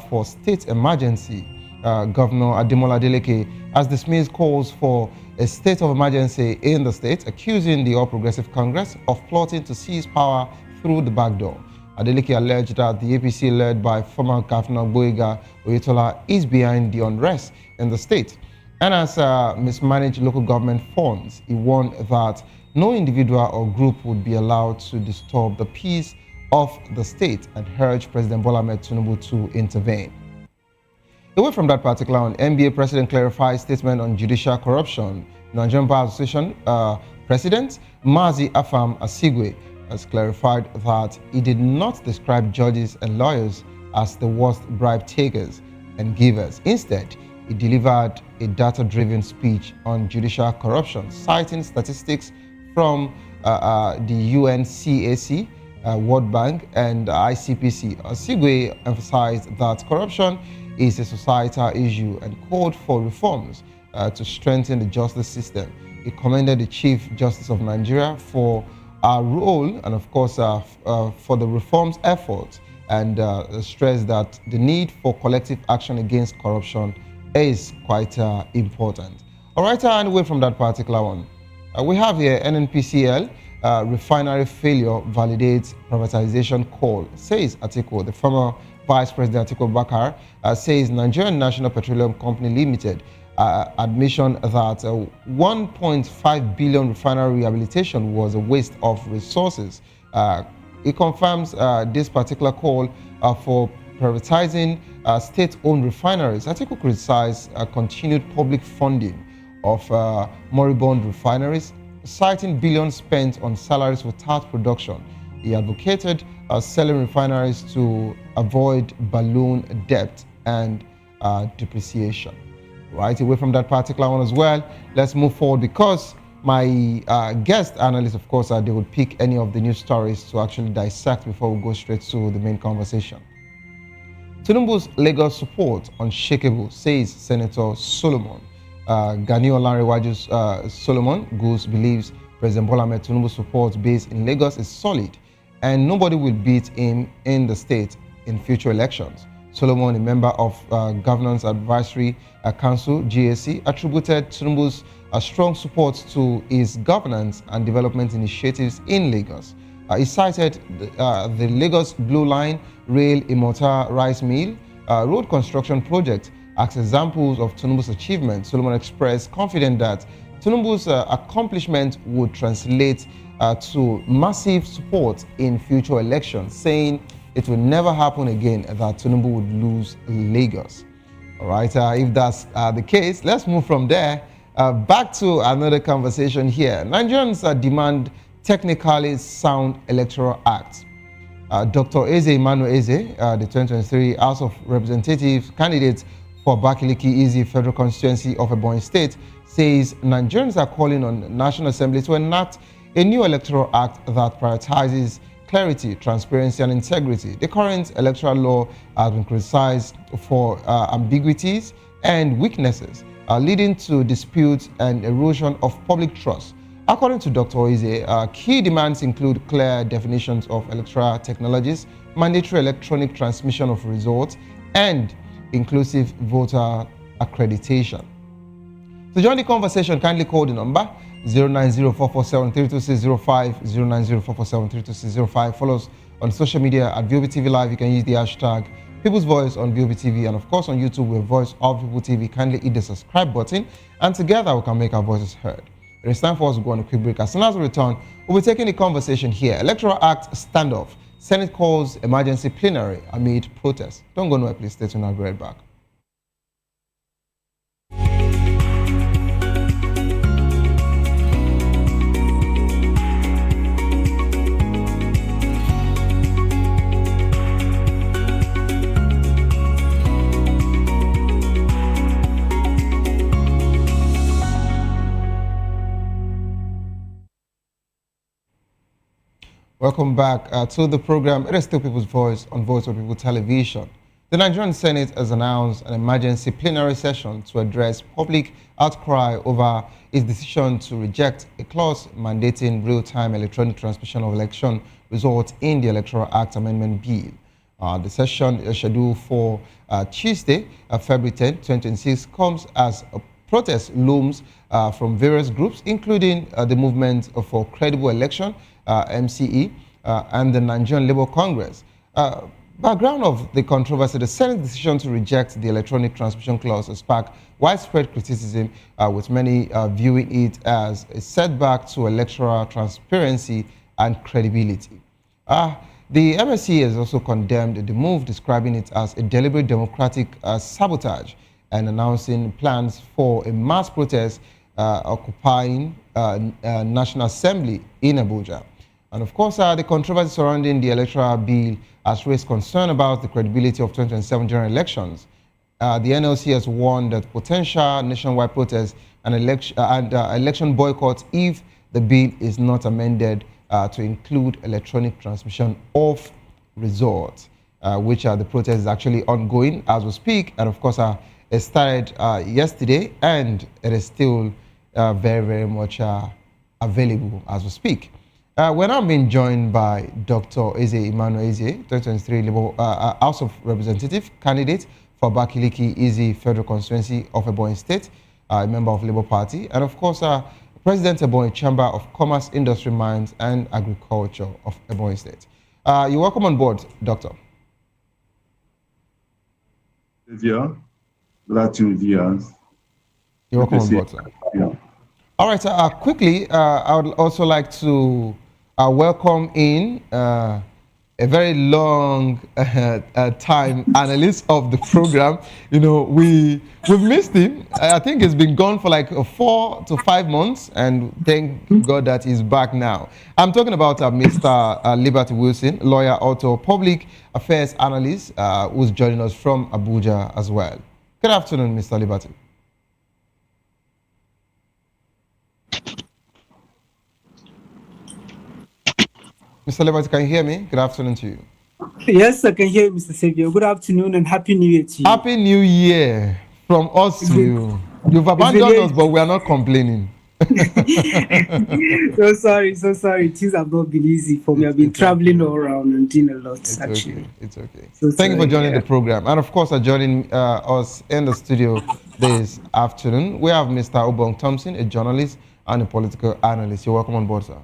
for state emergency. Governor Ademola Adeleke has dismissed calls for a state of emergency in the state, accusing the All Progressive Congress of plotting to seize power through the back door. Adeleke alleged that the APC, led by former Governor Gboyega Oyetola, is behind the unrest in the state and has mismanaged local government funds. He warned that no individual or group would be allowed to disturb the peace of the state and urged President Bola Ahmed Tinubu to intervene. Away from that particular one, NBA President clarifies statement on judicial corruption. Nigerian Bar Association President Mazi Afam Asigwe has clarified that he did not describe judges and lawyers as the worst bribe takers and givers. Instead, he delivered a data-driven speech on judicial corruption, citing statistics from the UNCAC, World Bank, and ICPC. Asigwe emphasized that corruption is a societal issue and called for reforms to strengthen the justice system. He commended the Chief Justice of Nigeria for our role and, of course, for the reforms efforts, and stressed that the need for collective action against corruption is quite important. All right, and away from that particular one, we have here NNPCL refinery failure validates privatization call, says Atiku. The former Vice President Atiku Abubakar says Nigerian National Petroleum Company Limited admission that 1.5 billion refinery rehabilitation was a waste of resources. It confirms this particular call for privatizing state-owned refineries. Atiku criticized continued public funding of moribund refineries, citing billions spent on salaries without production. He advocated selling refineries to avoid balloon debt and depreciation. Right away from that particular one as well, let's move forward because my guest analysts, of course, they would pick any of the news stories to actually dissect before we go straight to the main conversation. Tinubu's Lagos support unshakable, says Senator Solomon. Gani Olanrewaju's Solomon Goose believes President Bola Ahmed Tinubu's support base in Lagos is solid and nobody will beat him in the state in future elections. Solomon, a member of Governance Advisory Council, GAC, attributed Tinubu's strong support to his governance and development initiatives in Lagos. He cited the Lagos Blue Line Rail Immortal Rice Mill road construction project as examples of Tinubu's achievements. Solomon expressed confidence that Tinubu's accomplishment would translate to massive support in future elections, saying it will never happen again that Tinubu would lose Lagos. All right, if that's the case, let's move from there back to another conversation here. Nigerians demand technically sound electoral act. Dr. Eze Emmanuel Eze, the 2023 House of Representatives candidate for Bakiliki Easy Federal Constituency of Ebonyi State, says Nigerians are calling on the National Assembly to enact a new electoral act that prioritizes clarity, transparency, and integrity. The current electoral law has been criticized for ambiguities and weaknesses, leading to disputes and erosion of public trust. According to Dr. Eze, key demands include clear definitions of electoral technologies, mandatory electronic transmission of results, and inclusive voter accreditation. To join the conversation, kindly call the number 09044732605, 09044732605. Follow us on social media at VOBTV Live. You can use the hashtag People's Voice on VOBTV, and of course on YouTube, we're Voice of People TV. Kindly hit the subscribe button, and together we can make our voices heard. It is time for us to go on a quick break. As soon as we return, we'll be taking the conversation here. Electoral Act standoff. Senate calls emergency plenary amid protests. Don't go nowhere, please. Stay tuned. I'll be right back. Welcome back to the program. It is still People's Voice on Voice of People Television. The Nigerian Senate has announced an emergency plenary session to address public outcry over its decision to reject a clause mandating real-time electronic transmission of election results in the Electoral Act Amendment Bill. The session is scheduled for Tuesday, February 10, 2026, comes as a protest looms from various groups, including the Movement for Credible Election, MCE, and the Nigerian Labour Congress. Background of the controversy: the Senate decision to reject the electronic transmission clause has sparked widespread criticism, with many viewing it as a setback to electoral transparency and credibility. The MSC has also condemned the move, describing it as a deliberate democratic sabotage and announcing plans for a mass protest occupying National Assembly in Abuja. And of course, the controversy surrounding the electoral bill has raised concern about the credibility of 2027 general elections. The NLC has warned that potential nationwide protests and election boycotts if the bill is not amended to include electronic transmission of results, which the protest is actually ongoing as we speak. And of course, it started yesterday, and it is still very, very much available as we speak. We're now being joined by Dr. Eze Emmanuel Eze, 2023 House of Representative candidate for Bakiliki Easy Federal Constituency of Ebonyi State, a member of Labour Party, and of course, President Ebonyi Chamber of Commerce, Industry, Mines and Agriculture of Ebonyi State. You're welcome on board, Doctor. Good afternoon, viewers. You're welcome on board, sir. Yeah. All right, quickly, I would also like to welcome in a very long time analyst of the program. You know, we've missed him. I think he's been gone for like 4 to 5 months, and thank God that he's back now. I'm talking about Mr. Liberty Wilson, lawyer, author, public affairs analyst, who's joining us from Abuja as well. Good afternoon, Mr. Liberty. Mr. Liberty, can you hear me? Good afternoon to you. Yes, I can hear you, Mr. Savior. Good afternoon and Happy New Year to you. Happy New Year from us to you. You've abandoned us, but we are not complaining. So sorry. Things have not been easy for me. I've been traveling all around and doing a lot, actually. It's okay. So Thank you for joining the program. And of course, joining us in the studio this afternoon, we have Mr. Obong Thompson, a journalist and a political analyst. You're welcome on board, sir.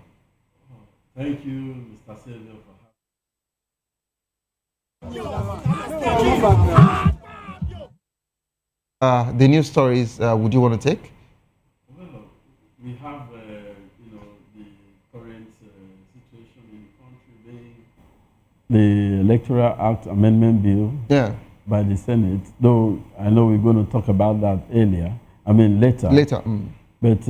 Thank you, Mr. Savior, for the news stories, would you want to take? Well, we have, you know, the current situation in the country being the Electoral Act Amendment Bill by the Senate, though I know we're going to talk about that later. Later. But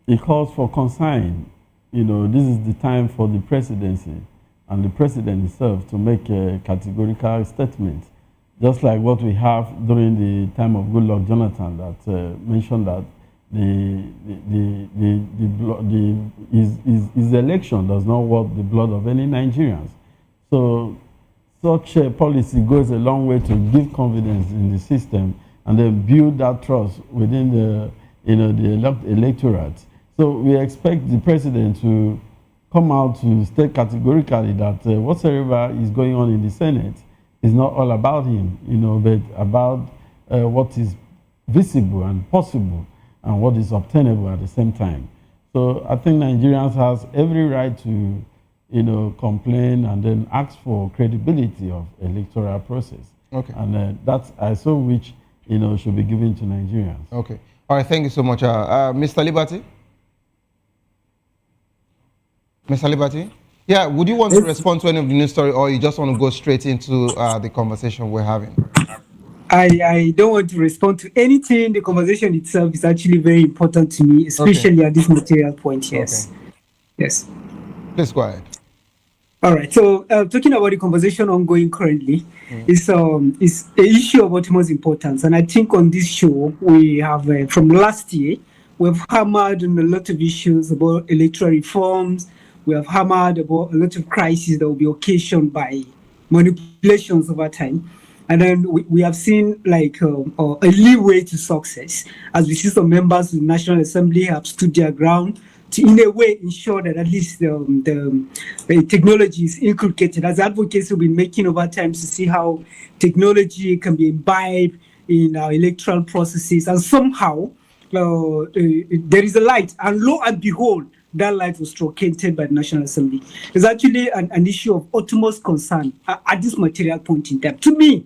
it calls for concern. You know, this is the time for the presidency and the president himself to make a categorical statement, just like what we have during the time of Goodluck Jonathan, that mentioned that his election does not worth the blood of any Nigerians. So such a policy goes a long way to give confidence in the system and then build that trust within the electorate. So we expect the president to come out to state categorically that whatsoever is going on in the Senate is not all about him, you know, but about what is visible and possible and what is obtainable at the same time. So I think Nigerians has every right to, you know, complain and then ask for credibility of electoral process. Okay. And that's also which, you know, should be given to Nigerians. Okay. All right. Thank you so much, Mr. Liberty. Mr. Liberty? Yeah, would you want to respond to any of the news story, or you just want to go straight into the conversation we're having? I don't want to respond to anything. The conversation itself is actually very important to me, especially at this material point, yes. Okay. Yes. Please go ahead. All right, so talking about the conversation ongoing currently, is an issue of utmost importance. And I think on this show, we have, from last year, we've hammered on a lot of issues about electoral reforms. We have hammered about a lot of crises that will be occasioned by manipulations over time. And then we have seen like a leeway to success, as we see some members of the National Assembly have stood their ground to, in a way, ensure that at least the technology is inculcated. As advocates have been making over time to see how technology can be imbibed in our electoral processes. And somehow there is a light. And lo and behold, that light was truncated by the National Assembly. It's actually an issue of utmost concern at this material point in time. To me,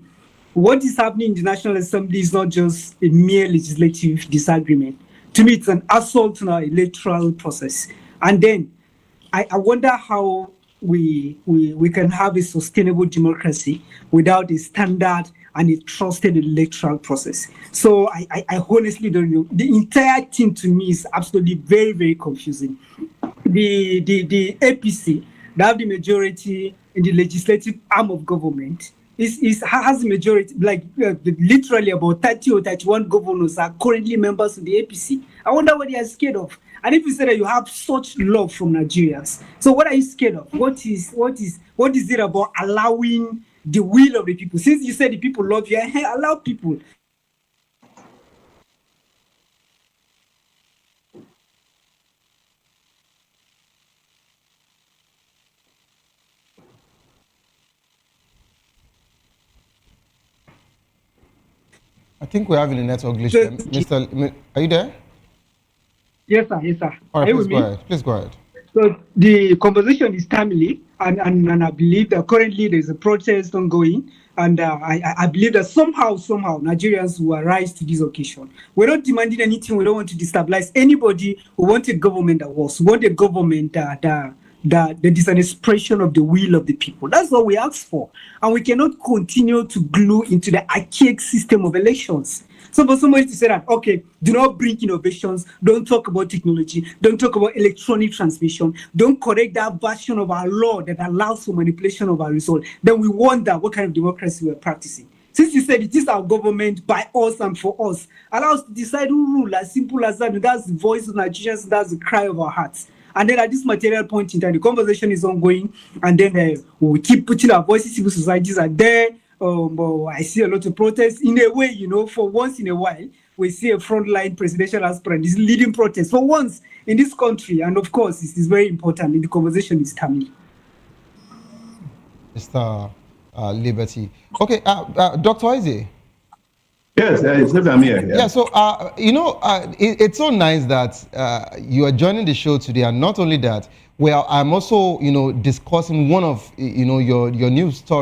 what is happening in the National Assembly is not just a mere legislative disagreement. To me, it's an assault on our electoral process. And then I wonder how we can have a sustainable democracy without a standard and a trusted electoral process. So I honestly don't know. The entire thing to me is absolutely very, very confusing. The APC, that have the majority in the legislative arm of government, has the majority, like literally about 30 or 31 governors are currently members of the APC. I wonder what they are scared of. And if you say that you have such love from Nigerians, so what are you scared of? What is it about allowing the will of the people? Since you said the people love you, allow people. I think we're having a network glitch there. Mr. Are you there? Yes, sir. Yes, sir. All right, please go ahead. So the conversation is timely, and I believe that currently there's a protest ongoing, and I believe that somehow Nigerians will rise to this occasion. We're not demanding anything. We don't want to destabilize anybody. We want a government that works. We want a government that that is an expression of the will of the people. That's what we ask for. And we cannot continue to glue into the archaic system of elections. So for somebody to say that, okay, do not bring innovations, don't talk about technology, don't talk about electronic transmission, don't correct that version of our law that allows for manipulation of our result, then we wonder what kind of democracy we're practicing. Since you said it is our government by us and for us, allow us to decide who rule, as simple as that. That's the voice of Nigerians, that's the cry of our hearts. And then at this material point in time, the conversation is ongoing, and then we keep putting our voices, civil societies are there. I see a lot of protests. In a way, for once in a while, we see a frontline presidential aspirant is leading protests for once in this country. And of course, it is very important. The conversation is timely. Mr. Liberty. Okay, Dr. Isaac. Yes, I'm here. Yeah, so, it's so nice that you are joining the show today. And not only that, I'm also, discussing one of, your news stories.